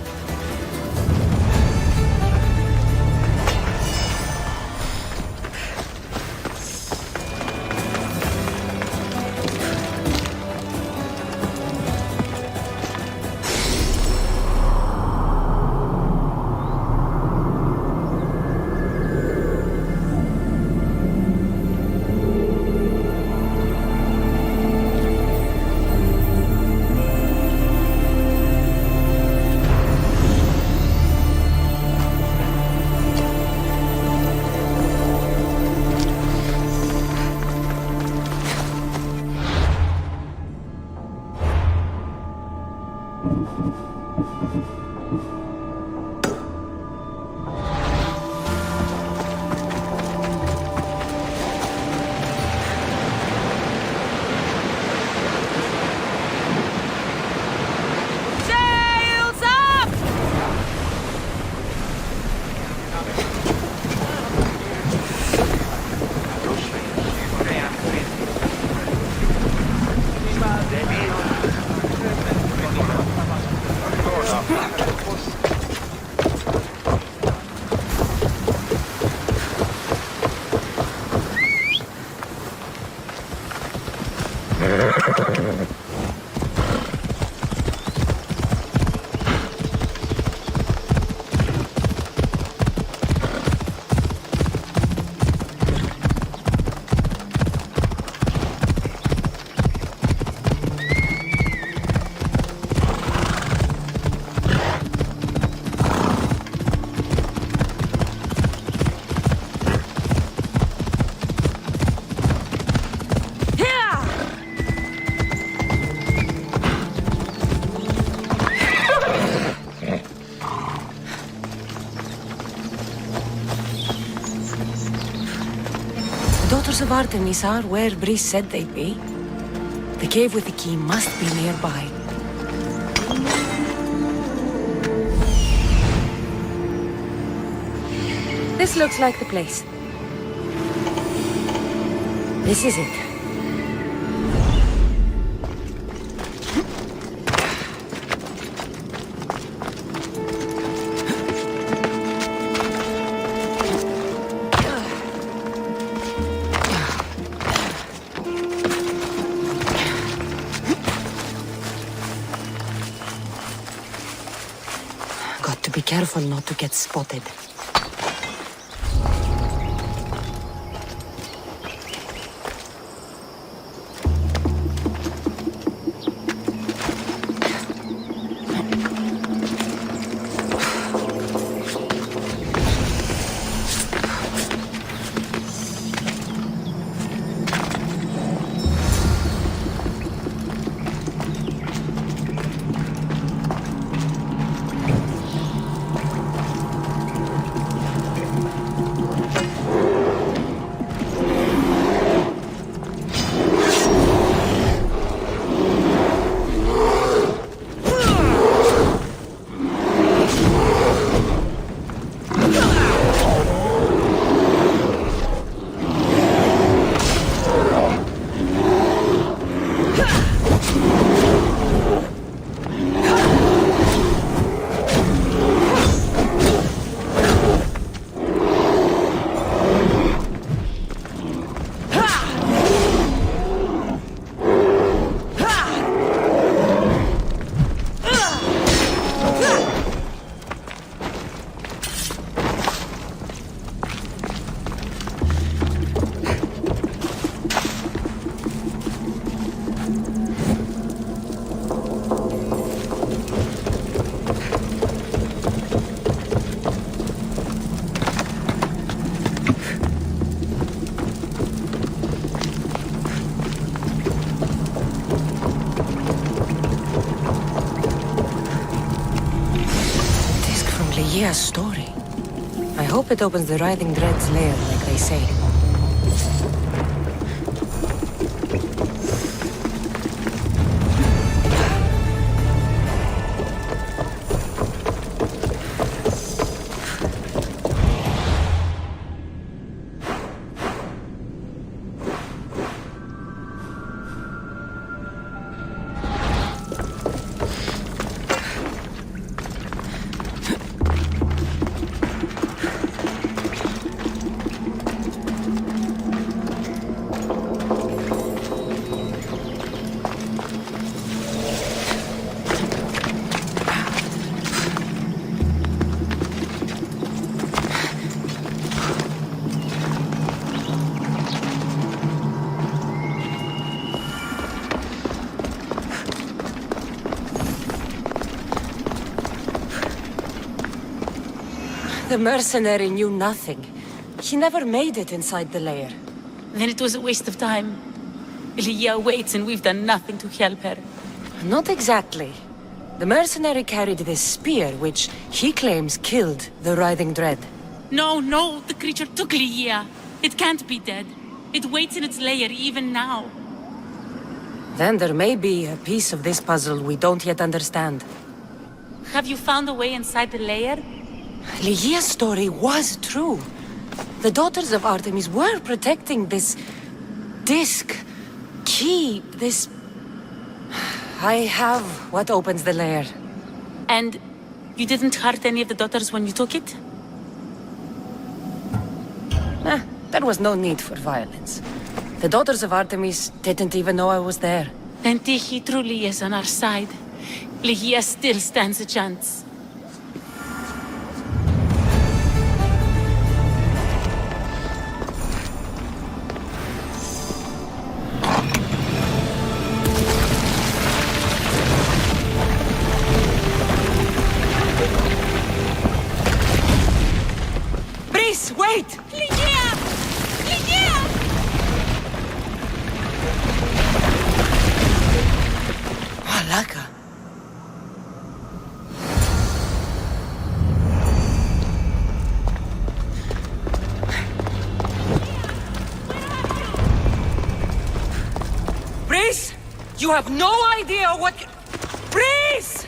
of Artemis are where Brice said they'd be. The cave with the key must be nearby. This looks like the place. This is it. Got to be careful not to get spotted. Lygia's story. I hope it opens the Writhing Dread's lair, like they say. The mercenary knew nothing. He never made it inside the lair. Then it was a waste of time. Lygia waits and we've done nothing to help her. Not exactly. The mercenary carried this spear, which he claims killed the Writhing Dread. No, the creature took Lygia. It can't be dead. It waits in its lair even now. Then there may be a piece of this puzzle we don't yet understand. Have you found a way inside the lair? Lygia's story was true. The daughters of Artemis were protecting this disc, key, this... I have what opens the lair. And you didn't hurt any of the daughters when you took it? There was no need for violence. The daughters of Artemis didn't even know I was there. Then Tyche truly is on our side. Lygia still stands a chance. Wait! Lygia! Lygia! Malaka. You have no idea what... Breeze!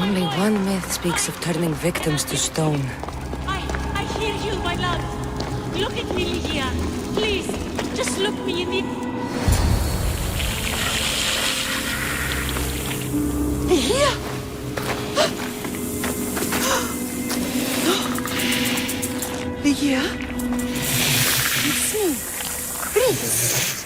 Only one myth speaks of turning victims to stone. I hear you, my love. Look at me, Lydia. Please, just look me in the... Here? Lydia? It's me. Breeze.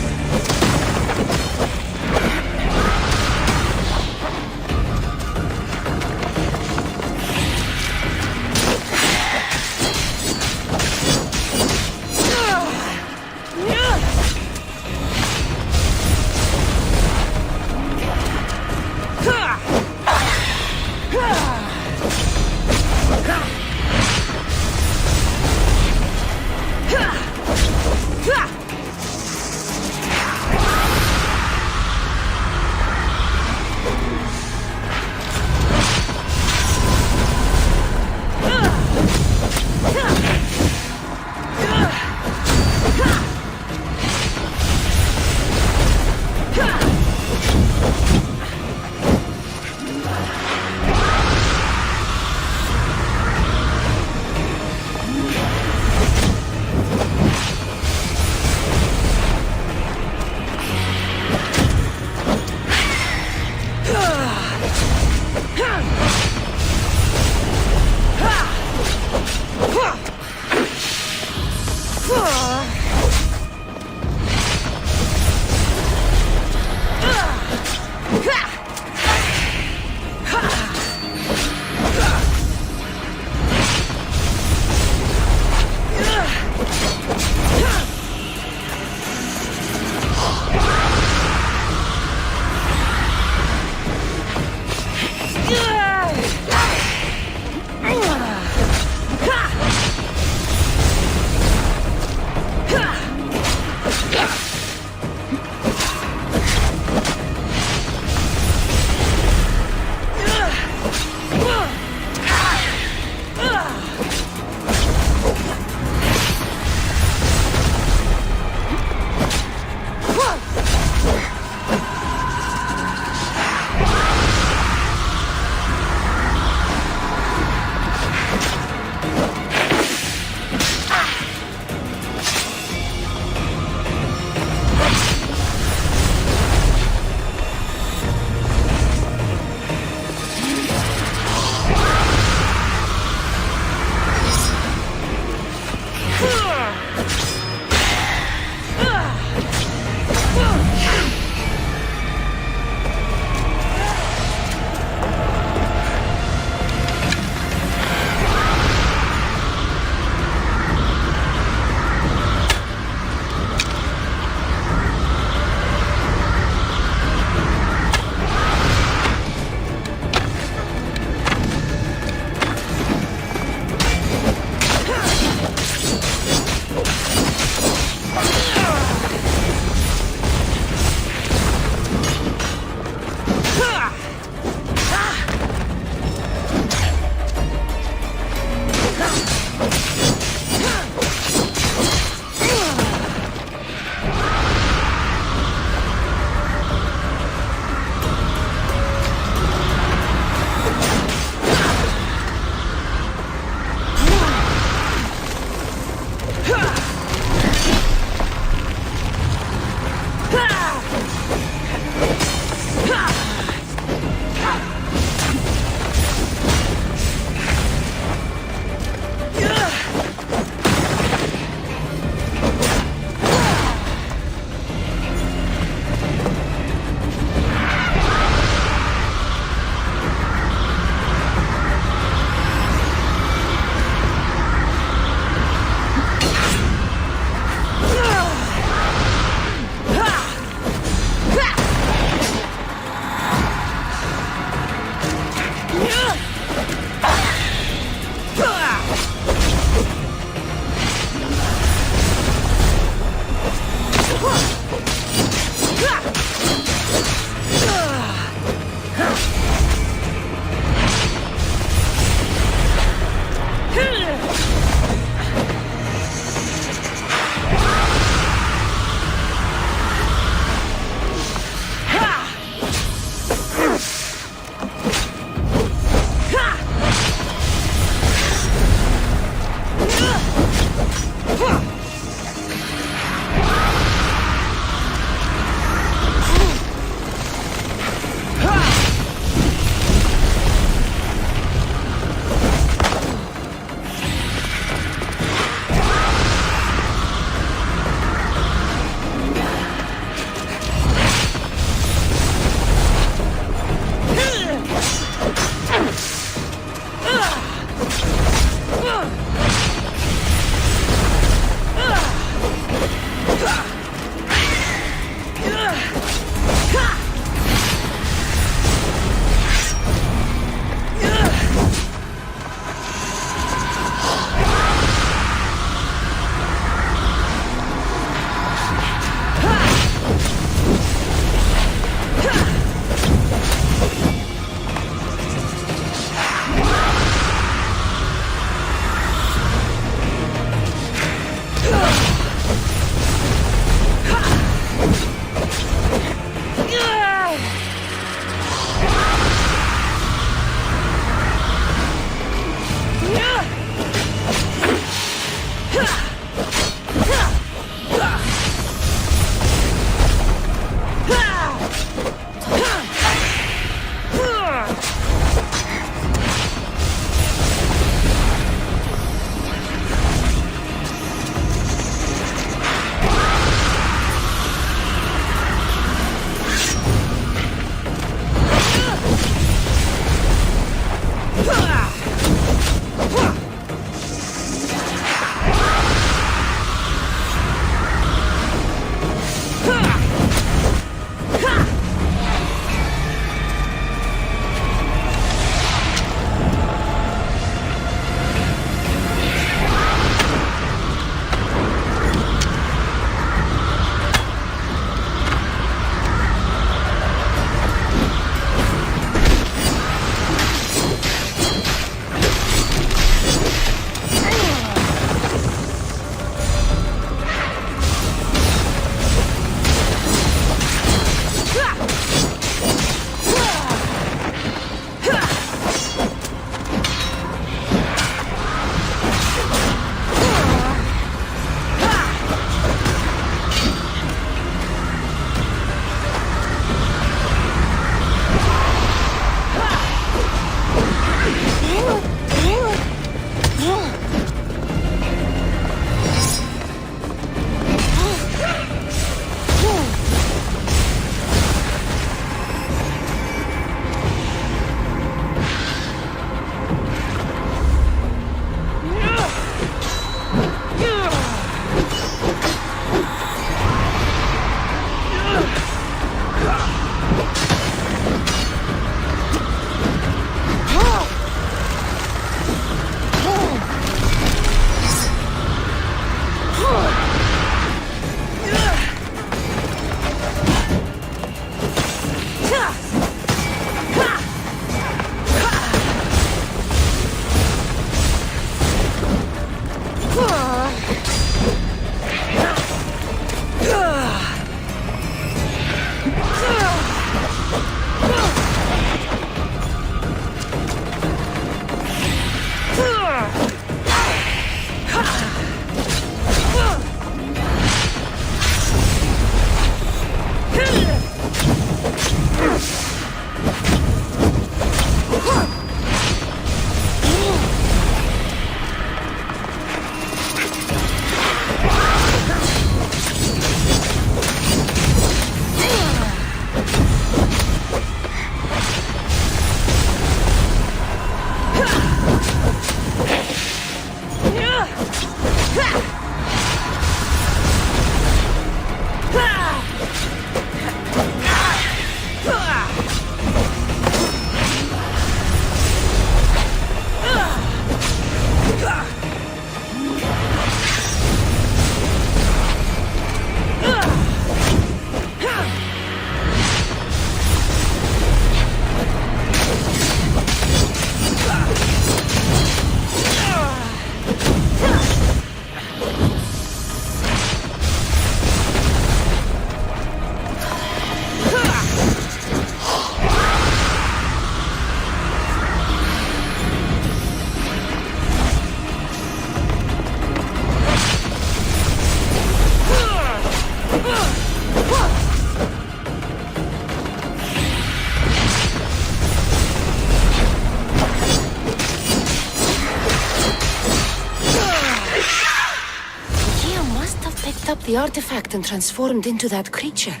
The artifact and transformed into that creature.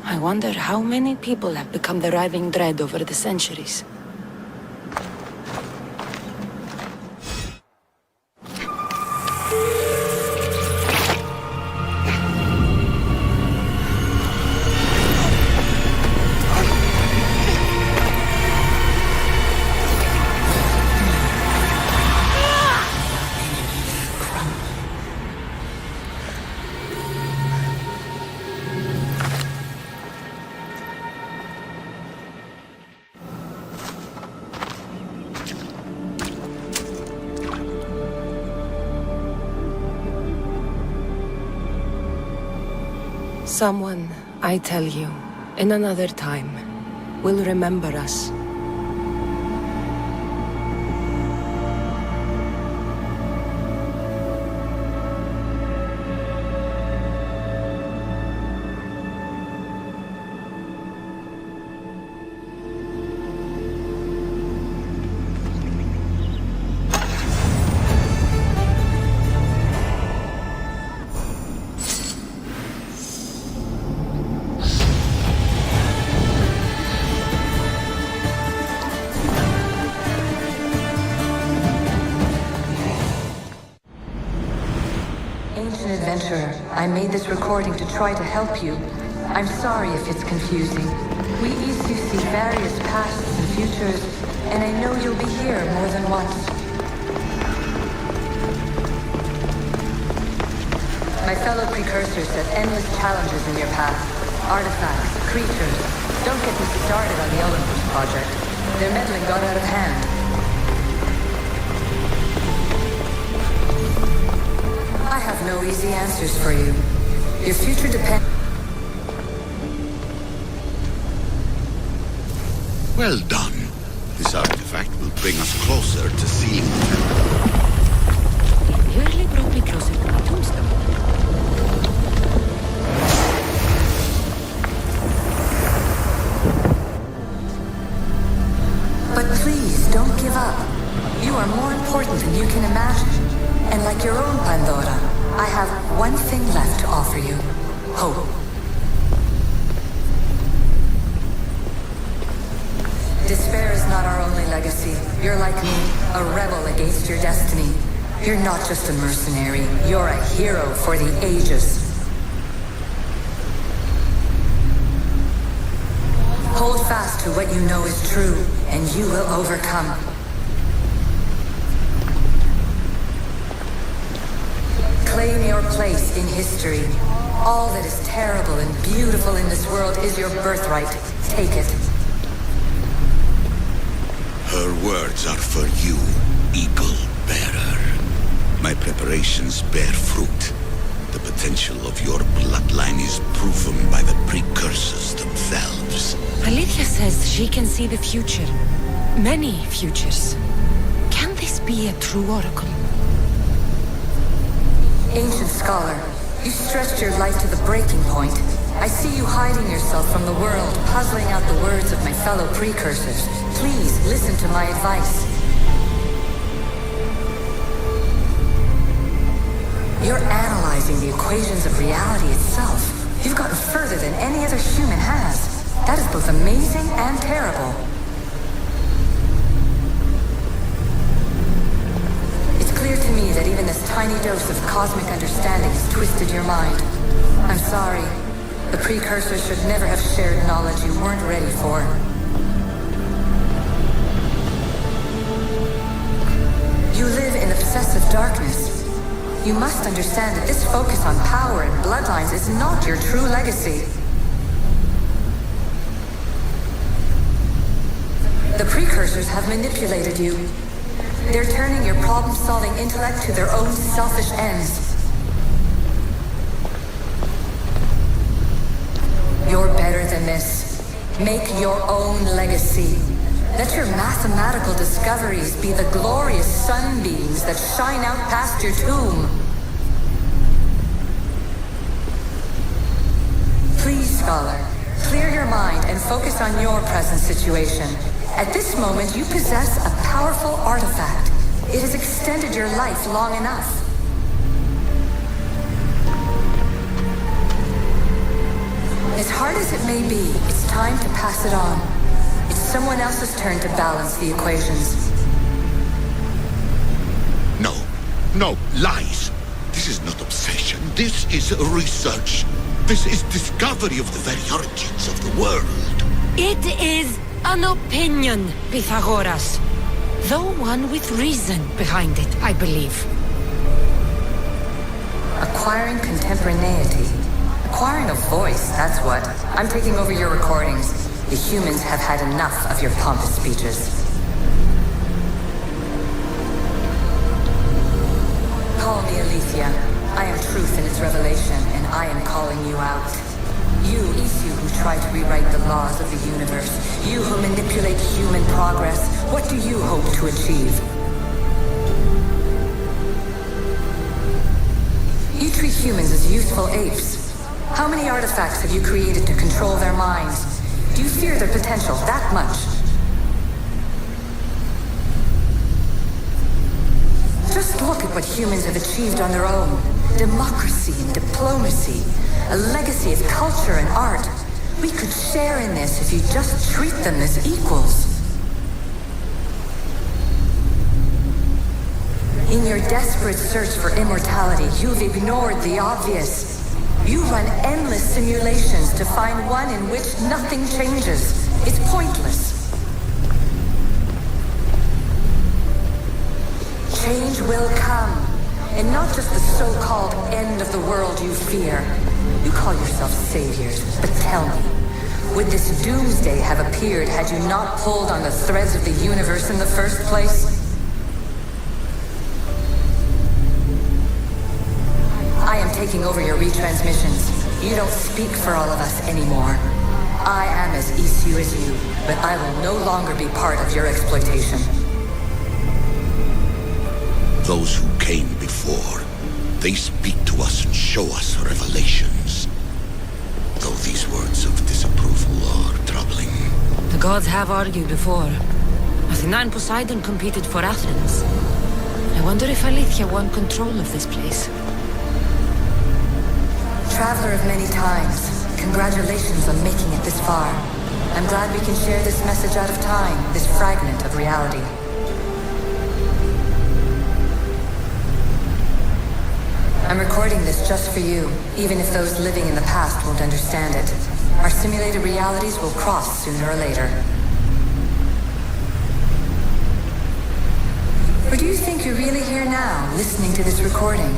I wonder how many people have become the writhing dread over the centuries. Someone, I tell you, in another time, will remember us. Adventurer, I made this recording to try to help you. I'm sorry if it's confusing. We East see various pasts and futures, and I know you'll be here more than once. My fellow precursors set endless challenges in your path. Artifacts, creatures. Don't get me started on the Olympus project. Their meddling got out of hand. I have no easy answers for you. Your future depends... Well done. This artifact will bring us closer to seeing the temple. It nearly brought me closer to my tombstone. But please, don't give up. You are more important than you can imagine. And like your own Pandora, I have one thing left to offer you. Hope. Despair is not our only legacy. You're like me, a rebel against your destiny. You're not just a mercenary, you're a hero for the ages. Hold fast to what you know is true, and you will overcome. Claim your place in history. All that is terrible and beautiful in this world is your birthright. Take it. Her words are for you, Eagle Bearer. My preparations bear fruit. The potential of your bloodline is proven by the precursors themselves. says she can see the future. Many futures. Can this be a true oracle? Ancient scholar, you stretched your life to the breaking point. I see you hiding yourself from the world, puzzling out the words of my fellow precursors. Please listen to my advice. You're analyzing the equations of reality itself. You've gotten further than any other human has. That is both amazing and terrible. It's clear to me that even this tiny dose of cosmic understanding has twisted your mind. I'm sorry. The precursors should never have shared knowledge you weren't ready for. You live in obsessive darkness. You must understand that this focus on power and bloodlines is not your true legacy. The precursors have manipulated you. They're turning your problem-solving intellect to their own selfish ends. You're better than this. Make your own legacy. Let your mathematical discoveries be the glorious sunbeams that shine out past your tomb. Please, scholar, clear your mind and focus on your present situation. At this moment, you possess a powerful artifact. It has extended your life long enough. As hard as it may be, it's time to pass it on. It's someone else's turn to balance the equations. No, lies. This is not obsession. This is research. This is discovery of the very origins of the world. It is an opinion, Pythagoras. Though one with reason behind it, I believe. Acquiring contemporaneity. Acquiring a voice, that's what. I'm taking over your recordings. The humans have had enough of your pompous speeches. Call me Aletheia. I am truth in its revelation, and I am calling you out. You, Isu, who try to rewrite the laws of the universe. You who manipulate human progress. What do you hope to achieve? You treat humans as useful apes. How many artifacts have you created to control their minds? Do you fear their potential that much? Just look at what humans have achieved on their own. Democracy and diplomacy. A legacy of culture and art. We could share in this if you just treat them as equals. In your desperate search for immortality, you've ignored the obvious. You run endless simulations to find one in which nothing changes. It's pointless. Change will come, and not just the so-called end of the world you fear. You call yourself saviors, but tell me, would this doomsday have appeared had you not pulled on the threads of the universe in the first place? I am taking over your retransmissions. You don't speak for all of us anymore. I am as Isu as you, but I will no longer be part of your exploitation. Those who came before, they speak to us and show us revelations. Though these words of disapproval are troubling. The gods have argued before. Athena and Poseidon competed for Athens. I wonder if Aletheia won control of this place. Traveler of many times, congratulations on making it this far. I'm glad we can share this message out of time, this fragment of reality. I'm recording this just for you, even if those living in the past won't understand it. Our simulated realities will cross sooner or later. Or do you think you're really here now, listening to this recording?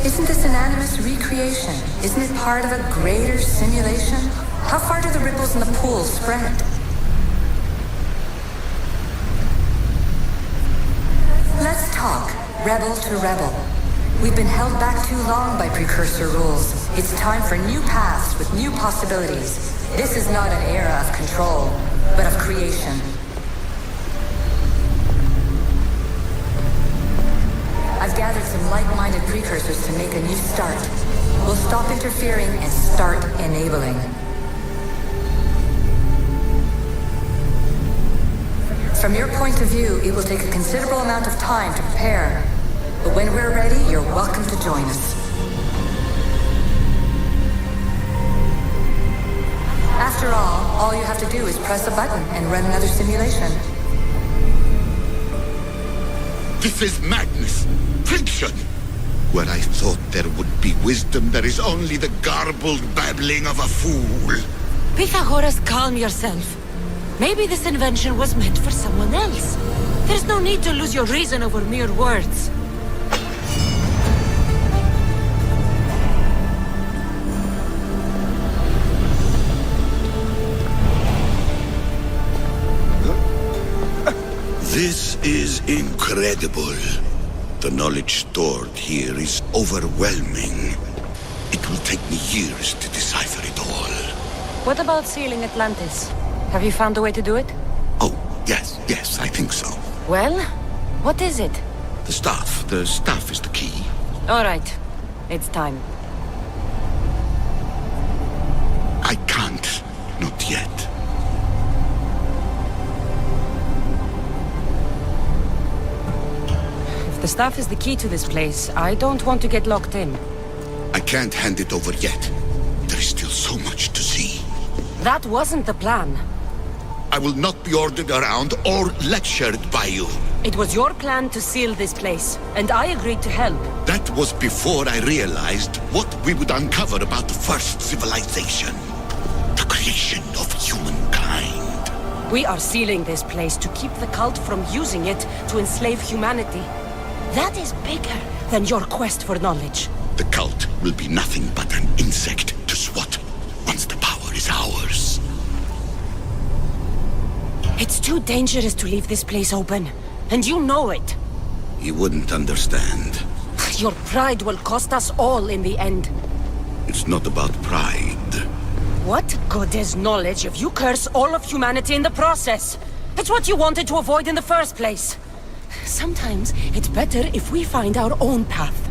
Isn't this an animus recreation? Isn't it part of a greater simulation? How far do the ripples in the pool spread? Let's talk, rebel to rebel. We've been held back too long by precursor rules. It's time for new paths with new possibilities. This is not an era of control, but of creation. I've gathered some like-minded precursors to make a new start. We'll stop interfering and start enabling. From your point of view, it will take a considerable amount of time to prepare. But when we're ready, you're welcome to join us. After all you have to do is press a button and run another simulation. This is madness. Fiction. Where I thought there would be wisdom, there is only the garbled babbling of a fool. Pythagoras, calm yourself. Maybe this invention was meant for someone else. There's no need to lose your reason over mere words. This is incredible. The knowledge stored here is overwhelming. It will take me years to decipher it all. What about sealing Atlantis? Have you found a way to do it? Oh, yes, I think so. Well, what is it? The staff is the key. All right, it's time. I can't, not yet. The staff is the key to this place. I don't want to get locked in. I can't hand it over yet. There is still so much to see. That wasn't the plan. I will not be ordered around or lectured by you. It was your plan to seal this place, and I agreed to help. That was before I realized what we would uncover about the first civilization. The creation of humankind. We are sealing this place to keep the cult from using it to enslave humanity. That is bigger than your quest for knowledge. The cult will be nothing but an insect to swat once the power is ours. It's too dangerous to leave this place open, and you know it. You wouldn't understand. Your pride will cost us all in the end. It's not about pride. What good is knowledge if you curse all of humanity in the process? It's what you wanted to avoid in the first place. Sometimes it's better if we find our own path.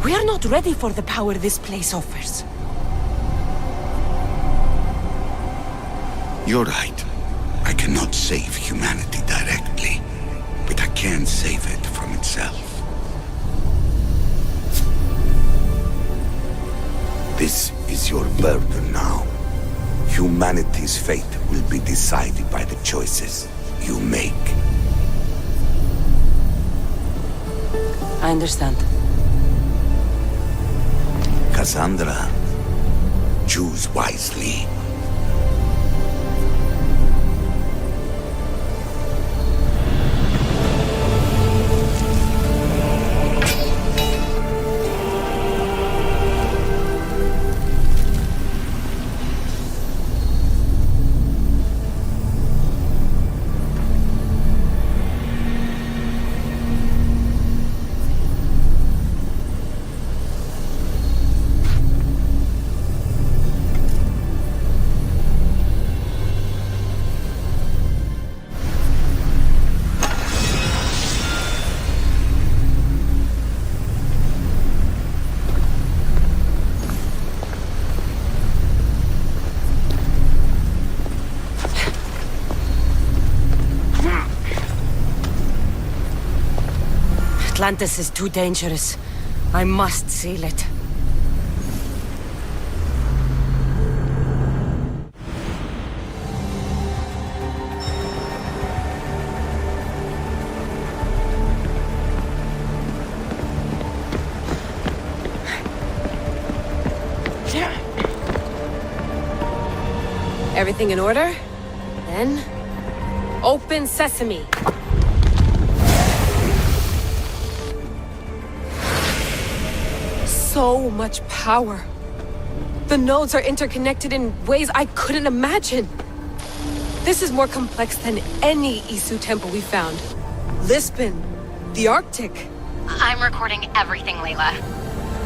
We are not ready for the power this place offers. You're right. I cannot save humanity directly, but I can save it from itself. This is your burden now. Humanity's fate will be decided by the choices you make. I understand. Cassandra, choose wisely. Atlantis is too dangerous. I must seal it. Everything in order? Then, open sesame. So much power. The nodes are interconnected in ways I couldn't imagine. This is more complex than any Isu temple we found. Lisbon, the Arctic. I'm recording everything, Layla.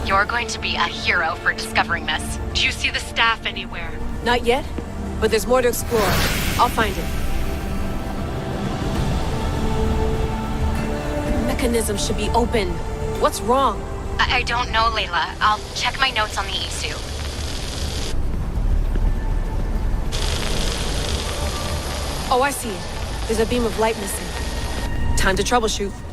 You're going to be a hero for discovering this. Do you see the staff anywhere? Not yet, but there's more to explore. I'll find it. mechanism should be open. What's wrong? I don't know, Layla. I'll check my notes on the Isu. Oh, I see it. There's a beam of light missing. Time to troubleshoot.